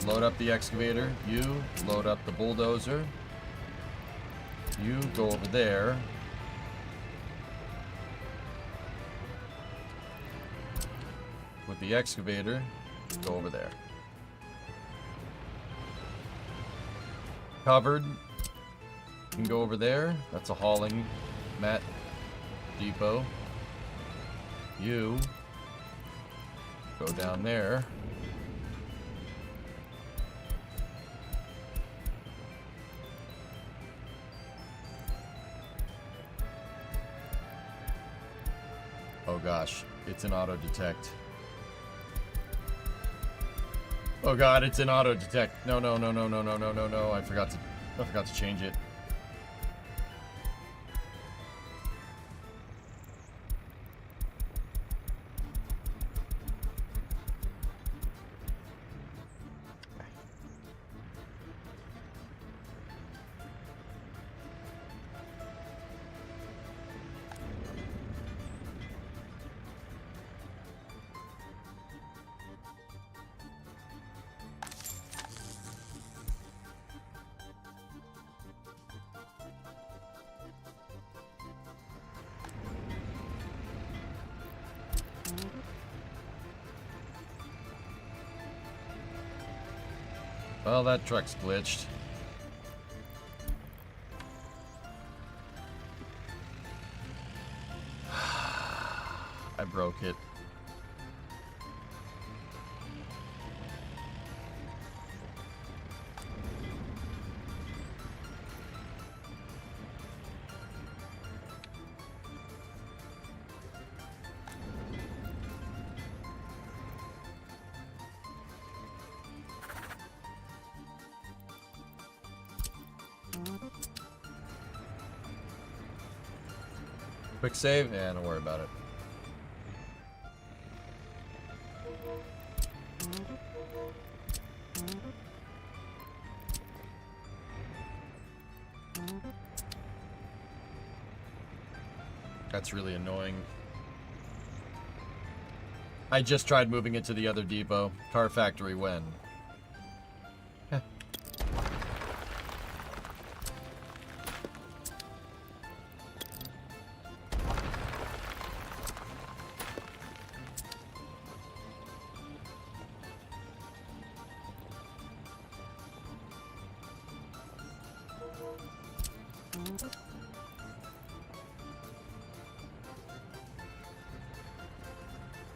load up the excavator. You load up the bulldozer. You go over there. With the excavator, go over there. Covered. You can go over there. That's a hauling mat depot. You go down there. Oh gosh, it's an auto detect. Oh god, it's an auto detect. No, no, no, no, no, no, no, no, no. I forgot to change it. Well, that truck's glitched. I broke it. Quick save? Yeah, don't worry about it. That's really annoying. I just tried moving it to the other depot. Car factory when?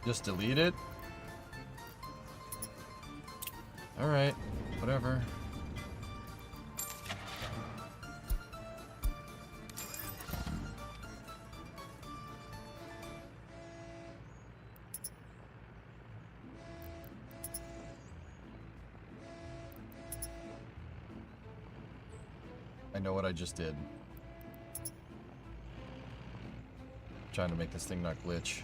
Just delete it? Alright, whatever. I know what I just did. Trying to make this thing not glitch.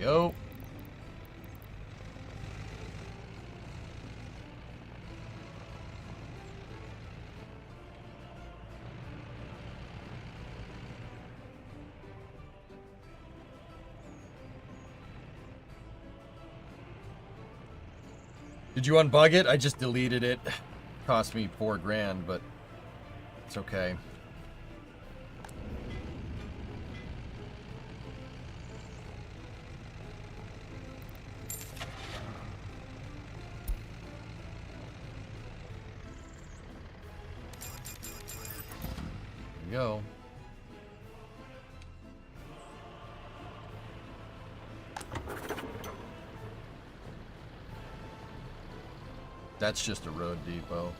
Go. Did you unbug it? I just deleted it. Cost me $4,000, but it's okay. Go. That's just a road depot.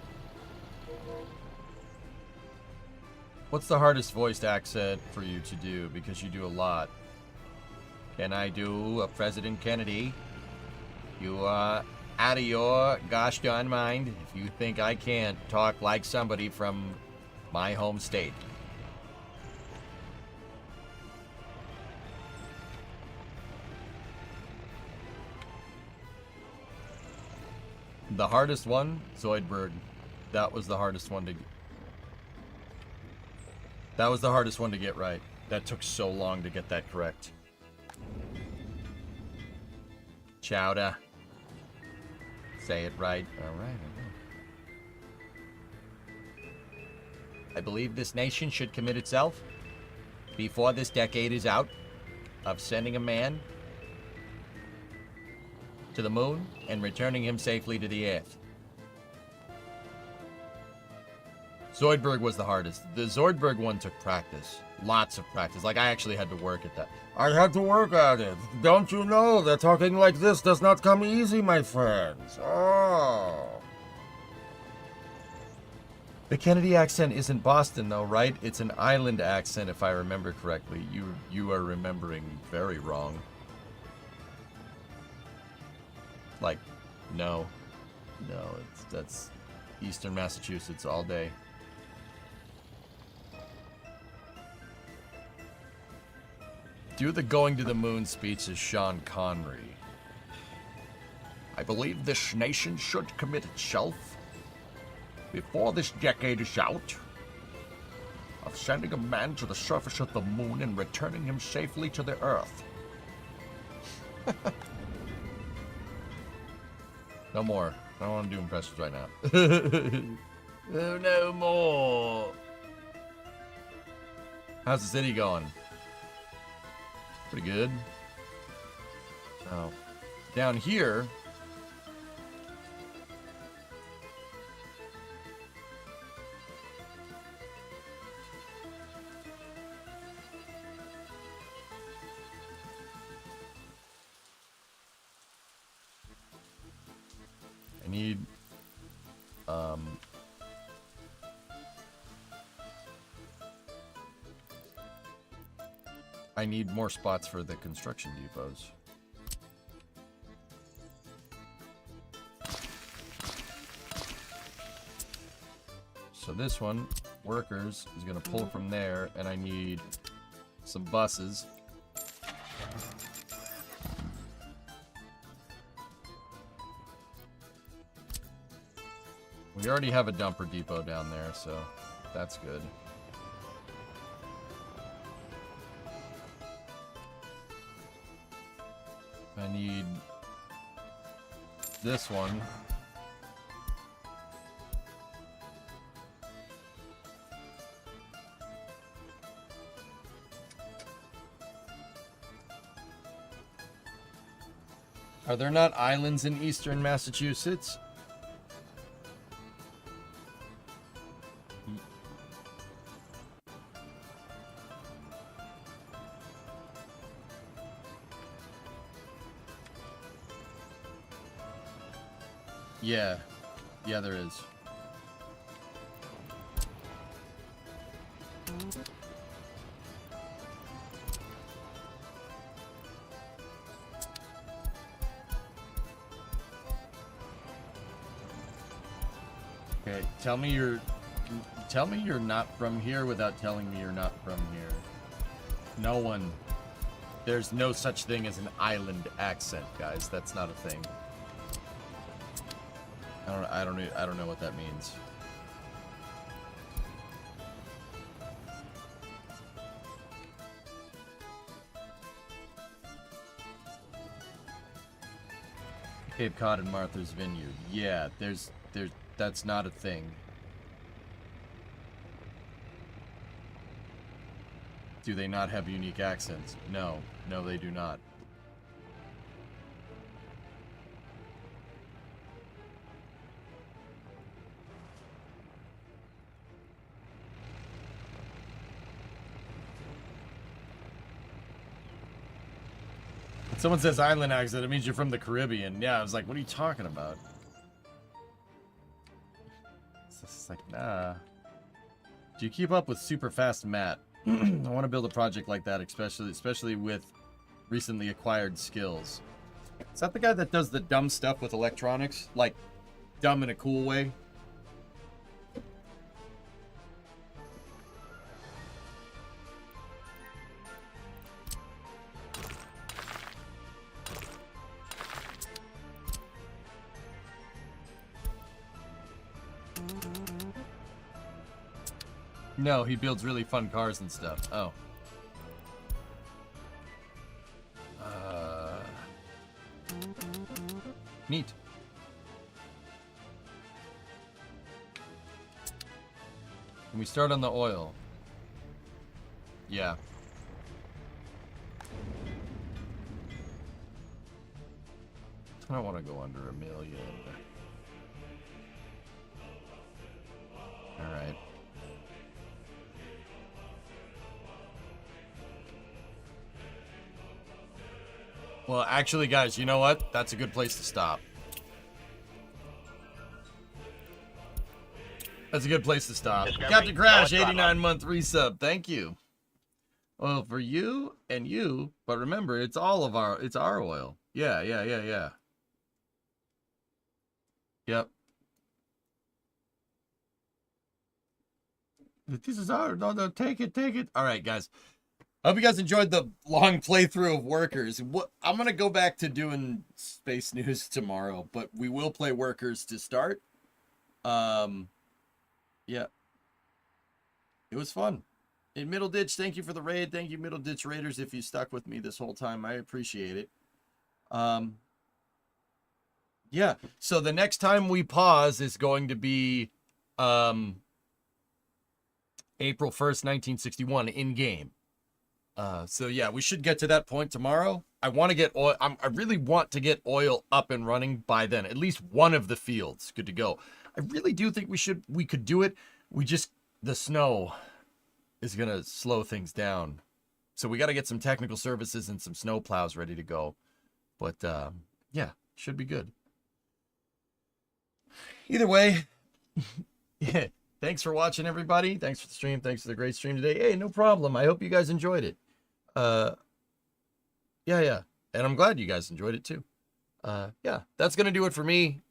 What's the hardest voiced accent for you to do? Because you do a lot. Can I do a President Kennedy? You are out of your gosh darn mind if you think I can't talk like somebody from my home state. The hardest one, Zoidberg. That was the hardest one to. That was the hardest one to get right. That took so long to get that correct. Chowder. Say it right. All right. I believe this nation should commit itself before this decade is out of sending a man to the moon and returning him safely to the earth. Zoidberg was the hardest. The Zoidberg one took practice. Lots of practice. Like, I actually had to work at that. I had to work at it. Don't you know that talking like this does not come easy, my friends? Oh. The Kennedy accent isn't Boston, though, right? It's an island accent, if I remember correctly. You are remembering very wrong. Like, no, that's Eastern Massachusetts all day. Do the going to the moon speech as Sean Connery. I believe this nation should commit itself before this decade is out of sending a man to the surface of the moon and returning him safely to the earth. No more. I don't want to do impressions right now. No more. How's the city going? Pretty good. Oh. Down here. I need, I need more spots for the construction depots. So this one, workers, is going to pull from there, and I need some buses. We already have a dumper depot down there, so that's good. I need this one. Are there not islands in eastern Massachusetts? Yeah. Yeah, there is. Okay, tell me you're not from here without telling me you're not from here. No one. There's no such thing as an island accent, guys. That's not a thing. I don't know what that means. Cape Cod and Martha's Vineyard. Yeah, that's not a thing. Do they not have unique accents? No. No, they do not. When someone says island accent, it means you're from the Caribbean. Yeah, I was like, what are you talking about? It's just like, nah. Do you keep up with super fast Matt? I want to build a project like that, especially with recently acquired skills. Is that the guy that does the dumb stuff with electronics? Like, dumb in a cool way? No, he builds really fun cars and stuff. Oh. Neat. Can we start on the oil? Yeah. I don't want to go under 1 million. All right. Well, actually, guys, you know what? That's a good place to stop. That's a good place to stop. Discovery. Captain Crash, Go 89-month resub. Thank you. Well, for you and you, but remember, it's our oil. Yeah. Yep. This is our, no, take it. All right, guys. I hope you guys enjoyed the long playthrough of Workers. I'm going to go back to doing Space News tomorrow, but we will play Workers to start. Yeah. It was fun. In Middle Ditch, thank you for the raid. Thank you, Middle Ditch Raiders, if you stuck with me this whole time. I appreciate it. Yeah, so the next time we pause is going to be April 1st, 1961, in-game. So yeah, we should get to that point tomorrow. I want to get oil. I really want to get oil up and running by then. At least one of the fields good to go. I really do think we could do it. The snow is going to slow things down. So we got to get some technical services and some snow plows ready to go. But yeah, should be good. Either way, yeah. Thanks for watching, everybody. Thanks for the stream. Thanks for the great stream today. Hey, no problem. I hope you guys enjoyed it. Yeah. And I'm glad you guys enjoyed it too. Yeah, that's going to do it for me.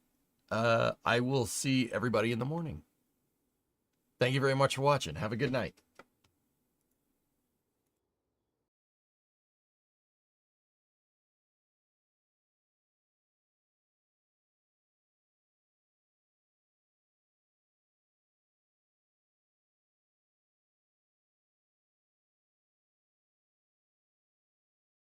I will see everybody in the morning. Thank you very much for watching. Have a good night.